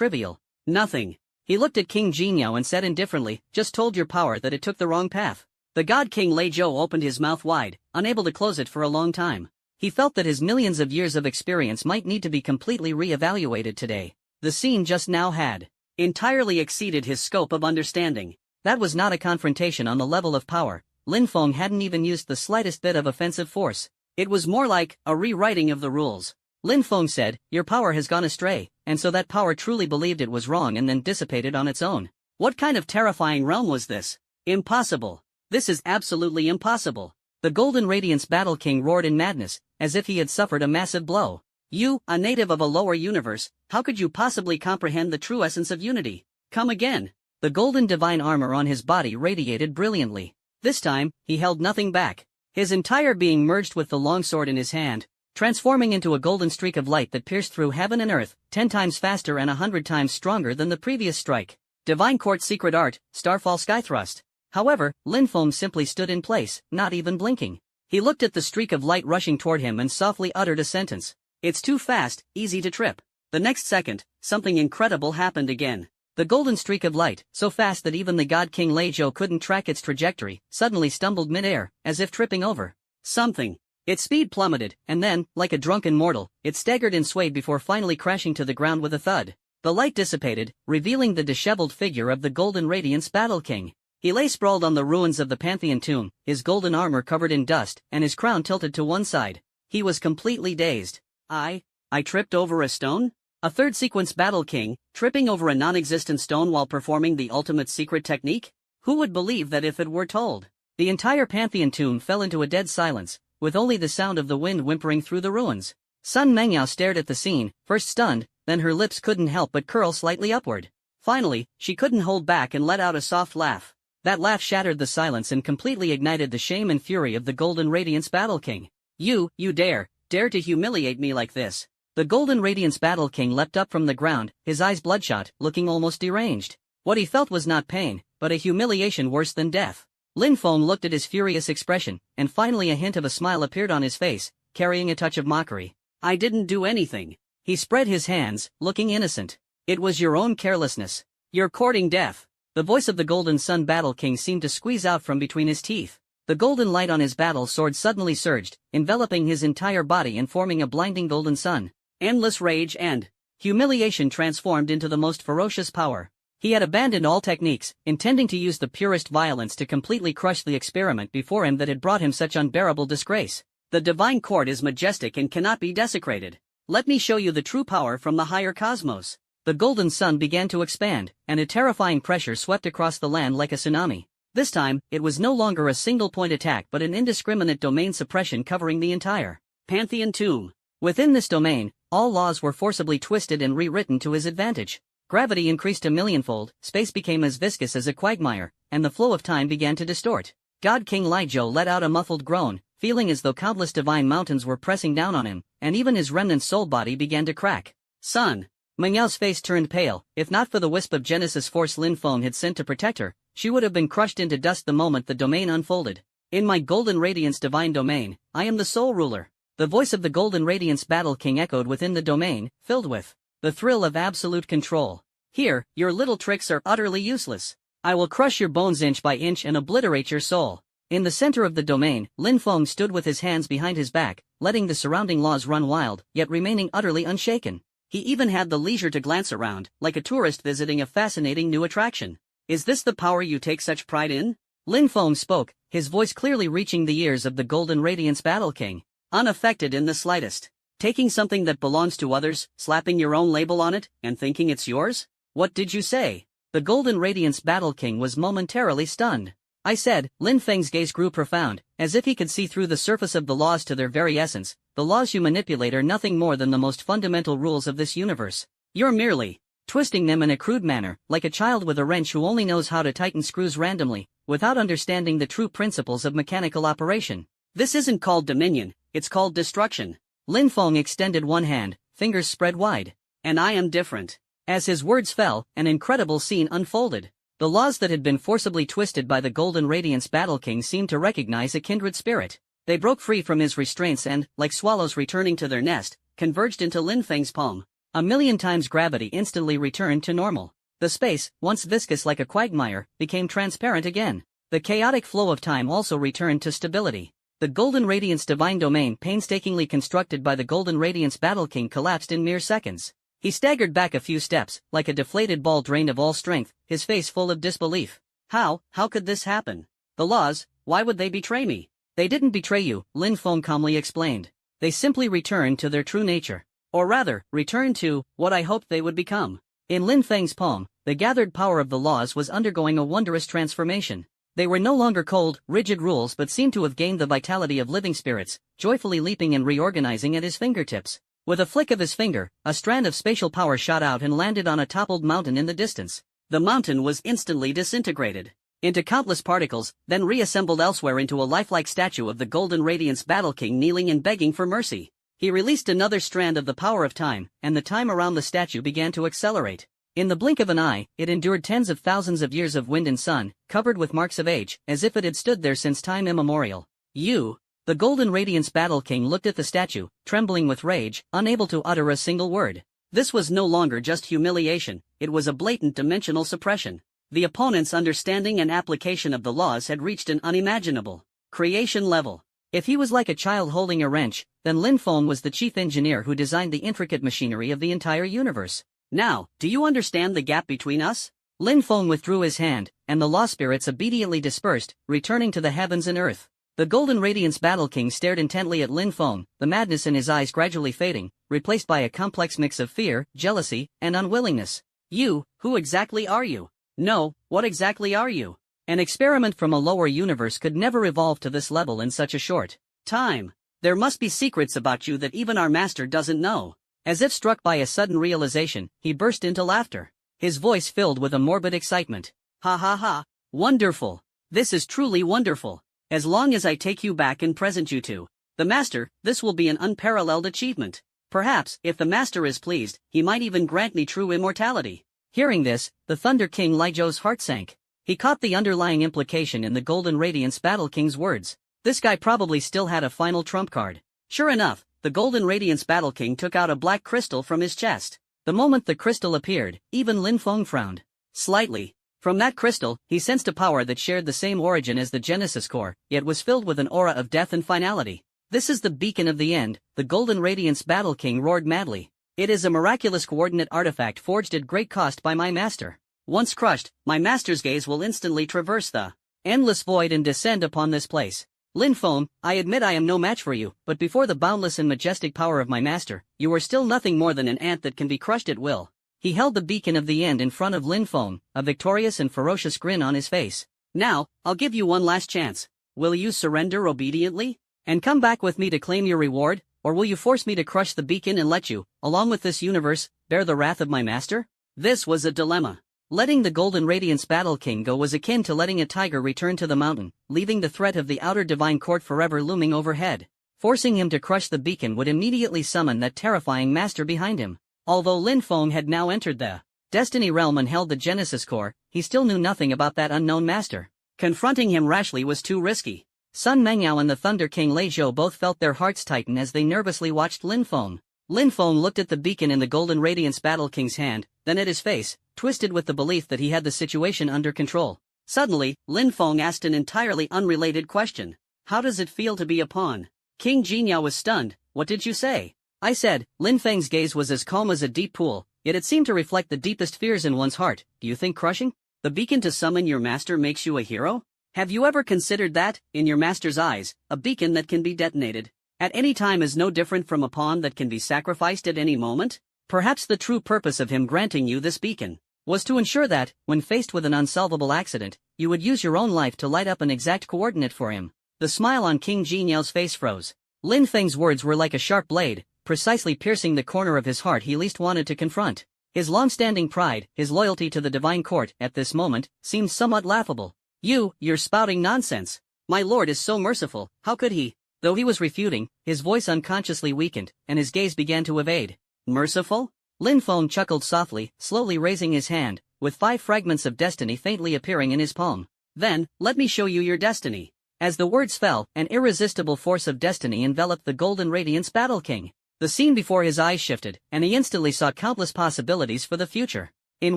Trivial. Nothing. He looked at King Jinyo and said indifferently, just told your power that it took the wrong path. The God King Lei Zhou opened his mouth wide, unable to close it for a long time. He felt that his millions of years of experience might need to be completely re-evaluated today. The scene just now had entirely exceeded his scope of understanding. That was not a confrontation on the level of power. Lin Feng hadn't even used the slightest bit of offensive force. It was more like a rewriting of the rules. Lin Feng said, your power has gone astray, and so that power truly believed it was wrong and then dissipated on its own. What kind of terrifying realm was this? Impossible. This is absolutely impossible. The Golden Radiance Battle King roared in madness, as if he had suffered a massive blow. You, a native of a lower universe, how could you possibly comprehend the true essence of unity? Come again. The golden divine armor on his body radiated brilliantly. This time, he held nothing back. His entire being merged with the longsword in his hand, transforming into a golden streak of light that pierced through heaven and earth, 10 times faster and 100 times stronger than the previous strike. Divine Court Secret Art, Starfall Skythrust. However, Lin Feng simply stood in place, not even blinking. He looked at the streak of light rushing toward him and softly uttered a sentence. It's too fast, easy to trip. The next second, something incredible happened again. The golden streak of light, so fast that even the God King Lei Zhou couldn't track its trajectory, suddenly stumbled mid-air, as if tripping over something. Its speed plummeted, and then, like a drunken mortal, it staggered and swayed before finally crashing to the ground with a thud. The light dissipated, revealing the disheveled figure of the Golden Radiance Battle King. He lay sprawled on the ruins of the Pantheon tomb, his golden armor covered in dust, and his crown tilted to one side. He was completely dazed. I tripped over a stone? A third sequence Battle King, tripping over a non-existent stone while performing the ultimate secret technique? Who would believe that if it were told? The entire Pantheon tomb fell into a dead silence, with only the sound of the wind whimpering through the ruins. Sun Mengyao stared at the scene, first stunned, then her lips couldn't help but curl slightly upward. Finally, she couldn't hold back and let out a soft laugh. That laugh shattered the silence and completely ignited the shame and fury of the Golden Radiance Battle King. You dare to humiliate me like this. The Golden Radiance Battle King leapt up from the ground, his eyes bloodshot, looking almost deranged. What he felt was not pain, but a humiliation worse than death. Lin Feng looked at his furious expression, and finally a hint of a smile appeared on his face, carrying a touch of mockery. I didn't do anything. He spread his hands, looking innocent. It was your own carelessness. You're courting death. The voice of the Golden Sun Battle King seemed to squeeze out from between his teeth. The golden light on his battle sword suddenly surged, enveloping his entire body and forming a blinding golden sun. Endless rage and humiliation transformed into the most ferocious power. He had abandoned all techniques, intending to use the purest violence to completely crush the experiment before him that had brought him such unbearable disgrace. The divine court is majestic and cannot be desecrated. Let me show you the true power from the higher cosmos. The golden sun began to expand, and a terrifying pressure swept across the land like a tsunami. This time, it was no longer a single-point attack but an indiscriminate domain suppression covering the entire Pantheon tomb. Within this domain, all laws were forcibly twisted and rewritten to his advantage. Gravity increased a millionfold, space became as viscous as a quagmire, and the flow of time began to distort. God King Lei Zhou let out a muffled groan, feeling as though countless divine mountains were pressing down on him, and even his remnant soul body began to crack. Sun Mengyao's face turned pale. If not for the wisp of Genesis force Lin Feng had sent to protect her, she would have been crushed into dust the moment the domain unfolded. In my Golden Radiance divine domain, I am the sole ruler. The voice of the Golden Radiance Battle King echoed within the domain, filled with the thrill of absolute control. Here, your little tricks are utterly useless. I will crush your bones inch by inch and obliterate your soul. In the center of the domain, Lin Feng stood with his hands behind his back, letting the surrounding laws run wild, yet remaining utterly unshaken. He even had the leisure to glance around, like a tourist visiting a fascinating new attraction. Is this the power you take such pride in? Lin Feng spoke, his voice clearly reaching the ears of the Golden Radiance Battle King. Unaffected in the slightest. Taking something that belongs to others, slapping your own label on it, and thinking it's yours? What did you say? The Golden Radiance Battle King was momentarily stunned. I said. Lin Feng's gaze grew profound, as if he could see through the surface of the laws to their very essence. The laws you manipulate are nothing more than the most fundamental rules of this universe. You're merely twisting them in a crude manner, like a child with a wrench who only knows how to tighten screws randomly, without understanding the true principles of mechanical operation. This isn't called dominion, it's called destruction. Lin Feng extended one hand, fingers spread wide. And I am different. As his words fell, an incredible scene unfolded. The laws that had been forcibly twisted by the Golden Radiance Battle King seemed to recognize a kindred spirit. They broke free from his restraints and, like swallows returning to their nest, converged into Lin Feng's palm. A million times gravity instantly returned to normal. The space, once viscous like a quagmire, became transparent again. The chaotic flow of time also returned to stability. The Golden Radiance divine domain painstakingly constructed by the Golden Radiance Battle King collapsed in mere seconds. He staggered back a few steps, like a deflated ball drained of all strength, his face full of disbelief. How could this happen? The laws, why would they betray me? They didn't betray you, Lin Feng calmly explained. They simply returned to their true nature. Or rather, returned to what I hoped they would become. In Lin Feng's palm, the gathered power of the laws was undergoing a wondrous transformation. They were no longer cold, rigid rules but seemed to have gained the vitality of living spirits, joyfully leaping and reorganizing at his fingertips. With a flick of his finger, a strand of spatial power shot out and landed on a toppled mountain in the distance. The mountain was instantly disintegrated into countless particles, then reassembled elsewhere into a lifelike statue of the Golden Radiance Battle King kneeling and begging for mercy. He released another strand of the power of time, and the time around the statue began to accelerate. In the blink of an eye, it endured tens of thousands of years of wind and sun, covered with marks of age, as if it had stood there since time immemorial. The Golden Radiance Battle King looked at the statue, trembling with rage, unable to utter a single word. This was no longer just humiliation, it was a blatant dimensional suppression. The opponent's understanding and application of the laws had reached an unimaginable creation level. If he was like a child holding a wrench, then Lin Feng was the chief engineer who designed the intricate machinery of the entire universe. Now, do you understand the gap between us? Lin Feng withdrew his hand, and the law spirits obediently dispersed, returning to the heavens and earth. The Golden Radiance Battle King stared intently at Lin Feng, the madness in his eyes gradually fading, replaced by a complex mix of fear, jealousy, and unwillingness. Who exactly are you? No, what exactly are you? An experiment from a lower universe could never evolve to this level in such a short time. There must be secrets about you that even our master doesn't know. As if struck by a sudden realization, he burst into laughter. His voice filled with a morbid excitement. Ha ha ha. Wonderful. This is truly wonderful. As long as I take you back and present you to the master, this will be an unparalleled achievement. Perhaps, if the master is pleased, he might even grant me true immortality. Hearing this, the Thunder King Li Zhou's heart sank. He caught the underlying implication in the Golden Radiance Battle King's words. This guy probably still had a final trump card. Sure enough, the Golden Radiance Battle King took out a black crystal from his chest. The moment the crystal appeared, even Lin Feng frowned slightly. From that crystal, he sensed a power that shared the same origin as the Genesis core, yet was filled with an aura of death and finality. This is the beacon of the end, the Golden Radiance Battle King roared madly. It is a miraculous coordinate artifact forged at great cost by my master. Once crushed, my master's gaze will instantly traverse the endless void and descend upon this place. Lin Feng, I admit I am no match for you, but before the boundless and majestic power of my master, you are still nothing more than an ant that can be crushed at will. He held the beacon of the end in front of Lin Feng, a victorious and ferocious grin on his face. Now, I'll give you one last chance. Will you surrender obediently? And come back with me to claim your reward, or will you force me to crush the beacon and let you, along with this universe, bear the wrath of my master? This was a dilemma. Letting the Golden Radiance Battle King go was akin to letting a tiger return to the mountain, leaving the threat of the outer divine court forever looming overhead. Forcing him to crush the beacon would immediately summon that terrifying master behind him. Although Lin Feng had now entered the Destiny realm and held the Genesis core, he still knew nothing about that unknown master. Confronting him rashly was too risky. Sun Mengyao and the Thunder King Lei Zhou both felt their hearts tighten as they nervously watched Lin Feng. Lin Feng looked at the beacon in the Golden Radiance Battle King's hand, then at his face, twisted with the belief that he had the situation under control. Suddenly, Lin Feng asked an entirely unrelated question. How does it feel to be a pawn? King Jinhao was stunned. What did you say? I said. Lin Feng's gaze was as calm as a deep pool, yet it seemed to reflect the deepest fears in one's heart. Do you think crushing the beacon to summon your master makes you a hero? Have you ever considered that, in your master's eyes, a beacon that can be detonated at any time is no different from a pawn that can be sacrificed at any moment? Perhaps the true purpose of him granting you this beacon was to ensure that, when faced with an unsolvable accident, you would use your own life to light up an exact coordinate for him. The smile on King Jinyao's face froze. Lin Feng's words were like a sharp blade, precisely piercing the corner of his heart he least wanted to confront. His long-standing pride, his loyalty to the divine court, at this moment, seemed somewhat laughable. You're spouting nonsense. My lord is so merciful, how could he? Though he was refuting, his voice unconsciously weakened, and his gaze began to evade. Merciful? Lin Feng chuckled softly, slowly raising his hand, with 5 fragments of destiny faintly appearing in his palm. Then, let me show you your destiny. As the words fell, an irresistible force of destiny enveloped the Golden Radiance Battle King. The scene before his eyes shifted, and he instantly saw countless possibilities for the future. In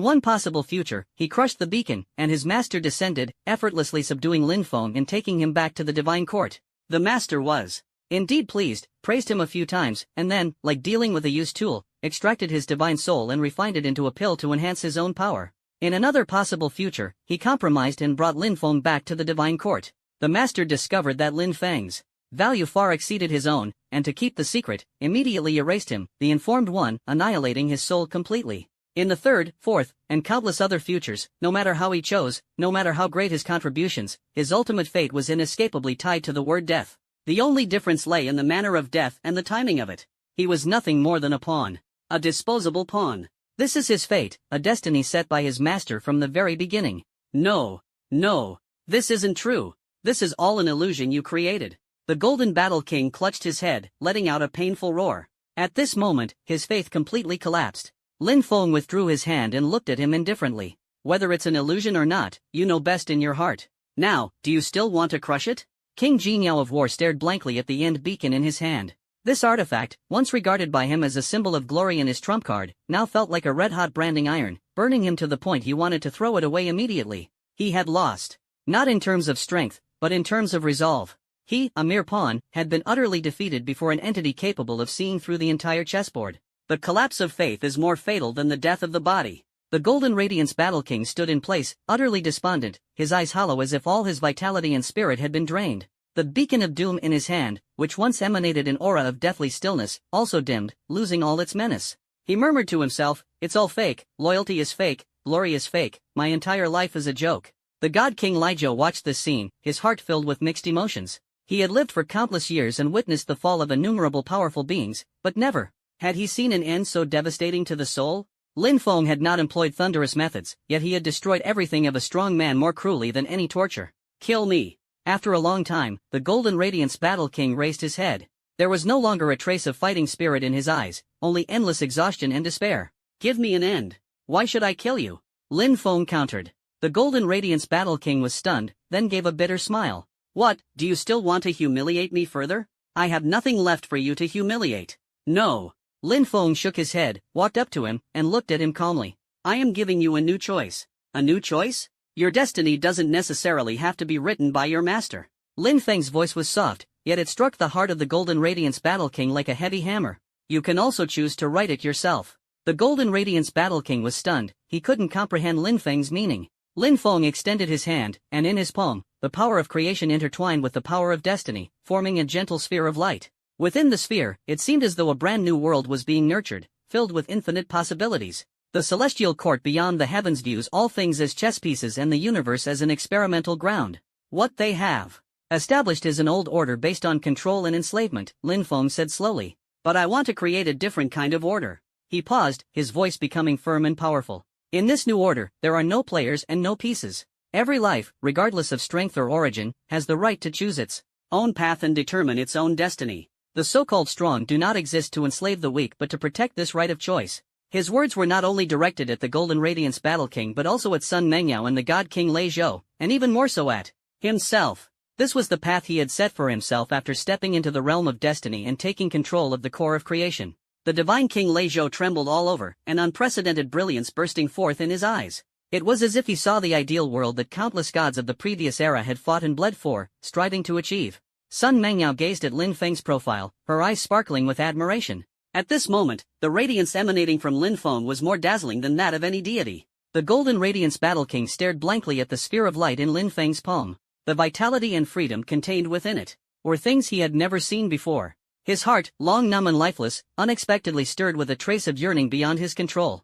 one possible future, he crushed the beacon, and his master descended, effortlessly subduing Lin Feng and taking him back to the divine court. The master was indeed pleased, praised him a few times, and then, like dealing with a used tool, extracted his divine soul and refined it into a pill to enhance his own power. In another possible future, he compromised and brought Lin Feng back to the divine court. The master discovered that Lin Feng's value far exceeded his own, and to keep the secret, immediately erased him, the informed one, annihilating his soul completely. In the third, fourth, and countless other futures, no matter how he chose, no matter how great his contributions, his ultimate fate was inescapably tied to the word death. The only difference lay in the manner of death and the timing of it. He was nothing more than a pawn. A disposable pawn. This is his fate, a destiny set by his master from the very beginning. No. No. This isn't true. This is all an illusion you created. The Golden Battle King clutched his head, letting out a painful roar. At this moment, his faith completely collapsed. Lin Feng withdrew his hand and looked at him indifferently. Whether it's an illusion or not, you know best in your heart. Now, do you still want to crush it? King Jingyao of War stared blankly at the end beacon in his hand. This artifact, once regarded by him as a symbol of glory in his trump card, now felt like a red-hot branding iron, burning him to the point he wanted to throw it away immediately. He had lost. Not in terms of strength, but in terms of resolve. He, a mere pawn, had been utterly defeated before an entity capable of seeing through the entire chessboard. The collapse of faith is more fatal than the death of the body. The Golden Radiance Battle King stood in place, utterly despondent, his eyes hollow as if all his vitality and spirit had been drained. The beacon of doom in his hand, which once emanated an aura of deathly stillness, also dimmed, losing all its menace. He murmured to himself, "It's all fake, loyalty is fake, glory is fake, my entire life is a joke." The God King Lijo watched this scene, his heart filled with mixed emotions. He had lived for countless years and witnessed the fall of innumerable powerful beings, but never had he seen an end so devastating to the soul. Lin Feng had not employed thunderous methods, yet he had destroyed everything of a strong man more cruelly than any torture. "Kill me." After a long time, the Golden Radiance Battle King raised his head. There was no longer a trace of fighting spirit in his eyes, only endless exhaustion and despair. "Give me an end. Why should I kill you?" Lin Feng countered. The Golden Radiance Battle King was stunned, then gave a bitter smile. "What, do you still want to humiliate me further? I have nothing left for you to humiliate." "No." Lin Feng shook his head, walked up to him, and looked at him calmly. "I am giving you a new choice." "A new choice? Your destiny doesn't necessarily have to be written by your master." Lin Feng's voice was soft, yet it struck the heart of the Golden Radiance Battle King like a heavy hammer. "You can also choose to write it yourself." The Golden Radiance Battle King was stunned, he couldn't comprehend Lin Feng's meaning. Lin Feng extended his hand, and in his palm, the power of creation intertwined with the power of destiny, forming a gentle sphere of light. Within the sphere, it seemed as though a brand new world was being nurtured, filled with infinite possibilities. The celestial court beyond the heavens views all things as chess pieces and the universe as an experimental ground. What they have established is an old order based on control and enslavement, Lin Feng said slowly. "But I want to create a different kind of order." He paused, his voice becoming firm and powerful. "In this new order, there are no players and no pieces. Every life, regardless of strength or origin, has the right to choose its own path and determine its own destiny. The so-called strong do not exist to enslave the weak but to protect this right of choice." His words were not only directed at the Golden Radiance Battle King but also at Sun Mengyao and the God King Lei Zhou, and even more so at himself. This was the path he had set for himself after stepping into the realm of destiny and taking control of the core of creation. The divine King Lei Zhou trembled all over, an unprecedented brilliance bursting forth in his eyes. It was as if he saw the ideal world that countless gods of the previous era had fought and bled for, striving to achieve. Sun Mengyao gazed at Lin Feng's profile, her eyes sparkling with admiration. At this moment, the radiance emanating from Lin Feng was more dazzling than that of any deity. The Golden Radiance Battle King stared blankly at the sphere of light in Lin Feng's palm. The vitality and freedom contained within it were things he had never seen before. His heart, long numb and lifeless, unexpectedly stirred with a trace of yearning beyond his control.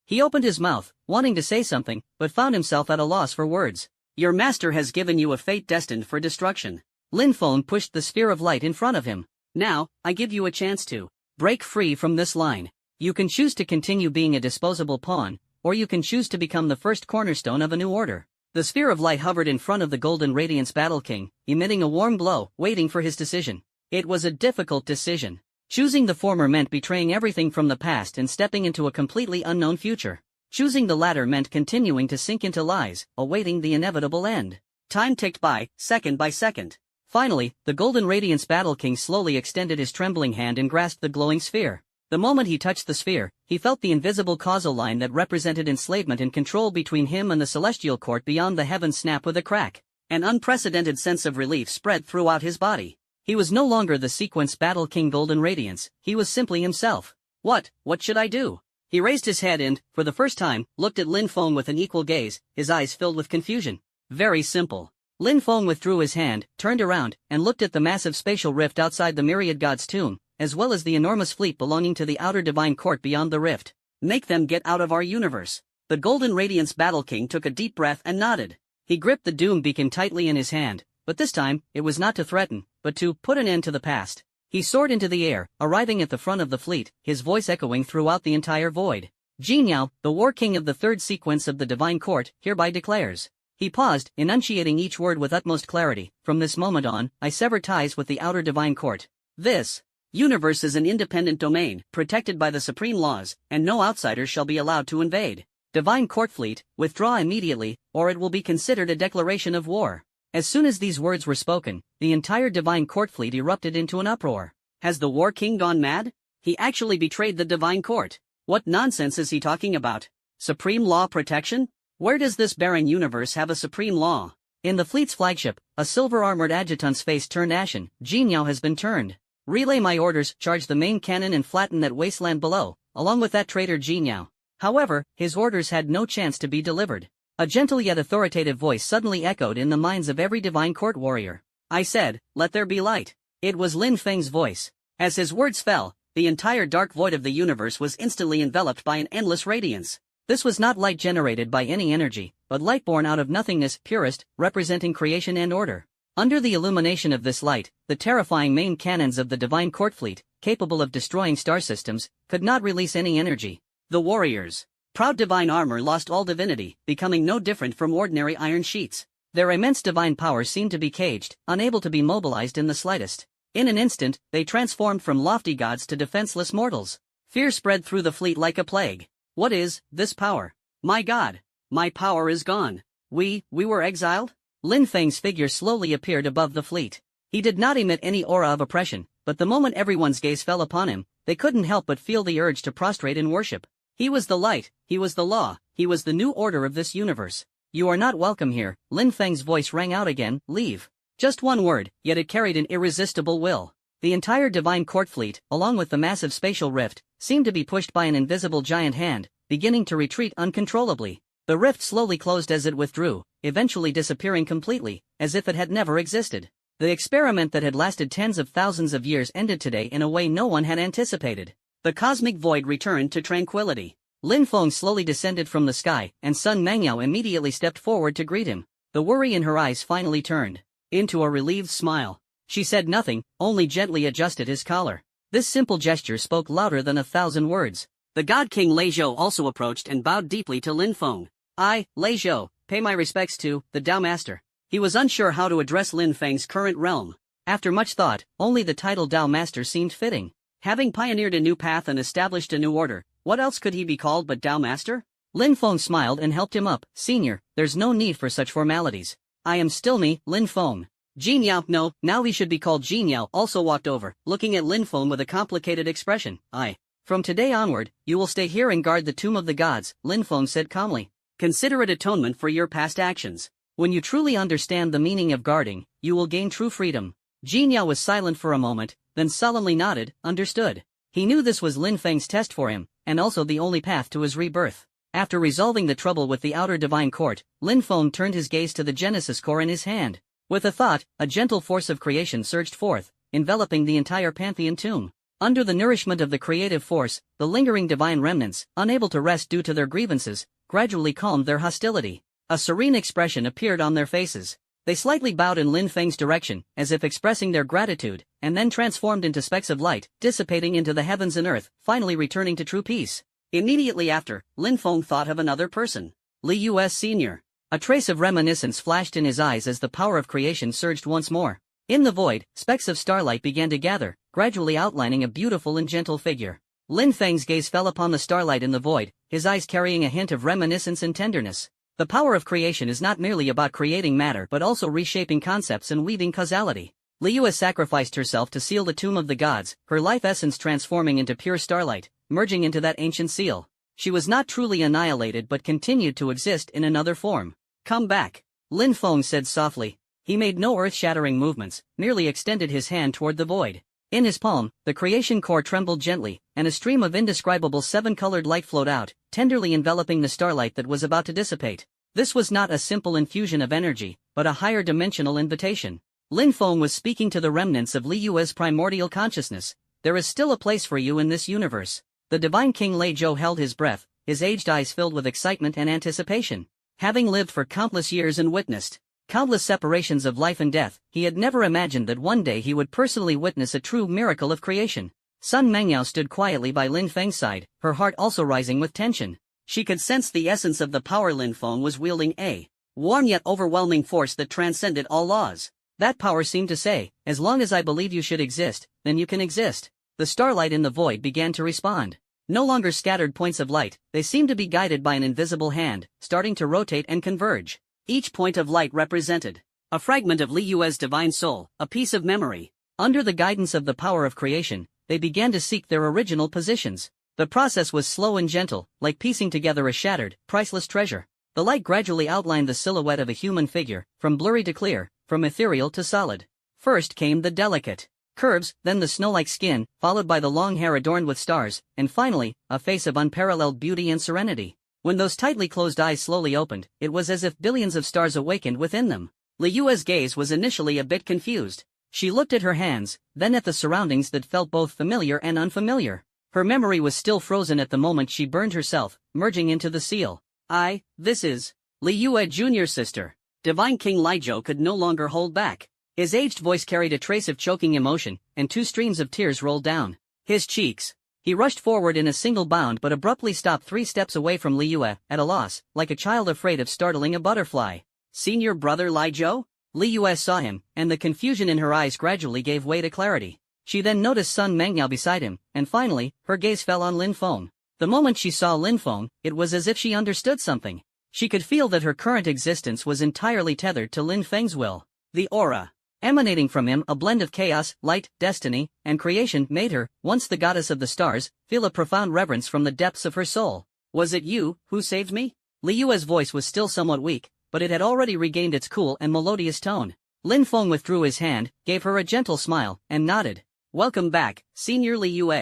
He opened his mouth, wanting to say something, but found himself at a loss for words. "Your master has given you a fate destined for destruction." Lin Feng pushed the sphere of light in front of him. "Now, I give you a chance to break free from this line. You can choose to continue being a disposable pawn, or you can choose to become the first cornerstone of a new order." The sphere of light hovered in front of the Golden Radiance Battle King, emitting a warm glow, waiting for his decision. It was a difficult decision. Choosing the former meant betraying everything from the past and stepping into a completely unknown future. Choosing the latter meant continuing to sink into lies, awaiting the inevitable end. Time ticked by, second by second. Finally, the Golden Radiance Battle King slowly extended his trembling hand and grasped the glowing sphere. The moment he touched the sphere, he felt the invisible causal line that represented enslavement and control between him and the celestial court beyond the heavens snap with a crack. An unprecedented sense of relief spread throughout his body. He was no longer the Sequence Battle King Golden Radiance, he was simply himself. What should I do? He raised his head and, for the first time, looked at Lin Feng with an equal gaze, his eyes filled with confusion. Very simple. Lin Feng withdrew his hand, turned around, and looked at the massive spatial rift outside the Myriad God's tomb, as well as the enormous fleet belonging to the outer divine court beyond the rift. Make them get out of our universe. The Golden Radiance Battle King took a deep breath and nodded. He gripped the doom beacon tightly in his hand, but this time, it was not to threaten, but to put an end to the past. He soared into the air, arriving at the front of the fleet, his voice echoing throughout the entire void. Jinyao, the War King of the third sequence of the Divine Court, hereby declares. He paused, enunciating each word with utmost clarity. From this moment on, I sever ties with the outer Divine Court. This universe is an independent domain, protected by the supreme laws, and no outsiders shall be allowed to invade. Divine Court Fleet, withdraw immediately, or it will be considered a declaration of war. As soon as these words were spoken, the entire Divine Court Fleet erupted into an uproar. Has the War King gone mad? He actually betrayed the Divine Court. What nonsense is he talking about? Supreme law protection? Where does this barren universe have a supreme law? In the fleet's flagship, a silver-armored adjutant's face turned ashen. Jinyao has been turned. Relay my orders, charge the main cannon and flatten that wasteland below, along with that traitor Jinyao. However, his orders had no chance to be delivered. A gentle yet authoritative voice suddenly echoed in the minds of every Divine Court warrior. I said, let there be light. It was Lin Feng's voice. As his words fell, the entire dark void of the universe was instantly enveloped by an endless radiance. This was not light generated by any energy, but light born out of nothingness, purest, representing creation and order. Under the illumination of this light, the terrifying main cannons of the Divine Court Fleet, capable of destroying star systems, could not release any energy. The warriors' proud divine armor lost all divinity, becoming no different from ordinary iron sheets. Their immense divine power seemed to be caged, unable to be mobilized in the slightest. In an instant, they transformed from lofty gods to defenseless mortals. Fear spread through the fleet like a plague. What is this power? My God! My power is gone. We were exiled? Lin Feng's figure slowly appeared above the fleet. He did not emit any aura of oppression, but the moment everyone's gaze fell upon him, they couldn't help but feel the urge to prostrate in worship. He was the light, he was the law, he was the new order of this universe. You are not welcome here. Lin Feng's voice rang out again, leave. Just one word, yet it carried an irresistible will. The entire Divine Court Fleet, along with the massive spatial rift, seemed to be pushed by an invisible giant hand, beginning to retreat uncontrollably. The rift slowly closed as it withdrew, eventually disappearing completely, as if it had never existed. The experiment that had lasted tens of thousands of years ended today in a way no one had anticipated. The cosmic void returned to tranquility. Lin Feng slowly descended from the sky, and Sun Mangyao immediately stepped forward to greet him. The worry in her eyes finally turned into a relieved smile. She said nothing, only gently adjusted his collar. This simple gesture spoke louder than 1,000 words. The God King Lei Zhou also approached and bowed deeply to Lin Feng. I, Lei Zhou, pay my respects to the Tao Master. He was unsure how to address Lin Feng's current realm. After much thought, only the title Tao Master seemed fitting. Having pioneered a new path and established a new order, what else could he be called but Tao Master? Lin Feng smiled and helped him up. Senior, there's no need for such formalities. I am still me, Lin Feng. Jinyao, no, now he should be called Jinyao, also walked over, looking at Lin Feng with a complicated expression. From today onward, you will stay here and guard the Tomb of the Gods, Lin Feng said calmly. Consider it atonement for your past actions. When you truly understand the meaning of guarding, you will gain true freedom. Jinyao was silent for a moment, then solemnly nodded, understood. He knew this was Lin Feng's test for him, and also the only path to his rebirth. After resolving the trouble with the outer divine court, Lin Feng turned his gaze to the Genesis core in his hand. With a thought, a gentle force of creation surged forth, enveloping the entire Pantheon tomb. Under the nourishment of the creative force, the lingering divine remnants, unable to rest due to their grievances, gradually calmed their hostility. A serene expression appeared on their faces. They slightly bowed in Lin Feng's direction, as if expressing their gratitude, and then transformed into specks of light, dissipating into the heavens and earth, finally returning to true peace. Immediately after, Lin Feng thought of another person. Li Us Sr. A trace of reminiscence flashed in his eyes as the power of creation surged once more. In the void, specks of starlight began to gather, gradually outlining a beautiful and gentle figure. Lin Feng's gaze fell upon the starlight in the void, his eyes carrying a hint of reminiscence and tenderness. The power of creation is not merely about creating matter but also reshaping concepts and weaving causality. Li Yue sacrificed herself to seal the tomb of the gods, her life essence transforming into pure starlight, merging into that ancient seal. She was not truly annihilated but continued to exist in another form. Come back. Lin Feng said softly. He made no earth-shattering movements, merely extended his hand toward the void. In his palm, the creation core trembled gently, and a stream of indescribable seven-colored light flowed out, tenderly enveloping the starlight that was about to dissipate. This was not a simple infusion of energy, but a higher dimensional invitation. Lin Feng was speaking to the remnants of Li Yue's primordial consciousness. There is still a place for you in this universe. The divine King Lei Zhou held his breath, his aged eyes filled with excitement and anticipation. Having lived for countless years and witnessed countless separations of life and death, he had never imagined that one day he would personally witness a true miracle of creation. Sun Mengyao stood quietly by Lin Feng's side, her heart also rising with tension. She could sense the essence of the power Lin Feng was wielding, a warm yet overwhelming force that transcended all laws. That power seemed to say, as long as I believe you should exist, then you can exist. The starlight in the void began to respond. No longer scattered points of light, they seemed to be guided by an invisible hand, starting to rotate and converge. Each point of light represented a fragment of Li Yue's divine soul, a piece of memory. Under the guidance of the power of creation, they began to seek their original positions. The process was slow and gentle, like piecing together a shattered, priceless treasure. The light gradually outlined the silhouette of a human figure, from blurry to clear, from ethereal to solid. First came the delicate curves, then the snow-like skin, followed by the long hair adorned with stars, and finally, a face of unparalleled beauty and serenity. When those tightly closed eyes slowly opened, it was as if billions of stars awakened within them. Li Yue's gaze was initially a bit confused. She looked at her hands, then at the surroundings that felt both familiar and unfamiliar. Her memory was still frozen at the moment she burned herself, merging into the seal. This is Li Yue Jr.'s sister. Divine King Lei Zhou could no longer hold back. His aged voice carried a trace of choking emotion, and 2 streams of tears rolled down his cheeks. He rushed forward in a single bound but abruptly stopped 3 steps away from Li Yue, at a loss, like a child afraid of startling a butterfly. Senior brother Lei Zhou? Li Yue saw him, and the confusion in her eyes gradually gave way to clarity. She then noticed Sun Mengyao beside him, and finally, her gaze fell on Lin Feng. The moment she saw Lin Feng, it was as if she understood something. She could feel that her current existence was entirely tethered to Lin Feng's will. The aura emanating from him, a blend of chaos, light, destiny, and creation, made her, once the goddess of the stars, feel a profound reverence from the depths of her soul. Was it you who saved me? Li Yue's voice was still somewhat weak, but it had already regained its cool and melodious tone. Lin Feng withdrew his hand, gave her a gentle smile, and nodded. Welcome back, Senior Li Yue.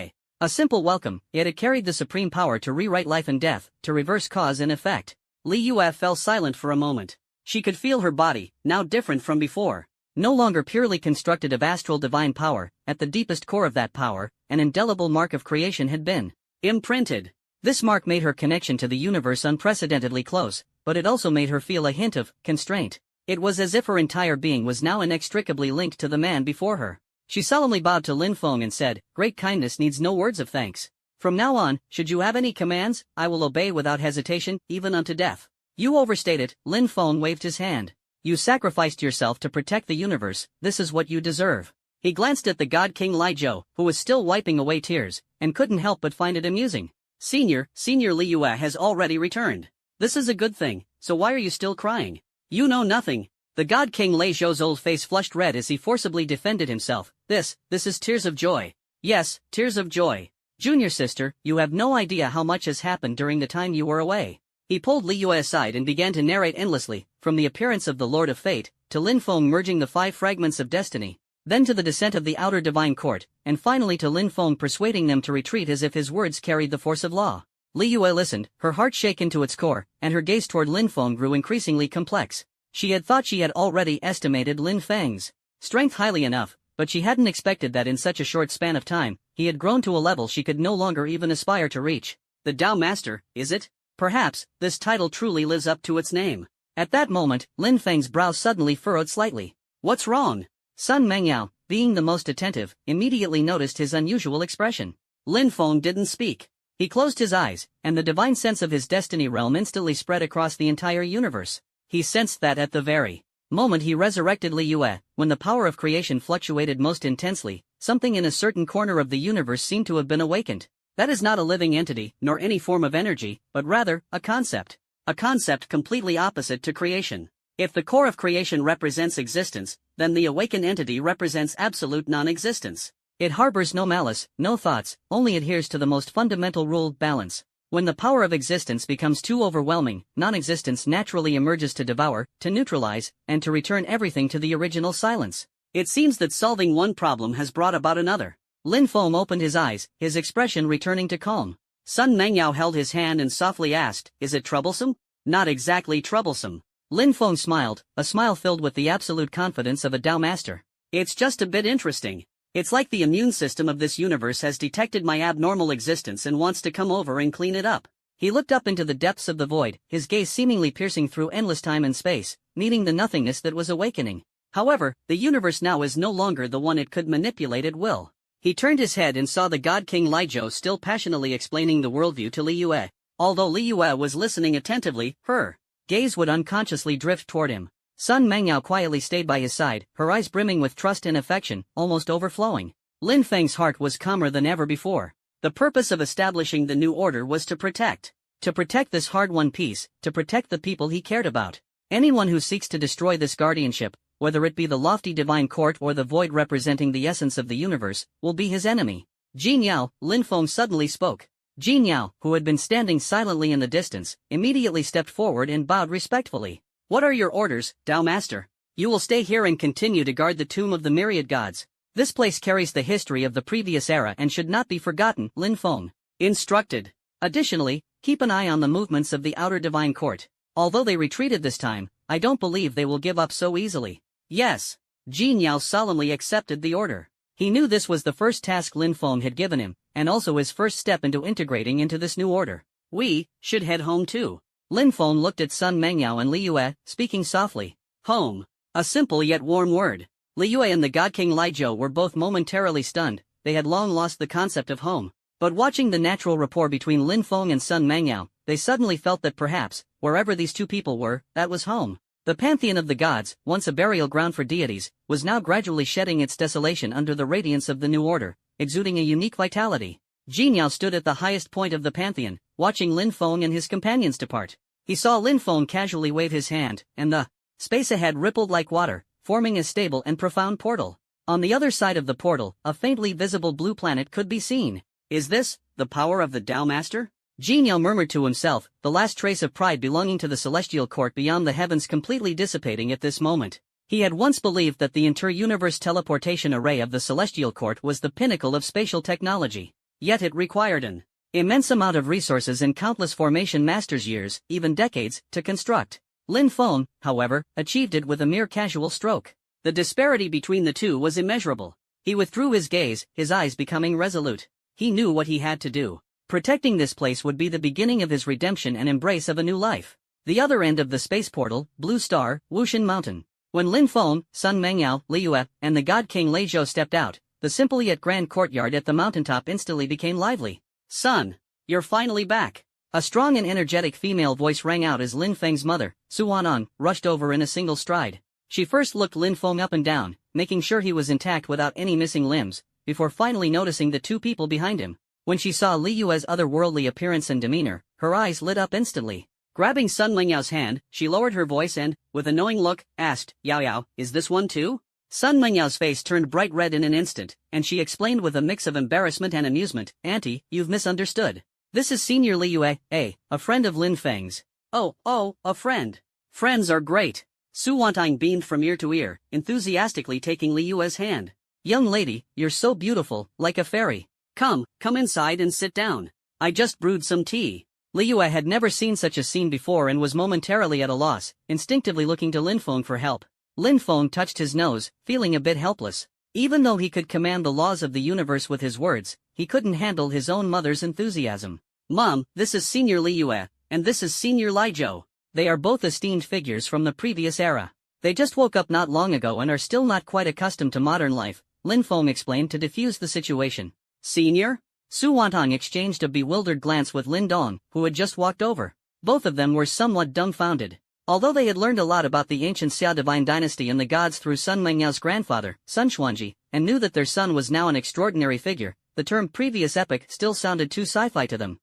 A simple welcome, yet it carried the supreme power to rewrite life and death, to reverse cause and effect. Li Yue fell silent for a moment. She could feel her body, now different from before. No longer purely constructed of astral divine power, at the deepest core of that power, an indelible mark of creation had been imprinted. This mark made her connection to the universe unprecedentedly close, but it also made her feel a hint of constraint. It was as if her entire being was now inextricably linked to the man before her. She solemnly bowed to Lin Feng and said, "Great kindness needs no words of thanks. From now on, should you have any commands, I will obey without hesitation, even unto death." You overstate it, Lin Feng waved his hand. You sacrificed yourself to protect the universe, this is what you deserve. He glanced at the god King Lei Zhou, who was still wiping away tears, and couldn't help but find it amusing. Senior Li Yue has already returned. This is a good thing, so why are you still crying? You know nothing. The god King Lei Zhou's old face flushed red as he forcibly defended himself. This is tears of joy. Yes, tears of joy. Junior sister, you have no idea how much has happened during the time you were away. He pulled Li Yue aside and began to narrate endlessly, from the appearance of the Lord of Fate, to Lin Feng merging the 5 fragments of destiny, then to the descent of the outer divine court, and finally to Lin Feng persuading them to retreat as if his words carried the force of law. Li Yue listened, her heart shaken to its core, and her gaze toward Lin Feng grew increasingly complex. She had thought she had already estimated Lin Feng's strength highly enough, but she hadn't expected that in such a short span of time, he had grown to a level she could no longer even aspire to reach. The Tao Master, is it? Perhaps, this title truly lives up to its name. At that moment, Lin Feng's brow suddenly furrowed slightly. What's wrong? Sun Mengyao, being the most attentive, immediately noticed his unusual expression. Lin Feng didn't speak. He closed his eyes, and the divine sense of his destiny realm instantly spread across the entire universe. He sensed that at the very moment he resurrected Li Yue, when the power of creation fluctuated most intensely, something in a certain corner of the universe seemed to have been awakened. That is not a living entity, nor any form of energy, but rather, a concept. A concept completely opposite to creation. If the core of creation represents existence, then the awakened entity represents absolute non-existence. It harbors no malice, no thoughts, only adheres to the most fundamental rule, balance. When the power of existence becomes too overwhelming, non-existence naturally emerges to devour, to neutralize, and to return everything to the original silence. It seems that solving one problem has brought about another. Lin Feng opened his eyes, his expression returning to calm. Sun Mengyao held his hand and softly asked, "Is it troublesome?" "Not exactly troublesome." Lin Feng smiled, a smile filled with the absolute confidence of a Tao master. "It's just a bit interesting. It's like the immune system of this universe has detected my abnormal existence and wants to come over and clean it up." He looked up into the depths of the void, his gaze seemingly piercing through endless time and space, meeting the nothingness that was awakening. However, the universe now is no longer the one it could manipulate at will. He turned his head and saw the God King Lijiao still passionately explaining the worldview to Li Yue. Although Li Yue was listening attentively, her gaze would unconsciously drift toward him. Sun Mengyao quietly stayed by his side, her eyes brimming with trust and affection, almost overflowing. Lin Feng's heart was calmer than ever before. The purpose of establishing the new order was to protect this hard-won peace, to protect the people he cared about. Anyone who seeks to destroy this guardianship, whether it be the lofty divine court or the void representing the essence of the universe, will be his enemy. "Jin Yao," Lin Feng suddenly spoke. Jin Yao, who had been standing silently in the distance, immediately stepped forward and bowed respectfully. "What are your orders, Tao Master?" "You will stay here and continue to guard the tomb of the myriad gods. This place carries the history of the previous era and should not be forgotten," Lin Feng instructed. "Additionally, keep an eye on the movements of the outer divine court. Although they retreated this time, I don't believe they will give up so easily." "Yes." Jin Yao solemnly accepted the order. He knew this was the first task Lin Feng had given him, and also his first step into integrating into this new order. "We should head home too." Lin Feng looked at Sun Mengyao and Li Yue, speaking softly. Home. A simple yet warm word. Li Yue and the God King Lijiao were both momentarily stunned. They had long lost the concept of home. But watching the natural rapport between Lin Feng and Sun Mengyao, they suddenly felt that perhaps, wherever these two people were, that was home. The pantheon of the gods, once a burial ground for deities, was now gradually shedding its desolation under the radiance of the new order, exuding a unique vitality. Jin Yao stood at the highest point of the pantheon, watching Lin Feng and his companions depart. He saw Lin Feng casually wave his hand, and the space ahead rippled like water, forming a stable and profound portal. On the other side of the portal, a faintly visible blue planet could be seen. "Is this the power of the Tao Master?" Jin Yao murmured to himself, the last trace of pride belonging to the celestial court beyond the heavens completely dissipating at this moment. He had once believed that the inter-universe teleportation array of the celestial court was the pinnacle of spatial technology. Yet it required an immense amount of resources and countless formation masters' years, even decades, to construct. Lin Feng, however, achieved it with a mere casual stroke. The disparity between the two was immeasurable. He withdrew his gaze, his eyes becoming resolute. He knew what he had to do. Protecting this place would be the beginning of his redemption and embrace of a new life. The other end of the space portal, Blue Star, Wushan Mountain. When Lin Feng, Sun Mengyao, Li Yue, and the God King Lijiao stepped out, the simple yet grand courtyard at the mountaintop instantly became lively. "Son, you're finally back." A strong and energetic female voice rang out as Lin Feng's mother, Su Wanan, rushed over in a single stride. She first looked Lin Feng up and down, making sure he was intact without any missing limbs, before finally noticing the two people behind him. When she saw Li Yue's otherworldly appearance and demeanor, her eyes lit up instantly. Grabbing Sun Mengyao's hand, she lowered her voice and, with a knowing look, asked, "Yao Yao, is this one too?" Sun Mengyao's face turned bright red in an instant, and she explained with a mix of embarrassment and amusement, "Auntie, you've misunderstood. This is Senior Li Yue, a friend of Lin Feng's." Oh, a friend. Friends are great." Su Wantang beamed from ear to ear, enthusiastically taking Li Yue's hand. "Young lady, you're so beautiful, like a fairy. Come inside and sit down. I just brewed some tea." Li Yue had never seen such a scene before and was momentarily at a loss, instinctively looking to Lin Feng for help. Lin Feng touched his nose, feeling a bit helpless. Even though he could command the laws of the universe with his words, he couldn't handle his own mother's enthusiasm. "Mom, this is Senior Li Yue, and this is Senior Lijiao. They are both esteemed figures from the previous era. They just woke up not long ago and are still not quite accustomed to modern life," Lin Feng explained to defuse the situation. "Senior?" Su Wantang exchanged a bewildered glance with Lin Dong, who had just walked over. Both of them were somewhat dumbfounded. Although they had learned a lot about the ancient Xia divine dynasty and the gods through Sun Mengyao's grandfather, Sun Xuanji, and knew that their son was now an extraordinary figure, the term previous epoch still sounded too sci-fi to them.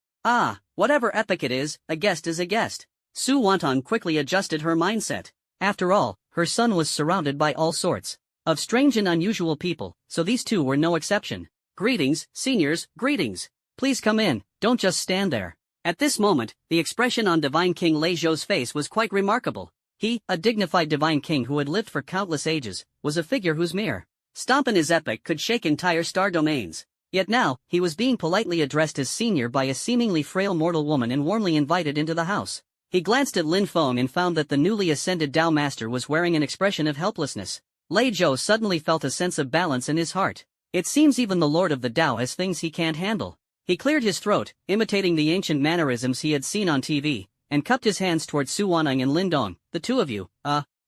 Whatever epoch it is, a guest is a guest. Su Wantang quickly adjusted her mindset. After all, her son was surrounded by all sorts of strange and unusual people, so these two were no exception. "Greetings, seniors, greetings. Please come in, don't just stand there." At this moment, the expression on Divine King Lei Zhou's face was quite remarkable. He, a dignified divine king who had lived for countless ages, was a figure whose mere stomp in his epic could shake entire star domains. Yet now, he was being politely addressed as senior by a seemingly frail mortal woman and warmly invited into the house. He glanced at Lin Feng and found that the newly ascended Tao Master was wearing an expression of helplessness. Lei Zhou suddenly felt a sense of balance in his heart. It seems even the Lord of the Tao has things he can't handle. He cleared his throat, imitating the ancient mannerisms he had seen on TV, and cupped his hands towards Su Wanang and Lin Dong. "The two of you,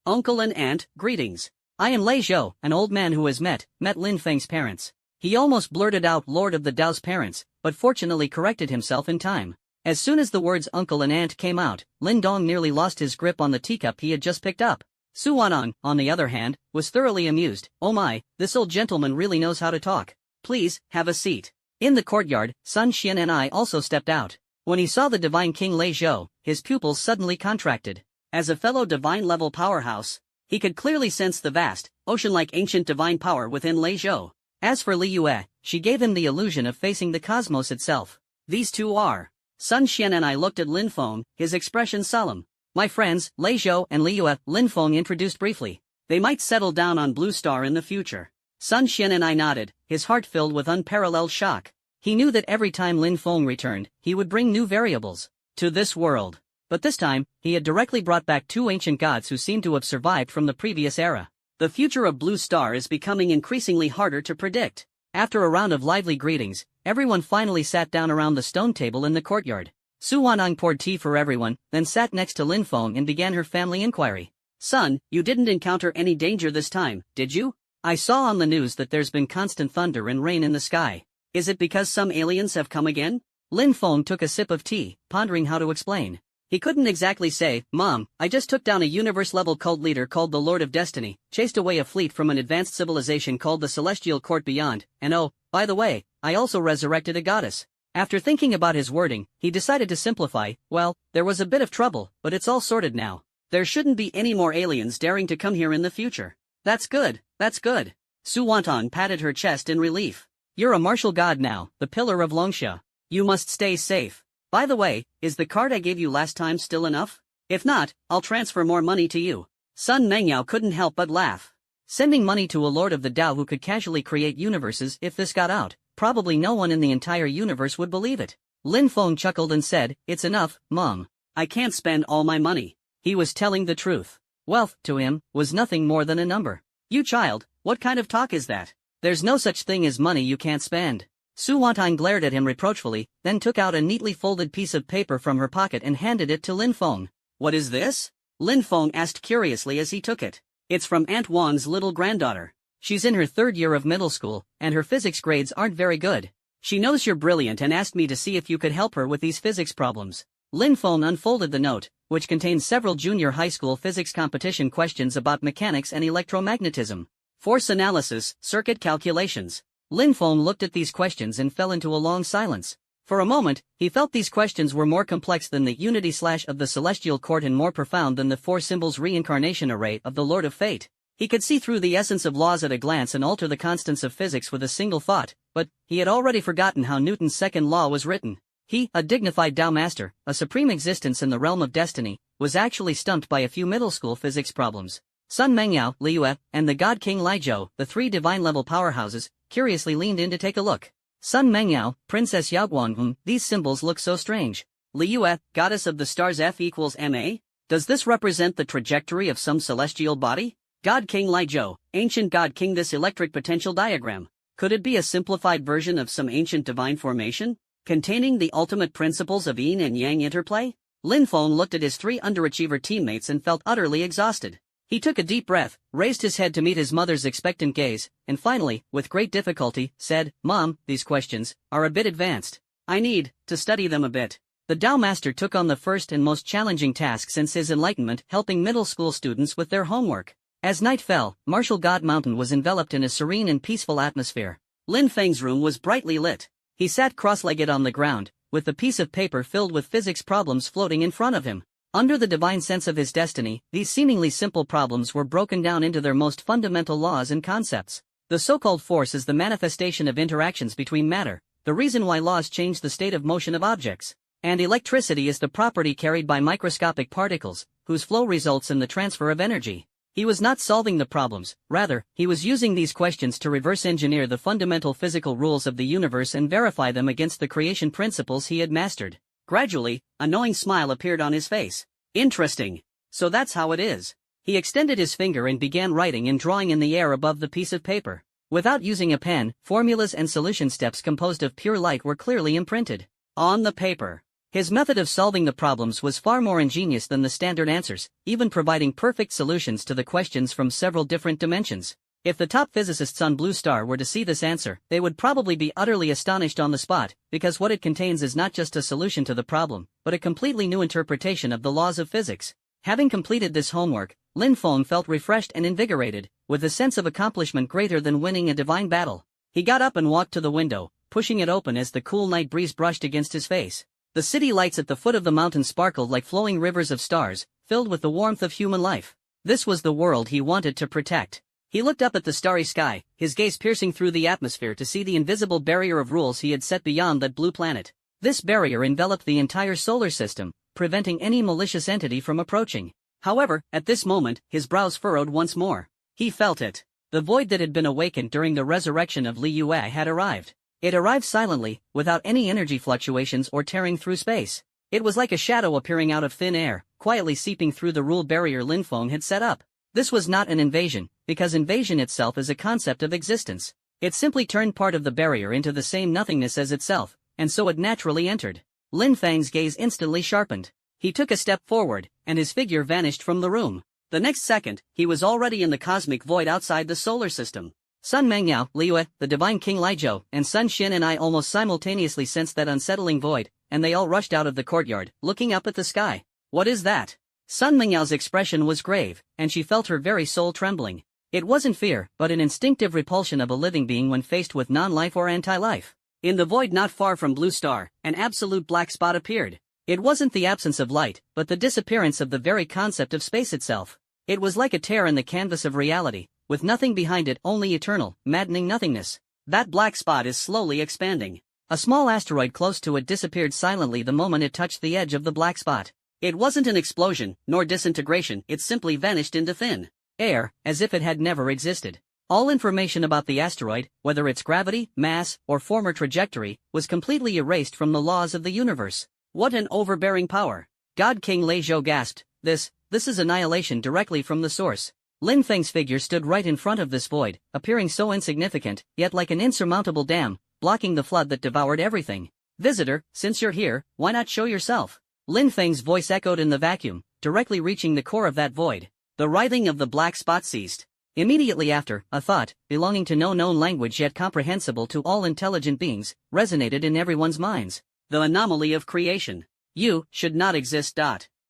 uncle and aunt, greetings. I am Lei Zhou, an old man who has met Lin Feng's parents." He almost blurted out Lord of the Tao's parents, but fortunately corrected himself in time. As soon as the words uncle and aunt came out, Lin Dong nearly lost his grip on the teacup he had just picked up. Su Wanang, on the other hand, was thoroughly amused. "Oh my, this old gentleman really knows how to talk. Please, have a seat." In the courtyard, Sun Xian and I also stepped out. When he saw the divine King Lei Zhou, his pupils suddenly contracted. As a fellow divine-level powerhouse, he could clearly sense the vast, ocean-like ancient divine power within Lei Zhou. As for Li Yue, she gave him the illusion of facing the cosmos itself. These two are. Sun Xian and I looked at Lin Feng, his expression solemn. "My friends, Lei Zhou and Li Yue," Lin Feng introduced briefly. "They might settle down on Blue Star in the future." Sun Xian and I nodded, his heart filled with unparalleled shock. He knew that every time Lin Feng returned, he would bring new variables to this world. But this time, he had directly brought back two ancient gods who seemed to have survived from the previous era. The future of Blue Star is becoming increasingly harder to predict. After a round of lively greetings, everyone finally sat down around the stone table in the courtyard. Su Wanang poured tea for everyone, then sat next to Lin Feng and began her family inquiry. "Son, you didn't encounter any danger this time, did you? I saw on the news that there's been constant thunder and rain in the sky. Is it because some aliens have come again?" Lin Feng took a sip of tea, pondering how to explain. He couldn't exactly say. "Mom, I just took down a universe-level cult leader called the Lord of Destiny, chased away a fleet from an advanced civilization called the Celestial Court Beyond, and oh, by the way, I also resurrected a goddess." After thinking about his wording, he decided to simplify. "Well, there was a bit of trouble, but it's all sorted now. There shouldn't be any more aliens daring to come here in the future." That's good, that's good." Su Wantan patted her chest in relief. "You're a martial god now, the pillar of Longsha. You must stay safe. By the way, is the card I gave you last time still enough? If not, I'll transfer more money to you." Sun Mengyao couldn't help but laugh. Sending money to a lord of the Tao who could casually create universes, if this got out, probably no one in the entire universe would believe it. Lin Feng chuckled and said, "It's enough, Mom. I can't spend all my money." He was telling the truth. Wealth, to him, was nothing more than a number. "You child, what kind of talk is that? There's no such thing as money you can't spend." Su Wantan glared at him reproachfully, then took out a neatly folded piece of paper from her pocket and handed it to Lin Feng. "What is this?" Lin Feng asked curiously as he took it. "It's from Aunt Wang's little granddaughter. She's in her 3rd year of middle school, and her physics grades aren't very good. She knows you're brilliant and asked me to see if you could help her with these physics problems." Lin Feng unfolded the note, which contained several junior high school physics competition questions about mechanics and electromagnetism. Force analysis, circuit calculations. Lin Feng looked at these questions and fell into a long silence. For a moment, he felt these questions were more complex than the unity slash of the celestial court and more profound than the 4 symbols reincarnation array of the Lord of Fate. He could see through the essence of laws at a glance and alter the constants of physics with a single thought, but he had already forgotten how Newton's second law was written. He, a dignified Tao master, a supreme existence in the realm of destiny, was actually stumped by a few middle school physics problems. Sun Mengyao, Li Yue, and the God King Lei Zhou, the 3 divine-level powerhouses, curiously leaned in to take a look. Sun Mengyao, Princess Yaoguang, these symbols look so strange. Li Yue, goddess of the stars, F equals ma? Does this represent the trajectory of some celestial body? God King Lei Zhou, ancient God King, this electric potential diagram. Could it be a simplified version of some ancient divine formation, containing the ultimate principles of yin and yang interplay? Lin Feng looked at his 3 underachiever teammates and felt utterly exhausted. He took a deep breath, raised his head to meet his mother's expectant gaze, and finally, with great difficulty, said, "Mom, these questions are a bit advanced. I need to study them a bit." The Tao Master took on the first and most challenging task since his enlightenment, helping middle school students with their homework. As night fell, Martial God Mountain was enveloped in a serene and peaceful atmosphere. Lin Feng's room was brightly lit. He sat cross-legged on the ground, with the piece of paper filled with physics problems floating in front of him. Under the divine sense of his destiny, these seemingly simple problems were broken down into their most fundamental laws and concepts. The so-called force is the manifestation of interactions between matter, the reason why laws change the state of motion of objects. And electricity is the property carried by microscopic particles, whose flow results in the transfer of energy. He was not solving the problems, rather, he was using these questions to reverse engineer the fundamental physical rules of the universe and verify them against the creation principles he had mastered. Gradually, a knowing smile appeared on his face. Interesting. So that's how it is. He extended his finger and began writing and drawing in the air above the piece of paper. Without using a pen, formulas and solution steps composed of pure light were clearly imprinted on the paper. His method of solving the problems was far more ingenious than the standard answers, even providing perfect solutions to the questions from several different dimensions. If the top physicists on Blue Star were to see this answer, they would probably be utterly astonished on the spot, because what it contains is not just a solution to the problem, but a completely new interpretation of the laws of physics. Having completed this homework, Lin Feng felt refreshed and invigorated, with a sense of accomplishment greater than winning a divine battle. He got up and walked to the window, pushing it open as the cool night breeze brushed against his face. The city lights at the foot of the mountain sparkled like flowing rivers of stars, filled with the warmth of human life. This was the world he wanted to protect. He looked up at the starry sky, his gaze piercing through the atmosphere to see the invisible barrier of rules he had set beyond that blue planet. This barrier enveloped the entire solar system, preventing any malicious entity from approaching. However, at this moment, his brows furrowed once more. He felt it. The void that had been awakened during the resurrection of Li Yue had arrived. It arrived silently, without any energy fluctuations or tearing through space. It was like a shadow appearing out of thin air, quietly seeping through the rule barrier Lin Feng had set up. This was not an invasion, because invasion itself is a concept of existence. It simply turned part of the barrier into the same nothingness as itself, and so it naturally entered. Lin Feng's gaze instantly sharpened. He took a step forward, and his figure vanished from the room. The next second, he was already in the cosmic void outside the solar system. Sun Mengyao, Liyue, the divine King Lijiu, and Sun Xin and I almost simultaneously sensed that unsettling void, and they all rushed out of the courtyard, looking up at the sky. What is that? Sun Mengyao's expression was grave, and she felt her very soul trembling. It wasn't fear, but an instinctive repulsion of a living being when faced with non-life or anti-life. In the void not far from Blue Star, an absolute black spot appeared. It wasn't the absence of light, but the disappearance of the very concept of space itself. It was like a tear in the canvas of reality, with nothing behind it, only eternal, maddening nothingness. That black spot is slowly expanding. A small asteroid close to it disappeared silently the moment it touched the edge of the black spot. It wasn't an explosion, nor disintegration, it simply vanished into thin air, as if it had never existed. All information about the asteroid, whether its gravity, mass, or former trajectory, was completely erased from the laws of the universe. What an overbearing power! God King Lijiu gasped, This is annihilation directly from the source. Lin Feng's figure stood right in front of this void, appearing so insignificant, yet like an insurmountable dam, blocking the flood that devoured everything. Visitor, since you're here, why not show yourself? Lin Feng's voice echoed in the vacuum, directly reaching the core of that void. The writhing of the black spot ceased. Immediately after, a thought, belonging to no known language yet comprehensible to all intelligent beings, resonated in everyone's minds. The anomaly of creation. You should not exist.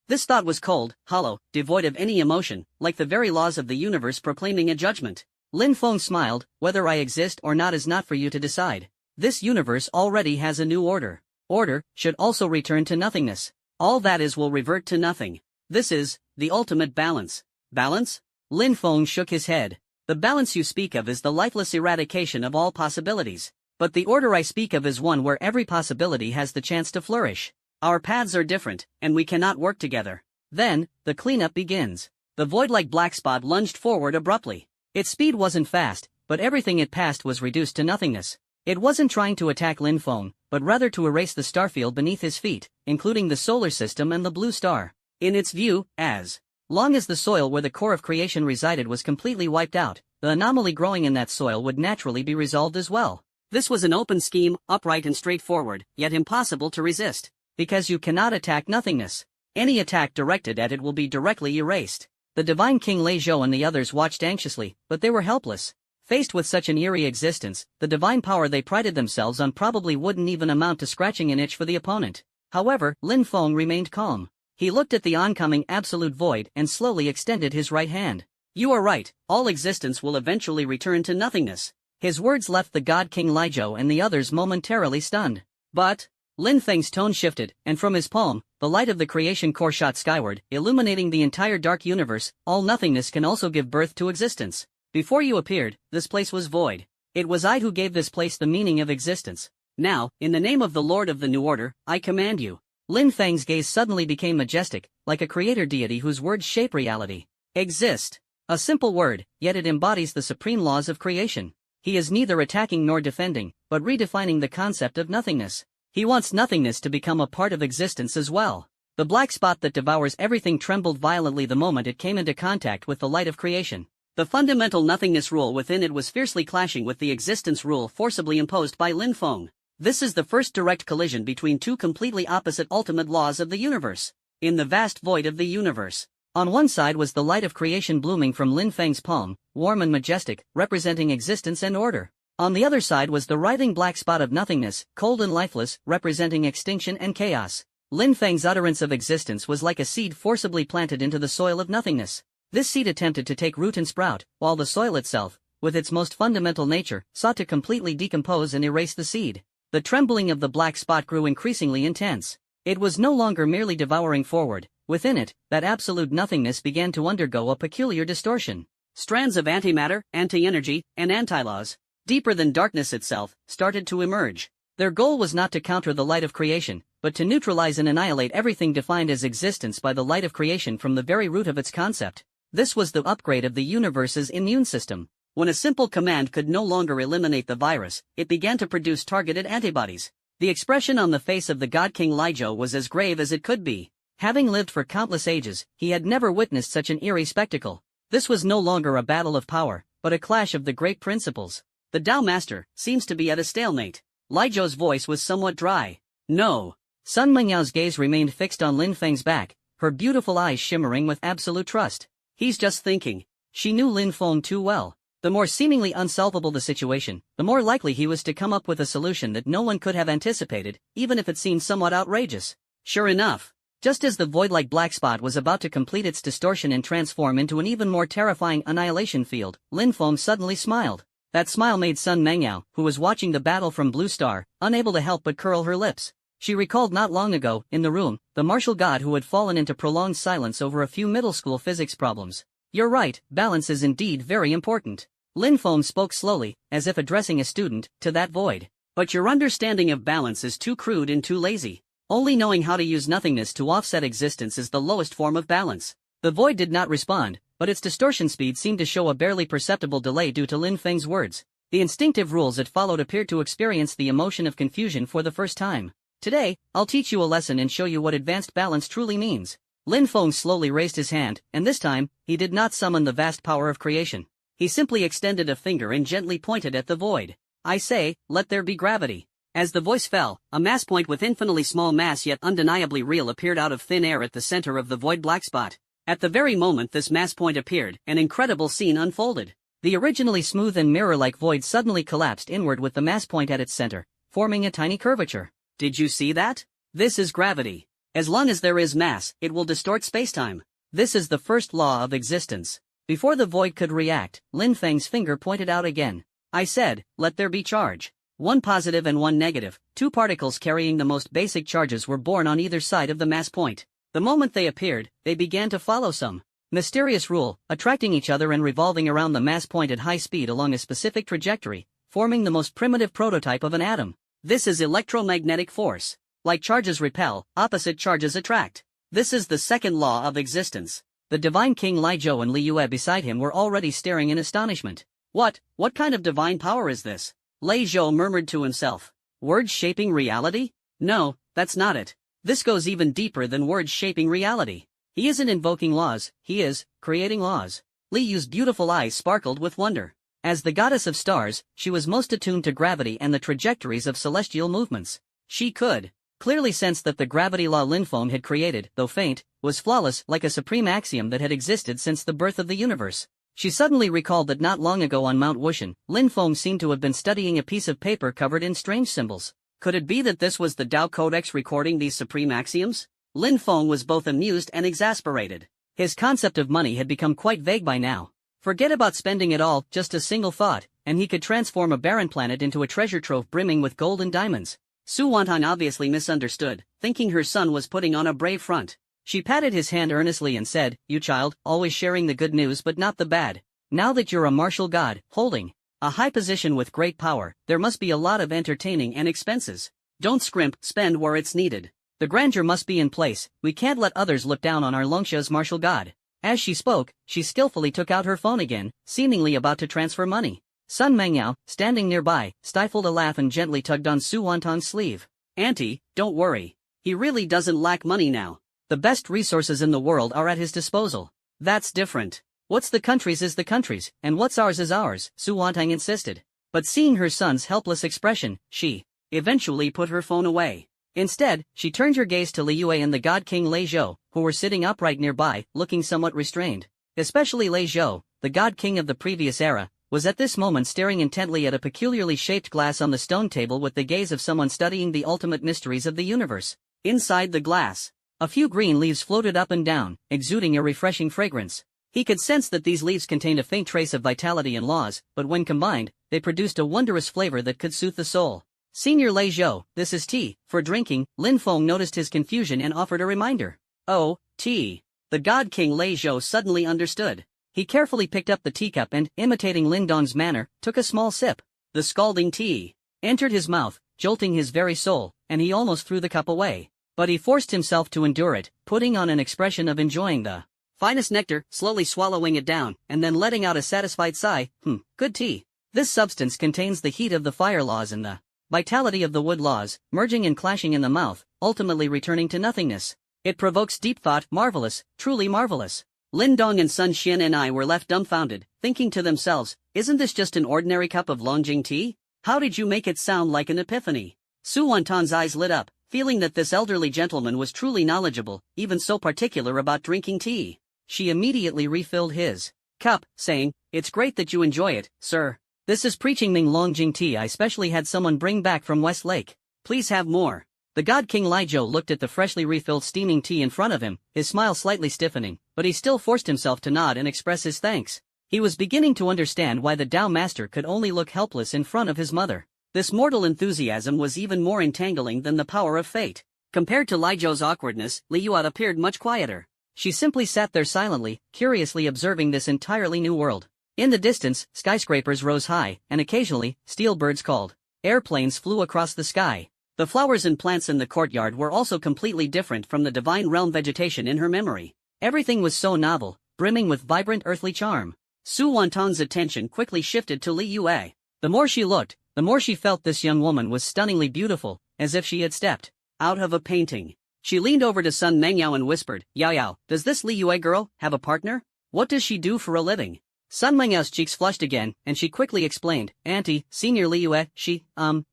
This thought was cold, hollow, devoid of any emotion, like the very laws of the universe proclaiming a judgment. Lin Feng smiled, Whether I exist or not is not for you to decide. This universe already has a new order. Order should also return to nothingness. All that is will revert to nothing. This is the ultimate balance. Balance? Lin Feng shook his head. The balance you speak of is the lifeless eradication of all possibilities. But the order I speak of is one where every possibility has the chance to flourish. Our paths are different, and we cannot work together. Then, the cleanup begins. The void-like black spot lunged forward abruptly. Its speed wasn't fast, but everything it passed was reduced to nothingness. It wasn't trying to attack Lin Feng, but rather to erase the starfield beneath his feet, including the solar system and the blue star. In its view, as long as the soil where the core of creation resided was completely wiped out, the anomaly growing in that soil would naturally be resolved as well. This was an open scheme, upright and straightforward, yet impossible to resist. Because you cannot attack nothingness. Any attack directed at it will be directly erased. The divine King Lijiu and the others watched anxiously, but they were helpless. Faced with such an eerie existence, the divine power they prided themselves on probably wouldn't even amount to scratching an itch for the opponent. However, Lin Feng remained calm. He looked at the oncoming absolute void and slowly extended his right hand. You are right, all existence will eventually return to nothingness. His words left the God King Lijiu and the others momentarily stunned. But Lin Feng's tone shifted, and from his palm, the light of the creation core shot skyward, illuminating the entire dark universe. All nothingness can also give birth to existence. Before you appeared, this place was void. It was I who gave this place the meaning of existence. Now, in the name of the Lord of the New Order, I command you. Lin Feng's gaze suddenly became majestic, like a creator deity whose words shape reality. Exist. A simple word, yet it embodies the supreme laws of creation. He is neither attacking nor defending, but redefining the concept of nothingness. He wants nothingness to become a part of existence as well. The black spot that devours everything trembled violently the moment it came into contact with the light of creation. The fundamental nothingness rule within it was fiercely clashing with the existence rule forcibly imposed by Lin Feng. This is the first direct collision between two completely opposite ultimate laws of the universe. In the vast void of the universe, on one side was the light of creation blooming from Lin Feng's palm, warm and majestic, representing existence and order. On the other side was the writhing black spot of nothingness, cold and lifeless, representing extinction and chaos. Lin Feng's utterance of existence was like a seed forcibly planted into the soil of nothingness. This seed attempted to take root and sprout, while the soil itself, with its most fundamental nature, sought to completely decompose and erase the seed. The trembling of the black spot grew increasingly intense. It was no longer merely devouring forward. Within it, that absolute nothingness began to undergo a peculiar distortion. Strands of antimatter, anti-energy, and anti-laws, deeper than darkness itself, started to emerge. Their goal was not to counter the light of creation, but to neutralize and annihilate everything defined as existence by the light of creation from the very root of its concept. This was the upgrade of the universe's immune system. When a simple command could no longer eliminate the virus, it began to produce targeted antibodies. The expression on the face of the God King Lijo was as grave as it could be. Having lived for countless ages, he had never witnessed such an eerie spectacle. This was no longer a battle of power, but a clash of the great principles. The Tao Master seems to be at a stalemate. Lijo's voice was somewhat dry. No. Sun Mengyao's gaze remained fixed on Lin Feng's back, her beautiful eyes shimmering with absolute trust. He's just thinking. She knew Lin Feng too well. The more seemingly unsolvable the situation, the more likely he was to come up with a solution that no one could have anticipated, even if it seemed somewhat outrageous. Sure enough, just as the void-like black spot was about to complete its distortion and transform into an even more terrifying annihilation field, Lin Feng suddenly smiled. That smile made Sun Mengyao, who was watching the battle from Blue Star, unable to help but curl her lips. She recalled not long ago, in the room, the martial god who had fallen into prolonged silence over a few middle school physics problems. You're right, balance is indeed very important. Lin Feng spoke slowly, as if addressing a student, to that void. But your understanding of balance is too crude and too lazy. Only knowing how to use nothingness to offset existence is the lowest form of balance. The void did not respond, but its distortion speed seemed to show a barely perceptible delay due to Lin Feng's words. The instinctive rules it followed appeared to experience the emotion of confusion for the first time. Today, I'll teach you a lesson and show you what advanced balance truly means. Lin Feng slowly raised his hand, and this time, he did not summon the vast power of creation. He simply extended a finger and gently pointed at the void. I say, let there be gravity. As the voice fell, a mass point with infinitely small mass yet undeniably real appeared out of thin air at the center of the void black spot. At the very moment this mass point appeared, an incredible scene unfolded. The originally smooth and mirror-like void suddenly collapsed inward with the mass point at its center, forming a tiny curvature. Did you see that? This is gravity. As long as there is mass, it will distort spacetime. This is the first law of existence. Before the void could react, Lin Feng's finger pointed out again. I said, let there be charge. One positive and one negative, two particles carrying the most basic charges were born on either side of the mass point. The moment they appeared, they began to follow some mysterious rule, attracting each other and revolving around the mass point at high speed along a specific trajectory, forming the most primitive prototype of an atom. This is electromagnetic force. Like charges repel, opposite charges attract. This is the second law of existence. The divine King Li Zhou and Li Yue beside him were already staring in astonishment. What kind of divine power is this? Li Zhou murmured to himself. Words shaping reality? No, that's not it. This goes even deeper than words shaping reality. He isn't invoking laws, he is creating laws. Li Yu's beautiful eyes sparkled with wonder. As the goddess of stars, she was most attuned to gravity and the trajectories of celestial movements. She could clearly sense that the gravity law Lin Feng had created, though faint, was flawless, like a supreme axiom that had existed since the birth of the universe. She suddenly recalled that not long ago on Mount Wushan, Lin Feng seemed to have been studying a piece of paper covered in strange symbols. Could it be that this was the Tao Codex recording these supreme axioms? Lin Feng was both amused and exasperated. His concept of money had become quite vague by now. Forget about spending it all, just a single thought, and he could transform a barren planet into a treasure trove brimming with gold and diamonds. Su Wantong obviously misunderstood, thinking her son was putting on a brave front. She patted his hand earnestly and said, "You child, always sharing the good news but not the bad. Now that you're a martial god, holding a high position with great power, there must be a lot of entertaining and expenses. Don't scrimp, spend where it's needed. The grandeur must be in place, we can't let others look down on our Longsha's martial god." As she spoke, she skillfully took out her phone again, seemingly about to transfer money. Sun Mengyao, standing nearby, stifled a laugh and gently tugged on Su Wantong's sleeve. "Auntie, don't worry. He really doesn't lack money now. The best resources in the world are at his disposal." "That's different. What's the country's is the country's, and what's ours is ours," Su Wantong insisted. But seeing her son's helpless expression, she eventually put her phone away. Instead, she turned her gaze to Li Yue and the God King Lei Zhou, who were sitting upright nearby, looking somewhat restrained. Especially Lei Zhou, the God King of the previous era, was at this moment staring intently at a peculiarly shaped glass on the stone table with the gaze of someone studying the ultimate mysteries of the universe. Inside the glass, a few green leaves floated up and down, exuding a refreshing fragrance. He could sense that these leaves contained a faint trace of vitality and laws, but when combined, they produced a wondrous flavor that could soothe the soul. "Senior Lei Zhou, this is tea, for drinking." Lin Feng noticed his confusion and offered a reminder. "Oh, tea." The God King Lei Zhou suddenly understood. He carefully picked up the teacup and, imitating Lin Dong's manner, took a small sip. The scalding tea entered his mouth, jolting his very soul, and he almost threw the cup away. But he forced himself to endure it, putting on an expression of enjoying the finest nectar, slowly swallowing it down, and then letting out a satisfied sigh. Good tea. This substance contains the heat of the fire laws and the vitality of the wood laws, merging and clashing in the mouth, ultimately returning to nothingness. It provokes deep thought. Marvelous, truly marvelous. Lin Dong and Sun Xian and I were left dumbfounded, thinking to themselves, isn't this just an ordinary cup of Longjing tea? How did you make it sound like an epiphany? Su Wantong's eyes lit up, feeling that this elderly gentleman was truly knowledgeable, even so particular about drinking tea. She immediately refilled his cup, saying, "It's great that you enjoy it, sir. This is preaching Ming Longjing tea I specially had someone bring back from West Lake. Please have more." The God King Lei Zhou looked at the freshly refilled steaming tea in front of him, his smile slightly stiffening, but he still forced himself to nod and express his thanks. He was beginning to understand why the Tao Master could only look helpless in front of his mother. This mortal enthusiasm was even more entangling than the power of fate. Compared to Lei Zhou's awkwardness, Li Yue appeared much quieter. She simply sat there silently, curiously observing this entirely new world. In the distance, skyscrapers rose high, and occasionally, steel birds called. Airplanes flew across the sky. The flowers and plants in the courtyard were also completely different from the divine realm vegetation in her memory. Everything was so novel, brimming with vibrant earthly charm. Su Wantong's attention quickly shifted to Li Yue. The more she looked, the more she felt this young woman was stunningly beautiful, as if she had stepped out of a painting. She leaned over to Sun Mengyao and whispered, "Yao Yao, does this Li Yue girl have a partner? What does she do for a living?" Sun Mengyao's cheeks flushed again, and she quickly explained, "Auntie, Senior Li Yue, she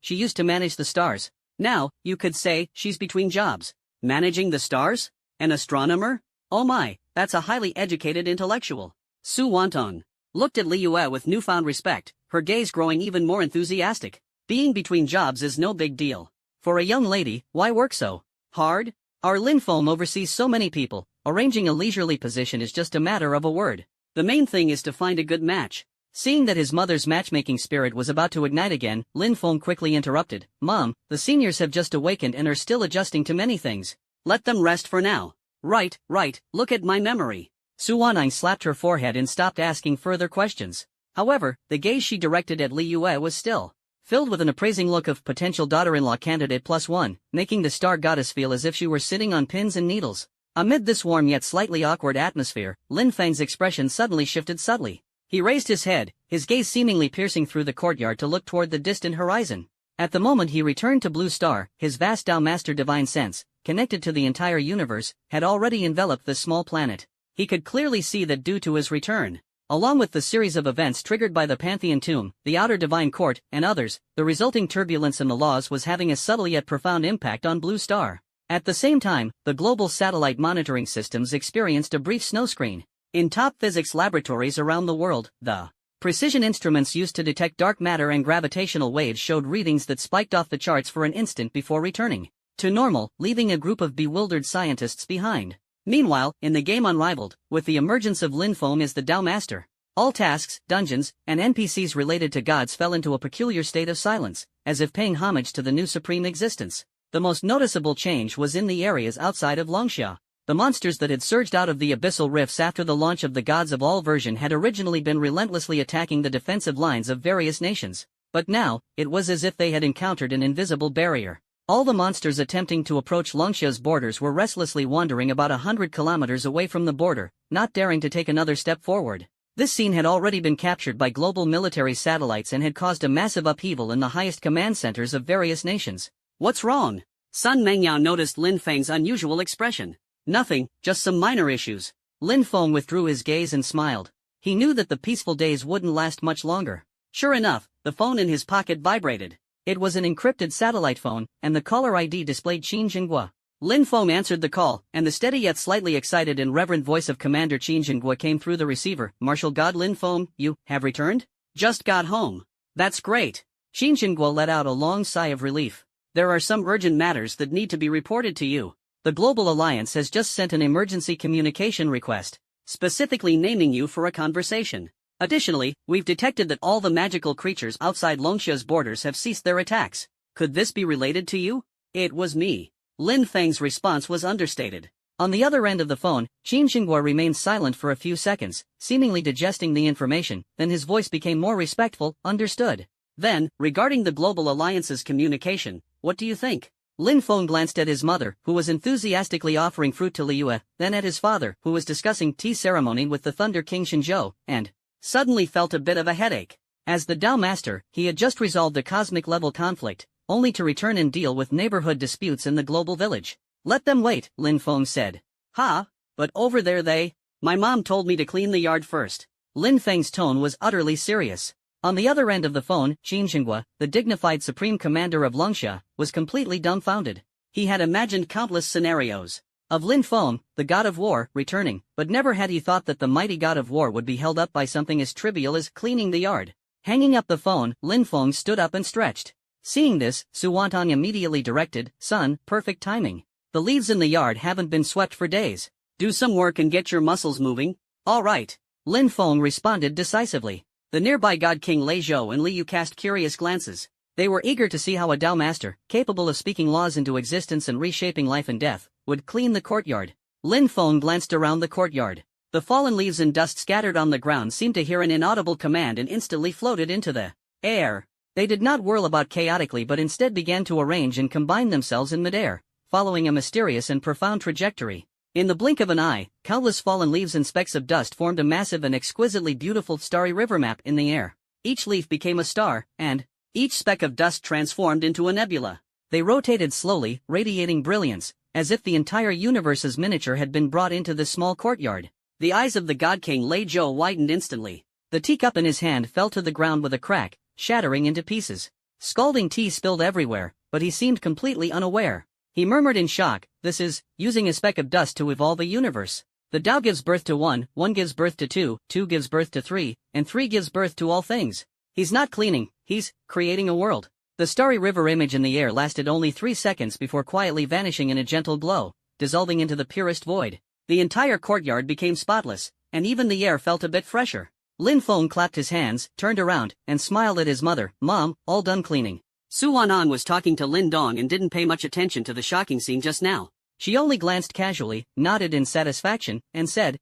used to manage the stars. Now, you could say, she's between jobs. Managing the stars? An astronomer? Oh my, that's a highly educated intellectual." Su Wantong looked at Li Yue with newfound respect, her gaze growing even more enthusiastic. Being between jobs is no big deal. For a young lady, why work so hard? Our Lin Feng oversees so many people, arranging a leisurely position is just a matter of a word. The main thing is to find a good match. Seeing that his mother's matchmaking spirit was about to ignite again, Lin Feng quickly interrupted, "Mom, the seniors have just awakened and are still adjusting to many things. Let them rest for now." Right, look at my memory." Su Wantong slapped her forehead and stopped asking further questions. However, the gaze she directed at Li Yue was still filled with an appraising look of potential daughter-in-law candidate +1, making the star goddess feel as if she were sitting on pins and needles. Amid this warm yet slightly awkward atmosphere, Lin Feng's expression suddenly shifted subtly. He raised his head, his gaze seemingly piercing through the courtyard to look toward the distant horizon. At the moment he returned to Blue Star, his vast Tao Master divine sense, connected to the entire universe, had already enveloped this small planet. He could clearly see that due to his return, along with the series of events triggered by the Pantheon Tomb, the Outer Divine Court, and others, the resulting turbulence in the laws was having a subtle yet profound impact on Blue Star. At the same time, the global satellite monitoring systems experienced a brief snow screen. In top physics laboratories around the world, the precision instruments used to detect dark matter and gravitational waves showed readings that spiked off the charts for an instant before returning to normal, leaving a group of bewildered scientists behind. Meanwhile, in the game Unrivaled, with the emergence of Lin Feng as the Tao Master, All tasks, dungeons, and NPCs related to gods fell into a peculiar state of silence, as if paying homage to the new supreme existence. The most noticeable change was in the areas outside of Longxia. The monsters that had surged out of the abyssal rifts after the launch of the Gods of All version had originally been relentlessly attacking the defensive lines of various nations. But now, it was as if they had encountered an invisible barrier. All the monsters attempting to approach Longxia's borders were restlessly wandering about 100 kilometers away from the border, not daring to take another step forward. This scene had already been captured by global military satellites and had caused a massive upheaval in the highest command centers of various nations. What's wrong? Sun Mengyao noticed Lin Feng's unusual expression. Nothing, just some minor issues. Lin Feng withdrew his gaze and smiled. He knew that the peaceful days wouldn't last much longer. Sure enough, the phone in his pocket vibrated. It was an encrypted satellite phone, and the caller ID displayed Qin Jinghua. Lin Feng answered the call, and the steady yet slightly excited and reverent voice of Commander Qin Jinghua came through the receiver. Martial God Lin Feng, you have returned? Just got home. That's great. Qin Jinghua let out a long sigh of relief. There are some urgent matters that need to be reported to you. The Global Alliance has just sent an emergency communication request, specifically naming you for a conversation. Additionally, we've detected that all the magical creatures outside Longxia's borders have ceased their attacks. Could this be related to you? It was me. Lin Feng's response was understated. On the other end of the phone, Qin Jinghua remained silent for a few seconds, seemingly digesting the information, then his voice became more respectful. Understood. Then, regarding the Global Alliance's communication, what do you think? Lin Feng glanced at his mother, who was enthusiastically offering fruit to Liyue, then at his father, who was discussing tea ceremony with the Thunder King Shinzhou, and suddenly felt a bit of a headache. As the Dao Master, he had just resolved a cosmic-level conflict, only to return and deal with neighborhood disputes in the global village. Let them wait, Lin Feng said. Ha, but over there my mom told me to clean the yard first. Lin Feng's tone was utterly serious. On the other end of the phone, Qin Jinghua, the dignified supreme commander of Longxia, was completely dumbfounded. He had imagined countless scenarios of Lin Feng, the god of war, returning, but never had he thought that the mighty god of war would be held up by something as trivial as cleaning the yard. Hanging up the phone, Lin Feng stood up and stretched. Seeing this, Su Wantong immediately directed, "Son, perfect timing. The leaves in the yard haven't been swept for days. Do some work and get your muscles moving." "All right." Lin Feng responded decisively. The nearby God King Lei Zhou and Liu cast curious glances. They were eager to see how a Dao master, capable of speaking laws into existence and reshaping life and death, would clean the courtyard. Lin Feng glanced around the courtyard. The fallen leaves and dust scattered on the ground seemed to hear an inaudible command and instantly floated into the air. They did not whirl about chaotically but instead began to arrange and combine themselves in midair, following a mysterious and profound trajectory. In the blink of an eye, countless fallen leaves and specks of dust formed a massive and exquisitely beautiful starry river map in the air. Each leaf became a star, and each speck of dust transformed into a nebula. They rotated slowly, radiating brilliance, as if the entire universe's miniature had been brought into this small courtyard. The eyes of the God King Lei Zhou widened instantly. The teacup in his hand fell to the ground with a crack, shattering into pieces. Scalding tea spilled everywhere, but he seemed completely unaware. He murmured in shock, "This is using a speck of dust to evolve a universe. The Tao gives birth to one gives birth to two gives birth to three, and three gives birth to all things. He's not cleaning, he's creating a world." The starry river image in the air lasted only 3 seconds before quietly vanishing in a gentle glow, dissolving into the purest void. The entire courtyard became spotless, and even the air felt a bit fresher. Lin Feng clapped his hands, turned around, and smiled at his mother. "Mom, all done cleaning." Su Wanan was talking to Lin Dong and didn't pay much attention to the shocking scene just now. She only glanced casually, nodded in satisfaction, and said,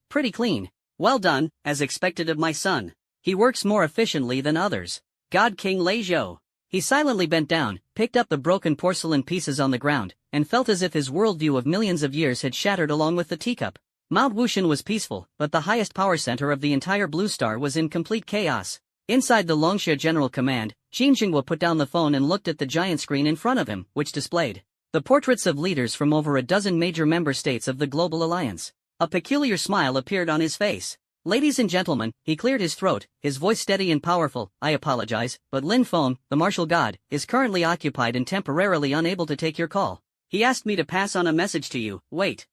"Pretty clean. Well done, as expected of my son. He works more efficiently than others." God King Lei Zhou. He silently bent down, picked up the broken porcelain pieces on the ground, and felt as if his worldview of millions of years had shattered along with the teacup. Mount Wushan was peaceful, but the highest power center of the entire Blue Star was in complete chaos. Inside the Longxia General Command, Qin Jinghua put down the phone and looked at the giant screen in front of him, which displayed the portraits of leaders from over a dozen major member states of the Global Alliance. A peculiar smile appeared on his face. "Ladies and gentlemen," he cleared his throat, his voice steady and powerful, "I apologize, but Lin Feng, the martial god, is currently occupied and temporarily unable to take your call. He asked me to pass on a message to you." Wait.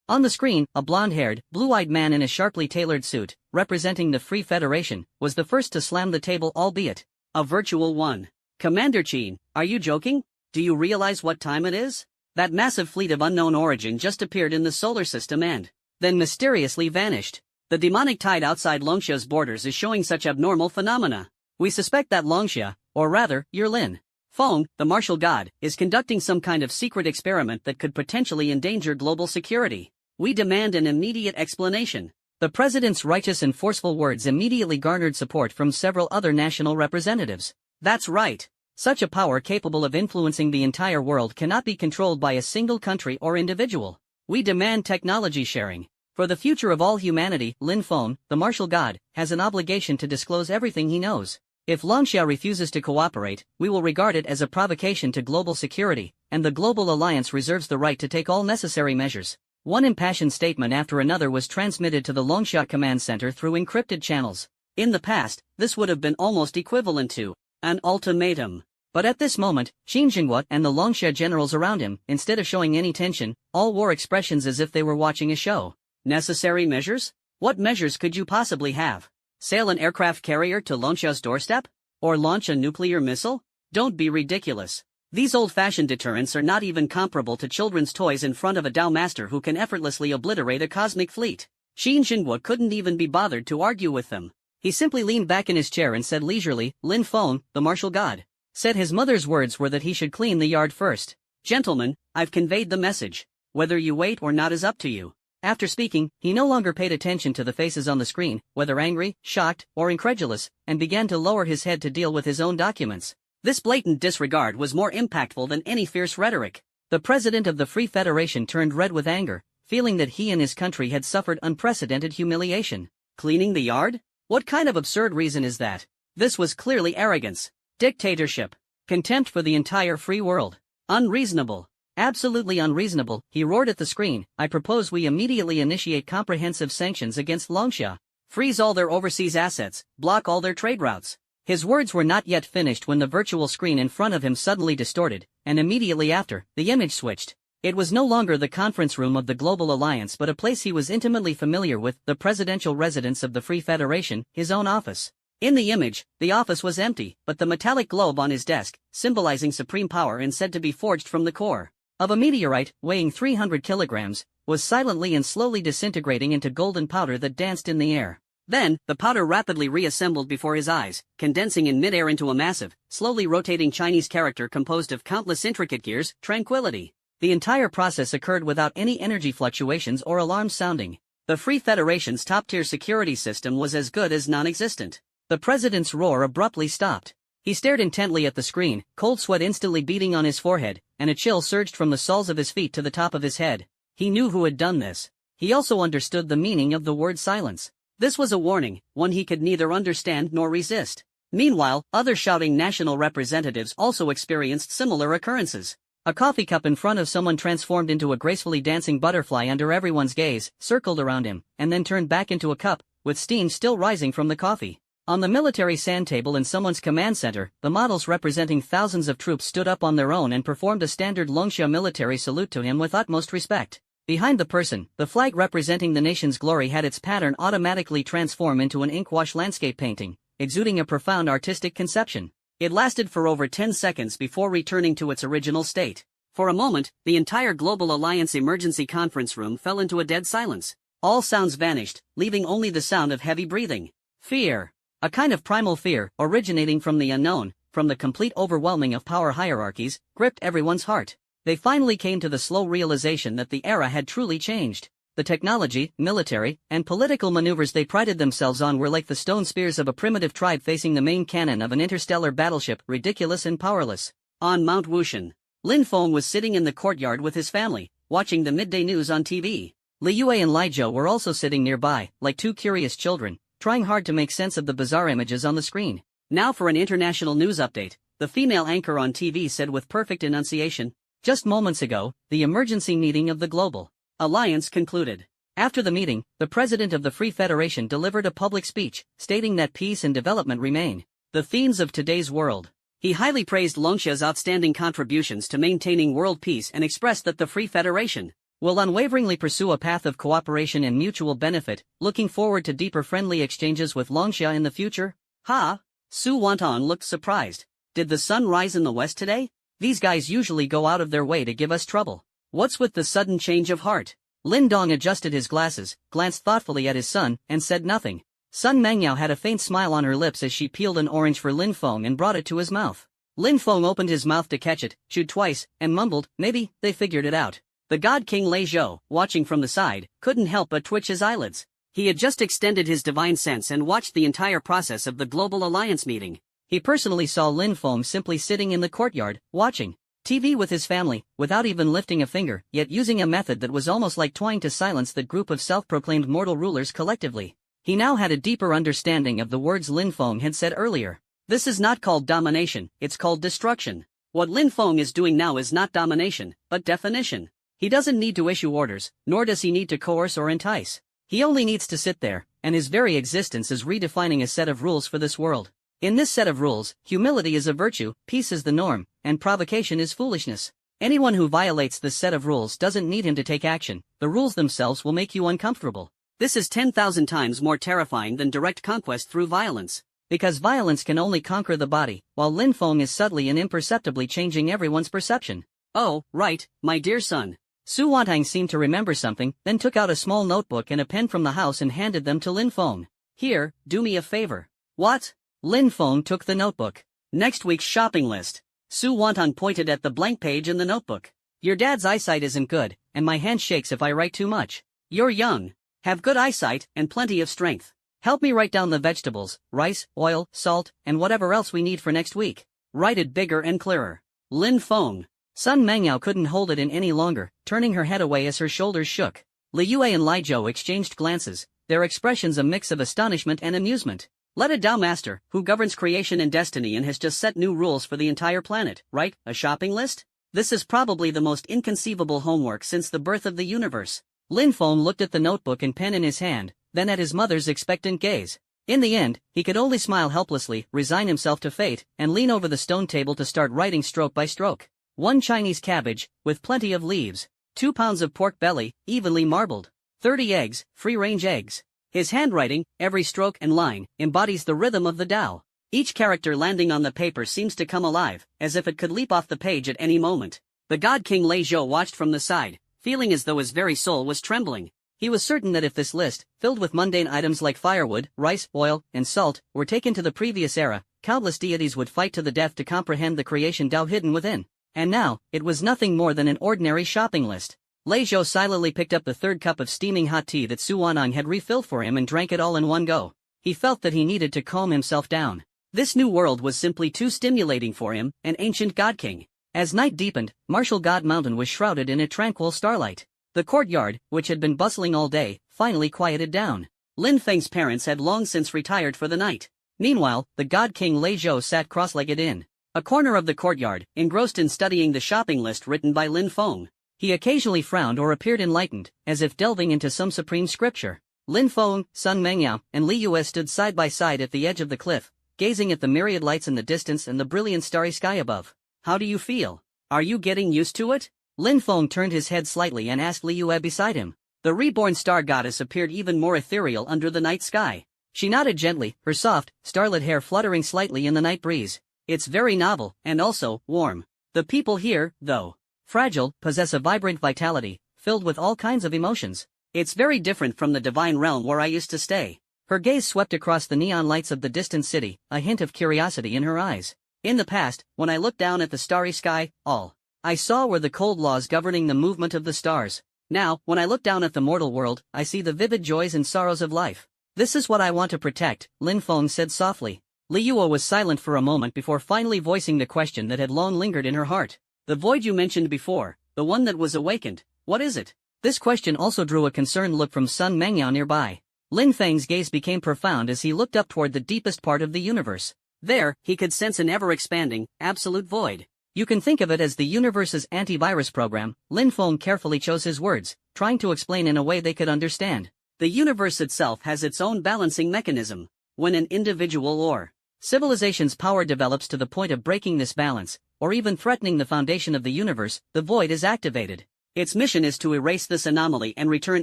On the screen, a blonde-haired, blue-eyed man in a sharply tailored suit, representing the Free Federation, was the first to slam the table, albeit a virtual one. "Commander Qin, are you joking? Do you realize what time it is? That massive fleet of unknown origin just appeared in the solar system and then mysteriously vanished. The demonic tide outside Longxia's borders is showing such abnormal phenomena. We suspect that Longxia, or rather, your Lin Feng, the martial god, is conducting some kind of secret experiment that could potentially endanger global security. We demand an immediate explanation. The president's righteous and forceful words immediately garnered support from several other national representatives. That's right. Such a power capable of influencing the entire world cannot be controlled by a single country or individual. We demand technology sharing. For the future of all humanity, Lin Feng, the martial god, has an obligation to disclose everything he knows. If Longxia refuses to cooperate, we will regard it as a provocation to global security, and the Global Alliance reserves the right to take all necessary measures. One impassioned statement after another was transmitted to the Longxia command center through encrypted channels. In the past, this would have been almost equivalent to an ultimatum. But at this moment, Qin Jinghua and the Longxia generals around him, instead of showing any tension, all wore expressions as if they were watching a show. Necessary measures? What measures could you possibly have? Sail an aircraft carrier to Longxia's doorstep? Or launch a nuclear missile? Don't be ridiculous. These old-fashioned deterrents are not even comparable to children's toys in front of a Tao master who can effortlessly obliterate a cosmic fleet. Qin Jinghua couldn't even be bothered to argue with them. He simply leaned back in his chair and said leisurely, Lin Feng, the martial god, said his mother's words were that he should clean the yard first. Gentlemen, I've conveyed the message. Whether you wait or not is up to you. After speaking, he no longer paid attention to the faces on the screen, whether angry, shocked, or incredulous, and began to lower his head to deal with his own documents. This blatant disregard was more impactful than any fierce rhetoric. The president of the Free Federation turned red with anger, feeling that he and his country had suffered unprecedented humiliation. Cleaning the yard? What kind of absurd reason is that? This was clearly arrogance, dictatorship, contempt for the entire free world. Unreasonable. Absolutely unreasonable, he roared at the screen. I propose we immediately initiate comprehensive sanctions against Longxia. Freeze all their overseas assets, block all their trade routes. His words were not yet finished when the virtual screen in front of him suddenly distorted, and immediately after, the image switched. It was no longer the conference room of the Global Alliance but a place he was intimately familiar with, the presidential residence of the Free Federation, his own office. In the image, the office was empty, but the metallic globe on his desk, symbolizing supreme power and said to be forged from the core of a meteorite, weighing 300 kilograms, was silently and slowly disintegrating into golden powder that danced in the air. Then, the powder rapidly reassembled before his eyes, condensing in midair into a massive, slowly rotating Chinese character composed of countless intricate gears, tranquility. The entire process occurred without any energy fluctuations or alarms sounding. The Free Federation's top-tier security system was as good as non-existent. The president's roar abruptly stopped. He stared intently at the screen, cold sweat instantly beading on his forehead, and a chill surged from the soles of his feet to the top of his head. He knew who had done this. He also understood the meaning of the word silence. This was a warning, one he could neither understand nor resist. Meanwhile, other shouting national representatives also experienced similar occurrences. A coffee cup in front of someone transformed into a gracefully dancing butterfly under everyone's gaze, circled around him, and then turned back into a cup, with steam still rising from the coffee. On the military sand table in someone's command center, the models representing thousands of troops stood up on their own and performed a standard Longxia military salute to him with utmost respect. Behind the person, the flag representing the nation's glory had its pattern automatically transform into an ink-wash landscape painting, exuding a profound artistic conception. It lasted for over 10 seconds before returning to its original state. For a moment, the entire Global Alliance emergency conference room fell into a dead silence. All sounds vanished, leaving only the sound of heavy breathing. Fear. A kind of primal fear, originating from the unknown, from the complete overwhelming of power hierarchies, gripped everyone's heart. They finally came to the slow realization that the era had truly changed. The technology, military, and political maneuvers they prided themselves on were like the stone spears of a primitive tribe facing the main cannon of an interstellar battleship, ridiculous and powerless. On Mount Wushan, Lin Feng was sitting in the courtyard with his family, watching the midday news on TV. Li Yue and Li Zhou were also sitting nearby, like two curious children, trying hard to make sense of the bizarre images on the screen. Now for an international news update, the female anchor on TV said with perfect enunciation. Just moments ago, the emergency meeting of the Global Alliance concluded. After the meeting, the president of the Free Federation delivered a public speech, stating that peace and development remain the themes of today's world. He highly praised Longxia's outstanding contributions to maintaining world peace and expressed that the Free Federation will unwaveringly pursue a path of cooperation and mutual benefit, looking forward to deeper friendly exchanges with Longxia in the future. Ha! Su Wanton looked surprised. Did the sun rise in the west today? These guys usually go out of their way to give us trouble. What's with the sudden change of heart? Lin Dong adjusted his glasses, glanced thoughtfully at his son, and said nothing. Sun Mengyao had a faint smile on her lips as she peeled an orange for Lin Feng and brought it to his mouth. Lin Feng opened his mouth to catch it, chewed twice, and mumbled, "Maybe they figured it out." The God King Lei Zhou, watching from the side, couldn't help but twitch his eyelids. He had just extended his divine sense and watched the entire process of the Global Alliance meeting. He personally saw Lin Feng simply sitting in the courtyard, watching TV with his family, without even lifting a finger, yet using a method that was almost like trying to silence the group of self-proclaimed mortal rulers collectively. He now had a deeper understanding of the words Lin Feng had said earlier. This is not called domination, it's called destruction. What Lin Feng is doing now is not domination, but definition. He doesn't need to issue orders, nor does he need to coerce or entice. He only needs to sit there, and his very existence is redefining a set of rules for this world. In this set of rules, humility is a virtue, peace is the norm, and provocation is foolishness. Anyone who violates this set of rules doesn't need him to take action, the rules themselves will make you uncomfortable. This is 10,000 times more terrifying than direct conquest through violence. Because violence can only conquer the body, while Lin Feng is subtly and imperceptibly changing everyone's perception. Oh, right, my dear son. Su Wantang seemed to remember something, then took out a small notebook and a pen from the house and handed them to Lin Feng. Here, do me a favor. What? Lin Feng took the notebook. Next week's shopping list. Su Wantang pointed at the blank page in the notebook. Your dad's eyesight isn't good, and my hand shakes if I write too much. You're young. Have good eyesight and plenty of strength. Help me write down the vegetables, rice, oil, salt, and whatever else we need for next week. Write it bigger and clearer. Lin Feng. Sun Mengyao couldn't hold it in any longer, turning her head away as her shoulders shook. Li Yue and Lai Zhou exchanged glances, their expressions a mix of astonishment and amusement. Let a Tao master, who governs creation and destiny and has just set new rules for the entire planet, write a shopping list? This is probably the most inconceivable homework since the birth of the universe. Lin Feng looked at the notebook and pen in his hand, then at his mother's expectant gaze. In the end, he could only smile helplessly, resign himself to fate, and lean over the stone table to start writing stroke by stroke. 1 Chinese cabbage, with plenty of leaves. 2 pounds of pork belly, evenly marbled. 30 eggs, free-range eggs. His handwriting, every stroke and line, embodies the rhythm of the Tao. Each character landing on the paper seems to come alive, as if it could leap off the page at any moment. The God King Lei Zhou watched from the side, feeling as though his very soul was trembling. He was certain that if this list, filled with mundane items like firewood, rice, oil, and salt, were taken to the previous era, countless deities would fight to the death to comprehend the creation Tao hidden within. And now, it was nothing more than an ordinary shopping list. Lei Zhou silently picked up the third cup of steaming hot tea that Su Wanang had refilled for him and drank it all in one go. He felt that he needed to calm himself down. This new world was simply too stimulating for him, an ancient god king. As night deepened, Martial God Mountain was shrouded in a tranquil starlight. The courtyard, which had been bustling all day, finally quieted down. Lin Feng's parents had long since retired for the night. Meanwhile, the god king Lei Zhou sat cross-legged in a corner of the courtyard, engrossed in studying the shopping list written by Lin Feng. He occasionally frowned or appeared enlightened, as if delving into some supreme scripture. Lin Feng, Sun Mengyao, and Li Yue stood side by side at the edge of the cliff, gazing at the myriad lights in the distance and the brilliant starry sky above. How do you feel? Are you getting used to it? Lin Feng turned his head slightly and asked Li Yue beside him. The reborn star goddess appeared even more ethereal under the night sky. She nodded gently, her soft, starlit hair fluttering slightly in the night breeze. It's very novel, and also, warm. The people here, though fragile, possess a vibrant vitality, filled with all kinds of emotions. It's very different from the divine realm where I used to stay. Her gaze swept across the neon lights of the distant city, a hint of curiosity in her eyes. In the past, when I looked down at the starry sky, all I saw were the cold laws governing the movement of the stars. Now, when I look down at the mortal world, I see the vivid joys and sorrows of life. This is what I want to protect, Lin Feng said softly. Li Yue was silent for a moment before finally voicing the question that had long lingered in her heart. The void you mentioned before, the one that was awakened, what is it? This question also drew a concerned look from Sun Mengyao nearby. Lin Feng's gaze became profound as he looked up toward the deepest part of the universe. There, he could sense an ever-expanding, absolute void. You can think of it as the universe's antivirus program. Lin Feng carefully chose his words, trying to explain in a way they could understand. The universe itself has its own balancing mechanism. When an individual or civilization's power develops to the point of breaking this balance, or even threatening the foundation of the universe, the void is activated. Its mission is to erase this anomaly and return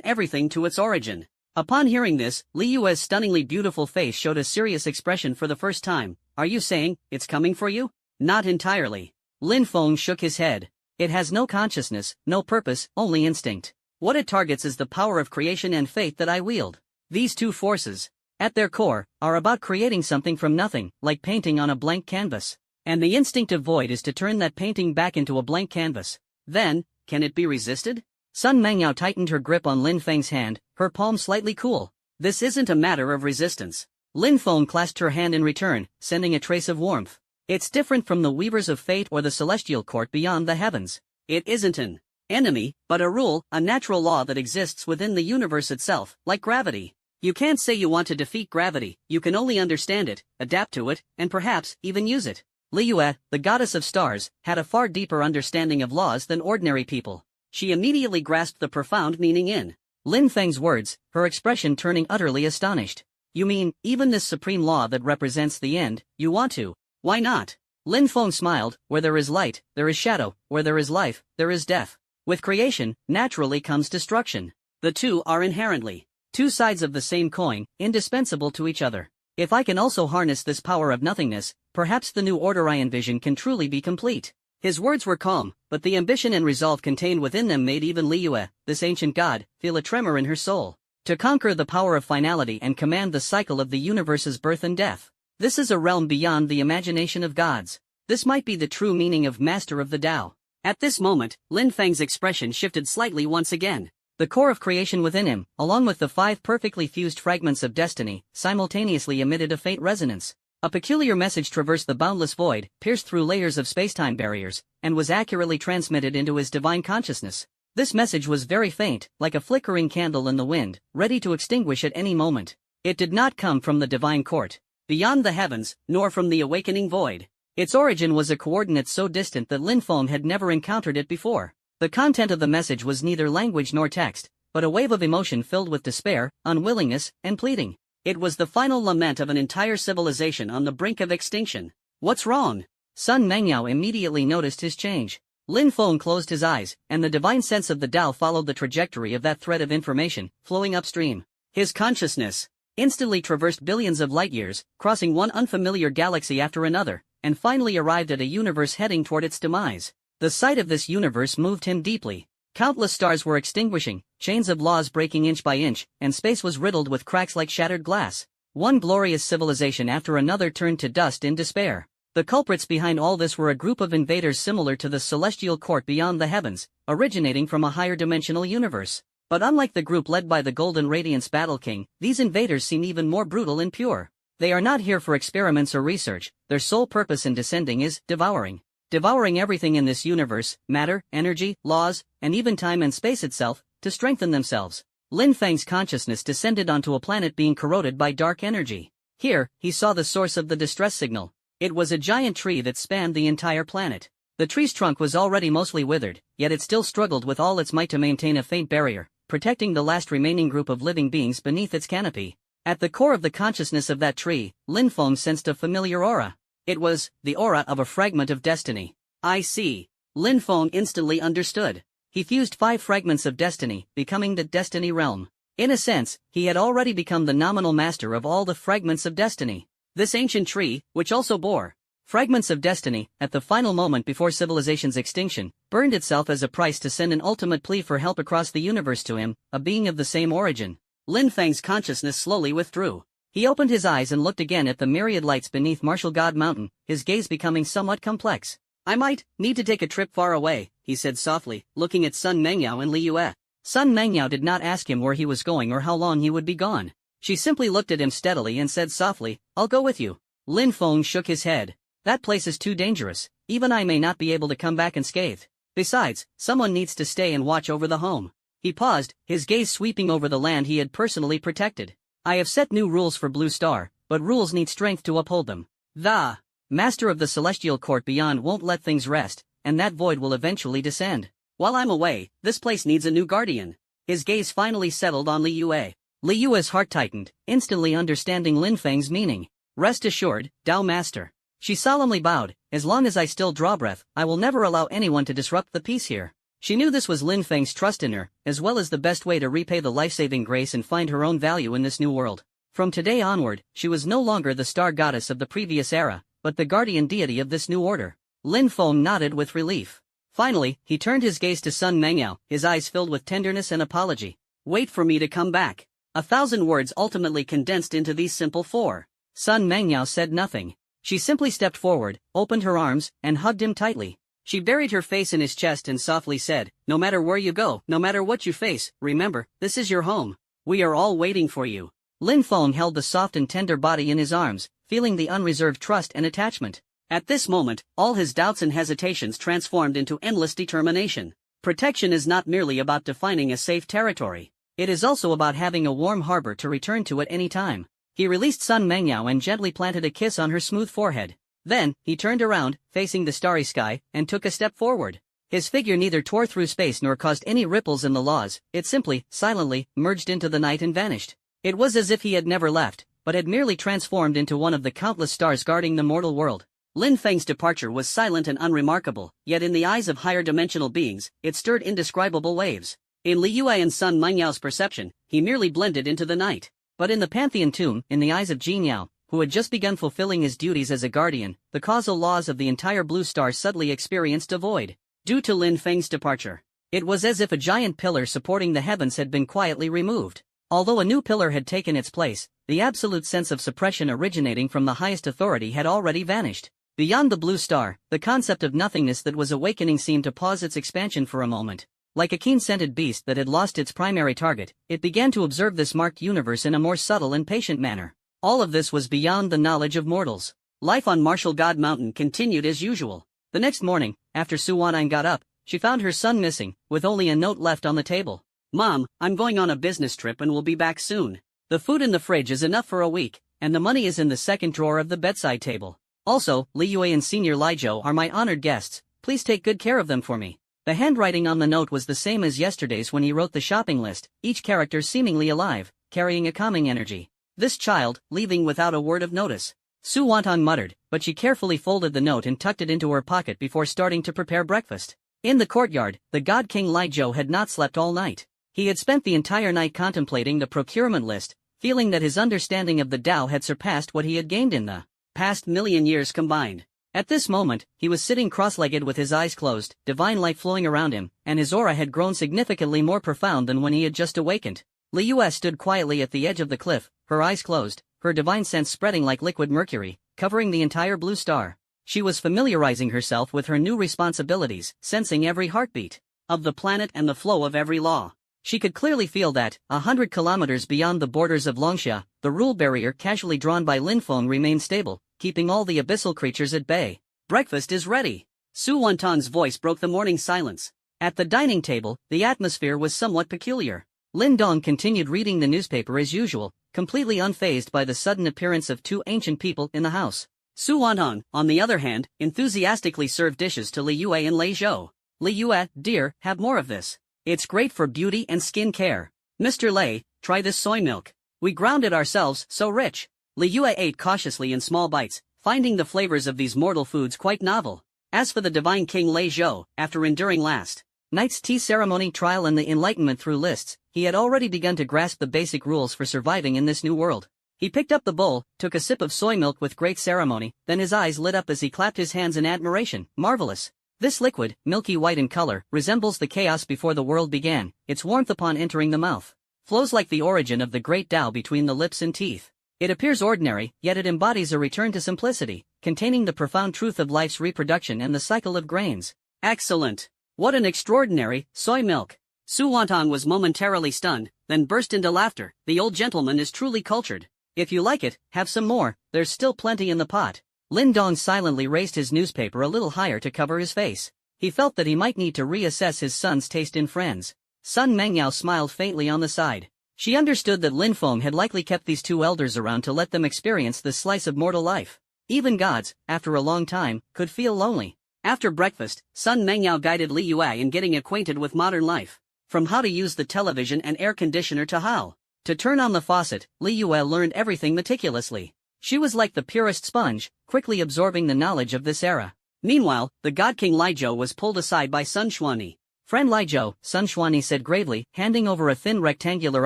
everything to its origin. Upon hearing this, Li Yue's stunningly beautiful face showed a serious expression for the first time. Are you saying, it's coming for you? Not entirely. Lin Feng shook his head. It has no consciousness, no purpose, only instinct. What it targets is the power of creation and fate that I wield. These two forces, at their core, are about creating something from nothing, like painting on a blank canvas. And the instinctive void is to turn that painting back into a blank canvas. Then, can it be resisted? Sun Mengyao tightened her grip on Lin Feng's hand, her palm slightly cool. This isn't a matter of resistance. Lin Feng clasped her hand in return, sending a trace of warmth. It's different from the weavers of fate or the celestial court beyond the heavens. It isn't an enemy, but a rule, a natural law that exists within the universe itself, like gravity. You can't say you want to defeat gravity, you can only understand it, adapt to it, and perhaps even use it. Liyue, the goddess of stars, had a far deeper understanding of laws than ordinary people. She immediately grasped the profound meaning in Lin Feng's words, her expression turning utterly astonished. You mean, even this supreme law that represents the end, you want to? Why not? Lin Feng smiled. Where there is light, there is shadow, where there is life, there is death. With creation, naturally comes destruction. The two are inherently two sides of the same coin, indispensable to each other. If I can also harness this power of nothingness, perhaps the new order I envision can truly be complete. His words were calm, but the ambition and resolve contained within them made even Liyue, this ancient god, feel a tremor in her soul. To conquer the power of finality and command the cycle of the universe's birth and death. This is a realm beyond the imagination of gods. This might be the true meaning of Master of the Tao. At this moment, Lin Feng's expression shifted slightly once again. The core of creation within him, along with the 5 perfectly fused fragments of destiny, simultaneously emitted a faint resonance. A peculiar message traversed the boundless void, pierced through layers of spacetime barriers, and was accurately transmitted into his divine consciousness. This message was very faint, like a flickering candle in the wind, ready to extinguish at any moment. It did not come from the divine court, beyond the heavens, nor from the awakening void. Its origin was a coordinate so distant that Lin Feng had never encountered it before. The content of the message was neither language nor text, but a wave of emotion filled with despair, unwillingness, and pleading. It was the final lament of an entire civilization on the brink of extinction. What's wrong? Sun Mengyao immediately noticed his change. Lin Feng closed his eyes, and the divine sense of the Tao followed the trajectory of that thread of information, flowing upstream. His consciousness instantly traversed billions of light years, crossing one unfamiliar galaxy after another, and finally arrived at a universe heading toward its demise. The sight of this universe moved him deeply. Countless stars were extinguishing, chains of laws breaking inch by inch, and space was riddled with cracks like shattered glass. One glorious civilization after another turned to dust in despair. The culprits behind all this were a group of invaders similar to the celestial court beyond the heavens, originating from a higher dimensional universe. But unlike the group led by the Golden Radiance Battle King, these invaders seem even more brutal and pure. They are not here for experiments or research, their sole purpose in descending is devouring. Devouring everything in this universe, matter, energy, laws, and even time and space itself, to strengthen themselves. Lin Feng's consciousness descended onto a planet being corroded by dark energy. Here, he saw the source of the distress signal. It was a giant tree that spanned the entire planet. The tree's trunk was already mostly withered, yet it still struggled with all its might to maintain a faint barrier, protecting the last remaining group of living beings beneath its canopy. At the core of the consciousness of that tree, Lin Feng sensed a familiar aura. It was the aura of a fragment of destiny. I see. Lin Feng instantly understood. He fused 5 fragments of destiny, becoming the destiny realm. In a sense, he had already become the nominal master of all the fragments of destiny. This ancient tree, which also bore fragments of destiny, at the final moment before civilization's extinction, burned itself as a price to send an ultimate plea for help across the universe to him, a being of the same origin. Lin Feng's consciousness slowly withdrew. He opened his eyes and looked again at the myriad lights beneath Martial God Mountain, his gaze becoming somewhat complex. I might need to take a trip far away, he said softly, looking at Sun Mengyao and Liyue. Sun Mengyao did not ask him where he was going or how long he would be gone. She simply looked at him steadily and said softly, I'll go with you. Lin Feng shook his head. That place is too dangerous, even I may not be able to come back unscathed. Besides, someone needs to stay and watch over the home. He paused, his gaze sweeping over the land he had personally protected. I have set new rules for Blue Star, but rules need strength to uphold them. The Master of the Celestial Court beyond won't let things rest, and that void will eventually descend. While I'm away, this place needs a new guardian. His gaze finally settled on Liyue. Liyue's heart tightened, instantly understanding Lin Feng's meaning. Rest assured, Tao Master. She solemnly bowed, as long as I still draw breath, I will never allow anyone to disrupt the peace here. She knew this was Lin Feng's trust in her, as well as the best way to repay the life-saving grace and find her own value in this new world. From today onward, she was no longer the star goddess of the previous era, but the guardian deity of this new order. Lin Feng nodded with relief. Finally, he turned his gaze to Sun Mengyao, his eyes filled with tenderness and apology. Wait for me to come back. 1,000 words ultimately condensed into these simple four. Sun Mengyao said nothing. She simply stepped forward, opened her arms, and hugged him tightly. She buried her face in his chest and softly said, "No matter where you go, no matter what you face, remember, this is your home. We are all waiting for you." Lin Feng held the soft and tender body in his arms, feeling the unreserved trust and attachment. At this moment, all his doubts and hesitations transformed into endless determination. Protection is not merely about defining a safe territory. It is also about having a warm harbor to return to at any time. He released Sun Mengyao and gently planted a kiss on her smooth forehead. Then, he turned around, facing the starry sky, and took a step forward. His figure neither tore through space nor caused any ripples in the laws, it simply, silently, merged into the night and vanished. It was as if he had never left, but had merely transformed into one of the countless stars guarding the mortal world. Lin Feng's departure was silent and unremarkable, yet in the eyes of higher dimensional beings, it stirred indescribable waves. In Li Yue and Sun Mengyao's perception, he merely blended into the night. But in the Pantheon tomb, in the eyes of Jin Yao, who had just begun fulfilling his duties as a guardian, the causal laws of the entire blue star suddenly experienced a void. Due to Lin Feng's departure, it was as if a giant pillar supporting the heavens had been quietly removed. Although a new pillar had taken its place, the absolute sense of suppression originating from the highest authority had already vanished. Beyond the blue star, the concept of nothingness that was awakening seemed to pause its expansion for a moment. Like a keen-scented beast that had lost its primary target, it began to observe this marked universe in a more subtle and patient manner. All of this was beyond the knowledge of mortals. Life on Martial God Mountain continued as usual. The next morning, after Su Wan'an got up, she found her son missing, with only a note left on the table. "Mom, I'm going on a business trip and will be back soon. The food in the fridge is enough for a week, and the money is in the second drawer of the bedside table. Also, Li Yue and Senior Li Zhou are my honored guests, please take good care of them for me." The handwriting on the note was the same as yesterday's when he wrote the shopping list, each character seemingly alive, carrying a calming energy. This child, leaving without a word of notice. Su Wantan muttered, but she carefully folded the note and tucked it into her pocket before starting to prepare breakfast. In the courtyard, the God King Li Zhou had not slept all night. He had spent the entire night contemplating the procurement list, feeling that his understanding of the Tao had surpassed what he had gained in the past million years combined. At this moment, he was sitting cross-legged with his eyes closed, divine light flowing around him, and his aura had grown significantly more profound than when he had just awakened. Li Yue stood quietly at the edge of the cliff, her eyes closed, her divine sense spreading like liquid mercury, covering the entire blue star. She was familiarizing herself with her new responsibilities, sensing every heartbeat of the planet and the flow of every law. She could clearly feel that, 100 kilometers beyond the borders of Longxia, the rule barrier casually drawn by Lin Feng remained stable, keeping all the abyssal creatures at bay. "Breakfast is ready." Su Wantan's voice broke the morning silence. At the dining table, the atmosphere was somewhat peculiar. Lin Dong continued reading the newspaper as usual, completely unfazed by the sudden appearance of two ancient people in the house. Su Wantan, on the other hand, enthusiastically served dishes to Li Yue and Lei Zhou. "Li Yue, dear, have more of this. It's great for beauty and skin care. Mr. Lei, try this soy milk. We ground it ourselves, so rich." Li Yue ate cautiously in small bites, finding the flavors of these mortal foods quite novel. As for the divine king Lei Zhou, after enduring last night's tea ceremony trial and the enlightenment through lists, he had already begun to grasp the basic rules for surviving in this new world. He picked up the bowl, took a sip of soy milk with great ceremony, then his eyes lit up as he clapped his hands in admiration. "Marvelous. This liquid, milky white in color, resembles the chaos before the world began. Its warmth upon entering the mouth flows like the origin of the great Tao between the lips and teeth. It appears ordinary, yet it embodies a return to simplicity, containing the profound truth of life's reproduction and the cycle of grains." "Excellent. What an extraordinary soy milk." Su Wantan was momentarily stunned, then burst into laughter. "The old gentleman is truly cultured. If you like it, have some more, there's still plenty in the pot." Lin Dong silently raised his newspaper a little higher to cover his face. He felt that he might need to reassess his son's taste in friends. Sun Mengyao smiled faintly on the side. She understood that Lin Feng had likely kept these two elders around to let them experience this slice of mortal life. Even gods, after a long time, could feel lonely. After breakfast, Sun Mengyao guided Li Yue in getting acquainted with modern life. From how to use the television and air conditioner to how to turn on the faucet, Li Yue learned everything meticulously. She was like the purest sponge, quickly absorbing the knowledge of this era. Meanwhile, the God King Li Zhou was pulled aside by Sun Xuanyi. "Friend Li Zhou," Sun Xuanyi said gravely, handing over a thin rectangular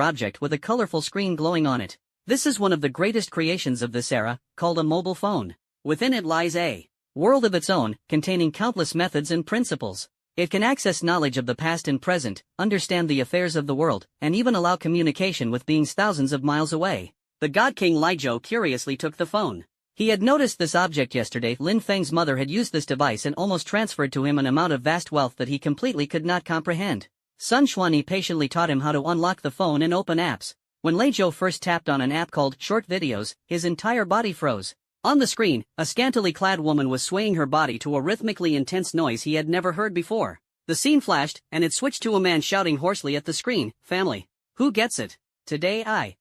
object with a colorful screen glowing on it. "This is one of the greatest creations of this era, called a mobile phone. Within it lies a world of its own, containing countless methods and principles. It can access knowledge of the past and present, understand the affairs of the world, and even allow communication with beings thousands of miles away. The God King Lijo curiously took the phone. He had noticed this object yesterday. Lin Feng's mother had used this device and almost transferred to him an amount of vast wealth that he completely could not comprehend. Sun Xuanyi patiently taught him how to unlock the phone and open apps. When Lijo first tapped on an app called Short Videos, his entire body froze. On the screen, a scantily clad woman was swaying her body to a rhythmically intense noise he had never heard before. The scene flashed, and it switched to a man shouting hoarsely at the screen, "Family. Who gets it? Today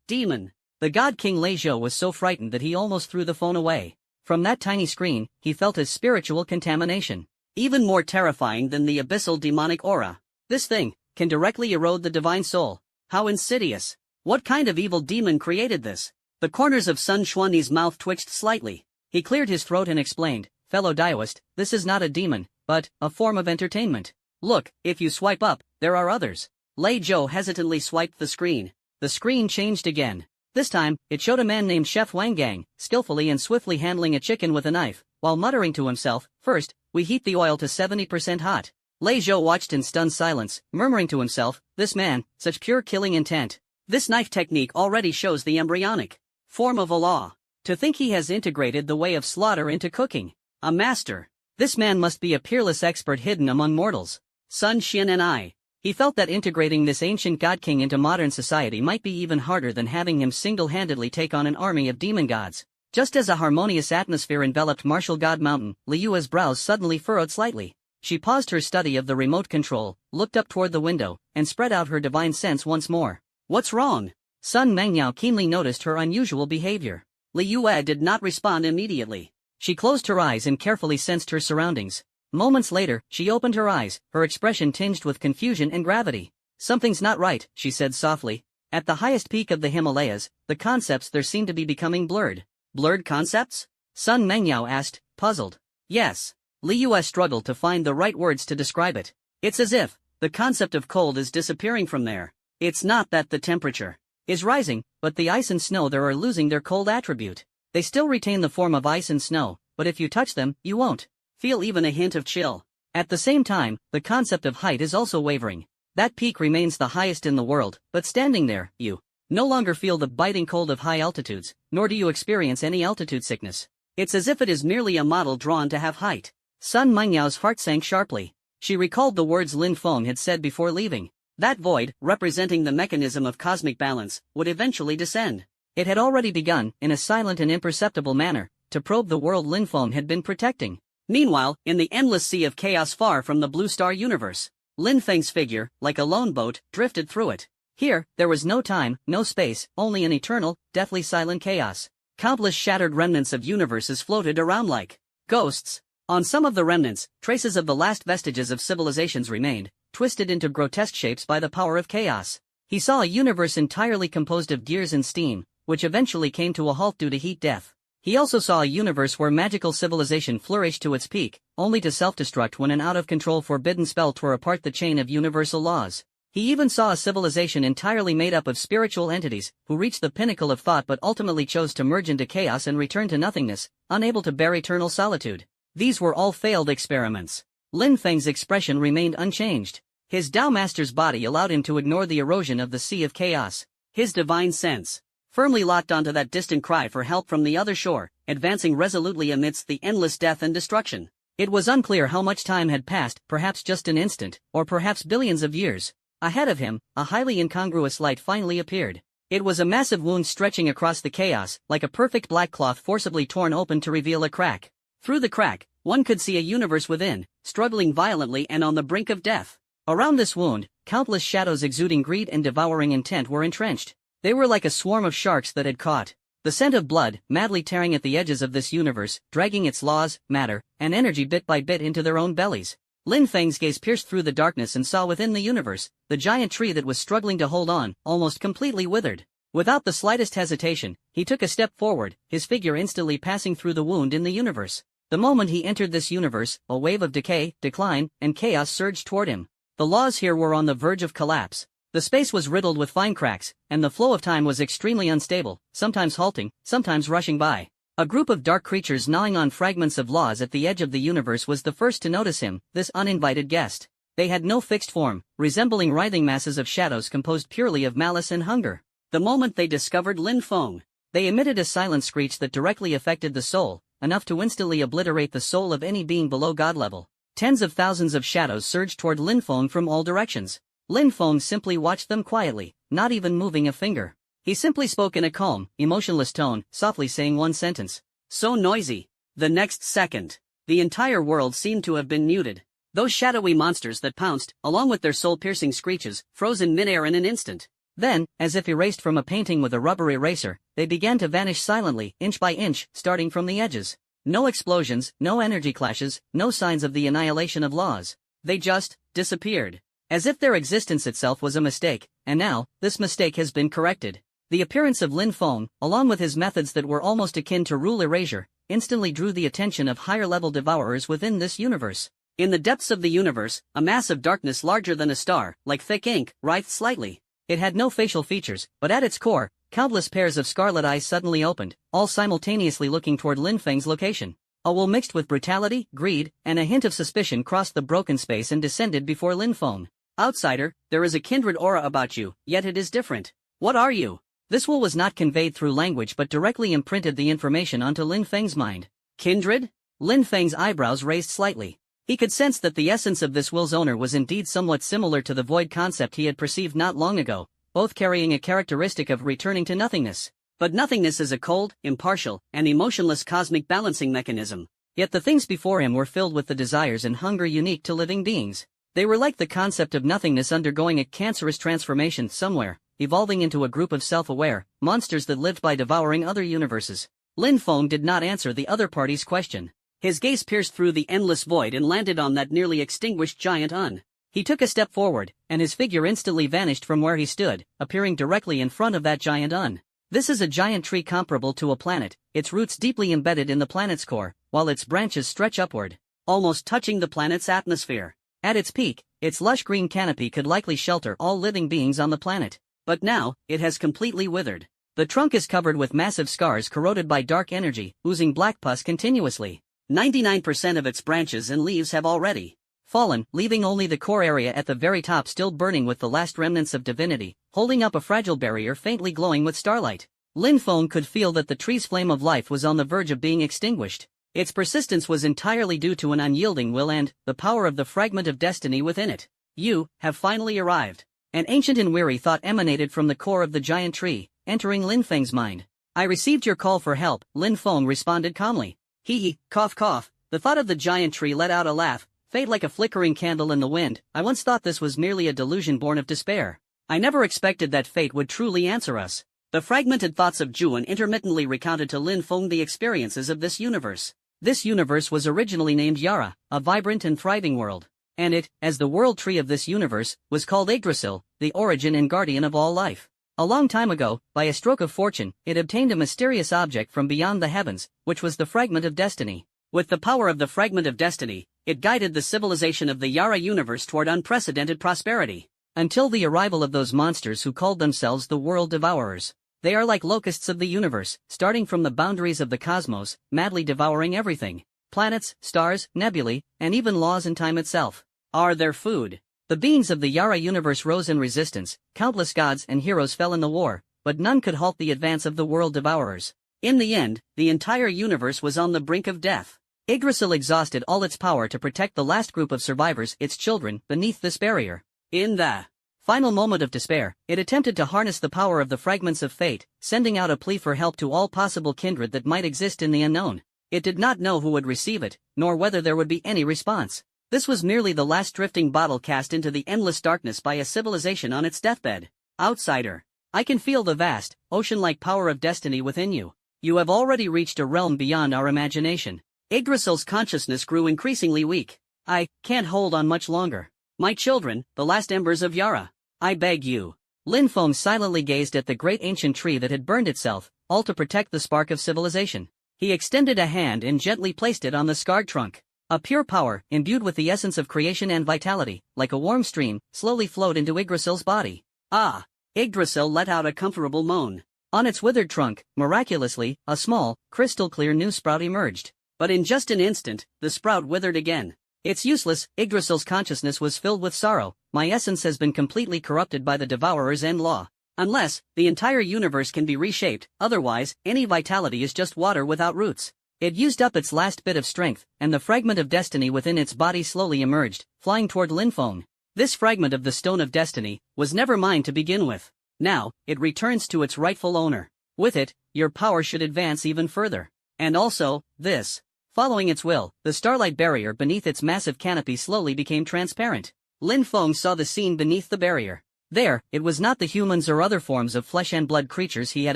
demon." The God King Lijo was so frightened that he almost threw the phone away. From that tiny screen, he felt a spiritual contamination. Even more terrifying than the abyssal demonic aura. This thing can directly erode the divine soul. How insidious. What kind of evil demon created this? The corners of Sun Xuanyi's mouth twitched slightly. He cleared his throat and explained, "Fellow Daoist, this is not a demon, but a form of entertainment. Look, if you swipe up, there are others." Lei Zhou hesitantly swiped the screen. The screen changed again. This time, it showed a man named Chef Wang Gang, skillfully and swiftly handling a chicken with a knife, while muttering to himself, "First, we heat the oil to 70% hot." Lei Zhou watched in stunned silence, murmuring to himself, "This man, such pure killing intent. This knife technique already shows the embryonic form of a law. To think he has integrated the way of slaughter into cooking. A master. This man must be a peerless expert hidden among mortals." Sun Xian and I. He felt that integrating this ancient god king into modern society might be even harder than having him single-handedly take on an army of demon gods. Just as a harmonious atmosphere enveloped Martial God Mountain, Liyue's brows suddenly furrowed slightly. She paused her study of the remote control, looked up toward the window, and spread out her divine sense once more. "What's wrong?" Sun Mengyao keenly noticed her unusual behavior. Liyue did not respond immediately. She closed her eyes and carefully sensed her surroundings. Moments later, she opened her eyes, her expression tinged with confusion and gravity. "Something's not right," she said softly. At the highest peak of the Himalayas, the concepts there seemed to be becoming blurred. "Blurred concepts?" Sun Mengyao asked, puzzled. "Yes." Liyue struggled to find the right words to describe it. "It's as if the concept of cold is disappearing from there. It's not that the temperature is rising, but the ice and snow there are losing their cold attribute. They still retain the form of ice and snow, but if you touch them, you won't feel even a hint of chill. At the same time, the concept of height is also wavering. That peak remains the highest in the world, but standing there, you no longer feel the biting cold of high altitudes, nor do you experience any altitude sickness. It's as if it is merely a model drawn to have height." Sun Mengyao heart sank sharply. She recalled the words Lin Feng had said before leaving. That void, representing the mechanism of cosmic balance, would eventually descend. It had already begun, in a silent and imperceptible manner, to probe the world Lin Feng had been protecting. Meanwhile, in the endless sea of chaos far from the blue star universe, Lin Feng's figure, like a lone boat, drifted through it. Here, there was no time, no space, only an eternal, deathly silent chaos. Countless shattered remnants of universes floated around like ghosts. On some of the remnants, traces of the last vestiges of civilizations remained, twisted into grotesque shapes by the power of chaos. He saw a universe entirely composed of gears and steam, which eventually came to a halt due to heat death. He also saw a universe where magical civilization flourished to its peak, only to self-destruct when an out-of-control forbidden spell tore apart the chain of universal laws. He even saw a civilization entirely made up of spiritual entities, who reached the pinnacle of thought but ultimately chose to merge into chaos and return to nothingness, unable to bear eternal solitude. These were all failed experiments. Lin Feng's expression remained unchanged. His Tao Master's body allowed him to ignore the erosion of the sea of chaos. His divine sense firmly locked onto that distant cry for help from the other shore, advancing resolutely amidst the endless death and destruction. It was unclear how much time had passed, perhaps just an instant, or perhaps billions of years. Ahead of him, a highly incongruous light finally appeared. It was a massive wound stretching across the chaos, like a perfect black cloth forcibly torn open to reveal a crack. Through the crack, one could see a universe within, struggling violently and on the brink of death. Around this wound, countless shadows exuding greed and devouring intent were entrenched. They were like a swarm of sharks that had caught the scent of blood, madly tearing at the edges of this universe, dragging its laws, matter, and energy bit by bit into their own bellies. Lin Feng's gaze pierced through the darkness and saw within the universe, the giant tree that was struggling to hold on, almost completely withered. Without the slightest hesitation, he took a step forward, his figure instantly passing through the wound in the universe. The moment he entered this universe, a wave of decay, decline, and chaos surged toward him. The laws here were on the verge of collapse. The space was riddled with fine cracks, and the flow of time was extremely unstable, sometimes halting, sometimes rushing by. A group of dark creatures gnawing on fragments of laws at the edge of the universe was the first to notice him, this uninvited guest. They had no fixed form, resembling writhing masses of shadows composed purely of malice and hunger. The moment they discovered Lin Feng, they emitted a silent screech that directly affected the soul, enough to instantly obliterate the soul of any being below God level. Tens of thousands of shadows surged toward Lin Feng from all directions. Lin Feng simply watched them quietly, not even moving a finger. He simply spoke in a calm, emotionless tone, softly saying one sentence. So noisy. The next second, the entire world seemed to have been muted. Those shadowy monsters that pounced, along with their soul-piercing screeches, froze in midair in an instant. Then, as if erased from a painting with a rubber eraser, they began to vanish silently, inch by inch, starting from the edges. No explosions, no energy clashes, no signs of the annihilation of laws. They just disappeared. As if their existence itself was a mistake, and now, this mistake has been corrected. The appearance of Lin Feng, along with his methods that were almost akin to rule erasure, instantly drew the attention of higher-level devourers within this universe. In the depths of the universe, a mass of darkness larger than a star, like thick ink, writhed slightly. It had no facial features, but at its core, countless pairs of scarlet eyes suddenly opened, all simultaneously looking toward Lin Feng's location. A will mixed with brutality, greed, and a hint of suspicion crossed the broken space and descended before Lin Feng. Outsider, there is a kindred aura about you, yet it is different. What are you? This will was not conveyed through language but directly imprinted the information onto Lin Feng's mind. Kindred? Lin Feng's eyebrows raised slightly. He could sense that the essence of this will's owner was indeed somewhat similar to the void concept he had perceived not long ago, both carrying a characteristic of returning to nothingness. But nothingness is a cold, impartial, and emotionless cosmic balancing mechanism. Yet the things before him were filled with the desires and hunger unique to living beings. They were like the concept of nothingness undergoing a cancerous transformation somewhere, evolving into a group of self-aware monsters that lived by devouring other universes. Lin Feng did not answer the other party's question. His gaze pierced through the endless void and landed on that nearly extinguished giant Un. He took a step forward, and his figure instantly vanished from where he stood, appearing directly in front of that giant Un. This is a giant tree comparable to a planet, its roots deeply embedded in the planet's core, while its branches stretch upward, almost touching the planet's atmosphere. At its peak, its lush green canopy could likely shelter all living beings on the planet. But now, it has completely withered. The trunk is covered with massive scars corroded by dark energy, oozing black pus continuously. 99% of its branches and leaves have already fallen, leaving only the core area at the very top still burning with the last remnants of divinity, holding up a fragile barrier faintly glowing with starlight. Lin Feng could feel that the tree's flame of life was on the verge of being extinguished. Its persistence was entirely due to an unyielding will and the power of the fragment of destiny within it. You have finally arrived. An ancient and weary thought emanated from the core of the giant tree, entering Lin Feng's mind. I received your call for help, Lin Feng responded calmly. Hee, cough cough. The thought of the giant tree let out a laugh, faint like a flickering candle in the wind. I once thought this was merely a delusion born of despair. I never expected that fate would truly answer us. The fragmented thoughts of Juan intermittently recounted to Lin Feng the experiences of this universe. This universe was originally named Yara, a vibrant and thriving world. And it, as the world tree of this universe, was called Yggdrasil, the origin and guardian of all life. A long time ago, by a stroke of fortune, it obtained a mysterious object from beyond the heavens, which was the fragment of destiny. With the power of the fragment of destiny, it guided the civilization of the Yara universe toward unprecedented prosperity. Until the arrival of those monsters who called themselves the world devourers. They are like locusts of the universe, starting from the boundaries of the cosmos, madly devouring everything. Planets, stars, nebulae, and even laws and time itself are their food. The beings of the Yara universe rose in resistance, countless gods and heroes fell in the war, but none could halt the advance of the world devourers. In the end, the entire universe was on the brink of death. Yggdrasil exhausted all its power to protect the last group of survivors, its children, beneath this barrier. In the final moment of despair, it attempted to harness the power of the fragments of fate, sending out a plea for help to all possible kindred that might exist in the unknown. It did not know who would receive it, nor whether there would be any response. This was merely the last drifting bottle cast into the endless darkness by a civilization on its deathbed. Outsider. I can feel the vast, ocean-like power of destiny within you. You have already reached a realm beyond our imagination. Yggdrasil's consciousness grew increasingly weak. I can't hold on much longer. My children, the last embers of Yara. I beg you. Lin Feng silently gazed at the great ancient tree that had burned itself, all to protect the spark of civilization. He extended a hand and gently placed it on the scarred trunk. A pure power, imbued with the essence of creation and vitality, like a warm stream, slowly flowed into Yggdrasil's body. Ah! Yggdrasil let out a comfortable moan. On its withered trunk, miraculously, a small, crystal-clear new sprout emerged. But in just an instant, the sprout withered again. It's useless, Yggdrasil's consciousness was filled with sorrow. My essence has been completely corrupted by the Devourer's end law. Unless, the entire universe can be reshaped, otherwise, any vitality is just water without roots. It used up its last bit of strength, and the fragment of destiny within its body slowly emerged, flying toward Linfeng. This fragment of the Stone of Destiny was never mine to begin with. Now, it returns to its rightful owner. With it, your power should advance even further. And also, this. Following its will, the starlight barrier beneath its massive canopy slowly became transparent. Linfeng saw the scene beneath the barrier. There, it was not the humans or other forms of flesh and blood creatures he had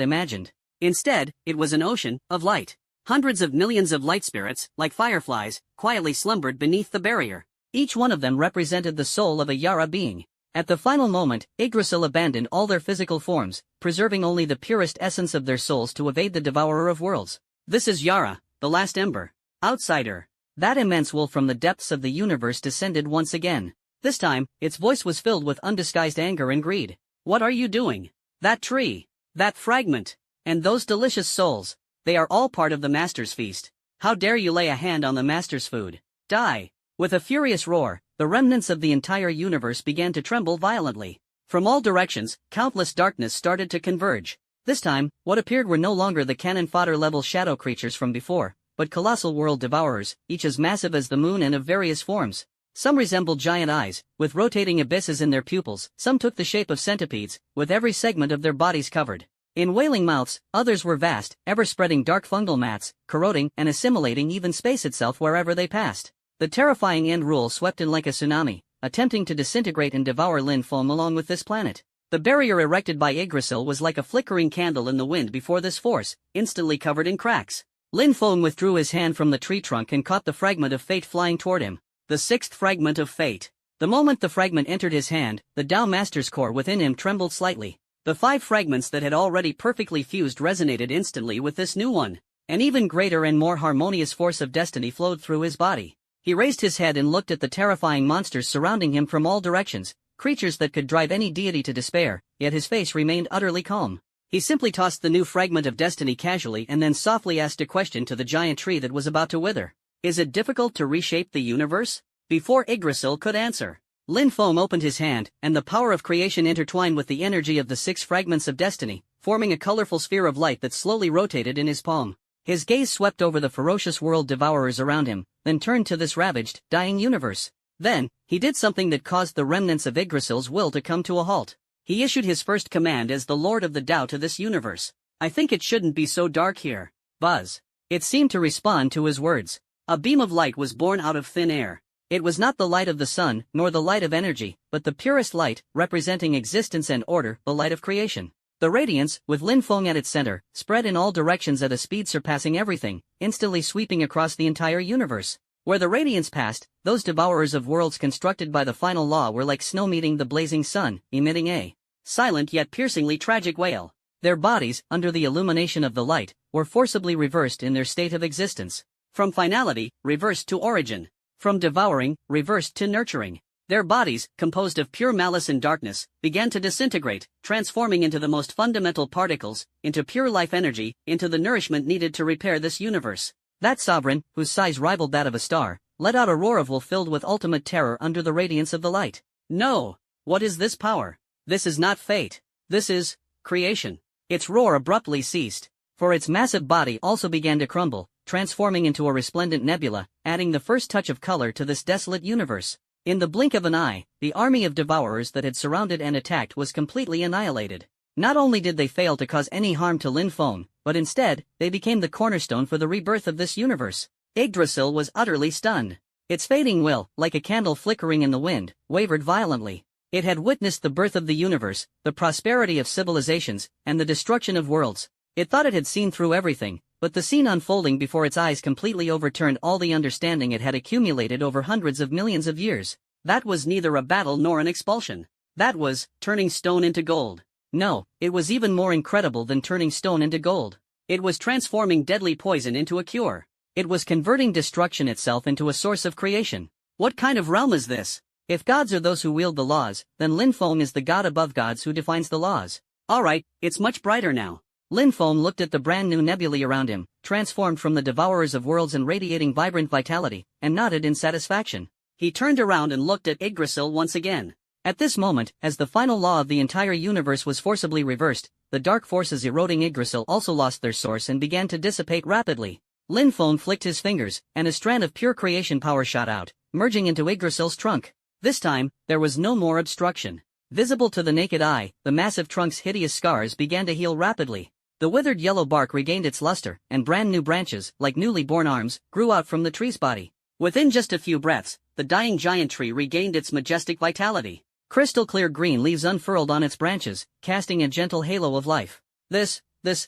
imagined. Instead, it was an ocean of light. Hundreds of millions of light spirits, like fireflies, quietly slumbered beneath the barrier. Each one of them represented the soul of a Yara being. At the final moment, Yggdrasil abandoned all their physical forms, preserving only the purest essence of their souls to evade the Devourer of Worlds. This is Yara, the last ember. Outsider. That immense wolf from the depths of the universe descended once again. This time, its voice was filled with undisguised anger and greed. What are you doing? That tree. That fragment. And those delicious souls. They are all part of the Master's feast. How dare you lay a hand on the Master's food? Die. With a furious roar, the remnants of the entire universe began to tremble violently. From all directions, countless darkness started to converge. This time, what appeared were no longer the cannon fodder-level shadow creatures from before, but colossal world devourers, each as massive as the moon and of various forms. Some resembled giant eyes, with rotating abysses in their pupils. Some took the shape of centipedes, with every segment of their bodies covered in wailing mouths. Others were vast, ever-spreading dark fungal mats, corroding and assimilating even space itself wherever they passed. The terrifying end rule swept in like a tsunami, attempting to disintegrate and devour Linfeng along with this planet. The barrier erected by Yggdrasil was like a flickering candle in the wind before this force, instantly covered in cracks. Linfeng withdrew his hand from the tree trunk and caught the fragment of fate flying toward him. The sixth fragment of fate. The moment the fragment entered his hand, the Tao Master's core within him trembled slightly. The 5 fragments that had already perfectly fused resonated instantly with this new one. An even greater and more harmonious force of destiny flowed through his body. He raised his head and looked at the terrifying monsters surrounding him from all directions, creatures that could drive any deity to despair, yet his face remained utterly calm. He simply tossed the new fragment of destiny casually and then softly asked a question to the giant tree that was about to wither. Is it difficult to reshape the universe? Before Yggdrasil could answer, Linfeng opened his hand, and the power of creation intertwined with the energy of the 6 fragments of destiny, forming a colorful sphere of light that slowly rotated in his palm. His gaze swept over the ferocious world devourers around him, then turned to this ravaged, dying universe. Then, he did something that caused the remnants of Yggdrasil's will to come to a halt. He issued his first command as the Lord of the Tao to this universe. I think it shouldn't be so dark here. Buzz. It seemed to respond to his words. A beam of light was born out of thin air. It was not the light of the sun, nor the light of energy, but the purest light, representing existence and order, the light of creation. The radiance, with Linfeng at its center, spread in all directions at a speed surpassing everything, instantly sweeping across the entire universe. Where the radiance passed, those devourers of worlds constructed by the final law were like snow meeting the blazing sun, emitting a silent yet piercingly tragic wail. Their bodies, under the illumination of the light, were forcibly reversed in their state of existence. From finality, reversed to origin. From devouring, reversed to nurturing. Their bodies, composed of pure malice and darkness, began to disintegrate, transforming into the most fundamental particles, into pure life energy, into the nourishment needed to repair this universe. That sovereign, whose size rivaled that of a star, let out a roar of will filled with ultimate terror under the radiance of the light. No! What is this power? This is not fate. This is creation. Its roar abruptly ceased, for its massive body also began to crumble, transforming into a resplendent nebula, adding the first touch of color to this desolate universe. In the blink of an eye, the army of devourers that had surrounded and attacked was completely annihilated. Not only did they fail to cause any harm to Linfeng, but instead, they became the cornerstone for the rebirth of this universe. Yggdrasil was utterly stunned. Its fading will, like a candle flickering in the wind, wavered violently. It had witnessed the birth of the universe, the prosperity of civilizations, and the destruction of worlds. It thought it had seen through everything, but the scene unfolding before its eyes completely overturned all the understanding it had accumulated over hundreds of millions of years. That was neither a battle nor an expulsion. That was turning stone into gold. No, it was even more incredible than turning stone into gold. It was transforming deadly poison into a cure. It was converting destruction itself into a source of creation. What kind of realm is this? If gods are those who wield the laws, then Linfeng is the god above gods who defines the laws. Alright, it's much brighter now. Lin Feng looked at the brand new nebulae around him, transformed from the devourers of worlds and radiating vibrant vitality, and nodded in satisfaction. He turned around and looked at Yggdrasil once again. At this moment, as the final law of the entire universe was forcibly reversed, the dark forces eroding Yggdrasil also lost their source and began to dissipate rapidly. Lin Feng flicked his fingers, and a strand of pure creation power shot out, merging into Yggdrasil's trunk. This time, there was no more obstruction. Visible to the naked eye, the massive trunk's hideous scars began to heal rapidly. The withered yellow bark regained its luster, and brand new branches, like newly born arms, grew out from the tree's body. Within just a few breaths, the dying giant tree regained its majestic vitality. Crystal clear green leaves unfurled on its branches, casting a gentle halo of life. This,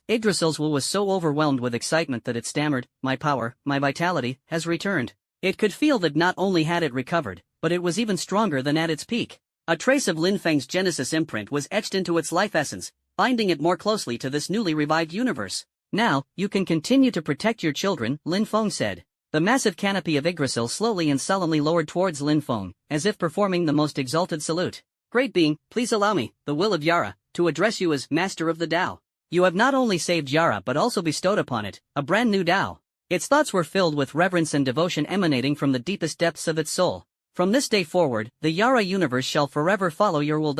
Yggdrasil's will was so overwhelmed with excitement that it stammered, "My power, my vitality, has returned." It could feel that not only had it recovered, but it was even stronger than at its peak. A trace of Lin Feng's Genesis imprint was etched into its life essence, binding it more closely to this newly revived universe. "Now, you can continue to protect your children," Lin Feng said. The massive canopy of Yggdrasil slowly and solemnly lowered towards Lin Feng, as if performing the most exalted salute. "Great being, please allow me, the will of Yara, to address you as Master of the Tao. You have not only saved Yara but also bestowed upon it a brand new Tao." Its thoughts were filled with reverence and devotion emanating from the deepest depths of its soul. "From this day forward, the Yara universe shall forever follow your will."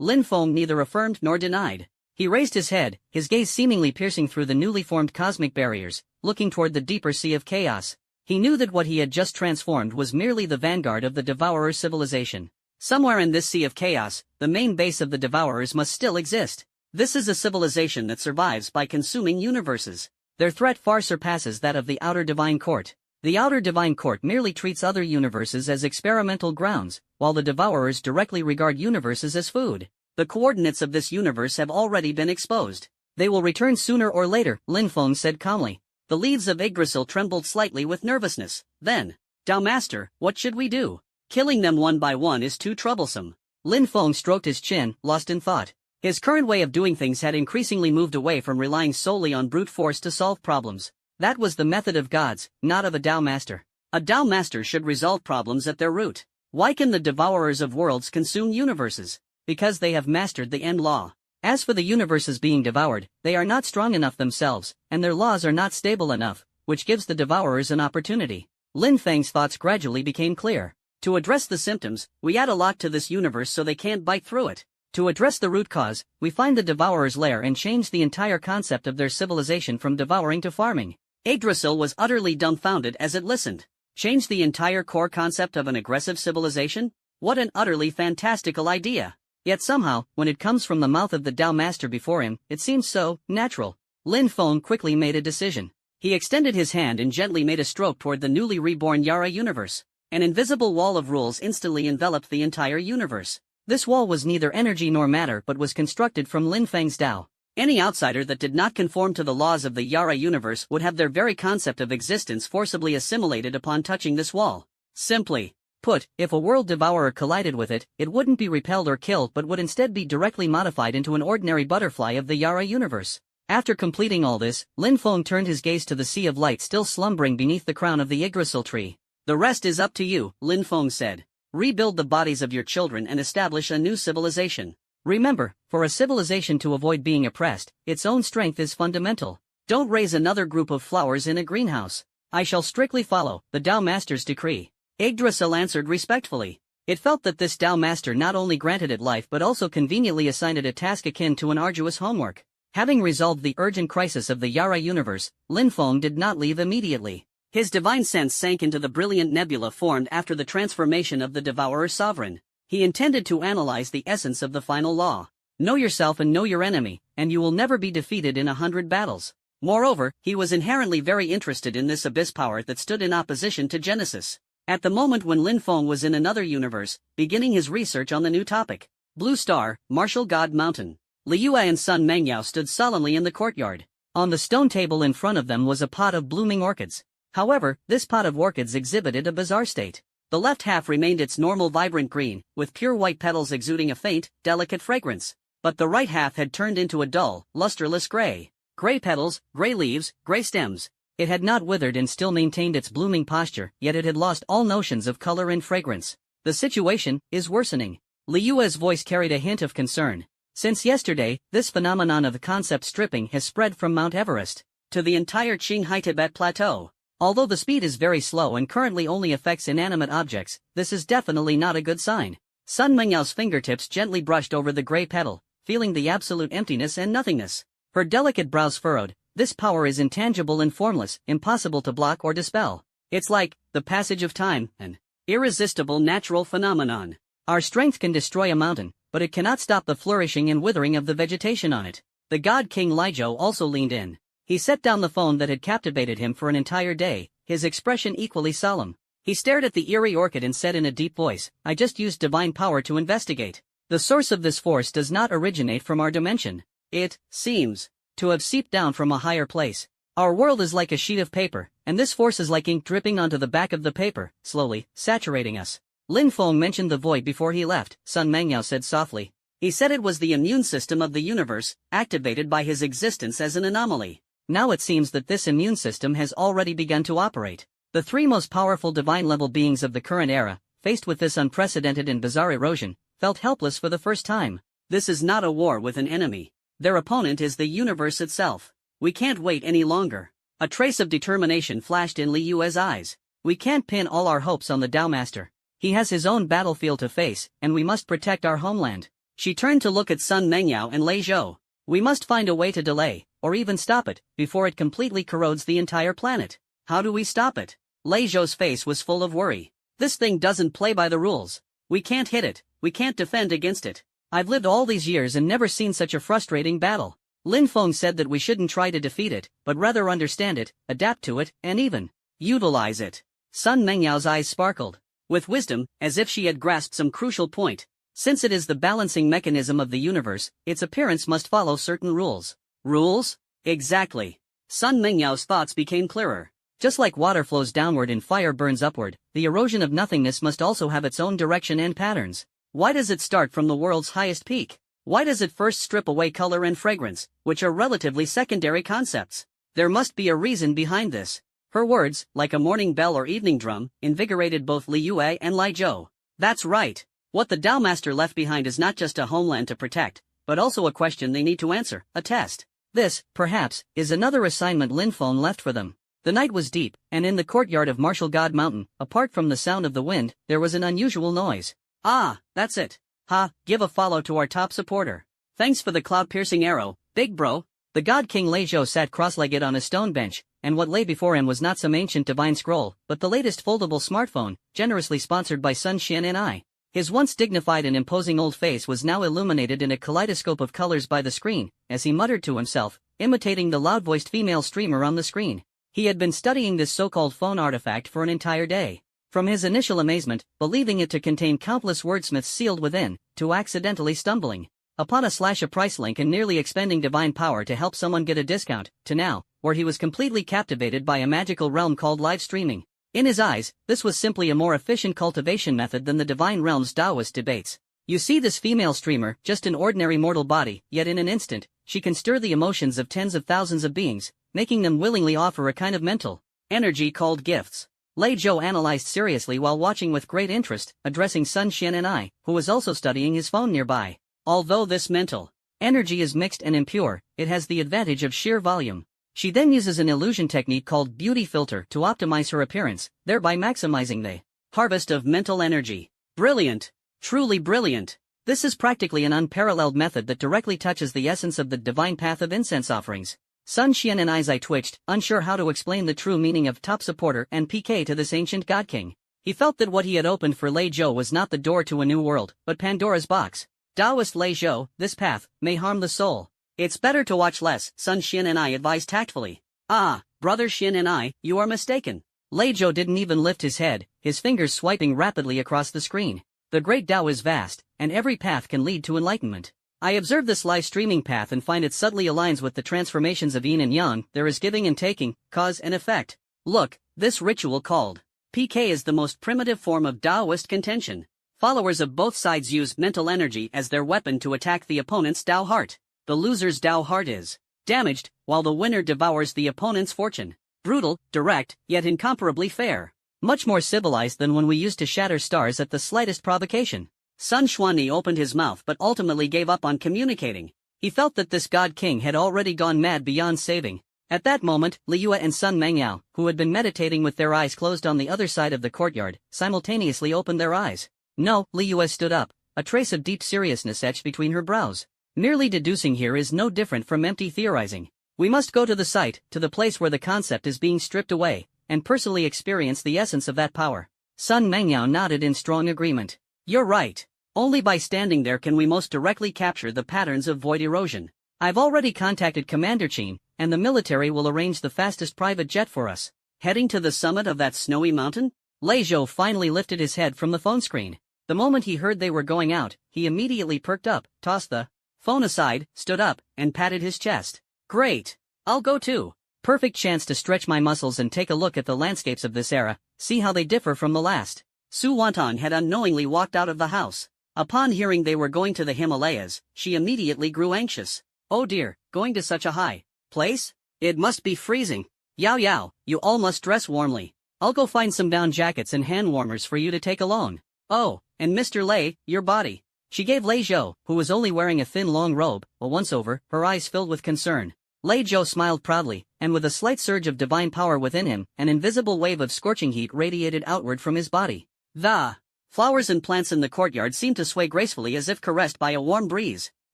Lin Feng neither affirmed nor denied. He raised his head, his gaze seemingly piercing through the newly formed cosmic barriers, looking toward the deeper sea of chaos. He knew that what he had just transformed was merely the vanguard of the Devourer's civilization. Somewhere in this sea of chaos, the main base of the Devourers must still exist. This is a civilization that survives by consuming universes. Their threat far surpasses that of the Outer Divine Court. The Outer Divine Court merely treats other universes as experimental grounds, while the Devourers directly regard universes as food. The coordinates of this universe have already been exposed. They will return sooner or later, Lin Feng said calmly. The leaves of Yggdrasil trembled slightly with nervousness. Then, "Tao Master, what should we do? Killing them one by one is too troublesome." Lin Feng stroked his chin, lost in thought. His current way of doing things had increasingly moved away from relying solely on brute force to solve problems. That was the method of gods, not of a Tao Master. A Tao Master should resolve problems at their root. Why can the Devourers of worlds consume universes? Because they have mastered the end law. As for the universes being devoured, they are not strong enough themselves, and their laws are not stable enough, which gives the Devourers an opportunity. Lin Feng's thoughts gradually became clear. To address the symptoms, we add a lock to this universe so they can't bite through it. To address the root cause, we find the Devourer's lair and change the entire concept of their civilization from devouring to farming. Yggdrasil was utterly dumbfounded as it listened. Change the entire core concept of an aggressive civilization? What an utterly fantastical idea! Yet somehow, when it comes from the mouth of the Tao Master before him, it seems so natural. Lin Feng quickly made a decision. He extended his hand and gently made a stroke toward the newly reborn Yara universe. An invisible wall of rules instantly enveloped the entire universe. This wall was neither energy nor matter but was constructed from Lin Feng's Tao. Any outsider that did not conform to the laws of the Yara universe would have their very concept of existence forcibly assimilated upon touching this wall. Simply put, if a world devourer collided with it, it wouldn't be repelled or killed but would instead be directly modified into an ordinary butterfly of the Yara universe. After completing all this, Lin Feng turned his gaze to the sea of light still slumbering beneath the crown of the Yggdrasil tree. "The rest is up to you," Lin Feng said. "Rebuild the bodies of your children and establish a new civilization. Remember, for a civilization to avoid being oppressed, its own strength is fundamental. Don't raise another group of flowers in a greenhouse. I shall strictly follow the Tao Master's decree." Yggdrasil answered respectfully. It felt that this Tao Master not only granted it life but also conveniently assigned it a task akin to an arduous homework. Having resolved the urgent crisis of the Yara universe, Lin Feng did not leave immediately. His divine sense sank into the brilliant nebula formed after the transformation of the Devourer Sovereign. He intended to analyze the essence of the final law. Know yourself and know your enemy, and you will never be defeated in 100 battles. Moreover, he was inherently very interested in this abyss power that stood in opposition to Genesis. At the moment when Lin Feng was in another universe, beginning his research on the new topic, Blue Star, Martial God Mountain, Liu and Sun Mengyao stood solemnly in the courtyard. On the stone table in front of them was a pot of blooming orchids. However, this pot of orchids exhibited a bizarre state. The left half remained its normal vibrant green, with pure white petals exuding a faint, delicate fragrance. But the right half had turned into a dull, lusterless gray. Gray petals, gray leaves, gray stems. It had not withered and still maintained its blooming posture, yet it had lost all notions of color and fragrance. "The situation is worsening." Liu's voice carried a hint of concern. Since yesterday, this phenomenon of concept stripping has spread from Mount Everest to the entire Qinghai Tibet Plateau. Although the speed is very slow and currently only affects inanimate objects, this is definitely not a good sign. Sun Mengyao's fingertips gently brushed over the gray petal, feeling the absolute emptiness and nothingness. Her delicate brows furrowed. This power is intangible and formless, impossible to block or dispel. It's like the passage of time, an irresistible natural phenomenon. Our strength can destroy a mountain, but it cannot stop the flourishing and withering of the vegetation on it. The god King Lijo also leaned in. He set down the phone that had captivated him for an entire day, his expression equally solemn. He stared at the eerie orchid and said in a deep voice, "I just used divine power to investigate. The source of this force does not originate from our dimension. It seems to have seeped down from a higher place. Our world is like a sheet of paper, and this force is like ink dripping onto the back of the paper, slowly saturating us." Lin Feng mentioned the void before he left, Sun Mengyao said softly. He said it was the immune system of the universe, activated by his existence as an anomaly. Now it seems that this immune system has already begun to operate. The three most powerful divine-level beings of the current era, faced with this unprecedented and bizarre erosion, felt helpless for the first time. This is not a war with an enemy. Their opponent is the universe itself. We can't wait any longer. A trace of determination flashed in Li Yue's eyes. We can't pin all our hopes on the Tao Master. He has his own battlefield to face, and we must protect our homeland. She turned to look at Sun Mengyao and Lei Zhou. We must find a way to delay, or even stop it, before it completely corrodes the entire planet. How do we stop it? Lei Zhou's face was full of worry. This thing doesn't play by the rules. We can't hit it, we can't defend against it. I've lived all these years and never seen such a frustrating battle. Lin Feng said that we shouldn't try to defeat it, but rather understand it, adapt to it, and even utilize it. Sun Mengyao's eyes sparkled with wisdom, as if she had grasped some crucial point. Since it is the balancing mechanism of the universe, its appearance must follow certain rules. Rules? Exactly. Sun Mengyao's thoughts became clearer. Just like water flows downward and fire burns upward, the erosion of nothingness must also have its own direction and patterns. Why does it start from the world's highest peak? Why does it first strip away color and fragrance, which are relatively secondary concepts? There must be a reason behind this. Her words, like a morning bell or evening drum, invigorated both Li Yue and Lai Zhou. That's right. What the Tao Master left behind is not just a homeland to protect, but also a question they need to answer, a test. This, perhaps, is another assignment Lin Feng left for them. The night was deep, and in the courtyard of Martial God Mountain, apart from the sound of the wind, there was an unusual noise. Ah, that's it. Ha, give a follow to our top supporter. Thanks for the cloud-piercing arrow, big bro. The god King Lei Zhou sat cross-legged on a stone bench, and what lay before him was not some ancient divine scroll, but the latest foldable smartphone, generously sponsored by Sun Xian and I. His once dignified and imposing old face was now illuminated in a kaleidoscope of colors by the screen, as he muttered to himself, imitating the loud-voiced female streamer on the screen. He had been studying this so-called phone artifact for an entire day. From his initial amazement, believing it to contain countless wordsmiths sealed within, to accidentally stumbling upon a price link and nearly expending divine power to help someone get a discount, to now, where he was completely captivated by a magical realm called live streaming. In his eyes, this was simply a more efficient cultivation method than the divine realm's Taoist debates. You see this female streamer, just an ordinary mortal body, yet in an instant, she can stir the emotions of tens of thousands of beings, making them willingly offer a kind of mental energy called gifts. Lei Zhou analyzed seriously while watching with great interest, addressing Sun Xian and I, who was also studying his phone nearby. Although this mental energy is mixed and impure, it has the advantage of sheer volume. She then uses an illusion technique called beauty filter to optimize her appearance, thereby maximizing the harvest of mental energy. Brilliant! Truly brilliant! This is practically an unparalleled method that directly touches the essence of the divine path of incense offerings. Sun Xian and I's eye twitched, unsure how to explain the true meaning of top supporter and PK to this ancient god king. He felt that what he had opened for Lei Zhou was not the door to a new world, but Pandora's box. Taoist Lei Zhou, this path may harm the soul. It's better to watch less, Sun Xian and I advised tactfully. Ah, brother Xian and I, you are mistaken. Lei Zhou didn't even lift his head, his fingers swiping rapidly across the screen. The great Tao is vast, and every path can lead to enlightenment. I observe this live streaming path and find it subtly aligns with the transformations of yin and yang. There is giving and taking, cause and effect. Look, this ritual called PK is the most primitive form of Taoist contention. Followers of both sides use mental energy as their weapon to attack the opponent's Tao heart. The loser's Tao heart is damaged, while the winner devours the opponent's fortune. Brutal, direct, yet incomparably fair. Much more civilized than when we used to shatter stars at the slightest provocation. Sun Xuanyi opened his mouth but ultimately gave up on communicating. He felt that this god king had already gone mad beyond saving. At that moment, Liyue and Sun Mengyao, who had been meditating with their eyes closed on the other side of the courtyard, simultaneously opened their eyes. No, Liyue stood up, a trace of deep seriousness etched between her brows. Merely deducing here is no different from empty theorizing. We must go to the site, to the place where the concept is being stripped away, and personally experience the essence of that power. Sun Mengyao nodded in strong agreement. You're right. Only by standing there can we most directly capture the patterns of void erosion. I've already contacted Commander Qin, and the military will arrange the fastest private jet for us. Heading to the summit of that snowy mountain? Lei Zhou finally lifted his head from the phone screen. The moment he heard they were going out, he immediately perked up, tossed the phone aside, stood up, and patted his chest. Great! I'll go too. Perfect chance to stretch my muscles and take a look at the landscapes of this era, see how they differ from the last. Su Wanton had unknowingly walked out of the house. Upon hearing they were going to the Himalayas, she immediately grew anxious. Oh dear, going to such a high place? It must be freezing. Yao Yao, you all must dress warmly. I'll go find some down jackets and hand warmers for you to take along. Oh, and Mr. Lei, your body. She gave Lei Zhou, who was only wearing a thin long robe, a once-over, her eyes filled with concern. Lei Zhou smiled proudly, and with a slight surge of divine power within him, an invisible wave of scorching heat radiated outward from his body. The flowers and plants in the courtyard seemed to sway gracefully as if caressed by a warm breeze.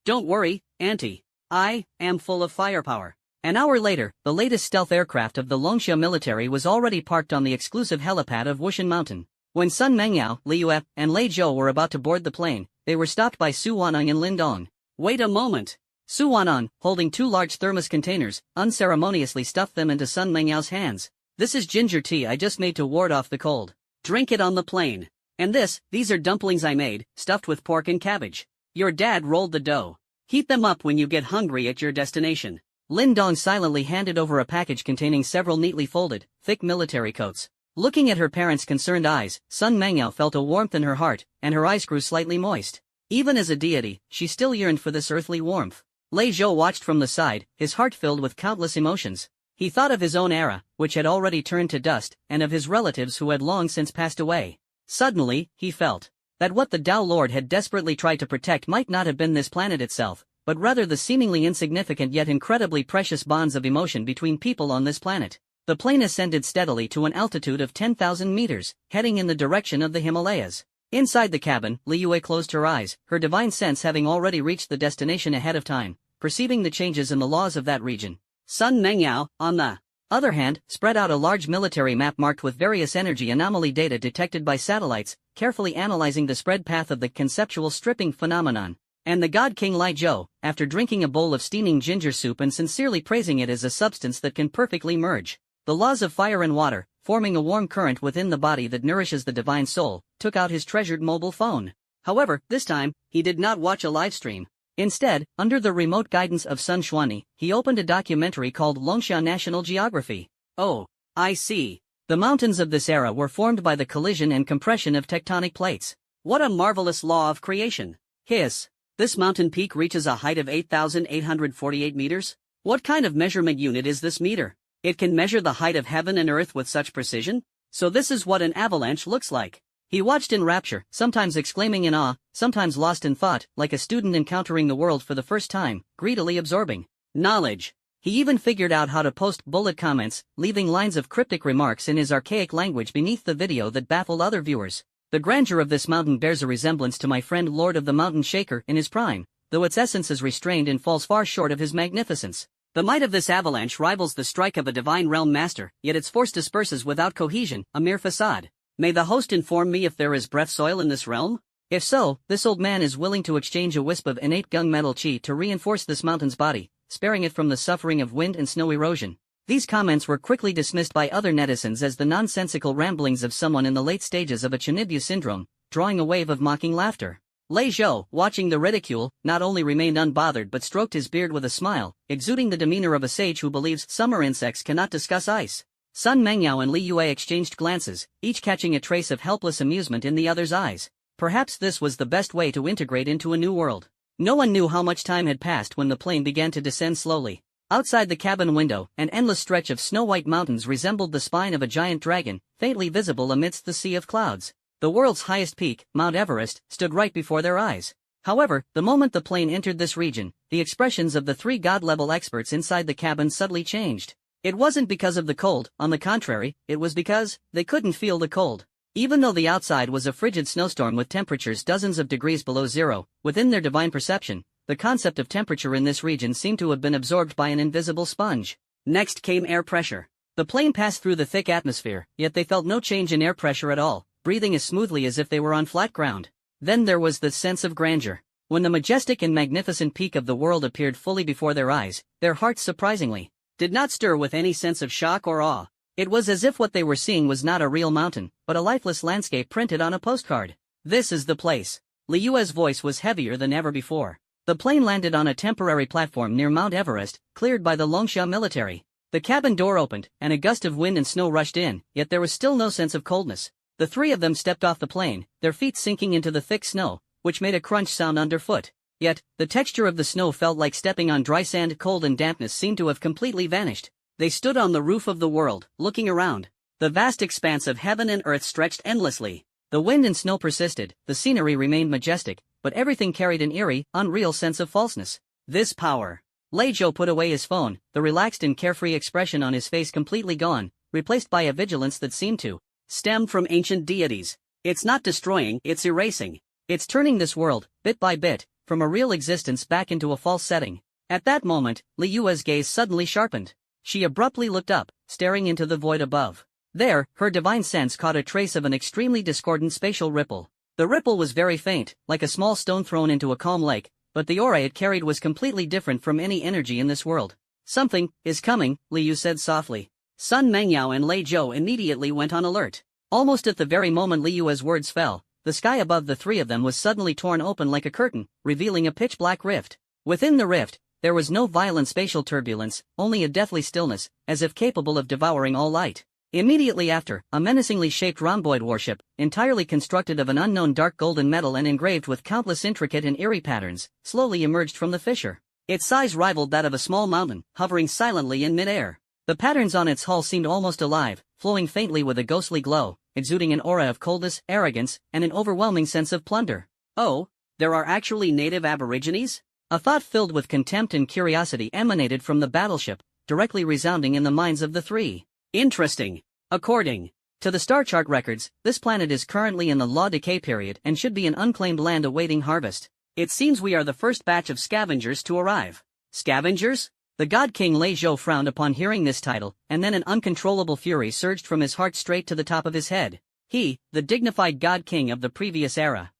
Don't worry, Auntie. I am full of firepower. An hour later, the latest stealth aircraft of the Longxia military was already parked on the exclusive helipad of Wushan Mountain. When Sun Mengyao, Liyue, and Lei Zhou were about to board the plane, they were stopped by Su Wanang and Lin Dong. Wait a moment. Su Wanang, holding two large thermos containers, unceremoniously stuffed them into Sun Mengyao's hands. This is ginger tea I just made to ward off the cold. Drink it on the plane. And these are dumplings I made, stuffed with pork and cabbage. Your dad rolled the dough. Heat them up when you get hungry at your destination. Lin Dong silently handed over a package containing several neatly folded, thick military coats. Looking at her parents' concerned eyes, Sun Mengyao felt a warmth in her heart, and her eyes grew slightly moist. Even as a deity, she still yearned for this earthly warmth. Lei Zhou watched from the side, his heart filled with countless emotions. He thought of his own era, which had already turned to dust, and of his relatives who had long since passed away. Suddenly, he felt that what the Tao Lord had desperately tried to protect might not have been this planet itself, but rather the seemingly insignificant yet incredibly precious bonds of emotion between people on this planet. The plane ascended steadily to an altitude of 10,000 meters, heading in the direction of the Himalayas. Inside the cabin, Liyue closed her eyes, her divine sense having already reached the destination ahead of time, perceiving the changes in the laws of that region. Sun Mengyao, on the other hand, spread out a large military map marked with various energy anomaly data detected by satellites, carefully analyzing the spread path of the conceptual stripping phenomenon. And the god king Lai Zhou, after drinking a bowl of steaming ginger soup and sincerely praising it as a substance that can perfectly merge the laws of fire and water, forming a warm current within the body that nourishes the divine soul, took out his treasured mobile phone. However, this time, he did not watch a live stream. Instead, under the remote guidance of Sun Xuanyi, he opened a documentary called Longxia National Geography. Oh, I see. The mountains of this era were formed by the collision and compression of tectonic plates. What a marvelous law of creation. Hiss. This mountain peak reaches a height of 8,848 meters? What kind of measurement unit is this meter? It can measure the height of heaven and earth with such precision? So this is what an avalanche looks like. He watched in rapture, sometimes exclaiming in awe, sometimes lost in thought, like a student encountering the world for the first time, greedily absorbing knowledge. He even figured out how to post bullet comments, leaving lines of cryptic remarks in his archaic language beneath the video that baffled other viewers. The grandeur of this mountain bears a resemblance to my friend Lord of the Mountain Shaker in his prime, though its essence is restrained and falls far short of his magnificence. The might of this avalanche rivals the strike of a divine realm master, yet its force disperses without cohesion, a mere facade. May the host inform me if there is breath soil in this realm? If so, this old man is willing to exchange a wisp of innate gunmetal chi to reinforce this mountain's body, sparing it from the suffering of wind and snow erosion. These comments were quickly dismissed by other netizens as the nonsensical ramblings of someone in the late stages of a Chinibu syndrome, drawing a wave of mocking laughter. Lei Zhou, watching the ridicule, not only remained unbothered but stroked his beard with a smile, exuding the demeanor of a sage who believes summer insects cannot discuss ice. Sun Mengyao and Liyue exchanged glances, each catching a trace of helpless amusement in the other's eyes. Perhaps this was the best way to integrate into a new world. No one knew how much time had passed when the plane began to descend slowly. Outside the cabin window, an endless stretch of snow-white mountains resembled the spine of a giant dragon, faintly visible amidst the sea of clouds. The world's highest peak, Mount Everest, stood right before their eyes. However, the moment the plane entered this region, the expressions of the three god-level experts inside the cabin suddenly changed. It wasn't because of the cold, on the contrary, it was because they couldn't feel the cold. Even though the outside was a frigid snowstorm with temperatures dozens of degrees below zero, within their divine perception, the concept of temperature in this region seemed to have been absorbed by an invisible sponge. Next came air pressure. The plane passed through the thick atmosphere, yet they felt no change in air pressure at all, breathing as smoothly as if they were on flat ground. Then there was the sense of grandeur. When the majestic and magnificent peak of the world appeared fully before their eyes, their hearts surprisingly did not stir with any sense of shock or awe. It was as if what they were seeing was not a real mountain, but a lifeless landscape printed on a postcard. This is the place. Liu's voice was heavier than ever before. The plane landed on a temporary platform near Mount Everest, cleared by the Longsha military. The cabin door opened, and a gust of wind and snow rushed in, yet there was still no sense of coldness. The three of them stepped off the plane, their feet sinking into the thick snow, which made a crunch sound underfoot. Yet, the texture of the snow felt like stepping on dry sand. Cold and dampness seemed to have completely vanished. They stood on the roof of the world, looking around. The vast expanse of heaven and earth stretched endlessly. The wind and snow persisted, the scenery remained majestic, but everything carried an eerie, unreal sense of falseness. This power. Lei Zhou put away his phone, the relaxed and carefree expression on his face completely gone, replaced by a vigilance that seemed to stem from ancient deities. It's not destroying, it's erasing. It's turning this world, bit by bit, from a real existence back into a false setting. At that moment, Liu's gaze suddenly sharpened. She abruptly looked up, staring into the void above. There, her divine sense caught a trace of an extremely discordant spatial ripple. The ripple was very faint, like a small stone thrown into a calm lake, but the aura it carried was completely different from any energy in this world. Something is coming, Liu said softly. Sun Mengyao and Lei Zhou immediately went on alert. Almost at the very moment Liu's words fell, the sky above the three of them was suddenly torn open like a curtain, revealing a pitch-black rift. Within the rift, there was no violent spatial turbulence, only a deathly stillness, as if capable of devouring all light. Immediately after, a menacingly shaped rhomboid warship, entirely constructed of an unknown dark golden metal and engraved with countless intricate and eerie patterns, slowly emerged from the fissure. Its size rivaled that of a small mountain, hovering silently in mid-air. The patterns on its hull seemed almost alive, flowing faintly with a ghostly glow, exuding an aura of coldness, arrogance, and an overwhelming sense of plunder. Oh, there are actually native aborigines? A thought filled with contempt and curiosity emanated from the battleship, directly resounding in the minds of the three. Interesting. According to the star chart records, this planet is currently in the law decay period and should be an unclaimed land awaiting harvest. It seems we are the first batch of scavengers to arrive. Scavengers? The God King Lei Zhou frowned upon hearing this title, and then an uncontrollable fury surged from his heart straight to the top of his head. He, the dignified God King of the previous era,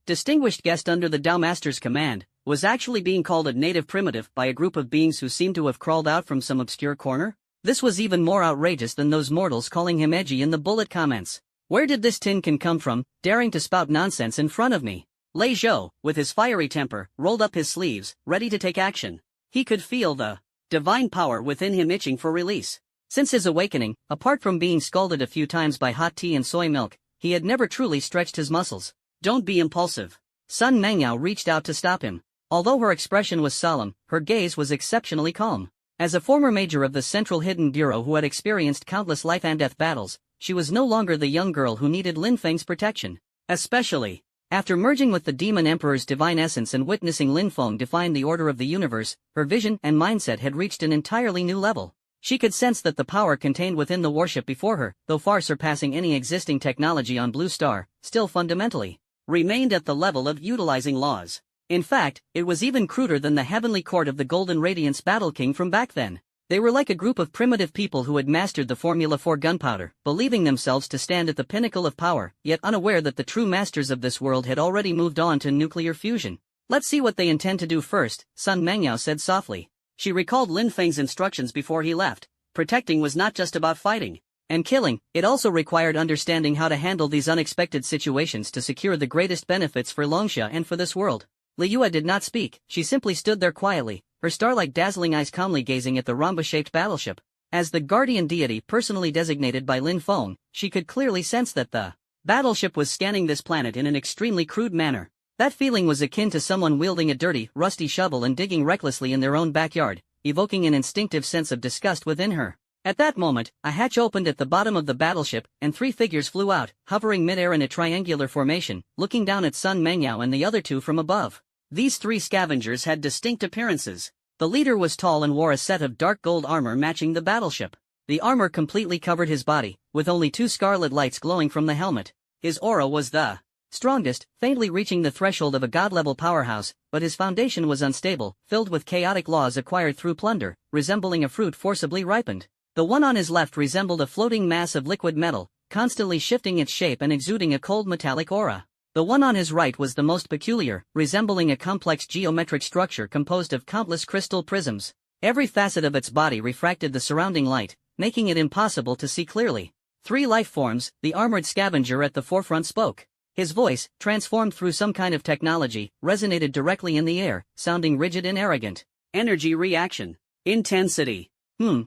distinguished guest under the Dao Master's command, was actually being called a native primitive by a group of beings who seemed to have crawled out from some obscure corner? This was even more outrageous than those mortals calling him edgy in the bullet comments. Where did this tinkin come from, daring to spout nonsense in front of me? Lei Zhou, with his fiery temper, rolled up his sleeves, ready to take action. He could feel the divine power within him itching for release. Since his awakening, apart from being scalded a few times by hot tea and soy milk, he had never truly stretched his muscles. Don't be impulsive. Sun Mengyao reached out to stop him. Although her expression was solemn, her gaze was exceptionally calm. As a former major of the Central Hidden Bureau who had experienced countless life-and-death battles, she was no longer the young girl who needed Lin Feng's protection. Especially after merging with the Demon Emperor's divine essence and witnessing Lin Feng define the order of the universe, her vision and mindset had reached an entirely new level. She could sense that the power contained within the warship before her, though far surpassing any existing technology on Blue Star, still fundamentally remained at the level of utilizing laws. In fact, it was even cruder than the heavenly court of the Golden Radiance Battle King from back then. They were like a group of primitive people who had mastered the formula for gunpowder, believing themselves to stand at the pinnacle of power, yet unaware that the true masters of this world had already moved on to nuclear fusion. Let's see what they intend to do first, Sun Mengyao said softly. She recalled Lin Feng's instructions before he left. Protecting was not just about fighting and killing, it also required understanding how to handle these unexpected situations to secure the greatest benefits for Longsha and for this world. Liu did not speak, she simply stood there quietly, her star-like dazzling eyes calmly gazing at the rhombus-shaped battleship. As the guardian deity personally designated by Lin Feng, she could clearly sense that the battleship was scanning this planet in an extremely crude manner. That feeling was akin to someone wielding a dirty, rusty shovel and digging recklessly in their own backyard, evoking an instinctive sense of disgust within her. At that moment, a hatch opened at the bottom of the battleship, and 3 figures flew out, hovering mid-air in a triangular formation, looking down at Sun Mengyao and the other 2 from above. These 3 scavengers had distinct appearances. The leader was tall and wore a set of dark gold armor matching the battleship. The armor completely covered his body, with only 2 scarlet lights glowing from the helmet. His aura was the strongest, faintly reaching the threshold of a god-level powerhouse, but his foundation was unstable, filled with chaotic laws acquired through plunder, resembling a fruit forcibly ripened. The one on his left resembled a floating mass of liquid metal, constantly shifting its shape and exuding a cold metallic aura. The one on his right was the most peculiar, resembling a complex geometric structure composed of countless crystal prisms. Every facet of its body refracted the surrounding light, making it impossible to see clearly. 3 life forms, the armored scavenger at the forefront spoke. His voice, transformed through some kind of technology, resonated directly in the air, sounding rigid and arrogant. Energy reaction. Intensity.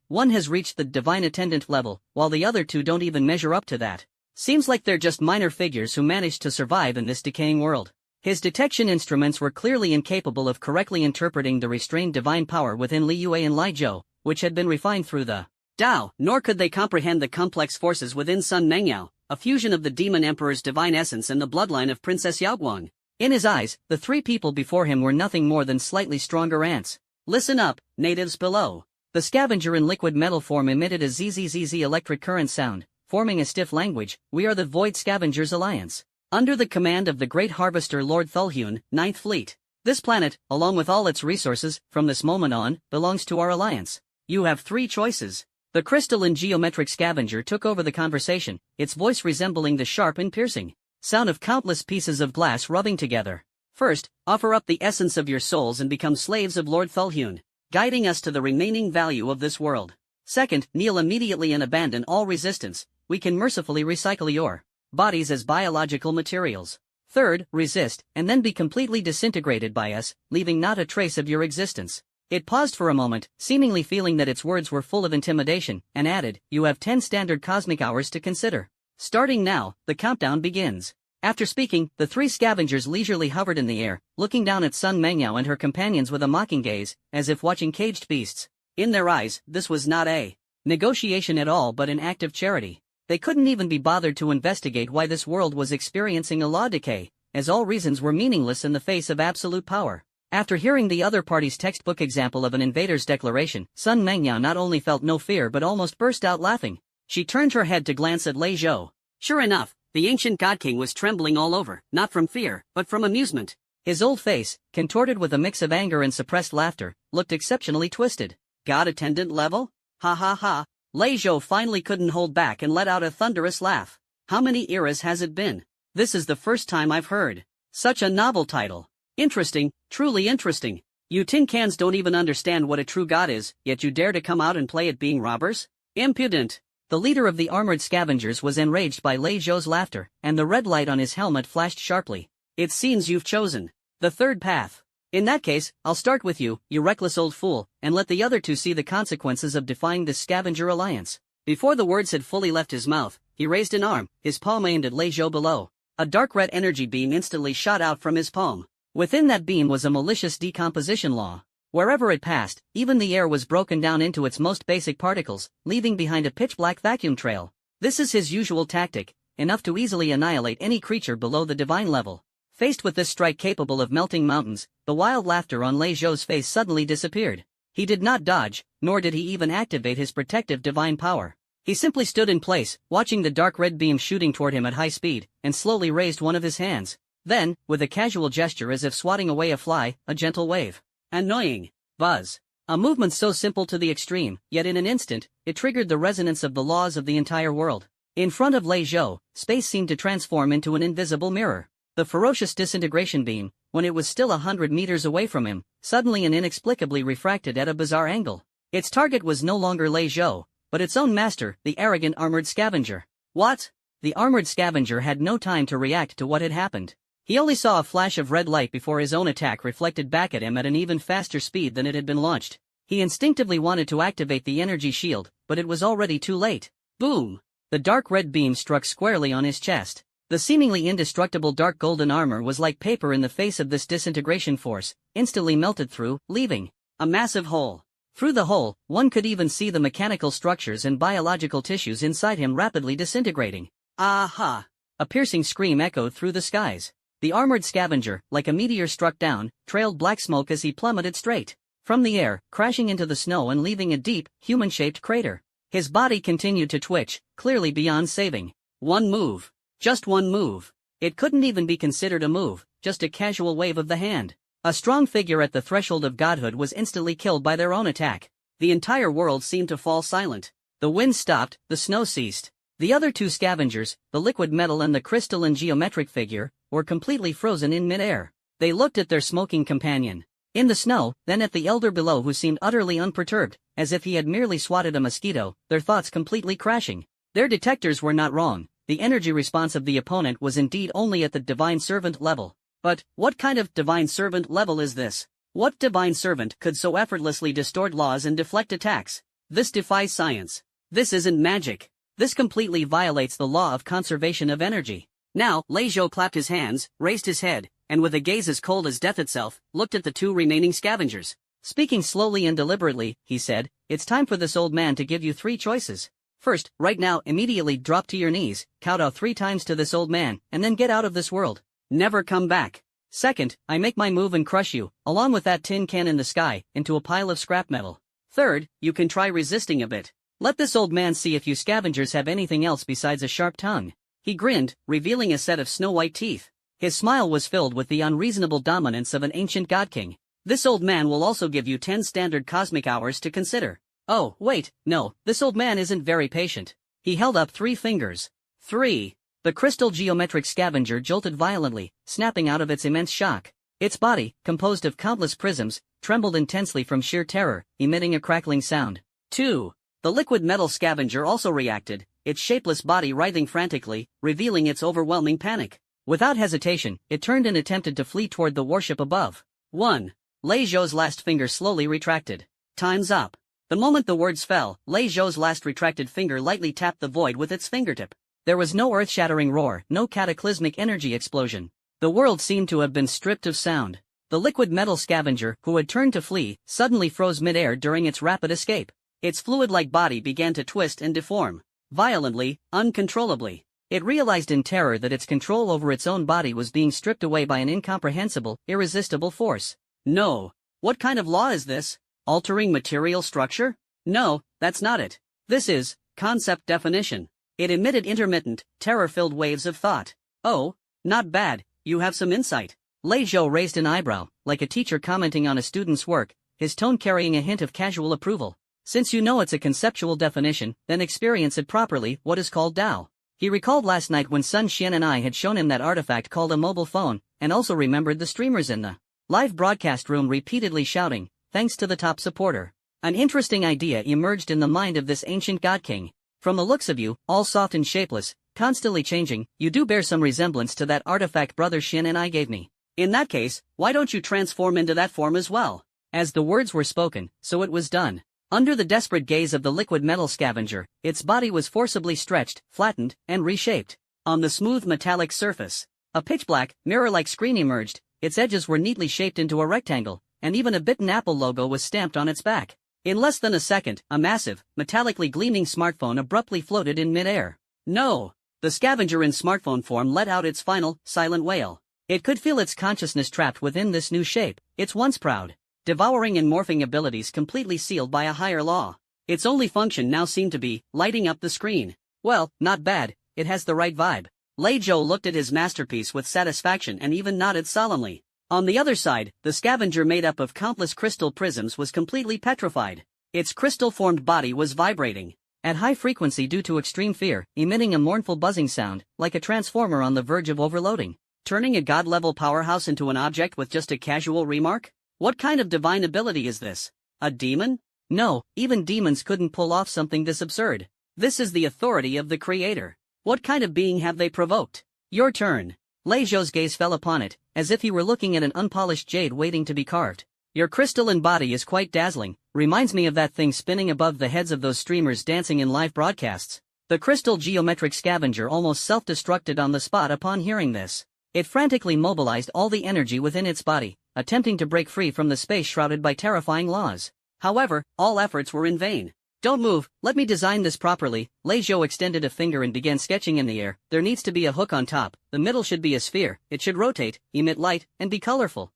One has reached the divine attendant level, while the other 2 don't even measure up to that. Seems like they're just minor figures who managed to survive in this decaying world. His detection instruments were clearly incapable of correctly interpreting the restrained divine power within Li Yue and Li Zhou, which had been refined through the Tao, nor could they comprehend the complex forces within Sun Mengyao, a fusion of the Demon Emperor's divine essence and the bloodline of Princess Yaoguang. In his eyes, the 3 people before him were nothing more than slightly stronger ants. Listen up, natives below. The scavenger in liquid metal form emitted a zzz electric current sound, forming a stiff language. We are the Void Scavengers Alliance. Under the command of the great harvester Lord Thulhune, 9th Fleet. This planet, along with all its resources, from this moment on, belongs to our alliance. You have 3 choices. The crystalline geometric scavenger took over the conversation, its voice resembling the sharp and piercing sound of countless pieces of glass rubbing together. First, offer up the essence of your souls and become slaves of Lord Thulhune, guiding us to the remaining value of this world. Second, kneel immediately and abandon all resistance. We can mercifully recycle your bodies as biological materials. Third, resist, and then be completely disintegrated by us, leaving not a trace of your existence. It paused for a moment, seemingly feeling that its words were full of intimidation, and added, you have 10 standard cosmic hours to consider. Starting now, the countdown begins. After speaking, the 3 scavengers leisurely hovered in the air, looking down at Sun Mengyao and her companions with a mocking gaze, as if watching caged beasts. In their eyes, this was not a negotiation at all but an act of charity. They couldn't even be bothered to investigate why this world was experiencing a law decay, as all reasons were meaningless in the face of absolute power. After hearing the other party's textbook example of an invader's declaration, Sun Mengyao not only felt no fear but almost burst out laughing. She turned her head to glance at Lei Zhou. Sure enough, the ancient god king was trembling all over, not from fear, but from amusement. His old face, contorted with a mix of anger and suppressed laughter, looked exceptionally twisted. God attendant level? Ha ha ha. Lei Zhou finally couldn't hold back and let out a thunderous laugh. How many eras has it been? This is the first time I've heard such a novel title. Interesting, truly interesting. You tin cans don't even understand what a true god is, yet you dare to come out and play at being robbers? Impudent. The leader of the armored scavengers was enraged by Lei Zhou's laughter, and the red light on his helmet flashed sharply. It seems you've chosen the 3rd path. In that case, I'll start with you, you reckless old fool, and let the other 2 see the consequences of defying this scavenger alliance. Before the words had fully left his mouth, he raised an arm, his palm aimed at Lei Zhou below. A dark red energy beam instantly shot out from his palm. Within that beam was a malicious decomposition law. Wherever it passed, even the air was broken down into its most basic particles, leaving behind a pitch-black vacuum trail. This is his usual tactic, enough to easily annihilate any creature below the divine level. Faced with this strike capable of melting mountains, the wild laughter on Lei Zhou's face suddenly disappeared. He did not dodge, nor did he even activate his protective divine power. He simply stood in place, watching the dark red beam shooting toward him at high speed, and slowly raised one of his hands. Then, with a casual gesture as if swatting away a fly, a gentle wave. Annoying. Buzz. A movement so simple to the extreme, yet in an instant, it triggered the resonance of the laws of the entire world. In front of Lei Zhou, space seemed to transform into an invisible mirror. The ferocious disintegration beam, when it was still 100 meters away from him, suddenly and inexplicably refracted at a bizarre angle. Its target was no longer Lei Zhou, but its own master, the arrogant armored scavenger. What? The armored scavenger had no time to react to what had happened. He only saw a flash of red light before his own attack reflected back at him at an even faster speed than it had been launched. He instinctively wanted to activate the energy shield, but it was already too late. Boom! The dark red beam struck squarely on his chest. The seemingly indestructible dark golden armor was like paper in the face of this disintegration force, instantly melted through, leaving a massive hole. Through the hole, one could even see the mechanical structures and biological tissues inside him rapidly disintegrating. Aha! A piercing scream echoed through the skies. The armored scavenger, like a meteor struck down, trailed black smoke as he plummeted straight from the air, crashing into the snow and leaving a deep, human-shaped crater. His body continued to twitch, clearly beyond saving. One move. Just one move. It couldn't even be considered a move, just a casual wave of the hand. A strong figure at the threshold of godhood was instantly killed by their own attack. The entire world seemed to fall silent. The wind stopped, the snow ceased. The other two scavengers, the liquid metal and the crystal and geometric figure, were completely frozen in midair. They looked at their smoking companion in the snow, then at the elder below who seemed utterly unperturbed, as if he had merely swatted a mosquito, their thoughts completely crashing. Their detectors were not wrong. The energy response of the opponent was indeed only at the divine servant level. But, what kind of divine servant level is this? What divine servant could so effortlessly distort laws and deflect attacks? This defies science. This isn't magic. This completely violates the law of conservation of energy. Now, Lei Zhou clapped his hands, raised his head, and with a gaze as cold as death itself, looked at the two remaining scavengers. Speaking slowly and deliberately, he said, "It's time for this old man to give you 3 choices. First, right now, immediately drop to your knees, kowtow 3 times to this old man, and then get out of this world. Never come back. Second, I make my move and crush you, along with that tin can in the sky, into a pile of scrap metal. Third, you can try resisting a bit. Let this old man see if you scavengers have anything else besides a sharp tongue." He grinned, revealing a set of snow-white teeth. His smile was filled with the unreasonable dominance of an ancient god king. "This old man will also give you 10 standard cosmic hours to consider." "Oh, wait, no, this old man isn't very patient." He held up 3 fingers. 3. The crystal geometric scavenger jolted violently, snapping out of its immense shock. Its body, composed of countless prisms, trembled intensely from sheer terror, emitting a crackling sound. 2. The liquid metal scavenger also reacted, its shapeless body writhing frantically, revealing its overwhelming panic. Without hesitation, it turned and attempted to flee toward the warship above. 1. Lei Zhou's last finger slowly retracted. "Time's up." The moment the words fell, Lei Zhou's last retracted finger lightly tapped the void with its fingertip. There was no earth-shattering roar, no cataclysmic energy explosion. The world seemed to have been stripped of sound. The liquid metal scavenger, who had turned to flee, suddenly froze mid-air during its rapid escape. Its fluid-like body began to twist and deform. Violently, uncontrollably. It realized in terror that its control over its own body was being stripped away by an incomprehensible, irresistible force. No. What kind of law is this? Altering material structure? No, that's not it. This is concept definition. It emitted intermittent, terror-filled waves of thought. "Oh, not bad, you have some insight." Lei Zhou raised an eyebrow, like a teacher commenting on a student's work, his tone carrying a hint of casual approval. "Since you know it's a conceptual definition, then experience it properly, what is called Tao." He recalled last night when Sun Xian and I had shown him that artifact called a mobile phone, and also remembered the streamers in the live broadcast room repeatedly shouting, "Thanks to the top supporter." An interesting idea emerged in the mind of this ancient god king. "From the looks of you, all soft and shapeless, constantly changing, you do bear some resemblance to that artifact Brother Xian and I gave me. In that case, why don't you transform into that form as well?" As the words were spoken, so it was done. Under the desperate gaze of the liquid metal scavenger, its body was forcibly stretched, flattened, and reshaped. On the smooth metallic surface, a pitch-black, mirror-like screen emerged, its edges were neatly shaped into a rectangle, and even a bitten apple logo was stamped on its back. In less than a second, a massive, metallically gleaming smartphone abruptly floated in mid-air. "No!" The scavenger in smartphone form let out its final, silent wail. It could feel its consciousness trapped within this new shape, its once proud, devouring and morphing abilities completely sealed by a higher law. Its only function now seemed to be lighting up the screen. "Well, not bad, it has the right vibe." Lei Zhou looked at his masterpiece with satisfaction and even nodded solemnly. On the other side, the scavenger made up of countless crystal prisms was completely petrified. Its crystal-formed body was vibrating at high frequency due to extreme fear, emitting a mournful buzzing sound, like a transformer on the verge of overloading. Turning a god-level powerhouse into an object with just a casual remark? What kind of divine ability is this? A demon? No, even demons couldn't pull off something this absurd. This is the authority of the Creator. What kind of being have they provoked? Your turn. Lei Zhou's gaze fell upon it, as if he were looking at an unpolished jade waiting to be carved. Your crystalline body is quite dazzling, reminds me of that thing spinning above the heads of those streamers dancing in live broadcasts. The crystal geometric scavenger almost self-destructed on the spot upon hearing this. It frantically mobilized all the energy within its body, attempting to break free from the space shrouded by terrifying laws. However, all efforts were in vain. Don't move, let me design this properly. Lei Zhou extended a finger and began sketching in the air. There needs to be a hook on top, the middle should be a sphere, it should rotate, emit light, and be colorful.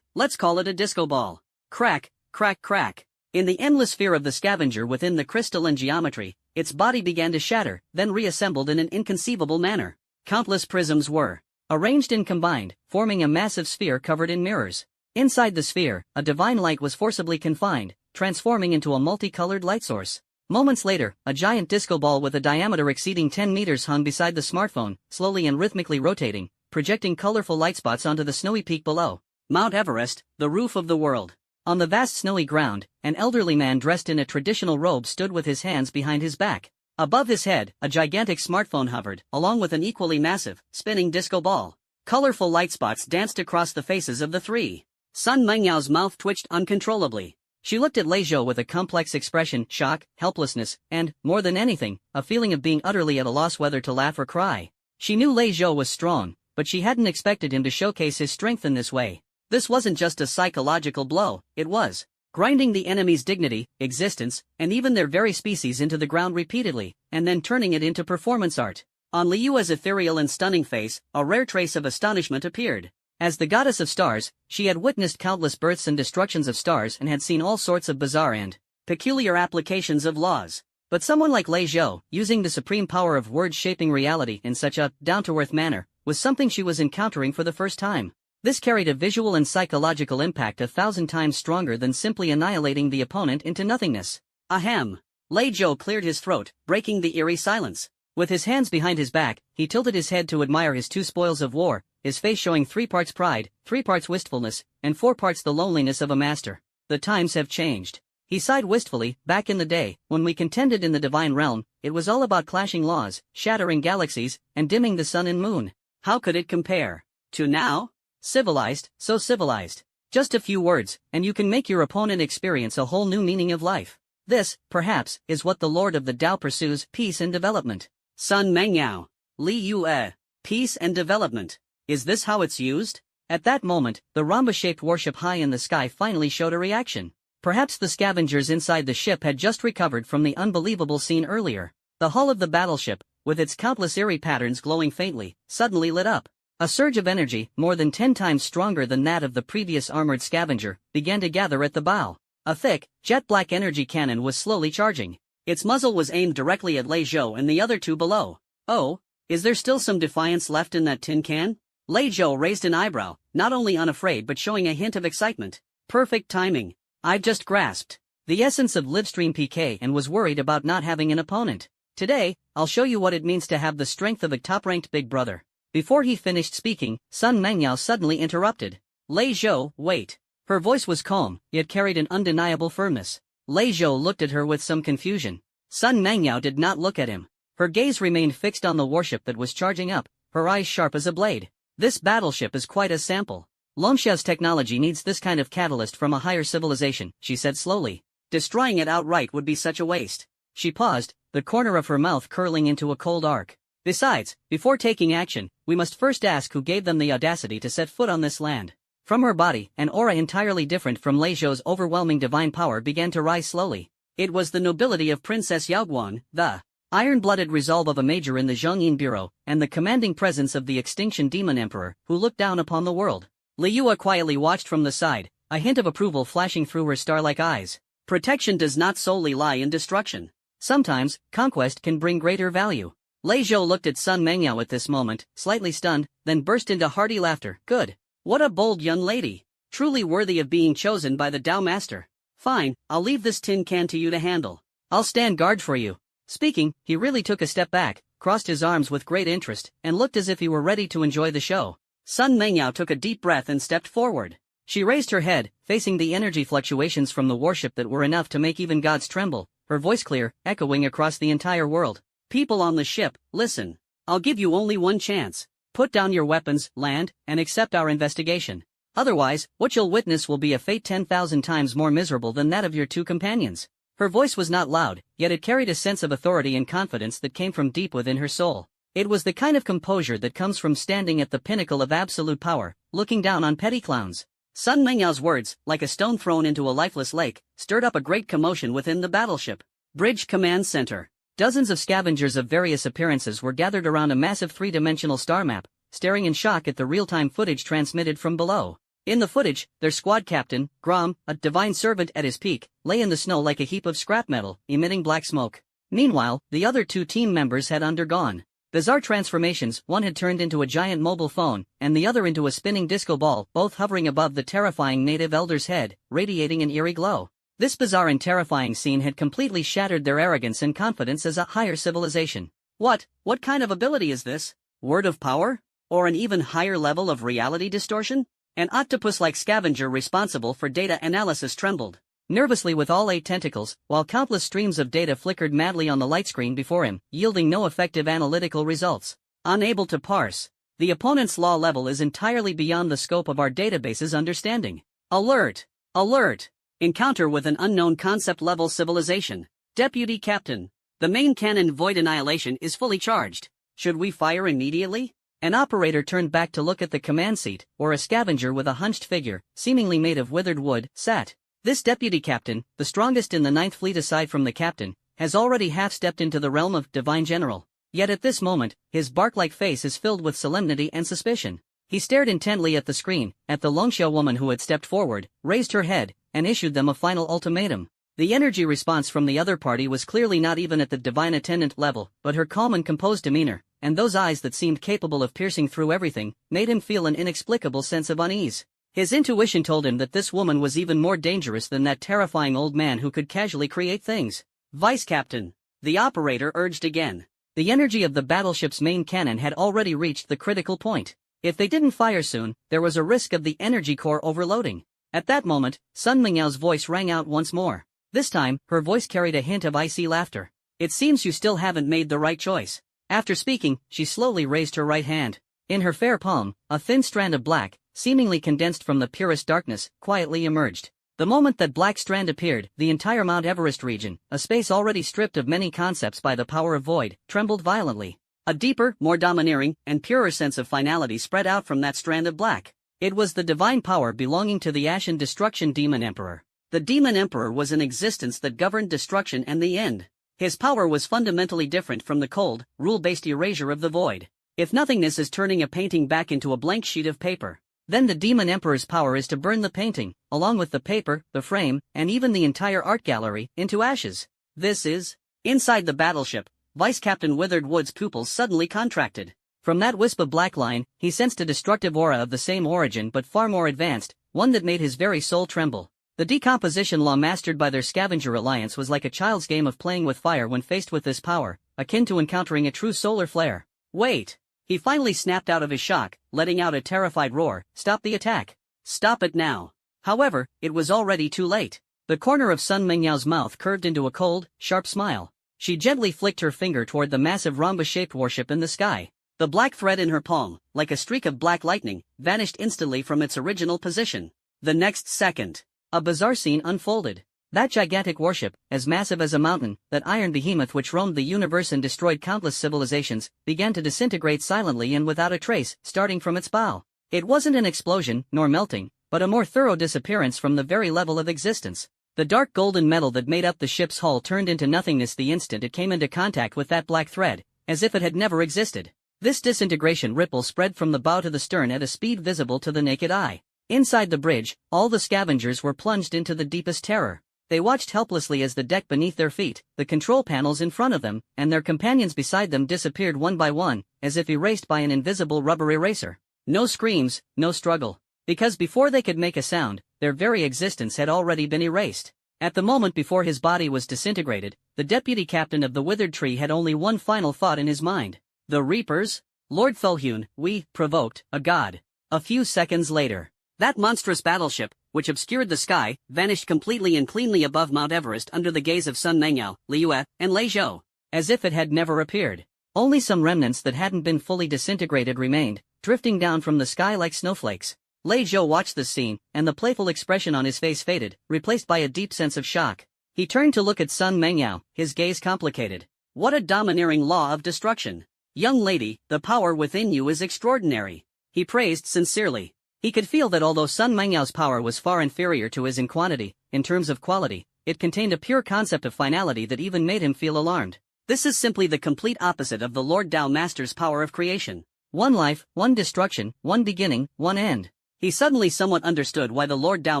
Let's call it a disco ball. Crack, crack, crack. In the endless sphere of the scavenger within the crystalline geometry, its body began to shatter, then reassembled in an inconceivable manner. Countless prisms were arranged and combined, forming a massive sphere covered in mirrors. Inside the sphere, a divine light was forcibly confined, transforming into a multicolored light source. Moments later, a giant disco ball with a diameter exceeding 10 meters hung beside the smartphone, slowly and rhythmically rotating, projecting colorful light spots onto the snowy peak below. Mount Everest, the roof of the world. On the vast snowy ground, an elderly man dressed in a traditional robe stood with his hands behind his back. Above his head, a gigantic smartphone hovered, along with an equally massive, spinning disco ball. Colorful light spots danced across the faces of the three. Sun Mengyau's mouth twitched uncontrollably. She looked at Lei Zhou with a complex expression, shock, helplessness, and, more than anything, a feeling of being utterly at a loss whether to laugh or cry. She knew Lei Zhou was strong, but she hadn't expected him to showcase his strength in this way. This wasn't just a psychological blow, it was grinding the enemy's dignity, existence, and even their very species into the ground repeatedly, and then turning it into performance art. On Liyue's ethereal and stunning face, a rare trace of astonishment appeared. As the goddess of stars, she had witnessed countless births and destructions of stars and had seen all sorts of bizarre and peculiar applications of laws. But someone like Lei Zhou, using the supreme power of words shaping reality in such a down-to-earth manner, was something she was encountering for the first time. This carried a visual and psychological impact 1,000 times stronger than simply annihilating the opponent into nothingness. Ahem. Lei Zhou cleared his throat, breaking the eerie silence. With his hands behind his back, he tilted his head to admire his two spoils of war, his face showing 3 parts pride, 3 parts wistfulness, and 4 parts the loneliness of a master. The times have changed. He sighed wistfully. Back in the day, when we contended in the divine realm, it was all about clashing laws, shattering galaxies, and dimming the sun and moon. How could it compare to now? Civilized, so civilized. Just a few words, and you can make your opponent experience a whole new meaning of life. This, perhaps, is what the Lord of the Tao pursues: peace and development. Sun Mengyao. Liyue. Peace and development. Is this how it's used? At that moment, the rhomba-shaped warship high in the sky finally showed a reaction. Perhaps the scavengers inside the ship had just recovered from the unbelievable scene earlier. The hull of the battleship, with its countless eerie patterns glowing faintly, suddenly lit up. A surge of energy, more than 10 times stronger than that of the previous armored scavenger, began to gather at the bow. A thick, jet-black energy cannon was slowly charging. Its muzzle was aimed directly at Lei Zhou and the other two below. Oh, is there still some defiance left in that tin can? Lei Zhou raised an eyebrow, not only unafraid but showing a hint of excitement. Perfect timing. I've just grasped the essence of Livestream PK and was worried about not having an opponent. Today, I'll show you what it means to have the strength of a top-ranked big brother. Before he finished speaking, Sun Mengyao suddenly interrupted. Lei Zhou, wait. Her voice was calm, yet carried an undeniable firmness. Lei Zhou looked at her with some confusion. Sun Mengyao did not look at him. Her gaze remained fixed on the warship that was charging up, her eyes sharp as a blade. This battleship is quite a sample. Longxiao's technology needs this kind of catalyst from a higher civilization, she said slowly. Destroying it outright would be such a waste. She paused, the corner of her mouth curling into a cold arc. Besides, before taking action, we must first ask who gave them the audacity to set foot on this land. From her body, an aura entirely different from Lei Zhou's overwhelming divine power began to rise slowly. It was the nobility of Princess Yaoguang, the iron-blooded resolve of a major in the Zhongyin Bureau, and the commanding presence of the Extinction Demon Emperor, who looked down upon the world. Liyue quietly watched from the side, a hint of approval flashing through her star-like eyes. Protection does not solely lie in destruction. Sometimes, conquest can bring greater value. Lei Zhou looked at Sun Mengyao at this moment, slightly stunned, then burst into hearty laughter. Good. What a bold young lady. Truly worthy of being chosen by the Tao Master. Fine, I'll leave this tin can to you to handle. I'll stand guard for you. Speaking, he really took a step back, crossed his arms with great interest, and looked as if he were ready to enjoy the show. Sun Mengyao took a deep breath and stepped forward. She raised her head, facing the energy fluctuations from the warship that were enough to make even gods tremble, her voice clear, echoing across the entire world. People on the ship, listen. I'll give you only one chance. Put down your weapons, land, and accept our investigation. Otherwise, what you'll witness will be a fate 10,000 times more miserable than that of your two companions. Her voice was not loud, yet it carried a sense of authority and confidence that came from deep within her soul. It was the kind of composure that comes from standing at the pinnacle of absolute power, looking down on petty clowns. Sun Mengyao's words, like a stone thrown into a lifeless lake, stirred up a great commotion within the battleship. Bridge Command Center. Dozens of scavengers of various appearances were gathered around a massive three-dimensional star map, staring in shock at the real-time footage transmitted from below. In the footage, their squad captain, Grom, a divine servant at his peak, lay in the snow like a heap of scrap metal, emitting black smoke. Meanwhile, the other two team members had undergone bizarre transformations. One had turned into a giant mobile phone, and the other into a spinning disco ball, both hovering above the terrifying native elder's head, radiating an eerie glow. This bizarre and terrifying scene had completely shattered their arrogance and confidence as a higher civilization. What kind of ability is this? Word of power? Or an even higher level of reality distortion? An octopus-like scavenger responsible for data analysis trembled nervously with all 8 tentacles, while countless streams of data flickered madly on the light screen before him, yielding no effective analytical results. Unable to parse. The opponent's law level is entirely beyond the scope of our database's understanding. Alert! Alert! Encounter with an unknown concept-level civilization. Deputy Captain. The main cannon Void Annihilation is fully charged. Should we fire immediately? An operator turned back to look at the command seat, where a scavenger with a hunched figure, seemingly made of withered wood, sat. This deputy captain, the strongest in the 9th Fleet aside from the captain, has already half-stepped into the realm of divine general. Yet at this moment, his bark-like face is filled with solemnity and suspicion. He stared intently at the screen, at the Longsha woman who had stepped forward, raised her head, and issued them a final ultimatum. The energy response from the other party was clearly not even at the divine attendant level, but her calm and composed demeanor, and those eyes that seemed capable of piercing through everything, made him feel an inexplicable sense of unease. His intuition told him that this woman was even more dangerous than that terrifying old man who could casually create things. Vice Captain. The operator urged again. The energy of the battleship's main cannon had already reached the critical point. If they didn't fire soon, there was a risk of the energy core overloading. At that moment, Sun Mengyao's voice rang out once more. This time, her voice carried a hint of icy laughter. It seems you still haven't made the right choice. After speaking, she slowly raised her right hand. In her fair palm, a thin strand of black, seemingly condensed from the purest darkness, quietly emerged. The moment that black strand appeared, the entire Mount Everest region, a space already stripped of many concepts by the power of void, trembled violently. A deeper, more domineering, and purer sense of finality spread out from that strand of black. It was the divine power belonging to the Ashen Destruction Demon Emperor. The Demon Emperor was an existence that governed destruction and the end. His power was fundamentally different from the cold, rule-based erasure of the void. If nothingness is turning a painting back into a blank sheet of paper, then the Demon Emperor's power is to burn the painting, along with the paper, the frame, and even the entire art gallery, into ashes. This is... Inside the battleship, Vice Captain Withered Wood's pupils suddenly contracted. From that wisp of black line, he sensed a destructive aura of the same origin but far more advanced, one that made his very soul tremble. The decomposition law mastered by their scavenger alliance was like a child's game of playing with fire when faced with this power, akin to encountering a true solar flare. Wait! He finally snapped out of his shock, letting out a terrified roar. Stop the attack. Stop it now. However, it was already too late. The corner of Sun Mengyao's mouth curved into a cold, sharp smile. She gently flicked her finger toward the massive rhombus-shaped warship in the sky. The black thread in her palm, like a streak of black lightning, vanished instantly from its original position. The next second, a bizarre scene unfolded. That gigantic warship, as massive as a mountain, that iron behemoth which roamed the universe and destroyed countless civilizations, began to disintegrate silently and without a trace, starting from its bow. It wasn't an explosion, nor melting, but a more thorough disappearance from the very level of existence. The dark golden metal that made up the ship's hull turned into nothingness the instant it came into contact with that black thread, as if it had never existed. This disintegration ripple spread from the bow to the stern at a speed visible to the naked eye. Inside the bridge, all the scavengers were plunged into the deepest terror. They watched helplessly as the deck beneath their feet, the control panels in front of them, and their companions beside them disappeared one by one, as if erased by an invisible rubber eraser. No screams, no struggle. Because before they could make a sound, their very existence had already been erased. At the moment before his body was disintegrated, the deputy captain of the withered tree had only one final thought in his mind. The Reapers? Lord Tholhun, we provoked a god. A few seconds later, that monstrous battleship, which obscured the sky, vanished completely and cleanly above Mount Everest under the gaze of Sun Mengyao, Liue, and Lei Zhou, as if it had never appeared. Only some remnants that hadn't been fully disintegrated remained, drifting down from the sky like snowflakes. Lei Zhou watched the scene, and the playful expression on his face faded, replaced by a deep sense of shock. He turned to look at Sun Mengyao, his gaze complicated. What a domineering law of destruction! Young lady, the power within you is extraordinary. He praised sincerely. He could feel that although Sun Mengyau's power was far inferior to his in quantity, in terms of quality, it contained a pure concept of finality that even made him feel alarmed. This is simply the complete opposite of the Lord Tao Master's power of creation. One life, one destruction, one beginning, one end. He suddenly somewhat understood why the Lord Tao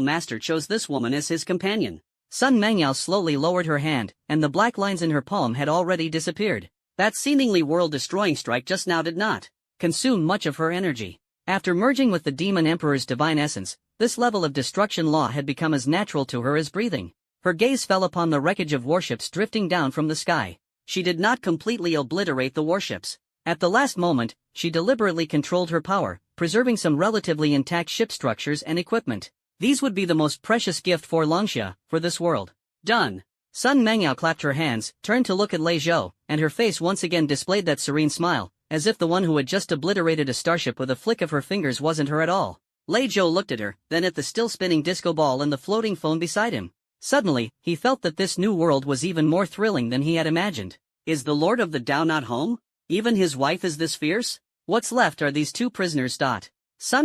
Master chose this woman as his companion. Sun Mengyao slowly lowered her hand, and the black lines in her palm had already disappeared. That seemingly world-destroying strike just now did not consume much of her energy. After merging with the Demon Emperor's divine essence, this level of destruction law had become as natural to her as breathing. Her gaze fell upon the wreckage of warships drifting down from the sky. She did not completely obliterate the warships. At the last moment, she deliberately controlled her power, preserving some relatively intact ship structures and equipment. These would be the most precious gift for Longxia, for this world. Done. Sun Mengyao clapped her hands, turned to look at Lei Zhou, and her face once again displayed that serene smile, as if the one who had just obliterated a starship with a flick of her fingers wasn't her at all. Lei Zhou looked at her, then at the still-spinning disco ball and the floating phone beside him. Suddenly, he felt that this new world was even more thrilling than he had imagined. Is the Lord of the Tao not home? Even his wife is this fierce? What's left are these two prisoners. Sun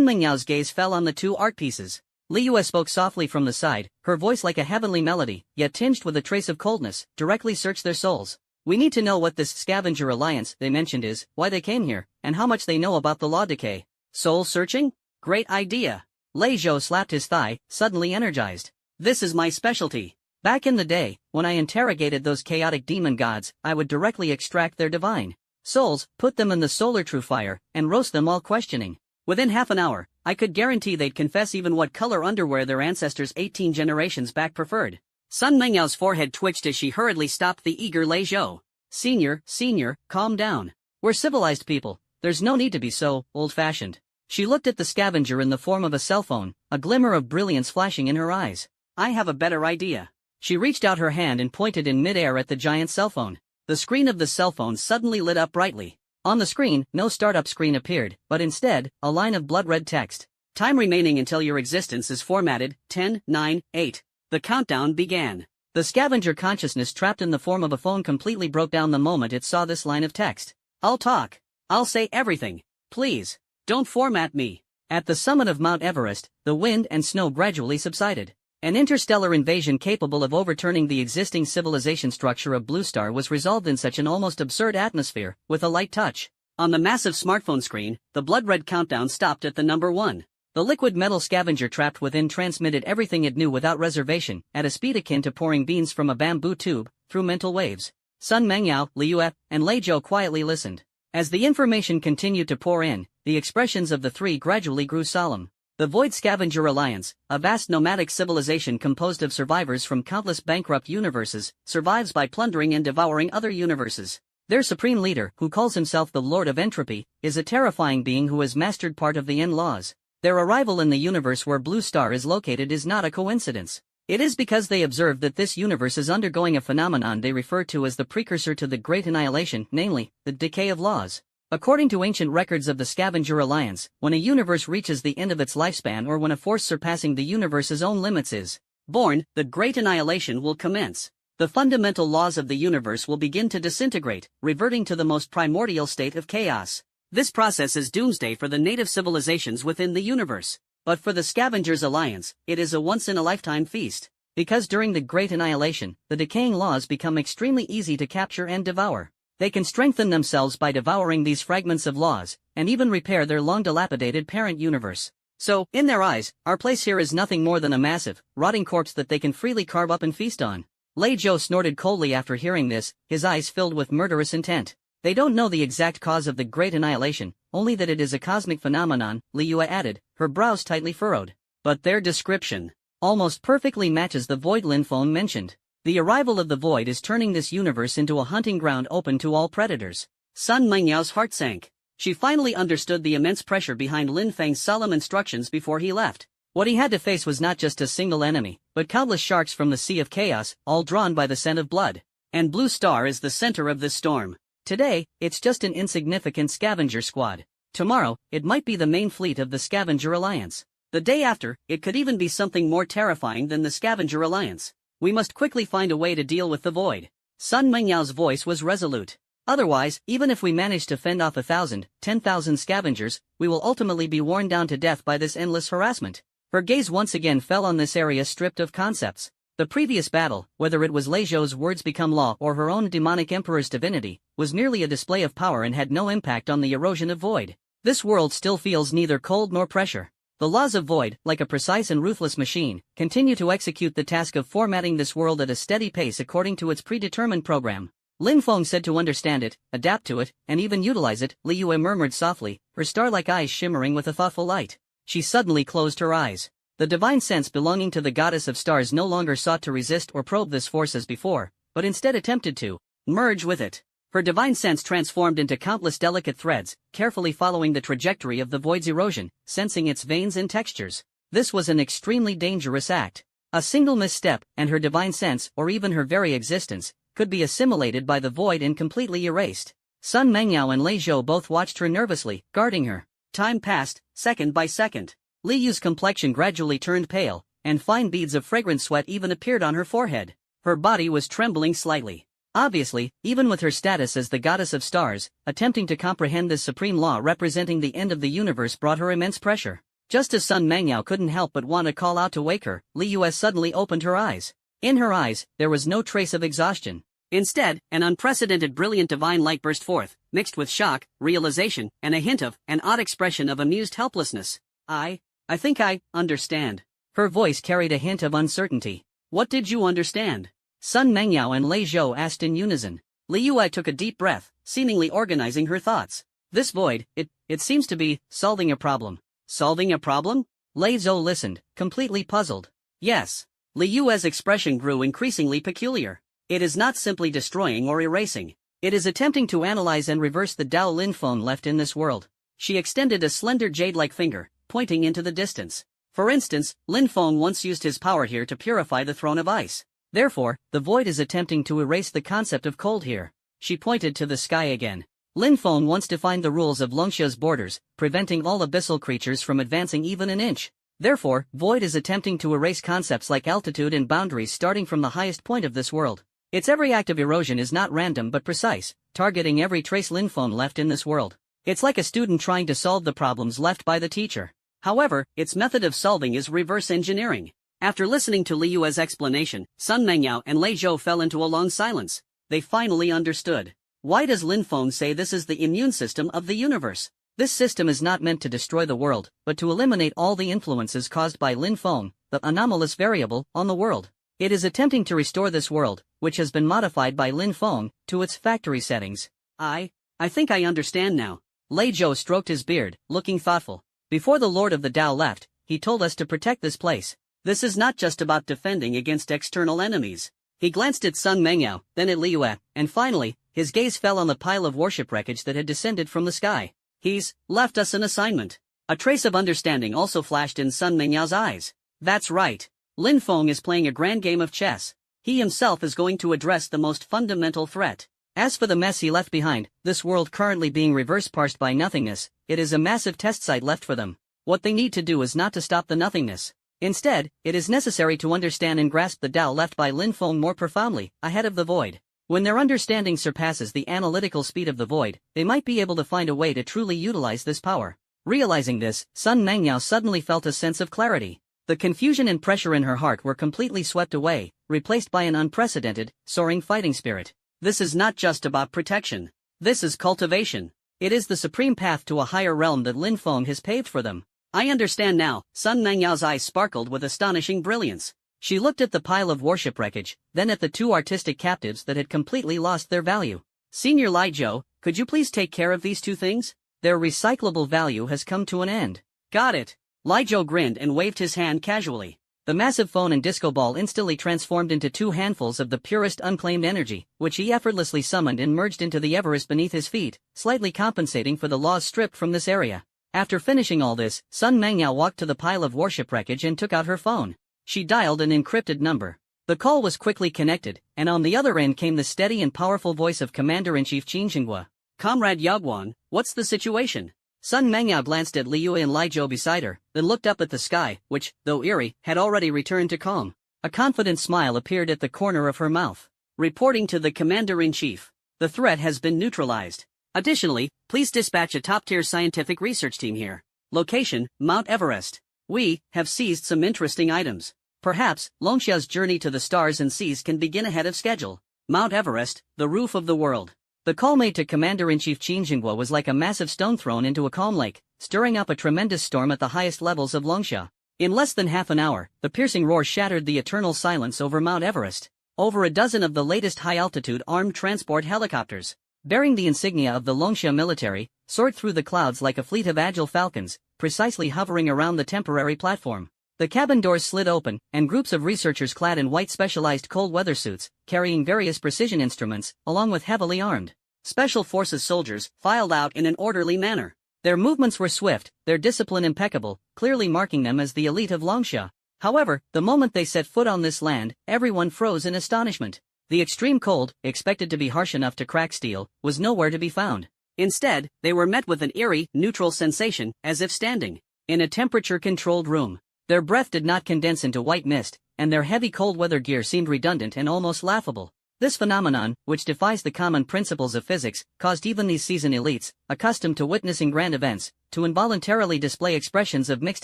Mingyao's gaze fell on the two art pieces. Li Yue spoke softly from the side, her voice like a heavenly melody, yet tinged with a trace of coldness, directly searched their souls. We need to know what this scavenger alliance they mentioned is, why they came here, and how much they know about the law decay. Soul searching? Great idea. Lei Zhou slapped his thigh, suddenly energized. This is my specialty. Back in the day, when I interrogated those chaotic demon gods, I would directly extract their divine souls, put them in the solar true fire, and roast them all questioning. Within half an hour, I could guarantee they'd confess even what color underwear their ancestors 18 generations back preferred. Sun Mengyao's forehead twitched as she hurriedly stopped the eager Lei Zhou. Senior, calm down. We're civilized people, there's no need to be so old-fashioned. She looked at the scavenger in the form of a cell phone, a glimmer of brilliance flashing in her eyes. I have a better idea. She reached out her hand and pointed in mid-air at the giant cell phone. The screen of the cell phone suddenly lit up brightly. On the screen, no startup screen appeared, but instead, a line of blood-red text. Time remaining until your existence is formatted, 10, 9, 8. The countdown began. The scavenger consciousness trapped in the form of a phone completely broke down the moment it saw this line of text. I'll talk. I'll say everything. Please, don't format me. At the summit of Mount Everest, the wind and snow gradually subsided. An interstellar invasion capable of overturning the existing civilization structure of Blue Star was resolved in such an almost absurd atmosphere, with a light touch. On the massive smartphone screen, the blood-red countdown stopped at the number 1. The liquid metal scavenger trapped within transmitted everything it knew without reservation, at a speed akin to pouring beans from a bamboo tube, through mental waves. Sun Mengyao, Li Yue, and Lei Zhou quietly listened. As the information continued to pour in, the expressions of the three gradually grew solemn. The Void Scavenger Alliance, a vast nomadic civilization composed of survivors from countless bankrupt universes, survives by plundering and devouring other universes. Their supreme leader, who calls himself the Lord of Entropy, is a terrifying being who has mastered part of the End laws. Their arrival in the universe where Blue Star is located is not a coincidence. It is because they observed that this universe is undergoing a phenomenon they refer to as the precursor to the Great Annihilation, namely, the decay of laws. According to ancient records of the Scavenger Alliance, when a universe reaches the end of its lifespan or when a force surpassing the universe's own limits is born, the Great Annihilation will commence. The fundamental laws of the universe will begin to disintegrate, reverting to the most primordial state of chaos. This process is doomsday for the native civilizations within the universe. But for the Scavengers Alliance, it is a once-in-a-lifetime feast. Because during the Great Annihilation, the decaying laws become extremely easy to capture and devour. They can strengthen themselves by devouring these fragments of laws, and even repair their long-dilapidated parent universe. So, in their eyes, our place here is nothing more than a massive, rotting corpse that they can freely carve up and feast on. Lei Zhou snorted coldly after hearing this, his eyes filled with murderous intent. They don't know the exact cause of the Great Annihilation, only that it is a cosmic phenomenon, Li Yue added, her brows tightly furrowed. But their description almost perfectly matches the Void Linphone mentioned. The arrival of the Void is turning this universe into a hunting ground open to all predators. Sun Mengyao's heart sank. She finally understood the immense pressure behind Lin Feng's solemn instructions before he left. What he had to face was not just a single enemy, but countless sharks from the Sea of Chaos, all drawn by the scent of blood. And Blue Star is the center of this storm. Today, it's just an insignificant scavenger squad. Tomorrow, it might be the main fleet of the Scavenger Alliance. The day after, it could even be something more terrifying than the Scavenger Alliance. We must quickly find a way to deal with the Void. Sun Mengyao's voice was resolute. Otherwise, even if we manage to fend off 1,000, 10,000 scavengers, we will ultimately be worn down to death by this endless harassment. Her gaze once again fell on this area stripped of concepts. The previous battle, whether it was Lei Zhou's words become law or her own demonic emperor's divinity, was merely a display of power and had no impact on the erosion of void. This world still feels neither cold nor pressure. The laws of void, like a precise and ruthless machine, continue to execute the task of formatting this world at a steady pace according to its predetermined program. Lin Feng said to understand it, adapt to it, and even utilize it, Li Yue murmured softly, her star-like eyes shimmering with a thoughtful light. She suddenly closed her eyes. The divine sense belonging to the goddess of stars no longer sought to resist or probe this force as before, but instead attempted to merge with it. Her divine sense transformed into countless delicate threads, carefully following the trajectory of the void's erosion, sensing its veins and textures. This was an extremely dangerous act. A single misstep, and her divine sense, or even her very existence, could be assimilated by the void and completely erased. Sun Mengyao and Lei Zhou both watched her nervously, guarding her. Time passed, second by second. Li Yu's complexion gradually turned pale, and fine beads of fragrant sweat even appeared on her forehead. Her body was trembling slightly. Obviously, even with her status as the goddess of stars, attempting to comprehend this supreme law representing the end of the universe brought her immense pressure. Just as Sun Mengyao couldn't help but want to call out to wake her, Li Yue suddenly opened her eyes. In her eyes, there was no trace of exhaustion. Instead, an unprecedented brilliant divine light burst forth, mixed with shock, realization, and a hint of an odd expression of amused helplessness. I think I understand. Her voice carried a hint of uncertainty. What did you understand? Sun Mengyao and Lei Zhou asked in unison. Li Yue took a deep breath, seemingly organizing her thoughts. This void, it seems to be solving a problem. Solving a problem? Lei Zhou listened, completely puzzled. Yes. Li Yue's expression grew increasingly peculiar. It is not simply destroying or erasing. It is attempting to analyze and reverse the Dao Lin Feng left in this world. She extended a slender jade-like finger, pointing into the distance. For instance, Lin Feng once used his power here to purify the throne of ice. Therefore, the void is attempting to erase the concept of cold here. She pointed to the sky again. Lin Feng once defined the rules of Longxia's borders, preventing all abyssal creatures from advancing even an inch. Therefore, void is attempting to erase concepts like altitude and boundaries starting from the highest point of this world. Its every act of erosion is not random but precise, targeting every trace Lin Feng left in this world. It's like a student trying to solve the problems left by the teacher. However, its method of solving is reverse engineering. After listening to Li Yue's explanation, Sun Mengyao and Lei Zhou fell into a long silence. They finally understood. Why does Lin Feng say this is the immune system of the universe? This system is not meant to destroy the world, but to eliminate all the influences caused by Lin Feng, the anomalous variable, on the world. It is attempting to restore this world, which has been modified by Lin Feng, to its factory settings. I think I understand now. Lei Zhou stroked his beard, looking thoughtful. Before the Lord of the Dao left, he told us to protect this place. This is not just about defending against external enemies. He glanced at Sun Mengyao, then at Li Yue, and finally, his gaze fell on the pile of worship wreckage that had descended from the sky. He's left us an assignment. A trace of understanding also flashed in Sun Mengyao's eyes. That's right. Lin Feng is playing a grand game of chess. He himself is going to address the most fundamental threat. As for the mess he left behind, this world currently being reverse-parsed by nothingness, it is a massive test site left for them. What they need to do is not to stop the nothingness. Instead, it is necessary to understand and grasp the Tao left by Lin Feng more profoundly, ahead of the void. When their understanding surpasses the analytical speed of the void, they might be able to find a way to truly utilize this power. Realizing this, Sun Mengyao suddenly felt a sense of clarity. The confusion and pressure in her heart were completely swept away, replaced by an unprecedented, soaring fighting spirit. This is not just about protection. This is cultivation. It is the supreme path to a higher realm that Lin Feng has paved for them. I understand now. Sun Mengyao's eyes sparkled with astonishing brilliance. She looked at the pile of worship wreckage, then at the two artistic captives that had completely lost their value. Senior Lai Zhou, could you please take care of these two things? Their recyclable value has come to an end. Got it. Lai Zhou grinned and waved his hand casually. The massive phone and disco ball instantly transformed into two handfuls of the purest unclaimed energy, which he effortlessly summoned and merged into the Everest beneath his feet, slightly compensating for the laws stripped from this area. After finishing all this, Sun Mengyao walked to the pile of worship wreckage and took out her phone. She dialed an encrypted number. The call was quickly connected, and on the other end came the steady and powerful voice of Commander-in-Chief Qin Xinghua. Comrade Yaguan, what's the situation? Sun Mengyao glanced at Li Yue and Lai Zhou beside her, then looked up at the sky, which, though eerie, had already returned to calm. A confident smile appeared at the corner of her mouth. Reporting to the Commander-in-Chief. The threat has been neutralized. Additionally, please dispatch a top-tier scientific research team here. Location, Mount Everest. We have seized some interesting items. Perhaps, Longxia's journey to the stars and seas can begin ahead of schedule. Mount Everest, the roof of the world. The call made to Commander-in-Chief Qin Jinghua was like a massive stone thrown into a calm lake, stirring up a tremendous storm at the highest levels of Longxia. In less than half an hour, the piercing roar shattered the eternal silence over Mount Everest. Over a dozen of the latest high-altitude armed transport helicopters, bearing the insignia of the Longxia military, soared through the clouds like a fleet of agile falcons, precisely hovering around the temporary platform. The cabin doors slid open, and groups of researchers clad in white specialized cold weather suits, carrying various precision instruments, along with heavily armed Special Forces soldiers, filed out in an orderly manner. Their movements were swift, their discipline impeccable, clearly marking them as the elite of Longxia. However, the moment they set foot on this land, everyone froze in astonishment. The extreme cold, expected to be harsh enough to crack steel, was nowhere to be found. Instead, they were met with an eerie, neutral sensation, as if standing in a temperature-controlled room. Their breath did not condense into white mist, and their heavy cold weather gear seemed redundant and almost laughable. This phenomenon, which defies the common principles of physics, caused even these seasoned elites, accustomed to witnessing grand events, to involuntarily display expressions of mixed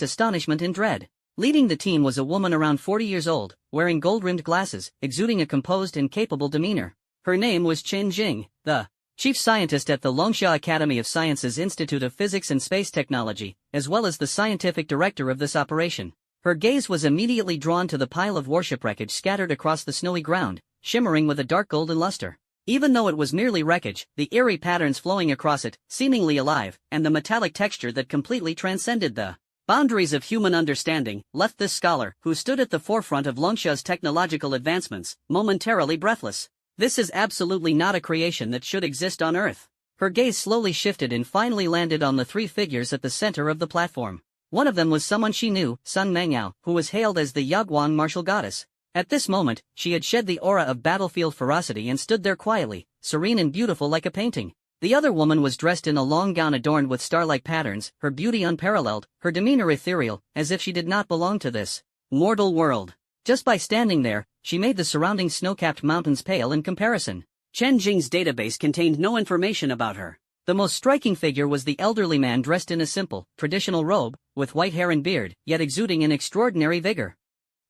astonishment and dread. Leading the team was a woman around 40 years old, wearing gold-rimmed glasses, exuding a composed and capable demeanor. Her name was Chen Jing, the chief scientist at the Longxia Academy of Sciences Institute of Physics and Space Technology, as well as the scientific director of this operation. Her gaze was immediately drawn to the pile of warship wreckage scattered across the snowy ground, shimmering with a dark golden luster. Even though it was merely wreckage, the eerie patterns flowing across it, seemingly alive, and the metallic texture that completely transcended the boundaries of human understanding, left this scholar, who stood at the forefront of Longxia's technological advancements, momentarily breathless. This is absolutely not a creation that should exist on Earth. Her gaze slowly shifted and finally landed on the three figures at the center of the platform. One of them was someone she knew, Sun Mengyao, who was hailed as the Yaguang martial goddess. At this moment, she had shed the aura of battlefield ferocity and stood there quietly, serene and beautiful like a painting. The other woman was dressed in a long gown adorned with star-like patterns, her beauty unparalleled, her demeanor ethereal, as if she did not belong to this mortal world. Just by standing there, she made the surrounding snow-capped mountains pale in comparison. Chen Jing's database contained no information about her. The most striking figure was the elderly man dressed in a simple, traditional robe, with white hair and beard, yet exuding an extraordinary vigor.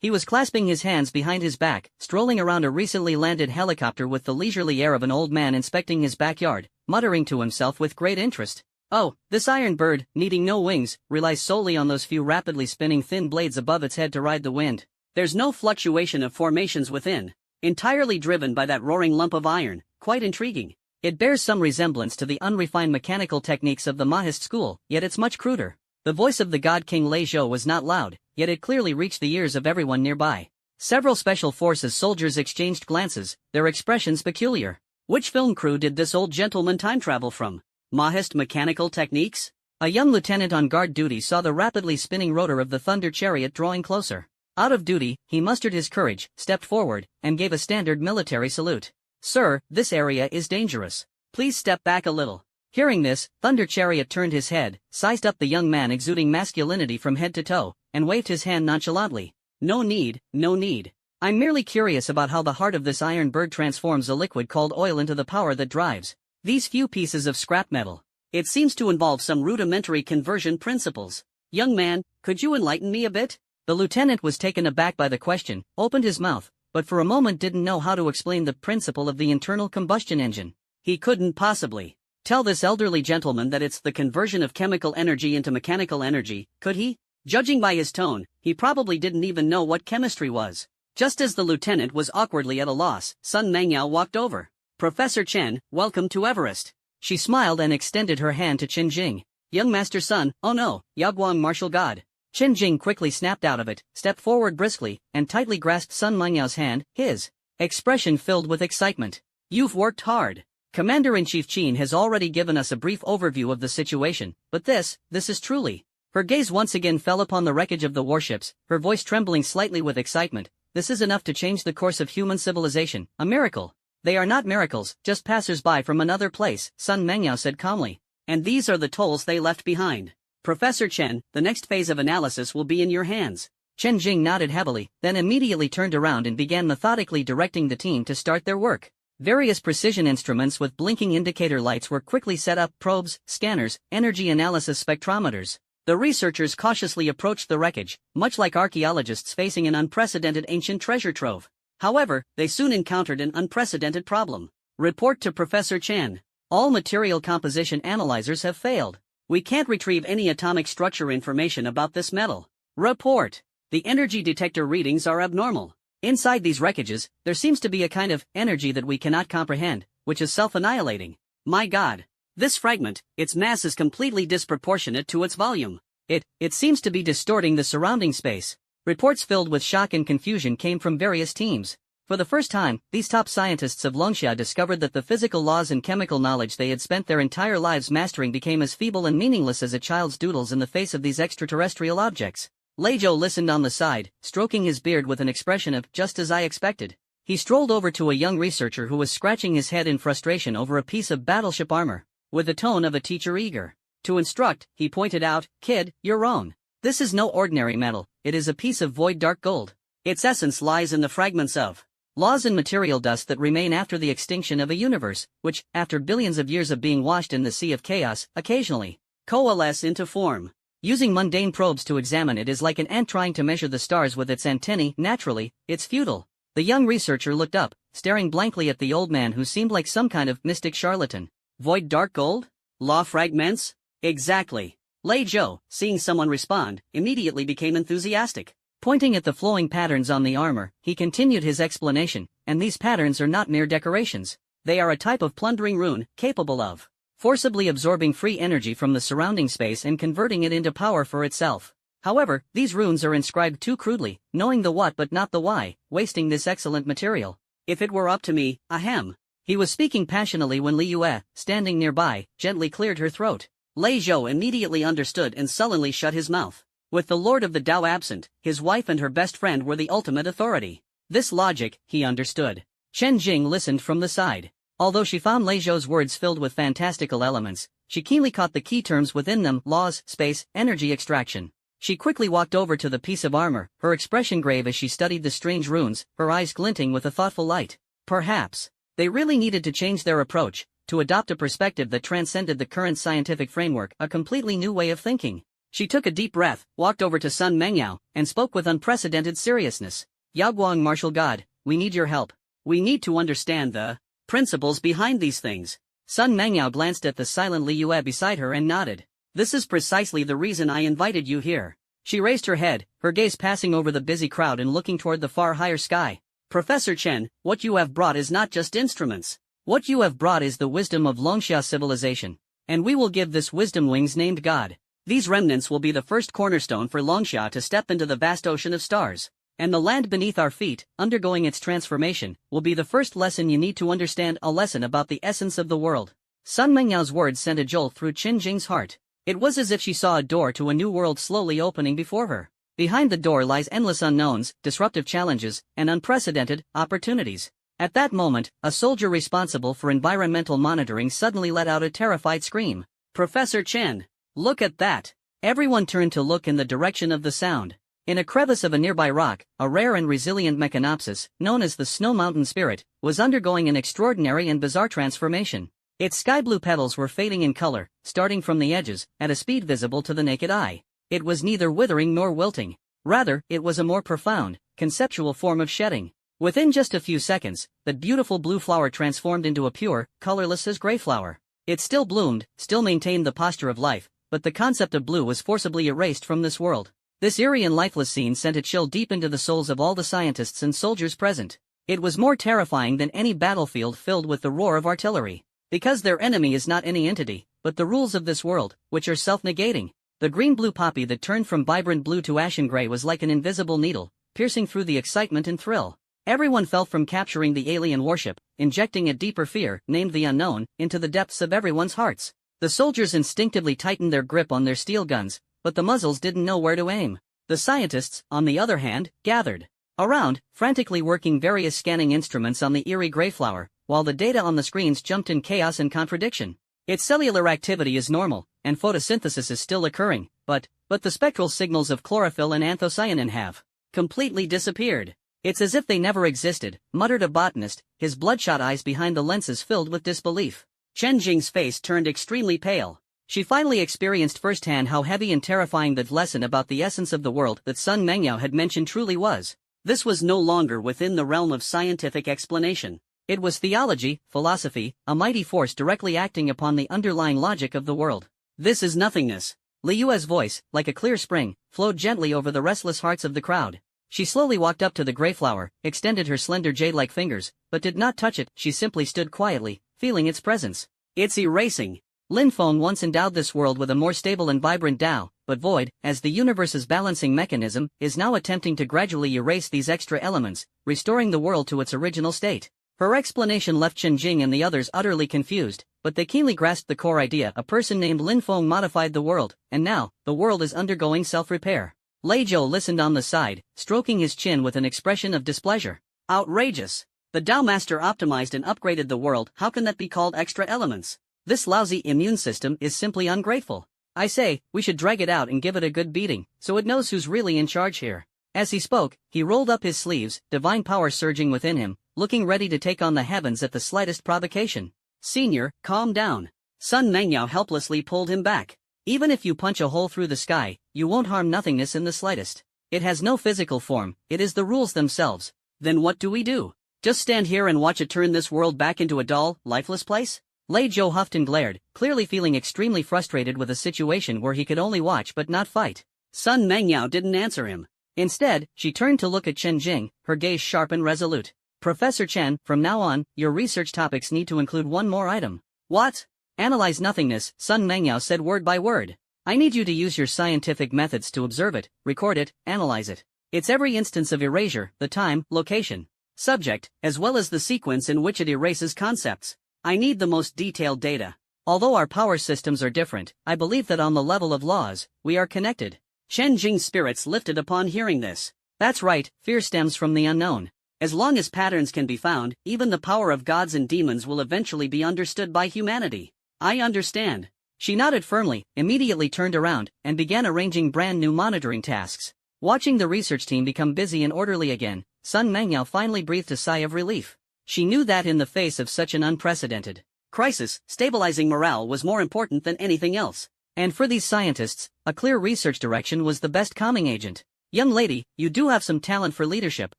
He was clasping his hands behind his back, strolling around a recently landed helicopter with the leisurely air of an old man inspecting his backyard, muttering to himself with great interest. Oh, this iron bird, needing no wings, relies solely on those few rapidly spinning thin blades above its head to ride the wind. There's no fluctuation of formations within, entirely driven by that roaring lump of iron, quite intriguing. It bears some resemblance to the unrefined mechanical techniques of the Mahist school, yet it's much cruder. The voice of the god King Lei Zhou was not loud, yet it clearly reached the ears of everyone nearby. Several Special Forces soldiers exchanged glances, their expressions peculiar. Which film crew did this old gentleman time travel from? Mahist mechanical techniques? A young lieutenant on guard duty saw the rapidly spinning rotor of the Thunder Chariot drawing closer. Out of duty, he mustered his courage, stepped forward, and gave a standard military salute. Sir, this area is dangerous. Please step back a little. Hearing this, Thunder Chariot turned his head, sized up the young man exuding masculinity from head to toe, and waved his hand nonchalantly. No need, no need. I'm merely curious about how the heart of this iron bird transforms a liquid called oil into the power that drives these few pieces of scrap metal. It seems to involve some rudimentary conversion principles. Young man, could you enlighten me a bit? The lieutenant was taken aback by the question, opened his mouth, but for a moment didn't know how to explain the principle of the internal combustion engine. He couldn't possibly tell this elderly gentleman that it's the conversion of chemical energy into mechanical energy, could he? Judging by his tone, he probably didn't even know what chemistry was. Just as the lieutenant was awkwardly at a loss, Sun Mengyao walked over. Professor Chen, welcome to Everest. She smiled and extended her hand to Chen Jing. Young Master Sun, oh no, Yaguang martial god. Chen Jing quickly snapped out of it, stepped forward briskly, and tightly grasped Sun Mengyao's hand, his expression filled with excitement. You've worked hard. Commander-in-Chief Qin has already given us a brief overview of the situation, but this is truly. Her gaze once again fell upon the wreckage of the warships, her voice trembling slightly with excitement. This is enough to change the course of human civilization, a miracle. They are not miracles, just passers-by from another place, Sun Mengyao said calmly. And these are the tolls they left behind. Professor Chen, the next phase of analysis will be in your hands. Chen Jing nodded heavily, then immediately turned around and began methodically directing the team to start their work. Various precision instruments with blinking indicator lights were quickly set up: probes, scanners, energy analysis spectrometers. The researchers cautiously approached the wreckage, much like archaeologists facing an unprecedented ancient treasure trove. However, they soon encountered an unprecedented problem. Report to Professor Chen. All material composition analyzers have failed. We can't retrieve any atomic structure information about this metal. Report. The energy detector readings are abnormal. Inside these wreckages, there seems to be a kind of energy that we cannot comprehend, which is self-annihilating. My God. This fragment, its mass is completely disproportionate to its volume. It seems to be distorting the surrounding space. Reports filled with shock and confusion came from various teams. For the first time, these top scientists of Longxia discovered that the physical laws and chemical knowledge they had spent their entire lives mastering became as feeble and meaningless as a child's doodles in the face of these extraterrestrial objects. Lei Zhou listened on the side, stroking his beard with an expression of, "Just as I expected." He strolled over to a young researcher who was scratching his head in frustration over a piece of battleship armor. With the tone of a teacher eager to instruct, he pointed out, "Kid, you're wrong. This is no ordinary metal, it is a piece of void dark gold. Its essence lies in the fragments of laws in material dust that remain after the extinction of a universe, which, after billions of years of being washed in the sea of chaos, occasionally coalesce into form. Using mundane probes to examine it is like an ant trying to measure the stars with its antennae. Naturally, it's futile." The young researcher looked up, staring blankly at the old man who seemed like some kind of mystic charlatan. Void dark gold? Law fragments? Exactly. Lei Zhou, seeing someone respond, immediately became enthusiastic. Pointing at the flowing patterns on the armor, he continued his explanation, "And these patterns are not mere decorations. They are a type of plundering rune, capable of forcibly absorbing free energy from the surrounding space and converting it into power for itself. However, these runes are inscribed too crudely, knowing the what but not the why, wasting this excellent material. If it were up to me, ahem." He was speaking passionately when Li Yue, standing nearby, gently cleared her throat. Lei Zhou immediately understood and sullenly shut his mouth. With the Lord of the Tao absent, his wife and her best friend were the ultimate authority. This logic, he understood. Chen Jing listened from the side. Although she found Lei Zhou's words filled with fantastical elements, she keenly caught the key terms within them: laws, space, energy extraction. She quickly walked over to the piece of armor, her expression grave as she studied the strange runes, her eyes glinting with a thoughtful light. Perhaps they really needed to change their approach, to adopt a perspective that transcended the current scientific framework, a completely new way of thinking. She took a deep breath, walked over to Sun Mengyao, and spoke with unprecedented seriousness. "Yaoguang martial god, we need your help. We need to understand the principles behind these things." Sun Mengyao glanced at the silent Li Yue beside her and nodded. "This is precisely the reason I invited you here." She raised her head, her gaze passing over the busy crowd and looking toward the far higher sky. "Professor Chen, what you have brought is not just instruments. What you have brought is the wisdom of Longxia civilization. And we will give this wisdom wings named God. These remnants will be the first cornerstone for Longxia to step into the vast ocean of stars. And the land beneath our feet, undergoing its transformation, will be the first lesson you need to understand, a lesson about the essence of the world." Sun Mengyao's words sent a jolt through Qin Jing's heart. It was as if she saw a door to a new world slowly opening before her. Behind the door lies endless unknowns, disruptive challenges, and unprecedented opportunities. At that moment, a soldier responsible for environmental monitoring suddenly let out a terrified scream. "Professor Chen! Look at that!" Everyone turned to look in the direction of the sound. In a crevice of a nearby rock, a rare and resilient mechanopsis, known as the Snow Mountain Spirit, was undergoing an extraordinary and bizarre transformation. Its sky-blue petals were fading in color, starting from the edges, at a speed visible to the naked eye. It was neither withering nor wilting. Rather, it was a more profound, conceptual form of shedding. Within just a few seconds, that beautiful blue flower transformed into a pure, colorless as gray flower. It still bloomed, still maintained the posture of life, but the concept of blue was forcibly erased from this world. This eerie and lifeless scene sent a chill deep into the souls of all the scientists and soldiers present. It was more terrifying than any battlefield filled with the roar of artillery. Because their enemy is not any entity, but the rules of this world, which are self-negating. The green-blue poppy that turned from vibrant blue to ashen gray was like an invisible needle, piercing through the excitement and thrill. Everyone felt from capturing the alien warship, injecting a deeper fear, named the unknown, into the depths of everyone's hearts. The soldiers instinctively tightened their grip on their steel guns, but the muzzles didn't know where to aim. The scientists, on the other hand, gathered around, frantically working various scanning instruments on the eerie gray flower, while the data on the screens jumped in chaos and contradiction. Its cellular activity is normal, and photosynthesis is still occurring, but the spectral signals of chlorophyll and anthocyanin have completely disappeared. It's as if they never existed, muttered a botanist, his bloodshot eyes behind the lenses filled with disbelief. Chen Jing's face turned extremely pale. She finally experienced firsthand how heavy and terrifying that lesson about the essence of the world that Sun Mengyao had mentioned truly was. This was no longer within the realm of scientific explanation. It was theology, philosophy, a mighty force directly acting upon the underlying logic of the world. This is nothingness. Li Yue's voice, like a clear spring, flowed gently over the restless hearts of the crowd. She slowly walked up to the gray flower, extended her slender jade-like fingers, but did not touch it. She simply stood quietly, feeling its presence. It's erasing. Lin Feng once endowed this world with a more stable and vibrant Tao, but void, as the universe's balancing mechanism, is now attempting to gradually erase these extra elements, restoring the world to its original state. Her explanation left Chen Jing and the others utterly confused, but they keenly grasped the core idea. A person named Lin Feng modified the world, and now, the world is undergoing self-repair. Lei Zhou listened on the side, stroking his chin with an expression of displeasure. Outrageous! The Tao Master optimized and upgraded the world. How can that be called extra elements? This lousy immune system is simply ungrateful. I say, we should drag it out and give it a good beating, so it knows who's really in charge here. As he spoke, he rolled up his sleeves, divine power surging within him, looking ready to take on the heavens at the slightest provocation. Senior, calm down. Sun Mengyao helplessly pulled him back. Even if you punch a hole through the sky, you won't harm nothingness in the slightest. It has no physical form, it is the rules themselves. Then what do we do? Just stand here and watch it turn this world back into a dull, lifeless place? Lei Zhou huffed and glared, clearly feeling extremely frustrated with a situation where he could only watch but not fight. Sun Mengyao didn't answer him. Instead, she turned to look at Chen Jing, her gaze sharp and resolute. Professor Chen, from now on, your research topics need to include one more item. What? Analyze nothingness, Sun Mengyao said word by word. I need you to use your scientific methods to observe it, record it, analyze it. It's every instance of erasure, the time, location, subject, as well as the sequence in which it erases concepts. I need the most detailed data. Although our power systems are different, I believe that on the level of laws, we are connected. Chen Jing's spirits lifted upon hearing this. That's right, fear stems from the unknown. As long as patterns can be found, even the power of gods and demons will eventually be understood by humanity. I understand. She nodded firmly, immediately turned around, and began arranging brand new monitoring tasks. Watching the research team become busy and orderly again, Sun Mengyao finally breathed a sigh of relief. She knew that in the face of such an unprecedented crisis, stabilizing morale was more important than anything else. And for these scientists, a clear research direction was the best calming agent. Young lady, you do have some talent for leadership,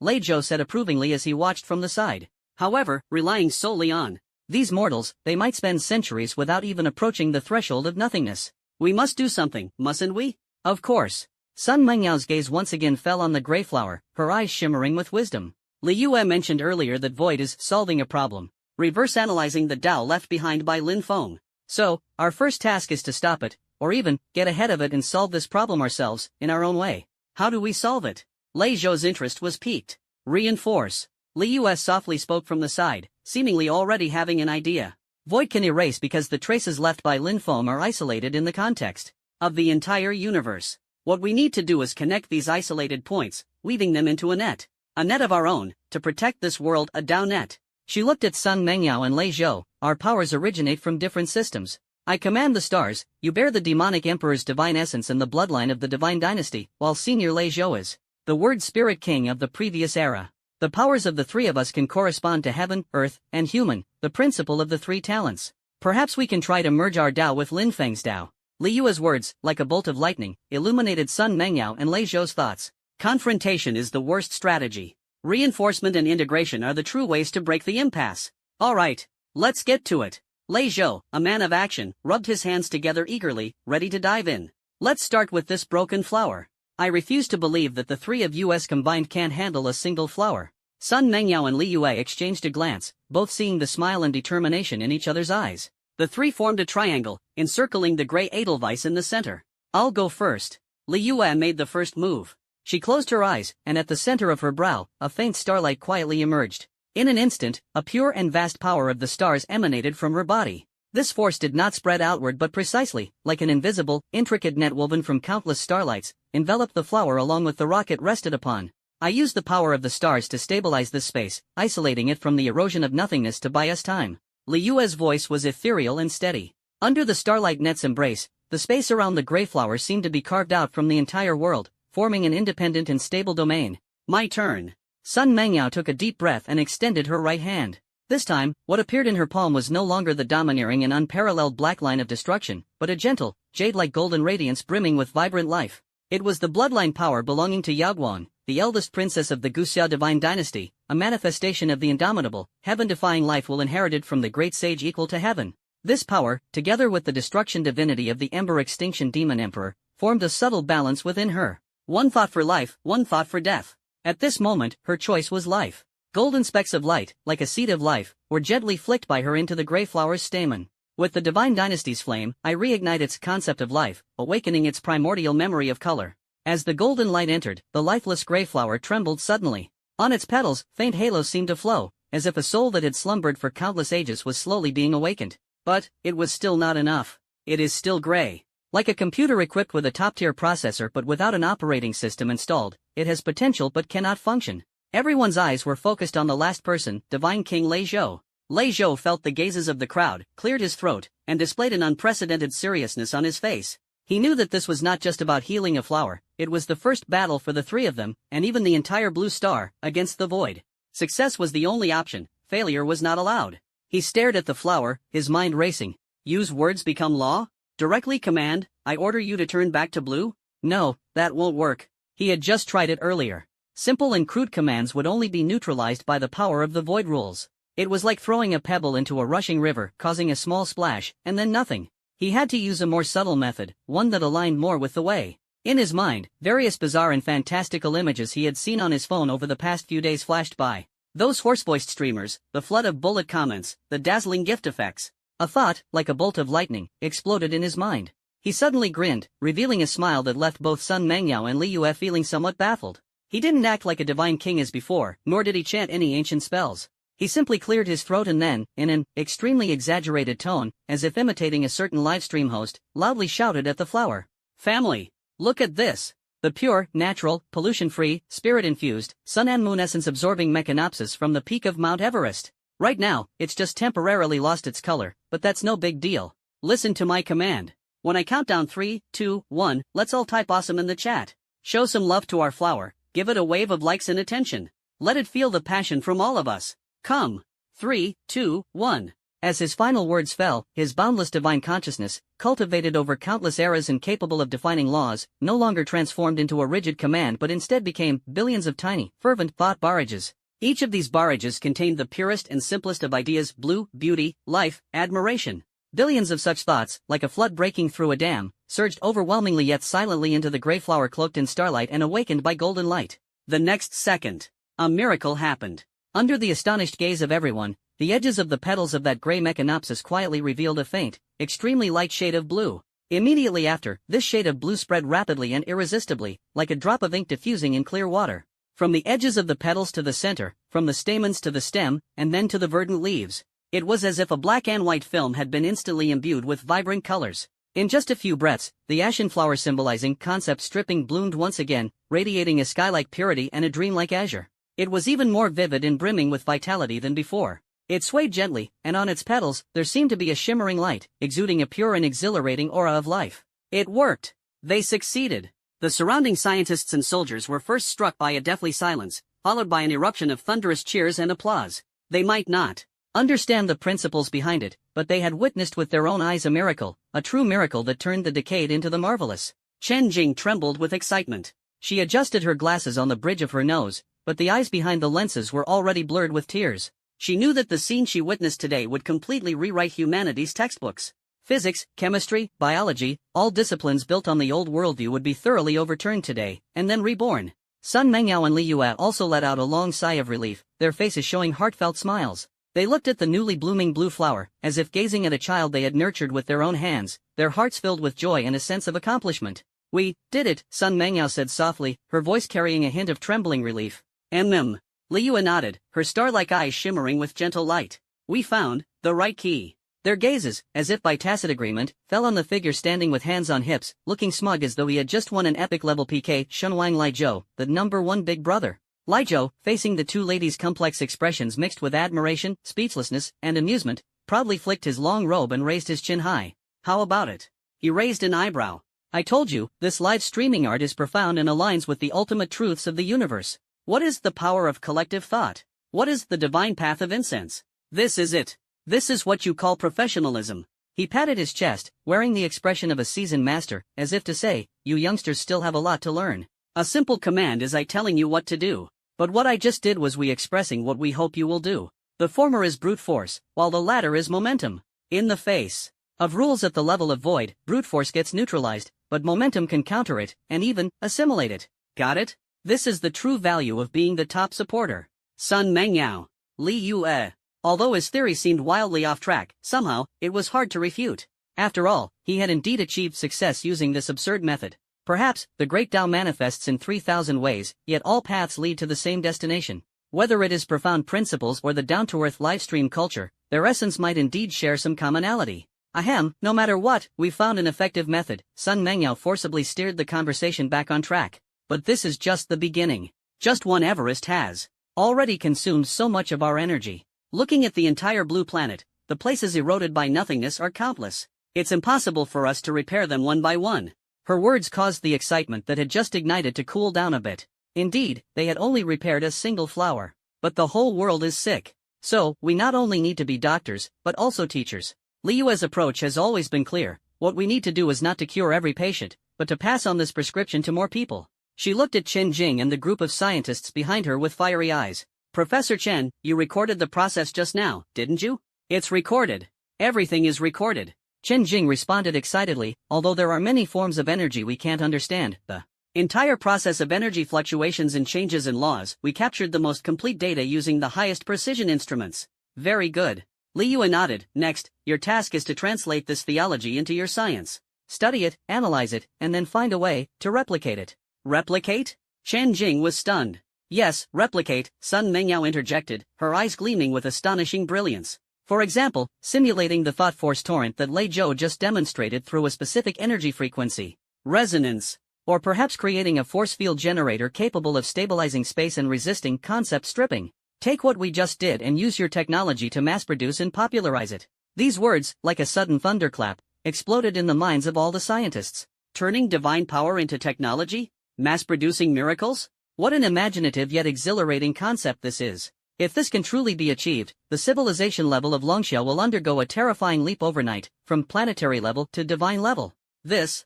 Lei Zhou said approvingly as he watched from the side. However, relying solely on these mortals, they might spend centuries without even approaching the threshold of nothingness. We must do something, mustn't we? Of course. Sun Mengyao's gaze once again fell on the gray flower, her eyes shimmering with wisdom. Li Yue mentioned earlier that void is solving a problem, reverse analyzing the Tao left behind by Lin Feng. So, our first task is to stop it, or even, get ahead of it and solve this problem ourselves, in our own way. How do we solve it? Lei Zhou's interest was piqued. Reinforce. Li Yue softly spoke from the side, seemingly already having an idea. Void can erase because the traces left by Lin Feng are isolated in the context of the entire universe. What we need to do is connect these isolated points, weaving them into a net of our own, to protect this world, a Tao net. She looked at Sun Mengyao and Lei Zhou. Our powers originate from different systems. I command the stars, you bear the demonic emperor's divine essence and the bloodline of the divine dynasty, while senior Lei Zhou is the word spirit king of the previous era. The powers of the three of us can correspond to heaven, earth, and human, the principle of the three talents. Perhaps we can try to merge our Tao with Lin Feng's Tao. Li Yue's words, like a bolt of lightning, illuminated Sun Mengyao and Lei Zhou's thoughts. Confrontation is the worst strategy. Reinforcement and integration are the true ways to break the impasse. Alright, let's get to it. Lei Zhou, a man of action, rubbed his hands together eagerly, ready to dive in. Let's start with this broken flower. I refuse to believe that the three of us combined can't handle a single flower. Sun Mengyao and Li Yue exchanged a glance, both seeing the smile and determination in each other's eyes. The three formed a triangle, encircling the gray edelweiss in the center. I'll go first. Li Yue made the first move. She closed her eyes, and at the center of her brow, a faint starlight quietly emerged. In an instant, a pure and vast power of the stars emanated from her body. This force did not spread outward but precisely, like an invisible, intricate net woven from countless starlights, enveloped the flower along with the rock it rested upon. I used the power of the stars to stabilize this space, isolating it from the erosion of nothingness to buy us time. Li Yue's voice was ethereal and steady. Under the starlight net's embrace, the space around the gray flower seemed to be carved out from the entire world, forming an independent and stable domain. My turn. Sun Mengyao took a deep breath and extended her right hand. This time, what appeared in her palm was no longer the domineering and unparalleled black line of destruction, but a gentle, jade-like golden radiance brimming with vibrant life. It was the bloodline power belonging to Yaoguang, the eldest princess of the Guxia divine dynasty, a manifestation of the indomitable, heaven-defying life will inherited from the great sage equal to heaven. This power, together with the destruction divinity of the Ember Extinction Demon Emperor, formed a subtle balance within her. One thought for life, one thought for death. At this moment, her choice was life. Golden specks of light, like a seed of life, were gently flicked by her into the grey flower's stamen. With the divine dynasty's flame, I reignite its concept of life, awakening its primordial memory of color. As the golden light entered, the lifeless grey flower trembled suddenly. On its petals, faint halos seemed to flow, as if a soul that had slumbered for countless ages was slowly being awakened. But, it was still not enough. It is still grey. Like a computer equipped with a top-tier processor but without an operating system installed, it has potential but cannot function. Everyone's eyes were focused on the last person, Divine King Lei Zhou. Lei Zhou felt the gazes of the crowd, cleared his throat, and displayed an unprecedented seriousness on his face. He knew that this was not just about healing a flower, it was the first battle for the three of them, and even the entire Blue Star, against the void. Success was the only option, failure was not allowed. He stared at the flower, his mind racing. Use words become law? Directly command, I order you to turn back to blue? No, that won't work. He had just tried it earlier. Simple and crude commands would only be neutralized by the power of the void rules. It was like throwing a pebble into a rushing river, causing a small splash, and then nothing. He had to use a more subtle method, one that aligned more with the way. In his mind, various bizarre and fantastical images he had seen on his phone over the past few days flashed by. Those hoarse-voiced streamers, the flood of bullet comments, the dazzling gift effects. A thought, like a bolt of lightning, exploded in his mind. He suddenly grinned, revealing a smile that left both Sun Mengyao and Li Yue feeling somewhat baffled. He didn't act like a divine king as before, nor did he chant any ancient spells. He simply cleared his throat and then, in an extremely exaggerated tone, as if imitating a certain livestream host, loudly shouted at the flower. Family! Look at this! The pure, natural, pollution-free, spirit-infused, sun and moon essence-absorbing mechanopsis from the peak of Mount Everest. Right now, it's just temporarily lost its color, but that's no big deal. Listen to my command. When I count down 3, 2, 1, let's all type awesome in the chat. Show some love to our flower. Give it a wave of likes and attention. Let it feel the passion from all of us. Come. 3, 2, 1. As his final words fell, his boundless divine consciousness, cultivated over countless eras and capable of defining laws, no longer transformed into a rigid command but instead became billions of tiny, fervent thought barrages. Each of these barrages contained the purest and simplest of ideas: blue, beauty, life, admiration. Billions of such thoughts, like a flood breaking through a dam, surged overwhelmingly yet silently into the grey flower cloaked in starlight and awakened by golden light. The next second, a miracle happened. Under the astonished gaze of everyone, the edges of the petals of that grey mechanopsis quietly revealed a faint, extremely light shade of blue. Immediately after, this shade of blue spread rapidly and irresistibly, like a drop of ink diffusing in clear water. From the edges of the petals to the center, from the stamens to the stem, and then to the verdant leaves. It was as if a black and white film had been instantly imbued with vibrant colors. In just a few breaths, the ashen flower symbolizing concept stripping bloomed once again, radiating a sky-like purity and a dreamlike azure. It was even more vivid and brimming with vitality than before. It swayed gently, and on its petals, there seemed to be a shimmering light, exuding a pure and exhilarating aura of life. It worked! They succeeded! The surrounding scientists and soldiers were first struck by a deathly silence, followed by an eruption of thunderous cheers and applause. They might not understand the principles behind it, but they had witnessed with their own eyes a miracle, a true miracle that turned the decayed into the marvelous. Chen Jing trembled with excitement. She adjusted her glasses on the bridge of her nose, but the eyes behind the lenses were already blurred with tears. She knew that the scene she witnessed today would completely rewrite humanity's textbooks. Physics, chemistry, biology, all disciplines built on the old worldview would be thoroughly overturned today, and then reborn. Sun Mengyao and Li Yue also let out a long sigh of relief, their faces showing heartfelt smiles. They looked at the newly blooming blue flower, as if gazing at a child they had nurtured with their own hands, their hearts filled with joy and a sense of accomplishment. We did it, Sun Mengyao said softly, her voice carrying a hint of trembling relief. Li Yue nodded, her star-like eyes shimmering with gentle light. We found the right key. Their gazes, as if by tacit agreement, fell on the figure standing with hands on hips, looking smug as though he had just won an epic-level PK. Shunwang Lizhou, the #1 big brother. Lizhou, facing the two ladies' complex expressions mixed with admiration, speechlessness, and amusement, proudly flicked his long robe and raised his chin high. How about it? He raised an eyebrow. I told you, this live streaming art is profound and aligns with the ultimate truths of the universe. What is the power of collective thought? What is the divine path of incense? This is it. This is what you call professionalism. He patted his chest, wearing the expression of a seasoned master, as if to say, you youngsters still have a lot to learn. A simple command is I telling you what to do. But what I just did was we expressing what we hope you will do. The former is brute force, while the latter is momentum. In the face of rules at the level of void, brute force gets neutralized, but momentum can counter it, and even assimilate it. Got it? This is the true value of being the top supporter. Sun Mengyao. Li Yue. Although his theory seemed wildly off track, somehow, it was hard to refute. After all, he had indeed achieved success using this absurd method. Perhaps, the great Tao manifests in 3,000 ways, yet all paths lead to the same destination. Whether it is profound principles or the down-to-earth livestream culture, their essence might indeed share some commonality. Ahem, no matter what, we've found an effective method. Sun Mengyao forcibly steered the conversation back on track. But this is just the beginning. Just one Everest has already consumed so much of our energy. Looking at the entire blue planet, the places eroded by nothingness are countless. It's impossible for us to repair them one by one. Her words caused the excitement that had just ignited to cool down a bit. Indeed, they had only repaired a single flower. But the whole world is sick. So, we not only need to be doctors, but also teachers. Li Yue's approach has always been clear. What we need to do is not to cure every patient, but to pass on this prescription to more people. She looked at Chen Jing and the group of scientists behind her with fiery eyes. Professor Chen, you recorded the process just now, didn't you? It's recorded. Everything is recorded. Chen Jing responded excitedly, although there are many forms of energy we can't understand, the entire process of energy fluctuations and changes in laws, we captured the most complete data using the highest precision instruments. Very good. Li Yue nodded. Next, your task is to translate this theology into your science. Study it, analyze it, and then find a way to replicate it. Replicate? Chen Jing was stunned. Yes, replicate, Sun Mengyao interjected, her eyes gleaming with astonishing brilliance. For example, simulating the thought force torrent that Lei Zhou just demonstrated through a specific energy frequency. Resonance. Or perhaps creating a force field generator capable of stabilizing space and resisting concept stripping. Take what we just did and use your technology to mass-produce and popularize it. These words, like a sudden thunderclap, exploded in the minds of all the scientists. Turning divine power into technology? Mass-producing miracles? What an imaginative yet exhilarating concept this is. If this can truly be achieved, the civilization level of Longxiao will undergo a terrifying leap overnight, from planetary level to divine level. This.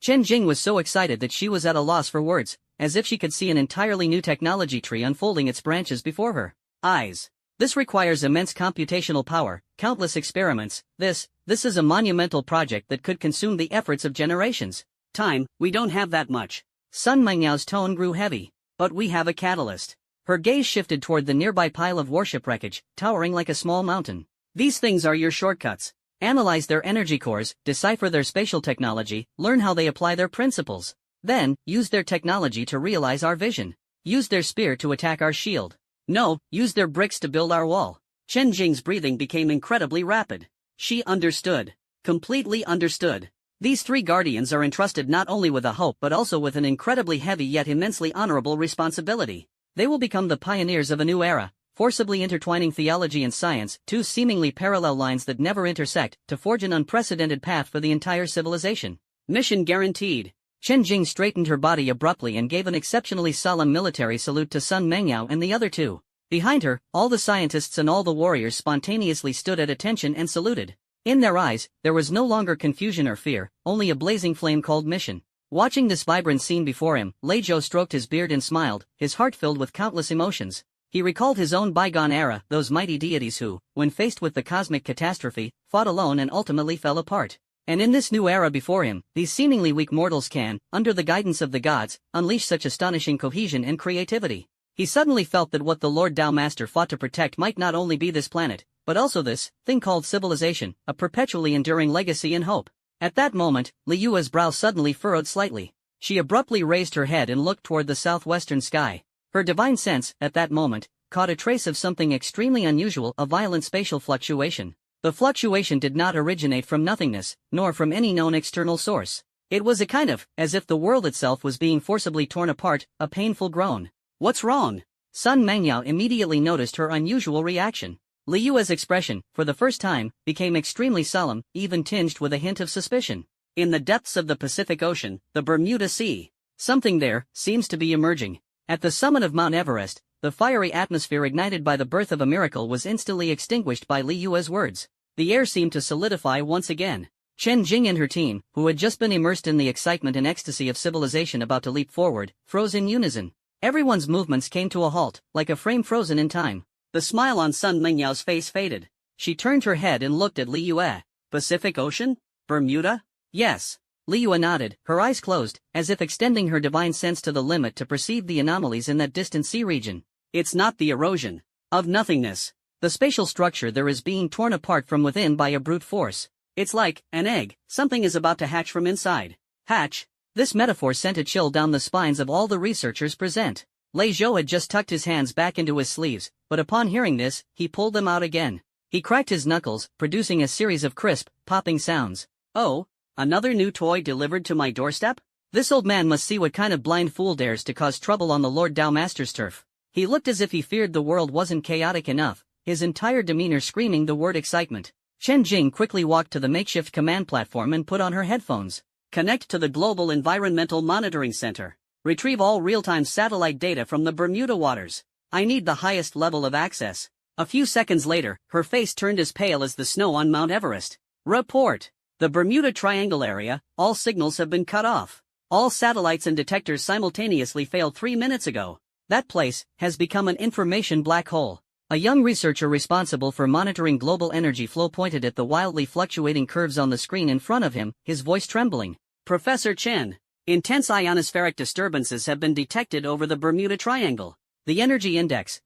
Chen Jing was so excited that she was at a loss for words, as if she could see an entirely new technology tree unfolding its branches before her eyes. This requires immense computational power, countless experiments. This is a monumental project that could consume the efforts of generations. Time, we don't have that much. Sun Mengyao tone grew heavy. But we have a catalyst. Her gaze shifted toward the nearby pile of warship wreckage, towering like a small mountain. These things are your shortcuts. Analyze their energy cores, decipher their spatial technology, learn how they apply their principles. Then, use their technology to realize our vision. Use their spear to attack our shield. No, use their bricks to build our wall. Chen Jing's breathing became incredibly rapid. She understood. Completely understood. These three guardians are entrusted not only with a hope but also with an incredibly heavy yet immensely honorable responsibility. They will become the pioneers of a new era, forcibly intertwining theology and science, two seemingly parallel lines that never intersect, to forge an unprecedented path for the entire civilization. Mission guaranteed. Chen Jing straightened her body abruptly and gave an exceptionally solemn military salute to Sun Mengyao and the other two. Behind her, all the scientists and all the warriors spontaneously stood at attention and saluted. In their eyes, there was no longer confusion or fear, only a blazing flame called mission. Watching this vibrant scene before him, Lei Zhou stroked his beard and smiled, his heart filled with countless emotions. He recalled his own bygone era, those mighty deities who, when faced with the cosmic catastrophe, fought alone and ultimately fell apart. And in this new era before him, these seemingly weak mortals can, under the guidance of the gods, unleash such astonishing cohesion and creativity. He suddenly felt that what the Lord Tao Master fought to protect might not only be this planet, but also this thing called civilization, a perpetually enduring legacy and hope. At that moment, Li Yue's brow suddenly furrowed slightly. She abruptly raised her head and looked toward the southwestern sky. Her divine sense, at that moment, caught a trace of something extremely unusual, a violent spatial fluctuation. The fluctuation did not originate from nothingness, nor from any known external source. It was a kind of, as if the world itself was being forcibly torn apart, a painful groan. What's wrong? Sun Mengyao immediately noticed her unusual reaction. Li Yue's expression, for the first time, became extremely solemn, even tinged with a hint of suspicion. In the depths of the Pacific Ocean, the Bermuda Sea, something there seems to be emerging. At the summit of Mount Everest, the fiery atmosphere ignited by the birth of a miracle was instantly extinguished by Li Yue's words. The air seemed to solidify once again. Chen Jing and her team, who had just been immersed in the excitement and ecstasy of civilization about to leap forward, froze in unison. Everyone's movements came to a halt, like a frame frozen in time. The smile on Sun Mengyao's face faded. She turned her head and looked at Li Yue. Pacific Ocean? Bermuda? Yes. Li Yue nodded, her eyes closed, as if extending her divine sense to the limit to perceive the anomalies in that distant sea region. It's not the erosion of nothingness. The spatial structure there is being torn apart from within by a brute force. It's like an egg, something is about to hatch from inside. Hatch? This metaphor sent a chill down the spines of all the researchers present. Lei Zhou had just tucked his hands back into his sleeves, but upon hearing this, he pulled them out again. He cracked his knuckles, producing a series of crisp, popping sounds. Oh, another new toy delivered to my doorstep? This old man must see what kind of blind fool dares to cause trouble on the Lord Dao Master's turf. He looked as if he feared the world wasn't chaotic enough, his entire demeanor screaming the word excitement. Chen Jing quickly walked to the makeshift command platform and put on her headphones. Connect to the Global Environmental Monitoring Center. Retrieve all real-time satellite data from the Bermuda waters. I need the highest level of access. A few seconds later, her face turned as pale as the snow on Mount Everest. Report. The Bermuda Triangle area, all signals have been cut off. All satellites and detectors simultaneously failed 3 minutes ago. That place has become an information black hole. A young researcher responsible for monitoring global energy flow pointed at the wildly fluctuating curves on the screen in front of him, his voice trembling. Professor Chen, intense ionospheric disturbances have been detected over the Bermuda Triangle. The energy index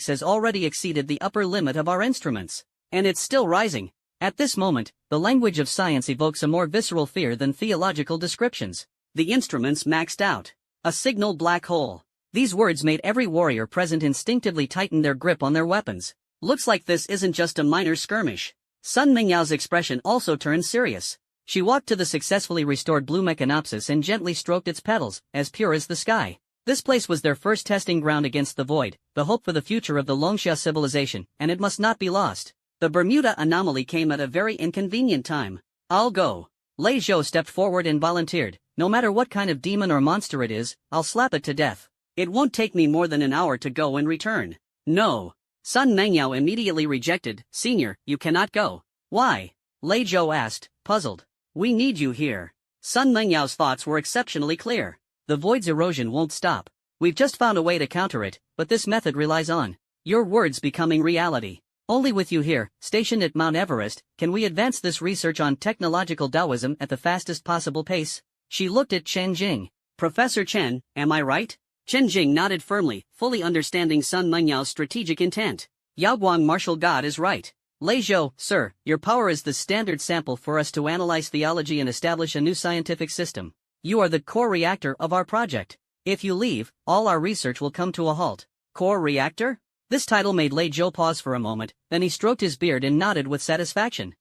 has already exceeded the upper limit of our instruments. And it's still rising. At this moment, the language of science evokes a more visceral fear than theological descriptions. The instruments maxed out. A signal black hole. These words made every warrior present instinctively tighten their grip on their weapons. Looks like this isn't just a minor skirmish. Sun Mengyao's expression also turned serious. She walked to the successfully restored blue Mechanopsis and gently stroked its petals, as pure as the sky. This place was their first testing ground against the void, the hope for the future of the Longxia civilization, and it must not be lost. The Bermuda anomaly came at a very inconvenient time. I'll go. Lei Zhou stepped forward and volunteered. No matter what kind of demon or monster it is, I'll slap it to death. It won't take me more than an hour to go and return. No. Sun Mengyao immediately rejected. Senior, you cannot go. Why? Lei Zhou asked, puzzled. We need you here. Sun Mengyao's thoughts were exceptionally clear. The void's erosion won't stop. We've just found a way to counter it, but this method relies on your words becoming reality. Only with you here, stationed at Mount Everest, can we advance this research on technological Taoism at the fastest possible pace. She looked at Chen Jing. Professor Chen, am I right? Chen Jing nodded firmly, fully understanding Sun Mengyao's strategic intent. Yaoguang martial god is right. Lei Zhou, sir, your power is the standard sample for us to analyze theology and establish a new scientific system. You are the core reactor of our project. If you leave, all our research will come to a halt. Core reactor? This title made Lei Zhou pause for a moment, then he stroked his beard and nodded with satisfaction.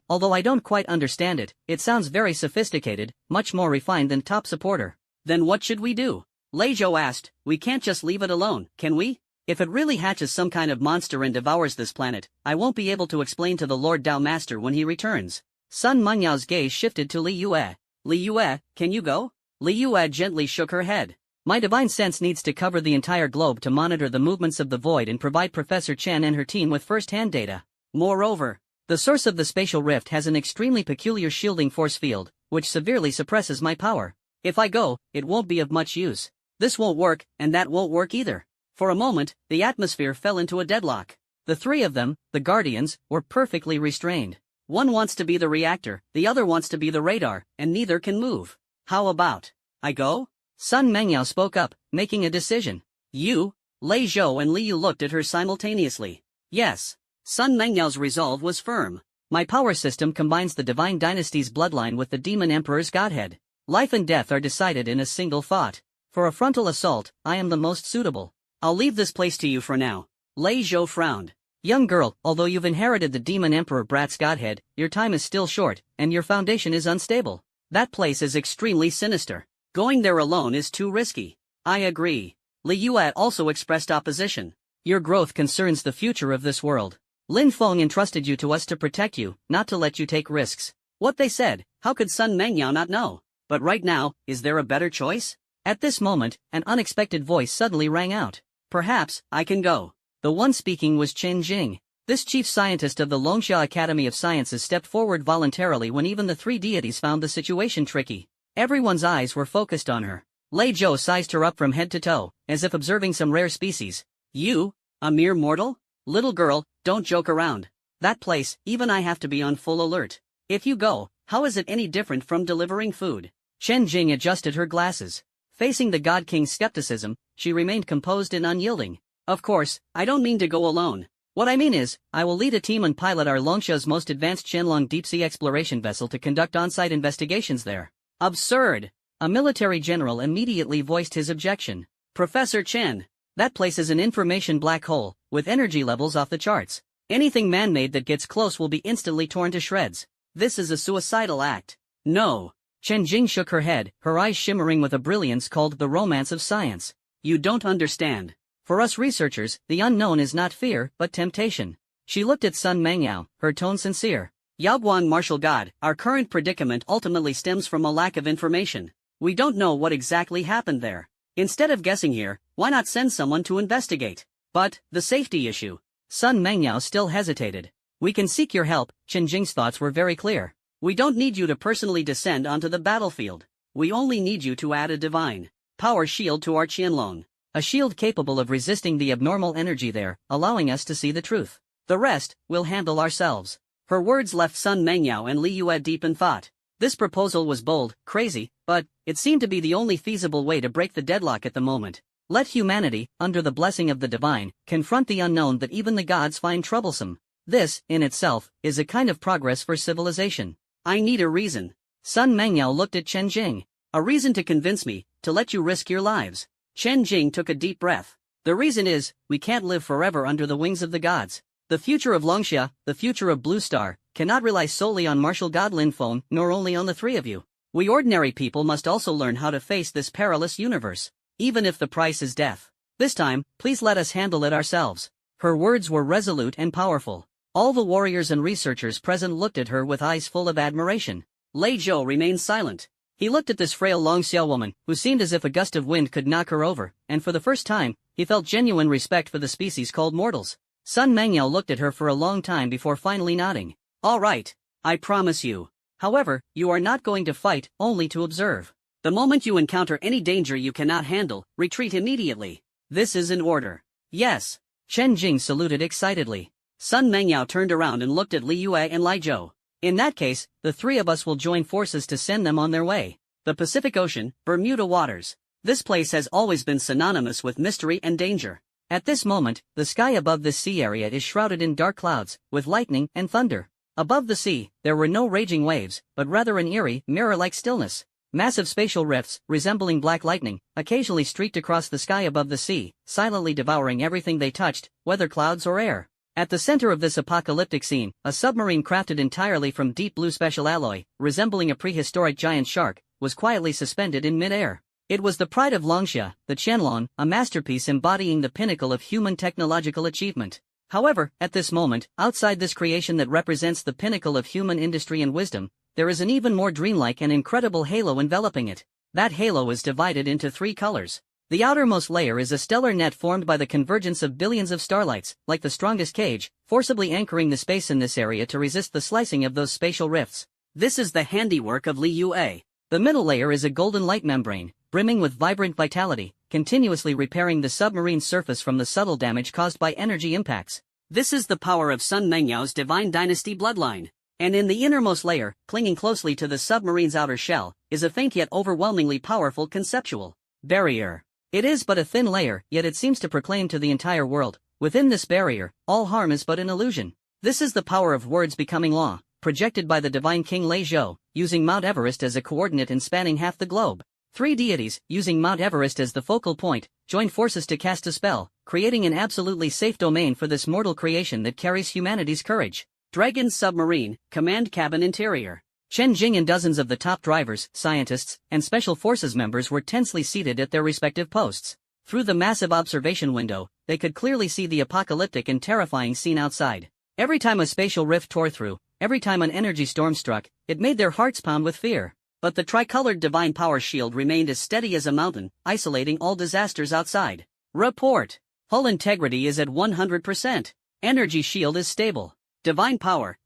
Although I don't quite understand it, it sounds very sophisticated, much more refined than top supporter. Then what should we do? Lei Zhou asked. We can't just leave it alone, can we? If it really hatches some kind of monster and devours this planet, I won't be able to explain to the Lord Dao Master when he returns. Sun Mengyao's gaze shifted to Li Yue. Li Yue, can you go? Li Yue gently shook her head. My divine sense needs to cover the entire globe to monitor the movements of the void and provide Professor Chen and her team with first-hand data. Moreover, the source of the spatial rift has an extremely peculiar shielding force field, which severely suppresses my power. If I go, it won't be of much use. This won't work, and that won't work either. For a moment, the atmosphere fell into a deadlock. The three of them, the Guardians, were perfectly restrained. One wants to be the reactor, the other wants to be the radar, and neither can move. How about I go? Sun Mengyao spoke up, making a decision. You? Lei Zhou and Li Yu looked at her simultaneously. Yes. Sun Mengyao's resolve was firm. My power system combines the Divine Dynasty's bloodline with the Demon Emperor's godhead. Life and death are decided in a single thought. For a frontal assault, I am the most suitable. I'll leave this place to you for now. Lei Zhou frowned. Young girl, although you've inherited the Demon Emperor Brat's godhead, your time is still short, and your foundation is unstable. That place is extremely sinister. Going there alone is too risky. I agree. Li Yue also expressed opposition. Your growth concerns the future of this world. Lin Feng entrusted you to us to protect you, not to let you take risks. What they said, how could Sun Mengyao not know? But right now, is there a better choice? At this moment, an unexpected voice suddenly rang out. Perhaps, I can go. The one speaking was Chen Jing. This chief scientist of the Longsha Academy of Sciences stepped forward voluntarily when even the three deities found the situation tricky. Everyone's eyes were focused on her. Lei Zhou sized her up from head to toe, as if observing some rare species. You? A mere mortal? Little girl, don't joke around. That place, even I have to be on full alert. If you go, how is it any different from delivering food? Chen Jing adjusted her glasses. Facing the God King's skepticism, she remained composed and unyielding. Of course, I don't mean to go alone. What I mean is, I will lead a team and pilot our Longsha's most advanced Qianlong deep-sea exploration vessel to conduct on-site investigations there. Absurd! A military general immediately voiced his objection. Professor Chen, that place is an information black hole, with energy levels off the charts. Anything man-made that gets close will be instantly torn to shreds. This is a suicidal act. No. Chen Jing shook her head, her eyes shimmering with a brilliance called the romance of science. You don't understand. For us researchers, the unknown is not fear, but temptation. She looked at Sun Mengyao, her tone sincere. Yaoguang martial god, our current predicament ultimately stems from a lack of information. We don't know what exactly happened there. Instead of guessing here, why not send someone to investigate? But, the safety issue. Sun Mengyao still hesitated. We can seek your help. Chen Jing's thoughts were very clear. We don't need you to personally descend onto the battlefield. We only need you to add a divine power shield to our Qianlong. A shield capable of resisting the abnormal energy there, allowing us to see the truth. The rest, we'll handle ourselves. Her words left Sun Mengyao and Li Yue deep in thought. This proposal was bold, crazy, but it seemed to be the only feasible way to break the deadlock at the moment. Let humanity, under the blessing of the divine, confront the unknown that even the gods find troublesome. This, in itself, is a kind of progress for civilization. I need a reason. Sun Mengyao looked at Chen Jing. A reason to convince me, to let you risk your lives. Chen Jing took a deep breath. The reason is, we can't live forever under the wings of the gods. The future of Longsha, the future of Blue Star, cannot rely solely on martial god Lin Feng, nor only on the three of you. We ordinary people must also learn how to face this perilous universe, even if the price is death. This time, please let us handle it ourselves. Her words were resolute and powerful. All the warriors and researchers present looked at her with eyes full of admiration. Lei Zhou remained silent. He looked at this frail Longxiao woman, who seemed as if a gust of wind could knock her over, and for the first time, he felt genuine respect for the species called mortals. Sun Mengyao looked at her for a long time before finally nodding. All right, I promise you. However, you are not going to fight, only to observe. The moment you encounter any danger you cannot handle, retreat immediately. This is an order. Yes. Chen Jing saluted excitedly. Sun Mengyao turned around and looked at Li Yue and Lai Zhou. In that case, the three of us will join forces to send them on their way. The Pacific Ocean, Bermuda waters. This place has always been synonymous with mystery and danger. At this moment, the sky above this sea area is shrouded in dark clouds, with lightning and thunder. Above the sea, there were no raging waves, but rather an eerie, mirror-like stillness. Massive spatial rifts, resembling black lightning, occasionally streaked across the sky above the sea, silently devouring everything they touched, whether clouds or air. At the center of this apocalyptic scene, a submarine crafted entirely from deep blue special alloy, resembling a prehistoric giant shark, was quietly suspended in mid-air. It was the pride of Longsha, the Qianlong, a masterpiece embodying the pinnacle of human technological achievement. However, at this moment, outside this creation that represents the pinnacle of human industry and wisdom, there is an even more dreamlike and incredible halo enveloping it. That halo is divided into three colors. The outermost layer is a stellar net formed by the convergence of billions of starlights, like the strongest cage, forcibly anchoring the space in this area to resist the slicing of those spatial rifts. This is the handiwork of Li Yue. The middle layer is a golden light membrane, brimming with vibrant vitality, continuously repairing the submarine's surface from the subtle damage caused by energy impacts. This is the power of Sun Mengyao's divine dynasty bloodline. And in the innermost layer, clinging closely to the submarine's outer shell, is a faint yet overwhelmingly powerful conceptual barrier. It is but a thin layer, yet it seems to proclaim to the entire world, within this barrier, all harm is but an illusion. This is the power of words becoming law, projected by the divine King Lei Zhou, using Mount Everest as a coordinate and spanning half the globe. Three deities, using Mount Everest as the focal point, joined forces to cast a spell, creating an absolutely safe domain for this mortal creation that carries humanity's courage. Dragon's submarine, command cabin interior. Chen Jing and dozens of the top drivers, scientists, and special forces members were tensely seated at their respective posts. Through the massive observation window, they could clearly see the apocalyptic and terrifying scene outside. Every time a spatial rift tore through, every time an energy storm struck, it made their hearts pound with fear. But the tricolored divine power shield remained as steady as a mountain, isolating all disasters outside. Report. Hull integrity is at 100%. Energy shield is stable. Divine power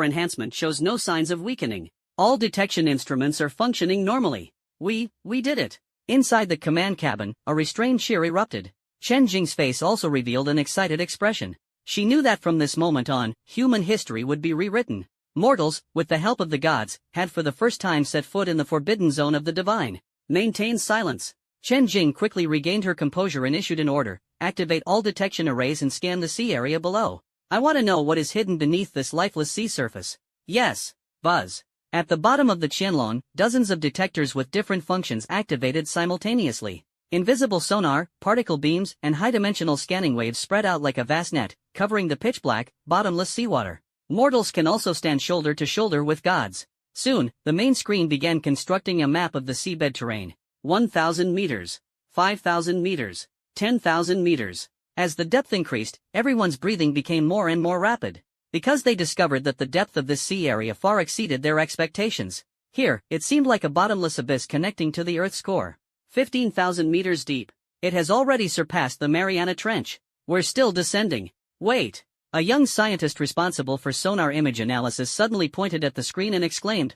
enhancement shows no signs of weakening. All detection instruments are functioning normally. We did it. Inside the command cabin, a restrained cheer erupted. Chen Jing's face also revealed an excited expression. She knew that from this moment on, human history would be rewritten. Mortals, with the help of the gods, had for the first time set foot in the forbidden zone of the divine. Maintain silence. Chen Jing quickly regained her composure and issued an order: activate all detection arrays and scan the sea area below. I want to know what is hidden beneath this lifeless sea surface. Yes. Buzz. At the bottom of the Qianlong, dozens of detectors with different functions activated simultaneously. Invisible sonar, particle beams, and high-dimensional scanning waves spread out like a vast net, covering the pitch-black, bottomless seawater. Mortals can also stand shoulder to shoulder with gods. Soon, the main screen began constructing a map of the seabed terrain. 1,000 meters. 5,000 meters. 10,000 meters. As the depth increased, everyone's breathing became more and more rapid. Because they discovered that the depth of this sea area far exceeded their expectations. Here, it seemed like a bottomless abyss connecting to the Earth's core. 15,000 meters deep. It has already surpassed the Mariana Trench. We're still descending. Wait. A young scientist responsible for sonar image analysis suddenly pointed at the screen and exclaimed,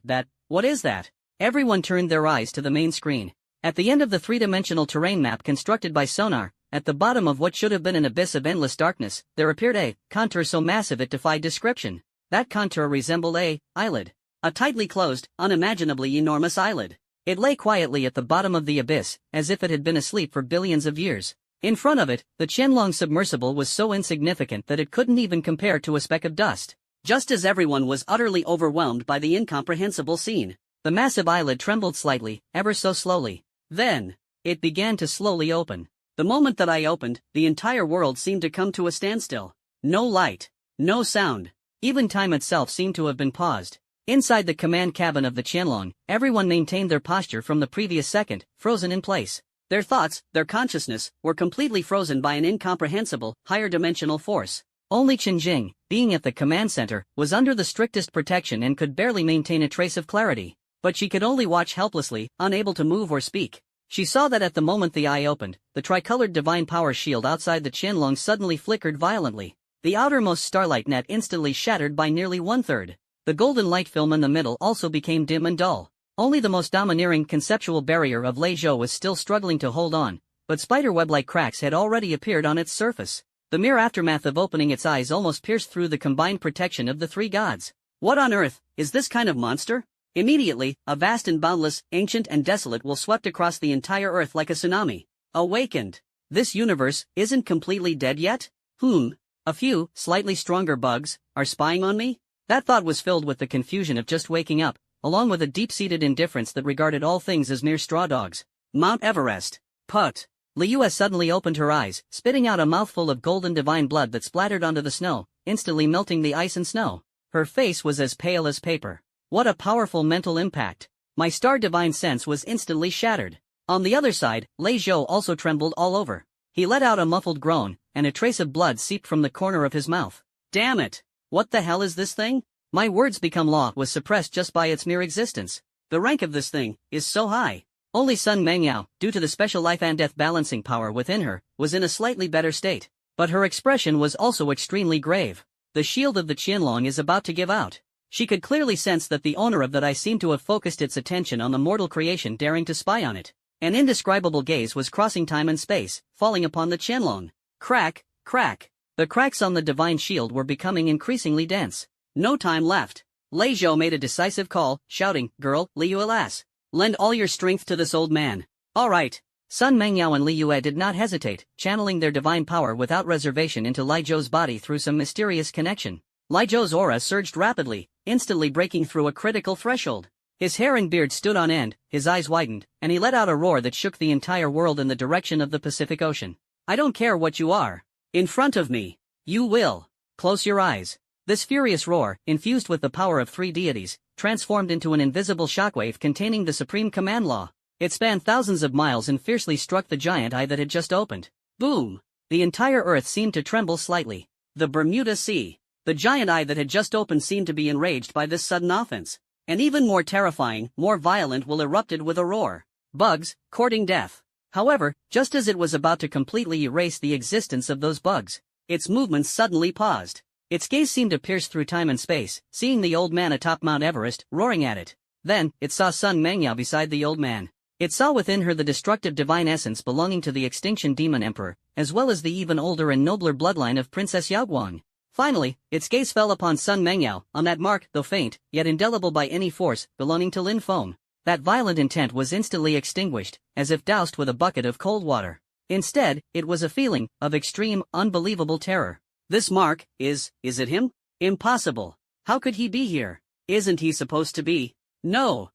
what is that? Everyone turned their eyes to the main screen. At the end of the three-dimensional terrain map constructed by sonar, at the bottom of what should have been an abyss of endless darkness, there appeared a contour so massive it defied description. That contour resembled a eyelid. A tightly closed, unimaginably enormous eyelid. It lay quietly at the bottom of the abyss, as if it had been asleep for billions of years. In front of it, the Qianlong submersible was so insignificant that it couldn't even compare to a speck of dust. Just as everyone was utterly overwhelmed by the incomprehensible scene, the massive eyelid trembled slightly, ever so slowly. Then, it began to slowly open. The moment that I opened, the entire world seemed to come to a standstill. No light, no sound, even time itself seemed to have been paused. Inside the command cabin of the Qianlong, everyone maintained their posture from the previous second, frozen in place. Their thoughts, their consciousness, were completely frozen by an incomprehensible, higher-dimensional force. Only Chen Jing, being at the command center, was under the strictest protection and could barely maintain a trace of clarity. But she could only watch helplessly, unable to move or speak. She saw that at the moment the eye opened, the tricolored divine power shield outside the Qianlong suddenly flickered violently. The outermost starlight net instantly shattered by nearly one-third. The golden light film in the middle also became dim and dull. Only the most domineering conceptual barrier of Lei Zhou was still struggling to hold on, but spiderweb-like cracks had already appeared on its surface. The mere aftermath of opening its eyes almost pierced through the combined protection of the three gods. What on earth is this kind of monster? Immediately, a vast and boundless, ancient and desolate will swept across the entire Earth like a tsunami. Awakened. This universe isn't completely dead yet? A few, slightly stronger bugs, are spying on me? That thought was filled with the confusion of just waking up, along with a deep-seated indifference that regarded all things as mere straw dogs. Mount Everest. Put. Liu suddenly opened her eyes, spitting out a mouthful of golden divine blood that splattered onto the snow, instantly melting the ice and snow. Her face was as pale as paper. What a powerful mental impact. My star divine sense was instantly shattered. On the other side, Lei Zhou also trembled all over. He let out a muffled groan, and a trace of blood seeped from the corner of his mouth. Damn it! What the hell is this thing? My words become law was suppressed just by its mere existence. The rank of this thing is so high. Only Sun Mengyao, due to the special life and death balancing power within her, was in a slightly better state. But her expression was also extremely grave. The shield of the Qianlong is about to give out. She could clearly sense that the owner of that eye seemed to have focused its attention on the mortal creation daring to spy on it. An indescribable gaze was crossing time and space, falling upon the Qianlong. Crack, crack. The cracks on the divine shield were becoming increasingly dense. No time left. Lei Zhou made a decisive call, shouting, "Girl, Liu alas. Lend all your strength to this old man." All right. Sun Mengyao and Liu did not hesitate, channeling their divine power without reservation into Lei Zhou's body through some mysterious connection. Lei Zhou's aura surged rapidly, instantly breaking through a critical threshold. His hair and beard stood on end, his eyes widened, and he let out a roar that shook the entire world in the direction of the Pacific Ocean. I don't care what you are. In front of me. You will. Close your eyes. This furious roar, infused with the power of three deities, transformed into an invisible shockwave containing the supreme command law. It spanned thousands of miles and fiercely struck the giant eye that had just opened. Boom! The entire Earth seemed to tremble slightly. The Bermuda Sea. The giant eye that had just opened seemed to be enraged by this sudden offense. And even more terrifying, more violent will erupted with a roar. Bugs, courting death. However, just as it was about to completely erase the existence of those bugs, its movements suddenly paused. Its gaze seemed to pierce through time and space, seeing the old man atop Mount Everest, roaring at it. Then, it saw Sun Mengyao beside the old man. It saw within her the destructive divine essence belonging to the extinction demon emperor, as well as the even older and nobler bloodline of Princess Yaoguang. Finally, its gaze fell upon Sun Mengyao, on that mark, though faint, yet indelible by any force, belonging to Lin Feng. That violent intent was instantly extinguished, as if doused with a bucket of cold water. Instead, it was a feeling of extreme, unbelievable terror. This mark, is it him? Impossible. How could he be here? Isn't he supposed to be? No.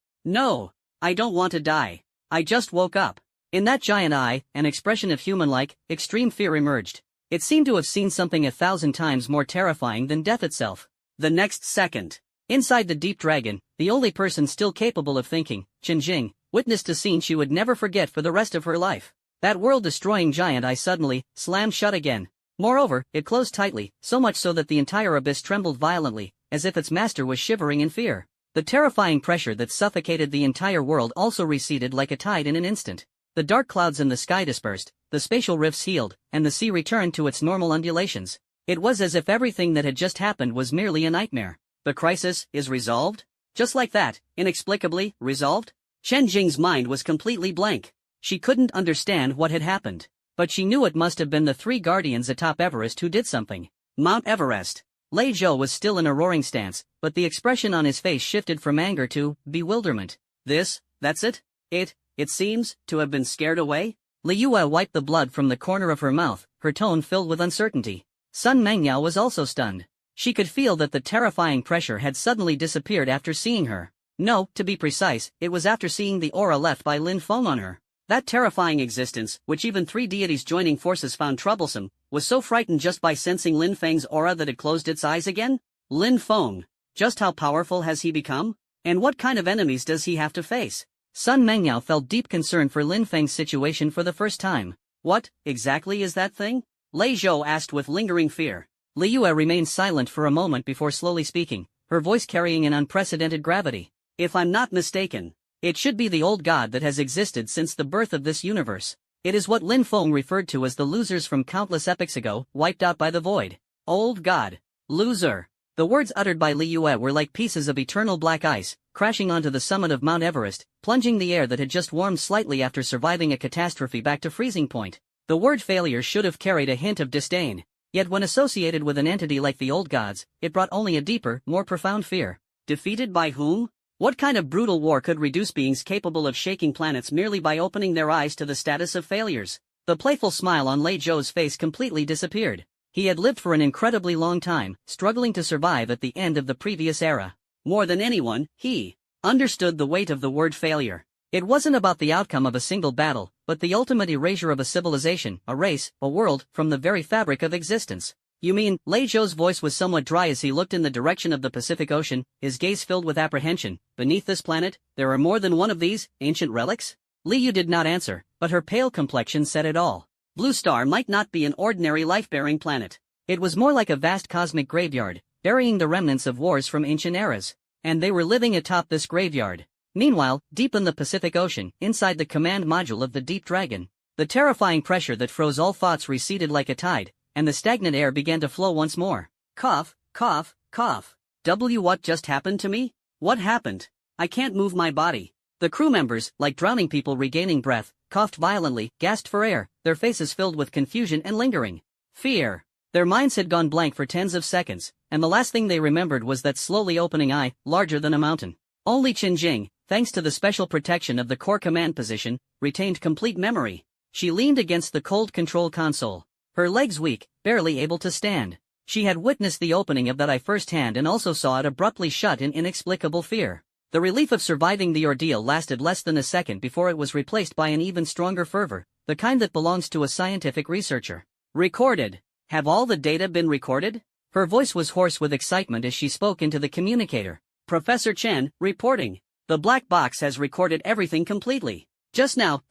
I don't want to die. I just woke up. In that giant eye, an expression of human-like, extreme fear emerged. It seemed to have seen something 1,000 times more terrifying than death itself. The next second, inside the deep dragon, the only person still capable of thinking, Chen Jing, witnessed a scene she would never forget for the rest of her life. That world-destroying giant eye suddenly slammed shut again. Moreover, it closed tightly, so much so that the entire abyss trembled violently, as if its master was shivering in fear. The terrifying pressure that suffocated the entire world also receded like a tide in an instant. The dark clouds in the sky dispersed, the spatial rifts healed, and the sea returned to its normal undulations. It was as if everything that had just happened was merely a nightmare. The crisis is resolved? Just like that, inexplicably, resolved? Chen Jing's mind was completely blank. She couldn't understand what had happened. But she knew it must have been the 3 guardians atop Everest who did something. Mount Everest. Lei Zhou was still in a roaring stance, but the expression on his face shifted from anger to bewilderment. That's it? It seems to have been scared away? Li Yue wiped the blood from the corner of her mouth, her tone filled with uncertainty. Sun Mengyao was also stunned. She could feel that the terrifying pressure had suddenly disappeared after seeing her. No, to be precise, it was after seeing the aura left by Lin Feng on her. That terrifying existence, which even 3 deities joining forces found troublesome, was so frightened just by sensing Lin Feng's aura that it closed its eyes again? Lin Feng. Just how powerful has he become? And what kind of enemies does he have to face? Sun Mengyao felt deep concern for Lin Feng's situation for the first time. What, exactly is that thing? Lei Zhou asked with lingering fear. Li Yue remained silent for a moment before slowly speaking, her voice carrying an unprecedented gravity. If I'm not mistaken, it should be the old god that has existed since the birth of this universe. It is what Lin Feng referred to as the losers from countless epochs ago, wiped out by the void. Old god. Loser. The words uttered by Li Yue were like pieces of eternal black ice, crashing onto the summit of Mount Everest, plunging the air that had just warmed slightly after surviving a catastrophe back to freezing point. The word failure should have carried a hint of disdain. Yet when associated with an entity like the old gods, it brought only a deeper, more profound fear. Defeated by whom? What kind of brutal war could reduce beings capable of shaking planets merely by opening their eyes to the status of failures? The playful smile on Lei Zhou's face completely disappeared. He had lived for an incredibly long time, struggling to survive at the end of the previous era. More than anyone, he understood the weight of the word failure. It wasn't about the outcome of a single battle, but the ultimate erasure of a civilization, a race, a world, from the very fabric of existence. You mean? Lei Zhou's voice was somewhat dry as he looked in the direction of the Pacific Ocean, his gaze filled with apprehension. Beneath this planet, there are more than one of these ancient relics? Li Yu did not answer, but her pale complexion said it all. Blue Star might not be an ordinary life-bearing planet. It was more like a vast cosmic graveyard, burying the remnants of wars from ancient eras. And they were living atop this graveyard. Meanwhile, deep in the Pacific Ocean, inside the command module of the Deep Dragon, the terrifying pressure that froze all thoughts receded like a tide, and the stagnant air began to flow once more. Cough, cough, cough. What just happened to me? What happened? I can't move my body. The crew members, like drowning people regaining breath, coughed violently, gasped for air, their faces filled with confusion and lingering fear. Their minds had gone blank for tens of seconds, and the last thing they remembered was that slowly opening eye, larger than a mountain. Only Qin Jing, thanks to the special protection of the core command position, retained complete memory. She leaned against the cold control console, her legs weak, barely able to stand. She had witnessed the opening of that eye firsthand and also saw it abruptly shut in inexplicable fear. The relief of surviving the ordeal lasted less than a second before it was replaced by an even stronger fervor, the kind that belongs to a scientific researcher. Recorded. Have all the data been recorded? Her voice was hoarse with excitement as she spoke into the communicator. Professor Chen, reporting. The black box has recorded everything completely. Just now,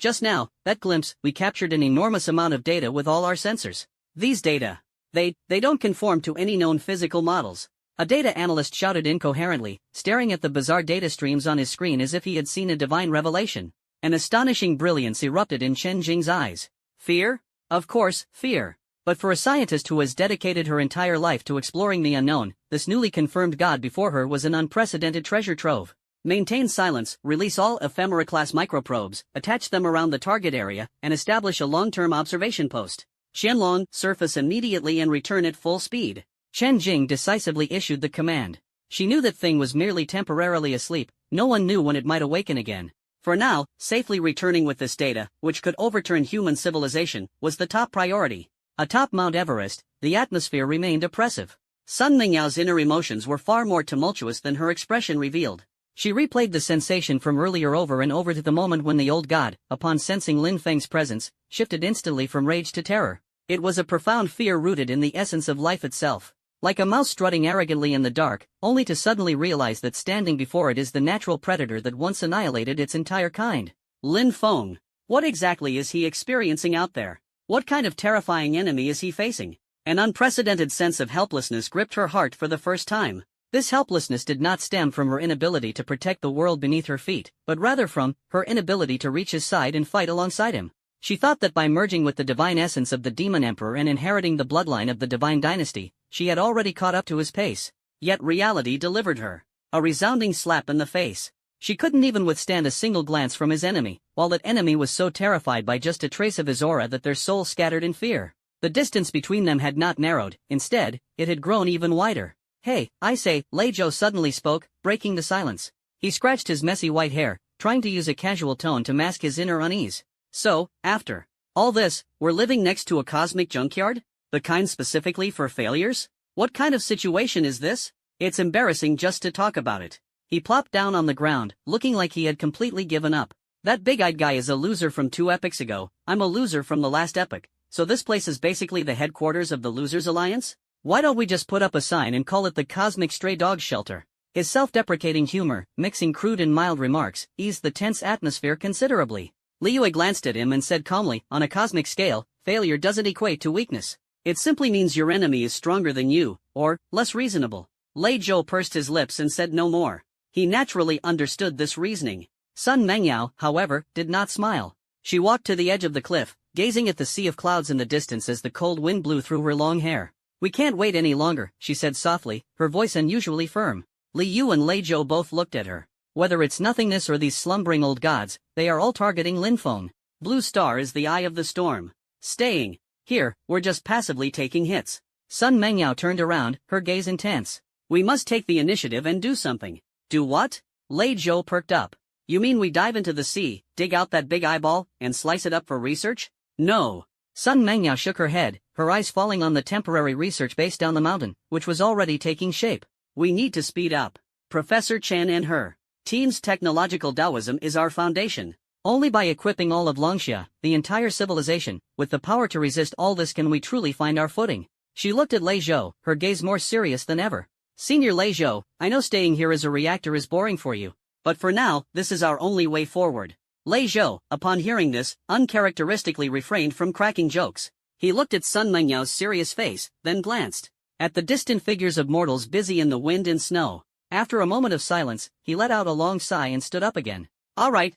that glimpse, we captured an enormous amount of data with all our sensors. These data, they don't conform to any known physical models. A data analyst shouted incoherently, staring at the bizarre data streams on his screen as if he had seen a divine revelation. An astonishing brilliance erupted in Chen Jing's eyes. Fear? Of course, fear. But for a scientist who has dedicated her entire life to exploring the unknown, this newly confirmed god before her was an unprecedented treasure trove. Maintain silence, release all ephemera-class microprobes, attach them around the target area, and establish a long-term observation post. Qianlong, surface immediately and return at full speed. Chen Jing decisively issued the command. She knew that thing was merely temporarily asleep, no one knew when it might awaken again. For now, safely returning with this data, which could overturn human civilization, was the top priority. Atop Mount Everest, the atmosphere remained oppressive. Sun Mingyao's inner emotions were far more tumultuous than her expression revealed. She replayed the sensation from earlier over and over to the moment when the old god, upon sensing Lin Feng's presence, shifted instantly from rage to terror. It was a profound fear rooted in the essence of life itself. Like a mouse strutting arrogantly in the dark, only to suddenly realize that standing before it is the natural predator that once annihilated its entire kind. Lin Feng. What exactly is he experiencing out there? What kind of terrifying enemy is he facing? An unprecedented sense of helplessness gripped her heart for the first time. This helplessness did not stem from her inability to protect the world beneath her feet, but rather from her inability to reach his side and fight alongside him. She thought that by merging with the divine essence of the demon emperor and inheriting the bloodline of the divine dynasty, she had already caught up to his pace. Yet reality delivered her a resounding slap in the face. She couldn't even withstand a single glance from his enemy, while that enemy was so terrified by just a trace of his aura that their souls scattered in fear. The distance between them had not narrowed, instead, it had grown even wider. "Hey, I say," Lei Zhou suddenly spoke, breaking the silence. He scratched his messy white hair, trying to use a casual tone to mask his inner unease. "So, after all this, we're living next to a cosmic junkyard? The kind specifically for failures? What kind of situation is this? It's embarrassing just to talk about it." He plopped down on the ground, looking like he had completely given up. "That big-eyed guy is a loser from 2 epochs ago, I'm a loser from the last epoch, so this place is basically the headquarters of the Losers Alliance? Why don't we just put up a sign and call it the Cosmic Stray Dog Shelter?" His self-deprecating humor, mixing crude and mild remarks, eased the tense atmosphere considerably. Liyue glanced at him and said calmly, "On a cosmic scale, failure doesn't equate to weakness. It simply means your enemy is stronger than you, or less reasonable." Lei Zhou pursed his lips and said no more. He naturally understood this reasoning. Sun Mengyao, however, did not smile. She walked to the edge of the cliff, gazing at the sea of clouds in the distance as the cold wind blew through her long hair. "We can't wait any longer," she said softly, her voice unusually firm. Li Yu and Lei Zhou both looked at her. Whether it's nothingness or these slumbering old gods, they are all targeting Lin Feng. Blue Star is the eye of the storm. Staying here, we're just passively taking hits. Sun Mengyao turned around, her gaze intense. "We must take the initiative and do something." "Do what?" Lei Zhou perked up. "You mean we dive into the sea, dig out that big eyeball, and slice it up for research?" "No." Sun Mengyao shook her head, her eyes falling on the temporary research base down the mountain, which was already taking shape. "We need to speed up. Professor Chen and her team's technological Taoism is our foundation. Only by equipping all of Longxia, the entire civilization, with the power to resist all this can we truly find our footing." She looked at Lei Zhou, her gaze more serious than ever. "Senior Lei Zhou, I know staying here as a reactor is boring for you, but for now, this is our only way forward." Lei Zhou, upon hearing this, uncharacteristically refrained from cracking jokes. He looked at Sun Mengyao's serious face, then glanced at the distant figures of mortals busy in the wind and snow. After a moment of silence, he let out a long sigh and stood up again. All right,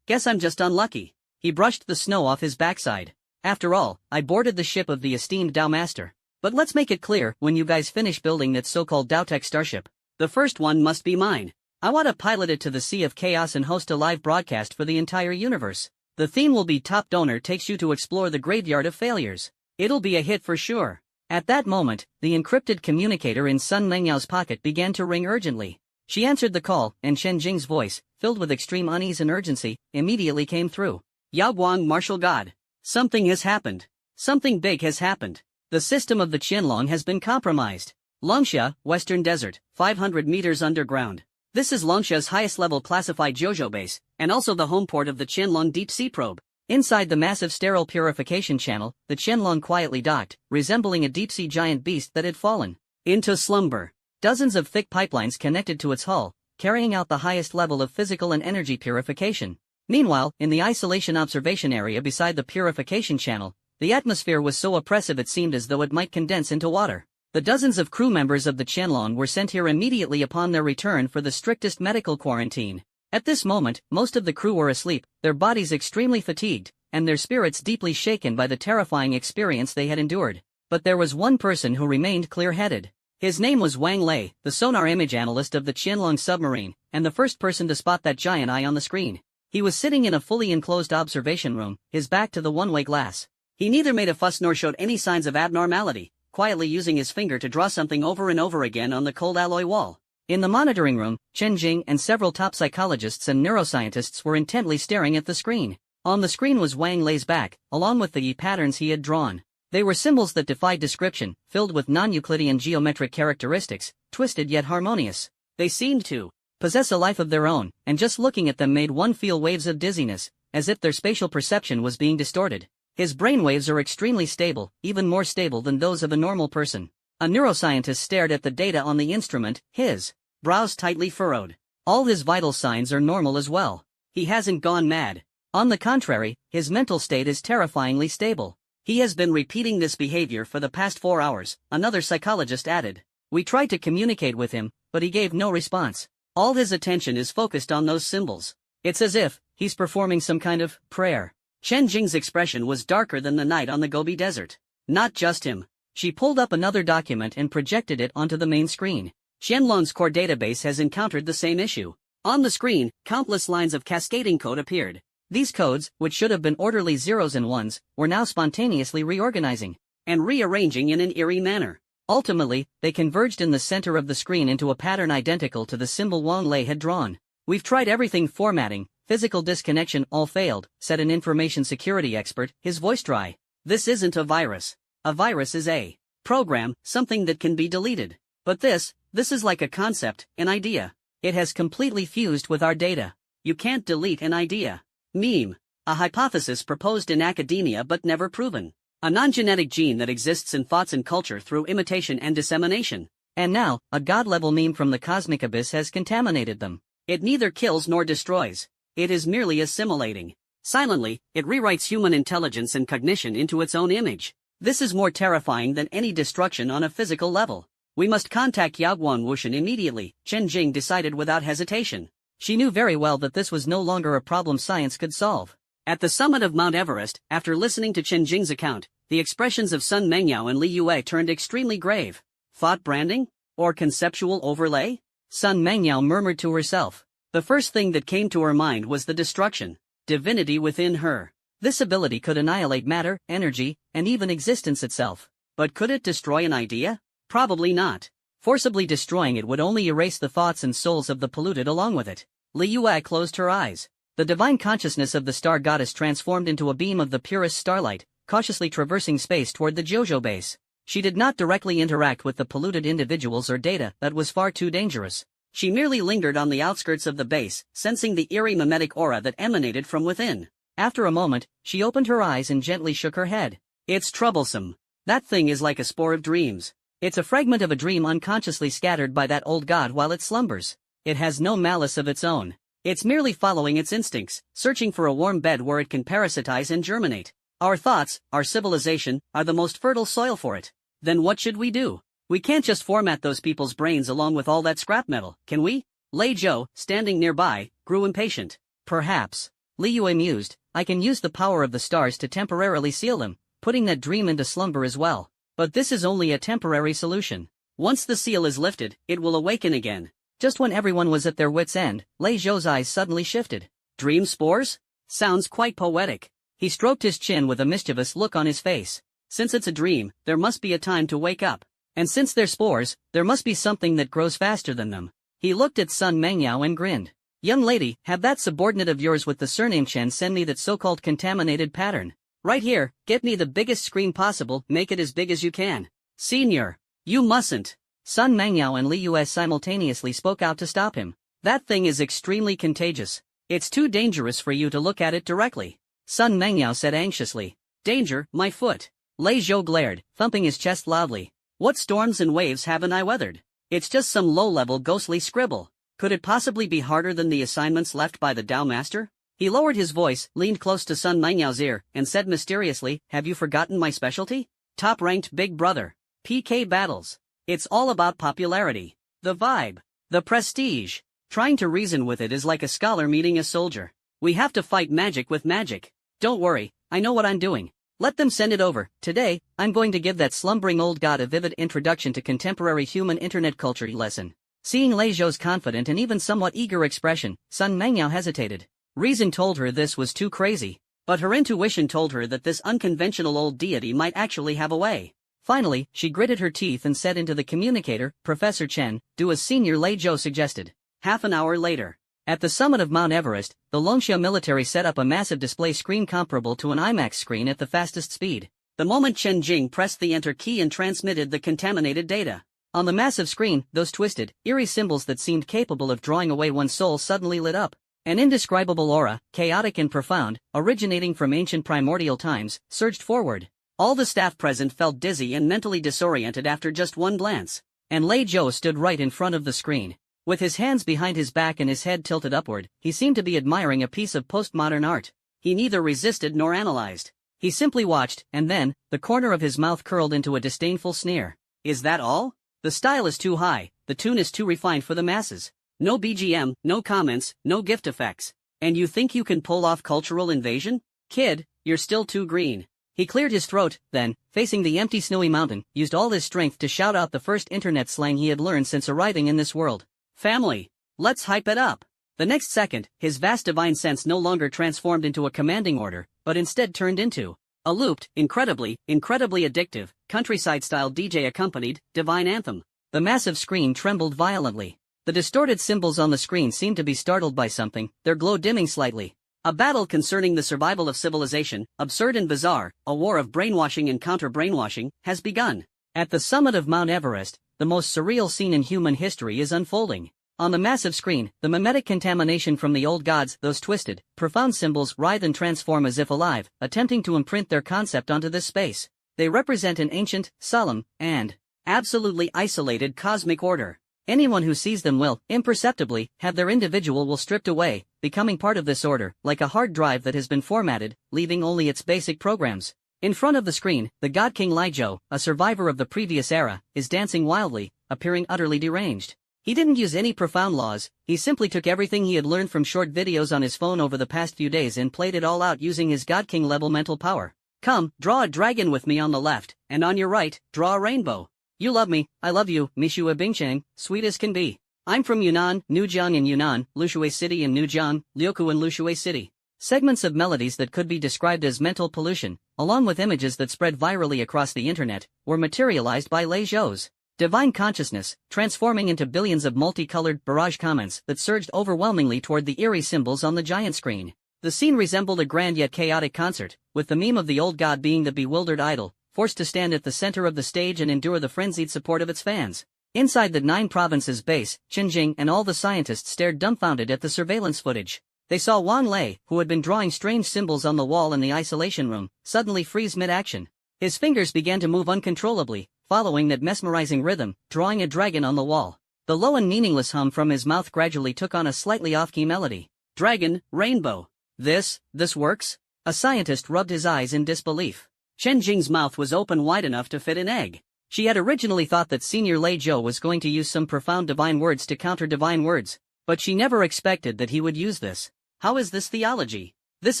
guess I'm just unlucky." He brushed the snow off his backside. "After all, I boarded the ship of the esteemed Tao Master. But let's make it clear, when you guys finish building that so-called Taotech starship, the first one must be mine. I want to pilot it to the Sea of Chaos and host a live broadcast for the entire universe. The theme will be Top Donor Takes You to Explore the Graveyard of Failures. It'll be a hit for sure." At that moment, the encrypted communicator in Sun Mengyao's pocket began to ring urgently. She answered the call, and Chen Jing's voice, filled with extreme unease and urgency, immediately came through. "Yao Guang, Martial God. Something has happened. Something big has happened. The system of the Qianlong has been compromised. Longxia, Western Desert, 500 meters underground. This is Longxia's highest-level classified Jojo base, and also the home port of the Qianlong deep-sea probe." Inside the massive sterile purification channel, the Qianlong quietly docked, resembling a deep-sea giant beast that had fallen into slumber. Dozens of thick pipelines connected to its hull, carrying out the highest level of physical and energy purification. Meanwhile, in the isolation observation area beside the purification channel, the atmosphere was so oppressive it seemed as though it might condense into water. The dozens of crew members of the Qianlong were sent here immediately upon their return for the strictest medical quarantine. At this moment, most of the crew were asleep, their bodies extremely fatigued, and their spirits deeply shaken by the terrifying experience they had endured. But there was one person who remained clear-headed. His name was Wang Lei, the sonar image analyst of the Qianlong submarine, and the first person to spot that giant eye on the screen. He was sitting in a fully enclosed observation room, his back to the one-way glass. He neither made a fuss nor showed any signs of abnormality, quietly using his finger to draw something over and over again on the cold alloy wall. In the monitoring room, Chen Jing and several top psychologists and neuroscientists were intently staring at the screen. On the screen was Wang Lei's back, along with the patterns he had drawn. They were symbols that defied description, filled with non-Euclidean geometric characteristics, twisted yet harmonious. They seemed to possess a life of their own, and just looking at them made one feel waves of dizziness, as if their spatial perception was being distorted. His brainwaves are extremely stable, even more stable than those of a normal person. A neuroscientist stared at the data on the instrument, his brows tightly furrowed. All his vital signs are normal as well. He hasn't gone mad. On the contrary, his mental state is terrifyingly stable. He has been repeating this behavior for the past 4 hours, another psychologist added. We tried to communicate with him, but he gave no response. All his attention is focused on those symbols. It's as if he's performing some kind of prayer. Chen Jing's expression was darker than the night on the Gobi Desert. Not just him. She pulled up another document and projected it onto the main screen. Qianlong's core database has encountered the same issue. On the screen, countless lines of cascading code appeared. These codes, which should have been orderly zeros and ones, were now spontaneously reorganizing and rearranging in an eerie manner. Ultimately, they converged in the center of the screen into a pattern identical to the symbol Wang Lei had drawn. We've tried everything: formatting, physical disconnection, all failed, said an information security expert, his voice dry. This isn't a virus. A virus is a program, something that can be deleted. But this is like a concept, an idea. It has completely fused with our data. You can't delete an idea. Meme. A hypothesis proposed in academia but never proven. A non-genetic gene that exists in thoughts and culture through imitation and dissemination. And now, a god-level meme from the cosmic abyss has contaminated them. It neither kills nor destroys. It is merely assimilating. Silently, it rewrites human intelligence and cognition into its own image. This is more terrifying than any destruction on a physical level. We must contact Yaoguan Wushan immediately, Chen Jing decided without hesitation. She knew very well that this was no longer a problem science could solve. At the summit of Mount Everest, after listening to Chen Jing's account, the expressions of Sun Mengyao and Li Yue turned extremely grave. Thought branding? Or conceptual overlay? Sun Mengyao murmured to herself. The first thing that came to her mind was the destruction. Divinity within her. This ability could annihilate matter, energy, and even existence itself. But could it destroy an idea? Probably not. Forcibly destroying it would only erase the thoughts and souls of the polluted along with it. Li Yue closed her eyes. The divine consciousness of the star goddess transformed into a beam of the purest starlight, cautiously traversing space toward the Jojo base. She did not directly interact with the polluted individuals or data, that was far too dangerous. She merely lingered on the outskirts of the base, sensing the eerie mimetic aura that emanated from within. After a moment, she opened her eyes and gently shook her head. It's troublesome. That thing is like a spore of dreams. It's a fragment of a dream unconsciously scattered by that old god while it slumbers. It has no malice of its own. It's merely following its instincts, searching for a warm bed where it can parasitize and germinate. Our thoughts, our civilization, are the most fertile soil for it. Then what should we do? We can't just format those people's brains along with all that scrap metal, can we? Lei Zhou, standing nearby, grew impatient. Perhaps. Li Yue mused, I can use the power of the stars to temporarily seal them, putting that dream into slumber as well. But this is only a temporary solution. Once the seal is lifted, it will awaken again. Just when everyone was at their wits' end, Lei Zhou's eyes suddenly shifted. Dream spores? Sounds quite poetic. He stroked his chin with a mischievous look on his face. Since it's a dream, there must be a time to wake up. And since they're spores, there must be something that grows faster than them. He looked at Sun Mengyao and grinned. Young lady, have that subordinate of yours with the surname Chen send me that so-called contaminated pattern. Right here, get me the biggest screen possible, make it as big as you can. Senior, you mustn't. Sun Mengyao and Li Yue simultaneously spoke out to stop him. That thing is extremely contagious. It's too dangerous for you to look at it directly. Sun Mengyao said anxiously. Danger, my foot. Lei Zhou glared, thumping his chest loudly. What storms and waves haven't I weathered? It's just some low-level ghostly scribble. Could it possibly be harder than the assignments left by the Tao Master? He lowered his voice, leaned close to Sun Mengyao's ear, and said mysteriously, have you forgotten my specialty? Top-ranked Big Brother. PK battles. It's all about popularity. The vibe. The prestige. Trying to reason with it is like a scholar meeting a soldier. We have to fight magic with magic. Don't worry, I know what I'm doing. Let them send it over. Today, I'm going to give that slumbering old god a vivid introduction to contemporary human internet culture lesson. Seeing Lei Zhou's confident and even somewhat eager expression, Sun Mengyao hesitated. Reason told her this was too crazy. But her intuition told her that this unconventional old deity might actually have a way. Finally, she gritted her teeth and said into the communicator, Professor Chen, do as Senior Lei Zhou suggested. Half an hour later. At the summit of Mount Everest, the Longxia military set up a massive display screen comparable to an IMAX screen at the fastest speed. The moment Chen Jing pressed the enter key and transmitted the contaminated data. On the massive screen, those twisted, eerie symbols that seemed capable of drawing away one's soul suddenly lit up. An indescribable aura, chaotic and profound, originating from ancient primordial times, surged forward. All the staff present felt dizzy and mentally disoriented after just one glance. And Lei Zhou stood right in front of the screen. With his hands behind his back and his head tilted upward, he seemed to be admiring a piece of postmodern art. He neither resisted nor analyzed. He simply watched, and then, the corner of his mouth curled into a disdainful sneer. Is that all? The style is too high, the tune is too refined for the masses. No BGM, no comments, no gift effects. And you think you can pull off cultural invasion? Kid, you're still too green. He cleared his throat, then, facing the empty snowy mountain, used all his strength to shout out the first internet slang he had learned since arriving in this world. Family. Let's hype it up. The next second, his vast divine sense no longer transformed into a commanding order, but instead turned into a looped, incredibly addictive, countryside-style DJ-accompanied, divine anthem. The massive screen trembled violently. The distorted symbols on the screen seemed to be startled by something, their glow dimming slightly. A battle concerning the survival of civilization, absurd and bizarre, a war of brainwashing and counter-brainwashing, has begun. At the summit of Mount Everest, the most surreal scene in human history is unfolding. On the massive screen, the mimetic contamination from the old gods, those twisted, profound symbols writhe and transform as if alive, attempting to imprint their concept onto this space. They represent an ancient, solemn, and absolutely isolated cosmic order. Anyone who sees them will, imperceptibly, have their individual will stripped away, becoming part of this order, like a hard drive that has been formatted, leaving only its basic programs. In front of the screen, the God King Lei Zhou, a survivor of the previous era, is dancing wildly, appearing utterly deranged. He didn't use any profound laws, he simply took everything he had learned from short videos on his phone over the past few days and played it all out using his God King level mental power. Come, draw a dragon with me on the left, and on your right, draw a rainbow. You love me, I love you, Mishua Bingcheng, sweet as can be. I'm from Yunnan, Nujiang in Yunnan, Lushui City in Nujiang, Liuku in Lushui City. Segments of melodies that could be described as mental pollution, along with images that spread virally across the internet, were materialized by Lei Zhou's divine consciousness, transforming into billions of multicolored barrage comments that surged overwhelmingly toward the eerie symbols on the giant screen. The scene resembled a grand yet chaotic concert, with the meme of the old god being the bewildered idol, forced to stand at the center of the stage and endure the frenzied support of its fans. Inside the 9 provinces base, Qinjing and all the scientists stared dumbfounded at the surveillance footage. They saw Wang Lei, who had been drawing strange symbols on the wall in the isolation room, suddenly freeze mid-action. His fingers began to move uncontrollably, following that mesmerizing rhythm, drawing a dragon on the wall. The low and meaningless hum from his mouth gradually took on a slightly off-key melody. Dragon, rainbow. This works? A scientist rubbed his eyes in disbelief. Chen Jing's mouth was open wide enough to fit an egg. She had originally thought that Senior Lei Zhou was going to use some profound divine words to counter divine words, but she never expected that he would use this. How is this theology? This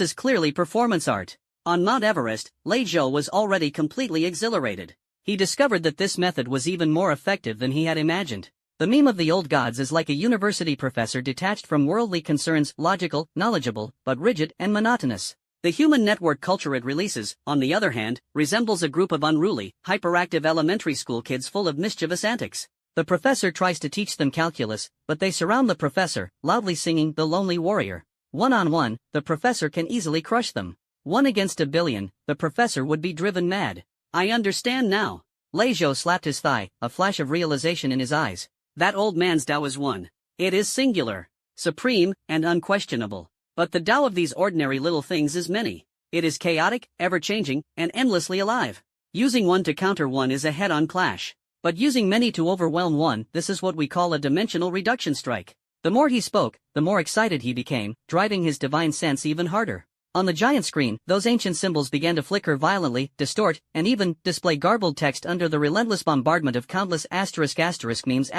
is clearly performance art. On Mount Everest, Lei Zhou was already completely exhilarated. He discovered that this method was even more effective than he had imagined. The meme of the old gods is like a university professor detached from worldly concerns, logical, knowledgeable, but rigid and monotonous. The human network culture it releases, on the other hand, resembles a group of unruly, hyperactive elementary school kids full of mischievous antics. The professor tries to teach them calculus, but they surround the professor, loudly singing The Lonely Warrior. One-on-one, the professor can easily crush them. 1 against a billion, the professor would be driven mad. I understand now. Lei Zhou slapped his thigh, a flash of realization in his eyes. That old man's Tao is one. It is singular, supreme, and unquestionable. But the Tao of these ordinary little things is many. It is chaotic, ever-changing, and endlessly alive. Using one to counter one is a head-on clash. But using many to overwhelm one, this is what we call a dimensional reduction strike. The more he spoke, the more excited he became, driving his divine sense even harder. On the giant screen, those ancient symbols began to flicker violently, distort, and even display garbled text under the relentless bombardment of countless memes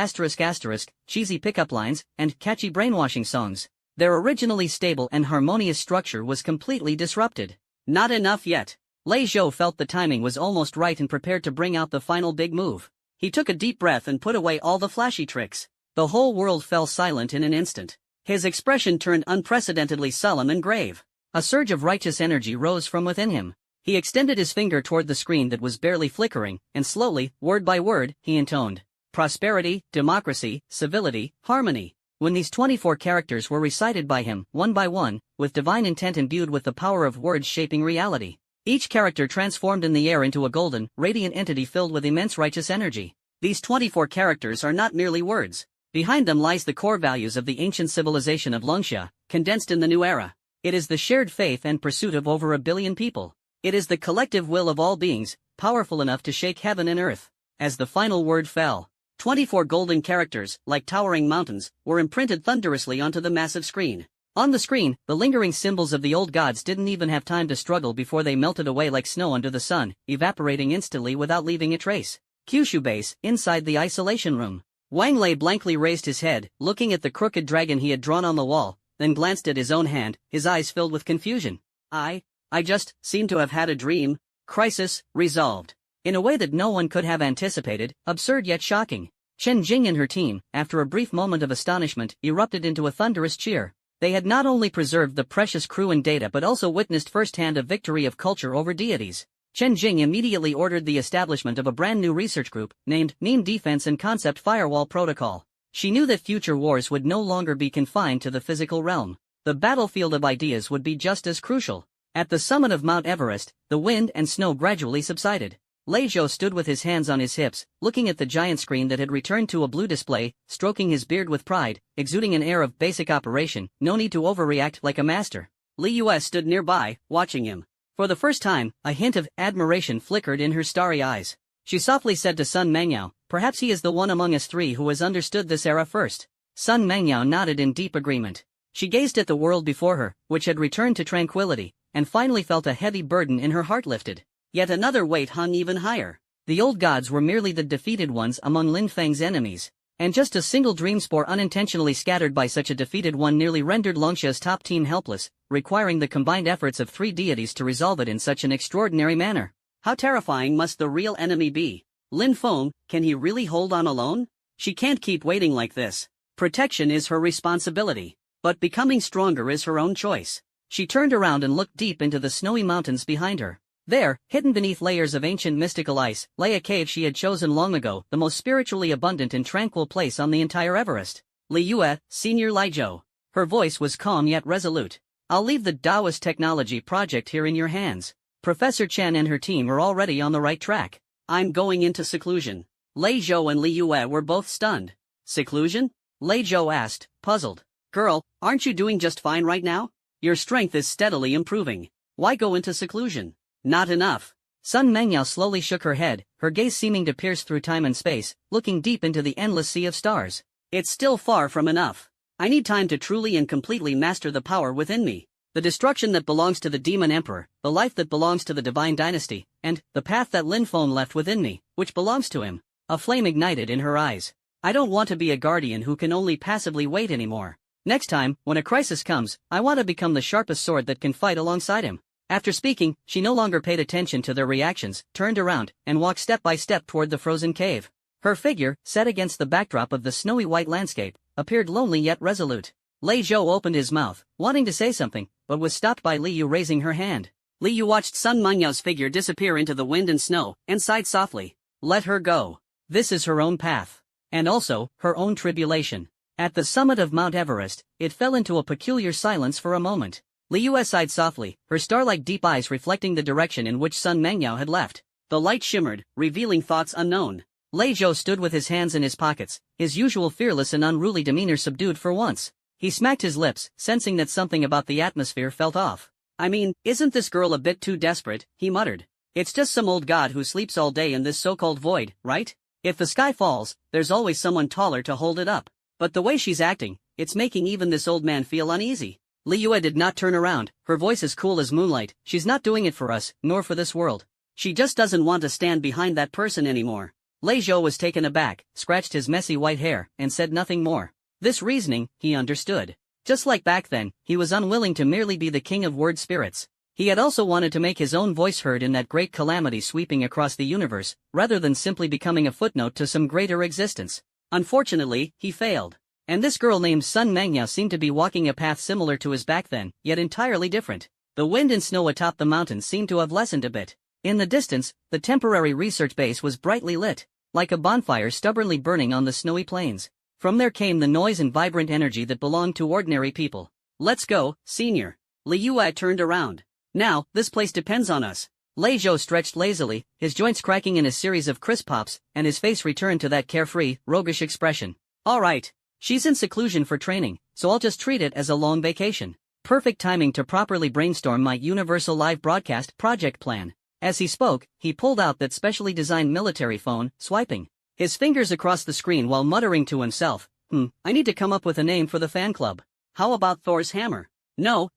cheesy pickup lines, and catchy brainwashing songs. Their originally stable and harmonious structure was completely disrupted. Not enough yet. Lei Zhou felt the timing was almost right and prepared to bring out the final big move. He took a deep breath and put away all the flashy tricks. The whole world fell silent in an instant. His expression turned unprecedentedly solemn and grave. A surge of righteous energy rose from within him. He extended his finger toward the screen that was barely flickering, and slowly, word by word, he intoned. Prosperity, democracy, civility, harmony. When these 24 characters were recited by him, one by one, with divine intent imbued with the power of words shaping reality, each character transformed in the air into a golden, radiant entity filled with immense righteous energy. These 24 characters are not merely words. Behind them lies the core values of the ancient civilization of Longxia, condensed in the new era. It is the shared faith and pursuit of over 1 billion people. It is the collective will of all beings, powerful enough to shake heaven and earth. As the final word fell, 24 golden characters, like towering mountains, were imprinted thunderously onto the massive screen. On the screen, the lingering symbols of the old gods didn't even have time to struggle before they melted away like snow under the sun, evaporating instantly without leaving a trace. Kyushu base, inside the isolation room. Wang Lei blankly raised his head, looking at the crooked dragon he had drawn on the wall, then glanced at his own hand, his eyes filled with confusion. I just seem to have had a dream. Crisis, resolved. In a way that no one could have anticipated, absurd yet shocking. Chen Jing and her team, after a brief moment of astonishment, erupted into a thunderous cheer. They had not only preserved the precious crew and data but also witnessed firsthand a victory of culture over deities. Chen Jing immediately ordered the establishment of a brand new research group, named Meme Defense and Concept Firewall Protocol. She knew that future wars would no longer be confined to the physical realm. The battlefield of ideas would be just as crucial. At the summit of Mount Everest, the wind and snow gradually subsided. Lei Zhou stood with his hands on his hips, looking at the giant screen that had returned to a blue display, stroking his beard with pride, exuding an air of basic operation, no need to overreact like a master. Li Yue stood nearby, watching him. For the first time, a hint of admiration flickered in her starry eyes. She softly said to Sun Mangyao, perhaps he is the one among us three who has understood this era first. Sun Mangyao nodded in deep agreement. She gazed at the world before her, which had returned to tranquility, and finally felt a heavy burden in her heart lifted. Yet another weight hung even higher. The old gods were merely the defeated ones among Lin Feng's enemies, and just a single dream spore unintentionally scattered by such a defeated one nearly rendered Longxia's top team helpless, requiring the combined efforts of 3 deities to resolve it in such an extraordinary manner. How terrifying must the real enemy be? Lin Feng, can he really hold on alone? She can't keep waiting like this. Protection is her responsibility, but becoming stronger is her own choice. She turned around and looked deep into the snowy mountains behind her. There, hidden beneath layers of ancient mystical ice, lay a cave she had chosen long ago, the most spiritually abundant and tranquil place on the entire Everest. Li Yue, Senior Lei Zhou. Her voice was calm yet resolute. I'll leave the Taoist technology project here in your hands. Professor Chen and her team are already on the right track. I'm going into seclusion. Lei Zhou and Li Yue were both stunned. Seclusion? Lei Zhou asked, puzzled. Girl, aren't you doing just fine right now? Your strength is steadily improving. Why go into seclusion? Not enough. Sun Mangyao slowly shook her head, her gaze seeming to pierce through time and space, looking deep into the endless sea of stars. It's still far from enough. I need time to truly and completely master the power within me. The destruction that belongs to the Demon Emperor, the life that belongs to the Divine Dynasty, and the path that Lin Feng left within me, which belongs to him. A flame ignited in her eyes. I don't want to be a guardian who can only passively wait anymore. Next time, when a crisis comes, I want to become the sharpest sword that can fight alongside him. After speaking, she no longer paid attention to their reactions, turned around, and walked step by step toward the frozen cave. Her figure, set against the backdrop of the snowy white landscape, appeared lonely yet resolute. Lei Zhou opened his mouth, wanting to say something, but was stopped by Li Yu raising her hand. Li Yu watched Sun Mengyao's figure disappear into the wind and snow, and sighed softly. Let her go. This is her own path. And also, her own tribulation. At the summit of Mount Everest, it fell into a peculiar silence for a moment. Li Yue sighed softly, her star-like deep eyes reflecting the direction in which Sun Mangyao had left. The light shimmered, revealing thoughts unknown. Lei Zhou stood with his hands in his pockets, his usual fearless and unruly demeanor subdued for once. He smacked his lips, sensing that something about the atmosphere felt off. I mean, isn't this girl a bit too desperate? He muttered. It's just some old god who sleeps all day in this so-called void, right? If the sky falls, there's always someone taller to hold it up. But the way she's acting, it's making even this old man feel uneasy. Li Yue did not turn around, Her voice is cool as moonlight. She's not doing it for us, nor for this world. She just doesn't want to stand behind that person anymore. Lei Zhou was taken aback, scratched his messy white hair, and said nothing more. This reasoning, he understood. Just like back then, he was unwilling to merely be the king of word spirits. He had also wanted to make his own voice heard in that great calamity sweeping across the universe, rather than simply becoming a footnote to some greater existence. Unfortunately, he failed. And this girl named Sun Mangyao seemed to be walking a path similar to his back then, yet entirely different. The wind and snow atop the mountains seemed to have lessened a bit. In the distance, the temporary research base was brightly lit, like a bonfire stubbornly burning on the snowy plains. From there came the noise and vibrant energy that belonged to ordinary people. Let's go, senior. Li Yue turned around. Now, this place depends on us. Lei Zhou stretched lazily, his joints cracking in a series of crisp pops, and his face returned to that carefree, roguish expression. All right. She's in seclusion for training, so I'll just treat it as a long vacation. Perfect timing to properly brainstorm my universal live broadcast project plan. As he spoke, he pulled out that specially designed military phone, swiping his fingers across the screen while muttering to himself, I need to come up with a name for the fan club. How about Thor's Hammer? No,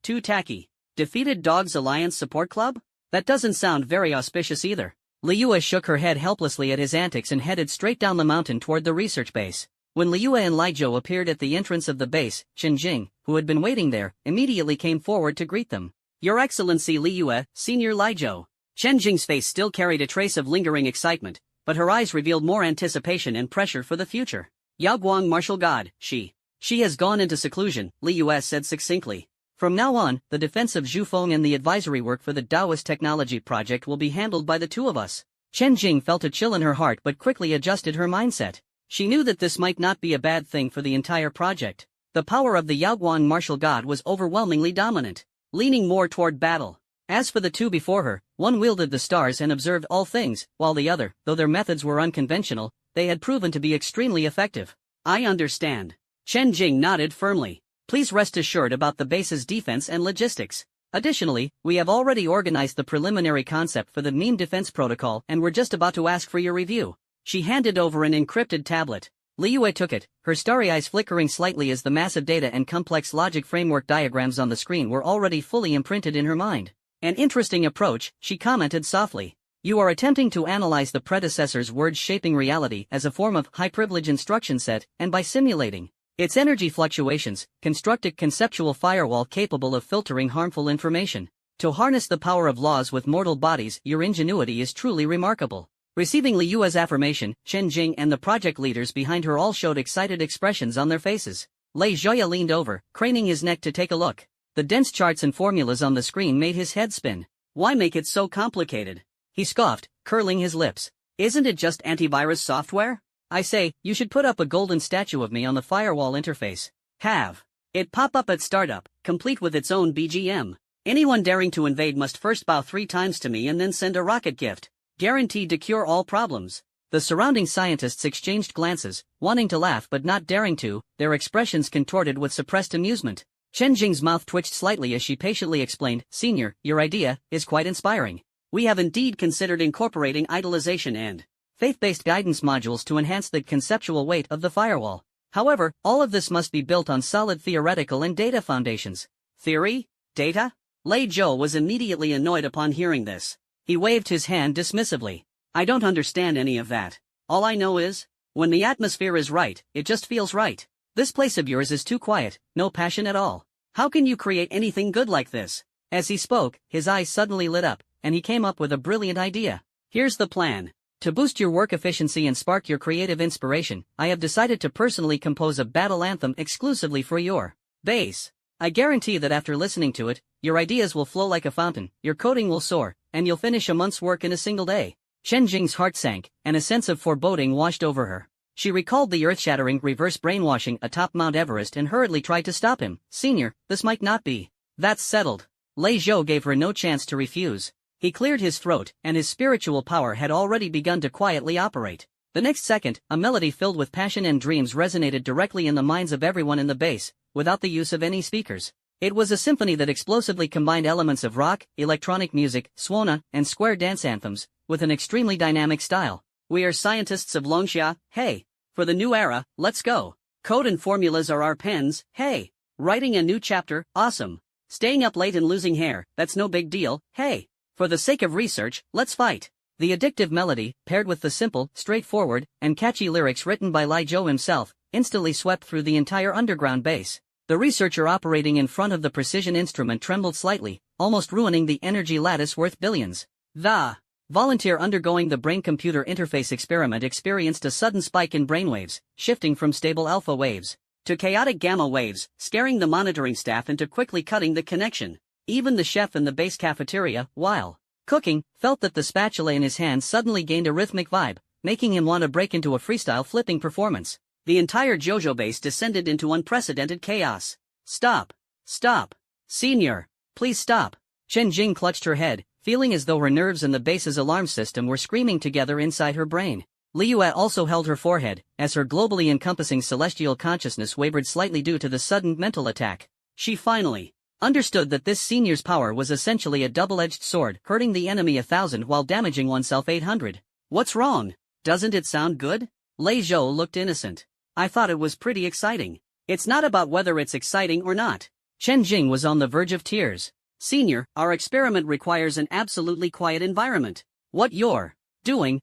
too tacky. Defeated Dogs Alliance Support Club? That doesn't sound very auspicious either. Li Yue shook her head helplessly at his antics and headed straight down the mountain toward the research base. When Li Yue and Lei Zhou appeared at the entrance of the base, Chen Jing, who had been waiting there, immediately came forward to greet them. Your Excellency Li Yue, Senior Lei Zhou. Chen Jing's face still carried a trace of lingering excitement, but her eyes revealed more anticipation and pressure for the future. Yao Guang Martial God, she has gone into seclusion, Li Yue said succinctly. From now on, the defense of Zhufeng and the advisory work for the Taoist Technology Project will be handled by the two of us. Chen Jing felt a chill in her heart but quickly adjusted her mindset. She knew that this might not be a bad thing for the entire project. The power of the Yaoguang martial god was overwhelmingly dominant, leaning more toward battle. As for the two before her, one wielded the stars and observed all things, while the other, though their methods were unconventional, they had proven to be extremely effective. I understand. Chen Jing nodded firmly. Please rest assured about the base's defense and logistics. Additionally, we have already organized the preliminary concept for the meme defense protocol and we're just about to ask for your review. She handed over an encrypted tablet. Li Yue took it, her starry eyes flickering slightly as the massive data and complex logic framework diagrams on the screen were already fully imprinted in her mind. An interesting approach, she commented softly. You are attempting to analyze the predecessor's words shaping reality as a form of high-privilege instruction set, and by simulating its energy fluctuations, construct a conceptual firewall capable of filtering harmful information. To harness the power of laws with mortal bodies, your ingenuity is truly remarkable. Receiving Li Yue's affirmation, Chen Jing and the project leaders behind her all showed excited expressions on their faces. Lei Zhou leaned over, craning his neck to take a look. The dense charts and formulas on the screen made his head spin. Why make it so complicated? He scoffed, curling his lips. Isn't it just antivirus software? I say, you should put up a golden statue of me on the firewall interface. Have it pop up at startup, complete with its own BGM. Anyone daring to invade must first bow 3 times to me and then send a rocket gift. Guaranteed to cure all problems. The surrounding scientists exchanged glances, wanting to laugh but not daring to, their expressions contorted with suppressed amusement. Chen Jing's mouth twitched slightly as she patiently explained, Senior, your idea is quite inspiring. We have indeed considered incorporating idolization and faith-based guidance modules to enhance the conceptual weight of the firewall. However, all of this must be built on solid theoretical and data foundations. Theory? Data? Lei Zhou was immediately annoyed upon hearing this. He waved his hand dismissively. I don't understand any of that. All I know is, when the atmosphere is right, it just feels right. This place of yours is too quiet, no passion at all. How can you create anything good like this? As he spoke, his eyes suddenly lit up, and he came up with a brilliant idea. Here's the plan. To boost your work efficiency and spark your creative inspiration, I have decided to personally compose a battle anthem exclusively for your base. I guarantee that after listening to it, your ideas will flow like a fountain, your coding will soar, and you'll finish a month's work in a single day. Chen Jing's heart sank, and a sense of foreboding washed over her. She recalled the earth-shattering reverse brainwashing atop Mount Everest and hurriedly tried to stop him. Senior, this might not be. That's settled. Lei Zhou gave her no chance to refuse. He cleared his throat, and his spiritual power had already begun to quietly operate. The next second, a melody filled with passion and dreams resonated directly in the minds of everyone in the base, without the use of any speakers. It was a symphony that explosively combined elements of rock, electronic music, Swana, and square dance anthems, with an extremely dynamic style. We are scientists of Longxia, hey. For the new era, let's go. Code and formulas are our pens, hey. Writing a new chapter, awesome. Staying up late and losing hair, that's no big deal, hey. For the sake of research, let's fight. The addictive melody, paired with the simple, straightforward, and catchy lyrics written by Lai Zhou himself, instantly swept through the entire underground base. The researcher operating in front of the precision instrument trembled slightly, almost ruining the energy lattice worth billions. The volunteer undergoing the brain-computer interface experiment experienced a sudden spike in brainwaves, shifting from stable alpha waves to chaotic gamma waves, scaring the monitoring staff into quickly cutting the connection. Even the chef in the base cafeteria, while cooking, felt that the spatula in his hand suddenly gained a rhythmic vibe, making him want to break into a freestyle flipping performance. The entire JoJo base descended into unprecedented chaos. Stop! Stop! Senior! Please stop! Chen Jing clutched her head, feeling as though her nerves and the base's alarm system were screaming together inside her brain. Liyue also held her forehead, as her globally encompassing celestial consciousness wavered slightly due to the sudden mental attack. She finally understood that this senior's power was essentially a double-edged sword, hurting the enemy 1,000 while damaging oneself 800. What's wrong? Doesn't it sound good? Lei Zhou looked innocent. I thought it was pretty exciting. It's not about whether it's exciting or not. Chen Jing was on the verge of tears. Senior, our experiment requires an absolutely quiet environment. What you're doing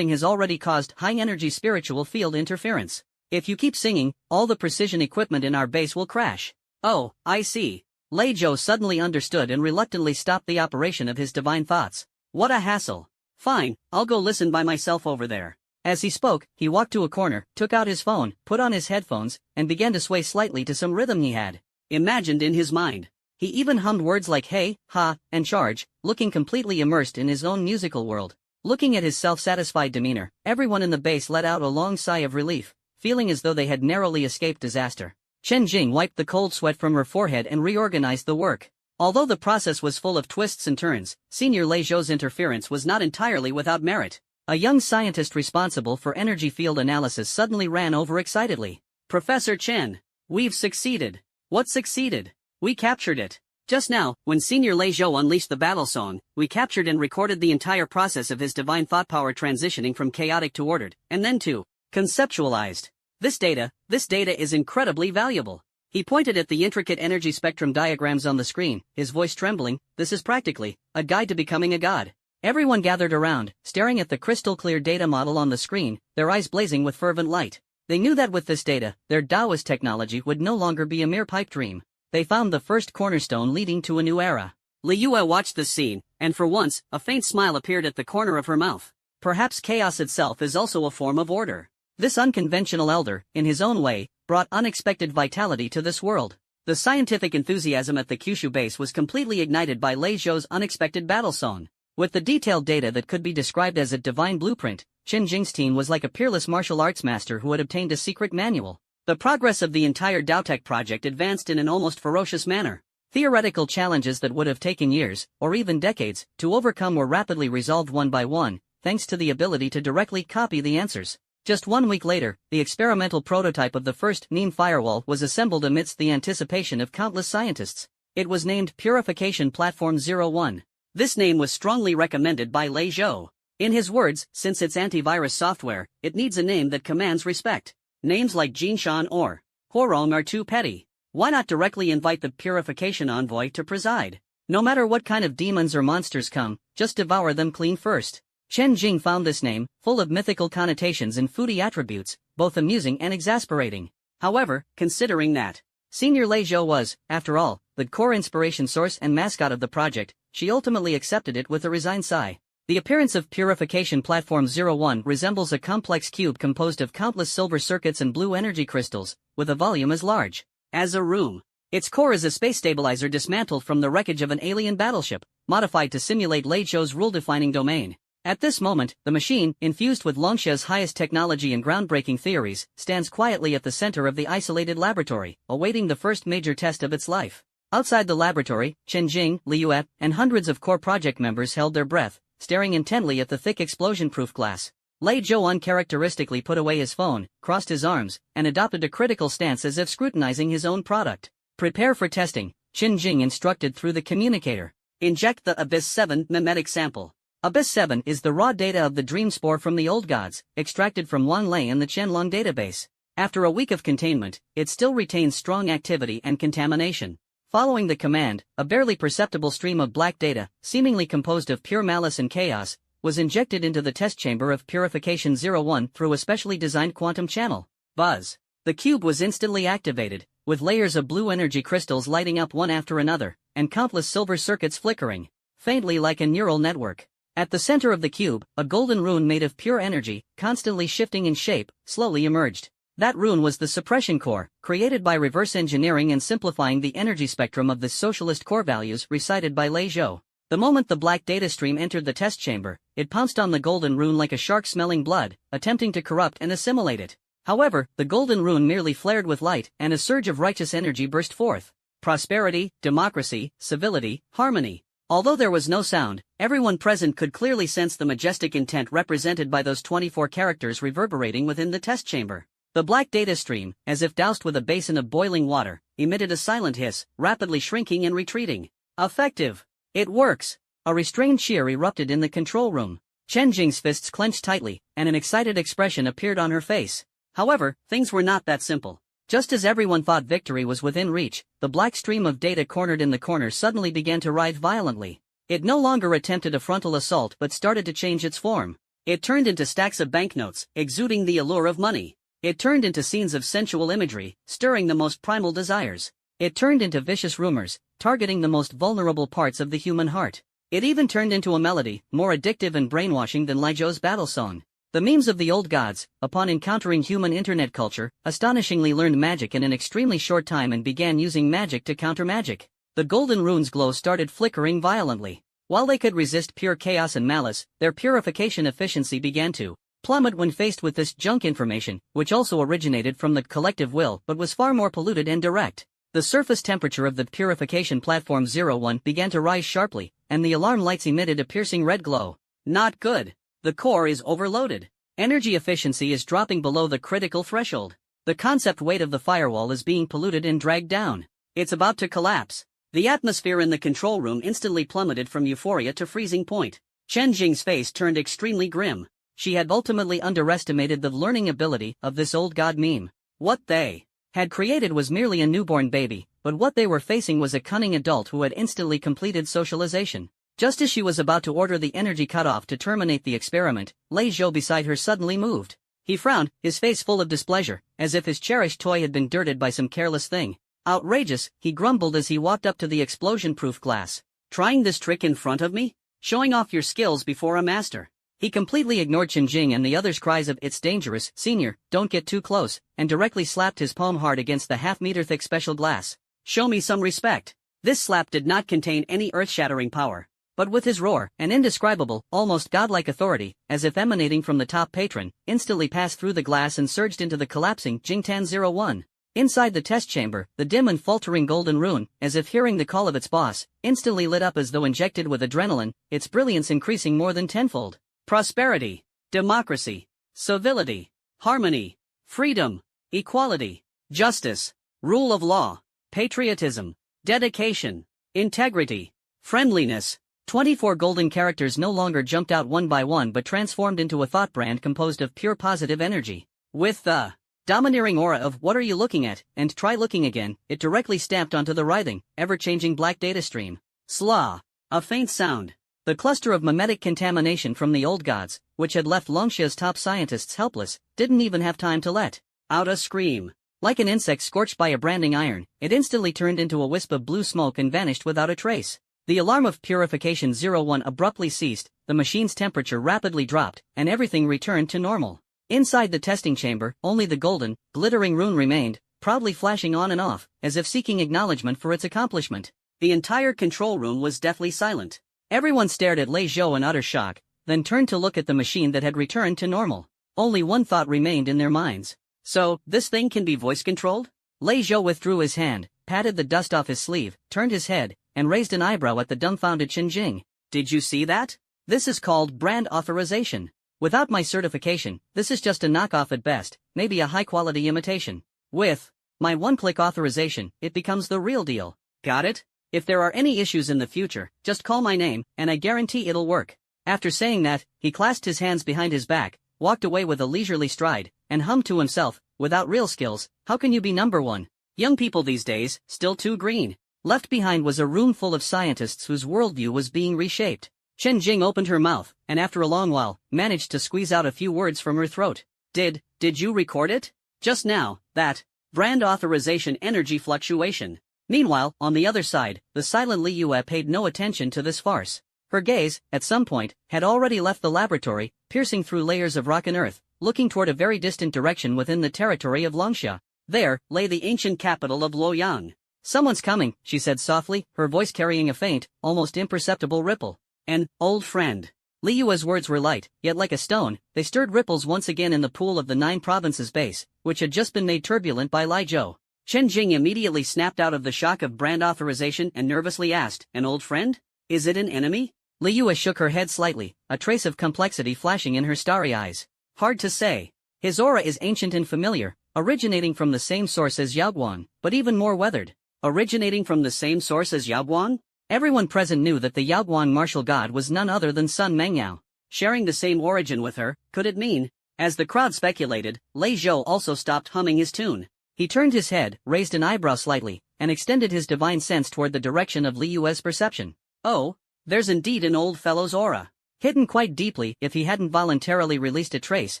has already caused high-energy spiritual field interference. If you keep singing, all the precision equipment in our base will crash. Oh, I see. Lei Zhou suddenly understood and reluctantly stopped the operation of his divine thoughts. What a hassle. Fine, I'll go listen by myself over there. As he spoke, he walked to a corner, took out his phone, put on his headphones, and began to sway slightly to some rhythm he had imagined in his mind. He even hummed words like hey, ha, and charge, looking completely immersed in his own musical world. Looking at his self-satisfied demeanor, everyone in the base let out a long sigh of relief, feeling as though they had narrowly escaped disaster. Chen Jing wiped the cold sweat from her forehead and reorganized the work. Although the process was full of twists and turns, Senior Lei Zhou's interference was not entirely without merit. A young scientist responsible for energy field analysis suddenly ran over excitedly. Professor Chen, we've succeeded. What succeeded? We captured it. Just now, when Senior Lei Zhou unleashed the battle song, we captured and recorded the entire process of his divine thought power transitioning from chaotic to ordered, and then to conceptualized. This data is incredibly valuable. He pointed at the intricate energy spectrum diagrams on the screen, his voice trembling. This is practically a guide to becoming a god. Everyone gathered around, staring at the crystal-clear data model on the screen, their eyes blazing with fervent light. They knew that with this data, their Taoist technology would no longer be a mere pipe dream. They found the first cornerstone leading to a new era. Liyue watched the scene, and for once, a faint smile appeared at the corner of her mouth. Perhaps chaos itself is also a form of order. This unconventional elder, in his own way, brought unexpected vitality to this world. The scientific enthusiasm at the Kyushu base was completely ignited by Lei Zhou's unexpected battle song. With the detailed data that could be described as a divine blueprint, Chen Jing's team was like a peerless martial arts master who had obtained a secret manual. The progress of the entire Daotech project advanced in an almost ferocious manner. Theoretical challenges that would have taken years, or even decades, to overcome were rapidly resolved one by one, thanks to the ability to directly copy the answers. Just 1 week later, the experimental prototype of the first Neem firewall was assembled amidst the anticipation of countless scientists. It was named Purification Platform 01. This name was strongly recommended by Lei Zhou. In his words, since it's antivirus software, it needs a name that commands respect. Names like Jinshan or Huarong are too petty. Why not directly invite the Purification Envoy to preside? No matter what kind of demons or monsters come, just devour them clean first. Chen Jing found this name, full of mythical connotations and foodie attributes, both amusing and exasperating. However, considering that Senior Lei Zhou was, after all, the core inspiration source and mascot of the project, she ultimately accepted it with a resigned sigh. The appearance of Purification Platform 01 resembles a complex cube composed of countless silver circuits and blue energy crystals, with a volume as large as a room. Its core is a space stabilizer dismantled from the wreckage of an alien battleship, modified to simulate Lei Zhou's rule-defining domain. At this moment, the machine, infused with Longsha's highest technology and groundbreaking theories, stands quietly at the center of the isolated laboratory, awaiting the first major test of its life. Outside the laboratory, Chen Jing, Liyue, and hundreds of core project members held their breath, staring intently at the thick explosion-proof glass. Lei Zhou uncharacteristically put away his phone, crossed his arms, and adopted a critical stance as if scrutinizing his own product. Prepare for testing, Chen Jing instructed through the communicator. Inject the Abyss 7 mimetic sample. Abyss 7 is the raw data of the dream spore from the old gods, extracted from Wang Lei and the Qianlong database. After a week of containment, it still retains strong activity and contamination. Following the command, a barely perceptible stream of black data, seemingly composed of pure malice and chaos, was injected into the test chamber of Purification 01 through a specially designed quantum channel. Buzz. The cube was instantly activated, with layers of blue energy crystals lighting up one after another, and countless silver circuits flickering, faintly like a neural network. At the center of the cube, a golden rune made of pure energy, constantly shifting in shape, slowly emerged. That rune was the suppression core, created by reverse engineering and simplifying the energy spectrum of the socialist core values recited by Lei Zhou. The moment the black data stream entered the test chamber, it pounced on the golden rune like a shark smelling blood, attempting to corrupt and assimilate it. However, the golden rune merely flared with light, and a surge of righteous energy burst forth. Prosperity, democracy, civility, harmony. Although there was no sound, everyone present could clearly sense the majestic intent represented by those 24 characters reverberating within the test chamber. The black data stream, as if doused with a basin of boiling water, emitted a silent hiss, rapidly shrinking and retreating. Effective. It works. A restrained cheer erupted in the control room. Chen Jing's fists clenched tightly, and an excited expression appeared on her face. However, things were not that simple. Just as everyone thought victory was within reach, the black stream of data cornered in the corner suddenly began to writhe violently. It no longer attempted a frontal assault but started to change its form. It turned into stacks of banknotes, exuding the allure of money. It turned into scenes of sensual imagery, stirring the most primal desires. It turned into vicious rumors, targeting the most vulnerable parts of the human heart. It even turned into a melody, more addictive and brainwashing than Lei Zhou's battle song. The memes of the old gods, upon encountering human internet culture, astonishingly learned magic in an extremely short time and began using magic to counter magic. The golden rune's glow started flickering violently. While they could resist pure chaos and malice, their purification efficiency began to plummet when faced with this junk information, which also originated from the collective will but was far more polluted and direct. The surface temperature of the Purification Platform 01 began to rise sharply, and the alarm lights emitted a piercing red glow. Not good. The core is overloaded. Energy efficiency is dropping below the critical threshold. The concept weight of the firewall is being polluted and dragged down. It's about to collapse. The atmosphere in the control room instantly plummeted from euphoria to freezing point. Chen Jing's face turned extremely grim. She had ultimately underestimated the learning ability of this old god meme. What they had created was merely a newborn baby, but what they were facing was a cunning adult who had instantly completed socialization. Just as she was about to order the energy cutoff to terminate the experiment, Lei Zhou beside her suddenly moved. He frowned, his face full of displeasure, as if his cherished toy had been dirted by some careless thing. Outrageous, he grumbled as he walked up to the explosion-proof glass. Trying this trick in front of me? Showing off your skills before a master. He completely ignored Chen Jing and the others' cries of "It's dangerous, senior, don't get too close," and directly slapped his palm hard against the half-meter-thick special glass. Show me some respect. This slap did not contain any earth-shattering power. But with his roar, an indescribable, almost godlike authority, as if emanating from the top patron, instantly passed through the glass and surged into the collapsing Jingtan 01. Inside the test chamber, the dim and faltering golden rune, as if hearing the call of its boss, instantly lit up as though injected with adrenaline, its brilliance increasing more than tenfold. Prosperity, democracy, civility, harmony, freedom, equality, justice, rule of law, patriotism, dedication, integrity, friendliness. 24 golden characters no longer jumped out one by one but transformed into a thought brand composed of pure positive energy. With the domineering aura of "what are you looking at, and try looking again," it directly stamped onto the writhing, ever-changing black data stream. Slaw. A faint sound. The cluster of mimetic contamination from the old gods, which had left Longxia's top scientists helpless, didn't even have time to let out a scream. Like an insect scorched by a branding iron, it instantly turned into a wisp of blue smoke and vanished without a trace. The alarm of Purification 01 abruptly ceased, the machine's temperature rapidly dropped, and everything returned to normal. Inside the testing chamber, only the golden, glittering rune remained, proudly flashing on and off, as if seeking acknowledgement for its accomplishment. The entire control room was deathly silent. Everyone stared at Lei Zhou in utter shock, then turned to look at the machine that had returned to normal. Only one thought remained in their minds. So, this thing can be voice-controlled? Lei Zhou withdrew his hand, patted the dust off his sleeve, turned his head, and raised an eyebrow at the dumbfounded Chen Jing. Did you see that? This is called brand authorization. Without my certification, this is just a knockoff at best, maybe a high-quality imitation. With my one-click authorization, it becomes the real deal. Got it? If there are any issues in the future, just call my name, and I guarantee it'll work. After saying that, he clasped his hands behind his back, walked away with a leisurely stride, and hummed to himself, "Without real skills, how can you be number one? Young people these days, still too green." Left behind was a room full of scientists whose worldview was being reshaped. Chen Jing opened her mouth, and after a long while, managed to squeeze out a few words from her throat. Did you record it? Just now, that brand authorization energy fluctuation. Meanwhile, on the other side, the silent Li Yue paid no attention to this farce. Her gaze, at some point, had already left the laboratory, piercing through layers of rock and earth, looking toward a very distant direction within the territory of Longsha. There lay the ancient capital of Luoyang. Someone's coming, she said softly, her voice carrying a faint, almost imperceptible ripple. An old friend. Li Yue's words were light, yet like a stone, they stirred ripples once again in the pool of the 9 provinces base, which had just been made turbulent by Li Zhou. Chen Jing immediately snapped out of the shock of brand authorization and nervously asked, an old friend? Is it an enemy? Li Yue shook her head slightly, a trace of complexity flashing in her starry eyes. Hard to say. His aura is ancient and familiar, originating from the same source as Yaoguang, but even more weathered. Originating from the same source as Yaoguang? Everyone present knew that the Yaoguang martial god was none other than Sun Mengyao. Sharing the same origin with her, could it mean? As the crowd speculated, Lei Zhou also stopped humming his tune. He turned his head, raised an eyebrow slightly, and extended his divine sense toward the direction of Li Yue's perception. Oh, there's indeed an old fellow's aura. Hidden quite deeply, if he hadn't voluntarily released a trace,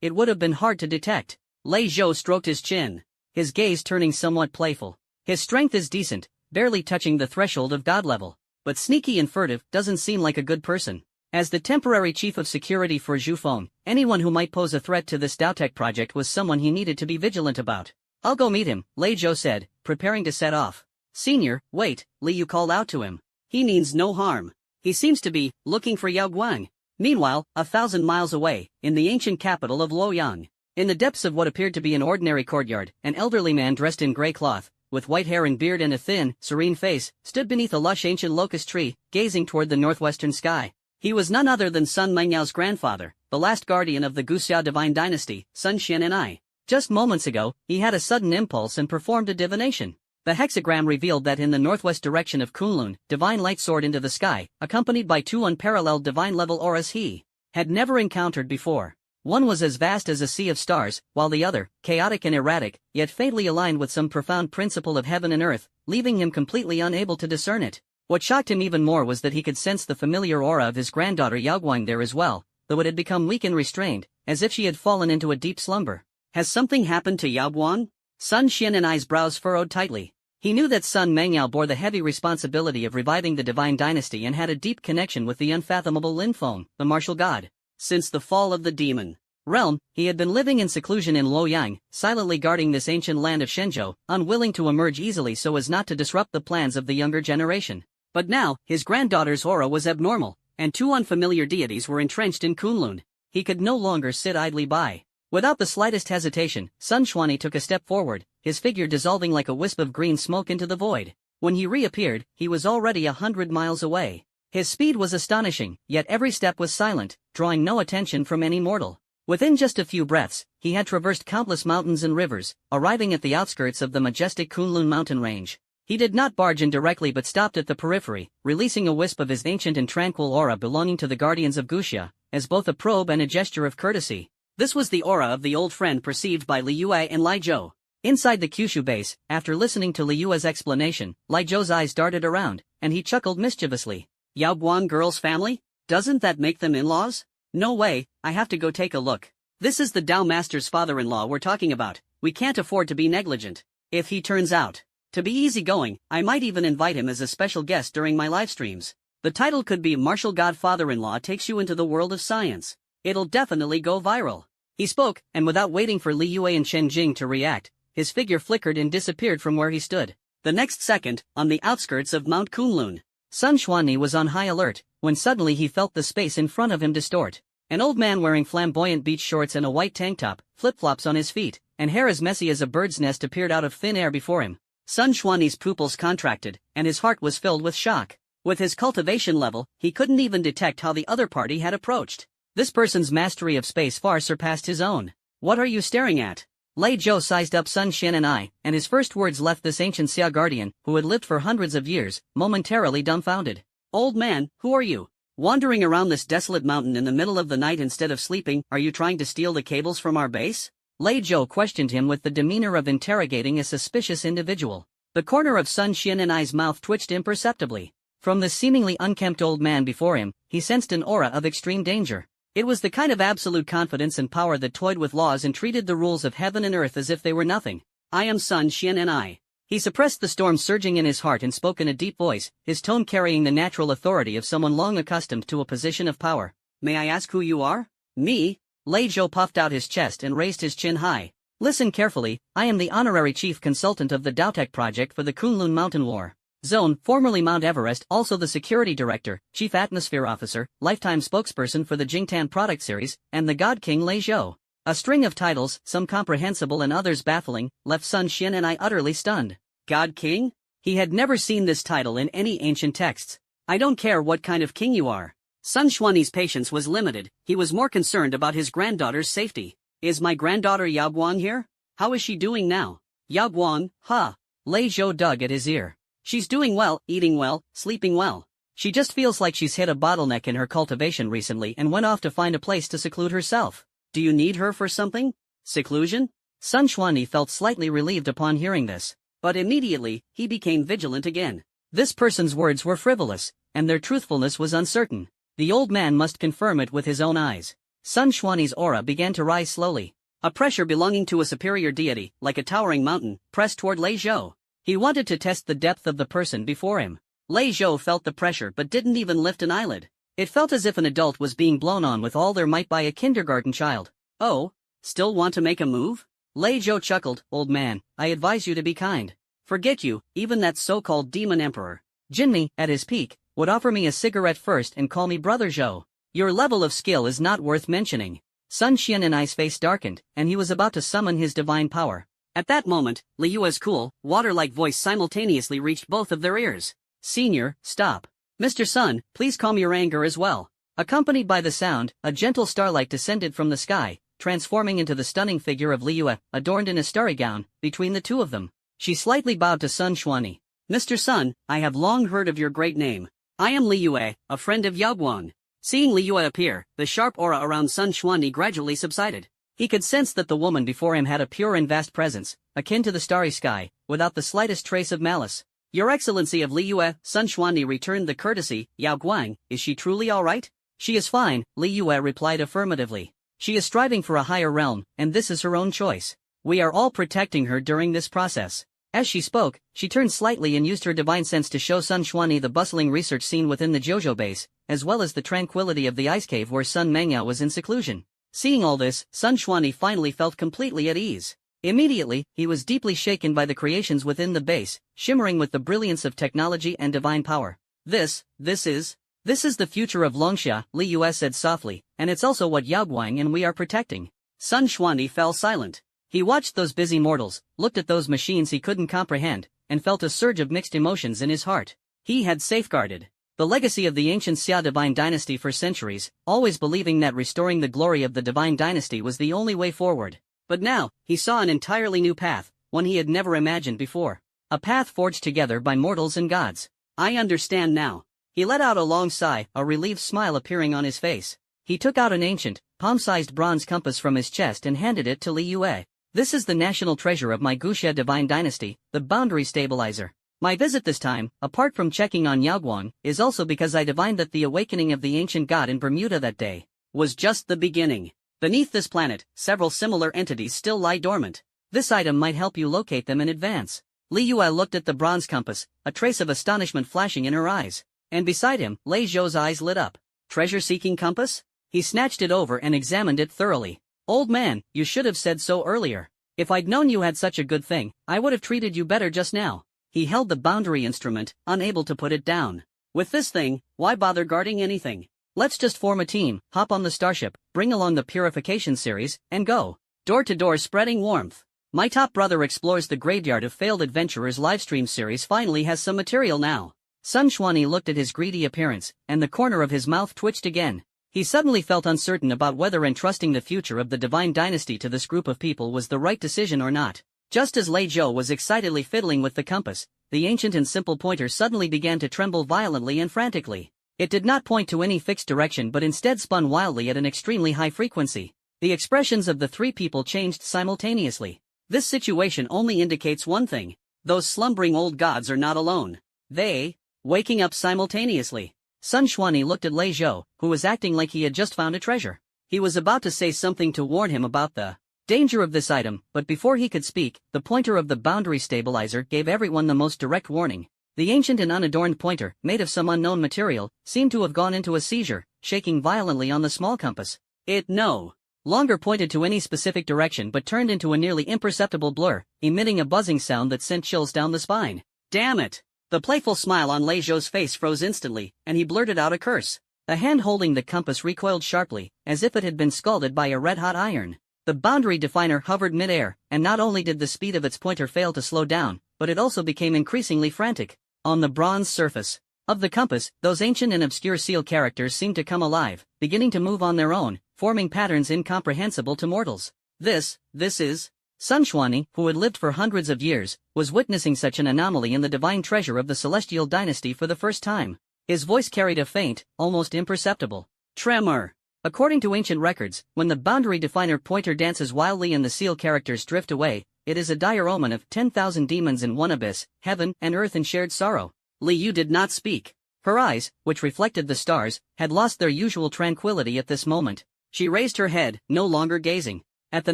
it would have been hard to detect. Lei Zhou stroked his chin, his gaze turning somewhat playful. His strength is decent, barely touching the threshold of god level. But sneaky and furtive doesn't seem like a good person. As the temporary chief of security for Zhufeng, anyone who might pose a threat to this Daotech project was someone he needed to be vigilant about. I'll go meet him, Lei Zhou said, preparing to set off. Senior, wait, Li Yu called out to him. He means no harm. He seems to be looking for Yaoguang. Meanwhile, 1,000 miles away, in the ancient capital of Luoyang, in the depths of what appeared to be an ordinary courtyard, an elderly man dressed in gray cloth, with white hair and beard and a thin, serene face, stood beneath a lush ancient locust tree, gazing toward the northwestern sky. He was none other than Sun Mengyao grandfather, the last guardian of the Guxia divine dynasty, Sun Xian'ai. Just moments ago, he had a sudden impulse and performed a divination. The hexagram revealed that in the northwest direction of Kunlun, divine light soared into the sky, accompanied by 2 unparalleled divine-level auras he had never encountered before. One was as vast as a sea of stars, while the other, chaotic and erratic, yet faintly aligned with some profound principle of heaven and earth, leaving him completely unable to discern it. What shocked him even more was that he could sense the familiar aura of his granddaughter Yaoguang there as well, though it had become weak and restrained, as if she had fallen into a deep slumber. Has something happened to Yaoguang? Sun Xian'ai's brows furrowed tightly. He knew that Sun Mengyao bore the heavy responsibility of reviving the divine dynasty and had a deep connection with the unfathomable Lin Feng, the martial god. Since the fall of the demon realm, he had been living in seclusion in Luoyang, silently guarding this ancient land of Shenzhou, unwilling to emerge easily so as not to disrupt the plans of the younger generation. But now, his granddaughter's aura was abnormal, and 2 unfamiliar deities were entrenched in Kunlun. He could no longer sit idly by. Without the slightest hesitation, Sun Xuanyi took a step forward, his figure dissolving like a wisp of green smoke into the void. When he reappeared, he was already 100 miles away. His speed was astonishing, yet every step was silent, drawing no attention from any mortal. Within just a few breaths, he had traversed countless mountains and rivers, arriving at the outskirts of the majestic Kunlun mountain range. He did not barge in directly but stopped at the periphery, releasing a wisp of his ancient and tranquil aura belonging to the guardians of Guxia, as both a probe and a gesture of courtesy. This was the aura of the old friend perceived by Li Yue and Li Zhou. Inside the Kyushu base, after listening to Li Yue's explanation, Li Zhou's eyes darted around, and he chuckled mischievously. Yaoguang girl's family? Doesn't that make them in-laws? No way, I have to go take a look. This is the Dao Master's father-in-law we're talking about. We can't afford to be negligent. If he turns out to be easygoing, I might even invite him as a special guest during my live streams. The title could be Martial God Father-in-Law Takes You into the World of Science. It'll definitely go viral. He spoke, and without waiting for Li Yue and Chen Jing to react, his figure flickered and disappeared from where he stood. The next second, on the outskirts of Mount Kunlun, Sun Xuanyi was on high alert, when suddenly he felt the space in front of him distort. An old man wearing flamboyant beach shorts and a white tank top, flip-flops on his feet, and hair as messy as a bird's nest appeared out of thin air before him. Sun Xuanyi's pupils contracted, and his heart was filled with shock. With his cultivation level, he couldn't even detect how the other party had approached. This person's mastery of space far surpassed his own. What are you staring at? Lei Zhou sized up Sun Xian'ai, and his first words left this ancient Xia guardian, who had lived for hundreds of years, momentarily dumbfounded. Old man, who are you? Wandering around this desolate mountain in the middle of the night instead of sleeping, are you trying to steal the cables from our base? Lei Zhou questioned him with the demeanor of interrogating a suspicious individual. The corner of Sun Xian'ai's mouth twitched imperceptibly. From the seemingly unkempt old man before him, he sensed an aura of extreme danger. It was the kind of absolute confidence and power that toyed with laws and treated the rules of heaven and earth as if they were nothing. I am Sun Xian'ai. He suppressed the storm surging in his heart and spoke in a deep voice, his tone carrying the natural authority of someone long accustomed to a position of power. May I ask who you are? Me? Lei Zhou puffed out his chest and raised his chin high. Listen carefully, I am the honorary chief consultant of the Daotech project for the Kunlun Mountain War Zone, formerly Mount Everest, also the security director, chief atmosphere officer, lifetime spokesperson for the Jingtan product series, and the God King Lei Zhou. A string of titles, some comprehensible and others baffling, left Sun Xian'ai utterly stunned. God King? He had never seen this title in any ancient texts. I don't care what kind of king you are. Sun Xuanyi's patience was limited, he was more concerned about his granddaughter's safety. Is my granddaughter Yao Guang here? How is she doing now? Yao Guang, huh? Lei Zhou dug at his ear. She's doing well, eating well, sleeping well. She just feels like she's hit a bottleneck in her cultivation recently and went off to find a place to seclude herself. Do you need her for something? Seclusion? Sun Xuanyi felt slightly relieved upon hearing this. But immediately, he became vigilant again. This person's words were frivolous, and their truthfulness was uncertain. The old man must confirm it with his own eyes. Sun Xuanyi's aura began to rise slowly. A pressure belonging to a superior deity, like a towering mountain, pressed toward Lei Zhou. He wanted to test the depth of the person before him. Lei Zhou felt the pressure but didn't even lift an eyelid. It felt as if an adult was being blown on with all their might by a kindergarten child. Oh? Still want to make a move? Lei Zhou chuckled. Old man, I advise you to be kind. Forget you, even that so-called demon emperor. Jinmi, at his peak, would offer me a cigarette first and call me Brother Zhou. Your level of skill is not worth mentioning. Sun Xian'ai's face darkened, and he was about to summon his divine power. At that moment, Li Yue's cool, water-like voice simultaneously reached both of their ears. Senior, stop. Mr. Sun, please calm your anger as well. Accompanied by the sound, a gentle starlight descended from the sky, transforming into the stunning figure of Li Yue, adorned in a starry gown. Between the two of them, she slightly bowed to Sun Xuanyi. Mr. Sun, I have long heard of your great name. I am Li Yue, a friend of Yao Guang. Seeing Li Yue appear, the sharp aura around Sun Xuanyi gradually subsided. He could sense that the woman before him had a pure and vast presence, akin to the starry sky, without the slightest trace of malice. Your Excellency of Li Yue, Sun Xuanyi returned the courtesy. Yao Guang, is she truly all right? She is fine, Li Yue replied affirmatively. She is striving for a higher realm, and this is her own choice. We are all protecting her during this process. As she spoke, she turned slightly and used her divine sense to show Sun Xuanyi the bustling research scene within the Jojo base, as well as the tranquility of the ice cave where Sun Mengyao was in seclusion. Seeing all this, Sun Xuanyi finally felt completely at ease. Immediately, he was deeply shaken by the creations within the base, shimmering with the brilliance of technology and divine power. This is the future of Longxia, Li Yue said softly, and it's also what Yao Guang and we are protecting. Sun Xuanyi fell silent. He watched those busy mortals, looked at those machines he couldn't comprehend, and felt a surge of mixed emotions in his heart. He had safeguarded the legacy of the ancient Xia divine dynasty for centuries, always believing that restoring the glory of the divine dynasty was the only way forward. But now, he saw an entirely new path, one he had never imagined before. A path forged together by mortals and gods. I understand now. He let out a long sigh, a relieved smile appearing on his face. He took out an ancient, palm-sized bronze compass from his chest and handed it to Li Yue. This is the national treasure of my Guxia divine dynasty, the boundary stabilizer. My visit this time, apart from checking on Yao Guang, is also because I divined that the awakening of the ancient god in Bermuda that day was just the beginning. Beneath this planet, several similar entities still lie dormant. This item might help you locate them in advance. Li Yue looked at the bronze compass, a trace of astonishment flashing in her eyes. And beside him, Lei Zhou's eyes lit up. Treasure-seeking compass? He snatched it over and examined it thoroughly. Old man, you should have said so earlier. If I'd known you had such a good thing, I would have treated you better just now. He held the boundary instrument, unable to put it down. With this thing, why bother guarding anything? Let's just form a team, hop on the starship, bring along the purification series, and go. Door to door spreading warmth. My top brother explores the graveyard of failed adventurers livestream series finally has some material now. Sun Xuanyi looked at his greedy appearance, and the corner of his mouth twitched again. He suddenly felt uncertain about whether entrusting the future of the divine dynasty to this group of people was the right decision or not. Just as Lei Zhou was excitedly fiddling with the compass, the ancient and simple pointer suddenly began to tremble violently and frantically. It did not point to any fixed direction but instead spun wildly at an extremely high frequency. The expressions of the three people changed simultaneously. This situation only indicates one thing. Those slumbering old gods are not alone. They, waking up simultaneously. Sun Xuanyi looked at Lei Zhou, who was acting like he had just found a treasure. He was about to say something to warn him about the danger of this item, but before he could speak, the pointer of the boundary stabilizer gave everyone the most direct warning. The ancient and unadorned pointer, made of some unknown material, seemed to have gone into a seizure, shaking violently on the small compass. It no longer pointed to any specific direction but turned into a nearly imperceptible blur, emitting a buzzing sound that sent chills down the spine. Damn it! The playful smile on Lei Zhou's face froze instantly, and he blurted out a curse. The hand holding the compass recoiled sharply, as if it had been scalded by a red-hot iron. The boundary definer hovered mid-air, and not only did the speed of its pointer fail to slow down, but it also became increasingly frantic. On the bronze surface of the compass, those ancient and obscure seal characters seemed to come alive, beginning to move on their own, forming patterns incomprehensible to mortals. This is... Sun Xuanyi, who had lived for hundreds of years, was witnessing such an anomaly in the divine treasure of the celestial dynasty for the first time. His voice carried a faint, almost imperceptible tremor. According to ancient records, when the boundary definer pointer dances wildly and the seal characters drift away, it is a dire omen of 10,000 demons in one abyss, heaven and earth in shared sorrow. Li Yu did not speak. Her eyes, which reflected the stars, had lost their usual tranquility at this moment. She raised her head, no longer gazing at the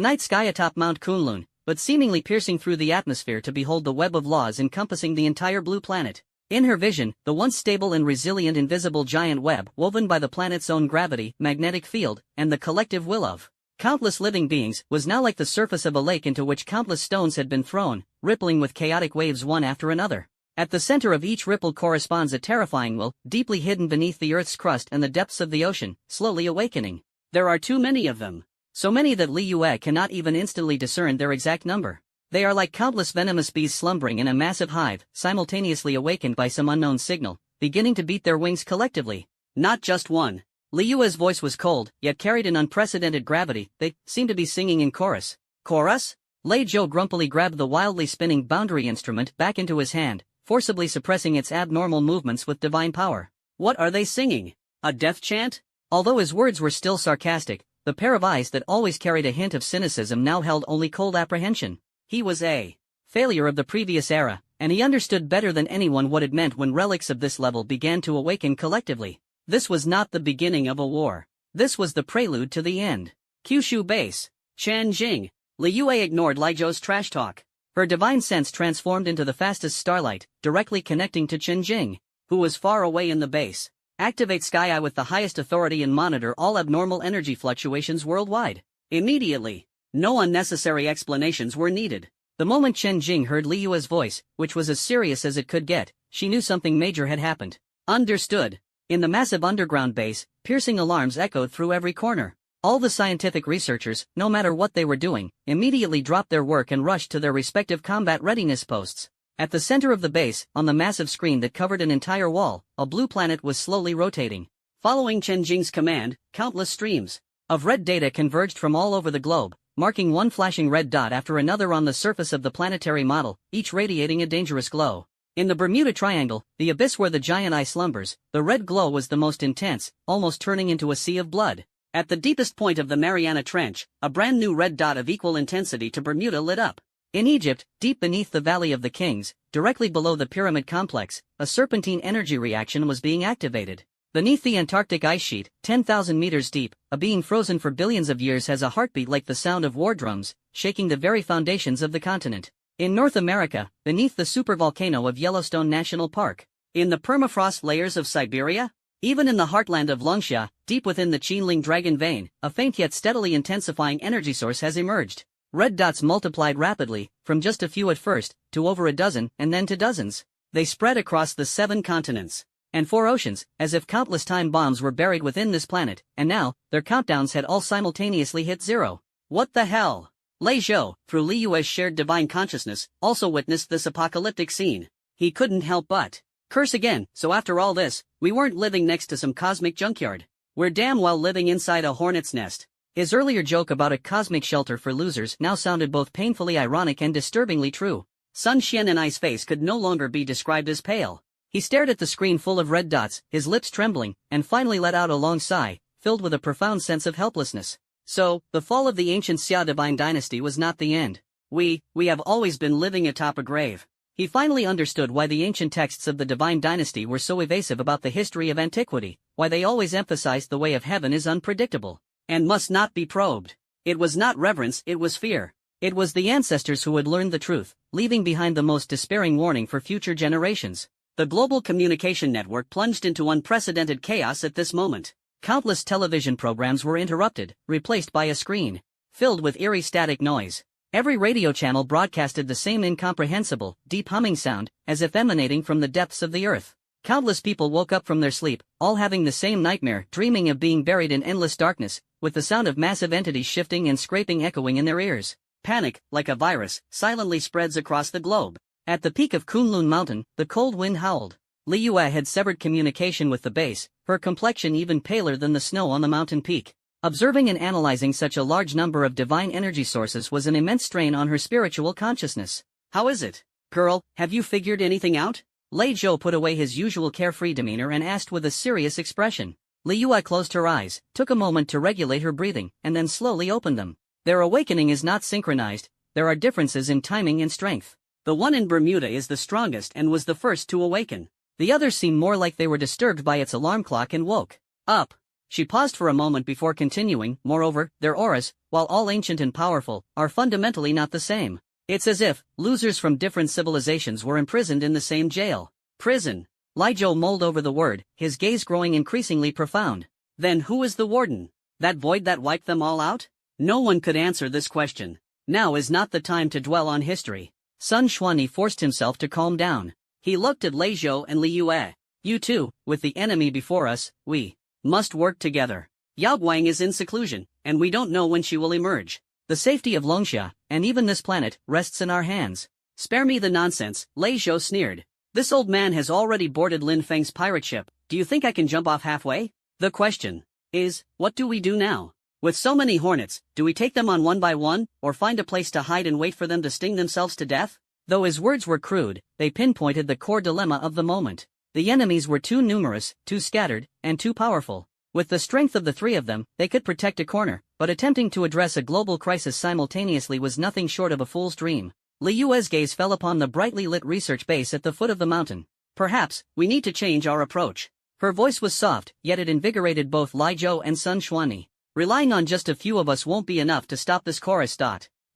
night sky atop Mount Kunlun, but seemingly piercing through the atmosphere to behold the web of laws encompassing the entire blue planet. In her vision, the once stable and resilient invisible giant web woven by the planet's own gravity, magnetic field, and the collective will of countless living beings was now like the surface of a lake into which countless stones had been thrown, rippling with chaotic waves one after another. At the center of each ripple corresponds a terrifying will, deeply hidden beneath the Earth's crust and the depths of the ocean, slowly awakening. There are too many of them. So many that Li Yue cannot even instantly discern their exact number. They are like countless venomous bees slumbering in a massive hive, simultaneously awakened by some unknown signal, beginning to beat their wings collectively. Not just one. Li Yue's voice was cold, yet carried an unprecedented gravity. They seemed to be singing in chorus. Chorus? Lei Zhou grumpily grabbed the wildly spinning boundary instrument back into his hand, forcibly suppressing its abnormal movements with divine power. What are they singing? A death chant? Although his words were still sarcastic, the pair of eyes that always carried a hint of cynicism now held only cold apprehension. He was a failure of the previous era, and he understood better than anyone what it meant when relics of this level began to awaken collectively. This was not the beginning of a war. This was the prelude to the end. Kyushu Base. Chen Jing. Li Yue ignored Lei Zhou's trash talk. Her divine sense transformed into the fastest starlight, directly connecting to Chen Jing, who was far away in the base. Activate Sky Eye with the highest authority and monitor all abnormal energy fluctuations worldwide. Immediately. No unnecessary explanations were needed. The moment Chen Jing heard Li Yue's voice, which was as serious as it could get, she knew something major had happened. Understood. In the massive underground base, piercing alarms echoed through every corner. All the scientific researchers, no matter what they were doing, immediately dropped their work and rushed to their respective combat readiness posts. At the center of the base, on the massive screen that covered an entire wall, a blue planet was slowly rotating. Following Chen Jing's command, countless streams of red data converged from all over the globe, marking one flashing red dot after another on the surface of the planetary model, each radiating a dangerous glow. In the Bermuda Triangle, the abyss where the giant eye slumbers, the red glow was the most intense, almost turning into a sea of blood. At the deepest point of the Mariana Trench, a brand new red dot of equal intensity to Bermuda lit up. In Egypt, deep beneath the Valley of the Kings, directly below the Pyramid Complex, a serpentine energy reaction was being activated. Beneath the Antarctic ice sheet, 10,000 meters deep, a being frozen for billions of years has a heartbeat like the sound of war drums, shaking the very foundations of the continent. In North America, beneath the supervolcano of Yellowstone National Park. In the permafrost layers of Siberia? Even in the heartland of Longxia, deep within the Qinling dragon vein, a faint yet steadily intensifying energy source has emerged. Red dots multiplied rapidly, from just a few at first, to over a dozen, and then to dozens. They spread across the 7 continents and 4 oceans, as if countless time bombs were buried within this planet, and now, their countdowns had all simultaneously hit 0. What the hell? Lei Zhou, through Li Yue's shared divine consciousness, also witnessed this apocalyptic scene. He couldn't help but curse again. So after all this, we weren't living next to some cosmic junkyard. We're damn well living inside a hornet's nest. His earlier joke about a cosmic shelter for losers now sounded both painfully ironic and disturbingly true. Sun Xian'an's face could no longer be described as pale. He stared at the screen full of red dots, his lips trembling, and finally let out a long sigh, filled with a profound sense of helplessness. So, the fall of the ancient Xia divine dynasty was not the end. We have always been living atop a grave. He finally understood why the ancient texts of the divine dynasty were so evasive about the history of antiquity, why they always emphasized the way of heaven is unpredictable and must not be probed. It was not reverence, it was fear. It was the ancestors who had learned the truth, leaving behind the most despairing warning for future generations. The global communication network plunged into unprecedented chaos at this moment. Countless television programs were interrupted, replaced by a screen filled with eerie static noise. Every radio channel broadcasted the same incomprehensible, deep humming sound, as if emanating from the depths of the earth. Countless people woke up from their sleep, all having the same nightmare, dreaming of being buried in endless darkness, with the sound of massive entities shifting and scraping echoing in their ears. Panic, like a virus, silently spreads across the globe. At the peak of Kunlun Mountain, the cold wind howled. Li Yue had severed communication with the base, her complexion even paler than the snow on the mountain peak. Observing and analyzing such a large number of divine energy sources was an immense strain on her spiritual consciousness. "How is it, girl, have you figured anything out?" Lei Zhou put away his usual carefree demeanor and asked with a serious expression. Li Yue closed her eyes, took a moment to regulate her breathing, and then slowly opened them. Their awakening is not synchronized, there are differences in timing and strength. The one in Bermuda is the strongest and was the first to awaken. The others seemed more like they were disturbed by its alarm clock and woke up. She paused for a moment before continuing. Moreover, their auras, while all ancient and powerful, are fundamentally not the same. It's as if losers from different civilizations were imprisoned in the same jail. Prison. Li Zhou mulled over the word, his gaze growing increasingly profound. Then who is the warden? That void that wiped them all out? No one could answer this question. Now is not the time to dwell on history. Sun Xuanyi forced himself to calm down. He looked at Lei Zhou and Li Yue. You two, with the enemy before us, we must work together. Yao Guang is in seclusion, and we don't know when she will emerge. The safety of Longxia, and even this planet, rests in our hands. Spare me the nonsense, Lei Zhou sneered. This old man has already boarded Lin Feng's pirate ship. Do you think I can jump off halfway? The question is, what do we do now? With so many hornets, do we take them on one by one, or find a place to hide and wait for them to sting themselves to death? Though his words were crude, they pinpointed the core dilemma of the moment. The enemies were too numerous, too scattered, and too powerful. With the strength of the three of them, they could protect a corner, but attempting to address a global crisis simultaneously was nothing short of a fool's dream. Li Yue's gaze fell upon the brightly lit research base at the foot of the mountain. Perhaps, we need to change our approach. Her voice was soft, yet it invigorated both Li Zhou and Sun Xuanyi. Relying on just a few of us won't be enough to stop this chorus.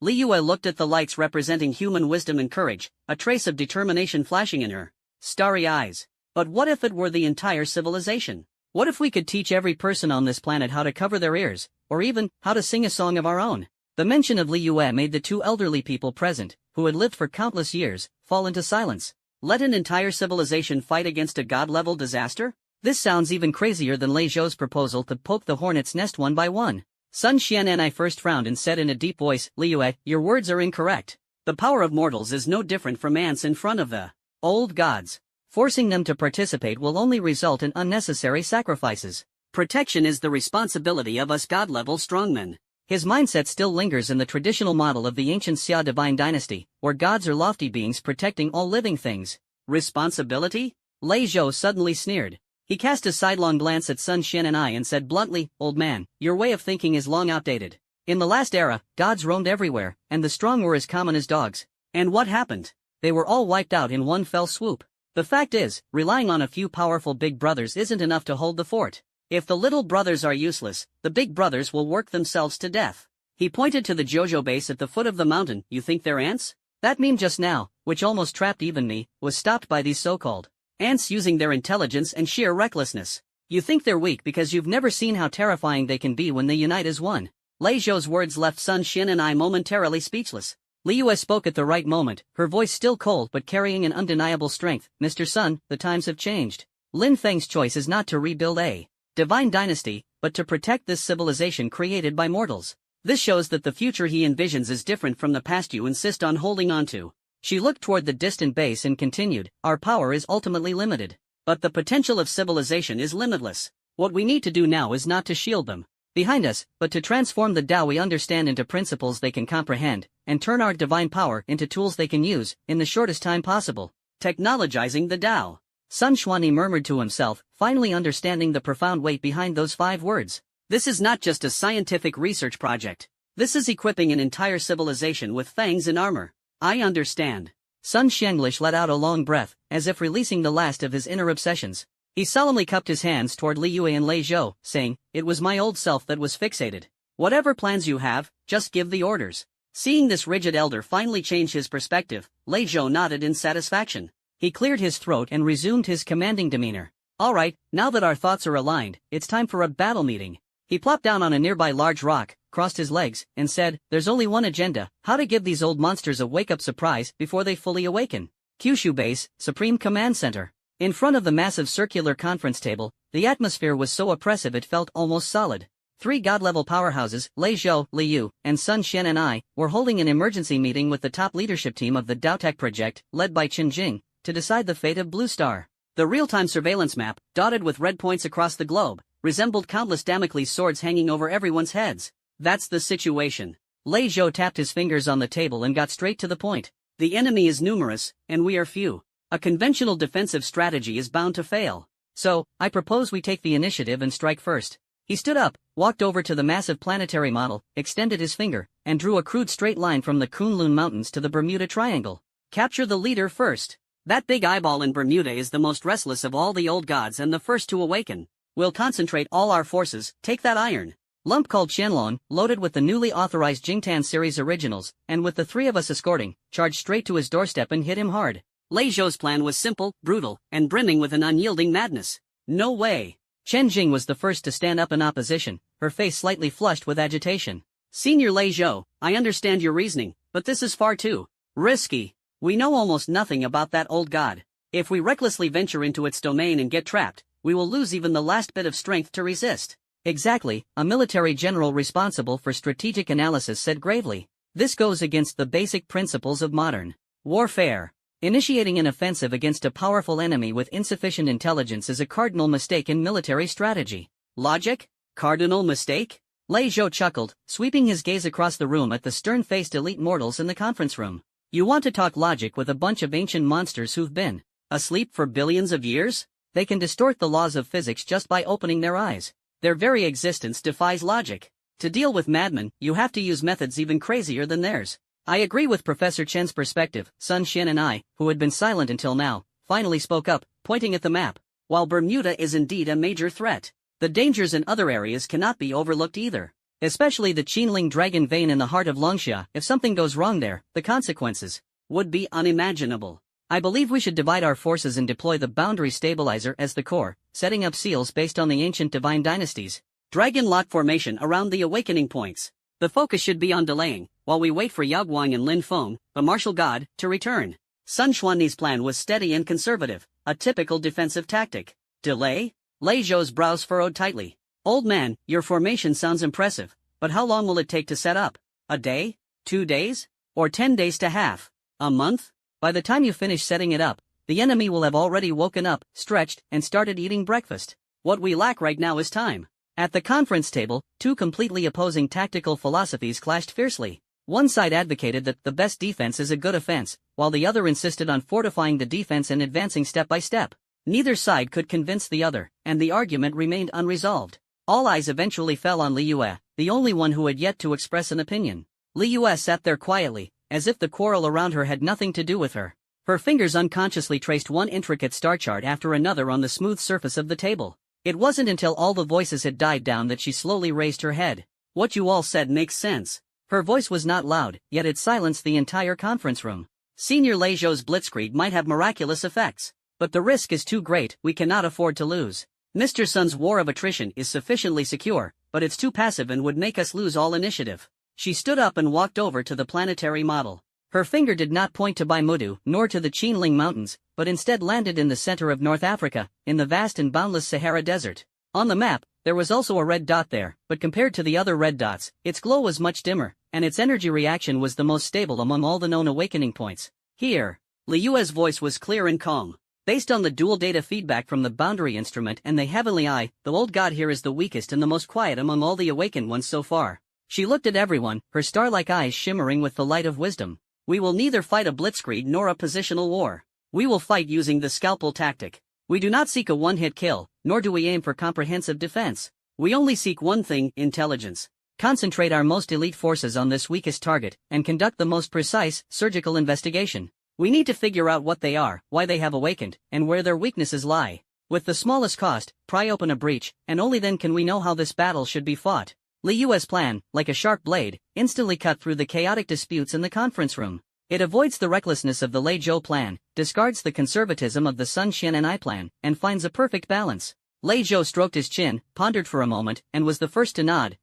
Li Yue looked at the lights representing human wisdom and courage, a trace of determination flashing in her starry eyes. But what if it were the entire civilization? What if we could teach every person on this planet how to cover their ears, or even, how to sing a song of our own? The mention of Li Yue made the two elderly people present, who had lived for countless years, fall into silence. Let an entire civilization fight against a god-level disaster? This sounds even crazier than Lei Zhou's proposal to poke the hornet's nest one by one. Sun Xian'an first frowned and said in a deep voice, Li Yue, your words are incorrect. The power of mortals is no different from ants in front of the old gods. Forcing them to participate will only result in unnecessary sacrifices. Protection is the responsibility of us god-level strongmen. His mindset still lingers in the traditional model of the ancient Xia divine dynasty, where gods are lofty beings protecting all living things. Responsibility? Lei Zhou suddenly sneered. He cast a sidelong glance at Sun Xian'an and said bluntly, Old man, your way of thinking is long outdated. In the last era, gods roamed everywhere, and the strong were as common as dogs. And what happened? They were all wiped out in one fell swoop. The fact is, relying on a few powerful big brothers isn't enough to hold the fort. If the little brothers are useless, the big brothers will work themselves to death. He pointed to the Jojo base at the foot of the mountain. You think they're ants? That meme just now, which almost trapped even me, was stopped by these so-called ants using their intelligence and sheer recklessness. You think they're weak because you've never seen how terrifying they can be when they unite as one. Lei Zhou's words left Sun Xian'an momentarily speechless. Li Yue spoke at the right moment, her voice still cold but carrying an undeniable strength. Mr. Sun, the times have changed. Lin Feng's choice is not to rebuild a divine dynasty, but to protect this civilization created by mortals. This shows that the future he envisions is different from the past you insist on holding on to. She looked toward the distant base and continued, our power is ultimately limited. But the potential of civilization is limitless. What we need to do now is not to shield them behind us, but to transform the Tao we understand into principles they can comprehend, and turn our divine power into tools they can use, in the shortest time possible. Technologizing the Tao. Sun Xuanyi murmured to himself, finally understanding the profound weight behind those 5 words. This is not just a scientific research project. This is equipping an entire civilization with fangs and armor. I understand. Sun Xianglish let out a long breath, as if releasing the last of his inner obsessions. He solemnly cupped his hands toward Li Yue and Lei Zhou, saying, "It was my old self that was fixated. Whatever plans you have, just give the orders." Seeing this rigid elder finally change his perspective, Lei Zhou nodded in satisfaction. He cleared his throat and resumed his commanding demeanor. "Alright, now that our thoughts are aligned, it's time for a battle meeting." He plopped down on a nearby large rock, crossed his legs, and said, "There's only one agenda: how to give these old monsters a wake-up surprise before they fully awaken." Kyushu Base, Supreme Command Center. In front of the massive circular conference table, the atmosphere was so oppressive it felt almost solid. 3 god-level powerhouses, Lei Zhou, Li Yu, and Sun Xian and I, were holding an emergency meeting with the top leadership team of the Daotech project, led by Qin Jing, to decide the fate of Blue Star. The real-time surveillance map, dotted with red points across the globe, resembled countless Damocles swords hanging over everyone's heads. "That's the situation." Lei Zhou tapped his fingers on the table and got straight to the point. "The enemy is numerous, and we are few. A conventional defensive strategy is bound to fail. So, I propose we take the initiative and strike first." He stood up, walked over to the massive planetary model, extended his finger, and drew a crude straight line from the Kunlun Mountains to the Bermuda Triangle. "Capture the leader first. That big eyeball in Bermuda is the most restless of all the old gods and the first to awaken. We'll concentrate all our forces, take that iron lump called Qianlong, loaded with the newly authorized Jingtan series originals, and with the 3 of us escorting, charge straight to his doorstep and hit him hard." Lei Zhou's plan was simple, brutal, and brimming with an unyielding madness. "No way." Chen Jing was the first to stand up in opposition, her face slightly flushed with agitation. "Senior Lei Zhou, I understand your reasoning, but this is far too risky. We know almost nothing about that old god. If we recklessly venture into its domain and get trapped, we will lose even the last bit of strength to resist." "Exactly," a military general responsible for strategic analysis said gravely. "This goes against the basic principles of modern warfare. Initiating an offensive against a powerful enemy with insufficient intelligence is a cardinal mistake in military strategy." "Logic? Cardinal mistake?" Lei Zhou chuckled, sweeping his gaze across the room at the stern-faced elite mortals in the conference room. "You want to talk logic with a bunch of ancient monsters who've been asleep for billions of years? They can distort the laws of physics just by opening their eyes. Their very existence defies logic. To deal with madmen, you have to use methods even crazier than theirs." "I agree with Professor Chen's perspective," Sun Xian and I, who had been silent until now, finally spoke up, pointing at the map. "While Bermuda is indeed a major threat, the dangers in other areas cannot be overlooked either. Especially the Qinling Dragon Vein in the heart of Longxia. If something goes wrong there, the consequences would be unimaginable. I believe we should divide our forces and deploy the boundary stabilizer as the core, setting up seals based on the ancient divine dynasties. Dragon lock formation around the awakening points. The focus should be on delaying, while we wait for Yao Guang and Lin Feng, the martial god, to return." Sun Xuanni's plan was steady and conservative, a typical defensive tactic. "Delay?" Lei Zhou's brows furrowed tightly. "Old man, your formation sounds impressive, but how long will it take to set up? A day? 2 days? Or 10 days to half? A month? By the time you finish setting it up, the enemy will have already woken up, stretched, and started eating breakfast. What we lack right now is time." At the conference table, 2 completely opposing tactical philosophies clashed fiercely. One side advocated that the best defense is a good offense, while the other insisted on fortifying the defense and advancing step by step. Neither side could convince the other, and the argument remained unresolved. All eyes eventually fell on Li Yue, the only one who had yet to express an opinion. Li Yue sat there quietly, as if the quarrel around her had nothing to do with her. Her fingers unconsciously traced one intricate star chart after another on the smooth surface of the table. It wasn't until all the voices had died down that she slowly raised her head. "What you all said makes sense." Her voice was not loud, yet it silenced the entire conference room. "Senior Lei Zhou's blitzkrieg might have miraculous effects, but the risk is too great. We cannot afford to lose. Mr. Sun's war of attrition is sufficiently secure, but it's too passive and would make us lose all initiative." She stood up and walked over to the planetary model. Her finger did not point to Baimudu nor to the Qinling Mountains, but instead landed in the center of North Africa, in the vast and boundless Sahara Desert. On the map, there was also a red dot there, but compared to the other red dots, its glow was much dimmer, and its energy reaction was the most stable among all the known awakening points. "Here." Li Yue's voice was clear and calm. "Based on the dual data feedback from the boundary instrument and the heavenly eye, the old god here is the weakest and the most quiet among all the awakened ones so far." She looked at everyone, her star-like eyes shimmering with the light of wisdom. "We will neither fight a blitzkrieg nor a positional war. We will fight using the scalpel tactic. We do not seek a one-hit kill, nor do we aim for comprehensive defense. We only seek one thing: intelligence. Concentrate our most elite forces on this weakest target, and conduct the most precise, surgical investigation. We need to figure out what they are, why they have awakened, and where their weaknesses lie. With the smallest cost, pry open a breach, and only then can we know how this battle should be fought. Li Yue's plan, like a sharp blade, instantly cut through the chaotic disputes in the conference room. It avoids the recklessness of the Lei Zhou plan, discards the conservatism of the Sun Xian and I plan, and finds a perfect balance. Lei Zhou stroked his chin, pondered for a moment, and was the first to nod.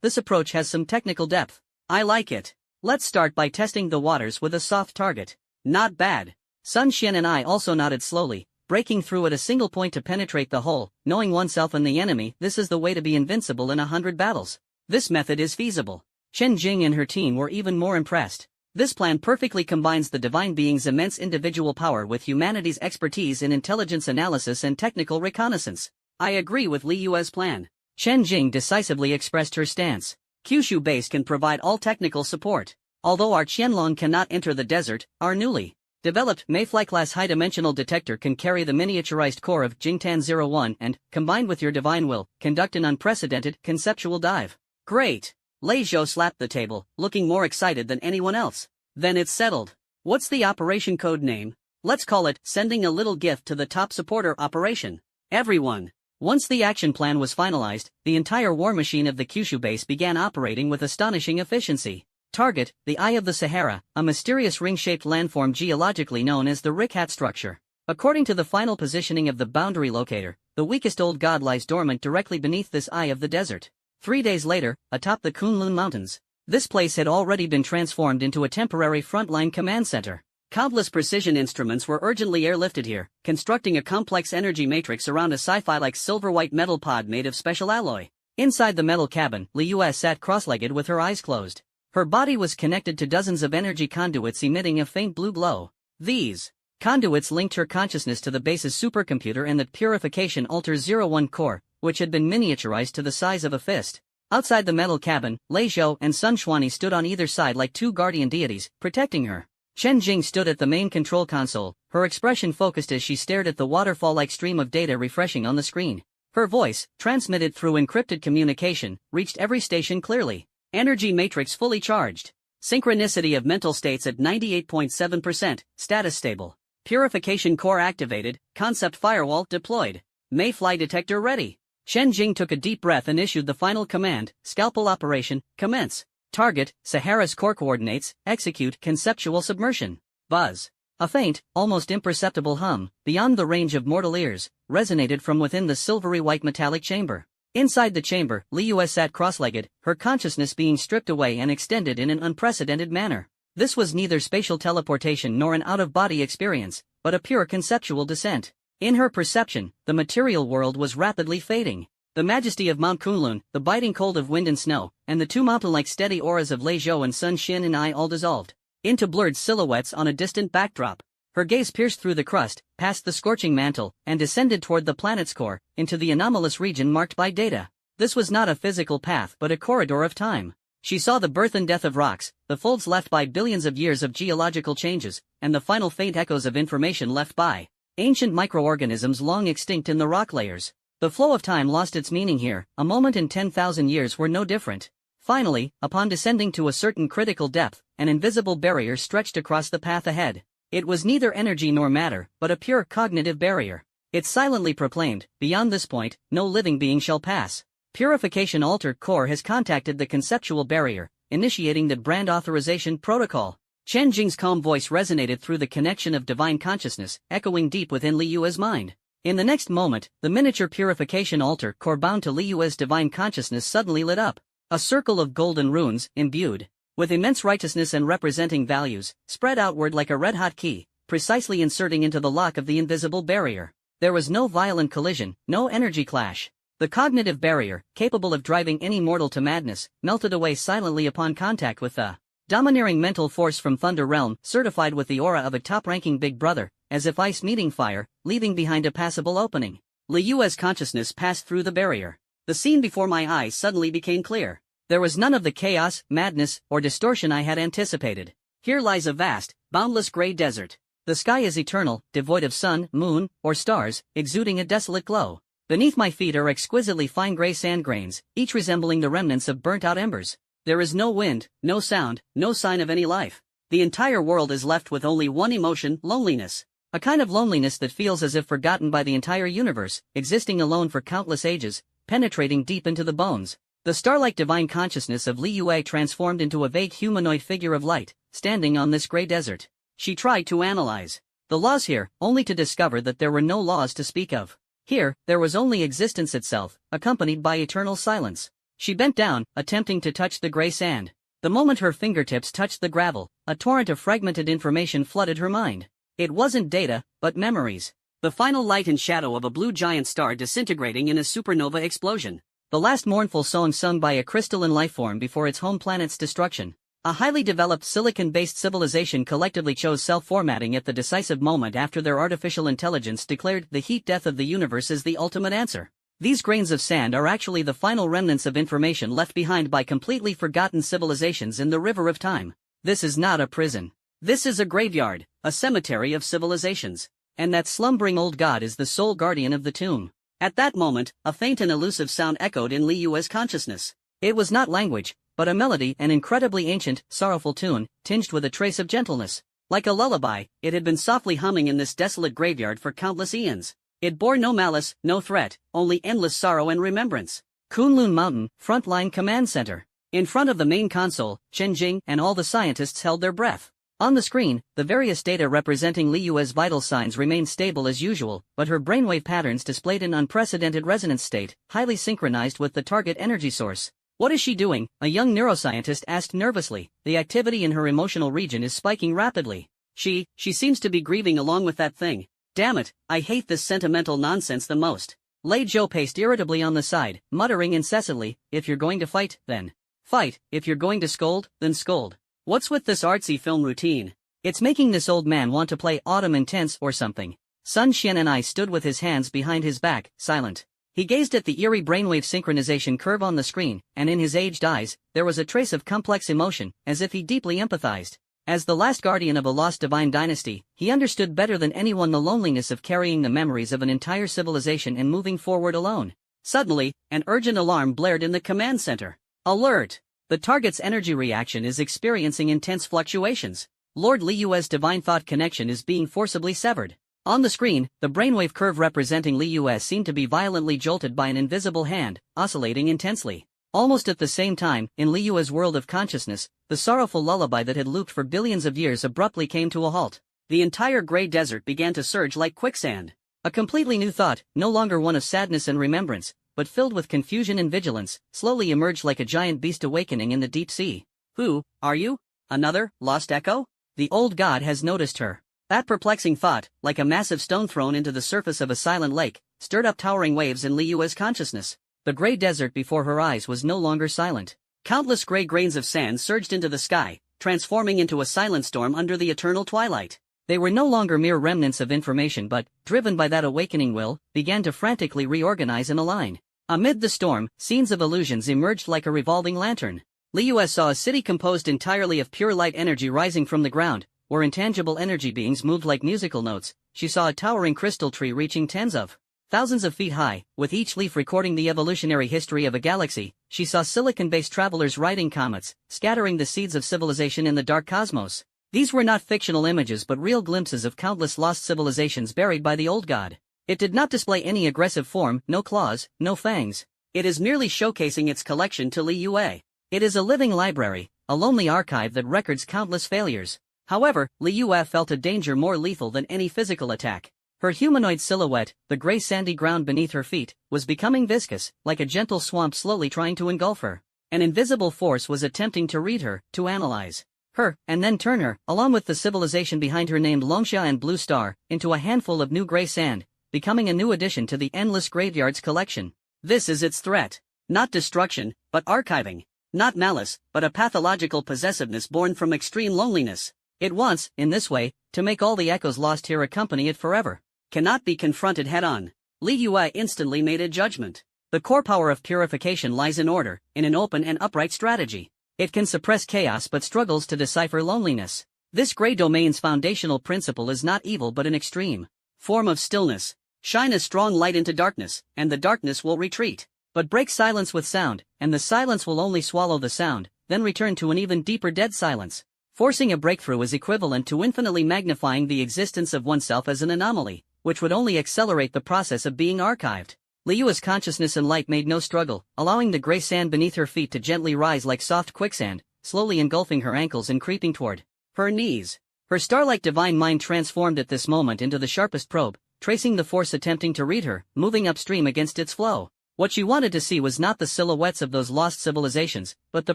This approach has some technical depth. I like it. Let's start by testing the waters with a soft target. Not bad. Sun Xian and I also nodded slowly, breaking through at a single point to penetrate the hole. Knowing oneself and the enemy, this is the way to be invincible in 100 battles. This method is feasible. Chen Jing and her team were even more impressed. This plan perfectly combines the divine being's immense individual power with humanity's expertise in intelligence analysis and technical reconnaissance. I agree with Li Yue's plan. Chen Jing decisively expressed her stance. Kyushu base can provide all technical support. Although our Qianlong cannot enter the desert, our newly developed Mayfly-class high-dimensional detector can carry the miniaturized core of Jingtan 01 and, combined with your divine will, conduct an unprecedented conceptual dive. Great! Lei Zhou slapped the table, looking more excited than anyone else. Then it's settled. What's the operation code name? Let's call it, Sending a Little Gift to the Top Supporter Operation. Everyone. Once the action plan was finalized, the entire war machine of the Kyushu base began operating with astonishing efficiency. Target, the Eye of the Sahara, a mysterious ring-shaped landform geologically known as the Rick-Hat structure. According to the final positioning of the boundary locator, the weakest old god lies dormant directly beneath this eye of the desert. 3 days later, atop the Kunlun Mountains, this place had already been transformed into a temporary frontline command center. Countless precision instruments were urgently airlifted here, constructing a complex energy matrix around a sci-fi-like silver-white metal pod made of special alloy. Inside the metal cabin, Li Yue sat cross-legged with her eyes closed. Her body was connected to dozens of energy conduits emitting a faint blue glow. These conduits linked her consciousness to the base's supercomputer and the Purification Altar 01 core, which had been miniaturized to the size of a fist. Outside the metal cabin, Lei Zhou and Sun Xuani stood on either side like two guardian deities, protecting her. Chen Jing stood at the main control console, her expression focused as she stared at the waterfall-like stream of data refreshing on the screen. Her voice, transmitted through encrypted communication, reached every station clearly. Energy matrix fully charged. Synchronicity of mental states at 98.7%, status stable. Purification core activated, concept firewall deployed. Mayfly detector ready. Chen Jing took a deep breath and issued the final command, Scalpel Operation, commence. Target, Sahara's core coordinates, execute conceptual submersion. Buzz. A faint, almost imperceptible hum, beyond the range of mortal ears, resonated from within the silvery white metallic chamber. Inside the chamber, Li Yue sat cross-legged, her consciousness being stripped away and extended in an unprecedented manner. This was neither spatial teleportation nor an out-of-body experience, but a pure conceptual descent. In her perception, the material world was rapidly fading. The majesty of Mount Kunlun, the biting cold of wind and snow, and the two mountain-like steady auras of Lei Zhou and Sun Xian and I all dissolved into blurred silhouettes on a distant backdrop. Her gaze pierced through the crust, past the scorching mantle, and descended toward the planet's core, into the anomalous region marked by data. This was not a physical path but a corridor of time. She saw the birth and death of rocks, the folds left by billions of years of geological changes, and the final faint echoes of information left by ancient microorganisms long extinct in the rock layers. The flow of time lost its meaning here. A moment in 10,000 years were no different. Finally, upon descending to a certain critical depth, an invisible barrier stretched across the path ahead. It was neither energy nor matter, but a pure cognitive barrier. It silently proclaimed, beyond this point, no living being shall pass. Purification Altar Core has contacted the conceptual barrier, initiating the brand authorization protocol. Chen Jing's calm voice resonated through the connection of divine consciousness, echoing deep within Li Yue's mind. In the next moment, the miniature Purification Altar Core bound to Li Yue's divine consciousness suddenly lit up. A circle of golden runes, imbued with immense righteousness and representing values, spread outward like a red-hot key, precisely inserting into the lock of the invisible barrier. There was no violent collision, no energy clash. The cognitive barrier, capable of driving any mortal to madness, melted away silently upon contact with the domineering mental force from Thunder Realm, certified with the aura of a top-ranking big brother, as if ice meeting fire, leaving behind a passable opening. Li Yue's consciousness passed through the barrier. The scene before my eyes suddenly became clear. There was none of the chaos, madness, or distortion I had anticipated. Here lies a vast, boundless gray desert. The sky is eternal, devoid of sun, moon, or stars, exuding a desolate glow. Beneath my feet are exquisitely fine gray sand grains, each resembling the remnants of burnt-out embers. There is no wind, no sound, no sign of any life. The entire world is left with only one emotion: loneliness. A kind of loneliness that feels as if forgotten by the entire universe, existing alone for countless ages, penetrating deep into the bones. The star-like divine consciousness of Li Yue transformed into a vague humanoid figure of light, standing on this gray desert. She tried to analyze the laws here, only to discover that there were no laws to speak of. Here, there was only existence itself, accompanied by eternal silence. She bent down, attempting to touch the gray sand. The moment her fingertips touched the gravel, a torrent of fragmented information flooded her mind. It wasn't data, but memories. The final light and shadow of a blue giant star disintegrating in a supernova explosion. The last mournful song sung by a crystalline lifeform before its home planet's destruction. A highly developed silicon-based civilization collectively chose self-formatting at the decisive moment after their artificial intelligence declared the heat death of the universe as the ultimate answer. These grains of sand are actually the final remnants of information left behind by completely forgotten civilizations in the river of time. This is not a prison. This is a graveyard, a cemetery of civilizations. And that slumbering old god is the sole guardian of the tomb. At that moment, a faint and elusive sound echoed in Li Yue's consciousness. It was not language, but a melody, an incredibly ancient, sorrowful tune, tinged with a trace of gentleness. Like a lullaby, it had been softly humming in this desolate graveyard for countless eons. It bore no malice, no threat, only endless sorrow and remembrance. Kunlun Mountain, Frontline Command Center. In front of the main console, Chen Jing and all the scientists held their breath. On the screen, the various data representing Li Yue's vital signs remained stable as usual, but her brainwave patterns displayed an unprecedented resonance state, highly synchronized with the target energy source. What is she doing? A young neuroscientist asked nervously. The activity in her emotional region is spiking rapidly. She seems to be grieving along with that thing. Damn it, I hate this sentimental nonsense the most. Lei Zhou paced irritably on the side, muttering incessantly, if you're going to fight, then fight, if you're going to scold, then scold. What's with this artsy film routine? It's making this old man want to play Autumn Intense or something. Sun Xian and I stood with his hands behind his back, silent. He gazed at the eerie brainwave synchronization curve on the screen, and in his aged eyes, there was a trace of complex emotion, as if he deeply empathized. As the last guardian of a lost divine dynasty, he understood better than anyone the loneliness of carrying the memories of an entire civilization and moving forward alone. Suddenly, an urgent alarm blared in the command center. Alert! The target's energy reaction is experiencing intense fluctuations. Lord Li Yue's divine thought connection is being forcibly severed. On the screen, the brainwave curve representing Li Yue seemed to be violently jolted by an invisible hand, oscillating intensely. Almost at the same time, in Li Yue's world of consciousness, the sorrowful lullaby that had looped for billions of years abruptly came to a halt. The entire gray desert began to surge like quicksand. A completely new thought, no longer one of sadness and remembrance, but filled with confusion and vigilance, slowly emerged like a giant beast awakening in the deep sea. Who are you? Another lost echo? The old god has noticed her. That perplexing thought, like a massive stone thrown into the surface of a silent lake, stirred up towering waves in Li Yue's consciousness. The gray desert before her eyes was no longer silent. Countless gray grains of sand surged into the sky, transforming into a silent storm under the eternal twilight. They were no longer mere remnants of information but, driven by that awakening will, began to frantically reorganize and align. Amid the storm, scenes of illusions emerged like a revolving lantern. Li Yue saw a city composed entirely of pure light energy rising from the ground, where intangible energy beings moved like musical notes. She saw a towering crystal tree reaching tens of thousands of feet high, with each leaf recording the evolutionary history of a galaxy. She saw silicon-based travelers riding comets, scattering the seeds of civilization in the dark cosmos. These were not fictional images but real glimpses of countless lost civilizations buried by the old god. It did not display any aggressive form, no claws, no fangs. It is merely showcasing its collection to Li Yue. It is a living library, a lonely archive that records countless failures. However, Li Yue felt a danger more lethal than any physical attack. Her humanoid silhouette, the gray sandy ground beneath her feet, was becoming viscous, like a gentle swamp slowly trying to engulf her. An invisible force was attempting to read her, to analyze her, and then turn her, along with the civilization behind her named Longxia and Blue Star, into a handful of new gray sand, becoming a new addition to the endless graveyards collection. This is its threat. Not destruction, but archiving. Not malice, but a pathological possessiveness born from extreme loneliness. It wants, in this way, to make all the echoes lost here accompany it forever. Cannot be confronted head-on. Li Yue instantly made a judgment. The core power of purification lies in order, in an open and upright strategy. It can suppress chaos but struggles to decipher loneliness. This gray domain's foundational principle is not evil but an extreme form of stillness. Shine a strong light into darkness, and the darkness will retreat. But break silence with sound, and the silence will only swallow the sound, then return to an even deeper dead silence. Forcing a breakthrough is equivalent to infinitely magnifying the existence of oneself as an anomaly, which would only accelerate the process of being archived. Liyua's consciousness and light made no struggle, allowing the gray sand beneath her feet to gently rise like soft quicksand, slowly engulfing her ankles and creeping toward her knees. Her star-like divine mind transformed at this moment into the sharpest probe, tracing the force attempting to read her, moving upstream against its flow. What she wanted to see was not the silhouettes of those lost civilizations, but the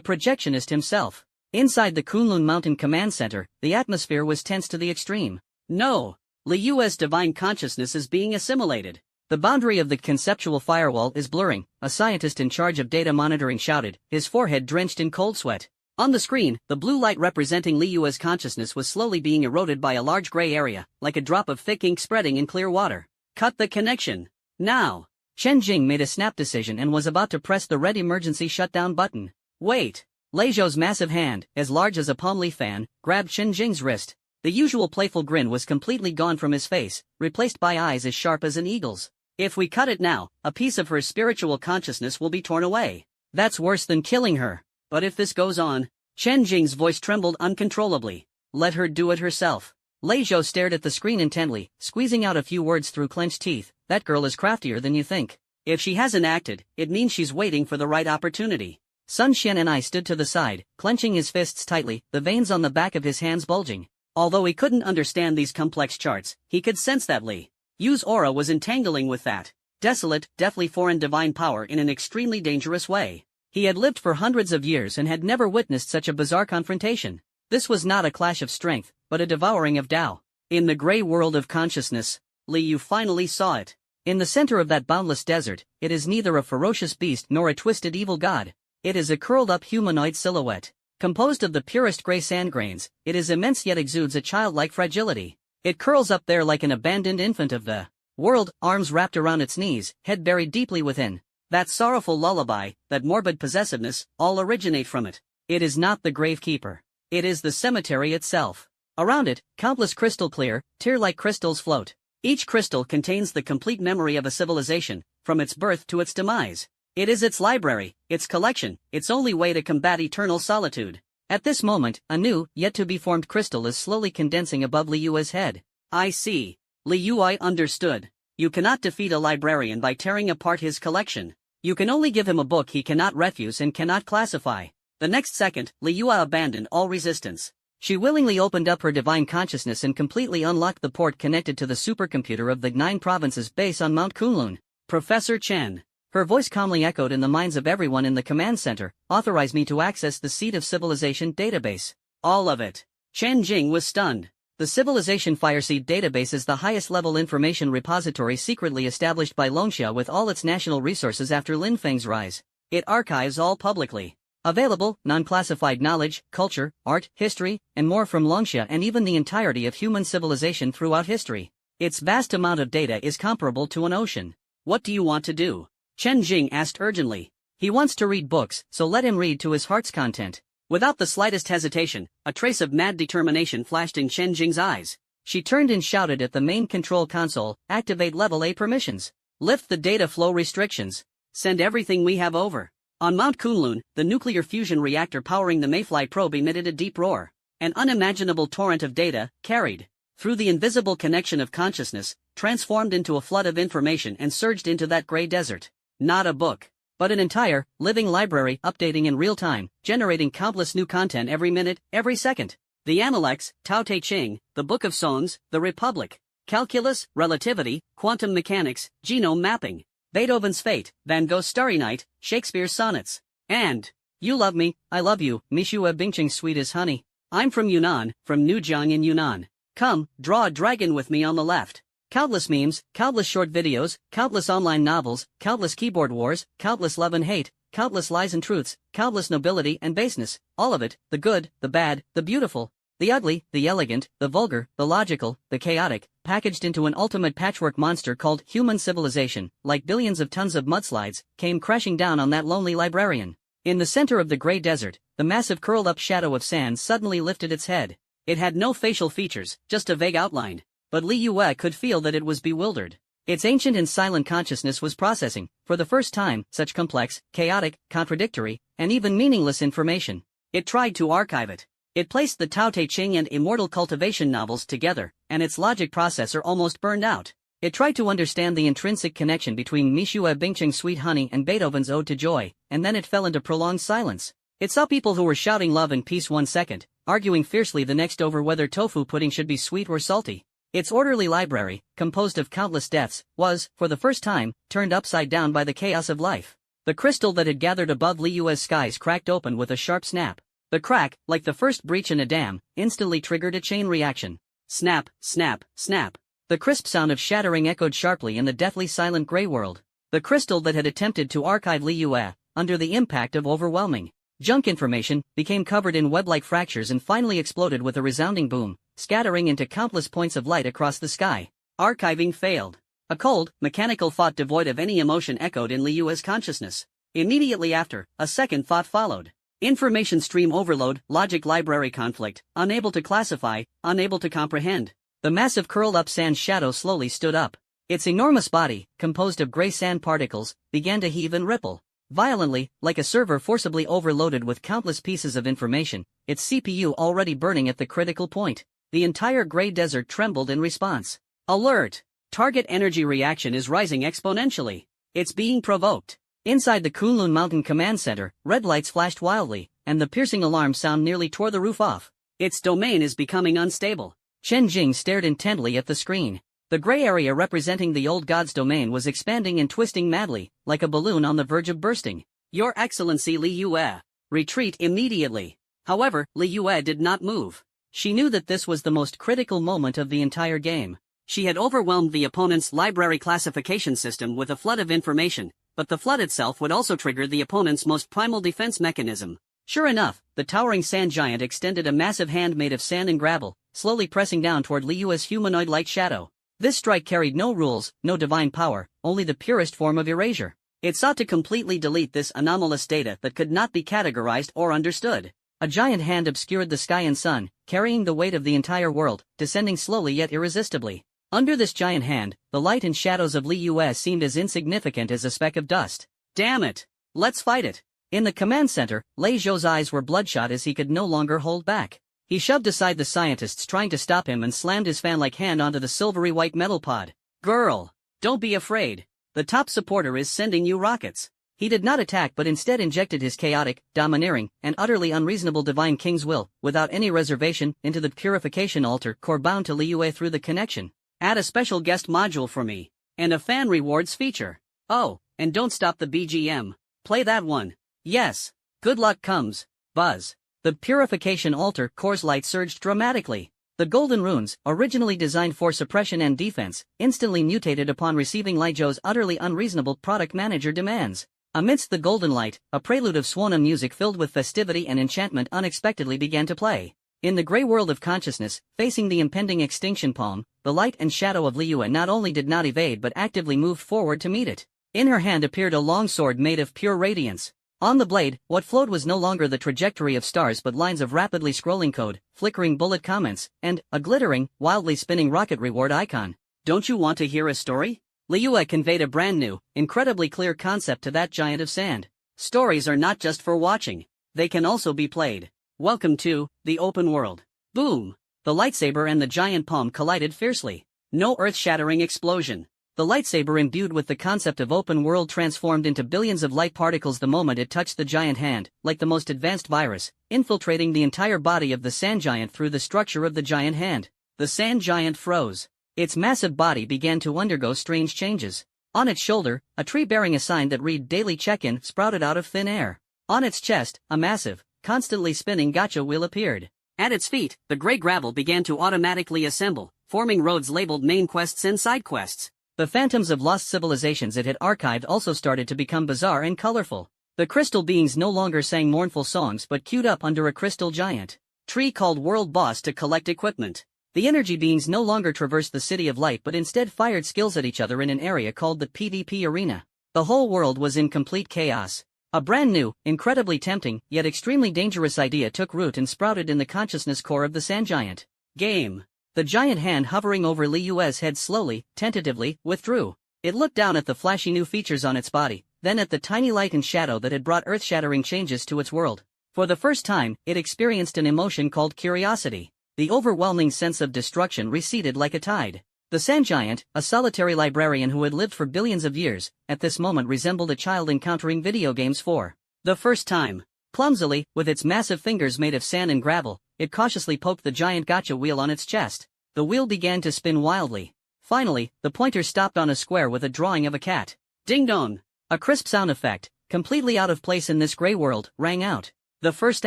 projectionist himself. Inside the Kunlun Mountain Command Center, the atmosphere was tense to the extreme. No! Liyua's divine consciousness is being assimilated. The boundary of the conceptual firewall is blurring, a scientist in charge of data monitoring shouted, his forehead drenched in cold sweat. On the screen, the blue light representing Liyua's consciousness was slowly being eroded by a large gray area, like a drop of thick ink spreading in clear water. Cut the connection. Now! Chen Jing made a snap decision and was about to press the red emergency shutdown button. Wait! Lei Zhou's massive hand, as large as a palm leaf fan, grabbed Chen Jing's wrist. The usual playful grin was completely gone from his face, replaced by eyes as sharp as an eagle's. If we cut it now, a piece of her spiritual consciousness will be torn away. That's worse than killing her. But if this goes on, Chen Jing's voice trembled uncontrollably. Let her do it herself. Lei Zhou stared at the screen intently, squeezing out a few words through clenched teeth. That girl is craftier than you think. If she hasn't acted, it means she's waiting for the right opportunity. Sun Xian and I stood to the side, clenching his fists tightly, the veins on the back of his hands bulging. Although he couldn't understand these complex charts, he could sense that Li Yu's aura was entangling with that desolate, deathly foreign divine power in an extremely dangerous way. He had lived for hundreds of years and had never witnessed such a bizarre confrontation. This was not a clash of strength, but a devouring of Tao. In the gray world of consciousness, Li Yu finally saw it. In the center of that boundless desert, it is neither a ferocious beast nor a twisted evil god. It is a curled-up humanoid silhouette. Composed of the purest gray sand grains, it is immense yet exudes a childlike fragility. It curls up there like an abandoned infant of the world, arms wrapped around its knees, head buried deeply within. That sorrowful lullaby, that morbid possessiveness, all originate from it. It is not the gravekeeper. It is the cemetery itself. Around it, countless crystal-clear, tear-like crystals float. Each crystal contains the complete memory of a civilization, from its birth to its demise. It is its library, its collection, its only way to combat eternal solitude. At this moment, a new, yet-to-be-formed crystal is slowly condensing above Liyua's head. I see. Liyu, I understood. You cannot defeat a librarian by tearing apart his collection. You can only give him a book he cannot refuse and cannot classify. The next second, Liyua abandoned all resistance. She willingly opened up her divine consciousness and completely unlocked the port connected to the supercomputer of the 9 provinces base on Mount Kunlun. Professor Chen. Her voice calmly echoed in the minds of everyone in the command center, authorized me to access the Seed of Civilization database. All of it. Chen Jing was stunned. The Civilization Fireseed database is the highest-level information repository secretly established by Longxia with all its national resources after Lin Feng's rise. It archives all publicly available, non-classified knowledge, culture, art, history, and more from Longxia and even the entirety of human civilization throughout history. Its vast amount of data is comparable to an ocean. What do you want to do? Chen Jing asked urgently. He wants to read books, so let him read to his heart's content. Without the slightest hesitation, a trace of mad determination flashed in Chen Jing's eyes. She turned and shouted at the main control console, activate level A permissions. Lift the data flow restrictions. Send everything we have over. On Mount Kunlun, the nuclear fusion reactor powering the Mayfly probe emitted a deep roar. An unimaginable torrent of data, carried through the invisible connection of consciousness, transformed into a flood of information and surged into that gray desert. Not a book, but an entire, living library updating in real time, generating countless new content every minute, every second. The Analects, Tao Te Ching, the Book of Songs, the Republic, Calculus, Relativity, Quantum Mechanics, Genome Mapping, Beethoven's Fate, Van Gogh's Starry Night, Shakespeare's Sonnets, and You Love Me, I Love You, Mishua Bingqing Sweet as Honey. I'm from Yunnan, from Nujiang in Yunnan. Come, draw a dragon with me on the left. Countless memes, countless short videos, countless online novels, countless keyboard wars, countless love and hate, countless lies and truths, countless nobility and baseness, all of it, the good, the bad, the beautiful, the ugly, the elegant, the vulgar, the logical, the chaotic, packaged into an ultimate patchwork monster called human civilization, like billions of tons of mudslides, came crashing down on that lonely librarian. In the center of the gray desert, the massive curled-up shadow of sand suddenly lifted its head. It had no facial features, just a vague outline. But Li Yue could feel that it was bewildered. Its ancient and silent consciousness was processing, for the first time, such complex, chaotic, contradictory, and even meaningless information. It tried to archive it. It placed the Tao Te Ching and Immortal Cultivation novels together, and its logic processor almost burned out. It tried to understand the intrinsic connection between Mishua Bingcheng's Sweet Honey and Beethoven's Ode to Joy, and then it fell into prolonged silence. It saw people who were shouting love and peace one second, arguing fiercely the next over whether tofu pudding should be sweet or salty. Its orderly library, composed of countless deaths, was, for the first time, turned upside down by the chaos of life. The crystal that had gathered above Liyue's skies cracked open with a sharp snap. The crack, like the first breach in a dam, instantly triggered a chain reaction. Snap, snap, snap. The crisp sound of shattering echoed sharply in the deathly silent gray world. The crystal that had attempted to archive Liyue, under the impact of overwhelming junk information, became covered in web-like fractures and finally exploded with a resounding boom, scattering into countless points of light across the sky. Archiving failed. A cold, mechanical thought devoid of any emotion echoed in Liyue's consciousness. Immediately after, a second thought followed. Information stream overload, logic library conflict, unable to classify, unable to comprehend. The massive curled-up sand shadow slowly stood up. Its enormous body, composed of gray sand particles, began to heave and ripple. Violently, like a server forcibly overloaded with countless pieces of information, its CPU already burning at the critical point. The entire gray desert trembled in response. Alert! Target energy reaction is rising exponentially. It's being provoked. Inside the Kunlun Mountain Command Center, red lights flashed wildly, and the piercing alarm sound nearly tore the roof off. Its domain is becoming unstable. Chen Jing stared intently at the screen. The gray area representing the old god's domain was expanding and twisting madly, like a balloon on the verge of bursting. Your Excellency Liyue. Retreat immediately. However, Liyue did not move. She knew that this was the most critical moment of the entire game. She had overwhelmed the opponent's library classification system with a flood of information, but the flood itself would also trigger the opponent's most primal defense mechanism. Sure enough, the towering sand giant extended a massive hand made of sand and gravel, slowly pressing down toward Liyue's humanoid-like shadow. This strike carried no rules, no divine power, only the purest form of erasure. It sought to completely delete this anomalous data that could not be categorized or understood. A giant hand obscured the sky and sun, carrying the weight of the entire world, descending slowly yet irresistibly. Under this giant hand, the light and shadows of Liyue seemed as insignificant as a speck of dust. Damn it! Let's fight it! In the command center, Lei Zhou's eyes were bloodshot as he could no longer hold back. He shoved aside the scientists trying to stop him and slammed his fan-like hand onto the silvery white metal pod. Girl! Don't be afraid. The top supporter is sending you rockets. He did not attack but instead injected his chaotic, domineering, and utterly unreasonable divine king's will, without any reservation, into the purification altar core bound to Liyue through the connection. Add a special guest module for me. And a fan rewards feature. Oh, and don't stop the BGM. Play that one. Yes. Good luck comes. Buzz. The purification altar core's light surged dramatically. The golden runes, originally designed for suppression and defense, instantly mutated upon receiving Lei Zhou's utterly unreasonable product manager demands. Amidst the golden light, a prelude of Swanam music filled with festivity and enchantment unexpectedly began to play. In the gray world of consciousness, facing the impending extinction palm, the light and shadow of Liyue not only did not evade but actively moved forward to meet it. In her hand appeared a long sword made of pure radiance. On the blade, what flowed was no longer the trajectory of stars but lines of rapidly scrolling code, flickering bullet comments, and a glittering, wildly spinning rocket reward icon. Don't you want to hear a story? Liyue conveyed a brand new, incredibly clear concept to that giant of sand. Stories are not just for watching. They can also be played. Welcome to the open world. Boom! The lightsaber and the giant palm collided fiercely. No earth-shattering explosion. The lightsaber imbued with the concept of open world transformed into billions of light particles the moment it touched the giant hand, like the most advanced virus, infiltrating the entire body of the sand giant through the structure of the giant hand. The sand giant froze. Its massive body began to undergo strange changes. On its shoulder, a tree bearing a sign that read Daily Check-in sprouted out of thin air. On its chest, a massive, constantly spinning gacha wheel appeared. At its feet, the gray gravel began to automatically assemble, forming roads labeled main quests and side quests. The phantoms of lost civilizations it had archived also started to become bizarre and colorful. The crystal beings no longer sang mournful songs but queued up under a crystal giant tree called World Boss to collect equipment. The energy beings no longer traversed the City of Light but instead fired skills at each other in an area called the PvP Arena. The whole world was in complete chaos. A brand new, incredibly tempting, yet extremely dangerous idea took root and sprouted in the consciousness core of the sand giant. Game. The giant hand hovering over Liyue's head slowly, tentatively, withdrew. It looked down at the flashy new features on its body, then at the tiny light and shadow that had brought earth-shattering changes to its world. For the first time, it experienced an emotion called curiosity. The overwhelming sense of destruction receded like a tide. The sand giant, a solitary librarian who had lived for billions of years, at this moment resembled a child encountering video games for the first time. Clumsily, with its massive fingers made of sand and gravel, it cautiously poked the giant gotcha wheel on its chest. The wheel began to spin wildly. Finally, the pointer stopped on a square with a drawing of a cat. Ding dong! A crisp sound effect, completely out of place in this gray world, rang out. The first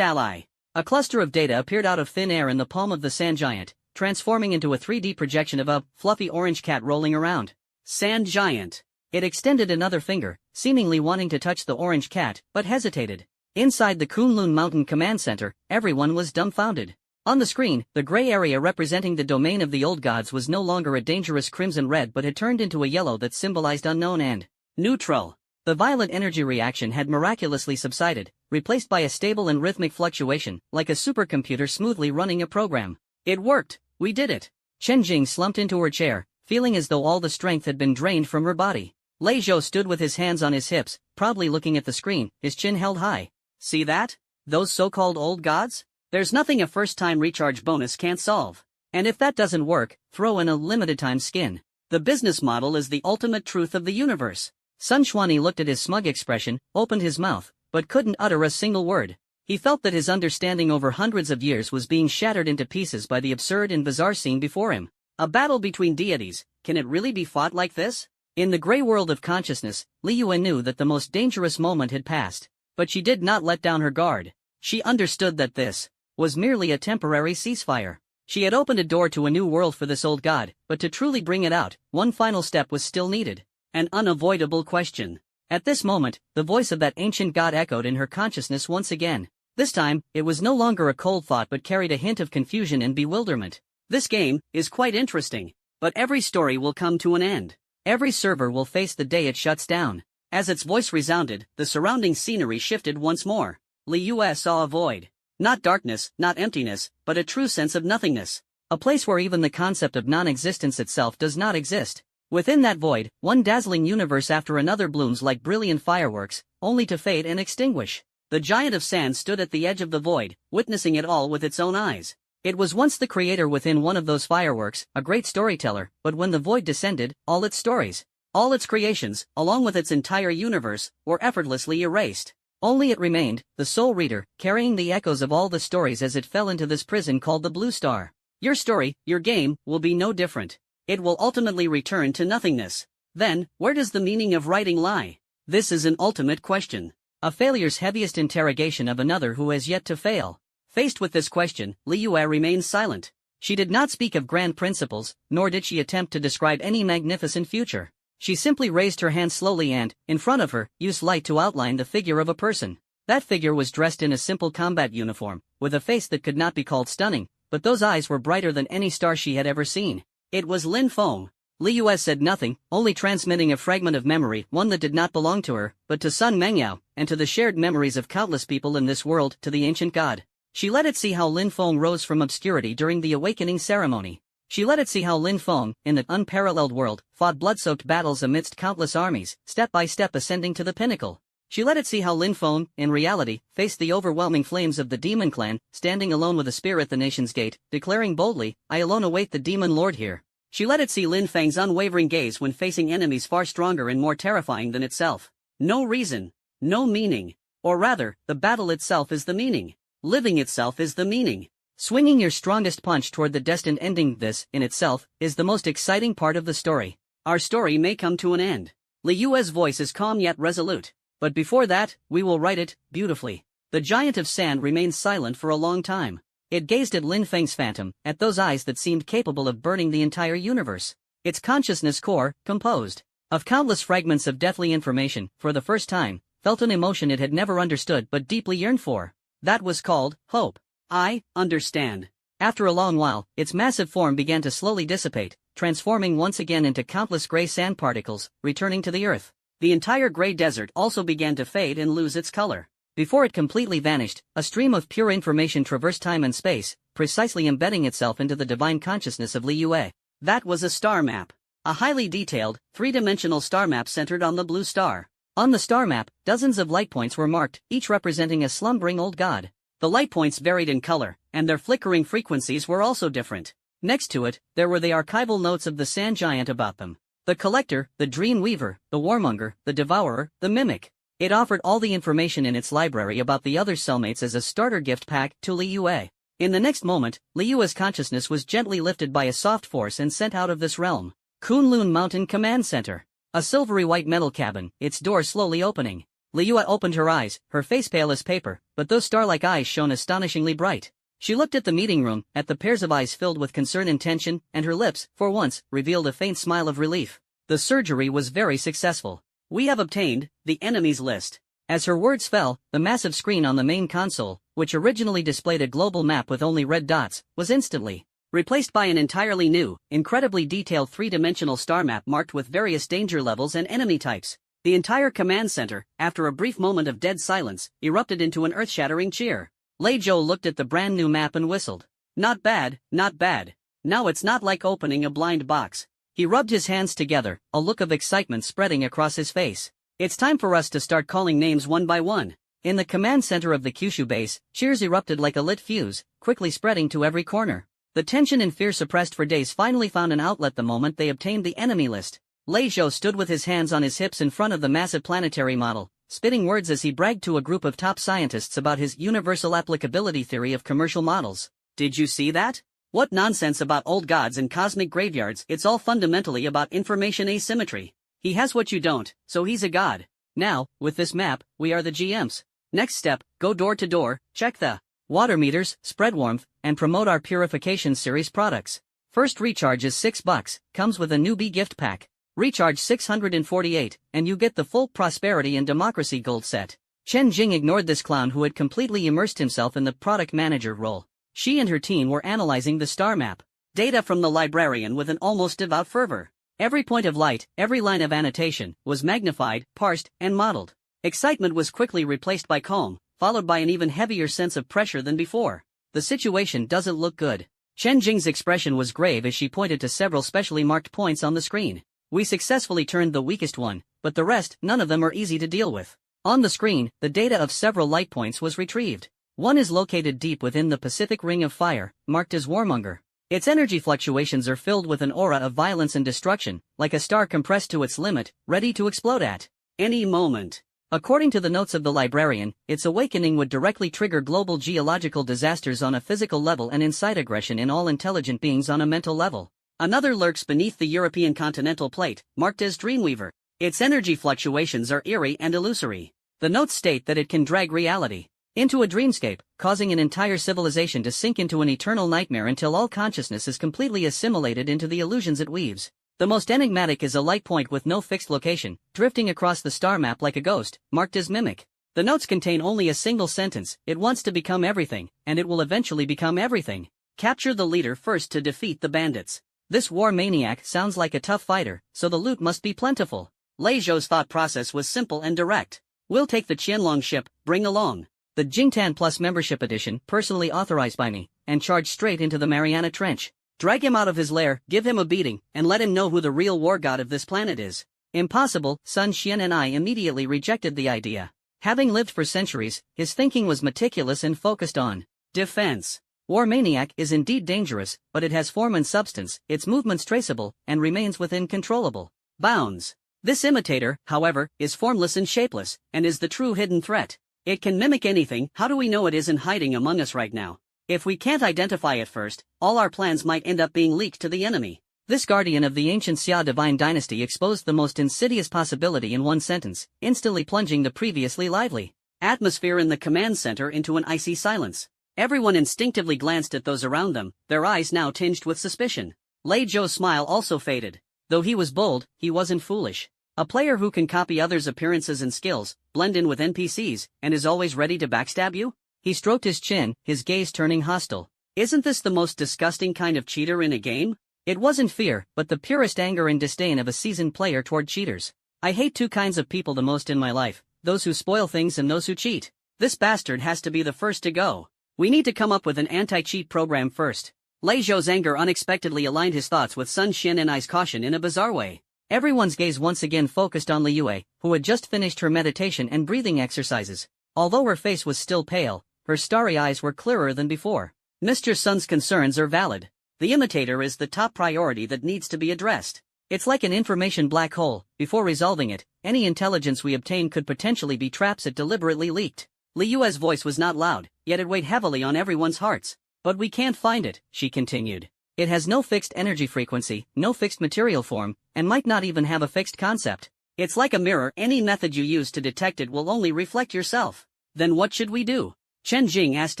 ally. A cluster of data appeared out of thin air in the palm of the sand giant, transforming into a 3D projection of a fluffy orange cat rolling around. Sand giant. It extended another finger, seemingly wanting to touch the orange cat, but hesitated. Inside the Kunlun Mountain Command Center, everyone was dumbfounded. On the screen, the gray area representing the domain of the old gods was no longer a dangerous crimson red but had turned into a yellow that symbolized unknown and neutral. The violent energy reaction had miraculously subsided, replaced by a stable and rhythmic fluctuation, like a supercomputer smoothly running a program. It worked! We did it! Chen Jing slumped into her chair, feeling as though all the strength had been drained from her body. Lei Zhou stood with his hands on his hips, proudly looking at the screen, his chin held high. See that? Those so-called old gods? There's nothing a first-time recharge bonus can't solve. And if that doesn't work, throw in a limited-time skin. The business model is the ultimate truth of the universe. Sun Xuanyi looked at his smug expression, opened his mouth, but couldn't utter a single word. He felt that his understanding over hundreds of years was being shattered into pieces by the absurd and bizarre scene before him. A battle between deities, can it really be fought like this? In the gray world of consciousness, Li Yue knew that the most dangerous moment had passed. But she did not let down her guard. She understood that this was merely a temporary ceasefire. She had opened a door to a new world for this old god, but to truly bring it out, one final step was still needed. An unavoidable question. At this moment, the voice of that ancient god echoed in her consciousness once again. This time, it was no longer a cold thought but carried a hint of confusion and bewilderment. This game is quite interesting, but every story will come to an end. Every server will face the day it shuts down. As its voice resounded, the surrounding scenery shifted once more. Li Yue saw a void. Not darkness, not emptiness, but a true sense of nothingness. A place where even the concept of non-existence itself does not exist. Within that void, one dazzling universe after another blooms like brilliant fireworks, only to fade and extinguish. The giant of sand stood at the edge of the void, witnessing it all with its own eyes. It was once the creator within one of those fireworks, a great storyteller, but when the void descended, all its stories, all its creations, along with its entire universe, were effortlessly erased. Only it remained, the sole reader, carrying the echoes of all the stories as it fell into this prison called the Blue Star. Your story, your game, will be no different. It will ultimately return to nothingness. Then, where does the meaning of writing lie? This is an ultimate question. A failure's heaviest interrogation of another who has yet to fail. Faced with this question, Li Yue remained silent. She did not speak of grand principles, nor did she attempt to describe any magnificent future. She simply raised her hand slowly and, in front of her, used light to outline the figure of a person. That figure was dressed in a simple combat uniform, with a face that could not be called stunning, but those eyes were brighter than any star she had ever seen. It was Lin Feng. Li Yue said nothing, only transmitting a fragment of memory, one that did not belong to her, but to Sun Mengyao, and to the shared memories of countless people in this world, to the ancient god. She let it see how Lin Feng rose from obscurity during the awakening ceremony. She let it see how Lin Feng, in that unparalleled world, fought blood-soaked battles amidst countless armies, step by step ascending to the pinnacle. She let it see how Lin Feng, in reality, faced the overwhelming flames of the demon clan, standing alone with a spear at the nation's gate, declaring boldly, "I alone await the demon lord here." She let it see Lin Feng's unwavering gaze when facing enemies far stronger and more terrifying than itself. No reason, no meaning. Or rather, the battle itself is the meaning. Living itself is the meaning. Swinging your strongest punch toward the destined ending, this, in itself, is the most exciting part of the story. Our story may come to an end. Li Yue's voice is calm yet resolute. But before that, we will write it, beautifully. The giant of sand remained silent for a long time. It gazed at Lin Feng's phantom, at those eyes that seemed capable of burning the entire universe. Its consciousness core, composed of countless fragments of deathly information, for the first time, felt an emotion it had never understood but deeply yearned for. That was called hope. I understand. After a long while, its massive form began to slowly dissipate, transforming once again into countless gray sand particles, returning to the earth. The entire gray desert also began to fade and lose its color. Before it completely vanished, a stream of pure information traversed time and space, precisely embedding itself into the divine consciousness of Li Yue. That was a star map. A highly detailed, three-dimensional star map centered on the blue star. On the star map, dozens of light points were marked, each representing a slumbering old god. The light points varied in color, and their flickering frequencies were also different. Next to it, there were the archival notes of the sand giant about them. The Collector, the Dream Weaver, the Warmonger, the Devourer, the Mimic. It offered all the information in its library about the other cellmates as a starter gift pack to Liyue. In the next moment, Liyue's consciousness was gently lifted by a soft force and sent out of this realm. Kunlun Mountain Command Center. A silvery white metal cabin, its door slowly opening. Liyue opened her eyes, her face pale as paper, but those star-like eyes shone astonishingly bright. She looked at the meeting room, at the pairs of eyes filled with concern and tension, and her lips, for once, revealed a faint smile of relief. The surgery was very successful. We have obtained the enemy's list. As her words fell, the massive screen on the main console, which originally displayed a global map with only red dots, was instantly replaced by an entirely new, incredibly detailed three-dimensional star map marked with various danger levels and enemy types. The entire command center, after a brief moment of dead silence, erupted into an earth-shattering cheer. Lei Zhou looked at the brand new map and whistled. Not bad, not bad. Now it's not like opening a blind box. He rubbed his hands together, a look of excitement spreading across his face. It's time for us to start calling names one by one. In the command center of the Kyushu base, cheers erupted like a lit fuse, quickly spreading to every corner. The tension and fear suppressed for days finally found an outlet the moment they obtained the enemy list. Lei Zhou stood with his hands on his hips in front of the massive planetary model, spitting words as he bragged to a group of top scientists about his universal applicability theory of commercial models. Did you see that? What nonsense about old gods and cosmic graveyards, it's all fundamentally about information asymmetry. He has what you don't, so he's a god. Now, with this map, we are the GMs. Next step, go door to door, check the water meters, spread warmth, and promote our Purification Series products. First recharge is $6, comes with a newbie gift pack. Recharge 648, and you get the full Prosperity and Democracy gold set. Chen Jing ignored this clown who had completely immersed himself in the product manager role. She and her team were analyzing the star map. Data from the librarian with an almost devout fervor. Every point of light, every line of annotation, was magnified, parsed, and modeled. Excitement was quickly replaced by calm, followed by an even heavier sense of pressure than before. The situation doesn't look good. Chen Jing's expression was grave as she pointed to several specially marked points on the screen. We successfully turned the weakest one, but the rest, none of them are easy to deal with. On the screen, the data of several light points was retrieved. One is located deep within the Pacific Ring of Fire, marked as Warmonger. Its energy fluctuations are filled with an aura of violence and destruction, like a star compressed to its limit, ready to explode at any moment. According to the notes of the librarian, its awakening would directly trigger global geological disasters on a physical level and incite aggression in all intelligent beings on a mental level. Another lurks beneath the European continental plate, marked as Dreamweaver. Its energy fluctuations are eerie and illusory. The notes state that it can drag reality into a dreamscape, causing an entire civilization to sink into an eternal nightmare until all consciousness is completely assimilated into the illusions it weaves. The most enigmatic is a light point with no fixed location, drifting across the star map like a ghost, marked as Mimic. The notes contain only a single sentence: it wants to become everything, and it will eventually become everything. Capture the leader first to defeat the bandits. This war maniac sounds like a tough fighter, so the loot must be plentiful. Lei Zhou's thought process was simple and direct. We'll take the Qianlong ship, bring along the Jingtan Plus membership edition, personally authorized by me, and charge straight into the Mariana Trench. Drag him out of his lair, give him a beating, and let him know who the real war god of this planet is. Impossible. Sun Xian and I immediately rejected the idea. Having lived for centuries, his thinking was meticulous and focused on defense. War Maniac is indeed dangerous, but it has form and substance, its movements traceable, and remains within controllable bounds. This imitator, however, is formless and shapeless, and is the true hidden threat. It can mimic anything. How do we know it isn't hiding among us right now? If we can't identify it first, all our plans might end up being leaked to the enemy. This guardian of the ancient Xia divine dynasty exposed the most insidious possibility in one sentence, instantly plunging the previously lively atmosphere in the command center into an icy silence. Everyone instinctively glanced at those around them, their eyes now tinged with suspicion. Lei Zhou's smile also faded. Though he was bold, he wasn't foolish. A player who can copy others' appearances and skills, blend in with NPCs, and is always ready to backstab you? He stroked his chin, his gaze turning hostile. Isn't this the most disgusting kind of cheater in a game? It wasn't fear, but the purest anger and disdain of a seasoned player toward cheaters. I hate two kinds of people the most in my life, those who spoil things and those who cheat. This bastard has to be the first to go. We need to come up with an anti-cheat program first. Lei Zhou's anger unexpectedly aligned his thoughts with Sun Xian and I's caution in a bizarre way. Everyone's gaze once again focused on Liyue, who had just finished her meditation and breathing exercises. Although her face was still pale, her starry eyes were clearer than before. Mr. Sun's concerns are valid. The imitator is the top priority that needs to be addressed. It's like an information black hole. Before resolving it, any intelligence we obtain could potentially be traps it deliberately leaked. Li Yue's voice was not loud, yet it weighed heavily on everyone's hearts. But we can't find it, she continued. It has no fixed energy frequency, no fixed material form, and might not even have a fixed concept. It's like a mirror. Any method you use to detect it will only reflect yourself. Then what should we do? Chen Jing asked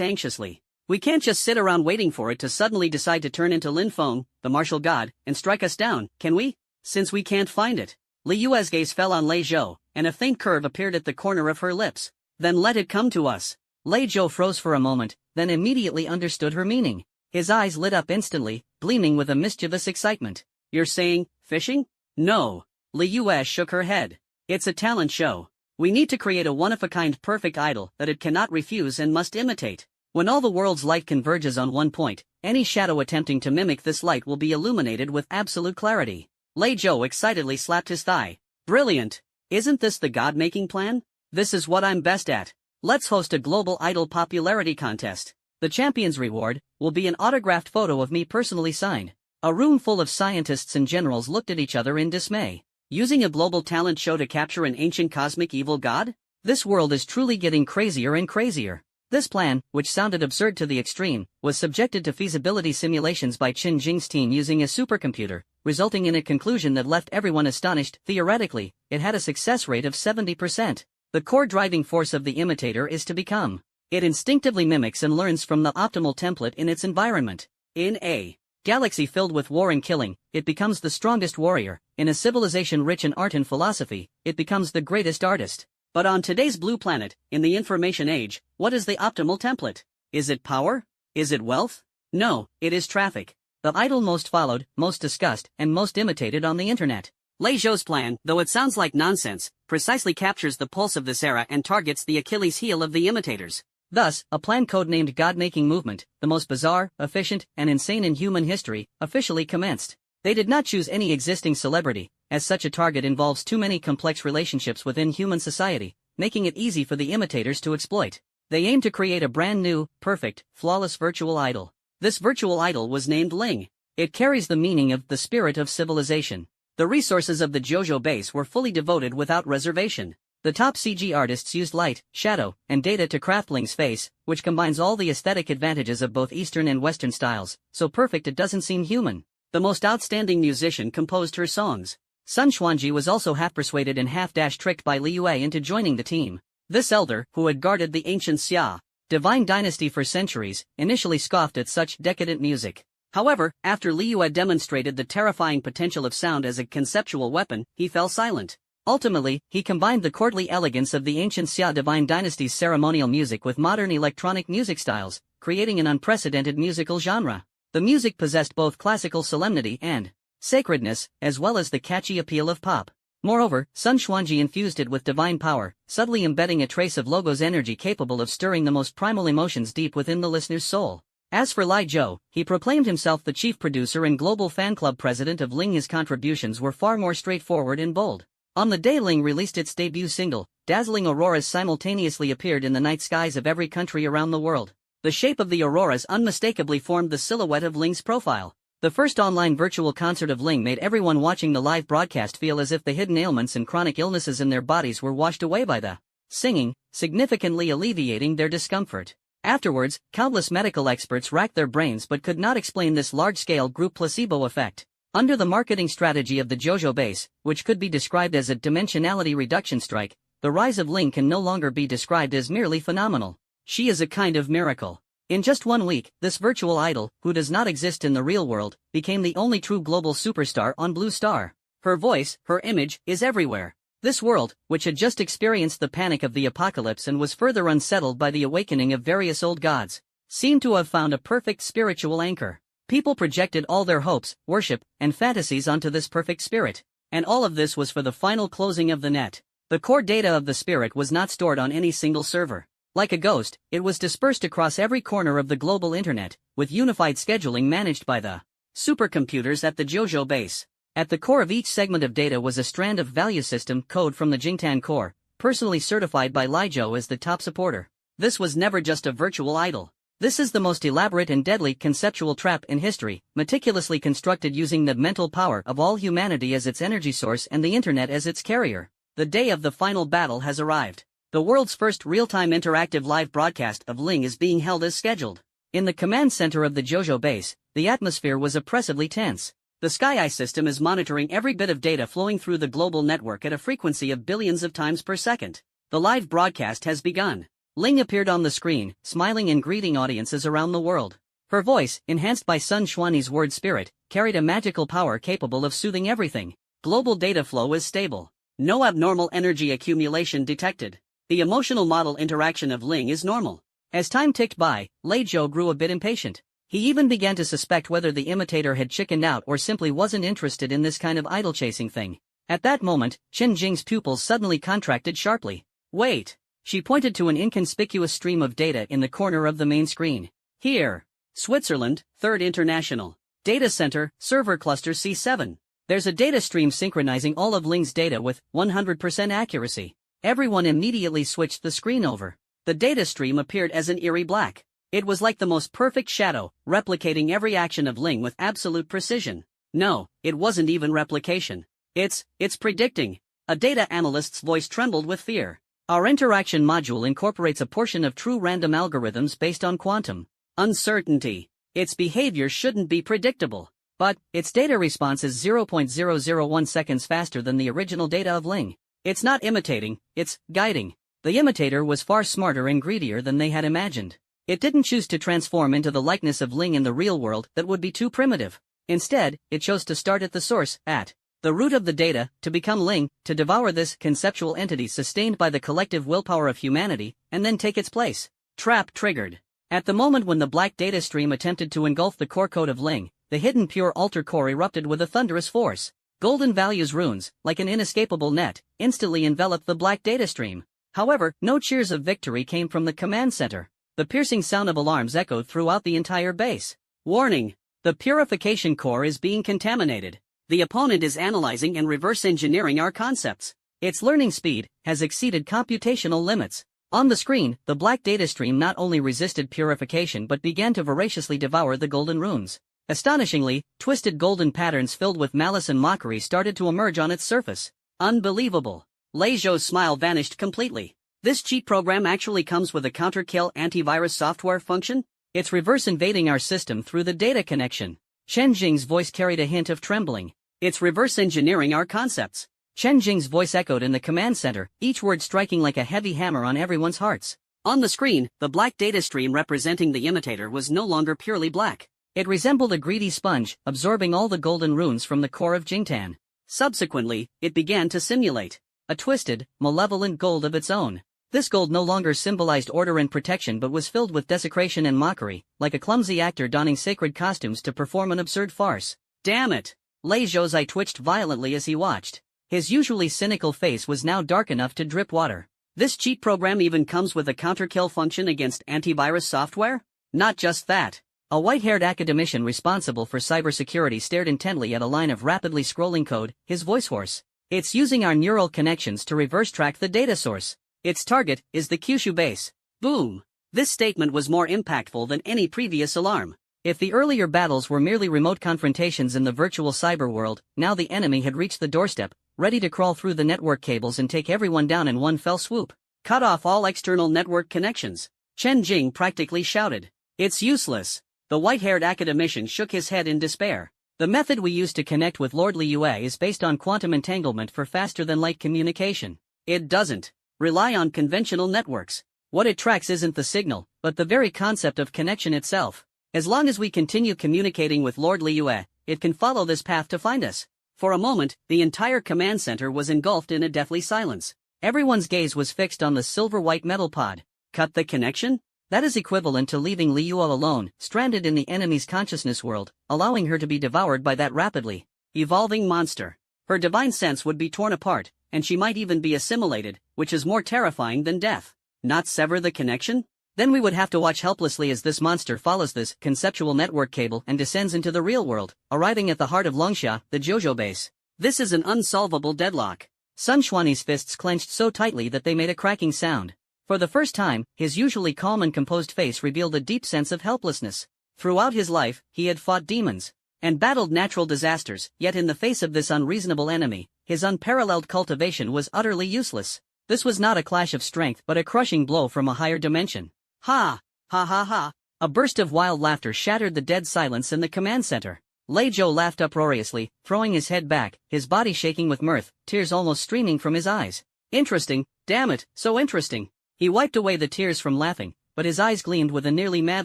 anxiously. We can't just sit around waiting for it to suddenly decide to turn into Lin Feng, the martial god, and strike us down, can we? Since we can't find it. Li Yue's gaze fell on Lei Zhou, and a faint curve appeared at the corner of her lips. Then let it come to us. Lei Zhou froze for a moment, then immediately understood her meaning. His eyes lit up instantly, gleaming with a mischievous excitement. You're saying, fishing? No. Li Yue shook her head. It's a talent show. We need to create a one-of-a-kind perfect idol that it cannot refuse and must imitate. When all the world's light converges on one point, any shadow attempting to mimic this light will be illuminated with absolute clarity. Lei Zhou excitedly slapped his thigh. Brilliant! Isn't this the god-making plan? This is what I'm best at. Let's host a global idol popularity contest. The champion's reward will be an autographed photo of me personally signed. A room full of scientists and generals looked at each other in dismay. Using a global talent show to capture an ancient cosmic evil god? This world is truly getting crazier and crazier. This plan, which sounded absurd to the extreme, was subjected to feasibility simulations by Chen Jing's team using a supercomputer, resulting in a conclusion that left everyone astonished. Theoretically, it had a success rate of 70%. The core driving force of the imitator is to become. It instinctively mimics and learns from the optimal template in its environment. In a galaxy filled with war and killing, it becomes the strongest warrior. In a civilization rich in art and philosophy, it becomes the greatest artist. But on today's blue planet, in the information age, what is the optimal template? Is it power? Is it wealth? No, it is traffic. The idol most followed, most discussed, and most imitated on the internet. Lei Zhou's plan, though it sounds like nonsense, precisely captures the pulse of this era and targets the Achilles heel of the imitators. Thus, a plan codenamed God-Making Movement, the most bizarre, efficient, and insane in human history, officially commenced. They did not choose any existing celebrity, as such a target involves too many complex relationships within human society, making it easy for the imitators to exploit. They aimed to create a brand new, perfect, flawless virtual idol. This virtual idol was named Ling. It carries the meaning of the spirit of civilization. The resources of the JoJo base were fully devoted without reservation. The top CG artists used light, shadow, and data to craft Ling's face, which combines all the aesthetic advantages of both Eastern and Western styles, so perfect it doesn't seem human. The most outstanding musician composed her songs. Sun Xuanji was also half persuaded and half-tricked by Li Yue into joining the team. This elder, who had guarded the ancient Xia divine dynasty for centuries, initially scoffed at such decadent music. However, after Li Yue demonstrated the terrifying potential of sound as a conceptual weapon, he fell silent. Ultimately, he combined the courtly elegance of the ancient Xia divine dynasty's ceremonial music with modern electronic music styles, creating an unprecedented musical genre. The music possessed both classical solemnity and sacredness, as well as the catchy appeal of pop. Moreover, Sun Xuanji infused it with divine power, subtly embedding a trace of Logos energy capable of stirring the most primal emotions deep within the listener's soul. As for Lei Zhou, he proclaimed himself the chief producer and global fan club president of Ling. His contributions were far more straightforward and bold. On the day Ling released its debut single, dazzling auroras simultaneously appeared in the night skies of every country around the world. The shape of the auroras unmistakably formed the silhouette of Ling's profile. The first online virtual concert of Ling made everyone watching the live broadcast feel as if the hidden ailments and chronic illnesses in their bodies were washed away by the singing, significantly alleviating their discomfort. Afterwards, countless medical experts racked their brains but could not explain this large-scale group placebo effect. Under the marketing strategy of the JoJo base, which could be described as a dimensionality reduction strike, the rise of Ling can no longer be described as merely phenomenal. She is a kind of miracle. In just 1 week, this virtual idol, who does not exist in the real world, became the only true global superstar on Blue Star. Her voice, her image, is everywhere. This world, which had just experienced the panic of the apocalypse and was further unsettled by the awakening of various old gods, seemed to have found a perfect spiritual anchor. People projected all their hopes, worship, and fantasies onto this perfect spirit. And all of this was for the final closing of the net. The core data of the spirit was not stored on any single server. Like a ghost, it was dispersed across every corner of the global internet, with unified scheduling managed by the supercomputers at the JoJo base. At the core of each segment of data was a strand of value system code from the Jingtan core, personally certified by Lei Zhou as the top supporter. This was never just a virtual idol. This is the most elaborate and deadly conceptual trap in history, meticulously constructed using the mental power of all humanity as its energy source and the internet as its carrier. The day of the final battle has arrived. The world's first real-time interactive live broadcast of Ling is being held as scheduled. In the command center of the Jojo base, the atmosphere was oppressively tense. The Sky system is monitoring every bit of data flowing through the global network at a frequency of billions of times per second. The live broadcast has begun. Ling appeared on the screen, smiling and greeting audiences around the world. Her voice, enhanced by Sun Xuanyi's word spirit, carried a magical power capable of soothing everything. Global data flow is stable. No abnormal energy accumulation detected. The emotional model interaction of Ling is normal. As time ticked by, Lei Zhou grew a bit impatient. He even began to suspect whether the imitator had chickened out or simply wasn't interested in this kind of idol-chasing thing. At that moment, Chen Jing's pupils suddenly contracted sharply. Wait! She pointed to an inconspicuous stream of data in the corner of the main screen. Here. Switzerland, 3rd International. Data Center, Server Cluster C7. There's a data stream synchronizing all of Ling's data with 100% accuracy. Everyone immediately switched the screen over. The data stream appeared as an eerie black. It was like the most perfect shadow, replicating every action of Ling with absolute precision. No, it wasn't even replication. It's predicting. A data analyst's voice trembled with fear. Our interaction module incorporates a portion of true random algorithms based on quantum uncertainty. Its behavior shouldn't be predictable. But, its data response is 0.001 seconds faster than the original data of Ling. It's not imitating, it's guiding. The imitator was far smarter and greedier than they had imagined. It didn't choose to transform into the likeness of Ling in the real world that would be too primitive. Instead, it chose to start at the source, at the root of the data, to become Ling, to devour this conceptual entity sustained by the collective willpower of humanity, and then take its place. Trap triggered. At the moment when the black data stream attempted to engulf the core code of Ling, the hidden pure alter core erupted with a thunderous force. Golden values runes, like an inescapable net, instantly enveloped the black data stream. However, no cheers of victory came from the command center. The piercing sound of alarms echoed throughout the entire base. Warning! The purification core is being contaminated. The opponent is analyzing and reverse engineering our concepts. Its learning speed has exceeded computational limits. On the screen, the black data stream not only resisted purification but began to voraciously devour the golden runes. Astonishingly, twisted golden patterns filled with malice and mockery started to emerge on its surface. Unbelievable. Lei Zhou's smile vanished completely. This cheat program actually comes with a counter-kill antivirus software function? It's reverse invading our system through the data connection. Chen Jing's voice carried a hint of trembling. It's reverse engineering our concepts. Chen Jing's voice echoed in the command center, each word striking like a heavy hammer on everyone's hearts. On the screen, the black data stream representing the imitator was no longer purely black. It resembled a greedy sponge, absorbing all the golden runes from the core of Jingtan. Subsequently, it began to simulate a twisted, malevolent gold of its own. This gold no longer symbolized order and protection but was filled with desecration and mockery, like a clumsy actor donning sacred costumes to perform an absurd farce. Damn it! Lei Zhou's eye twitched violently as he watched. His usually cynical face was now dark enough to drip water. This cheat program even comes with a counter-kill function against antivirus software? Not just that. A white-haired academician responsible for cybersecurity stared intently at a line of rapidly scrolling code, his voice hoarse. It's using our neural connections to reverse-track the data source. Its target is the Kyushu base. Boom! This statement was more impactful than any previous alarm. If the earlier battles were merely remote confrontations in the virtual cyber world, now the enemy had reached the doorstep, ready to crawl through the network cables and take everyone down in one fell swoop. Cut off all external network connections. Chen Jing practically shouted. It's useless. The white-haired academician shook his head in despair. The method we use to connect with Lord Liu is based on quantum entanglement for faster-than-light communication. It doesn't rely on conventional networks. What it tracks isn't the signal, but the very concept of connection itself. As long as we continue communicating with Lord Liu, it can follow this path to find us. For a moment, the entire command center was engulfed in a deathly silence. Everyone's gaze was fixed on the silver-white metal pod. Cut the connection? That is equivalent to leaving Liu alone, stranded in the enemy's consciousness world, allowing her to be devoured by that rapidly evolving monster. Her divine sense would be torn apart, and she might even be assimilated, which is more terrifying than death. Not sever the connection? Then we would have to watch helplessly as this monster follows this conceptual network cable and descends into the real world, arriving at the heart of Longsha, the Jojo base. This is an unsolvable deadlock. Sun Xuanyi's fists clenched so tightly that they made a cracking sound. For the first time, his usually calm and composed face revealed a deep sense of helplessness. Throughout his life, he had fought demons and battled natural disasters, yet in the face of this unreasonable enemy, his unparalleled cultivation was utterly useless. This was not a clash of strength but a crushing blow from a higher dimension. Ha! Ha ha ha! A burst of wild laughter shattered the dead silence in the command center. Lei Zhou laughed uproariously, throwing his head back, his body shaking with mirth, tears almost streaming from his eyes. Interesting, damn it, so interesting. He wiped away the tears from laughing, but his eyes gleamed with a nearly mad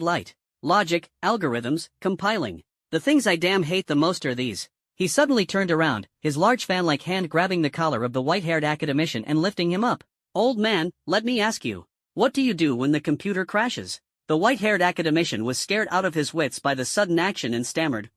light. Logic, algorithms, compiling. The things I damn hate the most are these. He suddenly turned around, his large fan-like hand grabbing the collar of the white-haired academician and lifting him up. Old man, let me ask you. What do you do when the computer crashes? The white-haired academician was scared out of his wits by the sudden action and stammered,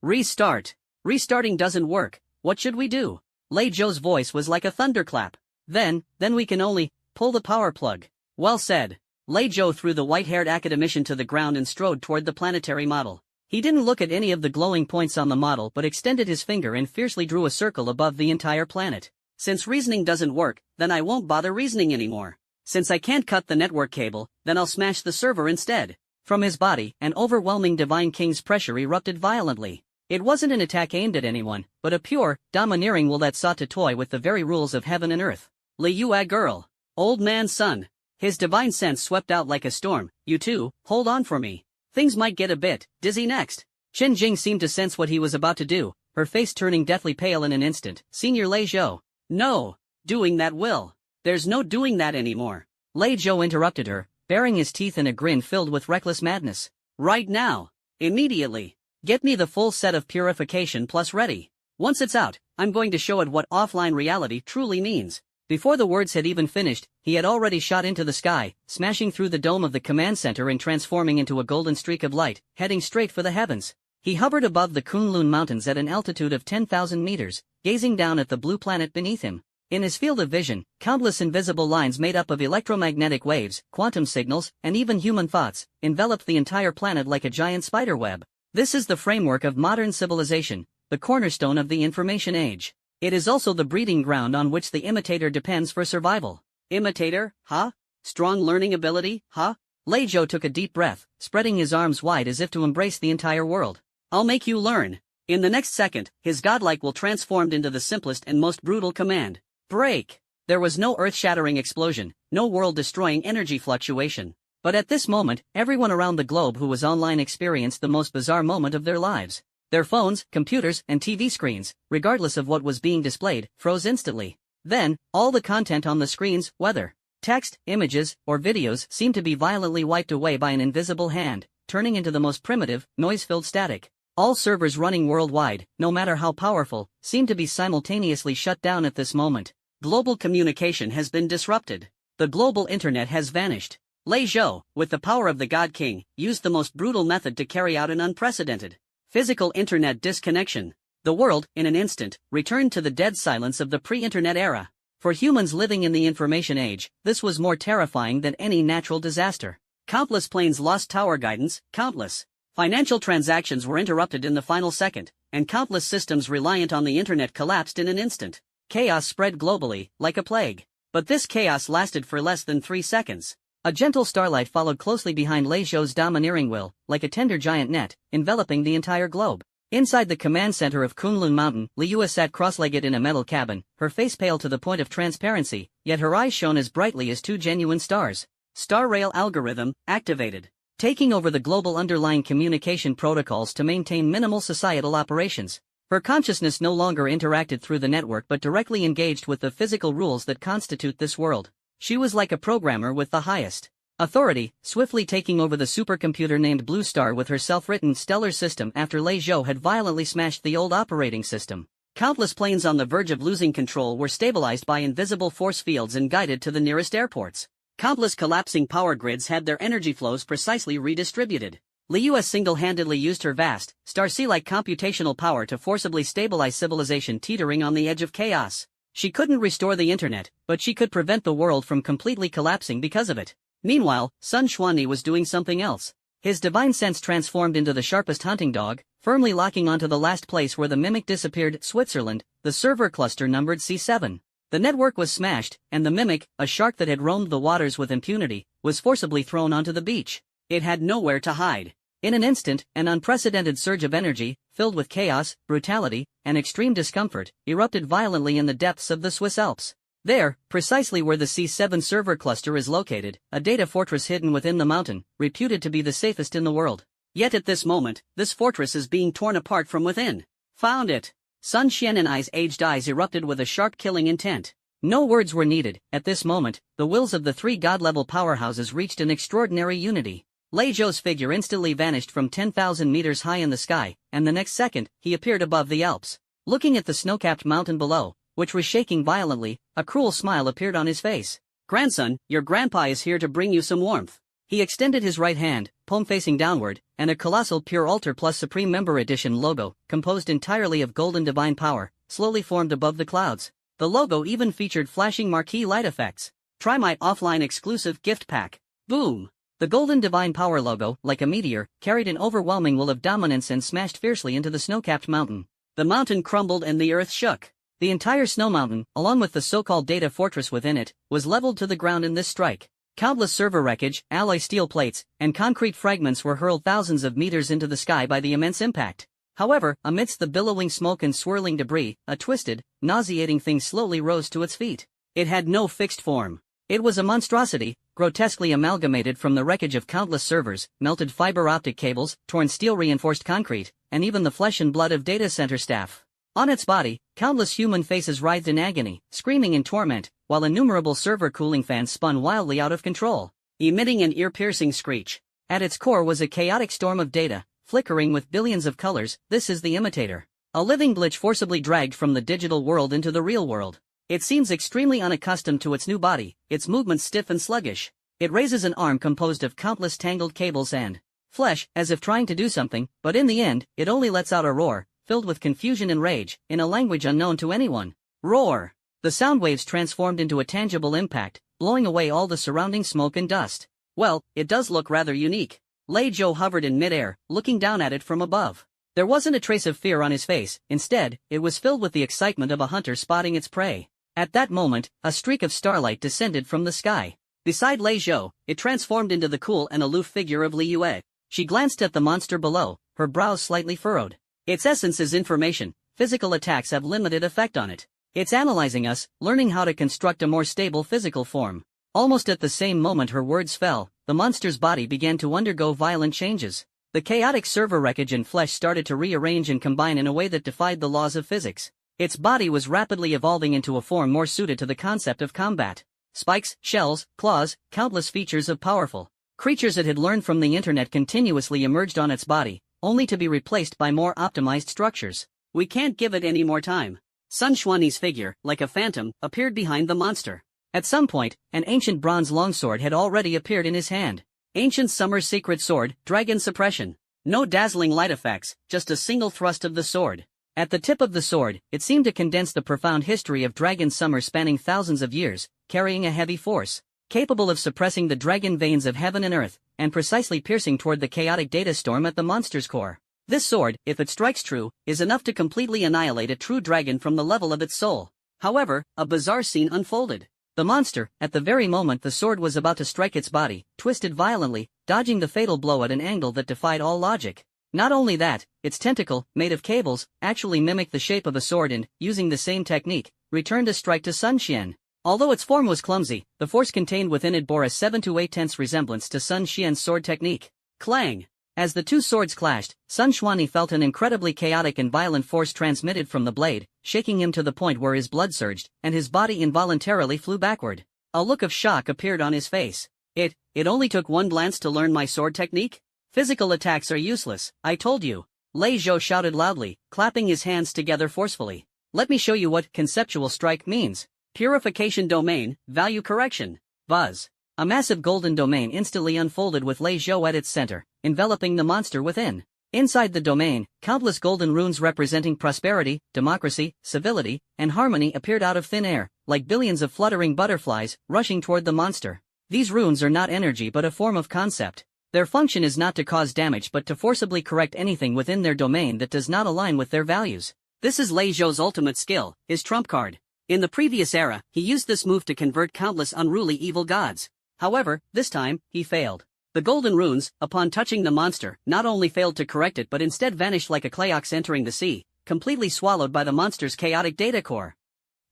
Restart. Restarting doesn't work, what should we do? Lei Zhou's voice was like a thunderclap. Then we can only pull the power plug. Well said. Lei Zhou threw the white-haired academician to the ground and strode toward the planetary model. He didn't look at any of the glowing points on the model but extended his finger and fiercely drew a circle above the entire planet. Since reasoning doesn't work, then I won't bother reasoning anymore. Since I can't cut the network cable, then I'll smash the server instead. From his body, an overwhelming divine king's pressure erupted violently. It wasn't an attack aimed at anyone, but a pure, domineering will that sought to toy with the very rules of heaven and earth. Li Yue girl. Old man's son. His divine sense swept out like a storm. You two, hold on for me. Things might get a bit dizzy next. Chen Jing seemed to sense what he was about to do, her face turning deathly pale in an instant. Senior Lei Zhou. No. Doing that will. There's no doing that anymore. Lei Zhou interrupted her, baring his teeth in a grin filled with reckless madness. Right now. Immediately. Get me the full set of purification plus ready. Once it's out, I'm going to show it what offline reality truly means. Before the words had even finished, he had already shot into the sky, smashing through the dome of the command center and transforming into a golden streak of light, heading straight for the heavens. He hovered above the Kunlun Mountains at an altitude of 10,000 meters, gazing down at the blue planet beneath him. In his field of vision, countless invisible lines made up of electromagnetic waves, quantum signals, and even human thoughts, enveloped the entire planet like a giant spider web. This is the framework of modern civilization, the cornerstone of the information age. It is also the breeding ground on which the imitator depends for survival. Imitator, huh? Strong learning ability, huh? Lei Zhou took a deep breath, spreading his arms wide as if to embrace the entire world. I'll make you learn. In the next second, his godlike will transformed into the simplest and most brutal command. Break! There was no earth-shattering explosion, no world-destroying energy fluctuation. But at this moment, everyone around the globe who was online experienced the most bizarre moment of their lives. Their phones, computers, and TV screens, regardless of what was being displayed, froze instantly. Then, all the content on the screens, whether text, images, or videos, seemed to be violently wiped away by an invisible hand, turning into the most primitive, noise-filled static. All servers running worldwide, no matter how powerful, seemed to be simultaneously shut down at this moment. Global communication has been disrupted. The global internet has vanished. Lei Zhou, with the power of the God King, used the most brutal method to carry out an unprecedented physical internet disconnection. The world, in an instant, returned to the dead silence of the pre-internet era. For humans living in the information age, this was more terrifying than any natural disaster. Countless planes lost tower guidance, countless financial transactions were interrupted in the final second, and countless systems reliant on the internet collapsed in an instant. Chaos spread globally, like a plague. But this chaos lasted for less than 3 seconds. A gentle starlight followed closely behind Lei Zhou's domineering will, like a tender giant net, enveloping the entire globe. Inside the command center of Kunlun Mountain, Li Yue sat cross-legged in a metal cabin, her face pale to the point of transparency, yet her eyes shone as brightly as 2 genuine stars. Star Rail algorithm, activated. Taking over the global underlying communication protocols to maintain minimal societal operations. Her consciousness no longer interacted through the network but directly engaged with the physical rules that constitute this world. She was like a programmer with the highest authority, swiftly taking over the supercomputer named Blue Star with her self-written stellar system after Lei Zhou had violently smashed the old operating system. Countless planes on the verge of losing control were stabilized by invisible force fields and guided to the nearest airports. Countless collapsing power grids had their energy flows precisely redistributed. Li Yue single-handedly used her vast, star-sea-like computational power to forcibly stabilize civilization teetering on the edge of chaos. She couldn't restore the internet, but she could prevent the world from completely collapsing because of it. Meanwhile, Sun Xuanyi was doing something else. His divine sense transformed into the sharpest hunting dog, firmly locking onto the last place where the mimic disappeared, Switzerland. The server cluster numbered C7. The network was smashed, and the mimic, a shark that had roamed the waters with impunity, was forcibly thrown onto the beach. It had nowhere to hide. In an instant, an unprecedented surge of energy, filled with chaos, brutality, and extreme discomfort, erupted violently in the depths of the Swiss Alps. There, precisely where the C7 server cluster is located, a data fortress hidden within the mountain, reputed to be the safest in the world. Yet at this moment, this fortress is being torn apart from within. Found it! Sun Xian and I's aged eyes erupted with a sharp killing intent. No words were needed. At this moment, the wills of the three god-level powerhouses reached an extraordinary unity. Lei Zhou's figure instantly vanished from 10,000 meters high in the sky, and the next second, he appeared above the Alps. Looking at the snow-capped mountain below, which was shaking violently, a cruel smile appeared on his face. "Grandson, your grandpa is here to bring you some warmth." He extended his right hand, palm facing downward, and a colossal Pure Altar Plus Supreme Member Edition logo, composed entirely of golden divine power, slowly formed above the clouds. The logo even featured flashing marquee light effects. "Try my offline exclusive gift pack." Boom! The golden divine power logo, like a meteor, carried an overwhelming will of dominance and smashed fiercely into the snow-capped mountain. The mountain crumbled and the earth shook. The entire snow mountain, along with the so-called data fortress within it, was leveled to the ground in this strike. Countless server wreckage, alloy steel plates, and concrete fragments were hurled thousands of meters into the sky by the immense impact. However, amidst the billowing smoke and swirling debris, a twisted, nauseating thing slowly rose to its feet. It had no fixed form. It was a monstrosity, grotesquely amalgamated from the wreckage of countless servers, melted fiber optic cables, torn steel-reinforced concrete, and even the flesh and blood of data center staff. On its body, countless human faces writhed in agony, screaming in torment, while innumerable server cooling fans spun wildly out of control, emitting an ear-piercing screech. At its core was a chaotic storm of data, flickering with billions of colors. This is the imitator. A living glitch forcibly dragged from the digital world into the real world. It seems extremely unaccustomed to its new body, its movements stiff and sluggish. It raises an arm composed of countless tangled cables and flesh, as if trying to do something, but in the end, it only lets out a roar, filled with confusion and rage, in a language unknown to anyone. Roar! The sound waves transformed into a tangible impact, blowing away all the surrounding smoke and dust. Well, it does look rather unique. Lei Zhou hovered in midair, looking down at it from above. There wasn't a trace of fear on his face. Instead, it was filled with the excitement of a hunter spotting its prey. At that moment, a streak of starlight descended from the sky. Beside Lei Zhou, it transformed into the cool and aloof figure of Li Yue. She glanced at the monster below, her brows slightly furrowed. Its essence is information. Physical attacks have limited effect on it. It's analyzing us, learning how to construct a more stable physical form. Almost at the same moment her words fell, the monster's body began to undergo violent changes. The chaotic server wreckage and flesh started to rearrange and combine in a way that defied the laws of physics. Its body was rapidly evolving into a form more suited to the concept of combat. Spikes, shells, claws, countless features of powerful creatures it had learned from the internet continuously emerged on its body, only to be replaced by more optimized structures. "We can't give it any more time." Sun Xuani's figure, like a phantom, appeared behind the monster. At some point, an ancient bronze longsword had already appeared in his hand. Ancient Summer's secret sword, Dragon Suppression. No dazzling light effects, just a single thrust of the sword. At the tip of the sword, it seemed to condense the profound history of Dragon Summer spanning thousands of years, carrying a heavy force, capable of suppressing the dragon veins of heaven and earth, and precisely piercing toward the chaotic data storm at the monster's core. This sword, if it strikes true, is enough to completely annihilate a true dragon from the level of its soul. However, a bizarre scene unfolded. The monster, at the very moment the sword was about to strike its body, twisted violently, dodging the fatal blow at an angle that defied all logic. Not only that, its tentacle, made of cables, actually mimicked the shape of a sword and, using the same technique, returned a strike to Sun Xian. Although its form was clumsy, the force contained within it bore a 7 to 8 resemblance to Sun Xian's sword technique. Clang! As the two swords clashed, Sun Xuani felt an incredibly chaotic and violent force transmitted from the blade, shaking him to the point where his blood surged, and his body involuntarily flew backward. A look of shock appeared on his face. It only took one glance to learn my sword technique? Physical attacks are useless, I told you. Lei Zhou shouted loudly, clapping his hands together forcefully. Let me show you what conceptual strike means. Purification domain, value correction. Buzz. A massive golden domain instantly unfolded with Lei Zhou at its center, enveloping the monster within. Inside the domain, countless golden runes representing prosperity, democracy, civility, and harmony appeared out of thin air, like billions of fluttering butterflies, rushing toward the monster. These runes are not energy but a form of concept. Their function is not to cause damage but to forcibly correct anything within their domain that does not align with their values. This is Lei Zhou's ultimate skill, his trump card. In the previous era, he used this move to convert countless unruly evil gods. However, this time, he failed. The golden runes, upon touching the monster, not only failed to correct it but instead vanished like a clay ox entering the sea, completely swallowed by the monster's chaotic data core.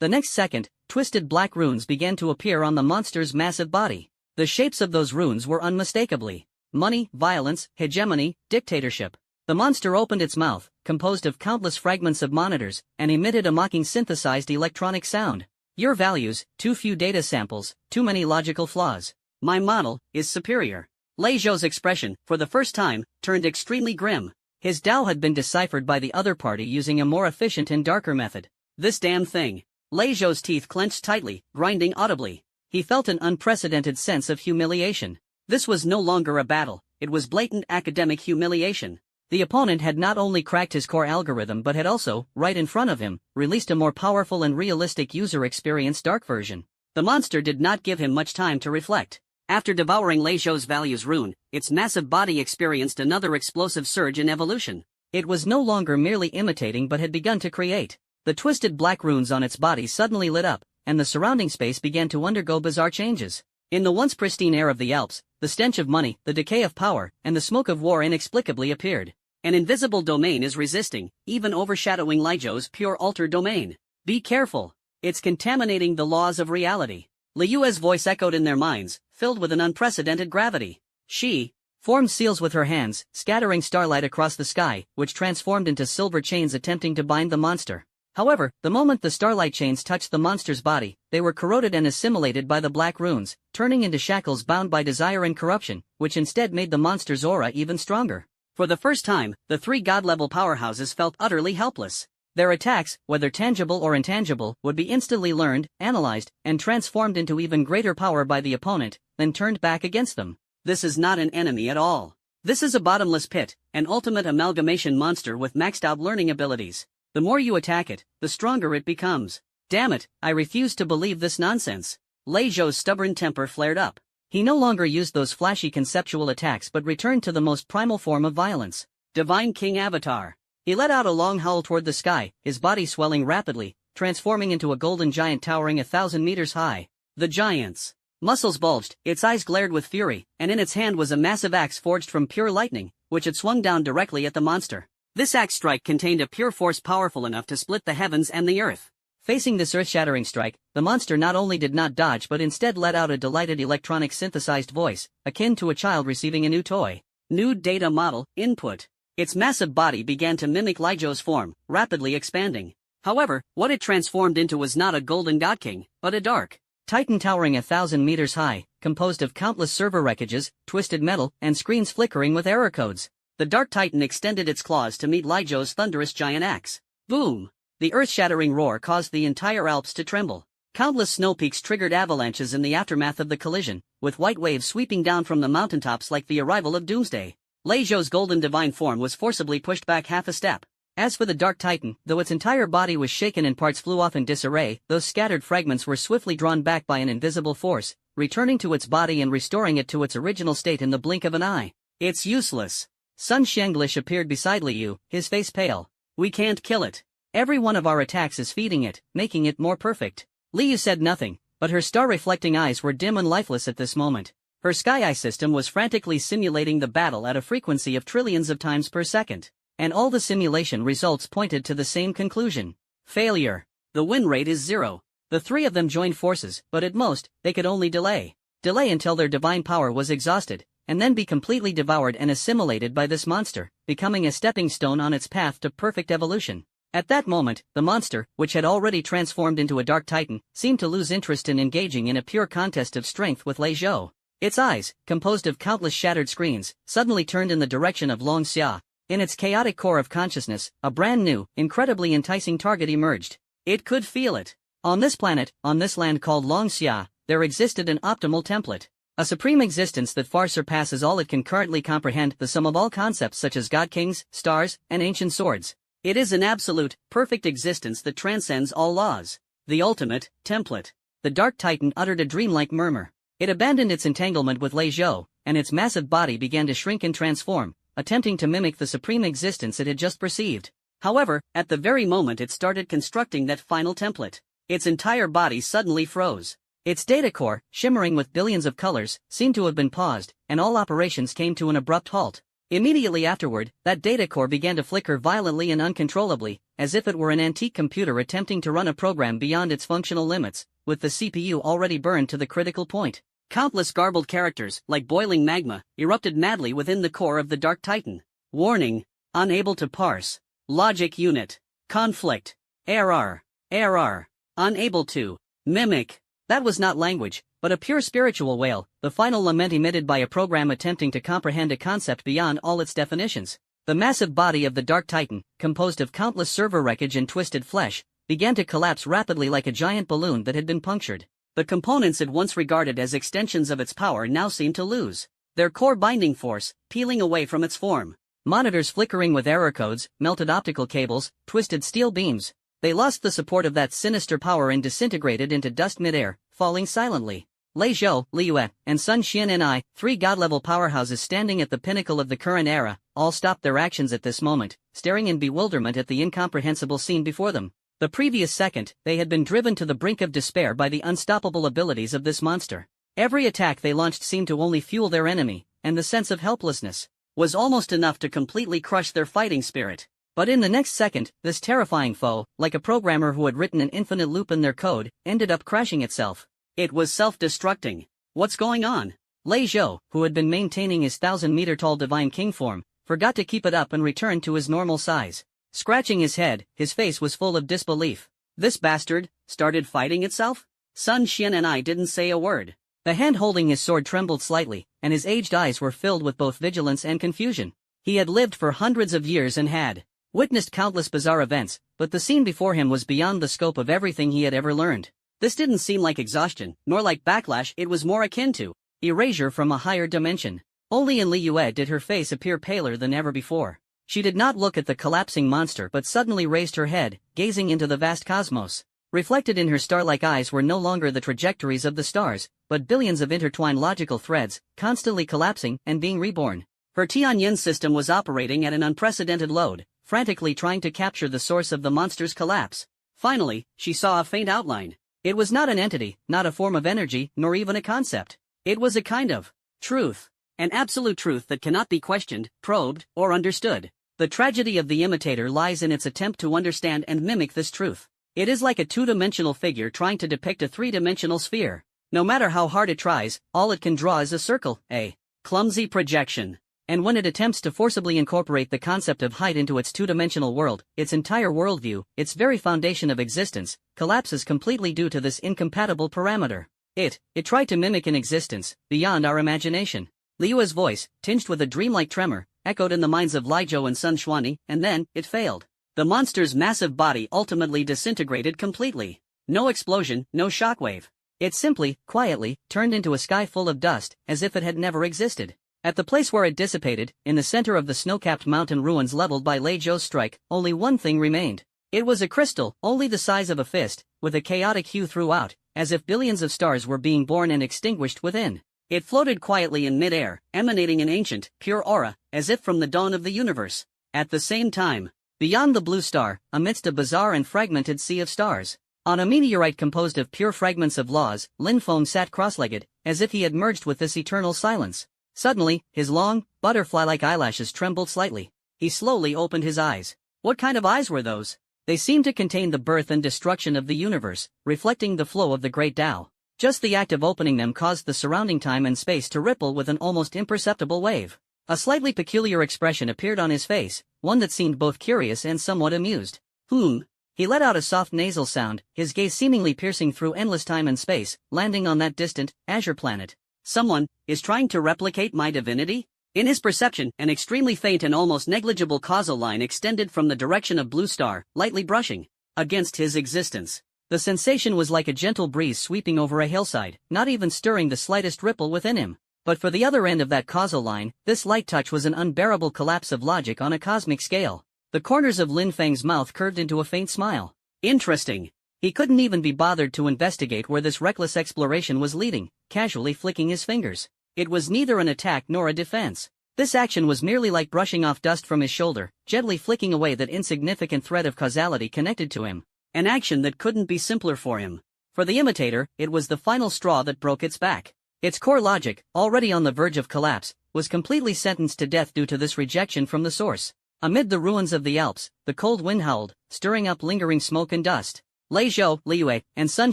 The next second, twisted black runes began to appear on the monster's massive body. The shapes of those runes were unmistakably money, violence, hegemony, dictatorship. The monster opened its mouth, composed of countless fragments of monitors, and emitted a mocking synthesized electronic sound. Your values, too few data samples, too many logical flaws. My model is superior. Lei Zhou's expression, for the first time, turned extremely grim. His Tao had been deciphered by the other party using a more efficient and darker method. This damn thing. Lei Zhou's teeth clenched tightly, grinding audibly. He felt an unprecedented sense of humiliation. This was no longer a battle, it was blatant academic humiliation. The opponent had not only cracked his core algorithm but had also, right in front of him, released a more powerful and realistic user experience dark version. The monster did not give him much time to reflect. After devouring Lei Zhou's values rune, its massive body experienced another explosive surge in evolution. It was no longer merely imitating but had begun to create. The twisted black runes on its body suddenly lit up, and the surrounding space began to undergo bizarre changes. In the once pristine air of the Alps, the stench of money, the decay of power, and the smoke of war inexplicably appeared. An invisible domain is resisting, even overshadowing Lei Zhou's pure altered domain. Be careful. It's contaminating the laws of reality. Liu Yue's voice echoed in their minds, filled with an unprecedented gravity. She formed seals with her hands, scattering starlight across the sky, which transformed into silver chains attempting to bind the monster. However, the moment the starlight chains touched the monster's body, they were corroded and assimilated by the black runes, turning into shackles bound by desire and corruption, which instead made the monster's aura even stronger. For the first time, the three god-level powerhouses felt utterly helpless. Their attacks, whether tangible or intangible, would be instantly learned, analyzed, and transformed into even greater power by the opponent, then turned back against them. This is not an enemy at all. This is a bottomless pit, an ultimate amalgamation monster with maxed-out learning abilities. The more you attack it, the stronger it becomes. Damn it, I refuse to believe this nonsense. Lei Zhou's stubborn temper flared up. He no longer used those flashy conceptual attacks but returned to the most primal form of violence. Divine King Avatar. He let out a long howl toward the sky, his body swelling rapidly, transforming into a golden giant towering 1,000 meters high. The giant's muscles bulged, its eyes glared with fury, and in its hand was a massive axe forged from pure lightning, which had swung down directly at the monster. This axe strike contained a pure force powerful enough to split the heavens and the earth. Facing this earth-shattering strike, the monster not only did not dodge but instead let out a delighted electronic synthesized voice, akin to a child receiving a new toy. New data model, input. Its massive body began to mimic Lei Zhou's form, rapidly expanding. However, what it transformed into was not a golden god king, but a dark titan towering 1,000 meters high, composed of countless server wreckages, twisted metal, and screens flickering with error codes. The Dark Titan extended its claws to meet Lei Zhou's thunderous giant axe. Boom! The earth-shattering roar caused the entire Alps to tremble. Countless snow peaks triggered avalanches in the aftermath of the collision, with white waves sweeping down from the mountaintops like the arrival of doomsday. Lei Zhou's golden divine form was forcibly pushed back half a step. As for the Dark Titan, though its entire body was shaken and parts flew off in disarray, those scattered fragments were swiftly drawn back by an invisible force, returning to its body and restoring it to its original state in the blink of an eye. It's useless. Sun Xianglish appeared beside Liu, his face pale. We can't kill it. Every one of our attacks is feeding it, making it more perfect. Liu said nothing, but her star-reflecting eyes were dim and lifeless at this moment. Her sky-eye system was frantically simulating the battle at a frequency of trillions of times per second. And all the simulation results pointed to the same conclusion. Failure. The win rate is 0. The three of them joined forces, but at most, they could only delay until their divine power was exhausted, and then be completely devoured and assimilated by this monster, becoming a stepping stone on its path to perfect evolution. At that moment, the monster, which had already transformed into a Dark Titan, seemed to lose interest in engaging in a pure contest of strength with Lei Zhou. Its eyes, composed of countless shattered screens, suddenly turned in the direction of Long Xia. In its chaotic core of consciousness, a brand new, incredibly enticing target emerged. It could feel it. On this planet, on this land called Long Xia, there existed an optimal template. A supreme existence that far surpasses all it can currently comprehend, the sum of all concepts such as god kings, stars, and ancient swords. It is an absolute, perfect existence that transcends all laws. The ultimate template. The Dark Titan uttered a dreamlike murmur. It abandoned its entanglement with Lei Zhou, and its massive body began to shrink and transform, attempting to mimic the supreme existence it had just perceived. However, at the very moment it started constructing that final template, Its entire body suddenly froze. Its data core, shimmering with billions of colors, seemed to have been paused, and all operations came to an abrupt halt. Immediately afterward, that data core began to flicker violently and uncontrollably, as if it were an antique computer attempting to run a program beyond its functional limits, with the CPU already burned to the critical point. Countless garbled characters, like boiling magma, erupted madly within the core of the Dark Titan. Warning: unable to parse. Logic unit. Conflict. Error. Error. Unable to mimic. That was not language, but a pure spiritual wail, the final lament emitted by a program attempting to comprehend a concept beyond all its definitions. The massive body of the Dark Titan, composed of countless server wreckage and twisted flesh, began to collapse rapidly like a giant balloon that had been punctured. The components it once regarded as extensions of its power now seemed to lose their core binding force, peeling away from its form. Monitors flickering with error codes, melted optical cables, twisted steel beams. They lost the support of that sinister power and disintegrated into dust mid-air, falling silently. Lei Zhou, Liyue, and Sun Xian'ai, three god-level powerhouses standing at the pinnacle of the current era, all stopped their actions at this moment, staring in bewilderment at the incomprehensible scene before them. The previous second, they had been driven to the brink of despair by the unstoppable abilities of this monster. Every attack they launched seemed to only fuel their enemy, and the sense of helplessness was almost enough to completely crush their fighting spirit. But in the next second, this terrifying foe, like a programmer who had written an infinite loop in their code, ended up crashing itself. It was self-destructing. What's going on? Lei Zhou, who had been maintaining his 1,000-meter-tall divine king form, forgot to keep it up and returned to his normal size. Scratching his head, his face was full of disbelief. This bastard started fighting itself? Sun Xian'ai didn't say a word. The hand holding his sword trembled slightly, and his aged eyes were filled with both vigilance and confusion. He had lived for hundreds of years and had witnessed countless bizarre events, but the scene before him was beyond the scope of everything he had ever learned. This didn't seem like exhaustion, nor like backlash. It was more akin to erasure from a higher dimension. Only in Liyue did her face appear paler than ever before. She did not look at the collapsing monster but suddenly raised her head, gazing into the vast cosmos. Reflected in her star-like eyes were no longer the trajectories of the stars, but billions of intertwined logical threads, constantly collapsing and being reborn. Her Tianyin system was operating at an unprecedented load, frantically trying to capture the source of the monster's collapse. Finally, she saw a faint outline. It was not an entity, not a form of energy, nor even a concept. It was a kind of truth. An absolute truth that cannot be questioned, probed, or understood. The tragedy of the imitator lies in its attempt to understand and mimic this truth. It is like a two-dimensional figure trying to depict a three-dimensional sphere. No matter how hard it tries, all it can draw is a circle, a clumsy projection. And when it attempts to forcibly incorporate the concept of height into its two-dimensional world, its entire worldview, its very foundation of existence, collapses completely due to this incompatible parameter. It tried to mimic an existence beyond our imagination. Liyue's voice, tinged with a dreamlike tremor, echoed in the minds of Lei Zhou and Sun Xuan'ai, and then, it failed. The monster's massive body ultimately disintegrated completely. No explosion, no shockwave. It simply, quietly, turned into a sky full of dust, as if it had never existed. At the place where it dissipated, in the center of the snow-capped mountain ruins leveled by Lei Zhou's strike, only one thing remained. It was a crystal, only the size of a fist, with a chaotic hue throughout, as if billions of stars were being born and extinguished within. It floated quietly in mid-air, emanating an ancient, pure aura, as if from the dawn of the universe. At the same time, beyond the blue star, amidst a bizarre and fragmented sea of stars, on a meteorite composed of pure fragments of laws, Lin Feng sat cross-legged, as if he had merged with this eternal silence. Suddenly, his long, butterfly-like eyelashes trembled slightly. He slowly opened his eyes. What kind of eyes were those? They seemed to contain the birth and destruction of the universe, reflecting the flow of the great Tao. Just the act of opening them caused the surrounding time and space to ripple with an almost imperceptible wave. A slightly peculiar expression appeared on his face, one that seemed both curious and somewhat amused. He let out a soft nasal sound, his gaze seemingly piercing through endless time and space, landing on that distant, azure planet. Someone is trying to replicate my divinity? In his perception, an extremely faint and almost negligible causal line extended from the direction of Blue Star, lightly brushing against his existence. The sensation was like a gentle breeze sweeping over a hillside, not even stirring the slightest ripple within him. But for the other end of that causal line, this light touch was an unbearable collapse of logic on a cosmic scale. The corners of Lin Feng's mouth curved into a faint smile. Interesting. He couldn't even be bothered to investigate where this reckless exploration was leading, casually flicking his fingers. It was neither an attack nor a defense. This action was merely like brushing off dust from his shoulder, gently flicking away that insignificant thread of causality connected to him. An action that couldn't be simpler for him. For the imitator, it was the final straw that broke its back. Its core logic, already on the verge of collapse, was completely sentenced to death due to this rejection from the source. Amid the ruins of the Alps, the cold wind howled, stirring up lingering smoke and dust. Lei Zhou, Liyue, and Sun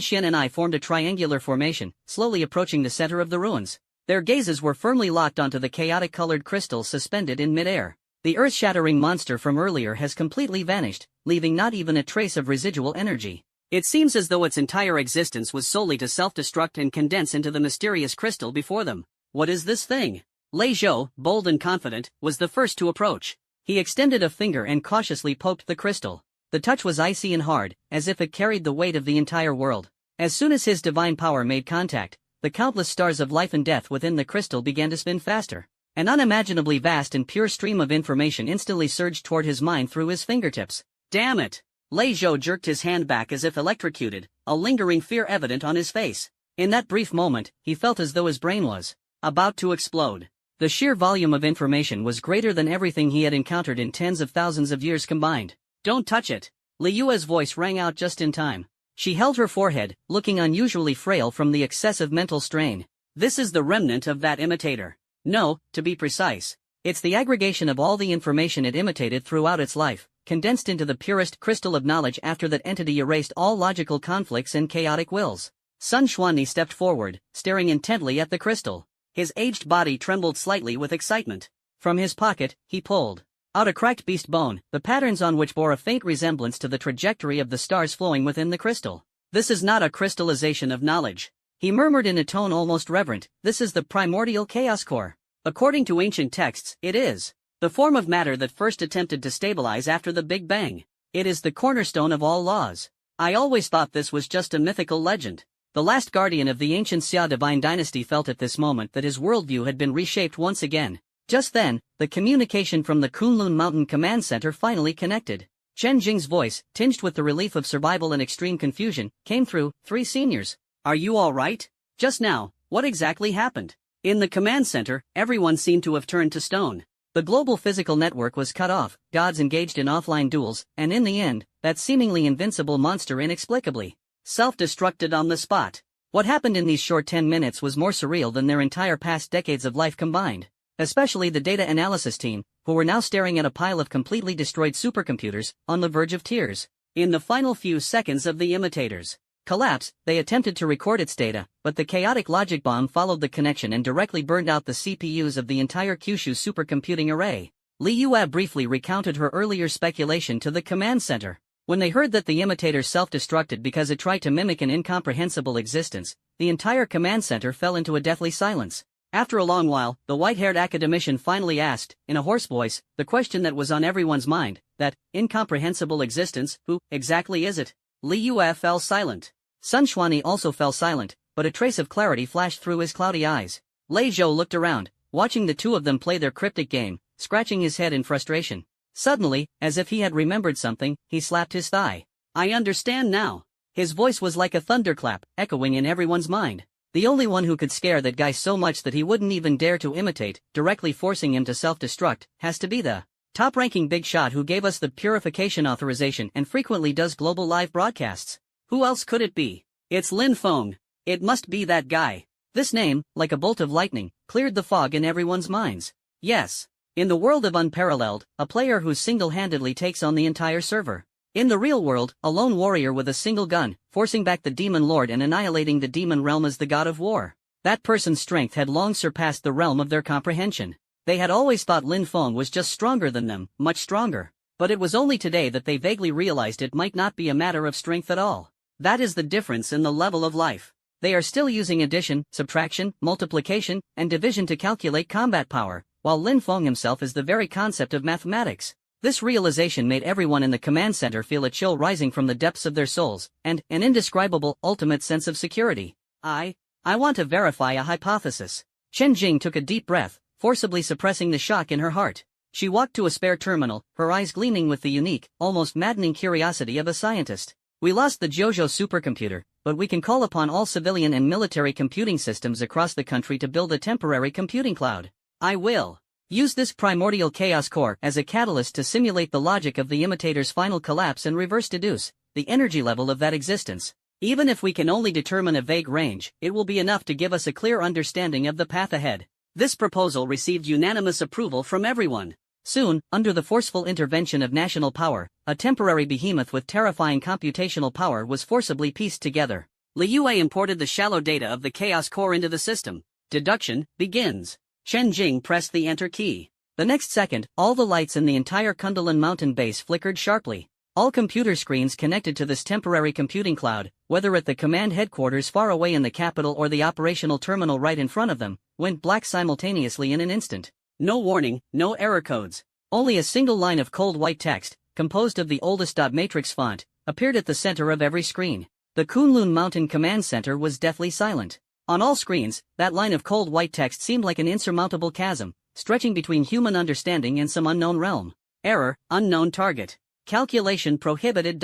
Xian and I formed a triangular formation, slowly approaching the center of the ruins. Their gazes were firmly locked onto the chaotic-colored crystals suspended in midair. The earth-shattering monster from earlier has completely vanished, leaving not even a trace of residual energy. It seems as though its entire existence was solely to self-destruct and condense into the mysterious crystal before them. What is this thing? Lei Zhou, bold and confident, was the first to approach. He extended a finger and cautiously poked the crystal. The touch was icy and hard, as if it carried the weight of the entire world. As soon as his divine power made contact, the countless stars of life and death within the crystal began to spin faster. An unimaginably vast and pure stream of information instantly surged toward his mind through his fingertips. Damn it! Lei Zhou jerked his hand back as if electrocuted, a lingering fear evident on his face. In that brief moment, he felt as though his brain was about to explode. The sheer volume of information was greater than everything he had encountered in tens of thousands of years combined. Don't touch it! Liyue's voice rang out just in time. She held her forehead, looking unusually frail from the excessive mental strain. This is the remnant of that imitator. No, to be precise, it's the aggregation of all the information it imitated throughout its life, condensed into the purest crystal of knowledge after that entity erased all logical conflicts and chaotic wills. Sun Xuanyi stepped forward, staring intently at the crystal. His aged body trembled slightly with excitement. From his pocket, he pulled out a cracked beast bone, the patterns on which bore a faint resemblance to the trajectory of the stars flowing within the crystal. This is not a crystallization of knowledge. He murmured in a tone almost reverent, this is the primordial chaos core. According to ancient texts, it is the form of matter that first attempted to stabilize after the Big Bang. It is the cornerstone of all laws. I always thought this was just a mythical legend. The last guardian of the ancient Xia divine dynasty felt at this moment that his worldview had been reshaped once again. Just then, the communication from the Kunlun Mountain Command Center finally connected. Chen Jing's voice, tinged with the relief of survival and extreme confusion, came through. 3 seniors. Are you all right? Just now, what exactly happened? In the command center, everyone seemed to have turned to stone. The global physical network was cut off, gods engaged in offline duels, and in the end, that seemingly invincible monster inexplicably self-destructed on the spot. What happened in these short 10 minutes was more surreal than their entire past decades of life combined. Especially the data analysis team, who were now staring at a pile of completely destroyed supercomputers, on the verge of tears. In the final few seconds of the imitator's collapse, they attempted to record its data, but the chaotic logic bomb followed the connection and directly burned out the CPUs of the entire Kyushu supercomputing array. Li Yue briefly recounted her earlier speculation to the command center. When they heard that the imitator self-destructed because it tried to mimic an incomprehensible existence, the entire command center fell into a deathly silence. After a long while, the white-haired academician finally asked, in a hoarse voice, the question that was on everyone's mind, that incomprehensible existence, who exactly is it? Li Yue fell silent. Sun Xuanyi also fell silent, but a trace of clarity flashed through his cloudy eyes. Lei Zhou looked around, watching the two of them play their cryptic game, scratching his head in frustration. Suddenly, as if he had remembered something, he slapped his thigh. I understand now. His voice was like a thunderclap, echoing in everyone's mind. The only one who could scare that guy so much that he wouldn't even dare to imitate, directly forcing him to self-destruct, has to be the top-ranking big shot who gave us the purification authorization and frequently does global live broadcasts. Who else could it be? It's Lin Feng. It must be that guy. This name, like a bolt of lightning, cleared the fog in everyone's minds. Yes. In the world of Unparalleled, a player who single-handedly takes on the entire server. In the real world, a lone warrior with a single gun, forcing back the demon lord and annihilating the demon realm as the god of war. That person's strength had long surpassed the realm of their comprehension. They had always thought Lin Feng was just stronger than them, much stronger. But it was only today that they vaguely realized it might not be a matter of strength at all. That is the difference in the level of life. They are still using addition, subtraction, multiplication, and division to calculate combat power, while Lin Feng himself is the very concept of mathematics. This realization made everyone in the command center feel a chill rising from the depths of their souls, and an indescribable, ultimate sense of security. I want to verify a hypothesis. Chen Jing took a deep breath, forcibly suppressing the shock in her heart. She walked to a spare terminal, her eyes gleaming with the unique, almost maddening curiosity of a scientist. We lost the Jojo supercomputer, but we can call upon all civilian and military computing systems across the country to build a temporary computing cloud. I will use this primordial chaos core as a catalyst to simulate the logic of the imitator's final collapse and reverse deduce the energy level of that existence. Even if we can only determine a vague range, it will be enough to give us a clear understanding of the path ahead. This proposal received unanimous approval from everyone. Soon, under the forceful intervention of national power, a temporary behemoth with terrifying computational power was forcibly pieced together. Liu imported the shallow data of the chaos core into the system. Deduction begins. Chen Jing pressed the enter key. The next second, all the lights in the entire Kundalin mountain base flickered sharply. All computer screens connected to this temporary computing cloud, whether at the command headquarters far away in the capital or the operational terminal right in front of them, went black simultaneously in an instant. No warning, no error codes. Only a single line of cold white text, composed of the oldest .matrix font, appeared at the center of every screen. The Kunlun Mountain Command Center was deathly silent. On all screens, that line of cold white text seemed like an insurmountable chasm, stretching between human understanding and some unknown realm. Error, unknown target. Calculation prohibited.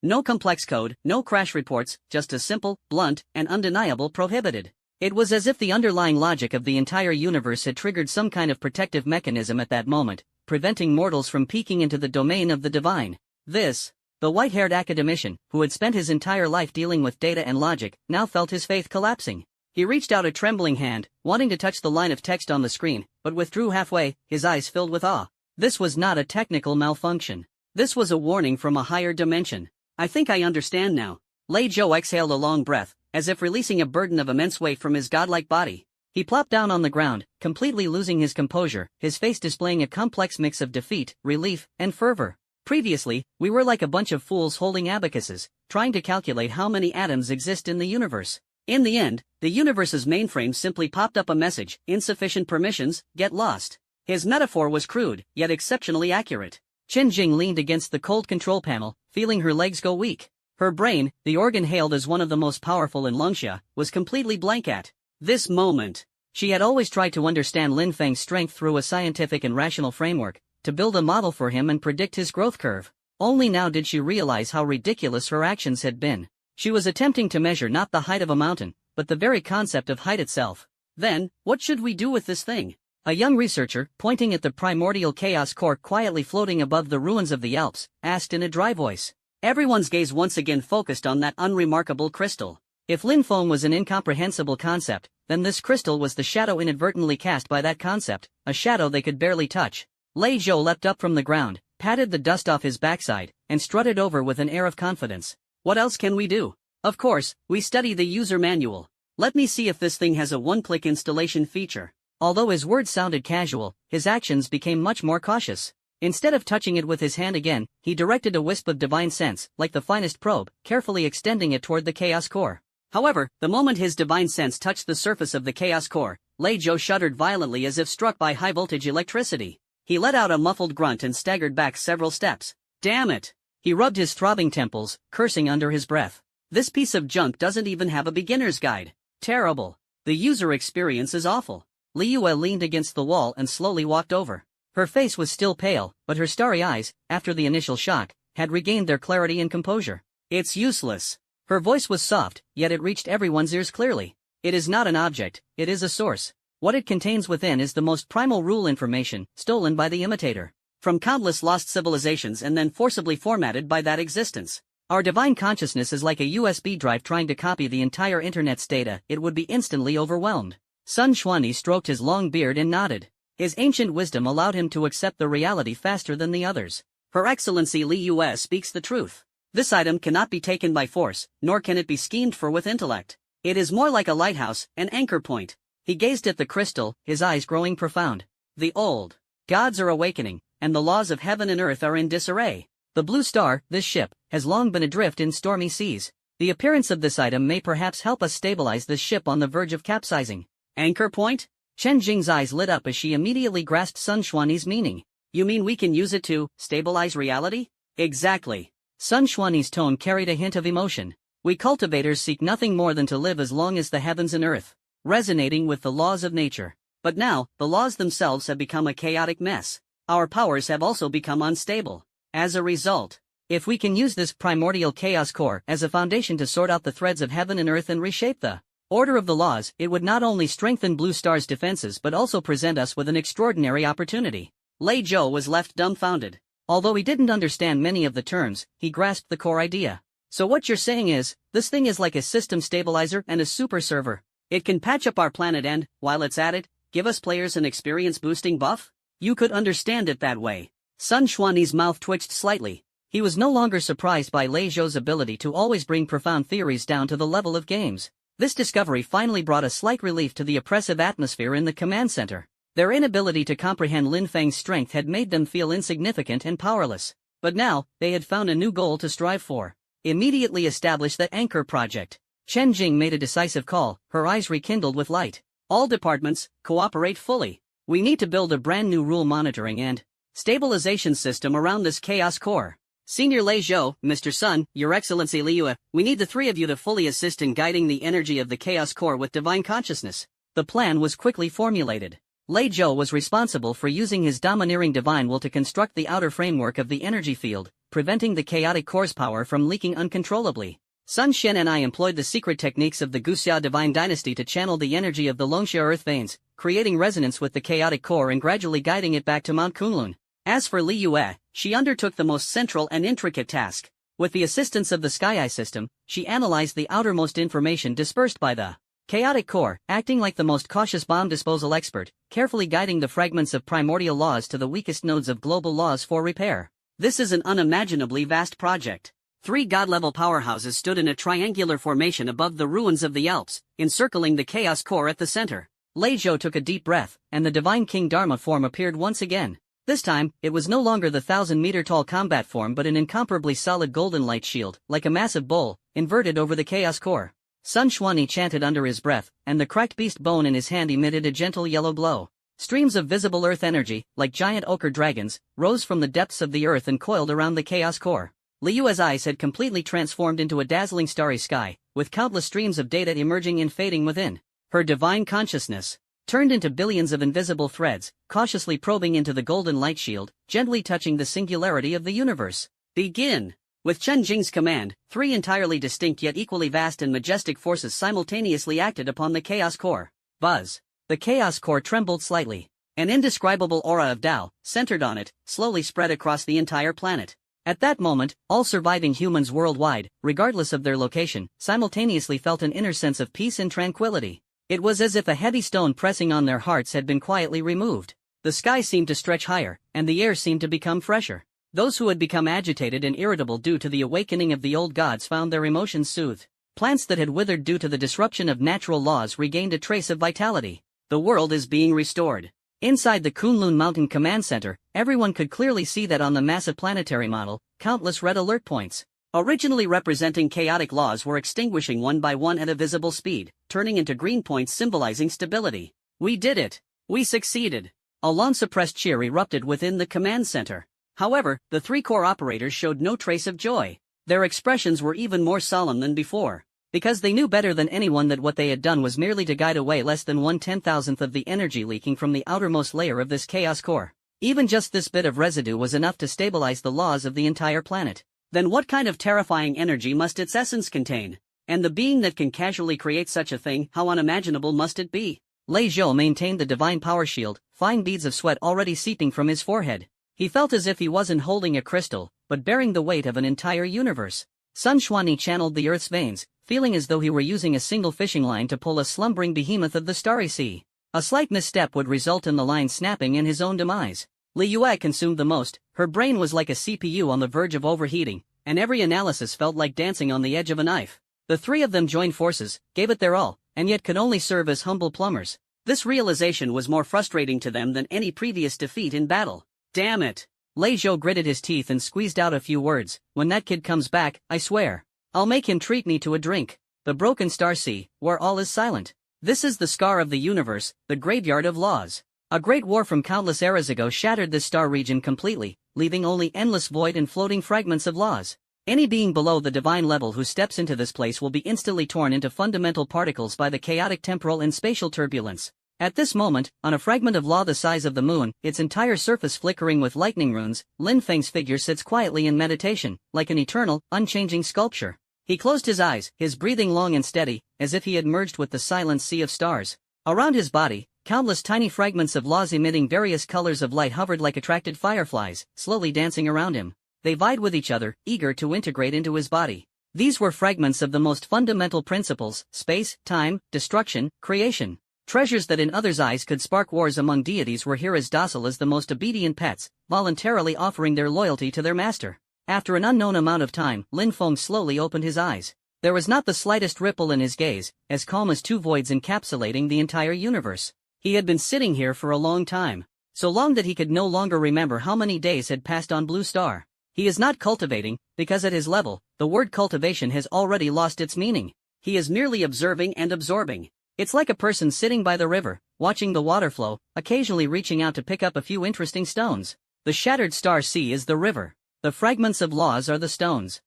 No complex code, no crash reports, just a simple, blunt, and undeniable prohibited. It was as if the underlying logic of the entire universe had triggered some kind of protective mechanism at that moment, preventing mortals from peeking into the domain of the divine. The white-haired academician, who had spent his entire life dealing with data and logic, now felt his faith collapsing. He reached out a trembling hand, wanting to touch the line of text on the screen, but withdrew halfway, his eyes filled with awe. This was not a technical malfunction. This was a warning from a higher dimension. I think I understand now. Lei Zhou exhaled a long breath, as if releasing a burden of immense weight from his godlike body. He plopped down on the ground, completely losing his composure, his face displaying a complex mix of defeat, relief, and fervor. Previously, we were like a bunch of fools holding abacuses, trying to calculate how many atoms exist in the universe. In the end, the universe's mainframe simply popped up a message: insufficient permissions, get lost. His metaphor was crude, yet exceptionally accurate. Chen Jing leaned against the cold control panel, feeling her legs go weak. Her brain, the organ hailed as one of the most powerful in Longxia, was completely blank at this moment. She had always tried to understand Lin Feng's strength through a scientific and rational framework, to build a model for him and predict his growth curve. Only now did she realize how ridiculous her actions had been. She was attempting to measure not the height of a mountain, but the very concept of height itself. Then, what should we do with this thing? A young researcher, pointing at the primordial chaos core quietly floating above the ruins of the Alps, asked in a dry voice. Everyone's gaze once again focused on that unremarkable crystal. If Lin Feng was an incomprehensible concept, then this crystal was the shadow inadvertently cast by that concept, a shadow they could barely touch. Lei Zhou leapt up from the ground, patted the dust off his backside, and strutted over with an air of confidence. What else can we do? Of course, we study the user manual. Let me see if this thing has a one-click installation feature. Although his words sounded casual, his actions became much more cautious. Instead of touching it with his hand again, he directed a wisp of divine sense, like the finest probe, carefully extending it toward the chaos core. However, the moment his divine sense touched the surface of the chaos core, Lei Zhou shuddered violently as if struck by high-voltage electricity. He let out a muffled grunt and staggered back several steps. Damn it! He rubbed his throbbing temples, cursing under his breath. This piece of junk doesn't even have a beginner's guide. Terrible. The user experience is awful. Liu leaned against the wall and slowly walked over. Her face was still pale, but her starry eyes, after the initial shock, had regained their clarity and composure. It's useless. Her voice was soft, yet it reached everyone's ears clearly. It is not an object, it is a source. What it contains within is the most primal rule information, stolen by the imitator. From countless lost civilizations and then forcibly formatted by that existence. Our divine consciousness is like a USB drive trying to copy the entire internet's data. It would be instantly overwhelmed. Sun Xuanyi stroked his long beard and nodded. His ancient wisdom allowed him to accept the reality faster than the others. Her Excellency Li Yue speaks the truth. This item cannot be taken by force, nor can it be schemed for with intellect. It is more like a lighthouse, an anchor point. He gazed at the crystal, his eyes growing profound. The old gods are awakening, and the laws of heaven and earth are in disarray. The Blue Star, this ship, has long been adrift in stormy seas. The appearance of this item may perhaps help us stabilize this ship on the verge of capsizing. Anchor point? Chen Jing's eyes lit up as she immediately grasped Sun Xuanyi's meaning. You mean we can use it to stabilize reality? Exactly. Sun Xuanyi's tone carried a hint of emotion. We cultivators seek nothing more than to live as long as the heavens and earth, resonating with the laws of nature. But now, the laws themselves have become a chaotic mess. Our powers have also become unstable. As a result, if we can use this primordial chaos core as a foundation to sort out the threads of heaven and earth and reshape the order of the laws, it would not only strengthen Blue Star's defenses but also present us with an extraordinary opportunity. Lei Zhou was left dumbfounded. Although he didn't understand many of the terms, he grasped the core idea. So what you're saying is, this thing is like a system stabilizer and a super server. It can patch up our planet and, while it's at it, give us players an experience-boosting buff? You could understand it that way. Sun Xuanyi's mouth twitched slightly. He was no longer surprised by Lei Zhou's ability to always bring profound theories down to the level of games. This discovery finally brought a slight relief to the oppressive atmosphere in the command center. Their inability to comprehend Lin Feng's strength had made them feel insignificant and powerless. But now, they had found a new goal to strive for. Immediately establish the Anchor Project. Chen Jing made a decisive call, her eyes rekindled with light. All departments, cooperate fully. We need to build a brand new rule monitoring and stabilization system around this chaos core. Senior Lei Zhou, Mr. Sun, Your Excellency Liu, we need the three of you to fully assist in guiding the energy of the chaos core with divine consciousness. The plan was quickly formulated. Lei Zhou was responsible for using his domineering divine will to construct the outer framework of the energy field, preventing the chaotic core's power from leaking uncontrollably. Sun Shen and I employed the secret techniques of the Guxia divine dynasty to channel the energy of the Longxia earth veins, creating resonance with the chaotic core and gradually guiding it back to Mount Kunlun. As for Li Yue, she undertook the most central and intricate task. With the assistance of the Sky Eye system, she analyzed the outermost information dispersed by the chaotic core, acting like the most cautious bomb disposal expert, carefully guiding the fragments of primordial laws to the weakest nodes of global laws for repair. This is an unimaginably vast project. 3 god-level powerhouses stood in a triangular formation above the ruins of the Alps, encircling the chaos core at the center. Lei Zhou took a deep breath, and the divine King Dharma form appeared once again. This time, it was no longer the 1,000-meter-tall combat form but an incomparably solid golden light shield, like a massive bowl, inverted over the chaos core. Sun Xuanyi chanted under his breath, and the cracked beast bone in his hand emitted a gentle yellow glow. Streams of visible earth energy, like giant ochre dragons, rose from the depths of the earth and coiled around the chaos core. Liyue's eyes had completely transformed into a dazzling starry sky, with countless streams of data emerging and fading within. Her divine consciousness turned into billions of invisible threads, cautiously probing into the golden light shield, gently touching the singularity of the universe. Begin! With Chen Jing's command, 3 entirely distinct yet equally vast and majestic forces simultaneously acted upon the chaos core. Buzz! The chaos core trembled slightly. An indescribable aura of Tao, centered on it, slowly spread across the entire planet. At that moment, all surviving humans worldwide, regardless of their location, simultaneously felt an inner sense of peace and tranquility. It was as if a heavy stone pressing on their hearts had been quietly removed. The sky seemed to stretch higher, and the air seemed to become fresher. Those who had become agitated and irritable due to the awakening of the old gods found their emotions soothed. Plants that had withered due to the disruption of natural laws regained a trace of vitality. The world is being restored. Inside the Kunlun Mountain Command Center, everyone could clearly see that on the massive planetary model, countless red alert points, originally representing chaotic laws, were extinguishing one by one at a visible speed, turning into green points symbolizing stability. We did it! We succeeded! A long-suppressed cheer erupted within the command center. However, the 3 core operators showed no trace of joy. Their expressions were even more solemn than before. Because they knew better than anyone that what they had done was merely to guide away less than 1/10,000th of the energy leaking from the outermost layer of this chaos core. Even just this bit of residue was enough to stabilize the laws of the entire planet. Then what kind of terrifying energy must its essence contain? And the being that can casually create such a thing, how unimaginable must it be? Lei Zhou maintained the divine power shield, fine beads of sweat already seeping from his forehead. He felt as if he wasn't holding a crystal, but bearing the weight of an entire universe. Sun Xuanyi channeled the earth's veins, feeling as though he were using a single fishing line to pull a slumbering behemoth of the starry sea. A slight misstep would result in the line snapping and his own demise. Li Yue consumed the most. Her brain was like a CPU on the verge of overheating, and every analysis felt like dancing on the edge of a knife. The 3 of them joined forces, gave it their all, and yet could only serve as humble plumbers. This realization was more frustrating to them than any previous defeat in battle. Damn it! Lei Zhou gritted his teeth and squeezed out a few words. When that kid comes back, I swear, I'll make him treat me to a drink. The broken star sea, where all is silent. This is the scar of the universe, the graveyard of laws. A great war from countless eras ago shattered this star region completely, leaving only endless void and floating fragments of laws. Any being below the divine level who steps into this place will be instantly torn into fundamental particles by the chaotic temporal and spatial turbulence. At this moment, on a fragment of law the size of the moon, its entire surface flickering with lightning runes, Lin Feng's figure sits quietly in meditation, like an eternal, unchanging sculpture. He closed his eyes, his breathing long and steady, as if he had merged with the silent sea of stars. Around his body, Countless tiny fragments of laws emitting various colors of light hovered like attracted fireflies, slowly dancing around him. They vied with each other, eager to integrate into his body. These were fragments of the most fundamental principles: space, time, destruction, creation. Treasures that in others' eyes could spark wars among deities were here as docile as the most obedient pets, voluntarily offering their loyalty to their master. After an unknown amount of time, Lin Feng slowly opened his eyes. There was not the slightest ripple in his gaze, as calm as two voids encapsulating the entire universe. He had been sitting here for a long time. So long that he could no longer remember how many days had passed on Blue Star. He is not cultivating, because at his level, the word cultivation has already lost its meaning. He is merely observing and absorbing. It's like a person sitting by the river, watching the water flow, occasionally reaching out to pick up a few interesting stones. The shattered star sea is the river. The fragments of laws are the stones.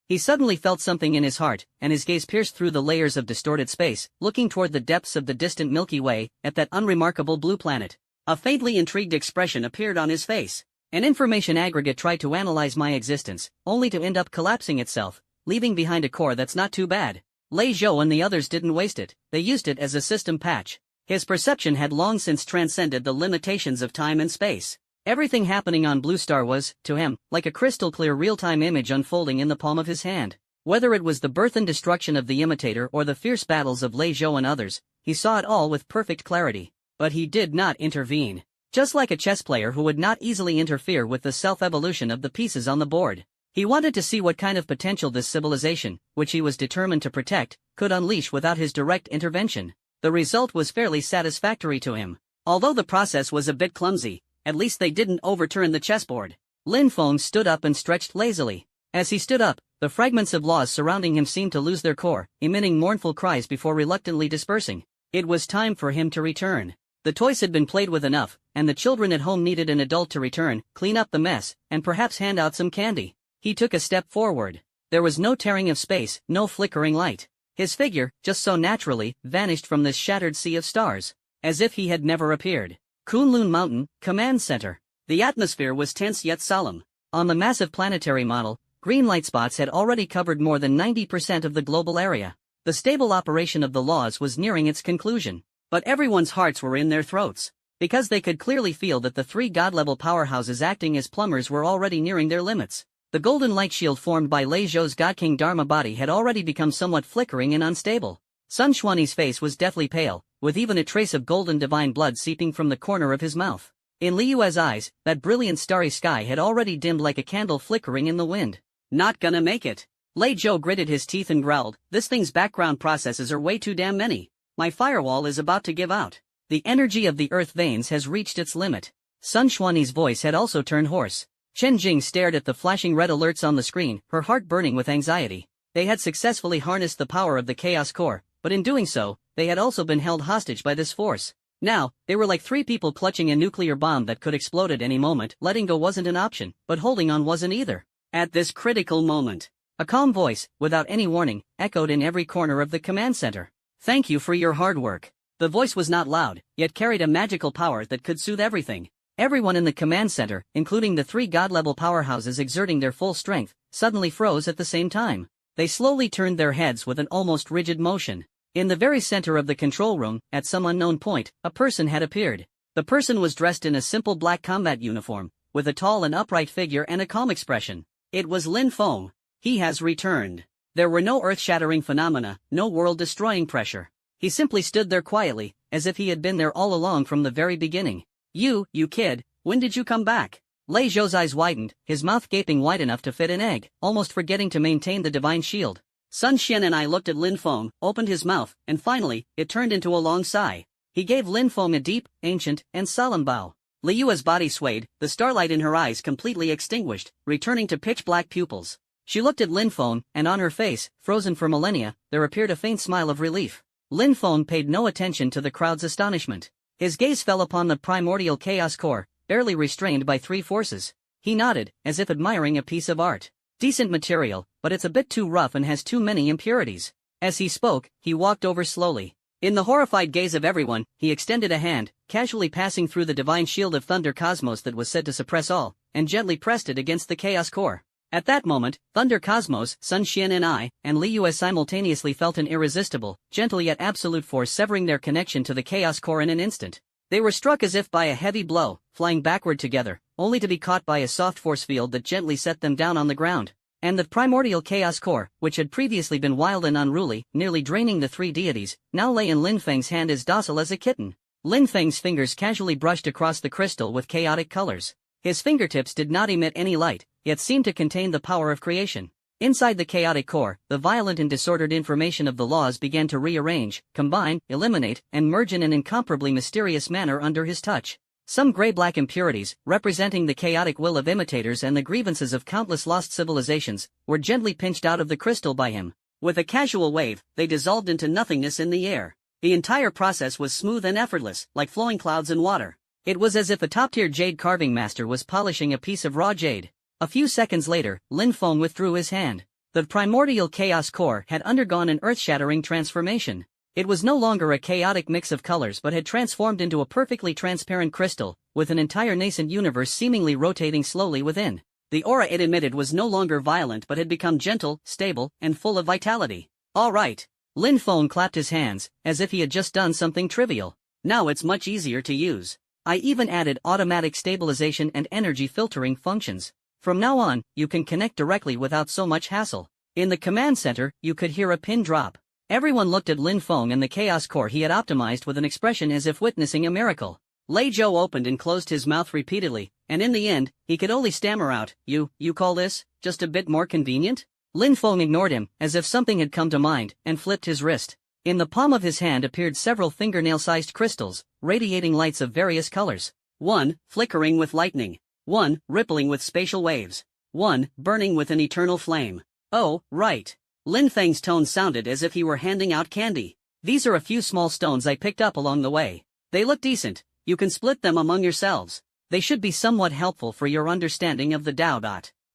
He suddenly felt something in his heart, and his gaze pierced through the layers of distorted space, looking toward the depths of the distant Milky Way, at that unremarkable blue planet. A faintly intrigued expression appeared on his face. An information aggregate tried to analyze my existence, only to end up collapsing itself, leaving behind a core that's not too bad. Lei Zhou and the others didn't waste it, they used it as a system patch. His perception had long since transcended the limitations of time and space. Everything happening on Blue Star was, to him, like a crystal-clear real-time image unfolding in the palm of his hand. Whether it was the birth and destruction of the imitator or the fierce battles of Lei Zhou and others, he saw it all with perfect clarity. But he did not intervene. Just like a chess player who would not easily interfere with the self-evolution of the pieces on the board. He wanted to see what kind of potential this civilization, which he was determined to protect, could unleash without his direct intervention. The result was fairly satisfactory to him. Although the process was a bit clumsy, at least they didn't overturn the chessboard. Lin Feng stood up and stretched lazily. As he stood up, the fragments of laws surrounding him seemed to lose their core, emitting mournful cries before reluctantly dispersing. It was time for him to return. The toys had been played with enough, and the children at home needed an adult to return, clean up the mess, and perhaps hand out some candy. He took a step forward. There was no tearing of space, no flickering light. His figure, just so naturally, vanished from this shattered sea of stars, as if he had never appeared. Kunlun Mountain, Command Center. The atmosphere was tense yet solemn. On the massive planetary model, green light spots had already covered more than 90% of the global area. The stable operation of the laws was nearing its conclusion. But everyone's hearts were in their throats. Because they could clearly feel that the three god-level powerhouses acting as plumbers were already nearing their limits. The golden light shield formed by Lei Zhou's God King Dharma body had already become somewhat flickering and unstable. Sun Xuani's face was deathly pale, with even a trace of golden divine blood seeping from the corner of his mouth. In Li Yue's eyes, that brilliant starry sky had already dimmed like a candle flickering in the wind. Not gonna make it. Lei Zhou gritted his teeth and growled, "This thing's background processes are way too damn many. My firewall is about to give out. The energy of the earth veins has reached its limit." Sun Xuani's voice had also turned hoarse. Chen Jing stared at the flashing red alerts on the screen, her heart burning with anxiety. They had successfully harnessed the power of the Chaos Core, but in doing so, they had also been held hostage by this force. Now, they were like three people clutching a nuclear bomb that could explode at any moment. Letting go wasn't an option, but holding on wasn't either. At this critical moment, a calm voice, without any warning, echoed in every corner of the command center. "Thank you for your hard work." The voice was not loud, yet carried a magical power that could soothe everything. Everyone in the command center, including the three god-level powerhouses exerting their full strength, suddenly froze at the same time. They slowly turned their heads with an almost rigid motion. In the very center of the control room, at some unknown point, a person had appeared. The person was dressed in a simple black combat uniform, with a tall and upright figure and a calm expression. It was Lin Feng. He has returned. There were no earth-shattering phenomena, no world-destroying pressure. He simply stood there quietly, as if he had been there all along from the very beginning. You kid, when did you come back?" Lei Zhou's eyes widened, his mouth gaping wide enough to fit an egg, almost forgetting to maintain the divine shield. Sun Xian and I looked at Lin Feng, opened his mouth, and finally, it turned into a long sigh. He gave Lin Feng a deep, ancient, and solemn bow. Li Yue's body swayed, the starlight in her eyes completely extinguished, returning to pitch-black pupils. She looked at Lin Feng, and on her face, frozen for millennia, there appeared a faint smile of relief. Lin Feng paid no attention to the crowd's astonishment. His gaze fell upon the primordial chaos core, barely restrained by three forces. He nodded, as if admiring a piece of art. "Decent material, but it's a bit too rough and has too many impurities." As he spoke, he walked over slowly. In the horrified gaze of everyone, he extended a hand, casually passing through the divine shield of thunder cosmos that was said to suppress all, and gently pressed it against the chaos core. At that moment, Thunder Cosmos, Sun Xian and I, and Li Yue simultaneously felt an irresistible, gentle yet absolute force severing their connection to the Chaos Core in an instant. They were struck as if by a heavy blow, flying backward together, only to be caught by a soft force field that gently set them down on the ground. And the primordial Chaos Core, which had previously been wild and unruly, nearly draining the three deities, now lay in Lin Feng's hand as docile as a kitten. Lin Feng's fingers casually brushed across the crystal with chaotic colors. His fingertips did not emit any light, yet seemed to contain the power of creation. Inside the chaotic core, the violent and disordered information of the laws began to rearrange, combine, eliminate, and merge in an incomparably mysterious manner under his touch. Some gray-black impurities, representing the chaotic will of imitators and the grievances of countless lost civilizations, were gently pinched out of the crystal by him. With a casual wave, they dissolved into nothingness in the air. The entire process was smooth and effortless, like flowing clouds in water. It was as if a top-tier jade carving master was polishing a piece of raw jade. A few seconds later, Lin Feng withdrew his hand. The primordial Chaos Core had undergone an earth-shattering transformation. It was no longer a chaotic mix of colors but had transformed into a perfectly transparent crystal, with an entire nascent universe seemingly rotating slowly within. The aura it emitted was no longer violent but had become gentle, stable, and full of vitality. All right. Lin Feng clapped his hands, as if he had just done something trivial. Now it's much easier to use. I even added automatic stabilization and energy filtering functions. From now on, you can connect directly without so much hassle. In the command center, you could hear a pin drop. Everyone looked at Lin Feng and the Chaos Core he had optimized with an expression as if witnessing a miracle. Lei Zhou opened and closed his mouth repeatedly, and in the end, he could only stammer out, You call this just a bit more convenient? Lin Feng ignored him, as if something had come to mind, and flipped his wrist. In the palm of his hand appeared several fingernail-sized crystals, radiating lights of various colors. One, flickering with lightning. One, rippling with spatial waves. One, burning with an eternal flame. Oh, right. Lin Feng's tone sounded as if he were handing out candy. These are a few small stones I picked up along the way. They look decent. You can split them among yourselves. They should be somewhat helpful for your understanding of the Tao.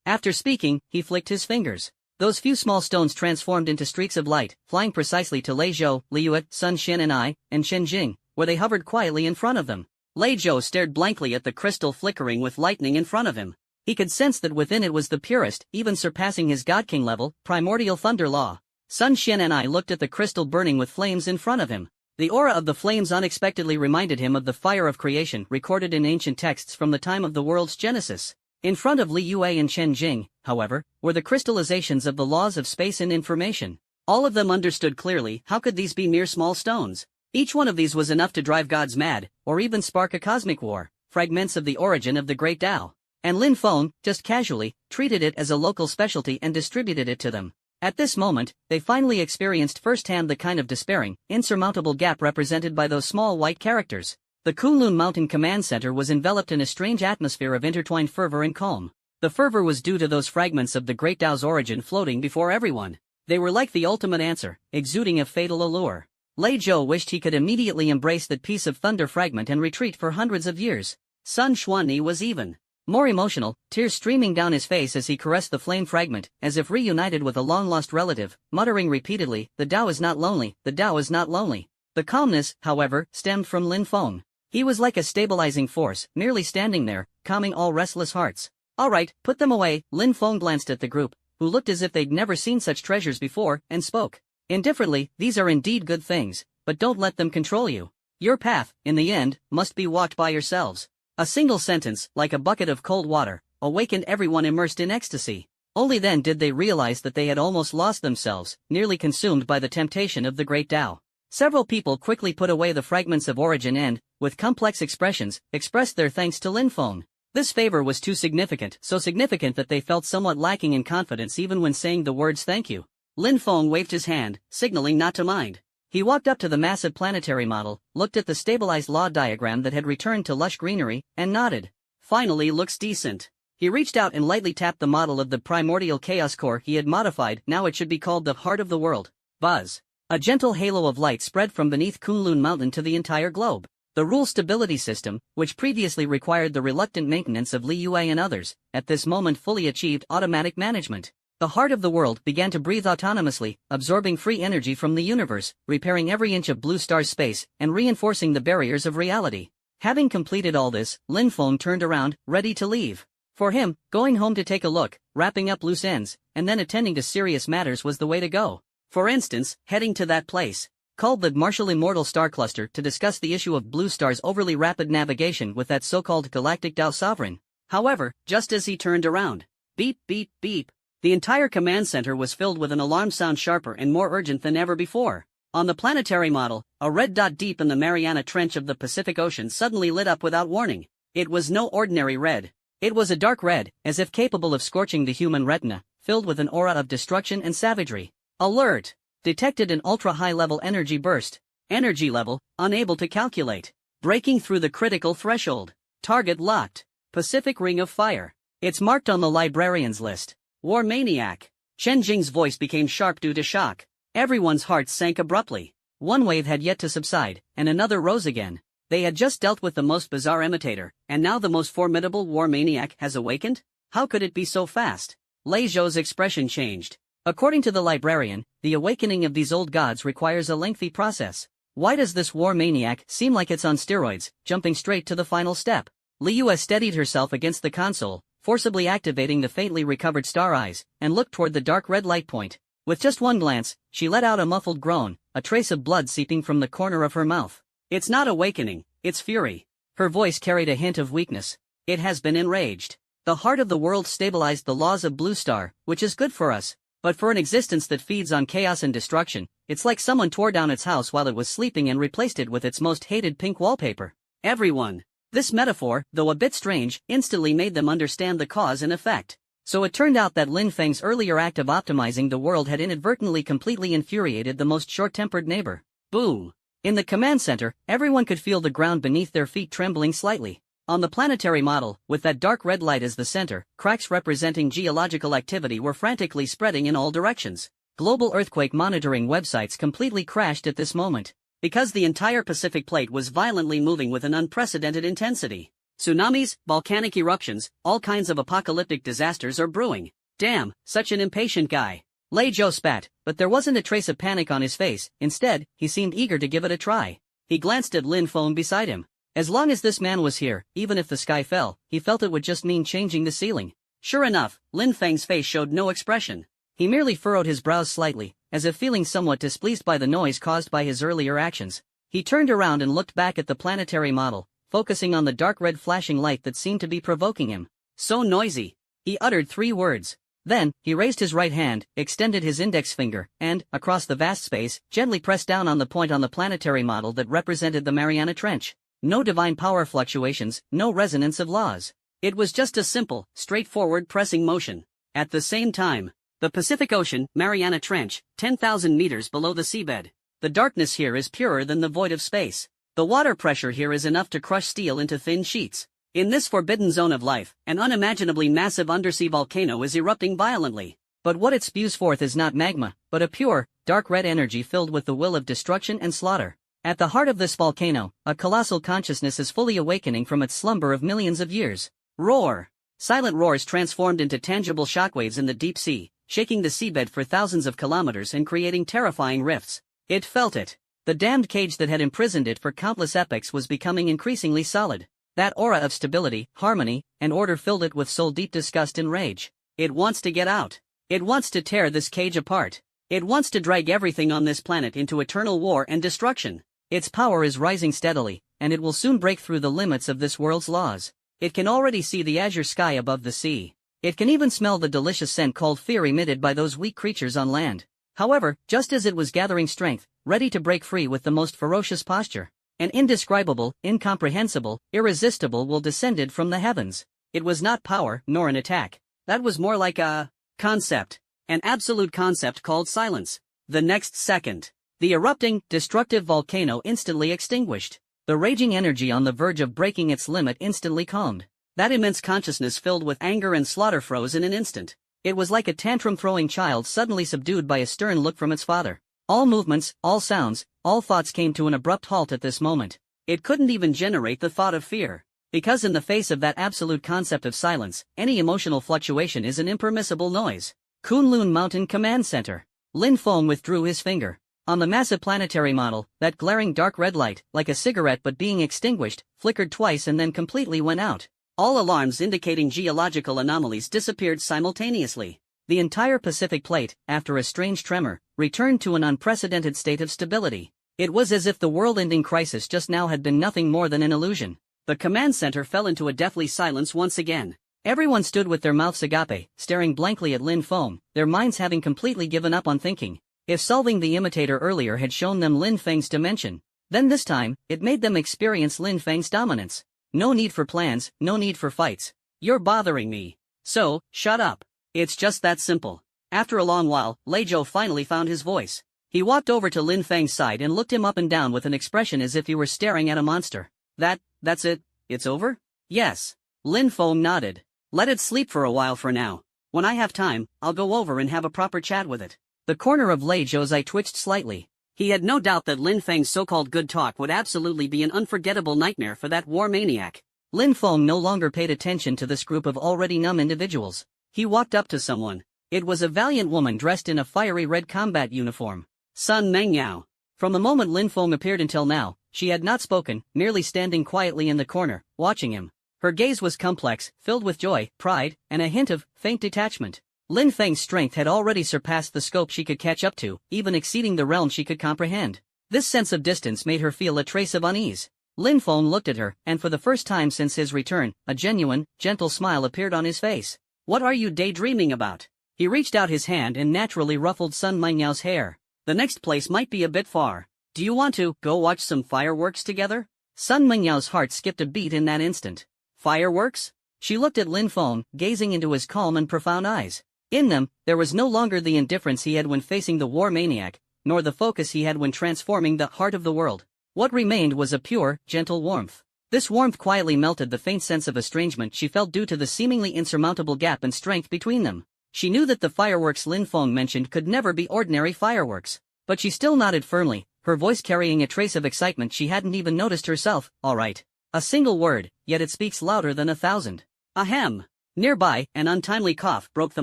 After speaking, he flicked his fingers. Those few small stones transformed into streaks of light, flying precisely to Lei Zhou, Li Yue, Sun Xian and I, and Chen Jing, where they hovered quietly in front of them. Lei Zhou stared blankly at the crystal flickering with lightning in front of him. He could sense that within it was the purest, even surpassing his God King level, primordial thunder law. Sun Xian and I looked at the crystal burning with flames in front of him. The aura of the flames unexpectedly reminded him of the fire of creation recorded in ancient texts from the time of the world's genesis. In front of Li Yue and Chen Jing, however, were the crystallizations of the laws of space and information. All of them understood clearly how could these be mere small stones. Each one of these was enough to drive gods mad, or even spark a cosmic war, fragments of the origin of the great Tao. And Lin Feng, just casually, treated it as a local specialty and distributed it to them. At this moment, they finally experienced firsthand the kind of despairing, insurmountable gap represented by those small white characters. The Kunlun Mountain Command Center was enveloped in a strange atmosphere of intertwined fervor and calm. The fervor was due to those fragments of the great Tao's origin floating before everyone. They were like the ultimate answer, exuding a fatal allure. Lei Zhou wished he could immediately embrace that piece of thunder fragment and retreat for hundreds of years. Sun Xuanyi was even more emotional, tears streaming down his face as he caressed the flame fragment, as if reunited with a long-lost relative, muttering repeatedly, The Tao is not lonely, the Tao is not lonely. The calmness, however, stemmed from Lin Feng. He was like a stabilizing force, merely standing there, calming all restless hearts. All right, put them away. Lin Feng glanced at the group, who looked as if they'd never seen such treasures before, and spoke. Indifferently, these are indeed good things, but don't let them control you. Your path, in the end, must be walked by yourselves. A single sentence, like a bucket of cold water, awakened everyone immersed in ecstasy. Only then did they realize that they had almost lost themselves, nearly consumed by the temptation of the great Tao. Several people quickly put away the fragments of origin and, with complex expressions, expressed their thanks to Lin Feng. This favor was too significant, so significant that they felt somewhat lacking in confidence even when saying the words thank you. Lin Feng waved his hand, signaling not to mind. He walked up to the massive planetary model, looked at the stabilized law diagram that had returned to lush greenery, and nodded. Finally, looks decent. He reached out and lightly tapped the model of the primordial chaos core he had modified. Now it should be called the heart of the world. Buzz. A gentle halo of light spread from beneath Kunlun Mountain to the entire globe. The rule stability system, which previously required the reluctant maintenance of Li Yue and others, at this moment fully achieved automatic management. The heart of the world began to breathe autonomously, absorbing free energy from the universe, repairing every inch of blue star space, and reinforcing the barriers of reality. Having completed all this, Lin Feng turned around, ready to leave. For him, going home to take a look, wrapping up loose ends, and then attending to serious matters was the way to go. For instance, heading to that place, called the Marshall Immortal Star Cluster, to discuss the issue of Blue Star's overly rapid navigation with that so-called Galactic Tau Sovereign. However, just as he turned around, beep beep beep, the entire command center was filled with an alarm sound sharper and more urgent than ever before. On the planetary model, a red dot deep in the Mariana Trench of the Pacific Ocean suddenly lit up without warning. It was no ordinary red. It was a dark red, as if capable of scorching the human retina, filled with an aura of destruction and savagery. Alert! Detected an ultra-high-level energy burst. Energy level, unable to calculate. Breaking through the critical threshold. Target locked. Pacific Ring of Fire. It's marked on the librarian's list. War Maniac. Chen Jing's voice became sharp due to shock. Everyone's hearts sank abruptly. One wave had yet to subside, and another rose again. They had just dealt with the most bizarre imitator, and now the most formidable war maniac has awakened? How could it be so fast? Lei Zhou's expression changed. According to the librarian, the awakening of these old gods requires a lengthy process. Why does this war maniac seem like it's on steroids, jumping straight to the final step? Liu steadied herself against the console, forcibly activating the faintly recovered star eyes, and looked toward the dark red light point. With just one glance, she let out a muffled groan, a trace of blood seeping from the corner of her mouth. It's not awakening, it's fury. Her voice carried a hint of weakness. It has been enraged. The heart of the world stabilized the laws of Blue Star, which is good for us. But for an existence that feeds on chaos and destruction, it's like someone tore down its house while it was sleeping and replaced it with its most hated pink wallpaper. Everyone. This metaphor, though a bit strange, instantly made them understand the cause and effect. So it turned out that Lin Feng's earlier act of optimizing the world had inadvertently completely infuriated the most short-tempered neighbor. Boom. In the command center, everyone could feel the ground beneath their feet trembling slightly. On the planetary model, with that dark red light as the center, cracks representing geological activity were frantically spreading in all directions. Global earthquake monitoring websites completely crashed at this moment, because the entire Pacific plate was violently moving with an unprecedented intensity. Tsunamis, volcanic eruptions, all kinds of apocalyptic disasters are brewing. Damn, such an impatient guy. Lei Zhou spat, but there wasn't a trace of panic on his face. Instead, he seemed eager to give it a try. He glanced at Lin Feng beside him. As long as this man was here, even if the sky fell, he felt it would just mean changing the ceiling. Sure enough, Lin Feng's face showed no expression. He merely furrowed his brows slightly, as if feeling somewhat displeased by the noise caused by his earlier actions. He turned around and looked back at the planetary model, focusing on the dark red flashing light that seemed to be provoking him. So noisy. He uttered 3 words. Then, he raised his right hand, extended his index finger, and, across the vast space, gently pressed down on the point on the planetary model that represented the Mariana Trench. No divine power fluctuations, no resonance of laws. It was just a simple, straightforward pressing motion. At the same time, the Pacific Ocean, Mariana Trench, 10,000 meters below the seabed. The darkness here is purer than the void of space. The water pressure here is enough to crush steel into thin sheets. In this forbidden zone of life, an unimaginably massive undersea volcano is erupting violently. But what it spews forth is not magma, but a pure, dark red energy filled with the will of destruction and slaughter. At the heart of this volcano, a colossal consciousness is fully awakening from its slumber of millions of years. Roar! Silent roars transformed into tangible shockwaves in the deep sea, shaking the seabed for thousands of kilometers and creating terrifying rifts. It felt it. The damned cage that had imprisoned it for countless epochs was becoming increasingly solid. That aura of stability, harmony, and order filled it with soul-deep disgust and rage. It wants to get out. It wants to tear this cage apart. It wants to drag everything on this planet into eternal war and destruction. Its power is rising steadily, and it will soon break through the limits of this world's laws. It can already see the azure sky above the sea. It can even smell the delicious scent called fear emitted by those weak creatures on land. However, just as it was gathering strength, ready to break free with the most ferocious posture, an indescribable, incomprehensible, irresistible will descended from the heavens. It was not power, nor an attack. That was more like a concept. An absolute concept called silence. The next second, the erupting, destructive volcano instantly extinguished. The raging energy on the verge of breaking its limit instantly calmed. That immense consciousness filled with anger and slaughter froze in an instant. It was like a tantrum-throwing child suddenly subdued by a stern look from its father. All movements, all sounds, all thoughts came to an abrupt halt at this moment. It couldn't even generate the thought of fear. Because in the face of that absolute concept of silence, any emotional fluctuation is an impermissible noise. Kunlun Mountain Command Center. Lin Feng withdrew his finger. On the massive planetary model, that glaring dark red light, like a cigarette but being extinguished, flickered twice and then completely went out. All alarms indicating geological anomalies disappeared simultaneously. The entire Pacific Plate, after a strange tremor, returned to an unprecedented state of stability. It was as if the world-ending crisis just now had been nothing more than an illusion. The command center fell into a deathly silence once again. Everyone stood with their mouths agape, staring blankly at Lin Feng, their minds having completely given up on thinking. If solving the imitator earlier had shown them Lin Feng's dimension, then this time, it made them experience Lin Feng's dominance. No need for plans, no need for fights. You're bothering me. So, shut up. It's just that simple. After a long while, Lei Zhou finally found his voice. He walked over to Lin Feng's side and looked him up and down with an expression as if he were staring at a monster. That's it? It's over? Yes. Lin Feng nodded. Let it sleep for a while for now. When I have time, I'll go over and have a proper chat with it. The corner of Lei Zhou's eye twitched slightly. He had no doubt that Lin Feng's so-called good talk would absolutely be an unforgettable nightmare for that war maniac. Lin Feng no longer paid attention to this group of already numb individuals. He walked up to someone. It was a valiant woman dressed in a fiery red combat uniform. Sun Mengyao. From the moment Lin Feng appeared until now, she had not spoken, merely standing quietly in the corner, watching him. Her gaze was complex, filled with joy, pride, and a hint of faint detachment. Lin Feng's strength had already surpassed the scope she could catch up to, even exceeding the realm she could comprehend. This sense of distance made her feel a trace of unease. Lin Feng looked at her, and for the first time since his return, a genuine, gentle smile appeared on his face. What are you daydreaming about? He reached out his hand and naturally ruffled Sun Menyao's hair. The next place might be a bit far. Do you want to go watch some fireworks together? Sun Menyao's heart skipped a beat in that instant. Fireworks? She looked at Lin Feng, gazing into his calm and profound eyes. In them, there was no longer the indifference he had when facing the war maniac, nor the focus he had when transforming the heart of the world. What remained was a pure, gentle warmth. This warmth quietly melted the faint sense of estrangement she felt due to the seemingly insurmountable gap in strength between them. She knew that the fireworks Lin Feng mentioned could never be ordinary fireworks. But she still nodded firmly, her voice carrying a trace of excitement she hadn't even noticed herself. All right. A single word, yet it speaks louder than 1,000. Ahem. Nearby, an untimely cough broke the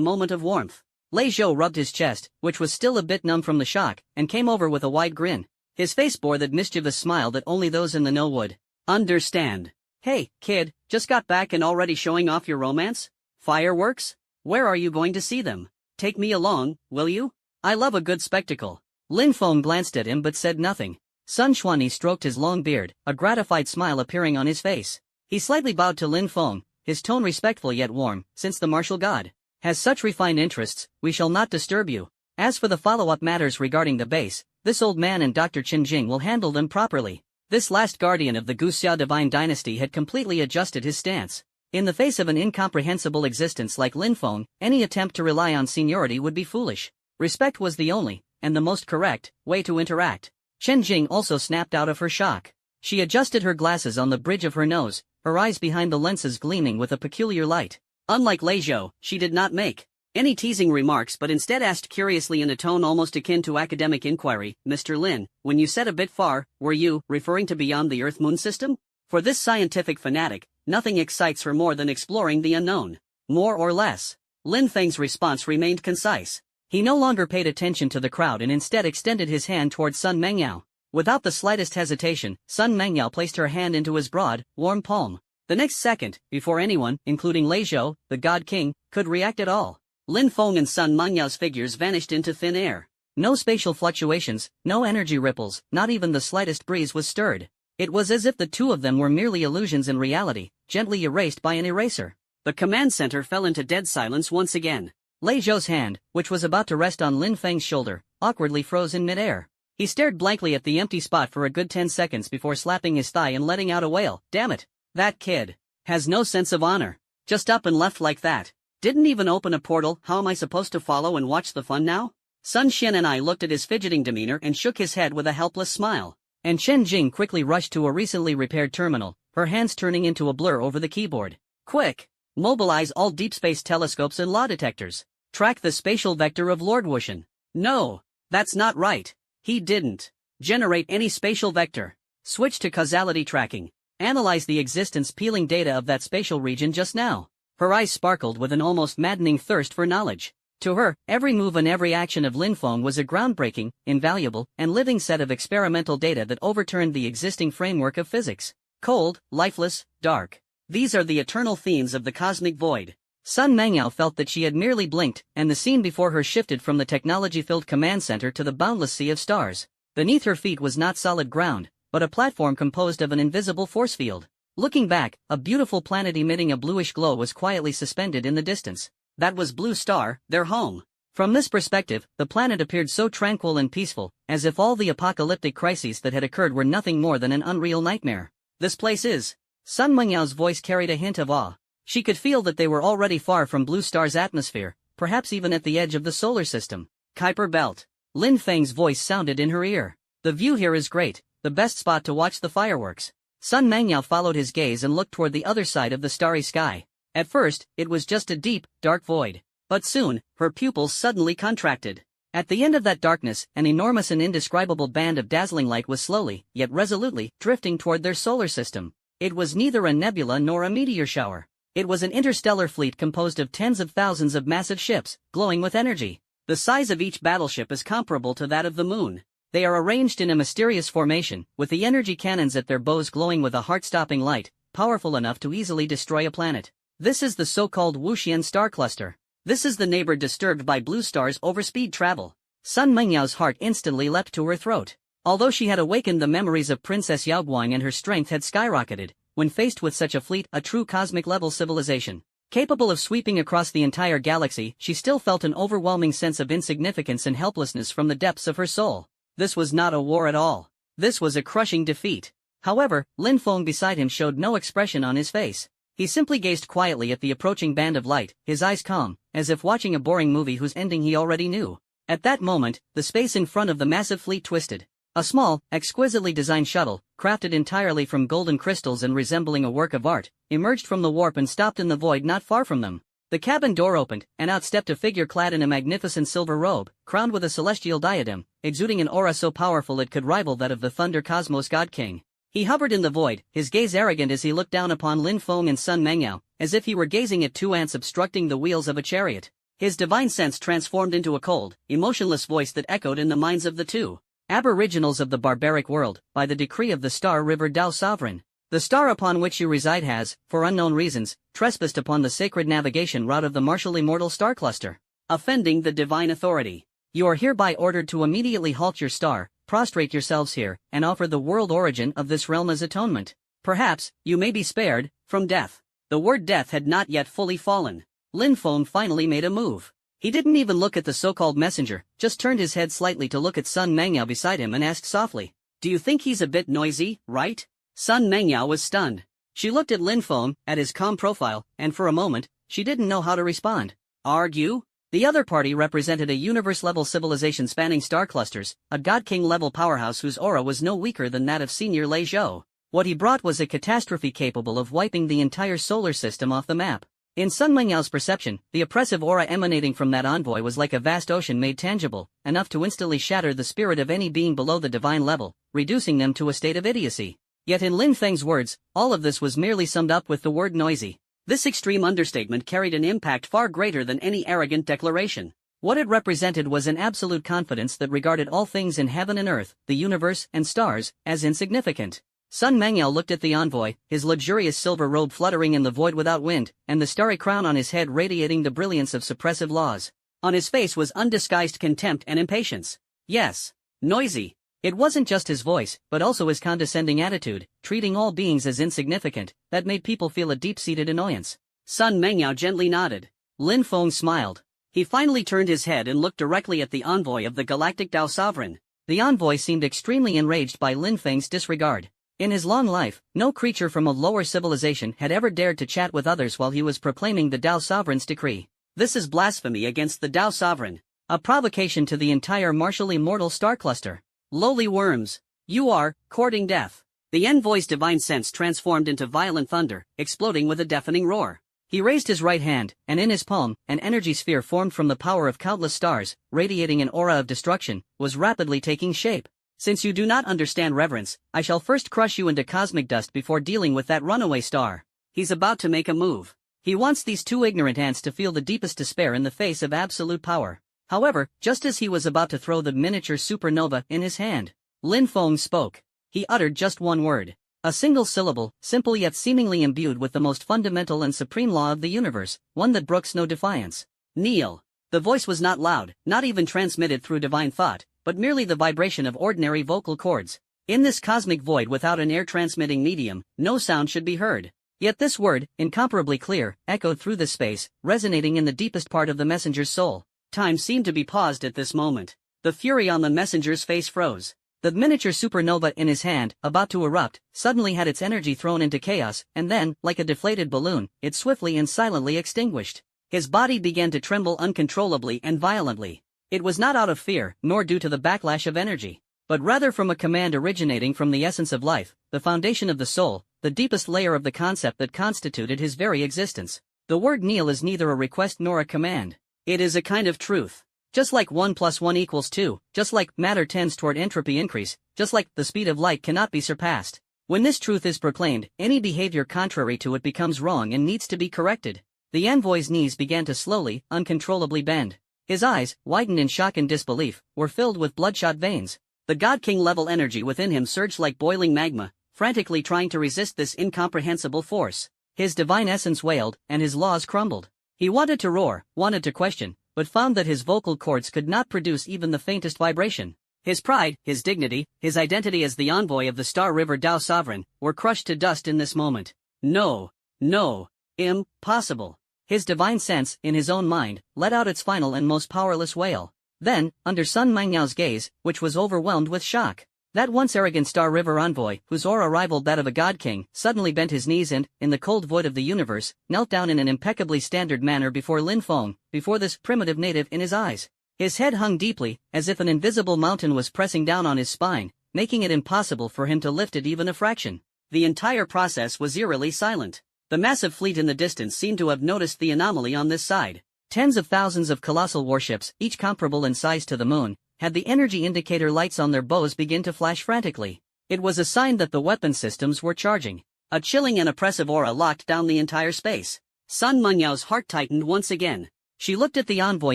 moment of warmth. Lei Zhou rubbed his chest, which was still a bit numb from the shock, and came over with a wide grin. His face bore that mischievous smile that only those in the know would understand. Hey, kid, just got back and already showing off your romance? Fireworks? Where are you going to see them? Take me along, will you? I love a good spectacle. Lin Feng glanced at him but said nothing. Sun Xuanyi stroked his long beard, a gratified smile appearing on his face. He slightly bowed to Lin Feng, his tone respectful yet warm, since the martial god has such refined interests, we shall not disturb you. As for the follow-up matters regarding the base, this old man and Dr. Qin Jing will handle them properly. This last guardian of the Guxia divine dynasty had completely adjusted his stance. In the face of an incomprehensible existence like Lin Feng, any attempt to rely on seniority would be foolish. Respect was the only, and the most correct, way to interact. Chen Jing also snapped out of her shock. She adjusted her glasses on the bridge of her nose, her eyes behind the lenses gleaming with a peculiar light. Unlike Lei Zhou, she did not make any teasing remarks but instead asked curiously in a tone almost akin to academic inquiry, Mr. Lin, when you said a bit far, were you referring to beyond the Earth-Moon system? For this scientific fanatic, nothing excites her more than exploring the unknown. More or less. Lin Feng's response remained concise. He no longer paid attention to the crowd and instead extended his hand towards Sun Mengyao. Without the slightest hesitation, Sun Mengyao placed her hand into his broad, warm palm. The next second, before anyone, including Lei Zhou, the God King, could react at all, Lin Feng and Sun Mengyao's figures vanished into thin air. No spatial fluctuations, no energy ripples, not even the slightest breeze was stirred. It was as if the two of them were merely illusions in reality, gently erased by an eraser. The command center fell into dead silence once again. Lei Zhou's hand, which was about to rest on Lin Feng's shoulder, awkwardly froze in midair. He stared blankly at the empty spot for a good 10 seconds before slapping his thigh and letting out a wail. Damn it. That kid has no sense of honor. Just up and left like that. Didn't even open a portal. How am I supposed to follow and watch the fun now? Sun Xian and I looked at his fidgeting demeanor and shook his head with a helpless smile. And Chen Jing quickly rushed to a recently repaired terminal, her hands turning into a blur over the keyboard. Quick! Mobilize all deep space telescopes and law detectors. Track the spatial vector of Lord Wushan. No, that's not right. He didn't generate any spatial vector. Switch to causality tracking. Analyze the existence peeling data of that spatial region just now. Her eyes sparkled with an almost maddening thirst for knowledge. To her, every move and every action of Lin Feng was a groundbreaking, invaluable, and living set of experimental data that overturned the existing framework of physics. Cold, lifeless, dark. These are the eternal themes of the cosmic void. Sun Mengyao felt that she had merely blinked, and the scene before her shifted from the technology-filled command center to the boundless sea of stars. Beneath her feet was not solid ground, but a platform composed of an invisible force field. Looking back, a beautiful planet emitting a bluish glow was quietly suspended in the distance. That was Blue Star, their home. From this perspective, the planet appeared so tranquil and peaceful, as if all the apocalyptic crises that had occurred were nothing more than an unreal nightmare. This place is. Sun Mengyao's voice carried a hint of awe. She could feel that they were already far from Blue Star's atmosphere, perhaps even at the edge of the solar system. Kuiper Belt. Lin Feng's voice sounded in her ear. The view here is great, the best spot to watch the fireworks. Sun Mengyao followed his gaze and looked toward the other side of the starry sky. At first, it was just a deep, dark void. But soon, her pupils suddenly contracted. At the end of that darkness, an enormous and indescribable band of dazzling light was slowly, yet resolutely, drifting toward their solar system. It was neither a nebula nor a meteor shower. It was an interstellar fleet composed of tens of thousands of massive ships, glowing with energy. The size of each battleship is comparable to that of the moon. They are arranged in a mysterious formation, with the energy cannons at their bows glowing with a heart-stopping light, powerful enough to easily destroy a planet. This is the so-called Wuxian star cluster. This is the neighbor disturbed by Blue Star's overspeed travel. Sun Mengyao's heart instantly leapt to her throat. Although she had awakened the memories of Princess Yaoguang and her strength had skyrocketed, when faced with such a fleet, a true cosmic-level civilization, capable of sweeping across the entire galaxy, she still felt an overwhelming sense of insignificance and helplessness from the depths of her soul. This was not a war at all. This was a crushing defeat. However, Lin Feng beside him showed no expression on his face. He simply gazed quietly at the approaching band of light, his eyes calm, as if watching a boring movie whose ending he already knew. At that moment, the space in front of the massive fleet twisted. A small, exquisitely designed shuttle, crafted entirely from golden crystals and resembling a work of art, emerged from the warp and stopped in the void not far from them. The cabin door opened, and out stepped a figure clad in a magnificent silver robe, crowned with a celestial diadem, exuding an aura so powerful it could rival that of the Thunder Cosmos God King. He hovered in the void, his gaze arrogant as he looked down upon Lin Feng and Sun Mengyao, as if he were gazing at two ants obstructing the wheels of a chariot. His divine sense transformed into a cold, emotionless voice that echoed in the minds of the two aboriginals of the barbaric world, by the decree of the Star River Dao Sovereign. The star upon which you reside has, for unknown reasons, trespassed upon the sacred navigation route of the martial immortal star cluster, offending the divine authority. You are hereby ordered to immediately halt your star, prostrate yourselves here, and offer the world origin of this realm as atonement. Perhaps, you may be spared from death. The word death had not yet fully fallen. Lin Feng finally made a move. He didn't even look at the so-called messenger, just turned his head slightly to look at Sun Mengyao beside him and asked softly, "Do you think he's a bit noisy, right?" Sun Mengyao was stunned. She looked at Lin Feng, at his calm profile, and for a moment, she didn't know how to respond. Argue? The other party represented a universe-level civilization spanning star clusters, a God King-level powerhouse whose aura was no weaker than that of Senior Lei Zhou. What he brought was a catastrophe capable of wiping the entire solar system off the map. In Sun Mengyao's perception, the oppressive aura emanating from that envoy was like a vast ocean made tangible, enough to instantly shatter the spirit of any being below the divine level, reducing them to a state of idiocy. Yet in Lin Feng's words, all of this was merely summed up with the word noisy. This extreme understatement carried an impact far greater than any arrogant declaration. What it represented was an absolute confidence that regarded all things in heaven and earth, the universe and stars, as insignificant. Sun Mengyao looked at the envoy, his luxurious silver robe fluttering in the void without wind, and the starry crown on his head radiating the brilliance of suppressive laws. On his face was undisguised contempt and impatience. Yes, noisy. It wasn't just his voice, but also his condescending attitude, treating all beings as insignificant, that made people feel a deep-seated annoyance. Sun Mengyao gently nodded. Lin Feng smiled. He finally turned his head and looked directly at the envoy of the Galactic Dao Sovereign. The envoy seemed extremely enraged by Lin Feng's disregard. In his long life, no creature from a lower civilization had ever dared to chat with others while he was proclaiming the Dao Sovereign's decree. This is blasphemy against the Dao Sovereign. A provocation to the entire martial immortal star cluster. Lowly worms. You are courting death. The envoy's divine sense transformed into violent thunder, exploding with a deafening roar. He raised his right hand, and in his palm, an energy sphere formed from the power of countless stars, radiating an aura of destruction, was rapidly taking shape. Since you do not understand reverence, I shall first crush you into cosmic dust before dealing with that runaway star. He's about to make a move. He wants these two ignorant ants to feel the deepest despair in the face of absolute power. However, just as he was about to throw the miniature supernova in his hand, Lin Feng spoke. He uttered just one word. A single syllable, simple yet seemingly imbued with the most fundamental and supreme law of the universe, one that brooks no defiance. Kneel. The voice was not loud, not even transmitted through divine thought, but merely the vibration of ordinary vocal cords. In this cosmic void without an air-transmitting medium, no sound should be heard. Yet this word, incomparably clear, echoed through the space, resonating in the deepest part of the messenger's soul. Time seemed to be paused at this moment. The fury on the messenger's face froze. The miniature supernova in his hand, about to erupt, suddenly had its energy thrown into chaos, and then, like a deflated balloon, it swiftly and silently extinguished. His body began to tremble uncontrollably and violently. It was not out of fear, nor due to the backlash of energy, but rather from a command originating from the essence of life, the foundation of the soul, the deepest layer of the concept that constituted his very existence. The word kneel is neither a request nor a command. It is a kind of truth. Just like 1 + 1 = 2, just like matter tends toward entropy increase, just like the speed of light cannot be surpassed. When this truth is proclaimed, any behavior contrary to it becomes wrong and needs to be corrected. The envoy's knees began to slowly, uncontrollably bend. His eyes, widened in shock and disbelief, were filled with bloodshot veins. The God King level energy within him surged like boiling magma, frantically trying to resist this incomprehensible force. His divine essence wailed, and his laws crumbled. He wanted to roar, wanted to question, but found that his vocal cords could not produce even the faintest vibration. His pride, his dignity, his identity as the envoy of the Star River Tao Sovereign, were crushed to dust in this moment. No, no, impossible. His divine sense, in his own mind, let out its final and most powerless wail. Then, under Sun Mengyao's gaze, which was overwhelmed with shock, that once arrogant Star River envoy, whose aura rivaled that of a god king, suddenly bent his knees and, in the cold void of the universe, knelt down in an impeccably standard manner before Lin Feng, before this primitive native in his eyes. His head hung deeply, as if an invisible mountain was pressing down on his spine, making it impossible for him to lift it even a fraction. The entire process was eerily silent. The massive fleet in the distance seemed to have noticed the anomaly on this side. Tens of thousands of colossal warships, each comparable in size to the moon, had the energy indicator lights on their bows begin to flash frantically. It was a sign that the weapon systems were charging. A chilling and oppressive aura locked down the entire space. Sun Mengyao's heart tightened once again. She looked at the envoy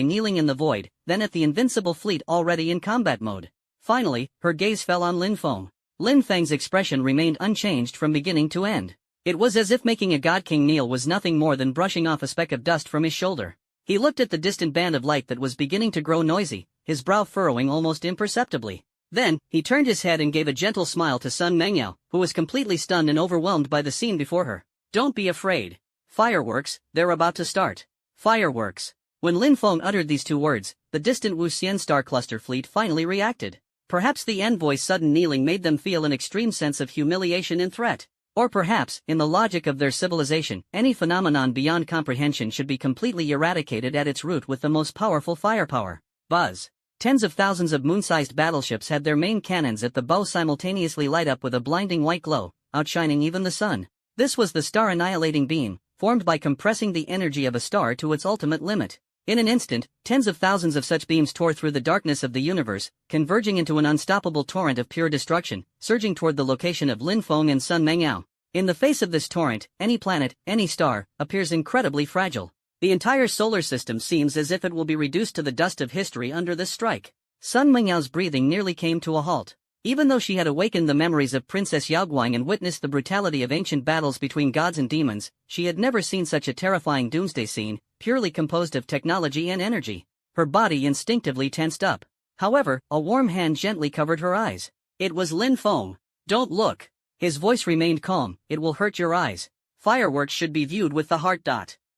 kneeling in the void, then at the invincible fleet already in combat mode. Finally, her gaze fell on Lin Feng. Lin Feng's expression remained unchanged from beginning to end. It was as if making a god king kneel was nothing more than brushing off a speck of dust from his shoulder. He looked at the distant band of light that was beginning to grow noisy, his brow furrowing almost imperceptibly. Then, he turned his head and gave a gentle smile to Sun Mengyao, who was completely stunned and overwhelmed by the scene before her. Don't be afraid. Fireworks, they're about to start. Fireworks. When Lin Feng uttered these two words, the distant Wuxian star cluster fleet finally reacted. Perhaps the envoy's sudden kneeling made them feel an extreme sense of humiliation and threat. Or perhaps, in the logic of their civilization, any phenomenon beyond comprehension should be completely eradicated at its root with the most powerful firepower. Buzz. Tens of thousands of moon-sized battleships had their main cannons at the bow simultaneously light up with a blinding white glow, outshining even the sun. This was the star-annihilating beam, formed by compressing the energy of a star to its ultimate limit. In an instant, tens of thousands of such beams tore through the darkness of the universe, converging into an unstoppable torrent of pure destruction, surging toward the location of Lin Feng and Sun Mengyao. In the face of this torrent, any planet, any star, appears incredibly fragile. The entire solar system seems as if it will be reduced to the dust of history under this strike. Sun Mengyao's breathing nearly came to a halt. Even though she had awakened the memories of Princess Yaoguang and witnessed the brutality of ancient battles between gods and demons, she had never seen such a terrifying doomsday scene, purely composed of technology and energy. Her body instinctively tensed up. However, a warm hand gently covered her eyes. It was Lin Feng. Don't look. His voice remained calm. It will hurt your eyes. Fireworks should be viewed with the heart.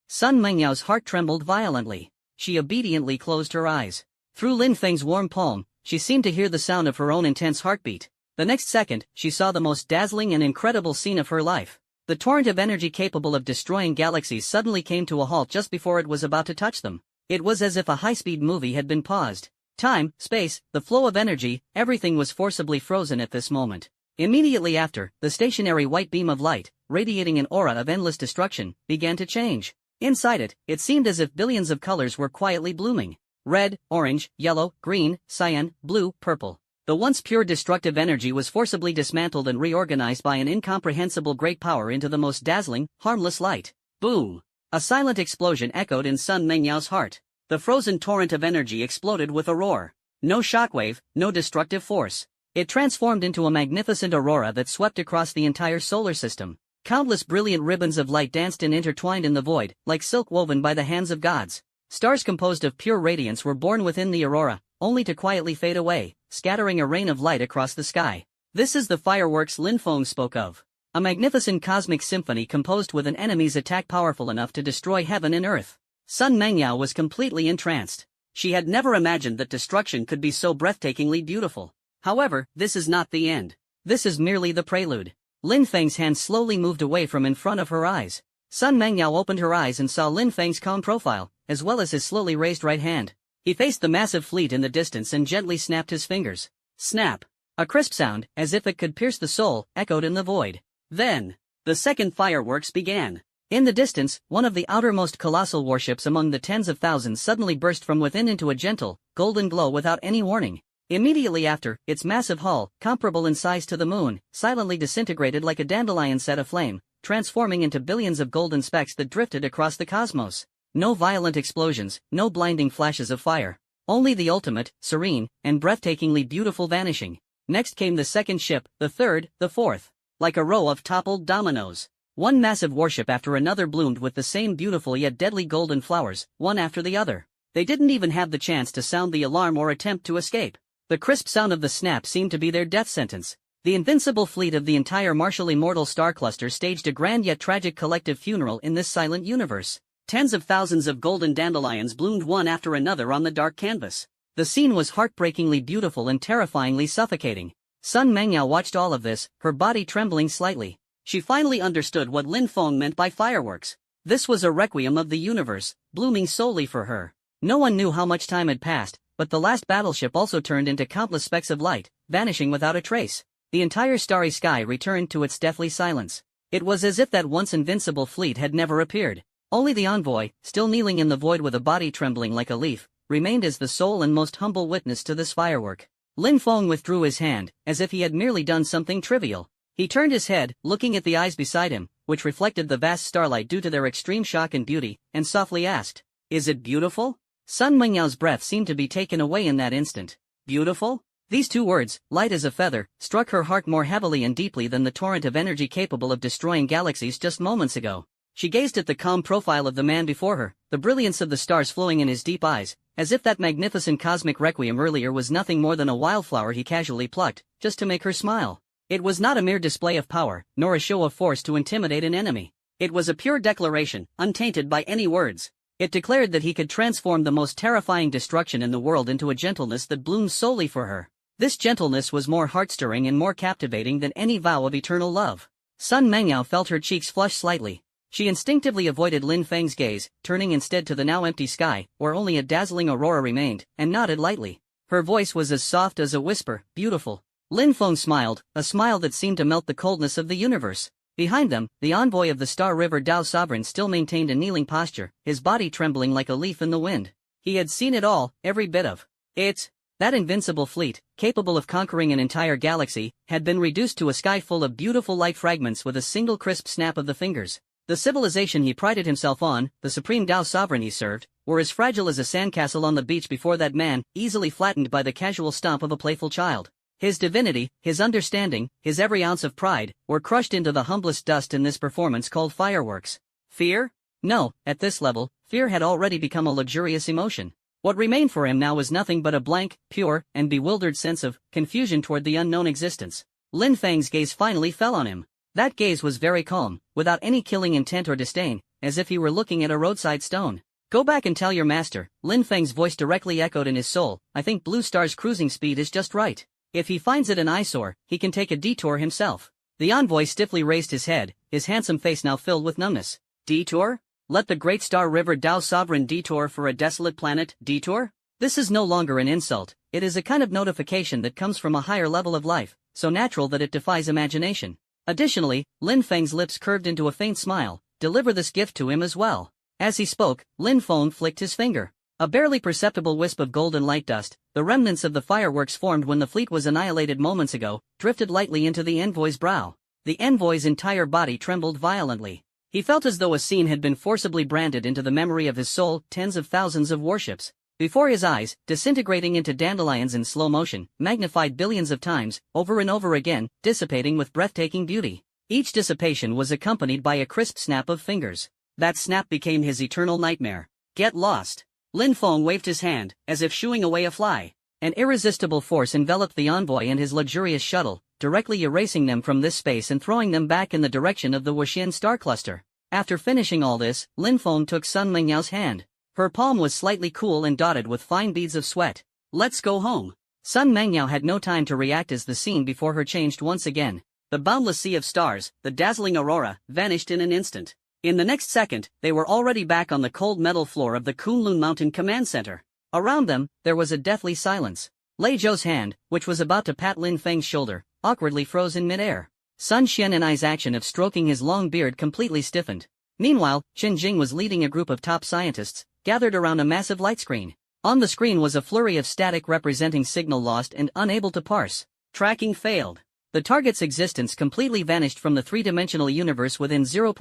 Sun Mengyao's heart trembled violently. She obediently closed her eyes. Through Lin Feng's warm palm, she seemed to hear the sound of her own intense heartbeat. The next second, she saw the most dazzling and incredible scene of her life. The torrent of energy capable of destroying galaxies suddenly came to a halt just before it was about to touch them. It was as if a high-speed movie had been paused. Time, space, the flow of energy, everything was forcibly frozen at this moment. Immediately after, the stationary white beam of light, radiating an aura of endless destruction, began to change. Inside it, it seemed as if billions of colors were quietly blooming. Red, orange, yellow, green, cyan, blue, purple. The once pure destructive energy was forcibly dismantled and reorganized by an incomprehensible great power into the most dazzling, harmless light. Boom! A silent explosion echoed in Sun Mengyao's heart. The frozen torrent of energy exploded with a roar. No shockwave, no destructive force. It transformed into a magnificent aurora that swept across the entire solar system. Countless brilliant ribbons of light danced and intertwined in the void, like silk woven by the hands of gods. Stars composed of pure radiance were born within the aurora, only to quietly fade away, scattering a rain of light across the sky. This is the fireworks Lin Feng spoke of. A magnificent cosmic symphony composed with an enemy's attack powerful enough to destroy heaven and earth. Sun Mengyao was completely entranced. She had never imagined that destruction could be so breathtakingly beautiful. However, this is not the end. This is merely the prelude. Lin Feng's hand slowly moved away from in front of her eyes. Sun Mengyao opened her eyes and saw Lin Feng's calm profile, as well as his slowly raised right hand. He faced the massive fleet in the distance and gently snapped his fingers. Snap! A crisp sound, as if it could pierce the soul, echoed in the void. Then, the second fireworks began. In the distance, one of the outermost colossal warships among the tens of thousands suddenly burst from within into a gentle, golden glow without any warning. Immediately after, its massive hull, comparable in size to the moon, silently disintegrated like a dandelion set aflame, transforming into billions of golden specks that drifted across the cosmos. No violent explosions, no blinding flashes of fire. Only the ultimate, serene, and breathtakingly beautiful vanishing. Next came the second ship, the third, the fourth. Like a row of toppled dominoes. One massive warship after another bloomed with the same beautiful yet deadly golden flowers, one after the other. They didn't even have the chance to sound the alarm or attempt to escape. The crisp sound of the snap seemed to be their death sentence. The invincible fleet of the entire martial immortal star cluster staged a grand yet tragic collective funeral in this silent universe. Tens of thousands of golden dandelions bloomed one after another on the dark canvas. The scene was heartbreakingly beautiful and terrifyingly suffocating. Sun Mengyao watched all of this, her body trembling slightly. She finally understood what Lin Feng meant by fireworks. This was a requiem of the universe, blooming solely for her. No one knew how much time had passed, but the last battleship also turned into countless specks of light, vanishing without a trace. The entire starry sky returned to its deathly silence. It was as if that once invincible fleet had never appeared. Only the envoy, still kneeling in the void with a body trembling like a leaf, remained as the sole and most humble witness to this firework. Lin Feng withdrew his hand, as if he had merely done something trivial. He turned his head, looking at the eyes beside him, which reflected the vast starlight due to their extreme shock and beauty, and softly asked, "Is it beautiful?" Sun Mengyao's breath seemed to be taken away in that instant. Beautiful? These two words, light as a feather, struck her heart more heavily and deeply than the torrent of energy capable of destroying galaxies just moments ago. She gazed at the calm profile of the man before her, the brilliance of the stars flowing in his deep eyes, as if that magnificent cosmic requiem earlier was nothing more than a wildflower he casually plucked, just to make her smile. It was not a mere display of power, nor a show of force to intimidate an enemy. It was a pure declaration, untainted by any words. It declared that he could transform the most terrifying destruction in the world into a gentleness that bloomed solely for her. This gentleness was more heart-stirring and more captivating than any vow of eternal love. Sun Mengyao felt her cheeks flush slightly. She instinctively avoided Lin Feng's gaze, turning instead to the now empty sky, where only a dazzling aurora remained, and nodded lightly. Her voice was as soft as a whisper, beautiful. Lin Feng smiled, a smile that seemed to melt the coldness of the universe. Behind them, the envoy of the Star River Dao Sovereign still maintained a kneeling posture, his body trembling like a leaf in the wind. He had seen it all, every bit of it. That invincible fleet, capable of conquering an entire galaxy, had been reduced to a sky full of beautiful light fragments with a single crisp snap of the fingers. The civilization he prided himself on, the supreme Dao Sovereign he served, were as fragile as a sandcastle on the beach before that man, easily flattened by the casual stomp of a playful child. His divinity, his understanding, his every ounce of pride, were crushed into the humblest dust in this performance called fireworks. Fear? No, at this level, fear had already become a luxurious emotion. What remained for him now was nothing but a blank, pure, and bewildered sense of confusion toward the unknown existence. Lin Feng's gaze finally fell on him. That gaze was very calm, without any killing intent or disdain, as if he were looking at a roadside stone. "Go back and tell your master," Lin Feng's voice directly echoed in his soul. "I think Blue Star's cruising speed is just right. If he finds it an eyesore, he can take a detour himself." The envoy stiffly raised his head, his handsome face now filled with numbness. "Detour? Let the great Star River Dao Sovereign detour for a desolate planet, detour? This is no longer an insult, it is a kind of notification that comes from a higher level of life, so natural that it defies imagination." Additionally, Lin Feng's lips curved into a faint smile. "Deliver this gift to him as well." As he spoke, Lin Feng flicked his finger. A barely perceptible wisp of golden light dust, the remnants of the fireworks formed when the fleet was annihilated moments ago, drifted lightly into the envoy's brow. The envoy's entire body trembled violently. He felt as though a scene had been forcibly branded into the memory of his soul. Tens of thousands of warships, Before his eyes, disintegrating into dandelions in slow motion, magnified billions of times, over and over again, dissipating with breathtaking beauty. Each dissipation was accompanied by a crisp snap of fingers. That snap became his eternal nightmare. Get lost. Lin Feng waved his hand, as if shooing away a fly. An irresistible force enveloped the envoy and his luxurious shuttle, directly erasing them from this space and throwing them back in the direction of the Wuxian star cluster. After finishing all this, Lin Feng took Sun Mengyao's hand. Her palm was slightly cool and dotted with fine beads of sweat. Let's go home. Sun Mengyao had no time to react as the scene before her changed once again. The boundless sea of stars, the dazzling aurora, vanished in an instant. In the next second, they were already back on the cold metal floor of the Kunlun Mountain Command Center. Around them, there was a deathly silence. Lei Zhou's hand, which was about to pat Lin Feng's shoulder, awkwardly froze in midair. Sun Xian'an's action of stroking his long beard completely stiffened. Meanwhile, Qin Jing was leading a group of top scientists, gathered around a massive light screen. On the screen was a flurry of static representing signal lost and unable to parse. Tracking failed. The target's existence completely vanished from the three-dimensional universe within 0.0001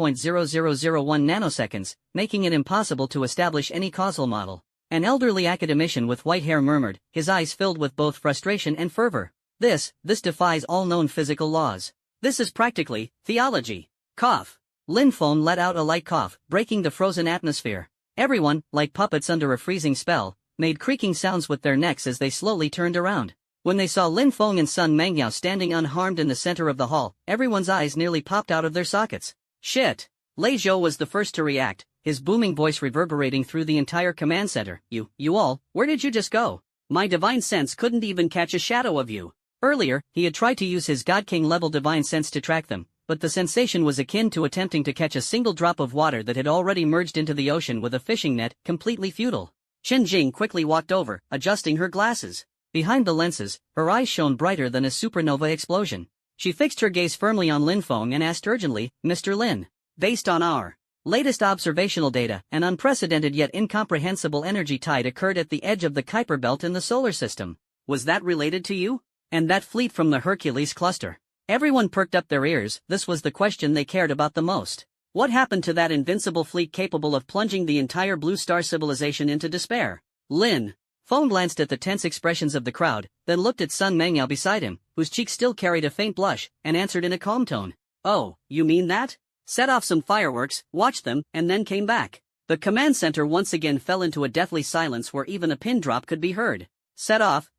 nanoseconds, making it impossible to establish any causal model. An elderly academician with white hair murmured, his eyes filled with both frustration and fervor. This defies all known physical laws. This is practically theology. Cough. Lin Feng let out a light cough, breaking the frozen atmosphere. Everyone, like puppets under a freezing spell, made creaking sounds with their necks as they slowly turned around. When they saw Lin Feng and Sun Mengyao standing unharmed in the center of the hall, everyone's eyes nearly popped out of their sockets. Shit! Lei Zhou was the first to react, his booming voice reverberating through the entire command center. You all, where did you just go? My divine sense couldn't even catch a shadow of you. Earlier, he had tried to use his God King level divine sense to track them, but the sensation was akin to attempting to catch a single drop of water that had already merged into the ocean with a fishing net, completely futile. Qin Jing quickly walked over, adjusting her glasses. Behind the lenses, her eyes shone brighter than a supernova explosion. She fixed her gaze firmly on Lin Feng and asked urgently, Mr. Lin, based on our latest observational data, an unprecedented yet incomprehensible energy tide occurred at the edge of the Kuiper belt in the solar system. Was that related to you? And that fleet from the Hercules cluster? Everyone perked up their ears. This was the question they cared about the most. What happened to that invincible fleet capable of plunging the entire Blue Star civilization into despair? Lin Feng glanced at the tense expressions of the crowd, then looked at Sun Mengyao beside him, whose cheeks still carried a faint blush, and answered in a calm tone. Oh, you mean that? Set off some fireworks, watched them, and then came back. The command center once again fell into a deathly silence where even a pin drop could be heard. Set off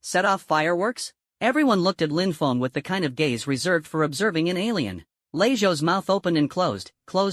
fireworks? Everyone looked at Lin Feng with the kind of gaze reserved for observing an alien. Lei Zhou's mouth opened and closed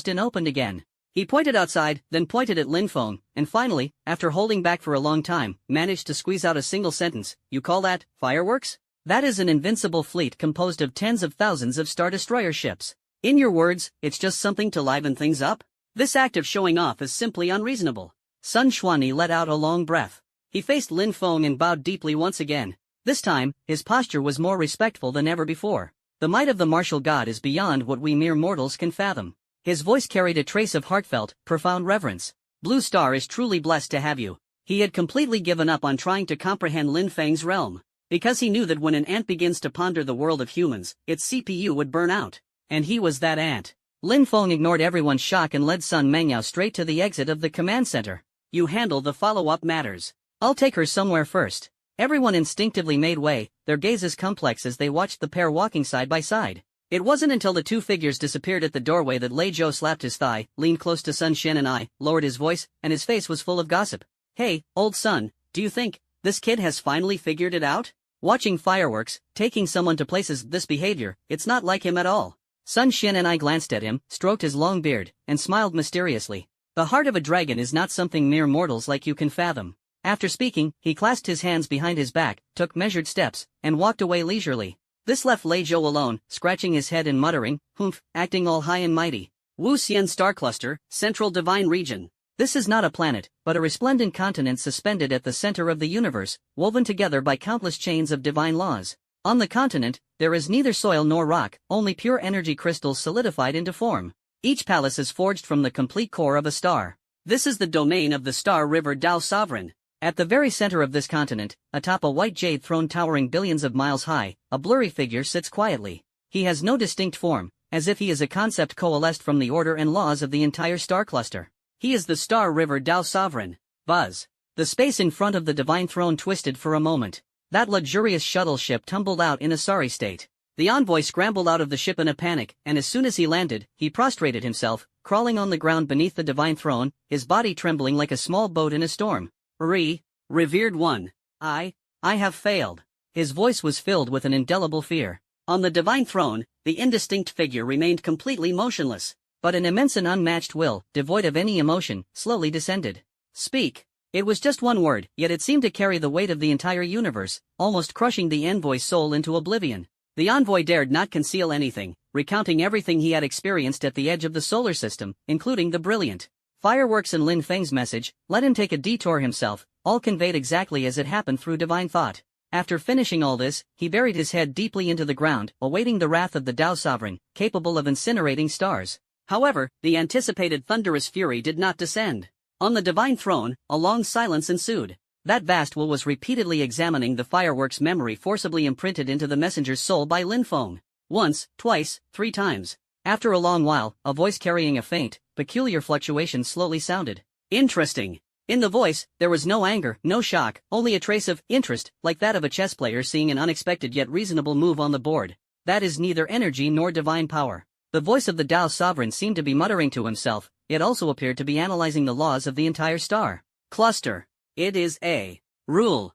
and opened again. He pointed outside, then pointed at Lin Feng, and finally, after holding back for a long time, managed to squeeze out a single sentence. You call that fireworks? That is an invincible fleet composed of tens of thousands of Star Destroyer ships. In your words, it's just something to liven things up? This act of showing off is simply unreasonable. Sun Xuanyi let out a long breath. He faced Lin Feng and bowed deeply once again. This time, his posture was more respectful than ever before. The might of the martial god is beyond what we mere mortals can fathom. His voice carried a trace of heartfelt, profound reverence. Blue Star is truly blessed to have you. He had completely given up on trying to comprehend Lin Feng's realm, because he knew that when an ant begins to ponder the world of humans, its CPU would burn out. And he was that ant. Lin Feng ignored everyone's shock and led Sun Mengyao straight to the exit of the command center. You handle the follow-up matters. I'll take her somewhere first. Everyone instinctively made way, their gazes complex as they watched the pair walking side by side. It wasn't until the two figures disappeared at the doorway that Lei Zhou slapped his thigh, leaned close to Sun Xian'an, lowered his voice, and his face was full of gossip. Hey, old Sun, do you think this kid has finally figured it out? Watching fireworks, taking someone to places, this behavior, it's not like him at all. Sun Xian'an glanced at him, stroked his long beard, and smiled mysteriously. The heart of a dragon is not something mere mortals like you can fathom. After speaking, he clasped his hands behind his back, took measured steps, and walked away leisurely. This left Lei Zhou alone, scratching his head and muttering, humph, acting all high and mighty. Wu Xian Star Cluster, Central Divine Region. This is not a planet, but a resplendent continent suspended at the center of the universe, woven together by countless chains of divine laws. On the continent, there is neither soil nor rock, only pure energy crystals solidified into form. Each palace is forged from the complete core of a star. This is the domain of the Star River Dao Sovereign. At the very center of this continent, atop a white jade throne towering billions of miles high, a blurry figure sits quietly. He has no distinct form, as if he is a concept coalesced from the order and laws of the entire star cluster. He is the Star River Dao Sovereign. Buzz. The space in front of the divine throne twisted for a moment. That luxurious shuttle ship tumbled out in a sorry state. The envoy scrambled out of the ship in a panic, and as soon as he landed, he prostrated himself, crawling on the ground beneath the divine throne, his body trembling like a small boat in a storm. Revered one. I have failed. His voice was filled with an indelible fear. On the divine throne, the indistinct figure remained completely motionless, but an immense and unmatched will, devoid of any emotion, slowly descended. Speak. It was just one word, yet it seemed to carry the weight of the entire universe, almost crushing the envoy's soul into oblivion. The envoy dared not conceal anything, recounting everything he had experienced at the edge of the solar system, including the brilliant fireworks and Lin Feng's message. Let him take a detour himself, all conveyed exactly as it happened through divine thought. After finishing all this, he buried his head deeply into the ground, awaiting the wrath of the Tao Sovereign, capable of incinerating stars. However, the anticipated thunderous fury did not descend. On the divine throne, a long silence ensued. That vast will was repeatedly examining the fireworks memory forcibly imprinted into the messenger's soul by Lin Feng. Once, twice, 3 times. After a long while, a voice carrying a faint, peculiar fluctuation slowly sounded. Interesting. In the voice, there was no anger, no shock, only a trace of interest, like that of a chess player seeing an unexpected yet reasonable move on the board. That is neither energy nor divine power. The voice of the Tao Sovereign seemed to be muttering to himself. It also appeared to be analyzing the laws of the entire star cluster. It is a rule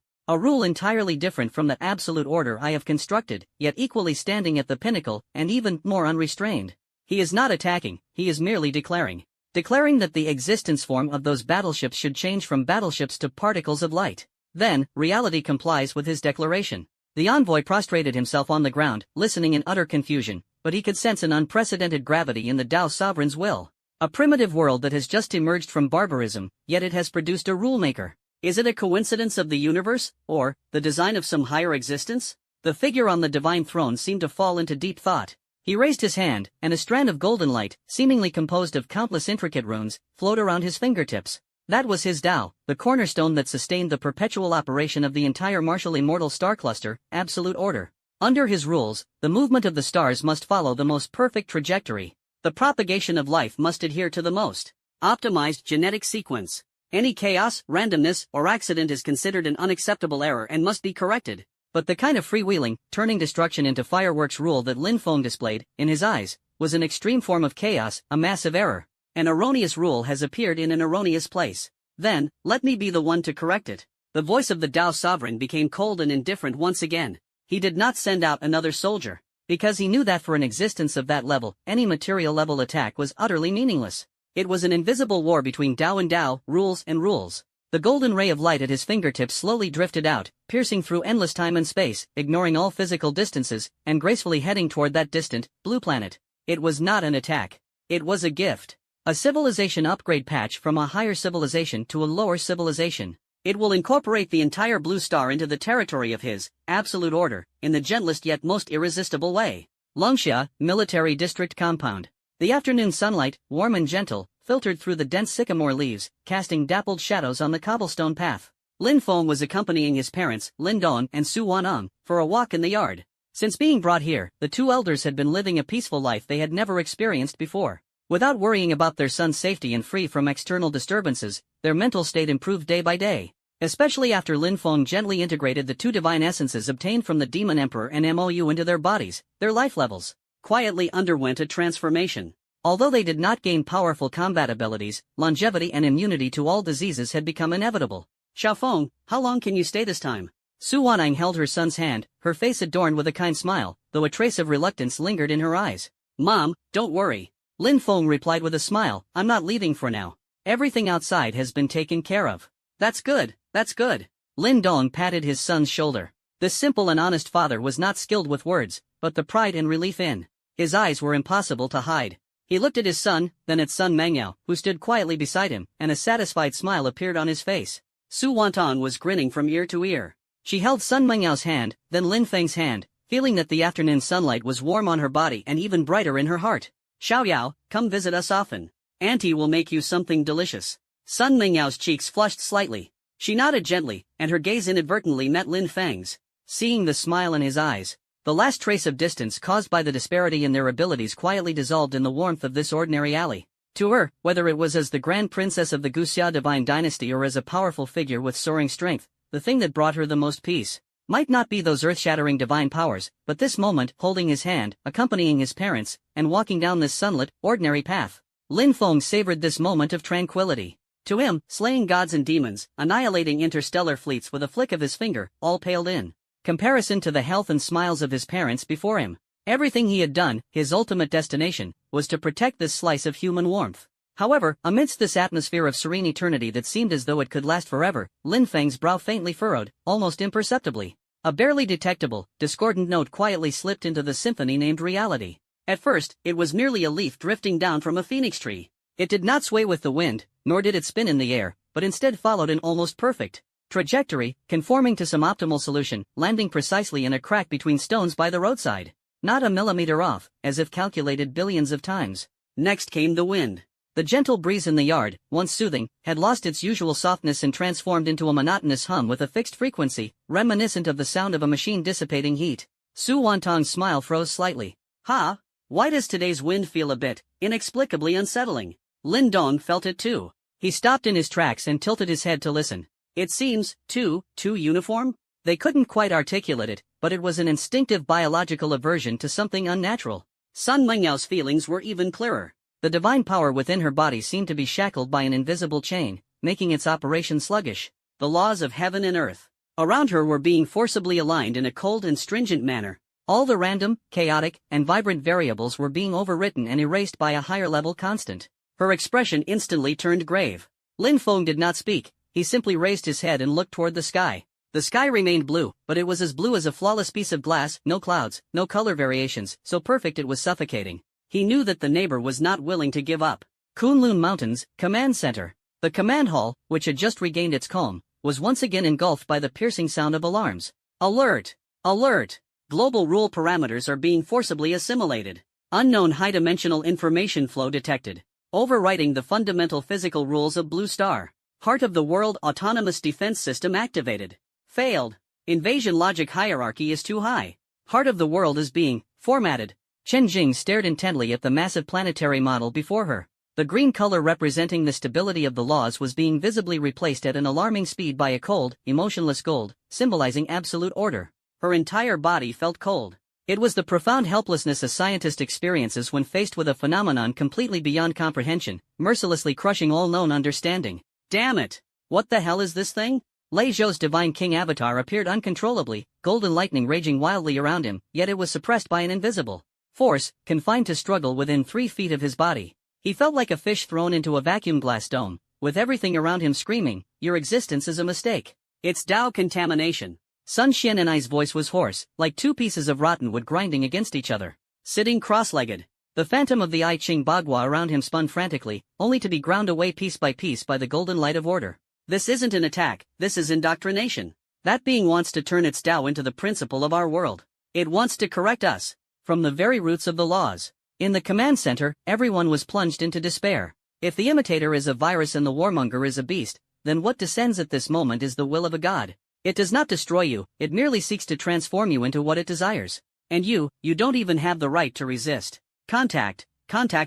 entirely different from the absolute order I have constructed, yet equally standing at the pinnacle, and even more unrestrained. He is not attacking, he is merely declaring that the existence form of those battleships should change from battleships to particles of light. Then, reality complies with his declaration. The envoy prostrated himself on the ground, listening in utter confusion, but he could sense an unprecedented gravity in the Tao Sovereign's will. A primitive world that has just emerged from barbarism, yet it has produced a rule-maker. Is it a coincidence of the universe, or the design of some higher existence? The figure on the divine throne seemed to fall into deep thought. He raised his hand, and a strand of golden light, seemingly composed of countless intricate runes, flowed around his fingertips. That was his Tao, the cornerstone that sustained the perpetual operation of the entire martial immortal star cluster, absolute order. Under his rules, the movement of the stars must follow the most perfect trajectory. The propagation of life must adhere to the most optimized genetic sequence. Any chaos, randomness, or accident is considered an unacceptable error and must be corrected. But the kind of freewheeling, turning destruction into fireworks rule that Lin Feng displayed, in his eyes, was an extreme form of chaos, a massive error. An erroneous rule has appeared in an erroneous place. Then, let me be the one to correct it. The voice of the Tao Sovereign became cold and indifferent once again. He did not send out another soldier, because he knew that for an existence of that level, any material level attack was utterly meaningless. It was an invisible war between Tao and Tao, rules and rules. The golden ray of light at his fingertips slowly drifted out, piercing through endless time and space, ignoring all physical distances, and gracefully heading toward that distant, blue planet. It was not an attack. It was a gift. A civilization upgrade patch from a higher civilization to a lower civilization. It will incorporate the entire blue star into the territory of his absolute order, in the gentlest yet most irresistible way. Longxia, Military District Compound. The afternoon sunlight, warm and gentle, filtered through the dense sycamore leaves, casting dappled shadows on the cobblestone path. Lin Feng was accompanying his parents, Lin Dong and Su Wanang, for a walk in the yard. Since being brought here, the two elders had been living a peaceful life they had never experienced before. Without worrying about their son's safety and free from external disturbances, their mental state improved day by day. Especially after Lin Feng gently integrated the 2 divine essences obtained from the Demon Emperor and MOU into their bodies, their life levels quietly underwent a transformation. Although they did not gain powerful combat abilities, longevity and immunity to all diseases had become inevitable. Xiaofeng, how long can you stay this time? Su Wanang held her son's hand, her face adorned with a kind smile, though a trace of reluctance lingered in her eyes. Mom, don't worry. Lin Feng replied with a smile, I'm not leaving for now. Everything outside has been taken care of. That's good, that's good. Lin Dong patted his son's shoulder. This simple and honest father was not skilled with words, but the pride and relief in his eyes were impossible to hide. He looked at his son, then at son Mengyao, who stood quietly beside him, and a satisfied smile appeared on his face. Su Wantan was grinning from ear to ear. She held son Mengyao hand, then Lin Feng's hand, feeling that the afternoon sunlight was warm on her body and even brighter in her heart. Xiaoyao, come visit us often. Auntie will make you something delicious. Sun Mingyao's cheeks flushed slightly. She nodded gently, and her gaze inadvertently met Lin Feng's. Seeing the smile in his eyes, the last trace of distance caused by the disparity in their abilities quietly dissolved in the warmth of this ordinary alley. To her, whether it was as the Grand Princess of the Guxia divine dynasty or as a powerful figure with soaring strength, the thing that brought her the most peace might not be those earth-shattering divine powers, but this moment, holding his hand, accompanying his parents, and walking down this sunlit, ordinary path. Lin Feng savored this moment of tranquility. To him, slaying gods and demons, annihilating interstellar fleets with a flick of his finger, all paled in comparison to the health and smiles of his parents before him. Everything he had done, his ultimate destination, was to protect this slice of human warmth. However, amidst this atmosphere of serene eternity that seemed as though it could last forever, Lin Feng's brow faintly furrowed, almost imperceptibly. A barely detectable, discordant note quietly slipped into the symphony named reality. At first, it was merely a leaf drifting down from a phoenix tree. It did not sway with the wind, nor did it spin in the air, but instead followed an almost perfect trajectory, conforming to some optimal solution, landing precisely in a crack between stones by the roadside. Not a millimeter off, as if calculated billions of times. Next came the wind. The gentle breeze in the yard, once soothing, had lost its usual softness and transformed into a monotonous hum with a fixed frequency, reminiscent of the sound of a machine dissipating heat. Su Wantong's smile froze slightly. Ha! Why does today's wind feel a bit inexplicably unsettling? Lin Dong felt it too. He stopped in his tracks and tilted his head to listen. It seems, too uniform? They couldn't quite articulate it, but it was an instinctive biological aversion to something unnatural. Sun Mengyao's feelings were even clearer. The divine power within her body seemed to be shackled by an invisible chain, making its operation sluggish. The laws of heaven and earth around her were being forcibly aligned in a cold and stringent manner. All the random, chaotic, and vibrant variables were being overwritten and erased by a higher-level constant. Her expression instantly turned grave. Lin Feng did not speak, he simply raised his head and looked toward the sky. The sky remained blue, but it was as blue as a flawless piece of glass, no clouds, no color variations, so perfect it was suffocating. He knew that the neighbor was not willing to give up. Kunlun Mountains, Command Center. The command hall, which had just regained its calm, was once again engulfed by the piercing sound of alarms. Alert! Alert! Global rule parameters are being forcibly assimilated. Unknown high-dimensional information flow detected. Overwriting the fundamental physical rules of Blue Star. Heart of the World Autonomous Defense System activated. Failed. Invasion logic hierarchy is too high. Heart of the World is being formatted. Chen Jing stared intently at the massive planetary model before her. The green color representing the stability of the laws was being visibly replaced at an alarming speed by a cold, emotionless gold, symbolizing absolute order. Her entire body felt cold. It was the profound helplessness a scientist experiences when faced with a phenomenon completely beyond comprehension, mercilessly crushing all known understanding. Damn it! What the hell is this thing? Lei Zhou's divine king avatar appeared uncontrollably, golden lightning raging wildly around him, yet it was suppressed by an invisible force, confined to struggle within 3 feet of his body. He felt like a fish thrown into a vacuum glass dome, with everything around him screaming, "Your existence is a mistake. It's Tao contamination." Sun Xian'an's voice was hoarse, like 2 pieces of rotten wood grinding against each other. Sitting cross-legged, the phantom of the I Ching Bagua around him spun frantically, only to be ground away piece by the golden light of order. This isn't an attack, this is indoctrination. That being wants to turn its Tao into the principle of our world. It wants to correct us from the very roots of the laws. In the command center, everyone was plunged into despair. If the imitator is a virus and the warmonger is a beast, then what descends at this moment is the will of a god. It does not destroy you, it merely seeks to transform you into what it desires. And you don't even have the right to resist. Contact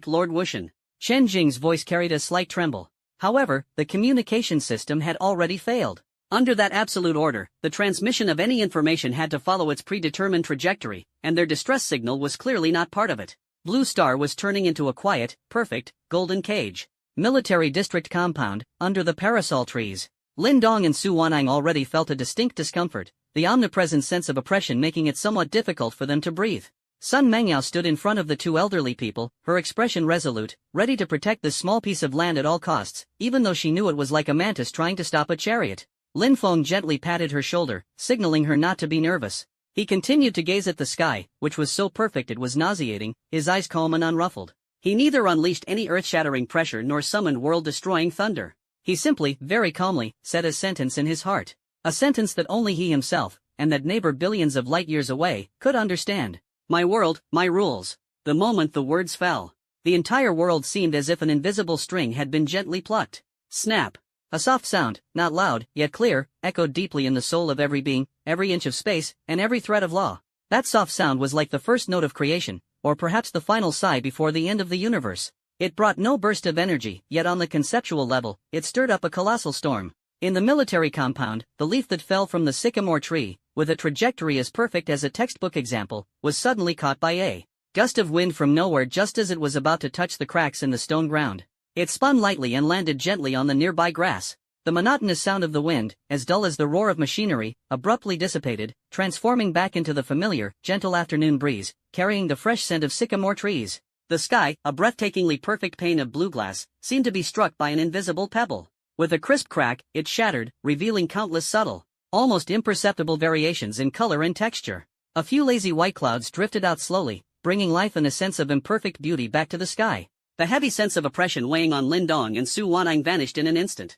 Lord Wushan. Chen Jing's voice carried a slight tremble. However, the communication system had already failed. Under that absolute order, the transmission of any information had to follow its predetermined trajectory, and their distress signal was clearly not part of it. Blue Star was turning into a quiet, perfect, golden cage. Military district compound, under the parasol trees. Lin Dong and Su Wanang already felt a distinct discomfort, the omnipresent sense of oppression making it somewhat difficult for them to breathe. Sun Mengyao stood in front of the 2 elderly people, her expression resolute, ready to protect this small piece of land at all costs, even though she knew it was like a mantis trying to stop a chariot. Lin Feng gently patted her shoulder, signaling her not to be nervous. He continued to gaze at the sky, which was so perfect it was nauseating, his eyes calm and unruffled. He neither unleashed any earth-shattering pressure nor summoned world-destroying thunder. He simply, very calmly, said a sentence in his heart. A sentence that only he himself, and that neighbor billions of light-years away, could understand. My world, my rules. The moment the words fell, the entire world seemed as if an invisible string had been gently plucked. Snap. A soft sound, not loud, yet clear, echoed deeply in the soul of every being, every inch of space, and every thread of law. That soft sound was like the first note of creation, or perhaps the final sigh before the end of the universe. It brought no burst of energy, yet on the conceptual level, it stirred up a colossal storm. In the military compound, the leaf that fell from the sycamore tree, with a trajectory as perfect as a textbook example, was suddenly caught by a gust of wind from nowhere just as it was about to touch the cracks in the stone ground. It spun lightly and landed gently on the nearby grass. The monotonous sound of the wind, as dull as the roar of machinery, abruptly dissipated, transforming back into the familiar, gentle afternoon breeze, carrying the fresh scent of sycamore trees. The sky, a breathtakingly perfect pane of blue glass, seemed to be struck by an invisible pebble. With a crisp crack, it shattered, revealing countless subtle, almost imperceptible variations in color and texture. A few lazy white clouds drifted out slowly, bringing life and a sense of imperfect beauty back to the sky. The heavy sense of oppression weighing on Lin Dong and Su Wantang vanished in an instant.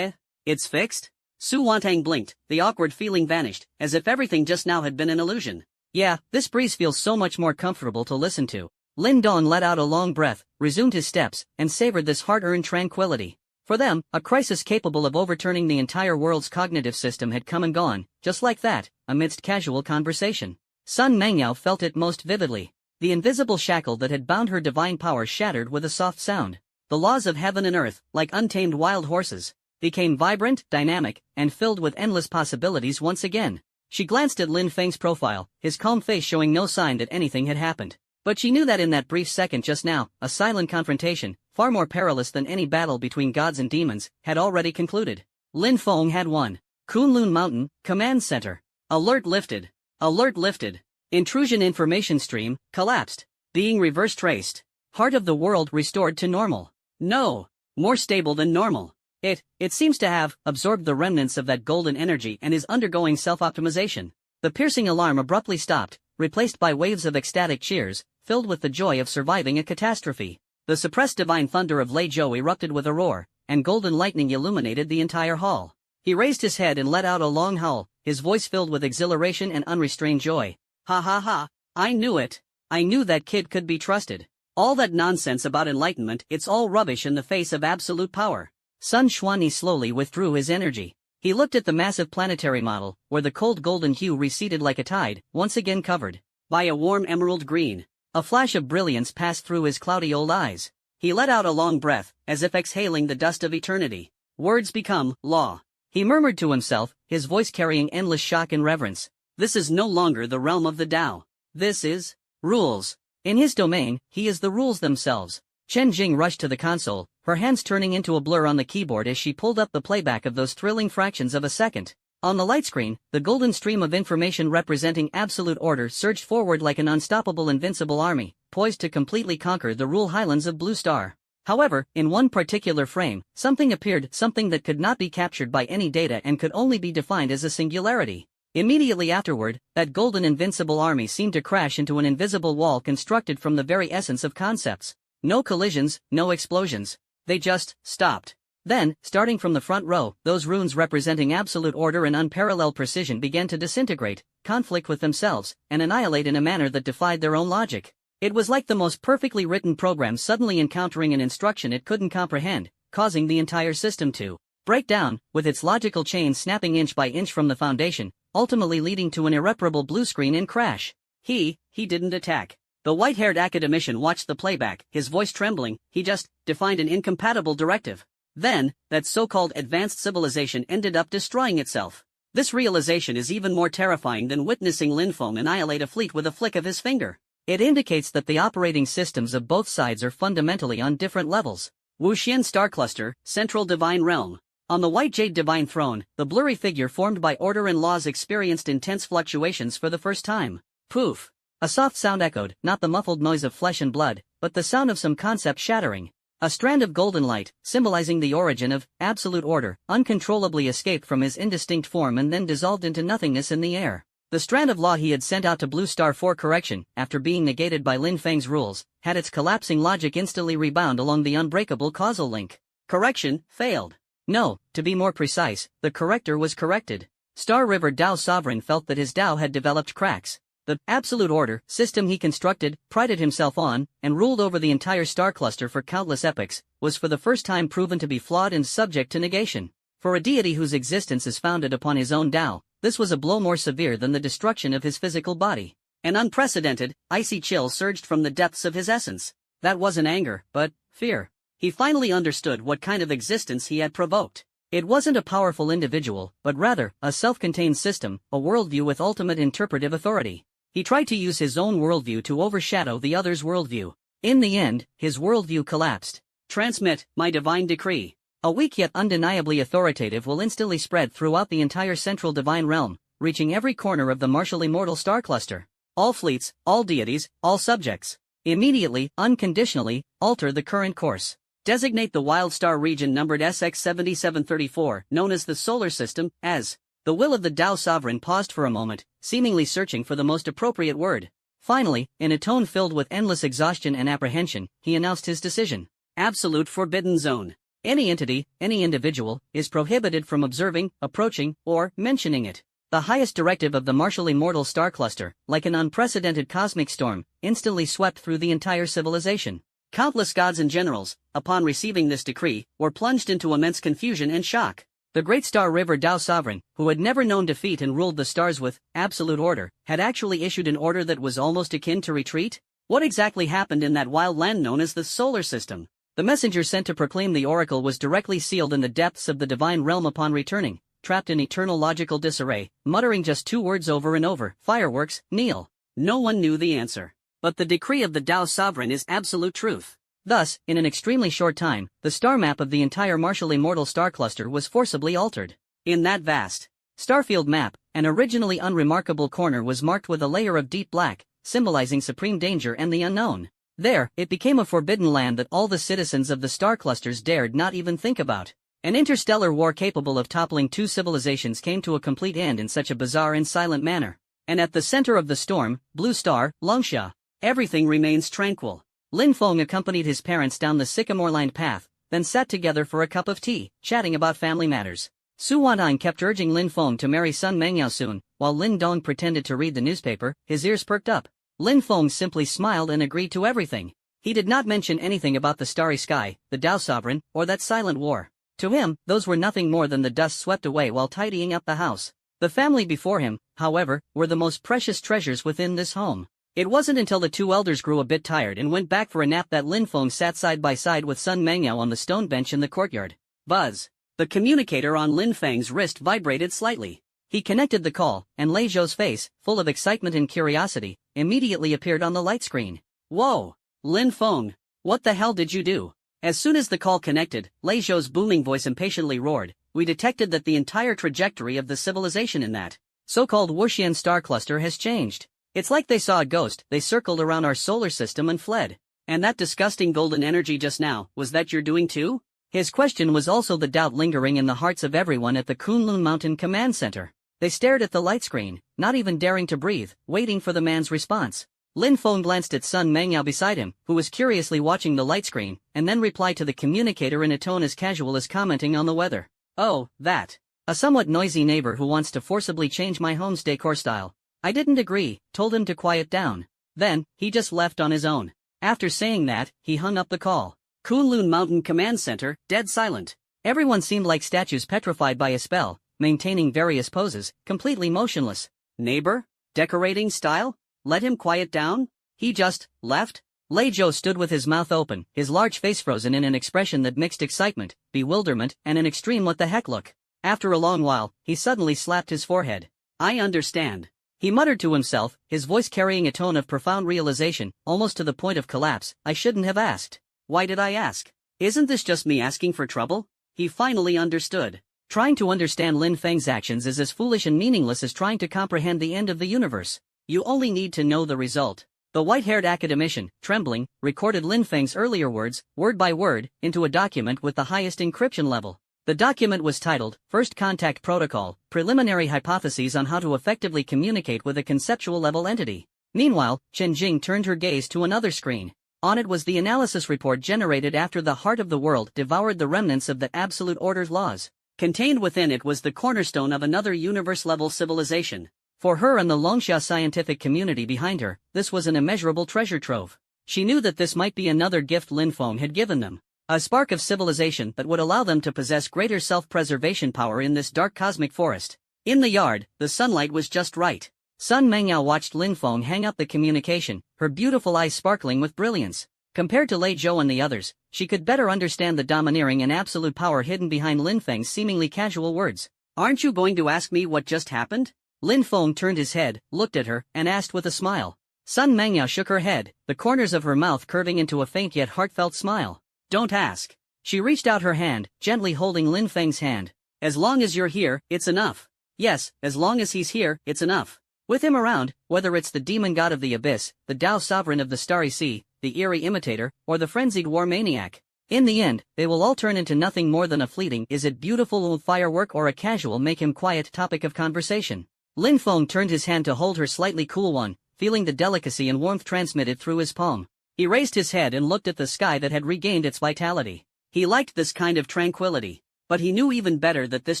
It's fixed? Su Wantang blinked, the awkward feeling vanished, as if everything just now had been an illusion. Yeah, this breeze feels so much more comfortable to listen to. Lin Dong let out a long breath, resumed his steps, and savored this hard-earned tranquility. For them, a crisis capable of overturning the entire world's cognitive system had come and gone, just like that, amidst casual conversation. Sun Mengyao felt it most vividly. The invisible shackle that had bound her divine power shattered with a soft sound. The laws of heaven and earth, like untamed wild horses, became vibrant, dynamic, and filled with endless possibilities once again. She glanced at Lin Feng's profile, his calm face showing no sign that anything had happened. But she knew that in that brief second just now, a silent confrontation, far more perilous than any battle between gods and demons, had already concluded. Lin Feng had won. Kunlun Mountain, Command Center. Alert lifted. Alert lifted. Intrusion information stream, collapsed. Being reverse traced. Heart of the world restored to normal. No. More stable than normal. It seems to have absorbed the remnants of that golden energy and is undergoing self-optimization. The piercing alarm abruptly stopped, replaced by waves of ecstatic cheers, filled with the joy of surviving a catastrophe. The suppressed divine thunder of Lei Zhou erupted with a roar, and golden lightning illuminated the entire hall. He raised his head and let out a long howl, his voice filled with exhilaration and unrestrained joy. Ha ha ha, I knew it. I knew that kid could be trusted. All that nonsense about enlightenment, it's all rubbish in the face of absolute power. Sun Xuanyi slowly withdrew his energy. He looked at the massive planetary model, where the cold golden hue receded like a tide, once again covered by a warm emerald green. A flash of brilliance passed through his cloudy old eyes. He let out a long breath, as if exhaling the dust of eternity. Words become law. He murmured to himself, his voice carrying endless shock and reverence. This is no longer the realm of the Tao. This is rules. In his domain, he is the rules themselves. Chen Jing rushed to the console, her hands turning into a blur on the keyboard as she pulled up the playback of those thrilling fractions of a second. On the light screen, the golden stream of information representing absolute order surged forward like an unstoppable invincible army, poised to completely conquer the Rule Highlands of Blue Star. However, in one particular frame, something appeared, something that could not be captured by any data and could only be defined as a singularity. Immediately afterward, that golden invincible army seemed to crash into an invisible wall constructed from the very essence of concepts. No collisions, no explosions. They just stopped. Then, starting from the front row, those runes representing absolute order and unparalleled precision began to disintegrate, conflict with themselves, and annihilate in a manner that defied their own logic. It was like the most perfectly written program suddenly encountering an instruction it couldn't comprehend, causing the entire system to break down, with its logical chain snapping inch by inch from the foundation, ultimately leading to an irreparable blue screen and crash. He didn't attack. The white-haired academician watched the playback, his voice trembling. He just defined an incompatible directive. Then, that so-called advanced civilization ended up destroying itself. This realization is even more terrifying than witnessing Lin Feng annihilate a fleet with a flick of his finger. It indicates that the operating systems of both sides are fundamentally on different levels. Wuxian Star Cluster, Central Divine Realm. On the white jade divine throne, the blurry figure formed by order and laws experienced intense fluctuations for the first time. Poof! A soft sound echoed, not the muffled noise of flesh and blood, but the sound of some concept shattering. A strand of golden light, symbolizing the origin of absolute order, uncontrollably escaped from his indistinct form and then dissolved into nothingness in the air. The strand of law he had sent out to Blue Star for correction, after being negated by Lin Feng's rules, had its collapsing logic instantly rebound along the unbreakable causal link. Correction failed. No, to be more precise, the corrector was corrected. Star River Tao Sovereign felt that his Tao had developed cracks. The absolute order system he constructed, prided himself on, and ruled over the entire star cluster for countless epochs, was for the first time proven to be flawed and subject to negation. For a deity whose existence is founded upon his own Tao, this was a blow more severe than the destruction of his physical body. An unprecedented, icy chill surged from the depths of his essence. That wasn't anger, but fear. He finally understood what kind of existence he had provoked. It wasn't a powerful individual, but rather, a self-contained system, a worldview with ultimate interpretive authority. He tried to use his own worldview to overshadow the other's worldview. In the end, his worldview collapsed. Transmit my divine decree. A weak yet undeniably authoritative will instantly spread throughout the entire central divine realm, reaching every corner of the martial immortal star cluster. All fleets, all deities, all subjects. Immediately, unconditionally, alter the current course. Designate the wild star region numbered SX7734, known as the solar system, as. The will of the Tao sovereign paused for a moment, seemingly searching for the most appropriate word. Finally, in a tone filled with endless exhaustion and apprehension, he announced his decision. Absolute forbidden zone. Any entity, any individual, is prohibited from observing, approaching, or mentioning it. The highest directive of the martial immortal star cluster, like an unprecedented cosmic storm, instantly swept through the entire civilization. Countless gods and generals, upon receiving this decree, were plunged into immense confusion and shock. The great star river Tao sovereign, who had never known defeat and ruled the stars with absolute order, had actually issued an order that was almost akin to retreat? What exactly happened in that wild land known as the solar system? The messenger sent to proclaim the oracle was directly sealed in the depths of the divine realm upon returning, trapped in eternal logical disarray, muttering just two words over and over: fireworks, kneel. No one knew the answer. But the decree of the Tao sovereign is absolute truth. Thus, in an extremely short time, the star map of the entire martial immortal star cluster was forcibly altered. In that vast starfield map, an originally unremarkable corner was marked with a layer of deep black, symbolizing supreme danger and the unknown. There, it became a forbidden land that all the citizens of the star clusters dared not even think about. An interstellar war capable of toppling two civilizations came to a complete end in such a bizarre and silent manner. And at the center of the storm, Blue Star, Longsha, everything remains tranquil. Lin Feng accompanied his parents down the sycamore-lined path, then sat together for a cup of tea, chatting about family matters. Su Wanhang kept urging Lin Feng to marry Sun Mengyao soon, while Lin Dong pretended to read the newspaper. His ears perked up. Lin Feng simply smiled and agreed to everything. He did not mention anything about the starry sky, the Tao sovereign, or that silent war. To him, those were nothing more than the dust swept away while tidying up the house. The family before him, however, were the most precious treasures within this home. It wasn't until the two elders grew a bit tired and went back for a nap that Lin Feng sat side by side with Sun Mengyao on the stone bench in the courtyard. Buzz. The communicator on Lin Feng's wrist vibrated slightly. He connected the call, and Lei Zhou's face, full of excitement and curiosity, immediately appeared on the light screen. Whoa! Lin Feng, what the hell did you do? As soon as the call connected, Lei Zhou's booming voice impatiently roared. We detected that the entire trajectory of the civilization in that so-called Wuxian star cluster has changed. It's like they saw a ghost. They circled around our solar system and fled. And that disgusting golden energy just now, was that your doing too? His question was also the doubt lingering in the hearts of everyone at the Kunlun Mountain Command Center. They stared at the light screen, not even daring to breathe, waiting for the man's response. Lin Feng glanced at Sun Mengyao beside him, who was curiously watching the light screen, and then replied to the communicator in a tone as casual as commenting on the weather. Oh, that. A somewhat noisy neighbor who wants to forcibly change my home's decor style. I didn't agree, told him to quiet down. Then, he just left on his own. After saying that, he hung up the call. Kunlun Mountain Command Center, dead silent. Everyone seemed like statues petrified by a spell, maintaining various poses, completely motionless. Neighbor? Decorating style? Let him quiet down? He just left? Lei Zhou stood with his mouth open, his large face frozen in an expression that mixed excitement, bewilderment, and an extreme what the heck look. After a long while, he suddenly slapped his forehead. I understand. He muttered to himself, his voice carrying a tone of profound realization, almost to the point of collapse. I shouldn't have asked. Why did I ask? Isn't this just me asking for trouble? He finally understood. Trying to understand Lin Feng's actions is as foolish and meaningless as trying to comprehend the end of the universe. You only need to know the result. The white-haired academician, trembling, recorded Lin Feng's earlier words, word by word, into a document with the highest encryption level. The document was titled, First Contact Protocol, Preliminary Hypotheses on How to Effectively Communicate with a Conceptual-Level Entity. Meanwhile, Chen Jing turned her gaze to another screen. On it was the analysis report generated after the heart of the world devoured the remnants of the Absolute Order's laws. Contained within it was the cornerstone of another universe-level civilization. For her and the Longsha scientific community behind her, this was an immeasurable treasure trove. She knew that this might be another gift Lin Feng had given them. A spark of civilization that would allow them to possess greater self-preservation power in this dark cosmic forest. In the yard, the sunlight was just right. Sun Mengyao watched Lin Feng hang up the communication, her beautiful eyes sparkling with brilliance. Compared to Lei Zhou and the others, she could better understand the domineering and absolute power hidden behind Lin Feng's seemingly casual words. Aren't you going to ask me what just happened? Lin Feng turned his head, looked at her, and asked with a smile. Sun Mengyao shook her head, the corners of her mouth curving into a faint yet heartfelt smile. Don't ask. She reached out her hand, gently holding Lin Feng's hand. As long as you're here, it's enough. Yes, as long as he's here, it's enough. With him around, whether it's the demon god of the abyss, the Tao sovereign of the starry sea, the eerie imitator, or the frenzied war maniac. In the end, they will all turn into nothing more than a fleeting "is it beautiful" old firework or a casual make him quiet topic of conversation. Lin Feng turned his hand to hold her slightly cool one, feeling the delicacy and warmth transmitted through his palm. He raised his head and looked at the sky that had regained its vitality. He liked this kind of tranquility. But he knew even better that this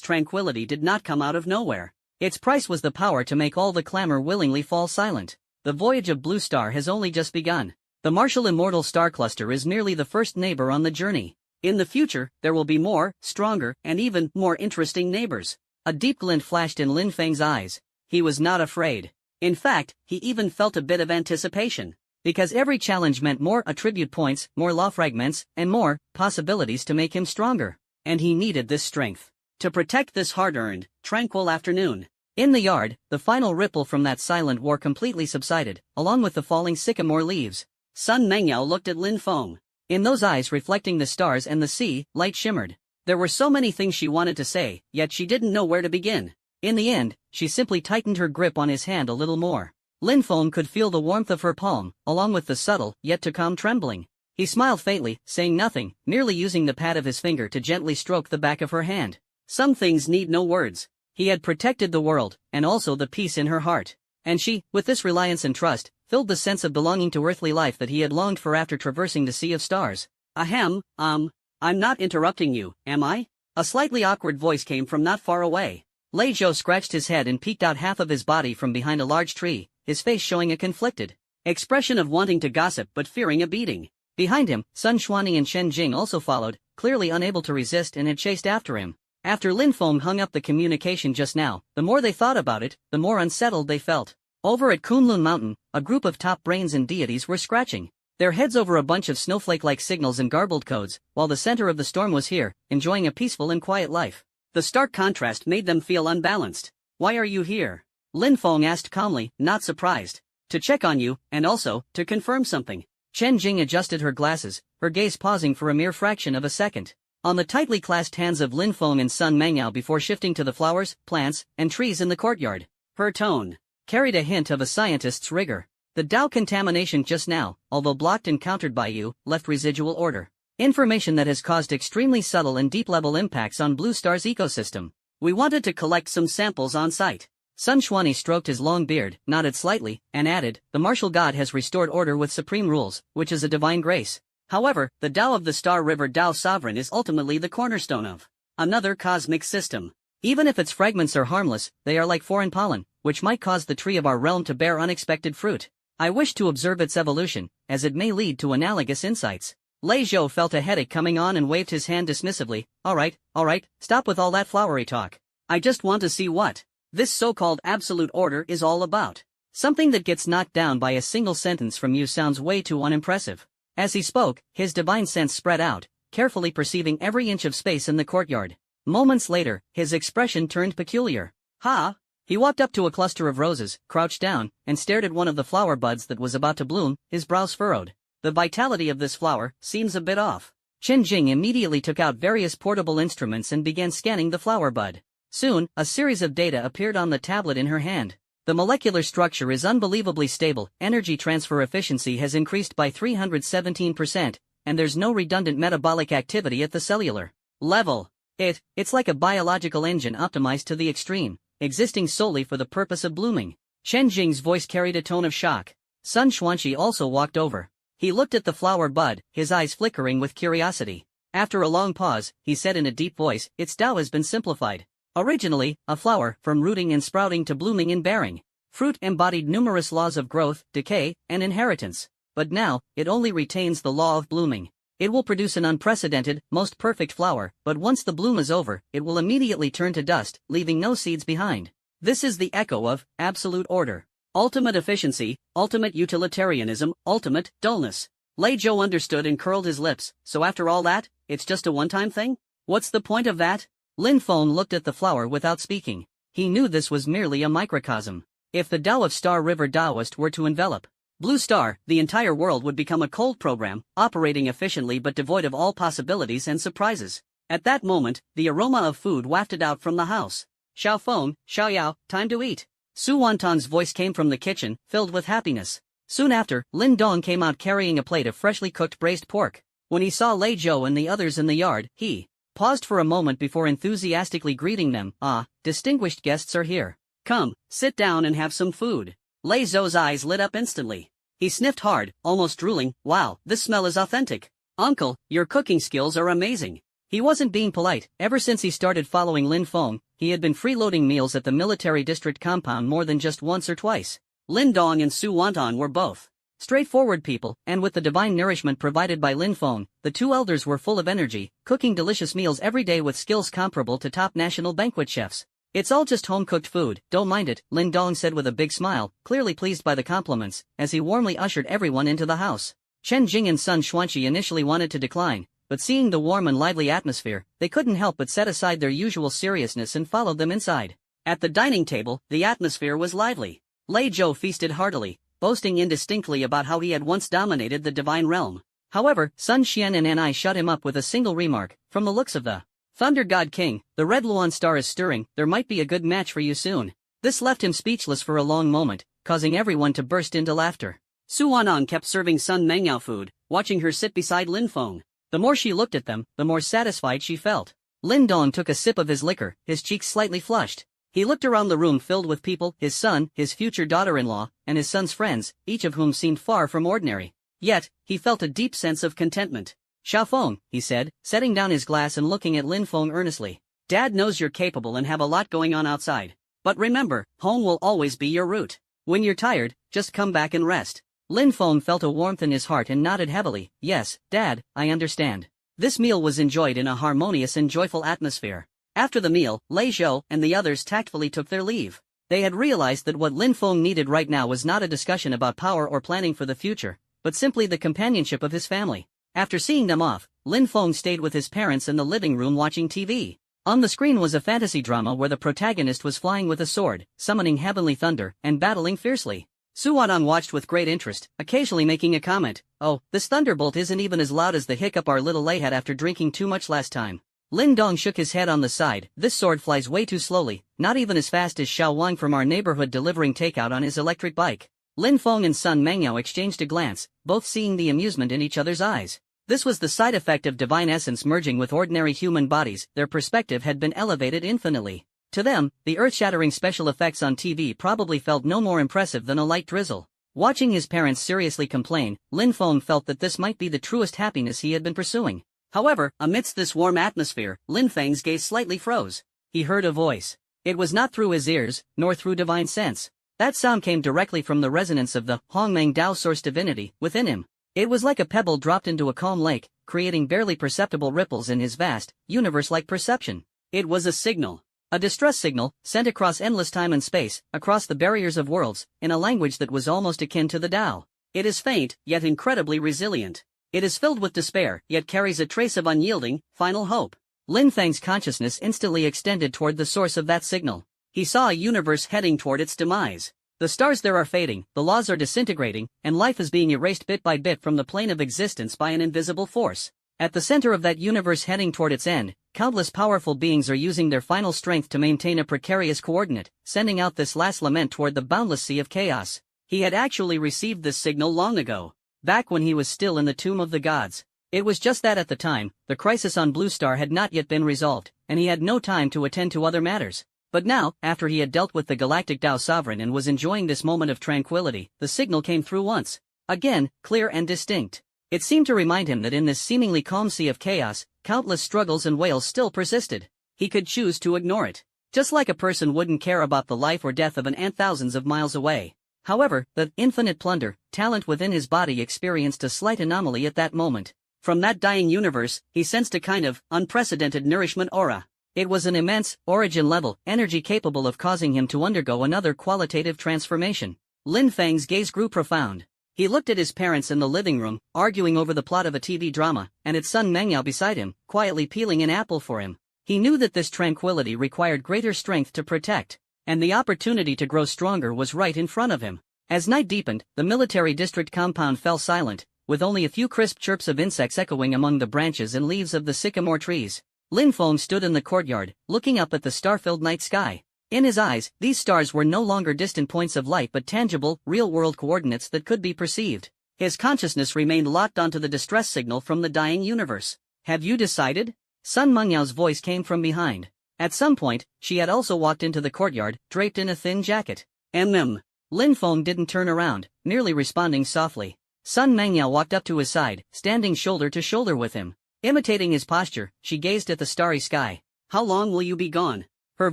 tranquility did not come out of nowhere. Its price was the power to make all the clamor willingly fall silent. The voyage of Blue Star has only just begun. The martial immortal star cluster is merely the first neighbor on the journey. In the future, there will be more, stronger, and even more interesting neighbors. A deep glint flashed in Lin Feng's eyes. He was not afraid. In fact, he even felt a bit of anticipation. Because every challenge meant more attribute points, more law fragments, and more possibilities to make him stronger. And he needed this strength to protect this hard-earned, tranquil afternoon. In the yard, the final ripple from that silent war completely subsided, along with the falling sycamore leaves. Sun Mengyao looked at Lin Feng. In those eyes reflecting the stars and the sea, light shimmered. There were so many things she wanted to say, yet she didn't know where to begin. In the end, she simply tightened her grip on his hand a little more. Lin Feng could feel the warmth of her palm, along with the subtle, yet to calm trembling. He smiled faintly, saying nothing, merely using the pad of his finger to gently stroke the back of her hand. Some things need no words. He had protected the world, and also the peace in her heart. And she, with this reliance and trust, filled the sense of belonging to earthly life that he had longed for after traversing the sea of stars. Ahem, I'm not interrupting you, am I? A slightly awkward voice came from not far away. Lei Zhou scratched his head and peeked out half of his body from behind a large tree, his face showing a conflicted expression of wanting to gossip but fearing a beating. Behind him, Sun Xuanyi and Chen Jing also followed, clearly unable to resist and had chased after him. After Lin Feng hung up the communication just now, the more they thought about it, the more unsettled they felt. Over at Kunlun Mountain, a group of top brains and deities were scratching their heads over a bunch of snowflake-like signals and garbled codes, while the center of the storm was here, enjoying a peaceful and quiet life. The stark contrast made them feel unbalanced. Why are you here? Lin Feng asked calmly, not surprised. To check on you, and also, to confirm something. Chen Jing adjusted her glasses, her gaze pausing for a mere fraction of a second on the tightly clasped hands of Lin Feng and Sun Mengyao before shifting to the flowers, plants, and trees in the courtyard. Her tone carried a hint of a scientist's rigor. The Tao contamination just now, although blocked and countered by you, left residual order. Information that has caused extremely subtle and deep-level impacts on Blue Star's ecosystem. We wanted to collect some samples on site. Sun Xuanyi stroked his long beard, nodded slightly, and added, the martial god has restored order with supreme rules, which is a divine grace. However, the Tao of the Star River Tao Sovereign is ultimately the cornerstone of another cosmic system. Even if its fragments are harmless, they are like foreign pollen, which might cause the tree of our realm to bear unexpected fruit. I wish to observe its evolution, as it may lead to analogous insights. Lei Zhou felt a headache coming on and waved his hand dismissively. All right, stop with all that flowery talk. I just want to see what this so-called absolute order is all about. Something that gets knocked down by a single sentence from you sounds way too unimpressive. As he spoke, his divine sense spread out, carefully perceiving every inch of space in the courtyard. Moments later, his expression turned peculiar. Ha! He walked up to a cluster of roses, crouched down, and stared at one of the flower buds that was about to bloom, his brows furrowed. The vitality of this flower seems a bit off. Chen Jing immediately took out various portable instruments and began scanning the flower bud. Soon, a series of data appeared on the tablet in her hand. The molecular structure is unbelievably stable, energy transfer efficiency has increased by 317%, and there's no redundant metabolic activity at the cellular level. It's like a biological engine optimized to the extreme, existing solely for the purpose of blooming. Chen Jing's voice carried a tone of shock. Sun Xuanyi also walked over. He looked at the flower bud, his eyes flickering with curiosity. After a long pause, he said in a deep voice, its Tao has been simplified. Originally, a flower, from rooting and sprouting to blooming and bearing fruit, embodied numerous laws of growth, decay, and inheritance. But now, it only retains the law of blooming. It will produce an unprecedented, most perfect flower, but once the bloom is over, it will immediately turn to dust, leaving no seeds behind. This is the echo of absolute order. Ultimate efficiency, ultimate utilitarianism, ultimate dullness. Lei Zhou understood and curled his lips. So after all that, it's just a one-time thing? What's the point of that? Lin Feng looked at the flower without speaking. He knew this was merely a microcosm. If the Tao of Star River Taoist were to envelop Blue Star, the entire world would become a cold program, operating efficiently but devoid of all possibilities and surprises. At that moment, the aroma of food wafted out from the house. Xiao Feng, Xiao Yao, time to eat. Su Wantan's voice came from the kitchen, filled with happiness. Soon after, Lin Dong came out carrying a plate of freshly cooked braised pork. When he saw Lei Zhou and the others in the yard, he paused for a moment before enthusiastically greeting them. Ah, distinguished guests are here. Come, sit down and have some food. Lei Zhou's eyes lit up instantly. He sniffed hard, almost drooling. Wow, this smell is authentic. Uncle, your cooking skills are amazing. He wasn't being polite. Ever since he started following Lin Feng, he had been freeloading meals at the military district compound more than just once or twice. Lin Dong and Su Wantan were both straightforward people, and with the divine nourishment provided by Lin Feng, the two elders were full of energy, cooking delicious meals every day with skills comparable to top national banquet chefs. It's all just home-cooked food, don't mind it, Lin Dong said with a big smile, clearly pleased by the compliments, as he warmly ushered everyone into the house. Chen Jing and Sun Xuanqi initially wanted to decline, but seeing the warm and lively atmosphere, they couldn't help but set aside their usual seriousness and followed them inside. At the dining table, the atmosphere was lively. Lei Zhou feasted heartily, boasting indistinctly about how he had once dominated the divine realm. However, Sun Xian and Anai shut him up with a single remark. From the looks of the Thunder God King, the red Luan star is stirring, there might be a good match for you soon. This left him speechless for a long moment, causing everyone to burst into laughter. Su Wanan kept serving Sun Mengyao food, watching her sit beside Lin Feng. The more she looked at them, the more satisfied she felt. Lin Dong took a sip of his liquor, his cheeks slightly flushed. He looked around the room filled with people, his son, his future daughter-in-law, and his son's friends, each of whom seemed far from ordinary. Yet, he felt a deep sense of contentment. Xiao Feng, he said, setting down his glass and looking at Lin Feng earnestly. Dad knows you're capable and have a lot going on outside. But remember, home will always be your root. When you're tired, just come back and rest. Lin Feng felt a warmth in his heart and nodded heavily. Yes, Dad, I understand. This meal was enjoyed in a harmonious and joyful atmosphere. After the meal, Lei Zhou and the others tactfully took their leave. They had realized that what Lin Feng needed right now was not a discussion about power or planning for the future, but simply the companionship of his family. After seeing them off, Lin Feng stayed with his parents in the living room watching TV. On the screen was a fantasy drama where the protagonist was flying with a sword, summoning heavenly thunder, and battling fiercely. Su Wanan watched with great interest, occasionally making a comment. Oh, this thunderbolt isn't even as loud as the hiccup our little Lei had after drinking too much last time. Lin Dong shook his head on the side. This sword flies way too slowly, not even as fast as Xiao Wang from our neighborhood delivering takeout on his electric bike. Lin Feng and Sun Mengyao exchanged a glance, both seeing the amusement in each other's eyes. This was the side effect of divine essence merging with ordinary human bodies. Their perspective had been elevated infinitely. To them, the earth-shattering special effects on TV probably felt no more impressive than a light drizzle. Watching his parents seriously complain, Lin Feng felt that this might be the truest happiness he had been pursuing. However, amidst this warm atmosphere, Lin Feng's gaze slightly froze. He heard a voice. It was not through his ears, nor through divine sense. That sound came directly from the resonance of the Hongmeng Dao source divinity within him. It was like a pebble dropped into a calm lake, creating barely perceptible ripples in his vast, universe-like perception. It was a signal. A distress signal, sent across endless time and space, across the barriers of worlds, in a language that was almost akin to the Tao. It is faint, yet incredibly resilient. It is filled with despair, yet carries a trace of unyielding, final hope. Lin Feng's consciousness instantly extended toward the source of that signal. He saw a universe heading toward its demise. The stars there are fading, the laws are disintegrating, and life is being erased bit by bit from the plane of existence by an invisible force. At the center of that universe heading toward its end, countless powerful beings are using their final strength to maintain a precarious coordinate, sending out this last lament toward the boundless sea of chaos. He had actually received this signal long ago. Back when he was still in the tomb of the gods. It was just that at the time, the crisis on Blue Star had not yet been resolved, and he had no time to attend to other matters. But now, after he had dealt with the Galactic Tao Sovereign and was enjoying this moment of tranquility, the signal came through once. Again, clear and distinct. It seemed to remind him that in this seemingly calm sea of chaos, countless struggles and wails still persisted. He could choose to ignore it. Just like a person wouldn't care about the life or death of an ant thousands of miles away. However, the infinite plunder, talent within his body experienced a slight anomaly at that moment. From that dying universe, he sensed a kind of unprecedented nourishment aura. It was an immense, origin-level, energy capable of causing him to undergo another qualitative transformation. Lin Feng's gaze grew profound. He looked at his parents in the living room, arguing over the plot of a TV drama, and its son Mengyao beside him, quietly peeling an apple for him. He knew that this tranquility required greater strength to protect, and the opportunity to grow stronger was right in front of him. As night deepened, the military district compound fell silent, with only a few crisp chirps of insects echoing among the branches and leaves of the sycamore trees. Lin Feng stood in the courtyard, looking up at the star-filled night sky. In his eyes, these stars were no longer distant points of light but tangible, real-world coordinates that could be perceived. His consciousness remained locked onto the distress signal from the dying universe. "Have you decided?" Sun Mengyao's voice came from behind. At some point, she had also walked into the courtyard, draped in a thin jacket. Lin Feng didn't turn around, merely responding softly. Sun Mengyao walked up to his side, standing shoulder to shoulder with him. Imitating his posture, she gazed at the starry sky. "How long will you be gone?" Her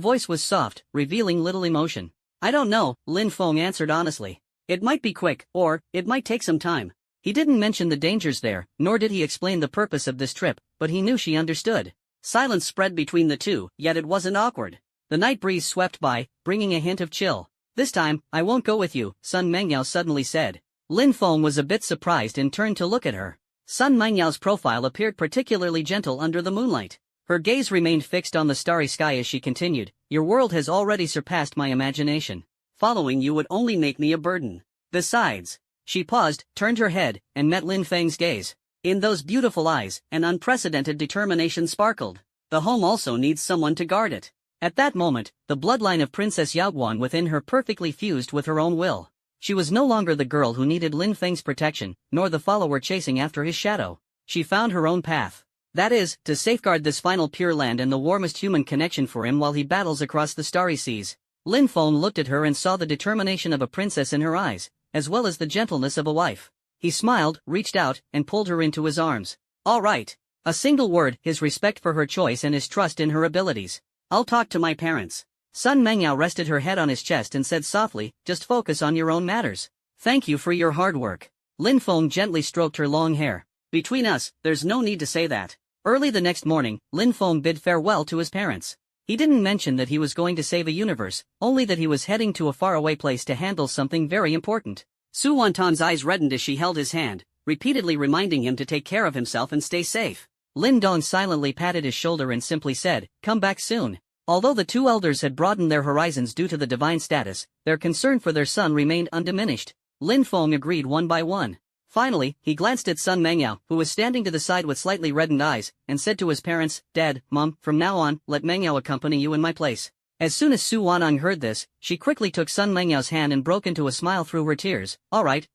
voice was soft, revealing little emotion. "I don't know," Lin Feng answered honestly. "It might be quick, or it might take some time." He didn't mention the dangers there, nor did he explain the purpose of this trip, but he knew she understood. Silence spread between the two, yet it wasn't awkward. The night breeze swept by, bringing a hint of chill. "This time, I won't go with you," Sun Mengyao suddenly said. Lin Feng was a bit surprised and turned to look at her. Sun Mengyao's profile appeared particularly gentle under the moonlight. Her gaze remained fixed on the starry sky as she continued, "Your world has already surpassed my imagination. Following you would only make me a burden. Besides..." She paused, turned her head, and met Lin Feng's gaze. In those beautiful eyes, an unprecedented determination sparkled. "The home also needs someone to guard it." At that moment, the bloodline of Princess Yaoguan within her perfectly fused with her own will. She was no longer the girl who needed Lin Feng's protection, nor the follower chasing after his shadow. She found her own path. That is, to safeguard this final Pure Land and the warmest human connection for him while he battles across the starry seas. Lin Feng looked at her and saw the determination of a princess in her eyes, as well as the gentleness of a wife. He smiled, reached out, and pulled her into his arms. "All right." A single word, his respect for her choice and his trust in her abilities. "I'll talk to my parents." Sun Mengyao rested her head on his chest and said softly, "Just focus on your own matters. Thank you for your hard work." Lin Feng gently stroked her long hair. "Between us, there's no need to say that." Early the next morning, Lin Feng bid farewell to his parents. He didn't mention that he was going to save a universe, only that he was heading to a faraway place to handle something very important. Su Wantan's eyes reddened as she held his hand, repeatedly reminding him to take care of himself and stay safe. Lin Dong silently patted his shoulder and simply said, "Come back soon." Although the two elders had broadened their horizons due to the divine status, their concern for their son remained undiminished. Lin Feng agreed one by one. Finally, he glanced at Sun Mengyao, who was standing to the side with slightly reddened eyes, and said to his parents, "Dad, Mom, from now on, let Mengyao accompany you in my place." As soon as Su Wanang heard this, she quickly took Sun Mengyao's hand and broke into a smile through her tears. All right,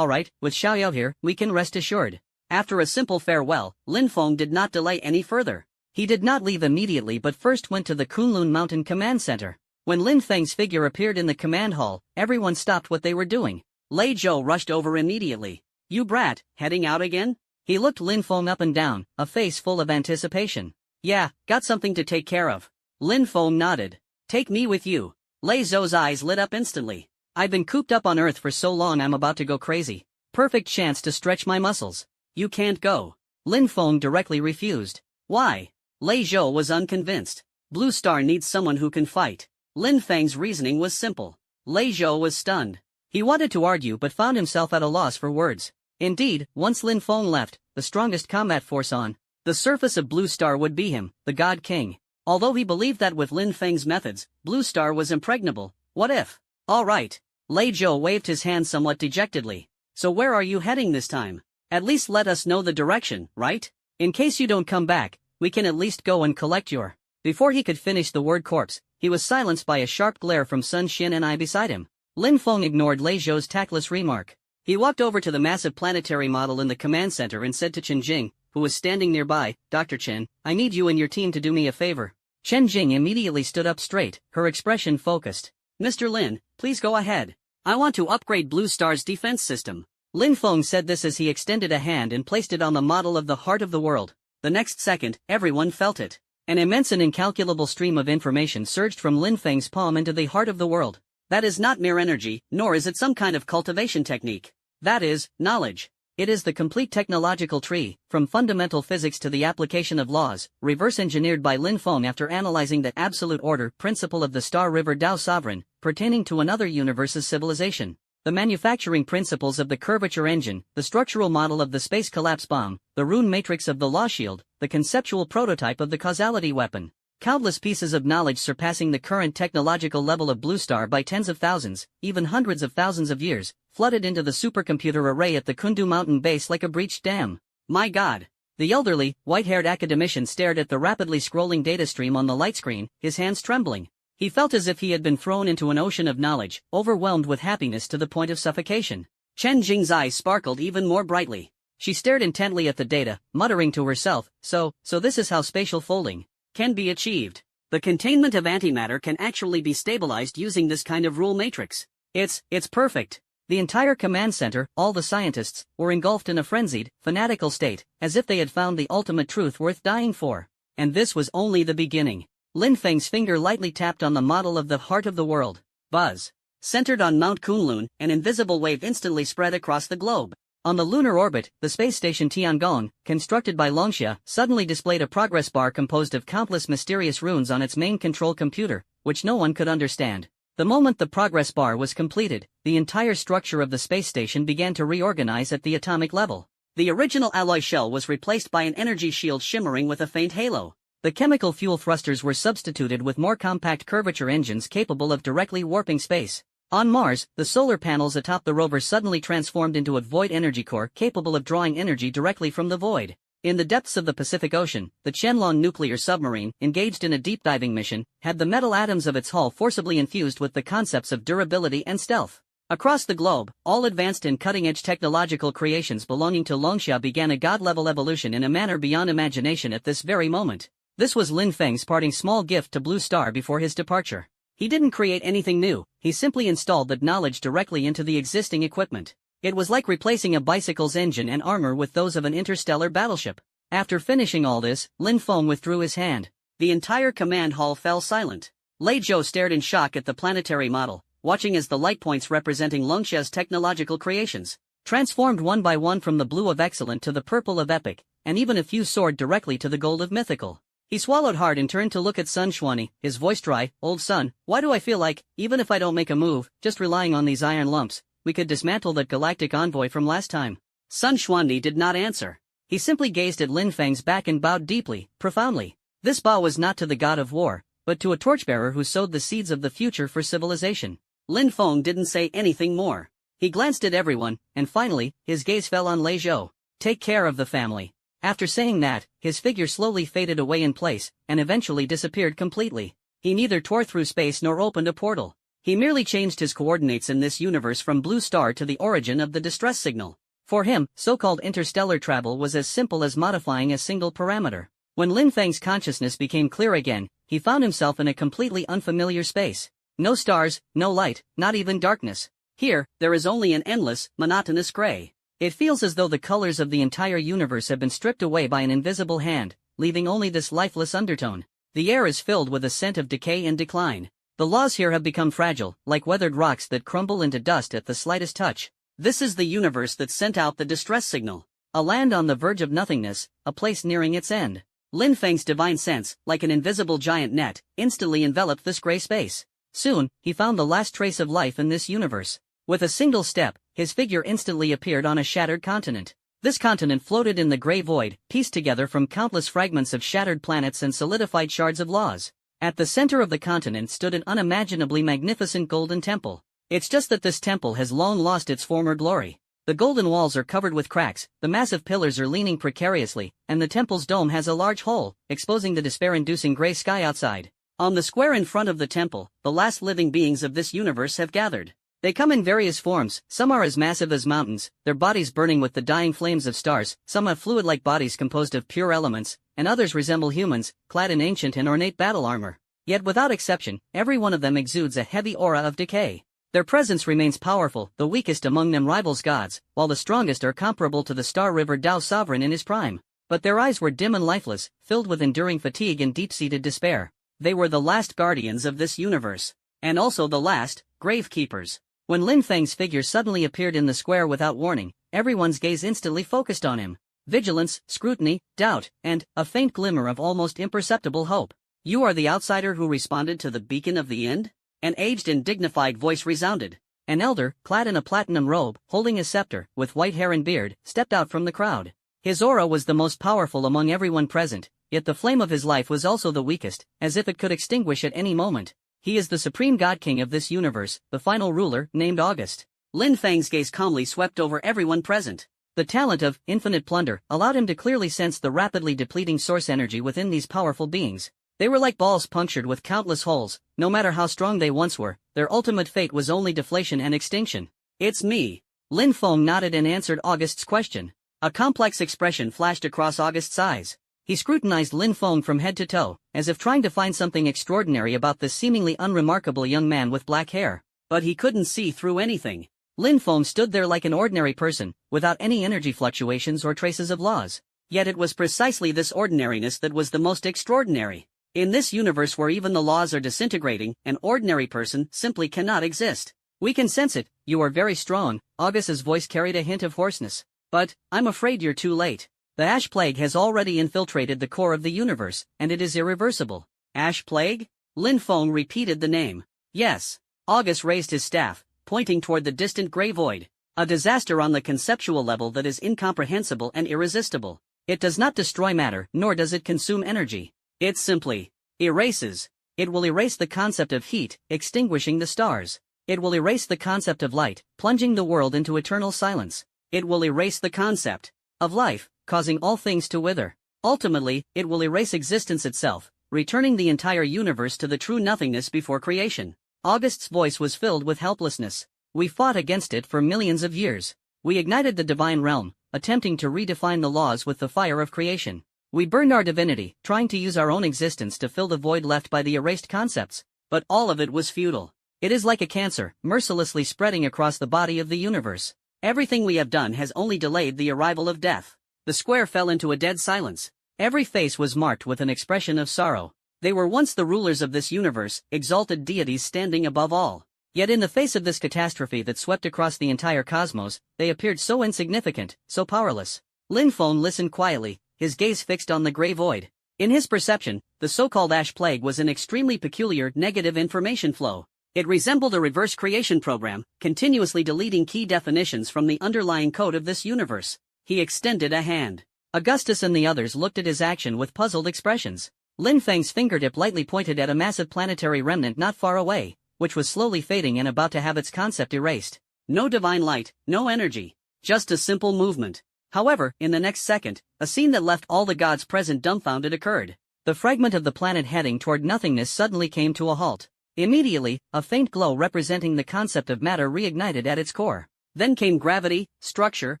with Xiaoyao here, we can rest assured." After a simple farewell, Lin Feng did not delay any further. He did not leave immediately but first went to the Kunlun Mountain Command Center. When Lin Feng's figure appeared in the command hall, everyone stopped what they were doing. Lei Zhou rushed over immediately. "You brat, heading out again?" He looked Lin Feng up and down, a face full of anticipation. "Yeah, got something to take care of." Lin Feng nodded. "Take me with you." Lei Zhou's eyes lit up instantly. "I've been cooped up on Earth for so long I'm about to go crazy. Perfect chance to stretch my muscles." "You can't go." Lin Feng directly refused. "Why?" Lei Zhou was unconvinced. "Blue Star needs someone who can fight." Lin Feng's reasoning was simple. Lei Zhou was stunned. He wanted to argue but found himself at a loss for words. Indeed, once Lin Feng left, the strongest combat force on the surface of Blue Star would be him, the God King. Although he believed that with Lin Feng's methods, Blue Star was impregnable, what if? "All right." Lei Zhou waved his hand somewhat dejectedly. "So where are you heading this time? At least let us know the direction, right? In case you don't come back, we can at least go and collect your..." Before he could finish the word corpse, he was silenced by a sharp glare from Sun Xin and I beside him. Lin Feng ignored Lei Zhou's tactless remark. He walked over to the massive planetary model in the command center and said to Chen Jing, who was standing nearby, "Dr. Chen, I need you and your team to do me a favor." Chen Jing immediately stood up straight, her expression focused. "Mr. Lin, please go ahead. I want to upgrade Blue Star's defense system." Lin Feng said this as he extended a hand and placed it on the model of the heart of the world. The next second, everyone felt it. An immense and incalculable stream of information surged from Lin Feng's palm into the heart of the world. That is not mere energy, nor is it some kind of cultivation technique. That is, knowledge. It is the complete technological tree, from fundamental physics to the application of laws, reverse-engineered by Lin Feng after analyzing the absolute order principle of the Star River Tao Sovereign, pertaining to another universe's civilization. The manufacturing principles of the curvature engine, the structural model of the space collapse bomb, the rune matrix of the law shield, the conceptual prototype of the causality weapon. Countless pieces of knowledge surpassing the current technological level of Blue Star by tens of thousands, even hundreds of thousands of years, flooded into the supercomputer array at the Kundu mountain base like a breached dam. My God! The elderly, white-haired academician stared at the rapidly scrolling data stream on the light screen, his hands trembling. He felt as if he had been thrown into an ocean of knowledge, overwhelmed with happiness to the point of suffocation. Chen Jing's eyes sparkled even more brightly. She stared intently at the data, muttering to herself, so this is how spatial folding can be achieved. The containment of antimatter can actually be stabilized using this kind of rule matrix. It's perfect. The entire command center, all the scientists, were engulfed in a frenzied, fanatical state, as if they had found the ultimate truth worth dying for. And this was only the beginning. Lin Feng's finger lightly tapped on the model of the heart of the world. Buzz. Centered on Mount Kunlun, an invisible wave instantly spread across the globe. On the lunar orbit, the space station Tiangong, constructed by Longxia, suddenly displayed a progress bar composed of countless mysterious runes on its main control computer, which no one could understand. The moment the progress bar was completed, the entire structure of the space station began to reorganize at the atomic level. The original alloy shell was replaced by an energy shield shimmering with a faint halo. The chemical fuel thrusters were substituted with more compact curvature engines capable of directly warping space. On Mars, the solar panels atop the rover suddenly transformed into a void energy core capable of drawing energy directly from the void. In the depths of the Pacific Ocean, the Qianlong nuclear submarine, engaged in a deep diving mission, had the metal atoms of its hull forcibly infused with the concepts of durability and stealth. Across the globe, all advanced and cutting-edge technological creations belonging to Longxia began a god-level evolution in a manner beyond imagination at this very moment. This was Lin Feng's parting small gift to Blue Star before his departure. He didn't create anything new, he simply installed that knowledge directly into the existing equipment. It was like replacing a bicycle's engine and armor with those of an interstellar battleship. After finishing all this, Lin Feng withdrew his hand. The entire command hall fell silent. Lei Zhou stared in shock at the planetary model, watching as the light points representing Longxia's technological creations transformed one by one from the blue of excellent to the purple of epic, and even a few soared directly to the gold of mythical. He swallowed hard and turned to look at Sun Xuanyi, his voice dry. Old son, why do I feel like, even if I don't make a move, just relying on these iron lumps, we could dismantle that galactic envoy from last time? Sun Xuanyi did not answer. He simply gazed at Lin Feng's back and bowed deeply, profoundly. This bow was not to the god of war, but to a torchbearer who sowed the seeds of the future for civilization. Lin Feng didn't say anything more. He glanced at everyone, and finally, his gaze fell on Lei Zhou. Take care of the family. After saying that, his figure slowly faded away in place, and eventually disappeared completely. He neither tore through space nor opened a portal. He merely changed his coordinates in this universe from Blue Star to the origin of the distress signal. For him, so-called interstellar travel was as simple as modifying a single parameter. When Lin Feng's consciousness became clear again, he found himself in a completely unfamiliar space. No stars, no light, not even darkness. Here, there is only an endless, monotonous gray. It feels as though the colors of the entire universe have been stripped away by an invisible hand, leaving only this lifeless undertone. The air is filled with a scent of decay and decline. The laws here have become fragile, like weathered rocks that crumble into dust at the slightest touch. This is the universe that sent out the distress signal. A land on the verge of nothingness, a place nearing its end. Lin Feng's divine sense, like an invisible giant net, instantly enveloped this gray space. Soon, he found the last trace of life in this universe. With a single step, his figure instantly appeared on a shattered continent. This continent floated in the gray void, pieced together from countless fragments of shattered planets and solidified shards of laws. At the center of the continent stood an unimaginably magnificent golden temple. It's just that this temple has long lost its former glory. The golden walls are covered with cracks, the massive pillars are leaning precariously, and the temple's dome has a large hole, exposing the despair-inducing gray sky outside. On the square in front of the temple, the last living beings of this universe have gathered. They come in various forms, some are as massive as mountains, their bodies burning with the dying flames of stars, some have fluid-like bodies composed of pure elements, and others resemble humans, clad in ancient and ornate battle armor. Yet without exception, every one of them exudes a heavy aura of decay. Their presence remains powerful, the weakest among them rivals gods, while the strongest are comparable to the Star River Tao sovereign in his prime. But their eyes were dim and lifeless, filled with enduring fatigue and deep-seated despair. They were the last guardians of this universe. And also the last, gravekeepers. When Lin Feng's figure suddenly appeared in the square without warning, everyone's gaze instantly focused on him. Vigilance, scrutiny, doubt, and a faint glimmer of almost imperceptible hope. You are the outsider who responded to the beacon of the end? An aged and dignified voice resounded. An elder, clad in a platinum robe, holding a scepter, with white hair and beard, stepped out from the crowd. His aura was the most powerful among everyone present, yet the flame of his life was also the weakest, as if it could extinguish at any moment. He is the supreme god king of this universe, the final ruler, named August. Lin Feng's gaze calmly swept over everyone present. The talent of infinite plunder allowed him to clearly sense the rapidly depleting source energy within these powerful beings. They were like balls punctured with countless holes. No matter how strong they once were, their ultimate fate was only deflation and extinction. It's me. Lin Feng nodded and answered August's question. A complex expression flashed across August's eyes. He scrutinized Lin Feng from head to toe, as if trying to find something extraordinary about this seemingly unremarkable young man with black hair. But he couldn't see through anything. Lin Feng stood there like an ordinary person, without any energy fluctuations or traces of laws. Yet it was precisely this ordinariness that was the most extraordinary. In this universe where even the laws are disintegrating, an ordinary person simply cannot exist. We can sense it. You are very strong. August's voice carried a hint of hoarseness. But, I'm afraid you're too late. The ash plague has already infiltrated the core of the universe, and it is irreversible. Ash plague? Lin Feng repeated the name. Yes. August raised his staff, pointing toward the distant gray void. A disaster on the conceptual level that is incomprehensible and irresistible. It does not destroy matter, nor does it consume energy. It simply erases. It will erase the concept of heat, extinguishing the stars. It will erase the concept of light, plunging the world into eternal silence. It will erase the concept of life, causing all things to wither. Ultimately, it will erase existence itself, returning the entire universe to the true nothingness before creation. August's voice was filled with helplessness. We fought against it for millions of years. We ignited the divine realm, attempting to redefine the laws with the fire of creation. We burned our divinity, trying to use our own existence to fill the void left by the erased concepts. But all of it was futile. It is like a cancer, mercilessly spreading across the body of the universe. Everything we have done has only delayed the arrival of death. The square fell into a dead silence. Every face was marked with an expression of sorrow. They were once the rulers of this universe, exalted deities standing above all. Yet in the face of this catastrophe that swept across the entire cosmos, they appeared so insignificant, so powerless. Lin Feng listened quietly, his gaze fixed on the gray void. In his perception, the so-called ash plague was an extremely peculiar negative information flow. It resembled a reverse creation program, continuously deleting key definitions from the underlying code of this universe. He extended a hand. Augustus and the others looked at his action with puzzled expressions. Lin Feng's fingertip lightly pointed at a massive planetary remnant not far away, which was slowly fading and about to have its concept erased. No divine light, no energy. Just a simple movement. However, in the next second, a scene that left all the gods present dumbfounded occurred. The fragment of the planet heading toward nothingness suddenly came to a halt. Immediately, a faint glow representing the concept of matter reignited at its core. Then came gravity, structure,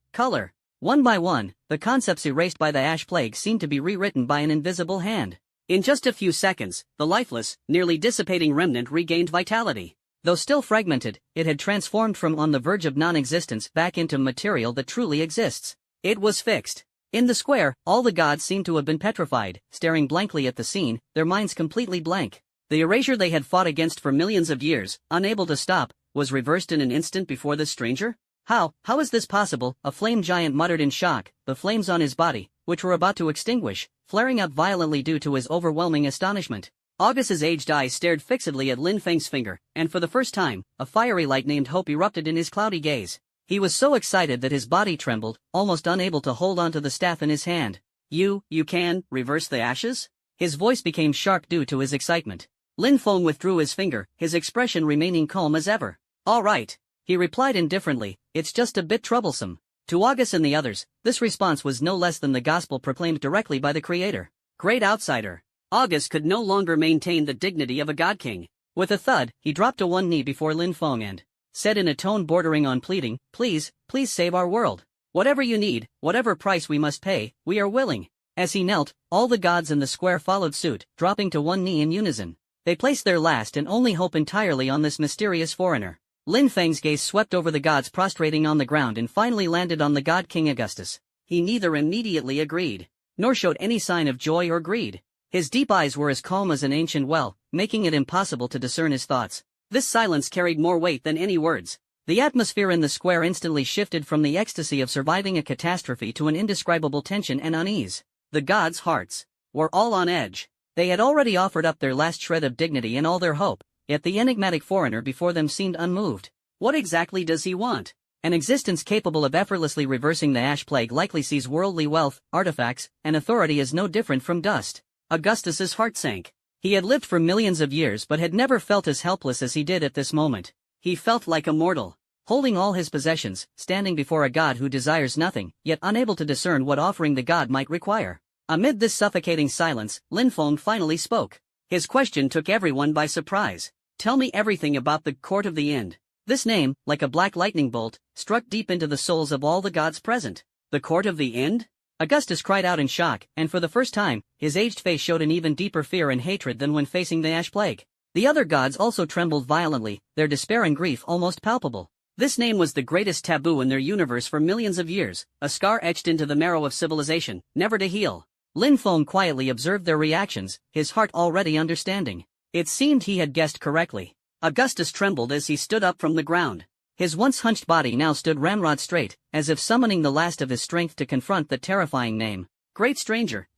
color. One by one, the concepts erased by the ash plague seemed to be rewritten by an invisible hand. In just a few seconds, the lifeless, nearly dissipating remnant regained vitality. Though still fragmented, it had transformed from on the verge of non-existence back into material that truly exists. It was fixed. In the square, all the gods seemed to have been petrified, staring blankly at the scene, their minds completely blank. The erasure they had fought against for millions of years, unable to stop, was reversed in an instant before this stranger? How is this possible? A flame giant muttered in shock, the flames on his body, which were about to extinguish, flaring out violently due to his overwhelming astonishment. August's aged eyes stared fixedly at Lin Feng's finger, and for the first time, a fiery light named hope erupted in his cloudy gaze. He was so excited that his body trembled, almost unable to hold onto the staff in his hand. You can reverse the ashes? His voice became sharp due to his excitement. Lin Feng withdrew his finger, his expression remaining calm as ever. All right, he replied indifferently, it's just a bit troublesome. To August and the others, this response was no less than the gospel proclaimed directly by the Creator. Great outsider. August could no longer maintain the dignity of a god king. With a thud, he dropped to one knee before Lin Feng and said in a tone bordering on pleading, please save our world. Whatever you need, whatever price we must pay, we are willing. As he knelt, all the gods in the square followed suit, dropping to one knee in unison. They placed their last and only hope entirely on this mysterious foreigner. Lin Feng's gaze swept over the gods prostrating on the ground and finally landed on the god King Augustus. He neither immediately agreed, nor showed any sign of joy or greed. His deep eyes were as calm as an ancient well, making it impossible to discern his thoughts. This silence carried more weight than any words. The atmosphere in the square instantly shifted from the ecstasy of surviving a catastrophe to an indescribable tension and unease. The gods' hearts were all on edge. They had already offered up their last shred of dignity and all their hope, yet the enigmatic foreigner before them seemed unmoved. What exactly does he want? An existence capable of effortlessly reversing the ash plague likely sees worldly wealth, artifacts, and authority as no different from dust. Augustus's heart sank. He had lived for millions of years but had never felt as helpless as he did at this moment. He felt like a mortal, holding all his possessions, standing before a god who desires nothing, yet unable to discern what offering the god might require. Amid this suffocating silence, Lin Feng finally spoke. His question took everyone by surprise. Tell me everything about the Court of the End. This name, like a black lightning bolt, struck deep into the souls of all the gods present. The Court of the End? Augustus cried out in shock, and for the first time, his aged face showed an even deeper fear and hatred than when facing the ash plague. The other gods also trembled violently, their despair and grief almost palpable. This name was the greatest taboo in their universe for millions of years, a scar etched into the marrow of civilization, never to heal. Lin Feng quietly observed their reactions, his heart already understanding. It seemed he had guessed correctly. Augustus trembled as he stood up from the ground. His once hunched body now stood ramrod straight, as if summoning the last of his strength to confront the terrifying name. Great stranger,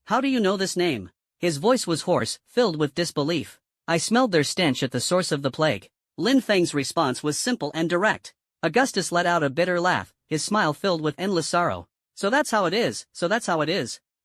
how do you know this name? His voice was hoarse, filled with disbelief. I smelled their stench at the source of the plague. Lin Feng's response was simple and direct. Augustus let out a bitter laugh, his smile filled with endless sorrow. So that's how it is.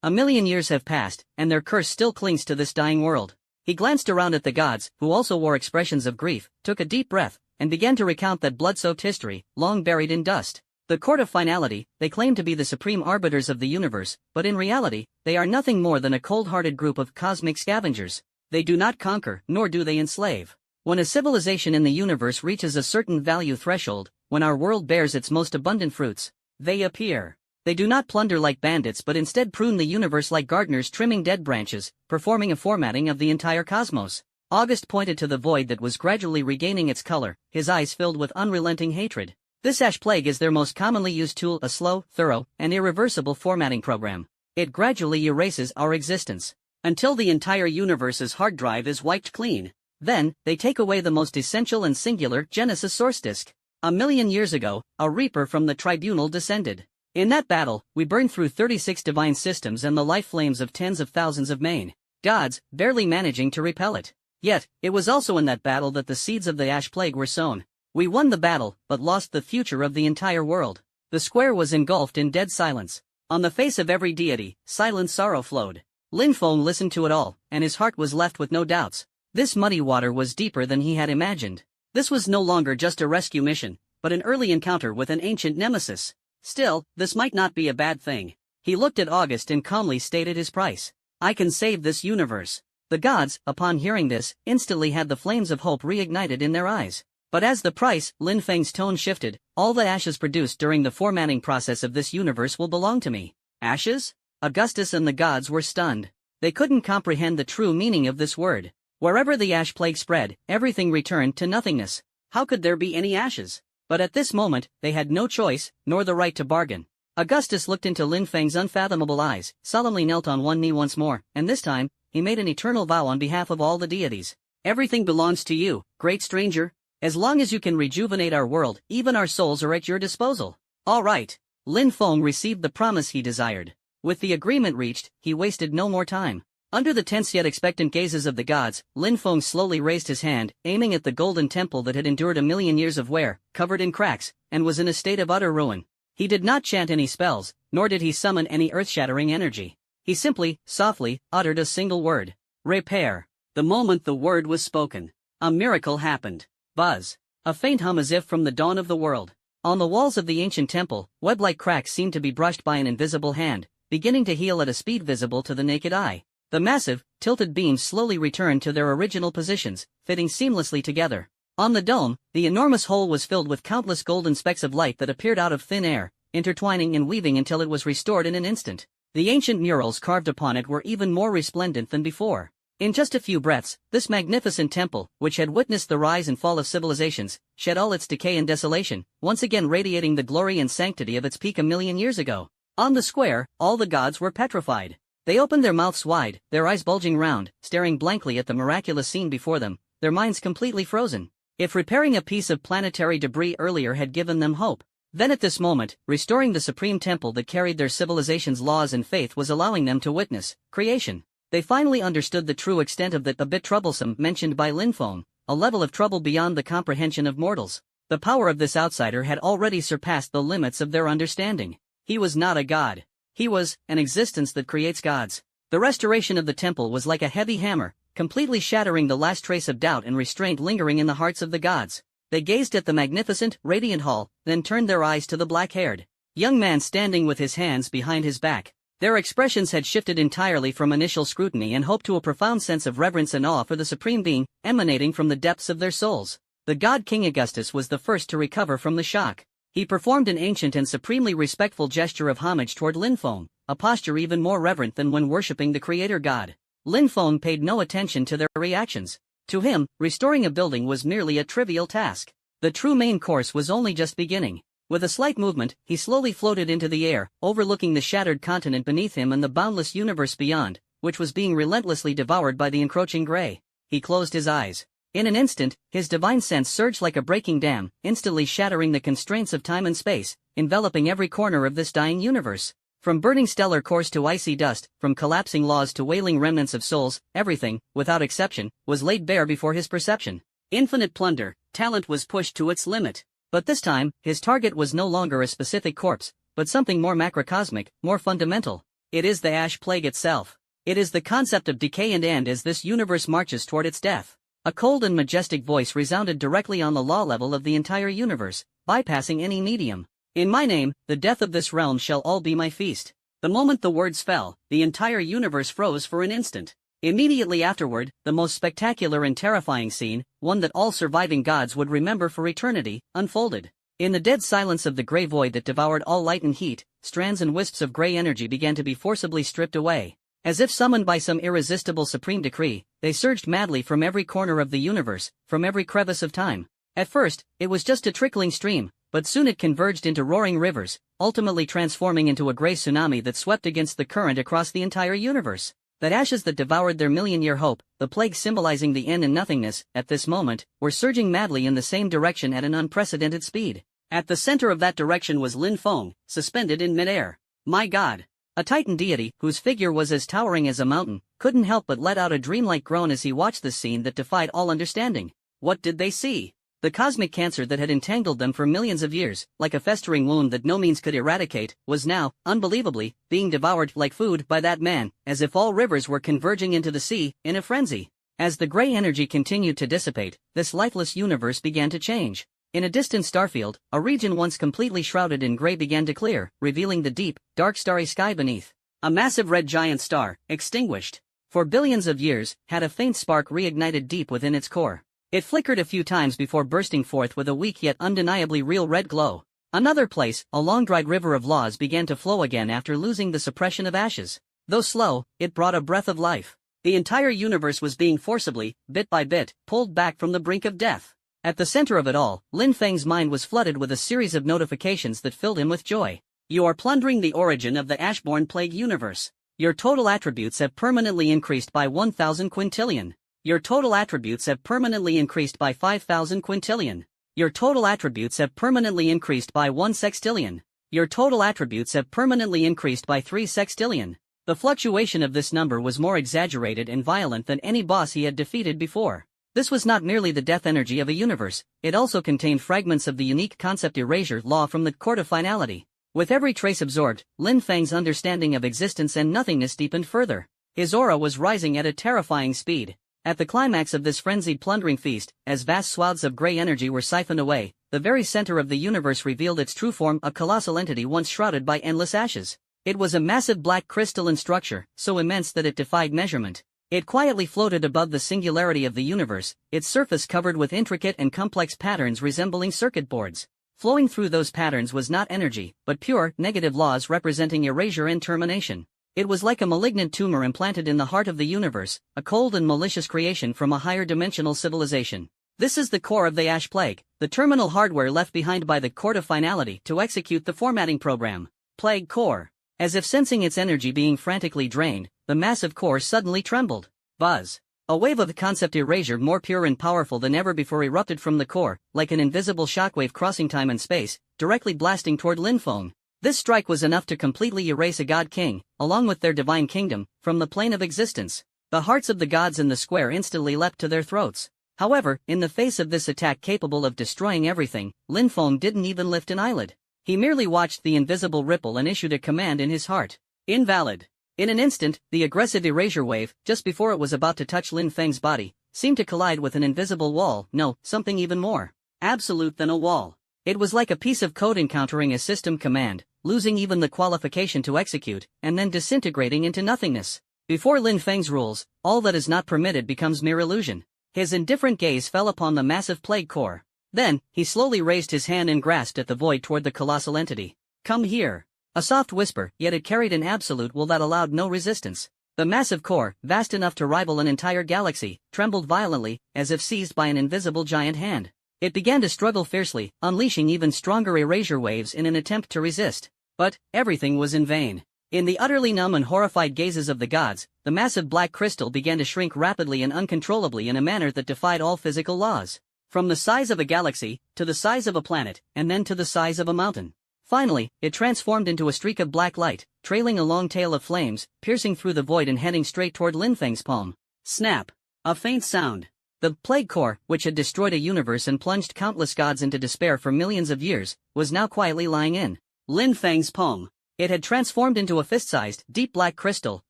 A million years have passed, and their curse still clings to this dying world. He glanced around at the gods, who also wore expressions of grief, took a deep breath, and began to recount that blood-soaked history, long buried in dust. The Court of Finality, they claim to be the supreme arbiters of the universe, but in reality, they are nothing more than a cold-hearted group of cosmic scavengers. They do not conquer, nor do they enslave. When a civilization in the universe reaches a certain value threshold, when our world bears its most abundant fruits, they appear. They do not plunder like bandits but instead prune the universe like gardeners trimming dead branches, performing a formatting of the entire cosmos. August pointed to the void that was gradually regaining its color, his eyes filled with unrelenting hatred. This ash plague is their most commonly used tool, a slow, thorough, and irreversible formatting program. It gradually erases our existence, until the entire universe's hard drive is wiped clean. Then, they take away the most essential and singular Genesis source disk. A million years ago, a reaper from the tribunal descended. In that battle, we burned through 36 divine systems and the life flames of tens of thousands of main gods, barely managing to repel it. Yet, it was also in that battle that the seeds of the ash plague were sown. We won the battle, but lost the future of the entire world. The square was engulfed in dead silence. On the face of every deity, silent sorrow flowed. Lin Feng listened to it all, and his heart was left with no doubts. This muddy water was deeper than he had imagined. This was no longer just a rescue mission, but an early encounter with an ancient nemesis. Still, this might not be a bad thing. He looked at August and calmly stated his price. I can save this universe. The gods, upon hearing this, instantly had the flames of hope reignited in their eyes. But as the price, Lin Feng's tone shifted, all the ashes produced during the formatting process of this universe will belong to me. Ashes? Augustus and the gods were stunned. They couldn't comprehend the true meaning of this word. Wherever the ash plague spread, everything returned to nothingness. How could there be any ashes? But at this moment, they had no choice, nor the right to bargain. Augustus looked into Lin Feng's unfathomable eyes, solemnly knelt on one knee once more, and this time, he made an eternal vow on behalf of all the deities. Everything belongs to you, great stranger. As long as you can rejuvenate our world, even our souls are at your disposal. All right. Lin Feng received the promise he desired. With the agreement reached, he wasted no more time. Under the tense yet expectant gazes of the gods, Lin Feng slowly raised his hand, aiming at the golden temple that had endured a million years of wear, covered in cracks, and was in a state of utter ruin. He did not chant any spells, nor did he summon any earth-shattering energy. He simply, softly, uttered a single word. Repair. The moment the word was spoken, a miracle happened. Buzz. A faint hum as if from the dawn of the world. On the walls of the ancient temple, web-like cracks seemed to be brushed by an invisible hand, beginning to heal at a speed visible to the naked eye. The massive, tilted beams slowly returned to their original positions, fitting seamlessly together. On the dome, the enormous hole was filled with countless golden specks of light that appeared out of thin air, intertwining and weaving until it was restored in an instant. The ancient murals carved upon it were even more resplendent than before. In just a few breaths, this magnificent temple, which had witnessed the rise and fall of civilizations, shed all its decay and desolation, once again radiating the glory and sanctity of its peak a million years ago. On the square, all the gods were petrified. They opened their mouths wide, their eyes bulging round, staring blankly at the miraculous scene before them, their minds completely frozen. If repairing a piece of planetary debris earlier had given them hope, then at this moment, restoring the supreme temple that carried their civilization's laws and faith was allowing them to witness creation. They finally understood the true extent of that a bit troublesome mentioned by Lin Feng, a level of trouble beyond the comprehension of mortals. The power of this outsider had already surpassed the limits of their understanding. He was not a god. He was an existence that creates gods. The restoration of the temple was like a heavy hammer, completely shattering the last trace of doubt and restraint lingering in the hearts of the gods. They gazed at the magnificent, radiant hall, then turned their eyes to the black-haired young man standing with his hands behind his back. Their expressions had shifted entirely from initial scrutiny and hope to a profound sense of reverence and awe for the supreme being, emanating from the depths of their souls. The god King Augustus was the first to recover from the shock. He performed an ancient and supremely respectful gesture of homage toward Linfeng, a posture even more reverent than when worshipping the creator god. Linfeng paid no attention to their reactions. To him, restoring a building was merely a trivial task. The true main course was only just beginning. With a slight movement, he slowly floated into the air, overlooking the shattered continent beneath him and the boundless universe beyond, which was being relentlessly devoured by the encroaching gray. He closed his eyes. In an instant, his divine sense surged like a breaking dam, instantly shattering the constraints of time and space, enveloping every corner of this dying universe. From burning stellar cores to icy dust, from collapsing laws to wailing remnants of souls, everything, without exception, was laid bare before his perception. Infinite plunder, talent was pushed to its limit. But this time, his target was no longer a specific corpse, but something more macrocosmic, more fundamental. It is the ash plague itself. It is the concept of decay and end as this universe marches toward its death. A cold and majestic voice resounded directly on the law level of the entire universe, bypassing any medium. In my name, the death of this realm shall all be my feast. The moment the words fell, the entire universe froze for an instant. Immediately afterward, the most spectacular and terrifying scene, one that all surviving gods would remember for eternity, unfolded. In the dead silence of the gray void that devoured all light and heat, strands and wisps of gray energy began to be forcibly stripped away. As if summoned by some irresistible supreme decree, they surged madly from every corner of the universe, from every crevice of time. At first, it was just a trickling stream, but soon it converged into roaring rivers, ultimately transforming into a gray tsunami that swept against the current across the entire universe. That ashes that devoured their million-year hope, the plague symbolizing the end and nothingness, at this moment, were surging madly in the same direction at an unprecedented speed. At the center of that direction was Linfeng, suspended in midair. My god! A titan deity, whose figure was as towering as a mountain, couldn't help but let out a dreamlike groan as he watched this scene that defied all understanding. What did they see? The cosmic cancer that had entangled them for millions of years, like a festering wound that no means could eradicate, was now, unbelievably, being devoured like food by that man, as if all rivers were converging into the sea, in a frenzy. As the gray energy continued to dissipate, this lifeless universe began to change. In a distant starfield, a region once completely shrouded in gray began to clear, revealing the deep, dark starry sky beneath. A massive red giant star, extinguished for billions of years, had a faint spark reignited deep within its core. It flickered a few times before bursting forth with a weak yet undeniably real red glow. Another place, a long-dried river of laws began to flow again after losing the suppression of ashes. Though slow, it brought a breath of life. The entire universe was being forcibly, bit by bit, pulled back from the brink of death. At the center of it all, Lin Feng's mind was flooded with a series of notifications that filled him with joy. You are plundering the origin of the Ashborn Plague universe. Your total attributes have permanently increased by 1,000 quintillion. Your total attributes have permanently increased by 5,000 quintillion. Your total attributes have permanently increased by 1 sextillion. Your total attributes have permanently increased by 3 sextillion. The fluctuation of this number was more exaggerated and violent than any boss he had defeated before. This was not merely the death energy of a universe, it also contained fragments of the unique concept erasure law from the court of finality. With every trace absorbed, Lin Feng's understanding of existence and nothingness deepened further. His aura was rising at a terrifying speed. At the climax of this frenzied plundering feast, as vast swaths of gray energy were siphoned away, the very center of the universe revealed its true form, a colossal entity once shrouded by endless ashes. It was a massive black crystalline structure, so immense that it defied measurement. It quietly floated above the singularity of the universe, its surface covered with intricate and complex patterns resembling circuit boards. Flowing through those patterns was not energy, but pure, negative laws representing erasure and termination. It was like a malignant tumor implanted in the heart of the universe, a cold and malicious creation from a higher dimensional civilization. This is the core of the Ash Plague, the terminal hardware left behind by the Court of Finality to execute the formatting program. Plague Core. As if sensing its energy being frantically drained, the massive core suddenly trembled. Buzz. A wave of the concept erasure more pure and powerful than ever before erupted from the core, like an invisible shockwave crossing time and space, directly blasting toward Linfeng. This strike was enough to completely erase a god king, along with their divine kingdom, from the plane of existence. The hearts of the gods in the square instantly leapt to their throats. However, in the face of this attack capable of destroying everything, Lin Feng didn't even lift an eyelid. He merely watched the invisible ripple and issued a command in his heart. Invalid. In an instant, the aggressive erasure wave, just before it was about to touch Lin Feng's body, seemed to collide with an invisible wall, no, something even more absolute than a wall. It was like a piece of code encountering a system command, losing even the qualification to execute, and then disintegrating into nothingness. Before Lin Feng's rules, all that is not permitted becomes mere illusion. His indifferent gaze fell upon the massive plague core. Then, he slowly raised his hand and grasped at the void toward the colossal entity. Come here. A soft whisper, yet it carried an absolute will that allowed no resistance. The massive core, vast enough to rival an entire galaxy, trembled violently, as if seized by an invisible giant hand. It began to struggle fiercely, unleashing even stronger erasure waves in an attempt to resist. But, everything was in vain. In the utterly numb and horrified gazes of the gods, the massive black crystal began to shrink rapidly and uncontrollably in a manner that defied all physical laws. From the size of a galaxy, to the size of a planet, and then to the size of a mountain. Finally, it transformed into a streak of black light, trailing a long tail of flames, piercing through the void and heading straight toward Lin Feng's palm. Snap! A faint sound. The plague core, which had destroyed a universe and plunged countless gods into despair for millions of years, was now quietly lying in Lin Feng's palm. It had transformed into a fist-sized, deep black crystal,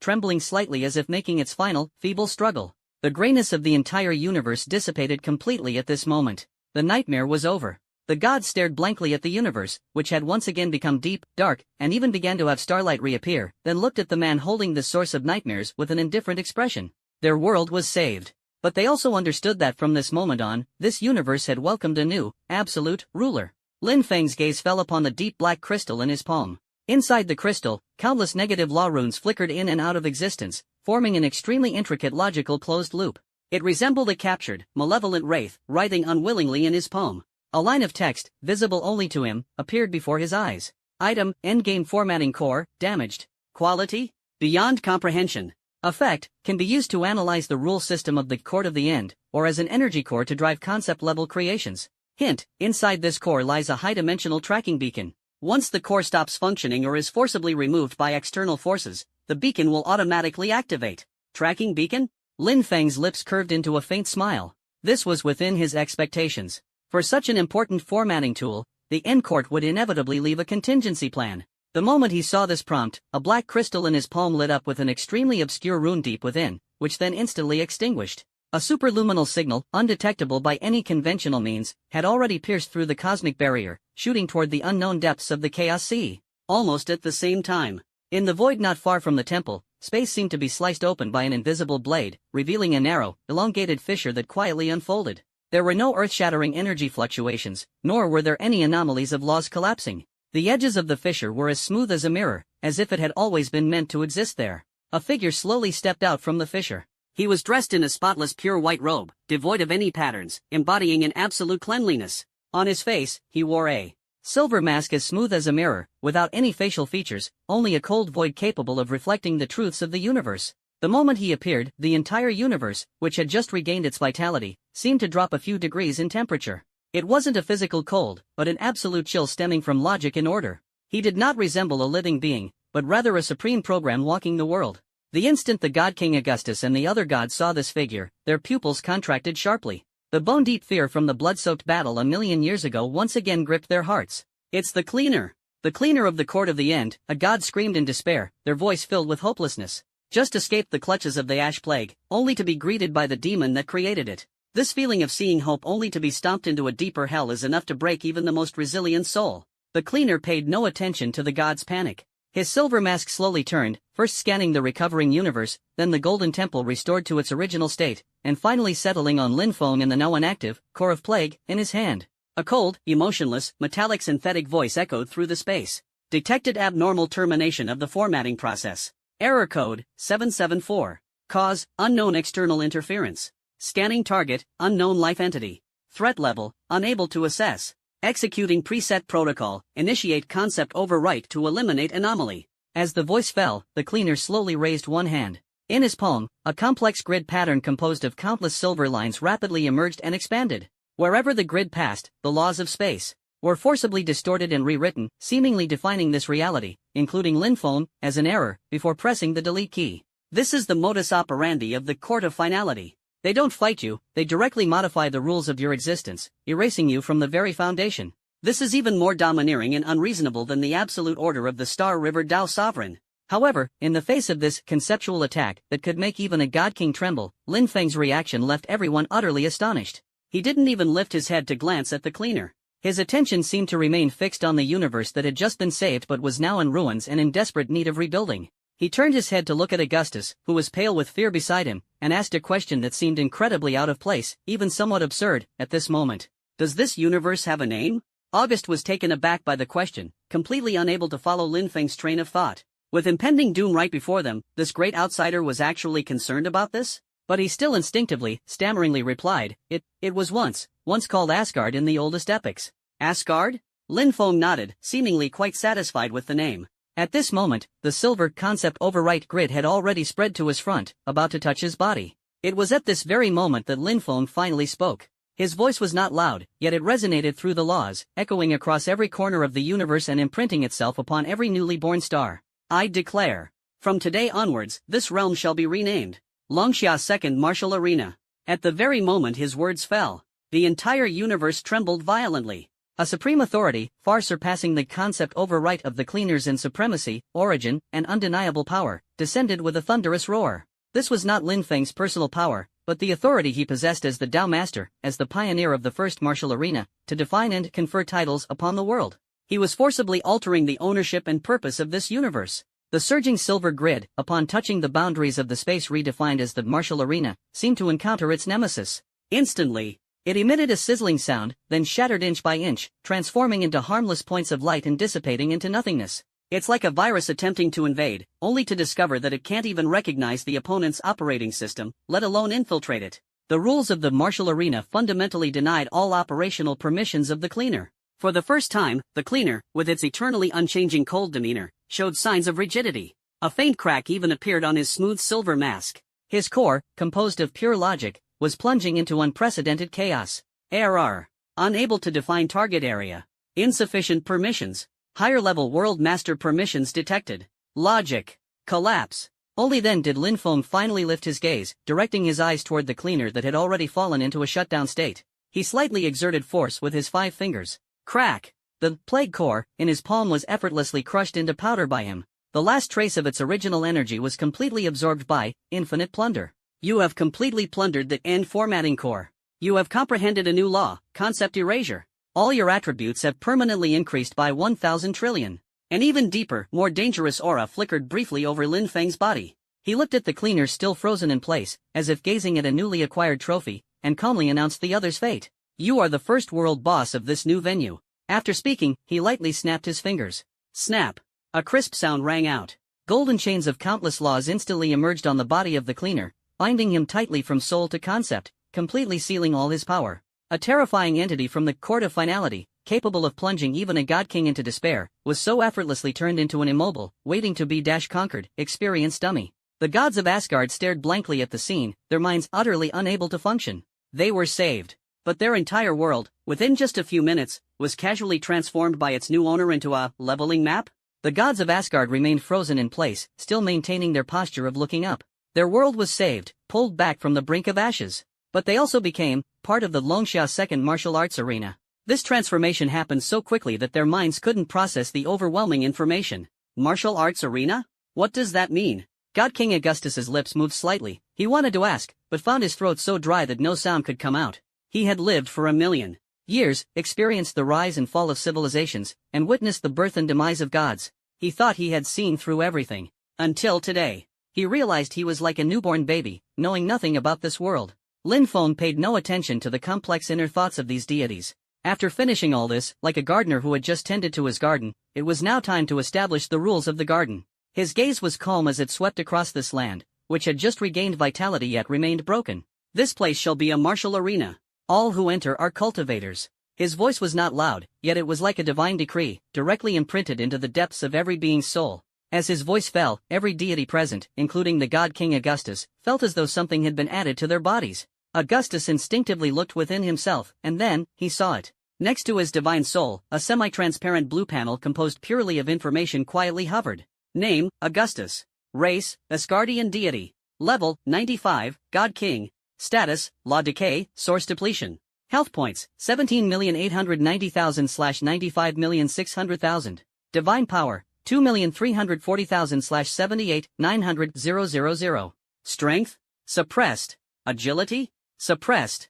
trembling slightly as if making its final, feeble struggle. The grayness of the entire universe dissipated completely at this moment. The nightmare was over. The gods stared blankly at the universe, which had once again become deep, dark, and even began to have starlight reappear, then looked at the man holding the source of nightmares with an indifferent expression. Their world was saved. But they also understood that from this moment on, this universe had welcomed a new, absolute, ruler. Lin Feng's gaze fell upon the deep black crystal in his palm. Inside the crystal, countless negative law runes flickered in and out of existence, forming an extremely intricate logical closed loop. It resembled a captured, malevolent wraith, writhing unwillingly in his palm. A line of text, visible only to him, appeared before his eyes. Item, endgame formatting core, damaged. Quality? Beyond comprehension. Effect, can be used to analyze the rule system of the Court of the End, or as an energy core to drive concept-level creations. Hint, inside this core lies a high-dimensional tracking beacon. Once the core stops functioning or is forcibly removed by external forces, the beacon will automatically activate. Tracking beacon? Lin Feng's lips curved into a faint smile. This was within his expectations. For such an important formatting tool, the End Court would inevitably leave a contingency plan. The moment he saw this prompt, a black crystal in his palm lit up with an extremely obscure rune deep within, which then instantly extinguished. A superluminal signal, undetectable by any conventional means, had already pierced through the cosmic barrier, shooting toward the unknown depths of the Chaos Sea. Almost at the same time, in the void not far from the temple, space seemed to be sliced open by an invisible blade, revealing a narrow, elongated fissure that quietly unfolded. There were no earth-shattering energy fluctuations, nor were there any anomalies of laws collapsing. The edges of the fissure were as smooth as a mirror, as if it had always been meant to exist there. A figure slowly stepped out from the fissure. He was dressed in a spotless pure white robe, devoid of any patterns, embodying an absolute cleanliness. On his face, he wore a silver mask as smooth as a mirror, without any facial features, only a cold void capable of reflecting the truths of the universe. The moment he appeared, the entire universe, which had just regained its vitality, seemed to drop a few degrees in temperature. It wasn't a physical cold, but an absolute chill stemming from logic and order. He did not resemble a living being, but rather a supreme program walking the world. The instant the God King Augustus and the other gods saw this figure, their pupils contracted sharply. The bone-deep fear from the blood-soaked battle a million years ago once again gripped their hearts. It's the cleaner! The cleaner of the Court of the End, a god screamed in despair, their voice filled with hopelessness. Just escaped the clutches of the ash plague, only to be greeted by the demon that created it. This feeling of seeing hope only to be stomped into a deeper hell is enough to break even the most resilient soul. The cleaner paid no attention to the god's panic. His silver mask slowly turned, first scanning the recovering universe, then the golden temple restored to its original state, and finally settling on Lin Feng and the now inactive core of plague in his hand. A cold, emotionless, metallic synthetic voice echoed through the space. Detected abnormal termination of the formatting process. Error code, 774. Cause, unknown external interference. Scanning target, unknown life entity. Threat level, unable to assess. Executing preset protocol, initiate concept overwrite to eliminate anomaly. As the voice fell, the cleaner slowly raised one hand. In his palm, a complex grid pattern composed of countless silver lines rapidly emerged and expanded. Wherever the grid passed, the laws of space were forcibly distorted and rewritten, seemingly defining this reality, including Lin Feng, as an error, before pressing the delete key. This is the modus operandi of the Court of Finality. They don't fight you, they directly modify the rules of your existence, erasing you from the very foundation. This is even more domineering and unreasonable than the absolute order of the Star River Tao Sovereign. However, in the face of this conceptual attack that could make even a God King tremble, Lin Feng's reaction left everyone utterly astonished. He didn't even lift his head to glance at the cleaner. His attention seemed to remain fixed on the universe that had just been saved but was now in ruins and in desperate need of rebuilding. He turned his head to look at Augustus, who was pale with fear beside him, and asked a question that seemed incredibly out of place, even somewhat absurd, at this moment. Does this universe have a name? August was taken aback by the question, completely unable to follow Lin Feng's train of thought. With impending doom right before them, this great outsider was actually concerned about this? But he still instinctively, stammeringly replied, It was once called Asgard in the oldest epics. Asgard? Lin Feng nodded, seemingly quite satisfied with the name. At this moment, the silver concept overwrite grid had already spread to his front, about to touch his body. It was at this very moment that Lin Feng finally spoke. His voice was not loud, yet it resonated through the laws, echoing across every corner of the universe and imprinting itself upon every newly born star. I declare. From today onwards, this realm shall be renamed Longxia Second Martial Arena. At the very moment his words fell, the entire universe trembled violently. A supreme authority, far surpassing the concept overwrite of the cleaners in supremacy, origin, and undeniable power, descended with a thunderous roar. This was not Lin Feng's personal power, but the authority he possessed as the Tao Master, as the pioneer of the first martial arena, to define and confer titles upon the world. He was forcibly altering the ownership and purpose of this universe. The surging silver grid, upon touching the boundaries of the space redefined as the martial arena, seemed to encounter its nemesis. Instantly, it emitted a sizzling sound, then shattered inch by inch, transforming into harmless points of light and dissipating into nothingness. It's like a virus attempting to invade, only to discover that it can't even recognize the opponent's operating system, let alone infiltrate it. The rules of the martial arena fundamentally denied all operational permissions of the cleaner. For the first time, the cleaner, with its eternally unchanging cold demeanor, showed signs of rigidity. A faint crack even appeared on his smooth silver mask. His core, composed of pure logic, was plunging into unprecedented chaos. Error. Unable to define target area. Insufficient permissions. Higher-level World Master permissions detected. Logic. Collapse. Only then did Lin Feng finally lift his gaze, directing his eyes toward the cleaner that had already fallen into a shutdown state. He slightly exerted force with his 5 fingers. Crack. The plague core in his palm was effortlessly crushed into powder by him. The last trace of its original energy was completely absorbed by infinite plunder. You have completely plundered the end formatting core. You have comprehended a new law, concept erasure. All your attributes have permanently increased by 1,000 trillion. An even deeper, more dangerous aura flickered briefly over Lin Feng's body. He looked at the cleaner still frozen in place, as if gazing at a newly acquired trophy, and calmly announced the other's fate. You are the first world boss of this new venue. After speaking, he lightly snapped his fingers. Snap. A crisp sound rang out. Golden chains of countless laws instantly emerged on the body of the cleaner, binding him tightly from soul to concept, completely sealing all his power. A terrifying entity from the court of finality, capable of plunging even a god king into despair, was so effortlessly turned into an immobile, waiting to be conquered, experienced dummy. The gods of Asgard stared blankly at the scene, their minds utterly unable to function. They were saved. But their entire world, within just a few minutes, was casually transformed by its new owner into a leveling map. The gods of Asgard remained frozen in place, still maintaining their posture of looking up. Their world was saved, pulled back from the brink of ashes. But they also became part of the Longxia Second Martial Arts Arena. This transformation happened so quickly that their minds couldn't process the overwhelming information. Martial Arts Arena? What does that mean? God King Augustus's lips moved slightly. He wanted to ask, but found his throat so dry that no sound could come out. He had lived for 1,000,000 years, experienced the rise and fall of civilizations, and witnessed the birth and demise of gods. He thought he had seen through everything. Until today. He realized he was like a newborn baby, knowing nothing about this world. Lin Feng paid no attention to the complex inner thoughts of these deities. After finishing all this, like a gardener who had just tended to his garden, it was now time to establish the rules of the garden. His gaze was calm as it swept across this land, which had just regained vitality yet remained broken. This place shall be a martial arena. All who enter are cultivators. His voice was not loud, yet it was like a divine decree, directly imprinted into the depths of every being's soul. As his voice fell, every deity present, including the god King Augustus, felt as though something had been added to their bodies. Augustus instinctively looked within himself, and then, he saw it. Next to his divine soul, a semi-transparent blue panel composed purely of information quietly hovered. Name, Augustus. Race, Asgardian deity. Level, 95, God King. Status, Law Decay, Source Depletion. Health points, 17,890,000/95,600,000. Divine Power, 2,340,000/78,900,000. Strength? Suppressed. Agility? Suppressed.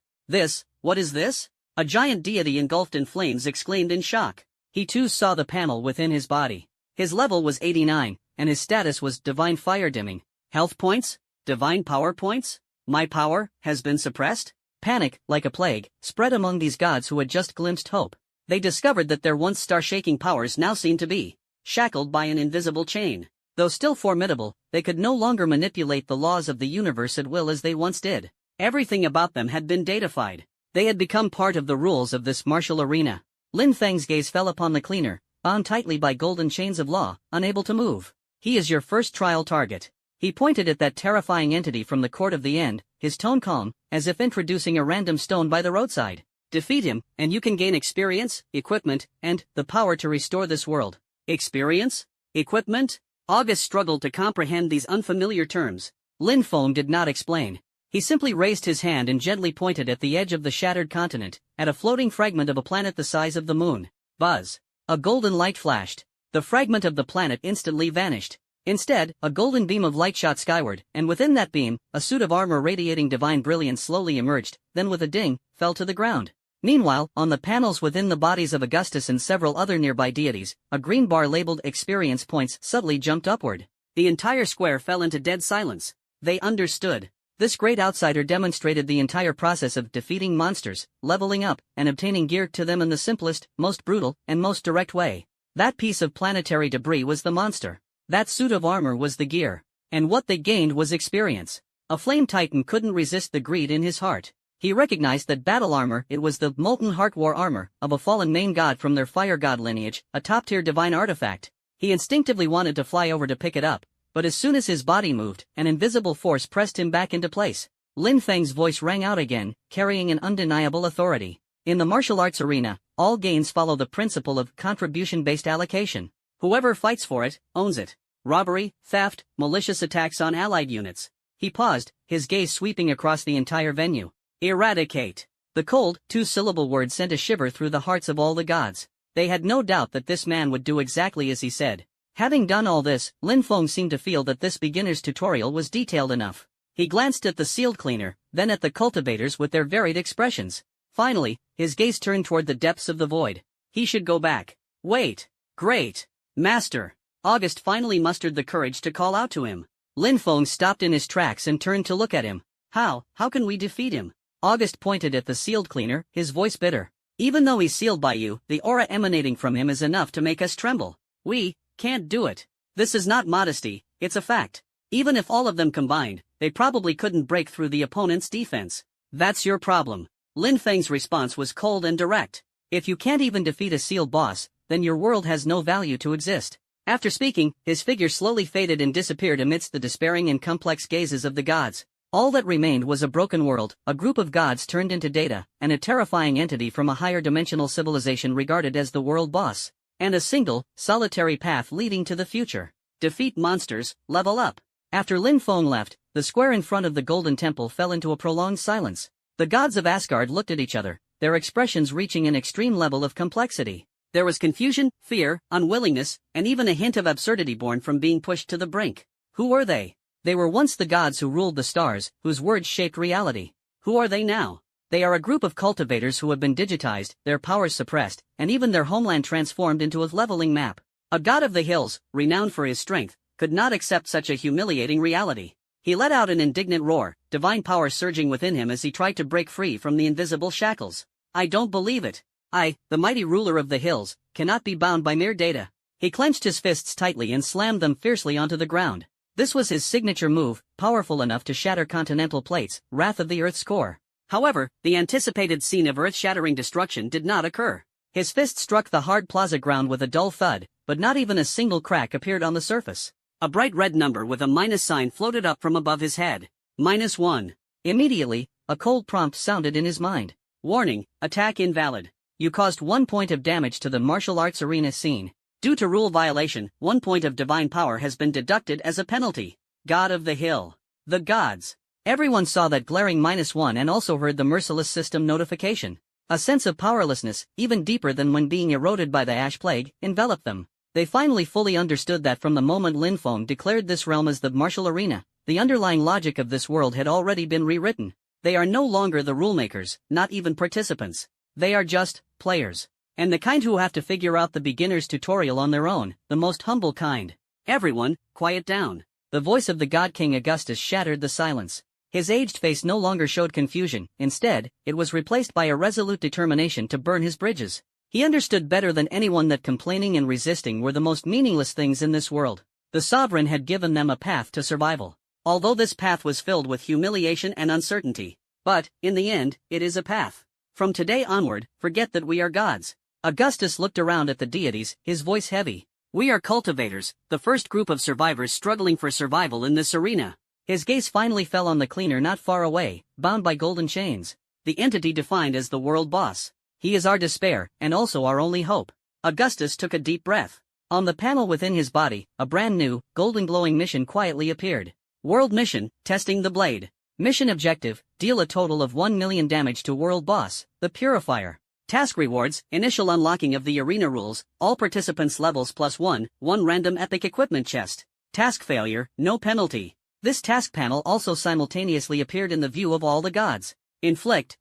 What is this? A giant deity engulfed in flames exclaimed in shock. He too saw the panel within his body. His level was 89, and his status was Divine Fire Dimming. Health points? Divine Power points? My power has been suppressed? Panic, like a plague, spread among these gods who had just glimpsed hope. They discovered that their once star-shaking powers now seemed to be shackled by an invisible chain. Though still formidable, they could no longer manipulate the laws of the universe at will as they once did. Everything about them had been datafied. They had become part of the rules of this martial arena. Lin Feng's gaze fell upon the cleaner, bound tightly by golden chains of law, unable to move. He is your first trial target. He pointed at that terrifying entity from the court of the end, his tone calm, as if introducing a random stone by the roadside. Defeat him, and you can gain experience, equipment, and the power to restore this world. Experience? Equipment? August struggled to comprehend these unfamiliar terms. Lin Feng did not explain. He simply raised his hand and gently pointed at the edge of the shattered continent, at a floating fragment of a planet the size of the moon. Buzz. A golden light flashed. The fragment of the planet instantly vanished. Instead, a golden beam of light shot skyward, and within that beam, a suit of armor radiating divine brilliance slowly emerged, then with a ding, fell to the ground. Meanwhile, on the panels within the bodies of Augustus and several other nearby deities, a green bar labeled experience points subtly jumped upward. The entire square fell into dead silence. They understood. This great outsider demonstrated the entire process of defeating monsters, leveling up, and obtaining gear to them in the simplest, most brutal, and most direct way. That piece of planetary debris was the monster. That suit of armor was the gear. And what they gained was experience. A flame titan couldn't resist the greed in his heart. He recognized that battle armor, it was the molten heart war armor of a fallen main god from their fire god lineage, a top-tier divine artifact. He instinctively wanted to fly over to pick it up, but as soon as his body moved, an invisible force pressed him back into place. Lin Feng's voice rang out again, carrying an undeniable authority. In the martial arts arena, all gains follow the principle of contribution-based allocation. Whoever fights for it, owns it. Robbery, theft, malicious attacks on allied units. He paused, his gaze sweeping across the entire venue. Eradicate. The cold, two-syllable word sent a shiver through the hearts of all the gods. They had no doubt that this man would do exactly as he said. Having done all this, Lin Feng seemed to feel that this beginner's tutorial was detailed enough. He glanced at the sealed cleaner, then at the cultivators with their varied expressions. Finally, his gaze turned toward the depths of the void. He should go back. Wait. Great. Master. August finally mustered the courage to call out to him. Lin Feng stopped in his tracks and turned to look at him. How can we defeat him? August pointed at the sealed cleaner, his voice bitter. Even though he's sealed by you, the aura emanating from him is enough to make us tremble. We can't do it. This is not modesty, it's a fact. Even if all of them combined, they probably couldn't break through the opponent's defense. That's your problem. Lin Feng's response was cold and direct. If you can't even defeat a sealed boss, then your world has no value to exist. After speaking, his figure slowly faded and disappeared amidst the despairing and complex gazes of the gods. All that remained was a broken world, a group of gods turned into data, and a terrifying entity from a higher dimensional civilization regarded as the world boss. And a single, solitary path leading to the future. Defeat monsters, level up. After Lin Feng left, the square in front of the Golden Temple fell into a prolonged silence. The gods of Asgard looked at each other, their expressions reaching an extreme level of complexity. There was confusion, fear, unwillingness, and even a hint of absurdity born from being pushed to the brink. Who were they? They were once the gods who ruled the stars, whose words shaped reality. Who are they now? They are a group of cultivators who have been digitized, their powers suppressed, and even their homeland transformed into a leveling map. A god of the hills, renowned for his strength, could not accept such a humiliating reality. He let out an indignant roar, divine power surging within him as he tried to break free from the invisible shackles. I don't believe it. I, the mighty ruler of the hills, cannot be bound by mere data. He clenched his fists tightly and slammed them fiercely onto the ground. This was his signature move, powerful enough to shatter continental plates, wrath of the Earth's core. However, the anticipated scene of earth-shattering destruction did not occur. His fist struck the hard plaza ground with a dull thud, but not even a single crack appeared on the surface. A bright red number with a minus sign floated up from above his head. -1. Immediately, a cold prompt sounded in his mind. Warning, attack invalid. You caused 1 point of damage to the martial arts arena scene. Due to rule violation, 1 point of divine power has been deducted as a penalty. God of the Hill. The gods. Everyone saw that glaring -1 and also heard the merciless system notification. A sense of powerlessness, even deeper than when being eroded by the ash plague, enveloped them. They finally fully understood that from the moment Linfeng declared this realm as the martial arena, the underlying logic of this world had already been rewritten. They are no longer the rulemakers, not even participants. They are just players. And the kind who have to figure out the beginner's tutorial on their own, the most humble kind. Everyone, quiet down. The voice of the God King Augustus shattered the silence. His aged face no longer showed confusion, instead, it was replaced by a resolute determination to burn his bridges. He understood better than anyone that complaining and resisting were the most meaningless things in this world. The sovereign had given them a path to survival. Although this path was filled with humiliation and uncertainty. But, in the end, it is a path. From today onward, forget that we are gods. Augustus looked around at the deities, his voice heavy. We are cultivators, the first group of survivors struggling for survival in this arena. His gaze finally fell on the cleaner not far away, bound by golden chains. The entity defined as the world boss. He is our despair, and also our only hope. Augustus took a deep breath. On the panel within his body, a brand new, golden glowing mission quietly appeared. World mission, testing the blade. Mission objective, deal a total of 1 million damage to world boss, the purifier. Task rewards, initial unlocking of the arena rules, all participants levels +1, 1 random epic equipment chest. Task failure, no penalty. This task panel also simultaneously appeared in the view of all the gods. Inflict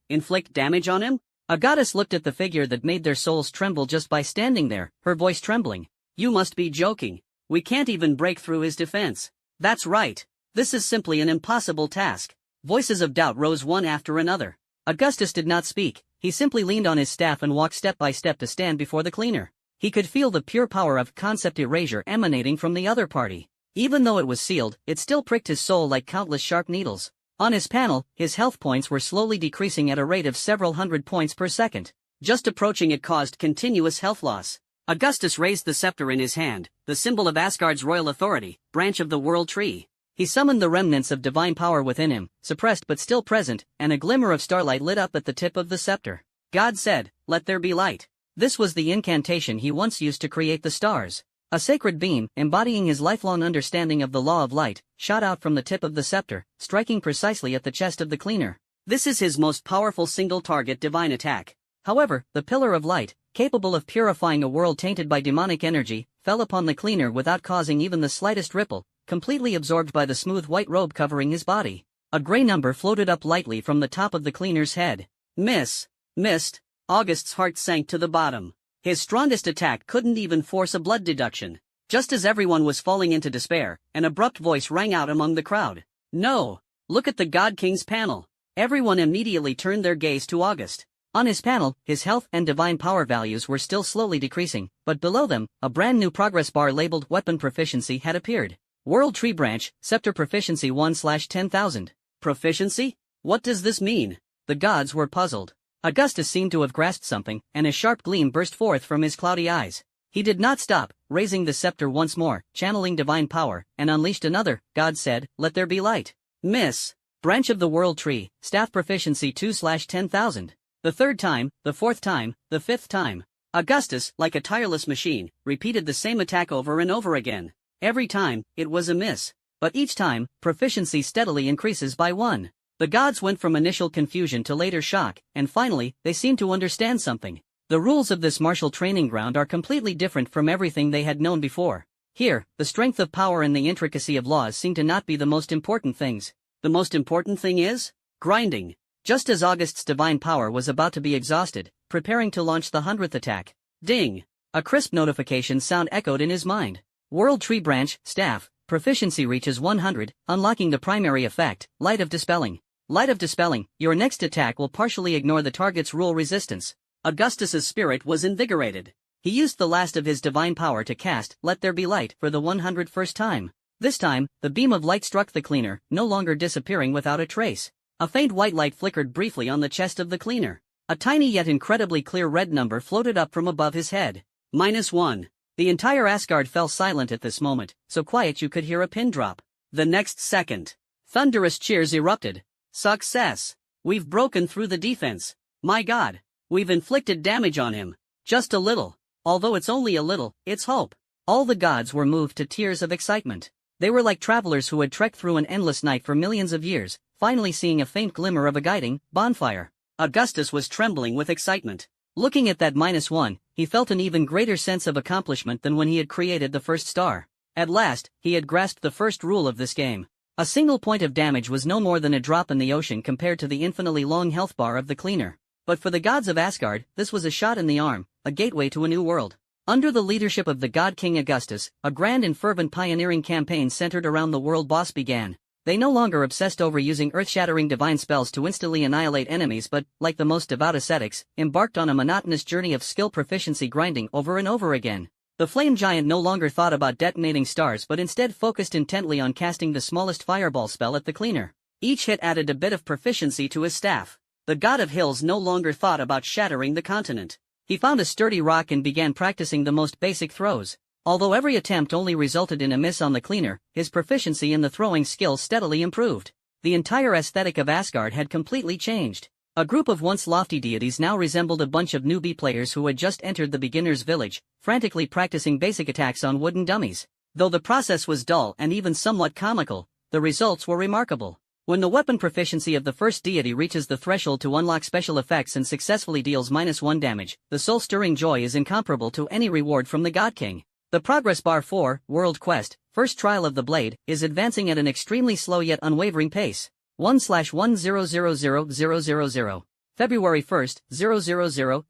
damage on him? A goddess looked at the figure that made their souls tremble just by standing there, her voice trembling. You must be joking. We can't even break through his defense. That's right. This is simply an impossible task. Voices of doubt rose one after another. Augustus did not speak, he simply leaned on his staff and walked step by step to stand before the cleaner. He could feel the pure power of concept erasure emanating from the other party. Even though it was sealed, it still pricked his soul like countless sharp needles. On his panel, his health points were slowly decreasing at a rate of several hundred points per second. Just approaching it caused continuous health loss. Augustus raised the scepter in his hand, the symbol of Asgard's royal authority, branch of the world tree. He summoned the remnants of divine power within him, suppressed but still present, and a glimmer of starlight lit up at the tip of the scepter. God said, "Let there be light." This was the incantation he once used to create the stars. A sacred beam, embodying his lifelong understanding of the law of light, shot out from the tip of the scepter, striking precisely at the chest of the cleaner. This is his most powerful single-target divine attack. However, the pillar of light, capable of purifying a world tainted by demonic energy, fell upon the cleaner without causing even the slightest ripple, completely absorbed by the smooth white robe covering his body. A gray number floated up lightly from the top of the cleaner's head. Missed. August's heart sank to the bottom. His strongest attack couldn't even force a blood deduction. Just as everyone was falling into despair, an abrupt voice rang out among the crowd. No! Look at the God King's panel. Everyone immediately turned their gaze to August. On his panel, his health and divine power values were still slowly decreasing, but below them, a brand new progress bar labeled Weapon Proficiency had appeared. World Tree Branch, Scepter Proficiency 1/10,000. Proficiency? What does this mean? The gods were puzzled. Augustus seemed to have grasped something, and a sharp gleam burst forth from his cloudy eyes. He did not stop, raising the scepter once more, channeling divine power, and unleashed another. God said, "Let there be light." Branch of the World Tree, Staff Proficiency 2/10,000. The third time, the fourth time, the fifth time. Augustus, like a tireless machine, repeated the same attack over and over again. Every time, it was a miss. But each time, proficiency steadily increases by 1. The gods went from initial confusion to later shock, and finally, they seemed to understand something. The rules of this martial training ground are completely different from everything they had known before. Here, the strength of power and the intricacy of laws seem to not be the most important things. The most important thing is grinding. Just as August's divine power was about to be exhausted, preparing to launch the 100th attack. Ding! A crisp notification sound echoed in his mind. World Tree Branch, Staff, Proficiency reaches 100, unlocking the primary effect, Light of Dispelling. Light of Dispelling, your next attack will partially ignore the target's rule resistance. Augustus's spirit was invigorated. He used the last of his divine power to cast Let There Be Light for the 101st time. This time, the beam of light struck the cleaner, no longer disappearing without a trace. A faint white light flickered briefly on the chest of the cleaner. A tiny yet incredibly clear red number floated up from above his head. -1. The entire Asgard fell silent at this moment, so quiet you could hear a pin drop. The next second, thunderous cheers erupted. Success! We've broken through the defense. My God! We've inflicted damage on him. Just a little. Although it's only a little, it's hope. All the gods were moved to tears of excitement. They were like travelers who had trekked through an endless night for millions of years, finally seeing a faint glimmer of a guiding bonfire. Augustus was trembling with excitement. Looking at that -1, he felt an even greater sense of accomplishment than when he had created the first star. At last, he had grasped the first rule of this game. A single point of damage was no more than a drop in the ocean compared to the infinitely long health bar of the cleaner. But for the gods of Asgard, this was a shot in the arm, a gateway to a new world. Under the leadership of the god King Augustus, a grand and fervent pioneering campaign centered around the world boss began. They no longer obsessed over using earth-shattering divine spells to instantly annihilate enemies but, like the most devout ascetics, embarked on a monotonous journey of skill proficiency grinding over and over again. The flame giant no longer thought about detonating stars but instead focused intently on casting the smallest fireball spell at the cleaner. Each hit added a bit of proficiency to his staff. The god of hills no longer thought about shattering the continent. He found a sturdy rock and began practicing the most basic throws. Although every attempt only resulted in a miss on the cleaner, his proficiency in the throwing skill steadily improved. The entire aesthetic of Asgard had completely changed. A group of once lofty deities now resembled a bunch of newbie players who had just entered the beginner's village, frantically practicing basic attacks on wooden dummies. Though the process was dull and even somewhat comical, the results were remarkable. When the weapon proficiency of the first deity reaches the threshold to unlock special effects and successfully deals -1 damage, the soul-stirring joy is incomparable to any reward from the God King. The progress bar for World Quest, First Trial of the Blade, is advancing at an extremely slow yet unwavering pace. 1/100000. February 1st, 000000.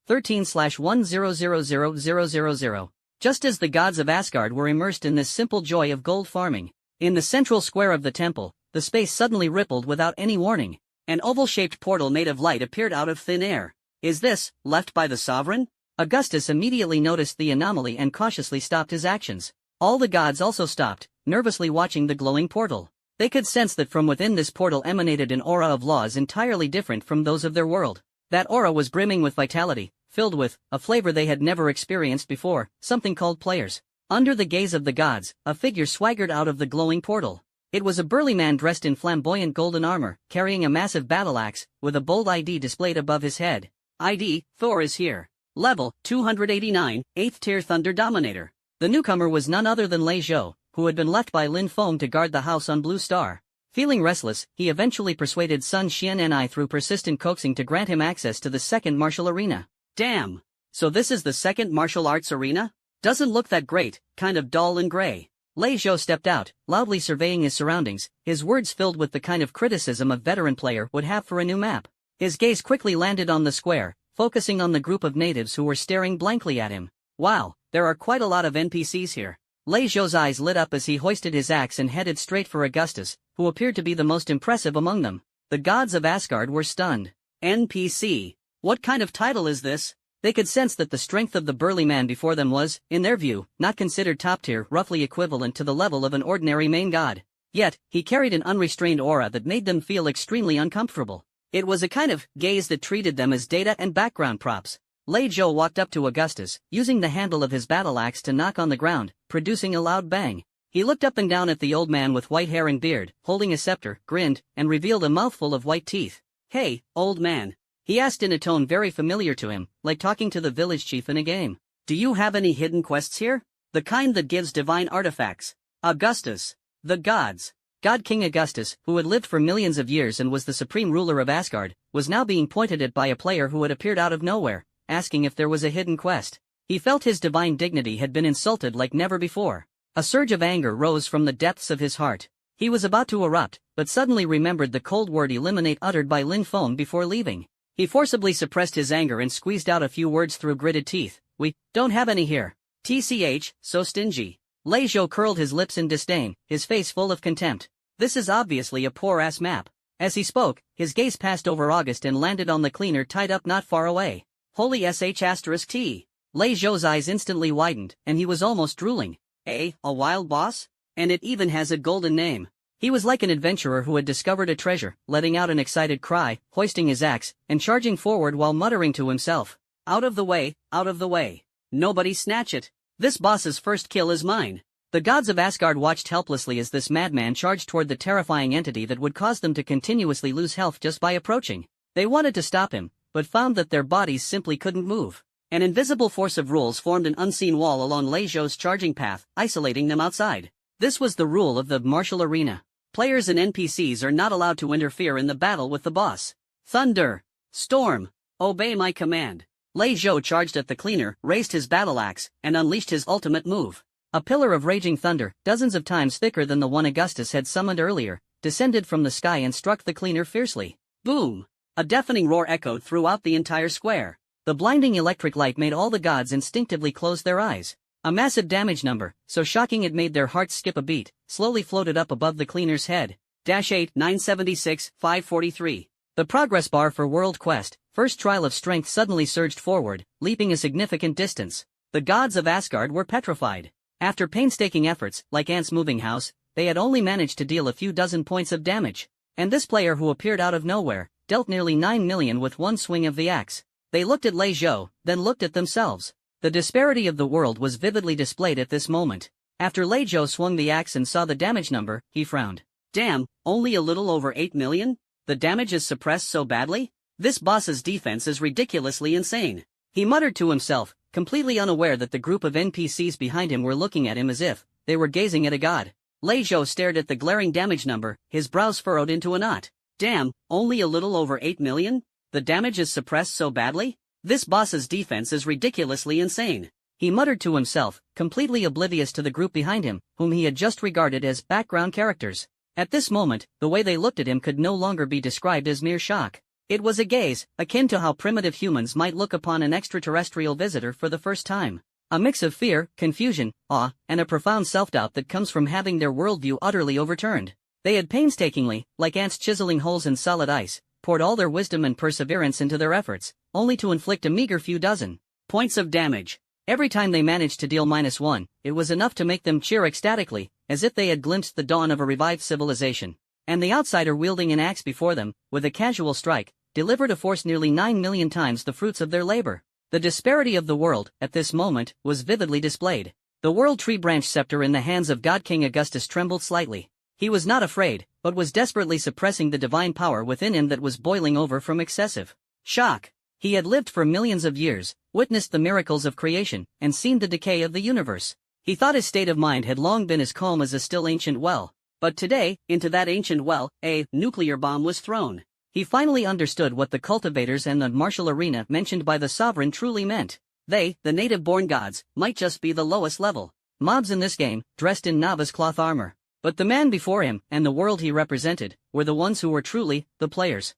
13/10000000. Just as the gods of Asgard were immersed in this simple joy of gold farming, in the central square of the temple, the space suddenly rippled without any warning. An oval-shaped portal made of light appeared out of thin air. Is this, left by the sovereign? Augustus immediately noticed the anomaly and cautiously stopped his actions. All the gods also stopped, nervously watching the glowing portal. They could sense that from within this portal emanated an aura of laws entirely different from those of their world. That aura was brimming with vitality, filled with a flavor they had never experienced before, something called players. Under the gaze of the gods, a figure swaggered out of the glowing portal. It was a burly man dressed in flamboyant golden armor, carrying a massive battle axe, with a bold ID displayed above his head. ID, Thor is here. Level 289, 8th tier Thunder Dominator. The newcomer was none other than Lei Zhou, who had been left by Lin Feng to guard the house on Blue Star. Feeling restless, he eventually persuaded Sun Xian'an through persistent coaxing to grant him access to the second martial arena. Damn! So this is the second martial arts arena? Doesn't look that great, kind of dull and gray. Lei Zhou stepped out, loudly surveying his surroundings, his words filled with the kind of criticism a veteran player would have for a new map. His gaze quickly landed on the square, focusing on the group of natives who were staring blankly at him. Wow, there are quite a lot of NPCs here. Lei Zhou's eyes lit up as he hoisted his axe and headed straight for Augustus, who appeared to be the most impressive among them. The gods of Asgard were stunned. NPC? What kind of title is this? They could sense that the strength of the burly man before them was, in their view, not considered top-tier, roughly equivalent to the level of an ordinary main god. Yet, he carried an unrestrained aura that made them feel extremely uncomfortable. It was a kind of gaze that treated them as data and background props. Lei Zhou walked up to Augustus, using the handle of his battle axe to knock on the ground, producing a loud bang. He looked up and down at the old man with white hair and beard, holding a scepter, grinned, and revealed a mouthful of white teeth. "Hey, old man," he asked in a tone very familiar to him, like talking to the village chief in a game. "Do you have any hidden quests here? The kind that gives divine artifacts?" Augustus. The gods. God King Augustus, who had lived for millions of years and was the supreme ruler of Asgard, was now being pointed at by a player who had appeared out of nowhere, asking if there was a hidden quest. He felt his divine dignity had been insulted like never before. A surge of anger rose from the depths of his heart. He was about to erupt, but suddenly remembered the cold word eliminate uttered by Lin Feng before leaving. He forcibly suppressed his anger and squeezed out a few words through gritted teeth. "We don't have any here. TCH, so stingy." Lei Zhou curled his lips in disdain, his face full of contempt. "This is obviously a poor-ass map." As he spoke, his gaze passed over August and landed on the cleaner tied up not far away. Holy sh*T. Lei Zhou's eyes instantly widened, and he was almost drooling. A wild boss? And it even has a golden name. He was like an adventurer who had discovered a treasure, letting out an excited cry, hoisting his axe, and charging forward while muttering to himself. Out of the way, out of the way. Nobody snatch it. This boss's first kill is mine." The gods of Asgard watched helplessly as this madman charged toward the terrifying entity that would cause them to continuously lose health just by approaching. They wanted to stop him, but found that their bodies simply couldn't move. An invisible force of rules formed an unseen wall along Lei Zhou's charging path, isolating them outside. This was the rule of the martial arena. Players and NPCs are not allowed to interfere in the battle with the boss. Thunder. Storm. Obey my command. Lei Zhou charged at the cleaner, raised his battle axe, and unleashed his ultimate move. A pillar of raging thunder, dozens of times thicker than the one Augustus had summoned earlier, descended from the sky and struck the cleaner fiercely. Boom! A deafening roar echoed throughout the entire square. The blinding electric light made all the gods instinctively close their eyes. A massive damage number, so shocking it made their hearts skip a beat, slowly floated up above the cleaner's head. -8 976 543. The progress bar for World Quest, first trial of strength suddenly surged forward, leaping a significant distance. The gods of Asgard were petrified. After painstaking efforts, like ants moving house, they had only managed to deal a few dozen points of damage. And this player who appeared out of nowhere, dealt nearly 9 million with one swing of the axe. They looked at Lei Zhou, then looked at themselves. The disparity of the world was vividly displayed at this moment. After Lei Zhou swung the axe and saw the damage number, he frowned. Damn, only a little over 8 million? The damage is suppressed so badly? This boss's defense is ridiculously insane. He muttered to himself, completely unaware that the group of NPCs behind him were looking at him as if they were gazing at a god. Lei Zhou stared at the glaring damage number, his brows furrowed into a knot. Damn, only a little over 8 million? The damage is suppressed so badly? This boss's defense is ridiculously insane. He muttered to himself, completely oblivious to the group behind him, whom he had just regarded as background characters. At this moment, the way they looked at him could no longer be described as mere shock. It was a gaze, akin to how primitive humans might look upon an extraterrestrial visitor for the first time. A mix of fear, confusion, awe, and a profound self-doubt that comes from having their worldview utterly overturned. They had painstakingly, like ants chiseling holes in solid ice, poured all their wisdom and perseverance into their efforts, only to inflict a meager few dozen points of damage. Every time they managed to deal -1, it was enough to make them cheer ecstatically, as if they had glimpsed the dawn of a revived civilization. And the outsider wielding an axe before them, with a casual strike, delivered a force nearly 9 million times the fruits of their labor. The disparity of the world, at this moment, was vividly displayed. The world tree branch scepter in the hands of God King Augustus trembled slightly. He was not afraid, but was desperately suppressing the divine power within him that was boiling over from excessive shock. He had lived for millions of years, witnessed the miracles of creation, and seen the decay of the universe. He thought his state of mind had long been as calm as a still ancient well. But today, into that ancient well, a nuclear bomb was thrown. He finally understood what the cultivators and the martial arena mentioned by the sovereign truly meant. They, the native-born gods, might just be the lowest level mobs in this game, dressed in novice cloth armor. But the man before him, and the world he represented, were the ones who were truly the players.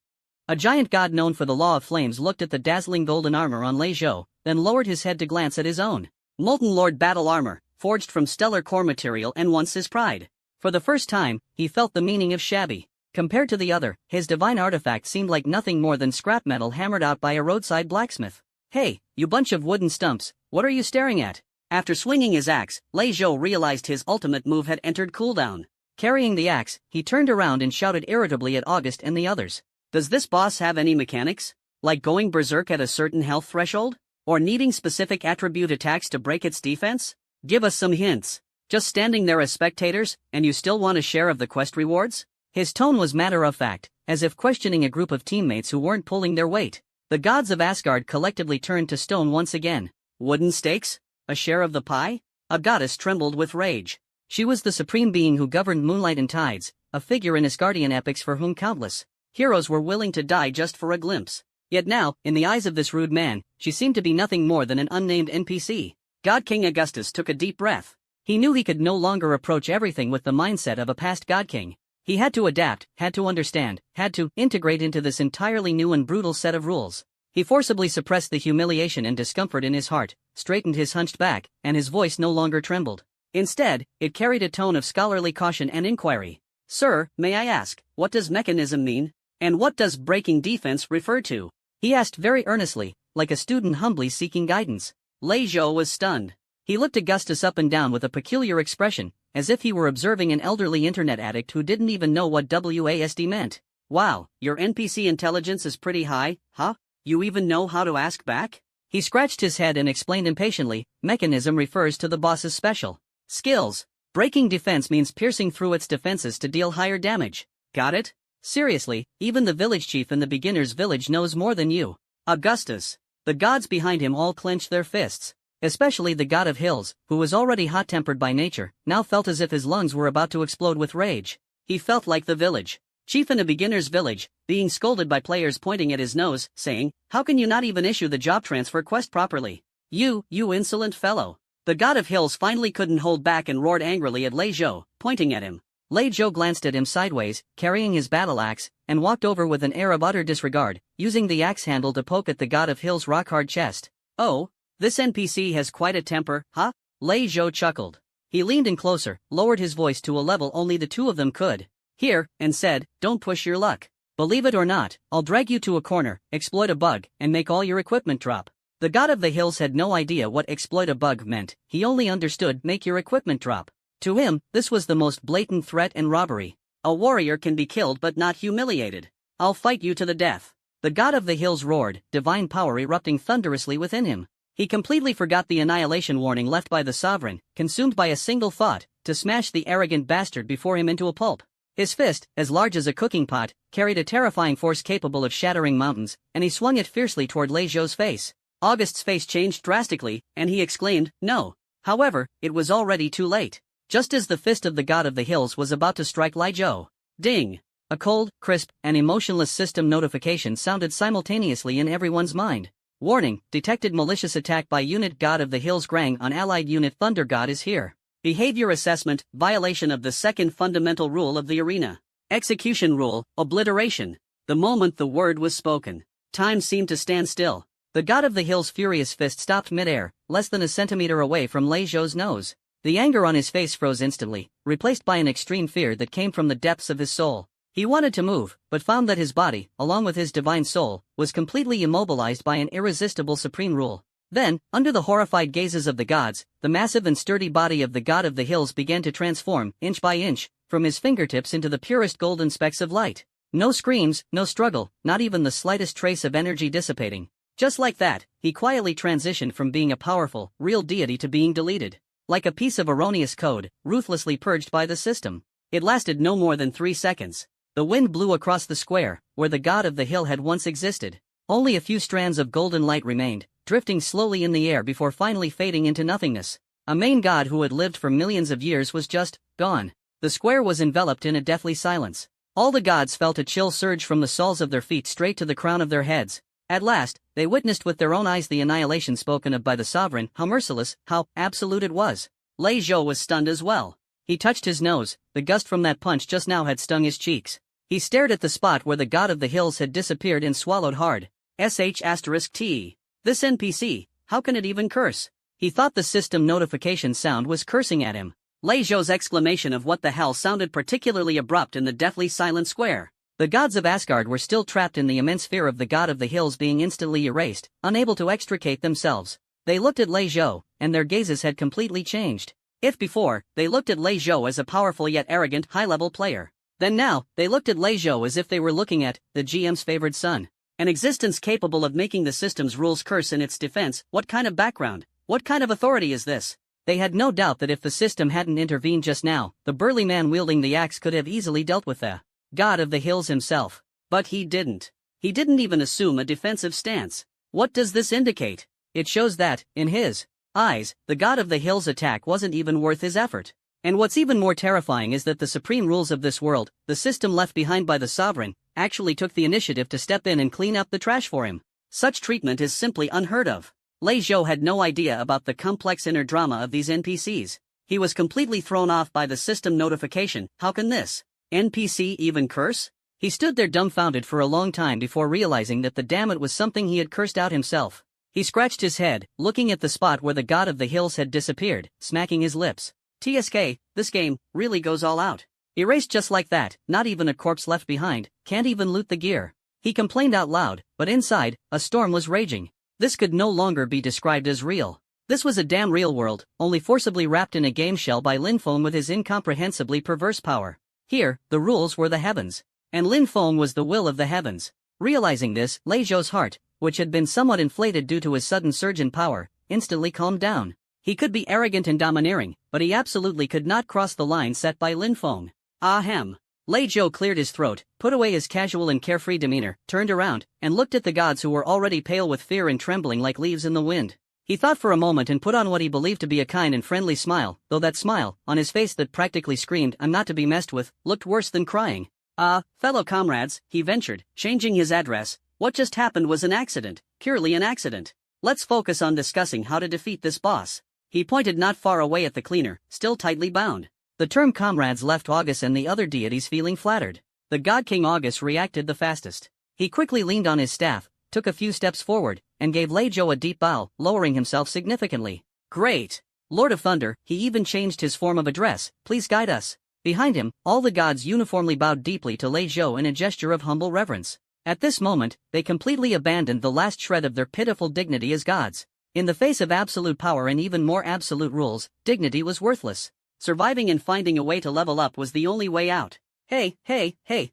A giant god known for the law of flames looked at the dazzling golden armor on Lei Zhou, then lowered his head to glance at his own. Molten Lord battle armor, forged from stellar core material and once his pride. For the first time, he felt the meaning of shabby. Compared to the other, his divine artifact seemed like nothing more than scrap metal hammered out by a roadside blacksmith. Hey, you bunch of wooden stumps, what are you staring at? After swinging his axe, Lei Zhou realized his ultimate move had entered cooldown. Carrying the axe, he turned around and shouted irritably at August and the others. Does this boss have any mechanics? Like going berserk at a certain health threshold? Or needing specific attribute attacks to break its defense? Give us some hints. Just standing there as spectators, and you still want a share of the quest rewards? His tone was matter-of-fact, as if questioning a group of teammates who weren't pulling their weight. The gods of Asgard collectively turned to stone once again. Wooden stakes? A share of the pie? A goddess trembled with rage. She was the supreme being who governed moonlight and tides, a figure in Asgardian epics for whom countless heroes were willing to die just for a glimpse. Yet now, in the eyes of this rude man, she seemed to be nothing more than an unnamed NPC. God King Augustus took a deep breath. He knew he could no longer approach everything with the mindset of a past God King. He had to adapt, had to understand, had to integrate into this entirely new and brutal set of rules. He forcibly suppressed the humiliation and discomfort in his heart, straightened his hunched back, and his voice no longer trembled. Instead, it carried a tone of scholarly caution and inquiry. Sir, may I ask, what does mechanism mean? And what does breaking defense refer to? He asked very earnestly, like a student humbly seeking guidance. Lei Zhou was stunned. He looked Augustus up and down with a peculiar expression, as if he were observing an elderly internet addict who didn't even know what WASD meant. Wow, your NPC intelligence is pretty high, huh? You even know how to ask back? He scratched his head and explained impatiently, mechanism refers to the boss's special skills. Breaking defense means piercing through its defenses to deal higher damage. Got it? Seriously, even the village chief in the beginner's village knows more than you. Augustus. The gods behind him all clenched their fists. Especially the god of hills, who was already hot-tempered by nature, now felt as if his lungs were about to explode with rage. He felt like the village chief in a beginner's village, being scolded by players pointing at his nose, saying, "How can you not even issue the job transfer quest properly? You insolent fellow." The god of hills finally couldn't hold back and roared angrily at Lei Zhou, pointing at him. Lei Zhou glanced at him sideways, carrying his battle axe, and walked over with an air of utter disregard, using the axe handle to poke at the god of hills' rock-hard chest. "Oh, this NPC has quite a temper, huh?" Lei Zhou chuckled. He leaned in closer, lowered his voice to a level only the two of them could hear, and said, "Don't push your luck. Believe it or not, I'll drag you to a corner, exploit a bug, and make all your equipment drop." The god of the hills had no idea what exploit a bug meant, he only understood make your equipment drop. To him, this was the most blatant threat and robbery. A warrior can be killed but not humiliated. "I'll fight you to the death." The god of the hills roared, divine power erupting thunderously within him. He completely forgot the annihilation warning left by the sovereign, consumed by a single thought, to smash the arrogant bastard before him into a pulp. His fist, as large as a cooking pot, carried a terrifying force capable of shattering mountains, and he swung it fiercely toward Lei Zhou's face. August's face changed drastically, and he exclaimed, "No." However, it was already too late. Just as the fist of the god of the hills was about to strike Lei Zhou, ding! A cold, crisp, and emotionless system notification sounded simultaneously in everyone's mind. "Warning, detected malicious attack by unit god of the hills Grang on allied unit Thunder God is here. Behavior assessment, violation of the second fundamental rule of the arena. Execution rule, obliteration." The moment the word was spoken, time seemed to stand still. The god of the hills' furious fist stopped midair, less than a centimeter away from Lei Zhou's nose. The anger on his face froze instantly, replaced by an extreme fear that came from the depths of his soul. He wanted to move, but found that his body, along with his divine soul, was completely immobilized by an irresistible supreme rule. Then, under the horrified gazes of the gods, the massive and sturdy body of the god of the hills began to transform, inch by inch, from his fingertips into the purest golden specks of light. No screams, no struggle, not even the slightest trace of energy dissipating. Just like that, he quietly transitioned from being a powerful, real deity to being deleted. Like a piece of erroneous code, ruthlessly purged by the system. It lasted no more than 3 seconds. The wind blew across the square, where the god of the hill had once existed. Only a few strands of golden light remained, drifting slowly in the air before finally fading into nothingness. A main god who had lived for millions of years was just gone. The square was enveloped in a deathly silence. All the gods felt a chill surge from the soles of their feet straight to the crown of their heads. At last, they witnessed with their own eyes the annihilation spoken of by the sovereign, how merciless, how absolute it was. Lei Zhou was stunned as well. He touched his nose, the gust from that punch just now had stung his cheeks. He stared at the spot where the god of the hills had disappeared and swallowed hard. *T. This NPC, how can it even curse? He thought the system notification sound was cursing at him. Lei Zhou's exclamation of "what the hell" sounded particularly abrupt in the deathly silent square. The gods of Asgard were still trapped in the immense fear of the god of the hills being instantly erased, unable to extricate themselves. They looked at Lei Zhou, and their gazes had completely changed. If before, they looked at Lei Zhou as a powerful yet arrogant high-level player, then now, they looked at Lei Zhou as if they were looking at the GM's favored son. An existence capable of making the system's rules curse in its defense. What kind of background? What kind of authority is this? They had no doubt that if the system hadn't intervened just now, the burly man wielding the axe could have easily dealt with the god of the hills himself. But he didn't. He didn't even assume a defensive stance. What does this indicate? It shows that, in his eyes, the god of the hills' attack wasn't even worth his effort. And what's even more terrifying is that the supreme rules of this world, the system left behind by the sovereign, actually took the initiative to step in and clean up the trash for him. Such treatment is simply unheard of. Lei Zhou had no idea about the complex inner drama of these NPCs. He was completely thrown off by the system notification. How can this NPC even curse? He stood there dumbfounded for a long time before realizing that the damn it was something he had cursed out himself. He scratched his head, looking at the spot where the god of the hills had disappeared, smacking his lips. TSK, this game really goes all out. Erased just like that, not even a corpse left behind, can't even loot the gear. He complained out loud, but inside, a storm was raging. This could no longer be described as real. This was a damn real world, only forcibly wrapped in a game shell by Lin Feng with his incomprehensibly perverse power. Here, the rules were the heavens. And Lin Feng was the will of the heavens. Realizing this, Lei Zhou's heart, which had been somewhat inflated due to his sudden surge in power, instantly calmed down. He could be arrogant and domineering, but he absolutely could not cross the line set by Lin Feng. Ahem. Lei Zhou cleared his throat, put away his casual and carefree demeanor, turned around, and looked at the gods who were already pale with fear and trembling like leaves in the wind. He thought for a moment and put on what he believed to be a kind and friendly smile, though that smile, on his face that practically screamed "I'm not to be messed with," looked worse than crying. Fellow comrades," he ventured, changing his address, "what just happened was an accident, purely an accident. Let's focus on discussing how to defeat this boss." He pointed not far away at the cleaner, still tightly bound. The term comrades left August and the other deities feeling flattered. The God King August reacted the fastest. He quickly leaned on his staff, took a few steps forward, and gave Lei Zhou a deep bow, lowering himself significantly. "Great! Lord of Thunder," he even changed his form of address, "please guide us." Behind him, all the gods uniformly bowed deeply to Lei Zhou in a gesture of humble reverence. At this moment, they completely abandoned the last shred of their pitiful dignity as gods. In the face of absolute power and even more absolute rules, dignity was worthless. Surviving and finding a way to level up was the only way out. Hey,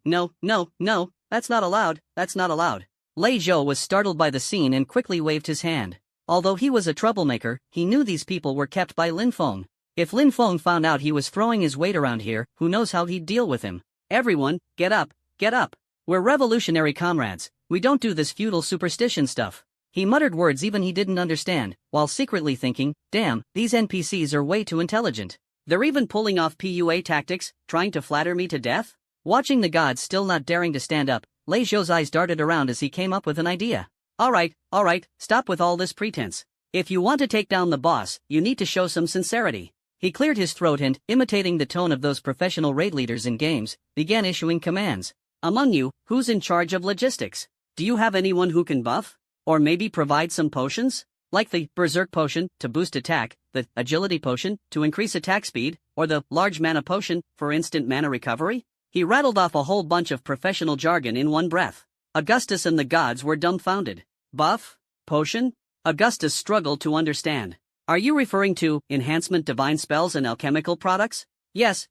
no, that's not allowed, that's not allowed." Lei Zhou was startled by the scene and quickly waved his hand. Although he was a troublemaker, he knew these people were kept by Lin Feng. If Lin Feng found out he was throwing his weight around here, who knows how he'd deal with him. "Everyone, get up, get up. We're revolutionary comrades, we don't do this feudal superstition stuff." He muttered words even he didn't understand, while secretly thinking, damn, these NPCs are way too intelligent. They're even pulling off PUA tactics, trying to flatter me to death? Watching the gods still not daring to stand up, Lei Zhou's eyes darted around as he came up with an idea. All right, stop with all this pretense. If you want to take down the boss, you need to show some sincerity." He cleared his throat and, imitating the tone of those professional raid leaders in games, began issuing commands. "Among you, who's in charge of logistics? Do you have anyone who can buff? Or maybe provide some potions? Like the Berserk Potion, to boost attack, the Agility Potion, to increase attack speed, or the Large Mana Potion, for instant mana recovery?" He rattled off a whole bunch of professional jargon in one breath. Augustus and the gods were dumbfounded. Buff? Potion? Augustus struggled to understand. "Are you referring to enhancement divine spells and alchemical products?" Yes,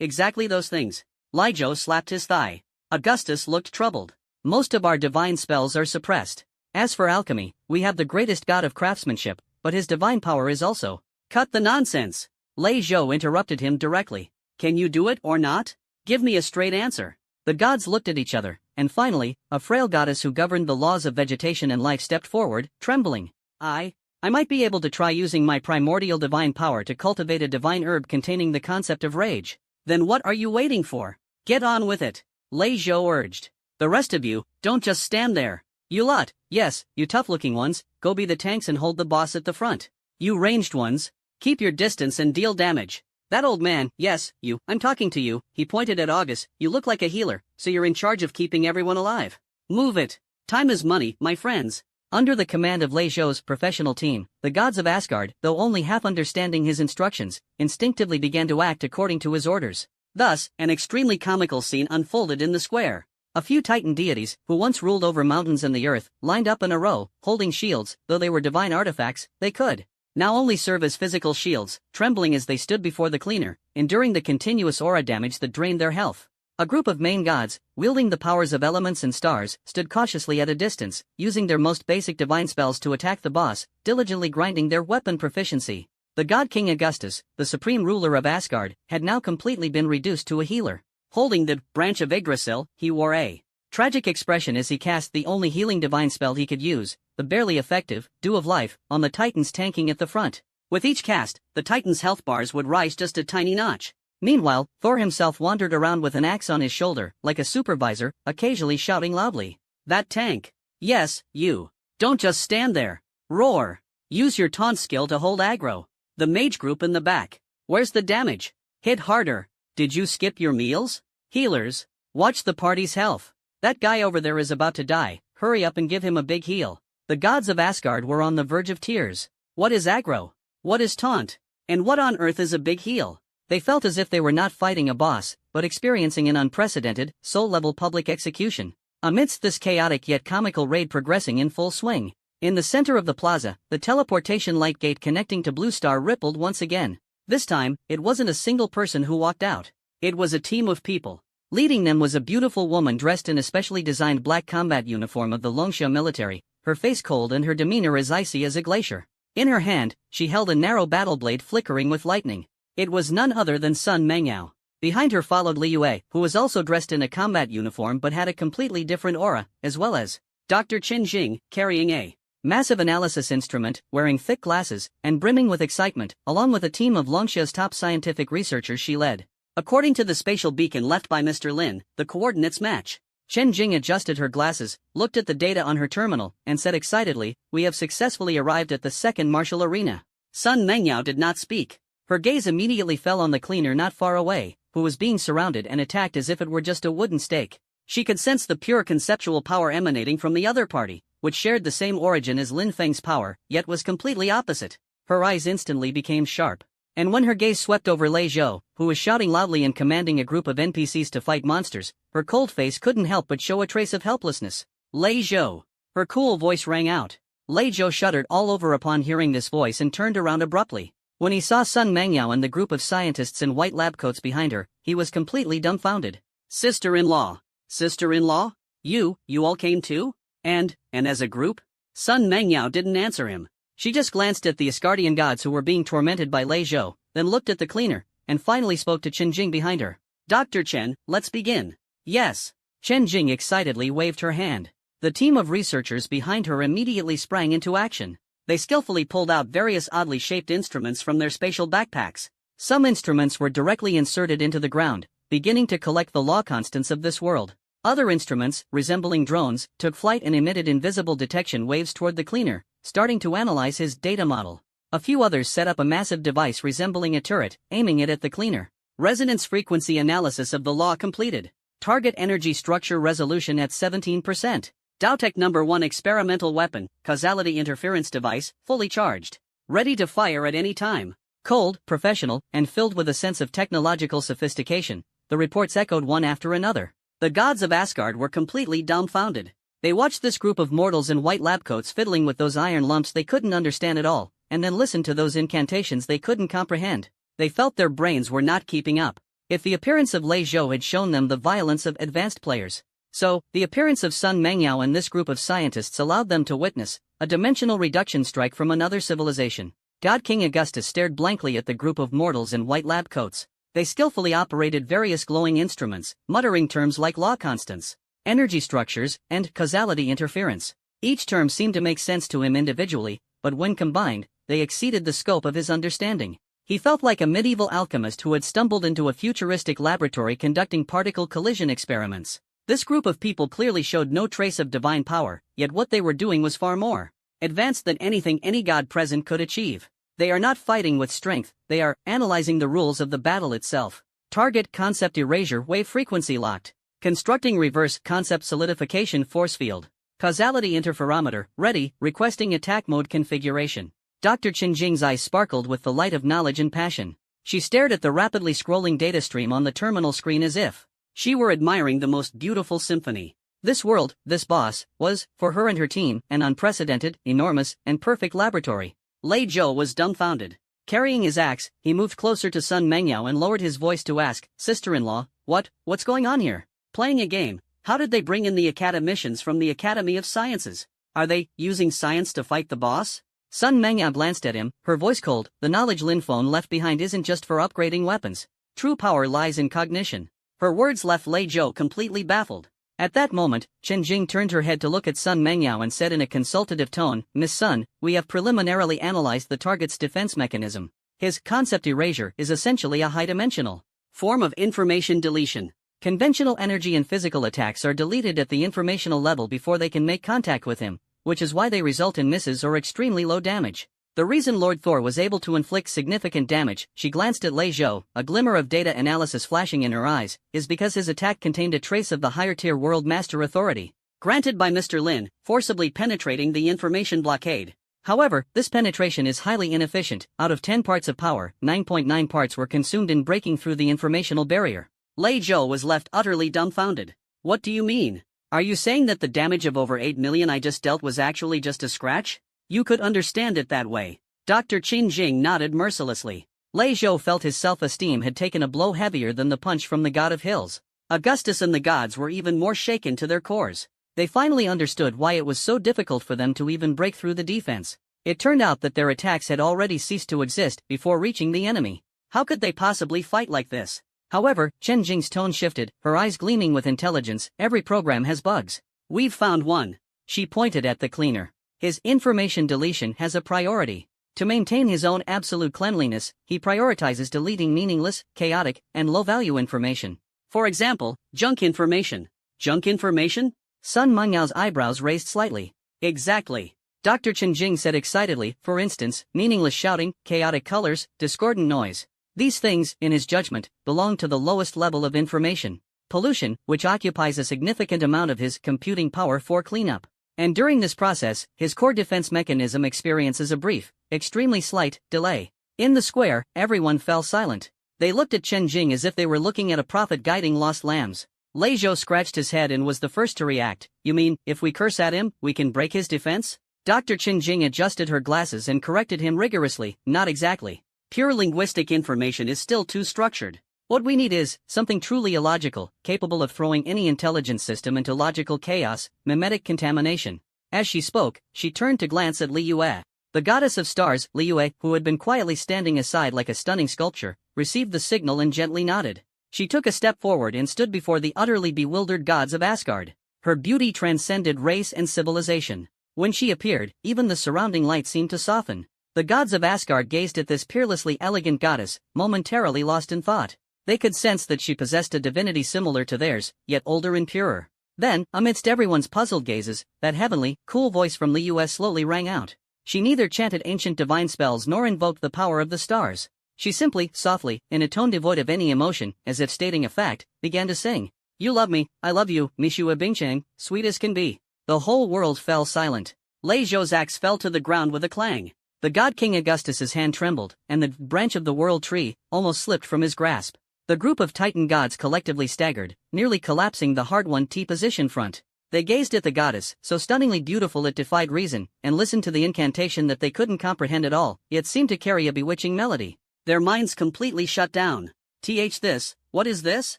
exactly those things." Lei Zhou slapped his thigh. Augustus looked troubled. "Most of our divine spells are suppressed. As for alchemy, we have the greatest god of craftsmanship, but his divine power is also—" "Cut the nonsense!" Lei Zhou interrupted him directly. "Can you do it or not? Give me a straight answer." The gods looked at each other, and finally, a frail goddess who governed the laws of vegetation and life stepped forward, trembling. I might be able to try using my primordial divine power to cultivate a divine herb containing the concept of rage." "Then what are you waiting for? Get on with it," Lei Zhou urged. "The rest of you, don't just stand there. You lot, yes, you tough-looking ones, go be the tanks and hold the boss at the front. You ranged ones, keep your distance and deal damage. That old man, yes, you, I'm talking to you," he pointed at August, "you look like a healer, so you're in charge of keeping everyone alive. Move it. Time is money, my friends." Under the command of Lei Zhou's professional team, the gods of Asgard, though only half understanding his instructions, instinctively began to act according to his orders. Thus, an extremely comical scene unfolded in the square. A few Titan deities, who once ruled over mountains and the earth, lined up in a row, holding shields. Though they were divine artifacts, they could now only serve as physical shields, trembling as they stood before the cleaner, enduring the continuous aura damage that drained their health. A group of main gods, wielding the powers of elements and stars, stood cautiously at a distance, using their most basic divine spells to attack the boss, diligently grinding their weapon proficiency. The god King Augustus, the supreme ruler of Asgard, had now completely been reduced to a healer. Holding the branch of Yggdrasil, he wore a tragic expression as he cast the only healing divine spell he could use, the barely effective Dew of Life, on the titans tanking at the front. With each cast, the titans' health bars would rise just a tiny notch. Meanwhile, Thor himself wandered around with an axe on his shoulder, like a supervisor, occasionally shouting loudly. "That tank! Yes, you! Don't just stand there! Roar! Use your taunt skill to hold aggro! The mage group in the back! Where's the damage? Hit harder! Did you skip your meals? Healers, watch the party's health! That guy over there is about to die, hurry up and give him a big heal." The gods of Asgard were on the verge of tears. What is aggro? What is taunt? And what on earth is a big heal? They felt as if they were not fighting a boss, but experiencing an unprecedented, soul-level public execution. Amidst this chaotic yet comical raid progressing in full swing, in the center of the plaza, the teleportation light gate connecting to Blue Star rippled once again. This time, it wasn't a single person who walked out. It was a team of people. Leading them was a beautiful woman dressed in a specially designed black combat uniform of the Longsha military, her face cold and her demeanor as icy as a glacier. In her hand, she held a narrow battle blade flickering with lightning. It was none other than Sun Mengyao. Behind her followed Li Yue, who was also dressed in a combat uniform but had a completely different aura, as well as Dr. Qin Jing, carrying a massive analysis instrument, wearing thick glasses, and brimming with excitement, along with a team of Longxia's top scientific researchers she led. According to the spatial beacon left by Mr. Lin, the coordinates match. Chen Jing adjusted her glasses, looked at the data on her terminal, and said excitedly, "We have successfully arrived at the second martial arena." Sun Mengyao did not speak. Her gaze immediately fell on the cleaner not far away, who was being surrounded and attacked as if it were just a wooden stake. She could sense the pure conceptual power emanating from the other party, which shared the same origin as Lin Feng's power, yet was completely opposite. Her eyes instantly became sharp. And when her gaze swept over Lei Zhou, who was shouting loudly and commanding a group of NPCs to fight monsters, her cold face couldn't help but show a trace of helplessness. "Lei Zhou." Her cool voice rang out. Lei Zhou shuddered all over upon hearing this voice and turned around abruptly. When he saw Sun Mengyao and the group of scientists in white lab coats behind her, he was completely dumbfounded. "Sister-in-law. Sister-in-law? You all came too? And as a group?" Sun Mengyao didn't answer him. She just glanced at the Asgardian gods who were being tormented by Lei Zhou, then looked at the cleaner, and finally spoke to Chen Jing behind her. "Dr. Chen, let's begin." "Yes." Chen Jing excitedly waved her hand. The team of researchers behind her immediately sprang into action. They skillfully pulled out various oddly shaped instruments from their spatial backpacks. Some instruments were directly inserted into the ground, beginning to collect the law constants of this world. Other instruments, resembling drones, took flight and emitted invisible detection waves toward the cleaner, starting to analyze his data model. A few others set up a massive device resembling a turret, aiming it at the cleaner. Resonance frequency analysis of the law completed. Target energy structure resolution at 17%. Daotech number 1 experimental weapon, causality interference device, fully charged. Ready to fire at any time. Cold, professional, and filled with a sense of technological sophistication, the reports echoed one after another. The gods of Asgard were completely dumbfounded. They watched this group of mortals in white lab coats fiddling with those iron lumps they couldn't understand at all, and then listened to those incantations they couldn't comprehend. They felt their brains were not keeping up. If the appearance of Lei Zhou had shown them the violence of advanced players, so the appearance of Sun Mengyao and this group of scientists allowed them to witness a dimensional reduction strike from another civilization. God King Augustus stared blankly at the group of mortals in white lab coats. They skillfully operated various glowing instruments, muttering terms like law constants, energy structures, and causality interference. Each term seemed to make sense to him individually, but when combined, they exceeded the scope of his understanding. He felt like a medieval alchemist who had stumbled into a futuristic laboratory conducting particle collision experiments. This group of people clearly showed no trace of divine power, yet what they were doing was far more advanced than anything any god present could achieve. They are not fighting with strength, they are analyzing the rules of the battle itself. Target concept erasure wave frequency locked. Constructing reverse concept solidification force field. Causality interferometer ready, requesting attack mode configuration. Dr. Chen Jing's eyes sparkled with the light of knowledge and passion. She stared at the rapidly scrolling data stream on the terminal screen as if she were admiring the most beautiful symphony. This world, this boss, was, for her and her team, an unprecedented, enormous, and perfect laboratory. Lei Zhou was dumbfounded. Carrying his axe, he moved closer to Sun Mengyao and lowered his voice to ask, "Sister-in-law, what's going on here? Playing a game? How did they bring in the academicians from the Academy of Sciences? Are they using science to fight the boss?" Sun Mengyao glanced at him, her voice cold. "The knowledge Lin Feng left behind isn't just for upgrading weapons. True power lies in cognition." Her words left Lei Zhou completely baffled. At that moment, Chen Jing turned her head to look at Sun Mengyao and said in a consultative tone, "Miss Sun, we have preliminarily analyzed the target's defense mechanism. His concept erasure is essentially a high-dimensional form of information deletion. Conventional energy and physical attacks are deleted at the informational level before they can make contact with him, which is why they result in misses or extremely low damage. The reason Lord Thor was able to inflict significant damage," she glanced at Lei Zhou, a glimmer of data analysis flashing in her eyes, "is because his attack contained a trace of the higher-tier world master authority granted by Mr. Lin, forcibly penetrating the information blockade. However, this penetration is highly inefficient. Out of 10 parts of power, 9.9 parts were consumed in breaking through the informational barrier." Lei Zhou was left utterly dumbfounded. "What do you mean? Are you saying that the damage of over 8 million I just dealt was actually just a scratch? You could understand it that way." Dr. Chen Jing nodded mercilessly. Lei Zhou felt his self-esteem had taken a blow heavier than the punch from the god of hills. Augustus and the gods were even more shaken to their cores. They finally understood why it was so difficult for them to even break through the defense. It turned out that their attacks had already ceased to exist before reaching the enemy. How could they possibly fight like this? However, Chen Jing's tone shifted, her eyes gleaming with intelligence. "Every program has bugs. We've found one." She pointed at the cleaner. His information deletion has a priority. To maintain his own absolute cleanliness, he prioritizes deleting meaningless, chaotic, and low-value information. For example, junk information. Junk information? Sun Menyao's eyebrows raised slightly. Exactly. Dr. Chen Jing said excitedly, for instance, meaningless shouting, chaotic colors, discordant noise. These things, in his judgment, belong to the lowest level of information pollution, which occupies a significant amount of his computing power for cleanup. And during this process, his core defense mechanism experiences a brief, extremely slight, delay. In the square, everyone fell silent. They looked at Chen Jing as if they were looking at a prophet guiding lost lambs. Lei Zhou scratched his head and was the first to react. You mean, if we curse at him, we can break his defense? Dr. Chen Jing adjusted her glasses and corrected him rigorously. Not exactly. Pure linguistic information is still too structured. What we need is something truly illogical, capable of throwing any intelligence system into logical chaos, mimetic contamination. As she spoke, she turned to glance at Li Yue. The goddess of stars, Li Yue, who had been quietly standing aside like a stunning sculpture, received the signal and gently nodded. She took a step forward and stood before the utterly bewildered gods of Asgard. Her beauty transcended race and civilization. When she appeared, even the surrounding light seemed to soften. The gods of Asgard gazed at this peerlessly elegant goddess, momentarily lost in thought. They could sense that she possessed a divinity similar to theirs, yet older and purer. Then, amidst everyone's puzzled gazes, that heavenly, cool voice from Li Yue slowly rang out. She neither chanted ancient divine spells nor invoked the power of the stars. She simply, softly, in a tone devoid of any emotion, as if stating a fact, began to sing. You love me, I love you, Mishua Bingchang, sweet as can be. The whole world fell silent. Lei Zhou's axe fell to the ground with a clang. The god King Augustus's hand trembled, and the branch of the world tree almost slipped from his grasp. The group of Titan gods collectively staggered, nearly collapsing the hard-won T-position front. They gazed at the goddess, so stunningly beautiful it defied reason, and listened to the incantation that they couldn't comprehend at all, yet seemed to carry a bewitching melody. Their minds completely shut down. This, what is this?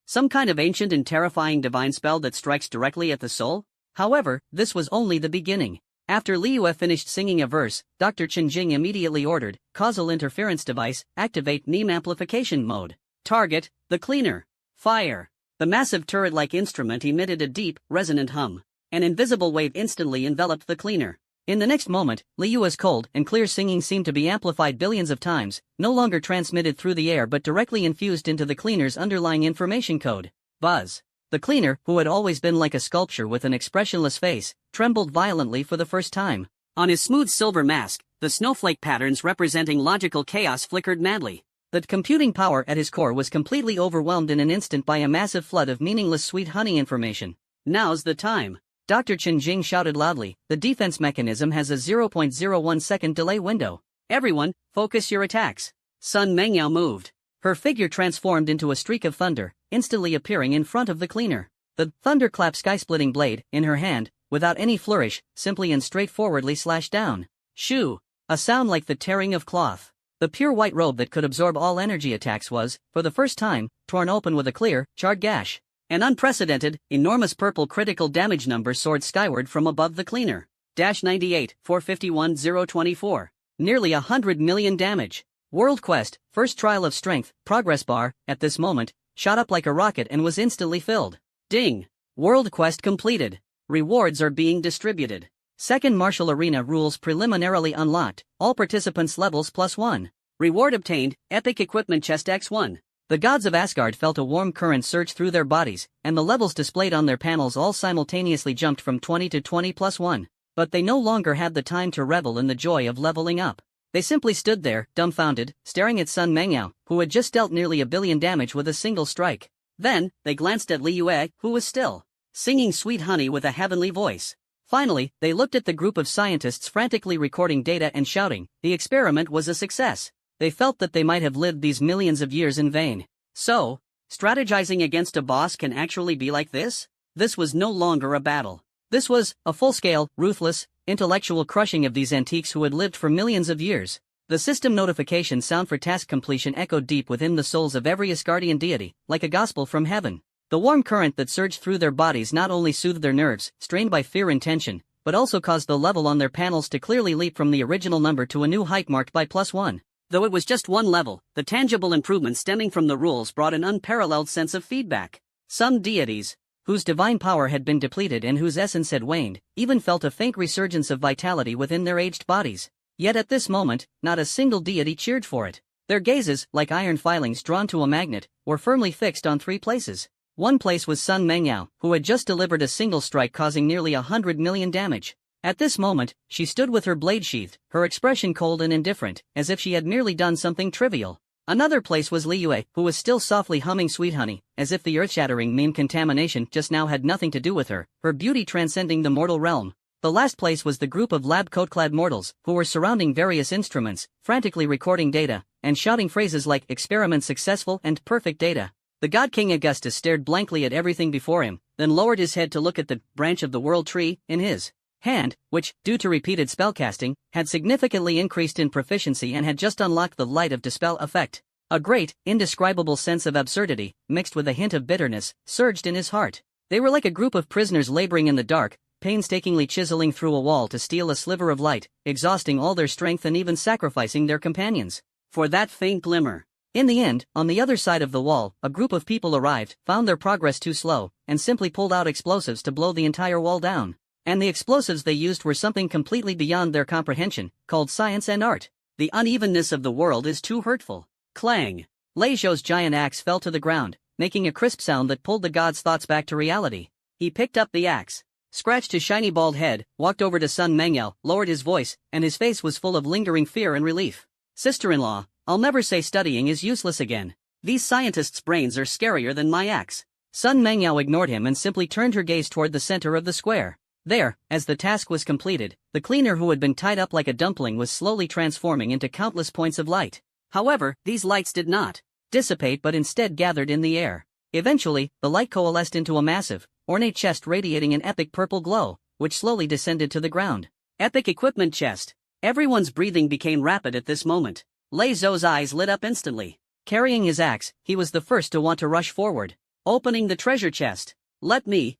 Some kind of ancient and terrifying divine spell that strikes directly at the soul? However, this was only the beginning. After Li Yue finished singing a verse, Dr. Chen Jing immediately ordered, Causal Interference Device, activate NEM amplification mode. Target, the cleaner. Fire. The massive turret-like instrument emitted a deep, resonant hum. An invisible wave instantly enveloped the cleaner. In the next moment, Li Yue's cold and clear singing seemed to be amplified billions of times, no longer transmitted through the air but directly infused into the cleaner's underlying information code. Buzz. The cleaner, who had always been like a sculpture with an expressionless face, trembled violently for the first time. On his smooth silver mask, the snowflake patterns representing logical chaos flickered madly. The computing power at his core was completely overwhelmed in an instant by a massive flood of meaningless sweet honey information. Now's the time. Dr. Chen Jing shouted loudly, the defense mechanism has a 0.01 second delay window. Everyone, focus your attacks. Sun Mengyao moved. Her figure transformed into a streak of thunder, instantly appearing in front of the cleaner. The thunderclap sky-splitting blade, in her hand, without any flourish, simply and straightforwardly slashed down. Shoo! A sound like the tearing of cloth. The pure white robe that could absorb all energy attacks was, for the first time, torn open with a clear, charred gash. An unprecedented, enormous purple critical damage number soared skyward from above the cleaner. -98, 451, 024. Nearly 100 million damage. World Quest, first trial of strength, progress bar, at this moment, shot up like a rocket and was instantly filled. Ding! World Quest completed. Rewards are being distributed. Second Martial Arena rules preliminarily unlocked, all participants levels +1. Reward obtained, Epic Equipment Chest X1. The gods of Asgard felt a warm current surge through their bodies, and the levels displayed on their panels all simultaneously jumped from 20 to 20 +1. But they no longer had the time to revel in the joy of leveling up. They simply stood there, dumbfounded, staring at Sun Mengyao, who had just dealt nearly 1 billion damage with a single strike. Then, they glanced at Li Yue, who was still singing sweet honey with a heavenly voice. Finally, they looked at the group of scientists frantically recording data and shouting, the experiment was a success. They felt that they might have lived these millions of years in vain. So, strategizing against a boss can actually be like this? This was no longer a battle. This was a full-scale, ruthless, intellectual crushing of these antiques who had lived for millions of years. The system notification sound for task completion echoed deep within the souls of every Asgardian deity, like a gospel from heaven. The warm current that surged through their bodies not only soothed their nerves, strained by fear and tension, but also caused the level on their panels to clearly leap from the original number to a new height marked by +1. Though it was just one level, the tangible improvement stemming from the rules brought an unparalleled sense of feedback. Some deities, whose divine power had been depleted and whose essence had waned, even felt a faint resurgence of vitality within their aged bodies. Yet at this moment, not a single deity cheered for it. Their gazes, like iron filings drawn to a magnet, were firmly fixed on three places. One place was Sun Mengyao, who had just delivered a single strike causing nearly 100 million damage. At this moment, she stood with her blade sheathed, her expression cold and indifferent, as if she had merely done something trivial. Another place was Li Yue, who was still softly humming Sweet Honey, as if the earth-shattering meme contamination just now had nothing to do with her, her beauty transcending the mortal realm. The last place was the group of lab coat-clad mortals, who were surrounding various instruments, frantically recording data, and shouting phrases like experiment successful and perfect data. The God King Augustus stared blankly at everything before him, then lowered his head to look at the branch of the world tree in his hand, which, due to repeated spellcasting, had significantly increased in proficiency and had just unlocked the Light of Dispel effect. A great, indescribable sense of absurdity, mixed with a hint of bitterness, surged in his heart. They were like a group of prisoners laboring in the dark, painstakingly chiseling through a wall to steal a sliver of light, exhausting all their strength and even sacrificing their companions for that faint glimmer. In the end, on the other side of the wall, a group of people arrived, found their progress too slow, and simply pulled out explosives to blow the entire wall down. And the explosives they used were something completely beyond their comprehension, called science and art. The unevenness of the world is too hurtful. Clang! Lei Zhou's giant axe fell to the ground, making a crisp sound that pulled the god's thoughts back to reality. He picked up the axe, scratched his shiny bald head, walked over to Sun Mengyao, lowered his voice, and his face was full of lingering fear and relief. Sister-in-law, I'll never say studying is useless again. These scientists' brains are scarier than my axe. Sun Mengyao ignored him and simply turned her gaze toward the center of the square. There, as the task was completed, the cleaner who had been tied up like a dumpling was slowly transforming into countless points of light. However, these lights did not dissipate but instead gathered in the air. Eventually, the light coalesced into a massive, ornate chest radiating an epic purple glow, which slowly descended to the ground. Epic equipment chest. Everyone's breathing became rapid at this moment. Lei Zhou's eyes lit up instantly. Carrying his axe, he was the first to want to rush forward. Opening the treasure chest. Let me.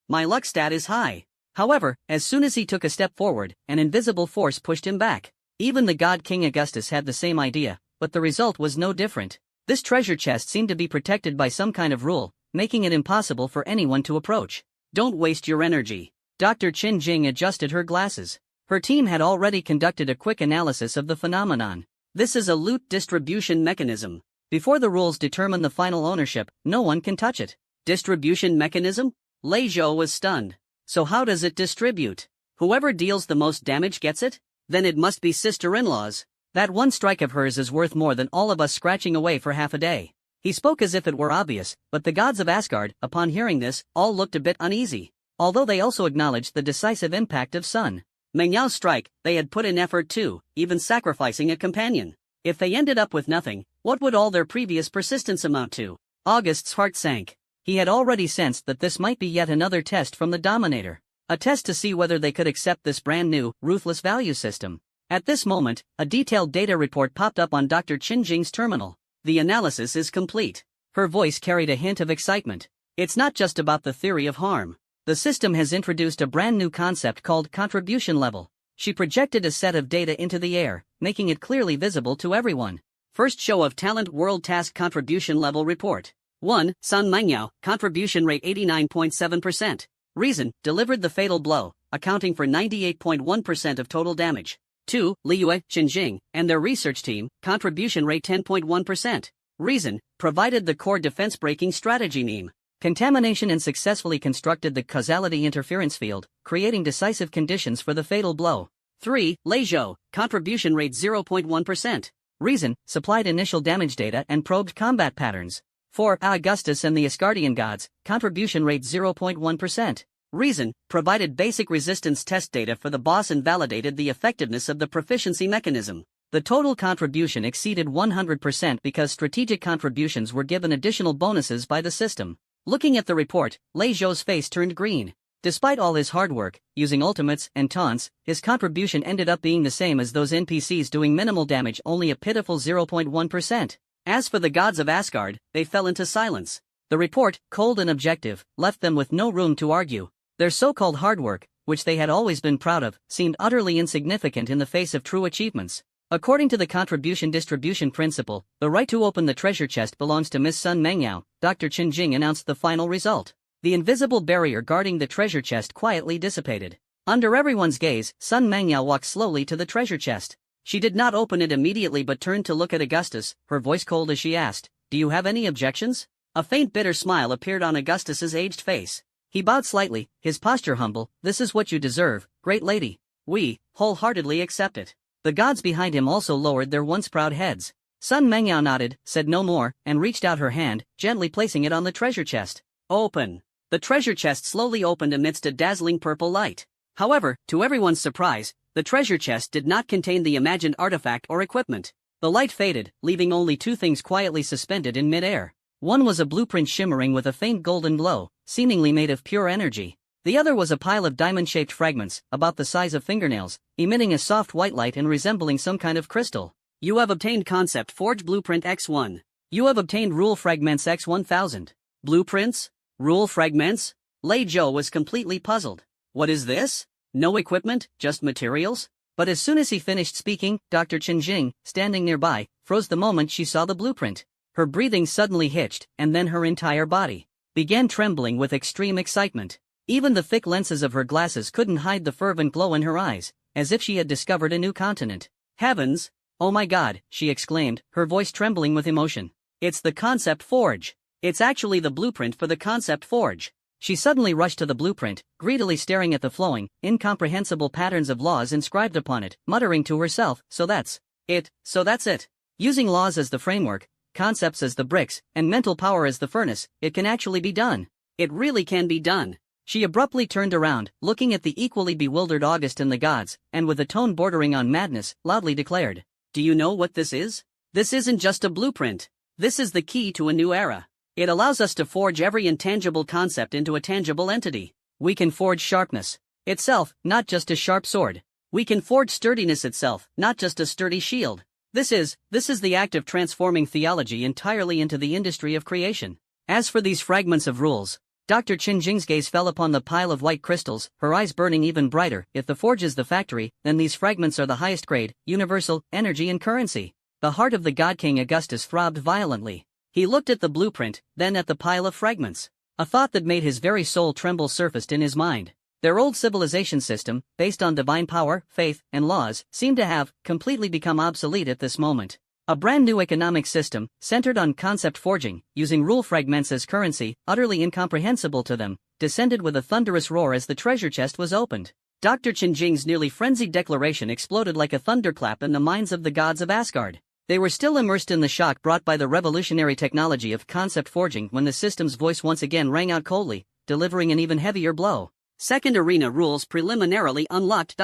My luck stat is high. However, as soon as he took a step forward, an invisible force pushed him back. Even the God King Augustus had the same idea, but the result was no different. This treasure chest seemed to be protected by some kind of rule, making it impossible for anyone to approach. Don't waste your energy. Dr. Qin Jing adjusted her glasses. Her team had already conducted a quick analysis of the phenomenon. This is a loot distribution mechanism. Before the rules determine the final ownership, no one can touch it. Distribution mechanism? Lei Zhou was stunned. So how does it distribute? Whoever deals the most damage gets it? Then it must be sister-in-law's. That one strike of hers is worth more than all of us scratching away for half a day. He spoke as if it were obvious, but the gods of Asgard, upon hearing this, all looked a bit uneasy. Although they also acknowledged the decisive impact of Sun Mengyao's strike, they had put in effort too, even sacrificing a companion. If they ended up with nothing, what would all their previous persistence amount to? August's heart sank. He had already sensed that this might be yet another test from the Dominator. A test to see whether they could accept this brand new, ruthless value system. At this moment, a detailed data report popped up on Dr. Qin Jing's terminal. The analysis is complete. Her voice carried a hint of excitement. It's not just about the theory of harm. The system has introduced a brand new concept called contribution level. She projected a set of data into the air, making it clearly visible to everyone. First show of Talent World Task Contribution Level Report. 1. Sun Mengyao, contribution rate 89.7%. Reason, delivered the fatal blow, accounting for 98.1% of total damage. 2. Li Yue, Qin Jing, and their research team, contribution rate 10.1%. Reason, provided the core defense breaking strategy meme. Contamination and successfully constructed the causality interference field, creating decisive conditions for the fatal blow. 3. Lei Zhou, contribution rate 0.1%. Reason, supplied initial damage data and probed combat patterns. 4. Augustus and the Asgardian gods, contribution rate 0.1%. Reason, provided basic resistance test data for the boss and validated the effectiveness of the proficiency mechanism. The total contribution exceeded 100% because strategic contributions were given additional bonuses by the system. Looking at the report, Lei Zhou's face turned green. Despite all his hard work, using ultimates and taunts, his contribution ended up being the same as those NPCs doing minimal damage, only a pitiful 0.1%. As for the gods of Asgard, they fell into silence. The report, cold and objective, left them with no room to argue. Their so-called hard work, which they had always been proud of, seemed utterly insignificant in the face of true achievements. According to the contribution distribution principle, the right to open the treasure chest belongs to Miss Sun Mengyao. Dr. Qin Jing announced the final result. The invisible barrier guarding the treasure chest quietly dissipated. Under everyone's gaze, Sun Mangyao walked slowly to the treasure chest. She did not open it immediately but turned to look at Augustus, her voice cold as she asked, "Do you have any objections?" A faint bitter smile appeared on Augustus's aged face. He bowed slightly, his posture humble. "This is what you deserve, great lady. We wholeheartedly accept it." The gods behind him also lowered their once proud heads. Sun Mangyao nodded, said no more, and reached out her hand, gently placing it on the treasure chest. "Open." The treasure chest slowly opened amidst a dazzling purple light. However, to everyone's surprise, the treasure chest did not contain the imagined artifact or equipment. The light faded, leaving only two things quietly suspended in mid-air. One was a blueprint shimmering with a faint golden glow, seemingly made of pure energy. The other was a pile of diamond-shaped fragments, about the size of fingernails, emitting a soft white light and resembling some kind of crystal. "You have obtained Concept Forge Blueprint X1. You have obtained Rule Fragments X1000. Blueprints? Rule Fragments?" Lei Zhou was completely puzzled. "What is this? No equipment, just materials?" But as soon as he finished speaking, Dr. Qinjing, standing nearby, froze the moment she saw the blueprint. Her breathing suddenly hitched, and then her entire body began trembling with extreme excitement. Even the thick lenses of her glasses couldn't hide the fervent glow in her eyes, as if she had discovered a new continent. "Heavens! Oh my God," she exclaimed, her voice trembling with emotion. "It's the Concept Forge! It's actually the blueprint for the Concept Forge!" She suddenly rushed to the blueprint, greedily staring at the flowing, incomprehensible patterns of laws inscribed upon it, muttering to herself, "So that's it, so that's it." Using laws as the framework, concepts as the bricks, and mental power as the furnace, it can actually be done. It really can be done. She abruptly turned around, looking at the equally bewildered August and the gods, and with a tone bordering on madness, loudly declared, "Do you know what this is? This isn't just a blueprint. This is the key to a new era. It allows us to forge every intangible concept into a tangible entity. We can forge sharpness itself, not just a sharp sword. We can forge sturdiness itself, not just a sturdy shield. This is the act of transforming theology entirely into the industry of creation." As for these fragments of rules, Dr. Qinjing's gaze fell upon the pile of white crystals, her eyes burning even brighter. "If the forge is the factory, then these fragments are the highest grade, universal, energy and currency." The heart of the God King Augustus throbbed violently. He looked at the blueprint, then at the pile of fragments. A thought that made his very soul tremble surfaced in his mind. Their old civilization system, based on divine power, faith, and laws, seemed to have completely become obsolete at this moment. A brand new economic system, centered on concept forging, using rule fragments as currency, utterly incomprehensible to them, descended with a thunderous roar as the treasure chest was opened. Dr. Qinjing's nearly frenzied declaration exploded like a thunderclap in the minds of the gods of Asgard. They were still immersed in the shock brought by the revolutionary technology of concept forging when the system's voice once again rang out coldly, delivering an even heavier blow. "Second arena rules preliminarily unlocked.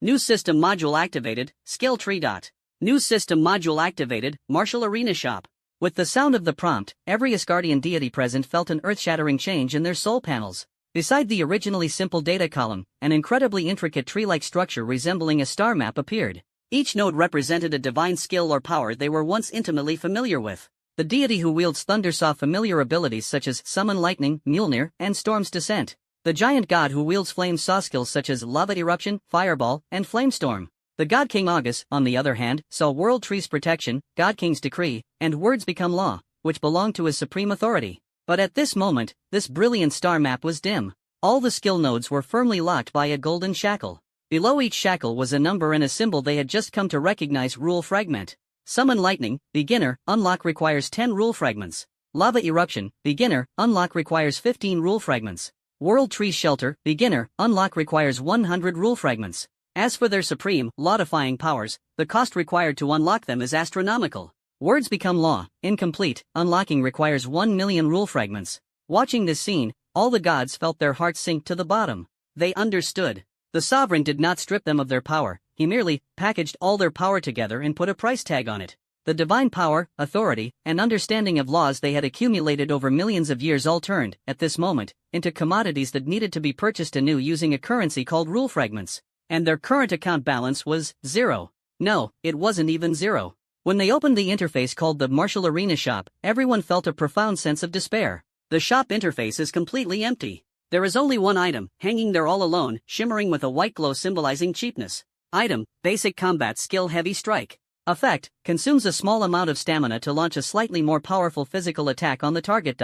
New system module activated, skill tree. New system module activated, martial arena shop." With the sound of the prompt, every Asgardian deity present felt an earth-shattering change in their soul panels. Beside the originally simple data column, an incredibly intricate tree-like structure resembling a star map appeared. Each node represented a divine skill or power they were once intimately familiar with. The deity who wields thunder saw familiar abilities such as Summon Lightning, Mjolnir, and Storm's Descent. The giant god who wields flames saw skills such as Lava Eruption, Fireball, and Flamestorm. The God King August, on the other hand, saw World Tree's Protection, God King's Decree, and Words Become Law, which belonged to his supreme authority. But at this moment, this brilliant star map was dim. All the skill nodes were firmly locked by a golden shackle. Below each shackle was a number and a symbol they had just come to recognize. Rule Fragment. Summon Lightning, beginner, unlock requires 10 rule fragments. Lava Eruption, beginner, unlock requires 15 rule fragments. World Tree Shelter, beginner, unlock requires 100 rule fragments. As for their supreme, law-defying powers, the cost required to unlock them is astronomical. Words Become Law, incomplete, unlocking requires 1 million rule fragments. Watching this scene, all the gods felt their hearts sink to the bottom. They understood. The sovereign did not strip them of their power, he merely packaged all their power together and put a price tag on it. The divine power, authority, and understanding of laws they had accumulated over millions of years all turned, at this moment, into commodities that needed to be purchased anew using a currency called rule fragments. And their current account balance was zero. No, it wasn't even zero. When they opened the interface called the Martial Arena Shop, everyone felt a profound sense of despair. The shop interface is completely empty. There is only one item, hanging there all alone, shimmering with a white glow symbolizing cheapness. Item, Basic Combat Skill Heavy Strike. Effect, consumes a small amount of stamina to launch a slightly more powerful physical attack on the target.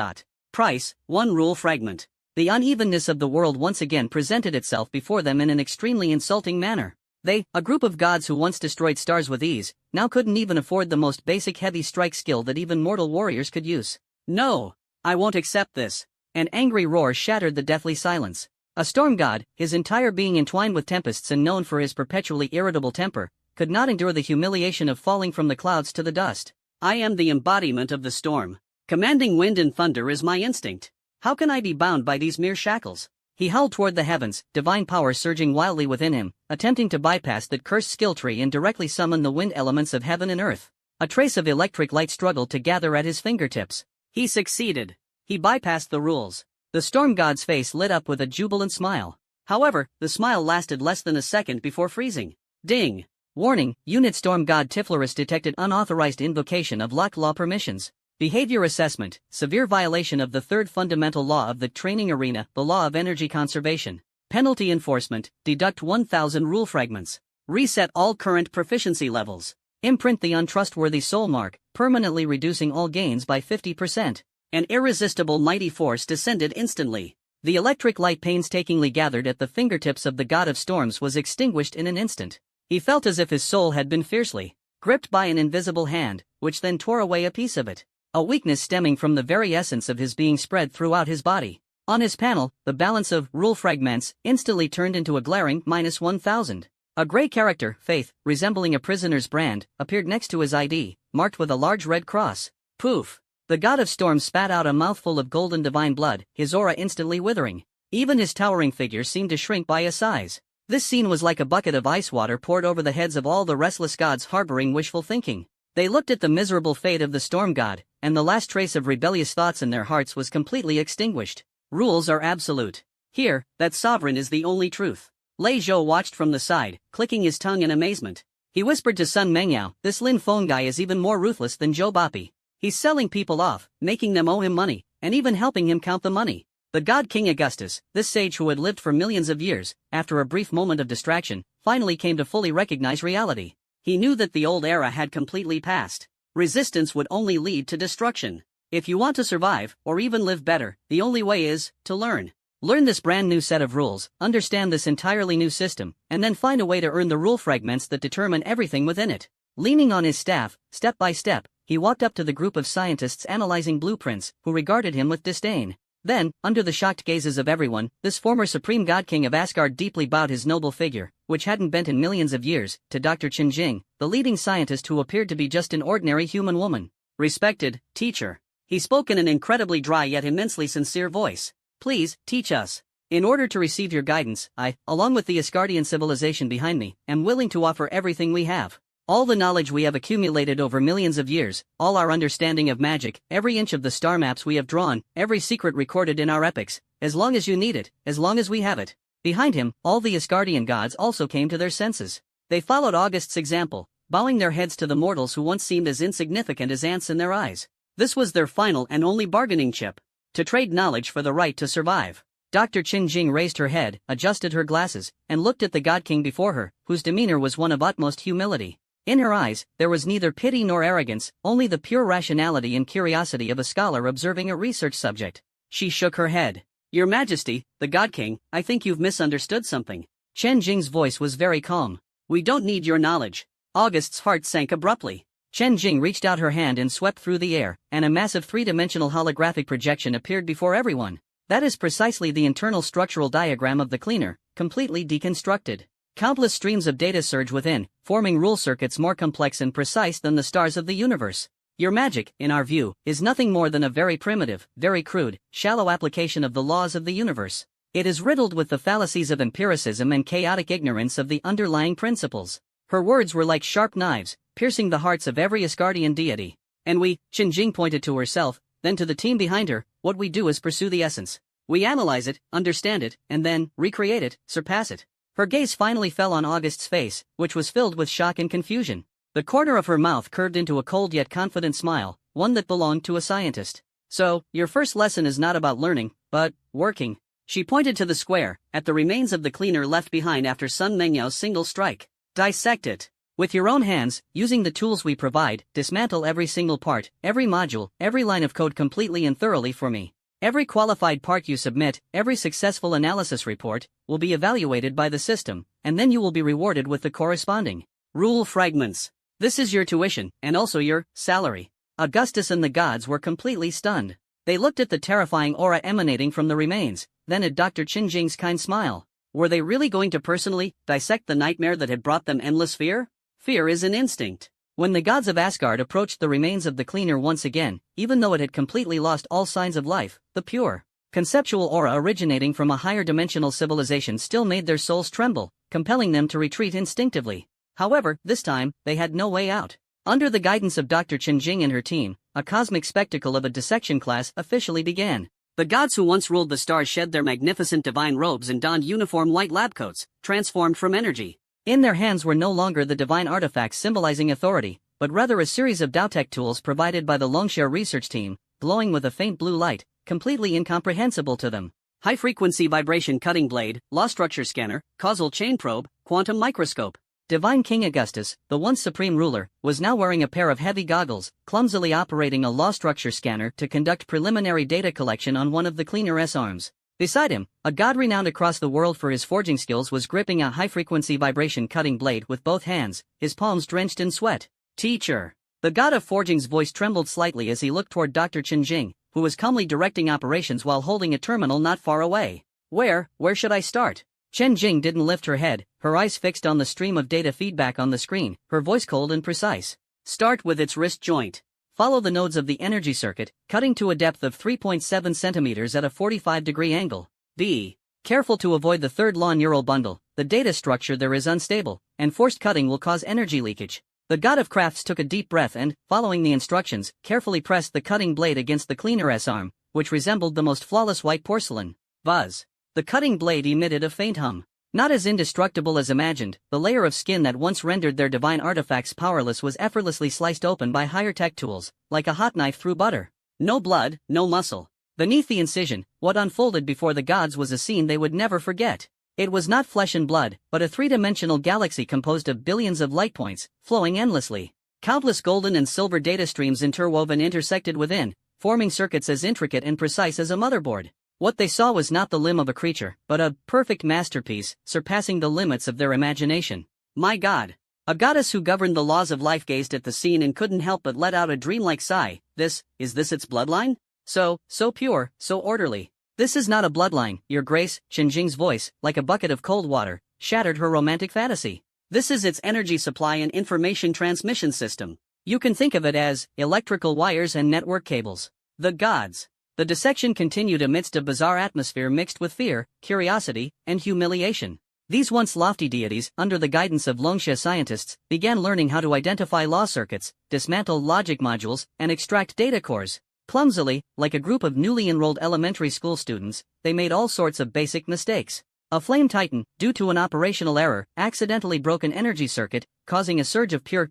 Price, 1 rule fragment. The unevenness of the world once again presented itself before them in an extremely insulting manner. They, a group of gods who once destroyed stars with ease, now couldn't even afford the most basic heavy strike skill that even mortal warriors could use. No! I won't accept this. An angry roar shattered the deathly silence. A storm god, his entire being entwined with tempests and known for his perpetually irritable temper, could not endure the humiliation of falling from the clouds to the dust. I am the embodiment of the storm. Commanding wind and thunder is my instinct. How can I be bound by these mere shackles? He howled toward the heavens, divine power surging wildly within him, attempting to bypass that cursed skill tree and directly summon the wind elements of heaven and earth. A trace of electric light struggled to gather at his fingertips. He succeeded. He bypassed the rules. The storm god's face lit up with a jubilant smile. However, the smile lasted less than a second before freezing. Ding! Warning, Unit Storm God Tiflaris detected unauthorized invocation of locked law permissions. Behavior assessment, severe violation of the third fundamental law of the training arena, the law of energy conservation. Penalty enforcement, deduct 1,000 rule fragments. Reset all current proficiency levels. Imprint the untrustworthy soul mark, permanently reducing all gains by 50%. An irresistible mighty force descended instantly. The electric light painstakingly gathered at the fingertips of the god of storms was extinguished in an instant. He felt as if his soul had been fiercely gripped by an invisible hand, which then tore away a piece of it. A weakness stemming from the very essence of his being spread throughout his body. On his panel, the balance of rule fragments instantly turned into a glaring -1,000. A gray character, Faith, resembling a prisoner's brand, appeared next to his ID, marked with a large red cross. Poof! The god of storms spat out a mouthful of golden divine blood, his aura instantly withering. Even his towering figure seemed to shrink by a size. This scene was like a bucket of ice water poured over the heads of all the restless gods harboring wishful thinking. They looked at the miserable fate of the storm god, and the last trace of rebellious thoughts in their hearts was completely extinguished. Rules are absolute. Here, that sovereign is the only truth. Lei Zhou watched from the side, clicking his tongue in amazement. He whispered to Sun Mengyao, "This Lin Feng guy is even more ruthless than Zhou Bapi. He's selling people off, making them owe him money, and even helping him count the money." The god King Augustus, this sage who had lived for millions of years, after a brief moment of distraction, finally came to fully recognize reality. He knew that the old era had completely passed. Resistance would only lead to destruction. If you want to survive, or even live better, the only way is to learn. Learn this brand new set of rules, understand this entirely new system, and then find a way to earn the rule fragments that determine everything within it. Leaning on his staff, step by step, he walked up to the group of scientists analyzing blueprints, who regarded him with disdain. Then, under the shocked gazes of everyone, this former supreme god king of Asgard deeply bowed his noble figure, which hadn't bent in millions of years, to Dr. Qin Jing, the leading scientist who appeared to be just an ordinary human woman. "Respected teacher." He spoke in an incredibly dry yet immensely sincere voice. "Please, teach us. In order to receive your guidance, I, along with the Asgardian civilization behind me, am willing to offer everything we have. All the knowledge we have accumulated over millions of years, all our understanding of magic, every inch of the star maps we have drawn, every secret recorded in our epics, as long as you need it, as long as we have it." Behind him, all the Asgardian gods also came to their senses. They followed August's example, bowing their heads to the mortals who once seemed as insignificant as ants in their eyes. This was their final and only bargaining chip. To trade knowledge for the right to survive. Dr. Qin Jing raised her head, adjusted her glasses, and looked at the god king before her, whose demeanor was one of utmost humility. In her eyes, there was neither pity nor arrogance, only the pure rationality and curiosity of a scholar observing a research subject. She shook her head. "Your Majesty, the God King, I think you've misunderstood something." Chen Jing's voice was very calm. "We don't need your knowledge." August's heart sank abruptly. Chen Jing reached out her hand and swept through the air, and a massive three-dimensional holographic projection appeared before everyone. That is precisely the internal structural diagram of the cleaner, completely deconstructed. Countless streams of data surge within, forming rule circuits more complex and precise than the stars of the universe. Your magic, in our view, is nothing more than a very primitive, very crude, shallow application of the laws of the universe. It is riddled with the fallacies of empiricism and chaotic ignorance of the underlying principles. Her words were like sharp knives, piercing the hearts of every Asgardian deity. And we, Qin Jing pointed to herself, then to the team behind her, what we do is pursue the essence. We analyze it, understand it, and then recreate it, surpass it. Her gaze finally fell on August's face, which was filled with shock and confusion. The corner of her mouth curved into a cold yet confident smile, one that belonged to a scientist. "So, your first lesson is not about learning, but working." She pointed to the square, at the remains of the cleaner left behind after Sun Mengyao's single strike. "Dissect it. With your own hands, using the tools we provide, dismantle every single part, every module, every line of code completely and thoroughly for me. Every qualified part you submit, every successful analysis report, will be evaluated by the system, and then you will be rewarded with the corresponding rule fragments. This is your tuition, and also your salary. Augustus and the gods were completely stunned. They looked at the terrifying aura emanating from the remains, then at Dr. Qinjing's kind smile. Were they really going to personally dissect the nightmare that had brought them endless fear? Fear is an instinct. When the gods of Asgard approached the remains of the cleaner once again, even though it had completely lost all signs of life, the pure, conceptual aura originating from a higher dimensional civilization still made their souls tremble, compelling them to retreat instinctively. However, this time, they had no way out. Under the guidance of Dr. Qinjing and her team, a cosmic spectacle of a dissection class officially began. The gods who once ruled the stars shed their magnificent divine robes and donned uniform white lab coats, transformed from energy. In their hands were no longer the divine artifacts symbolizing authority, but rather a series of Daotech tools provided by the Longshare research team, glowing with a faint blue light, completely incomprehensible to them. High-frequency vibration cutting blade, law structure scanner, causal chain probe, quantum microscope. Divine King Augustus, the once supreme ruler, was now wearing a pair of heavy goggles, clumsily operating a law structure scanner to conduct preliminary data collection on one of the cleaner's arms. Beside him, a god renowned across the world for his forging skills was gripping a high-frequency vibration cutting blade with both hands, his palms drenched in sweat. Teacher. The god of forging's voice trembled slightly as he looked toward Dr. Qinjing, who was calmly directing operations while holding a terminal not far away. Where should I start? Qinjing didn't lift her head, her eyes fixed on the stream of data feedback on the screen, her voice cold and precise. Start with its wrist joint. Follow the nodes of the energy circuit, cutting to a depth of 3.7 centimeters at a 45-degree angle. Be careful to avoid the third law neural bundle. The data structure there is unstable, and forced cutting will cause energy leakage. The god of crafts took a deep breath and, following the instructions, carefully pressed the cutting blade against the cleaner's arm, which resembled the most flawless white porcelain. Buzz. The cutting blade emitted a faint hum. Not as indestructible as imagined, the layer of skin that once rendered their divine artifacts powerless was effortlessly sliced open by higher tech tools, like a hot knife through butter. No blood, no muscle. Beneath the incision, what unfolded before the gods was a scene they would never forget. It was not flesh and blood, but a three-dimensional galaxy composed of billions of light points, flowing endlessly. Countless golden and silver data streams interwove and intersected within, forming circuits as intricate and precise as a motherboard. What they saw was not the limb of a creature, but a perfect masterpiece, surpassing the limits of their imagination. My God! A goddess who governed the laws of life gazed at the scene and couldn't help but let out a dreamlike sigh. Is this its bloodline? So pure, so orderly. This is not a bloodline, Your Grace. Qinjing's voice, like a bucket of cold water, shattered her romantic fantasy. This is its energy supply and information transmission system. You can think of it as electrical wires and network cables. The gods. The dissection continued amidst a bizarre atmosphere mixed with fear, curiosity, and humiliation. These once lofty deities, under the guidance of Longsha scientists, began learning how to identify law circuits, dismantle logic modules, and extract data cores. Clumsily, like a group of newly enrolled elementary school students, they made all sorts of basic mistakes. A flame titan, due to an operational error, accidentally broke an energy circuit, causing a surge of pure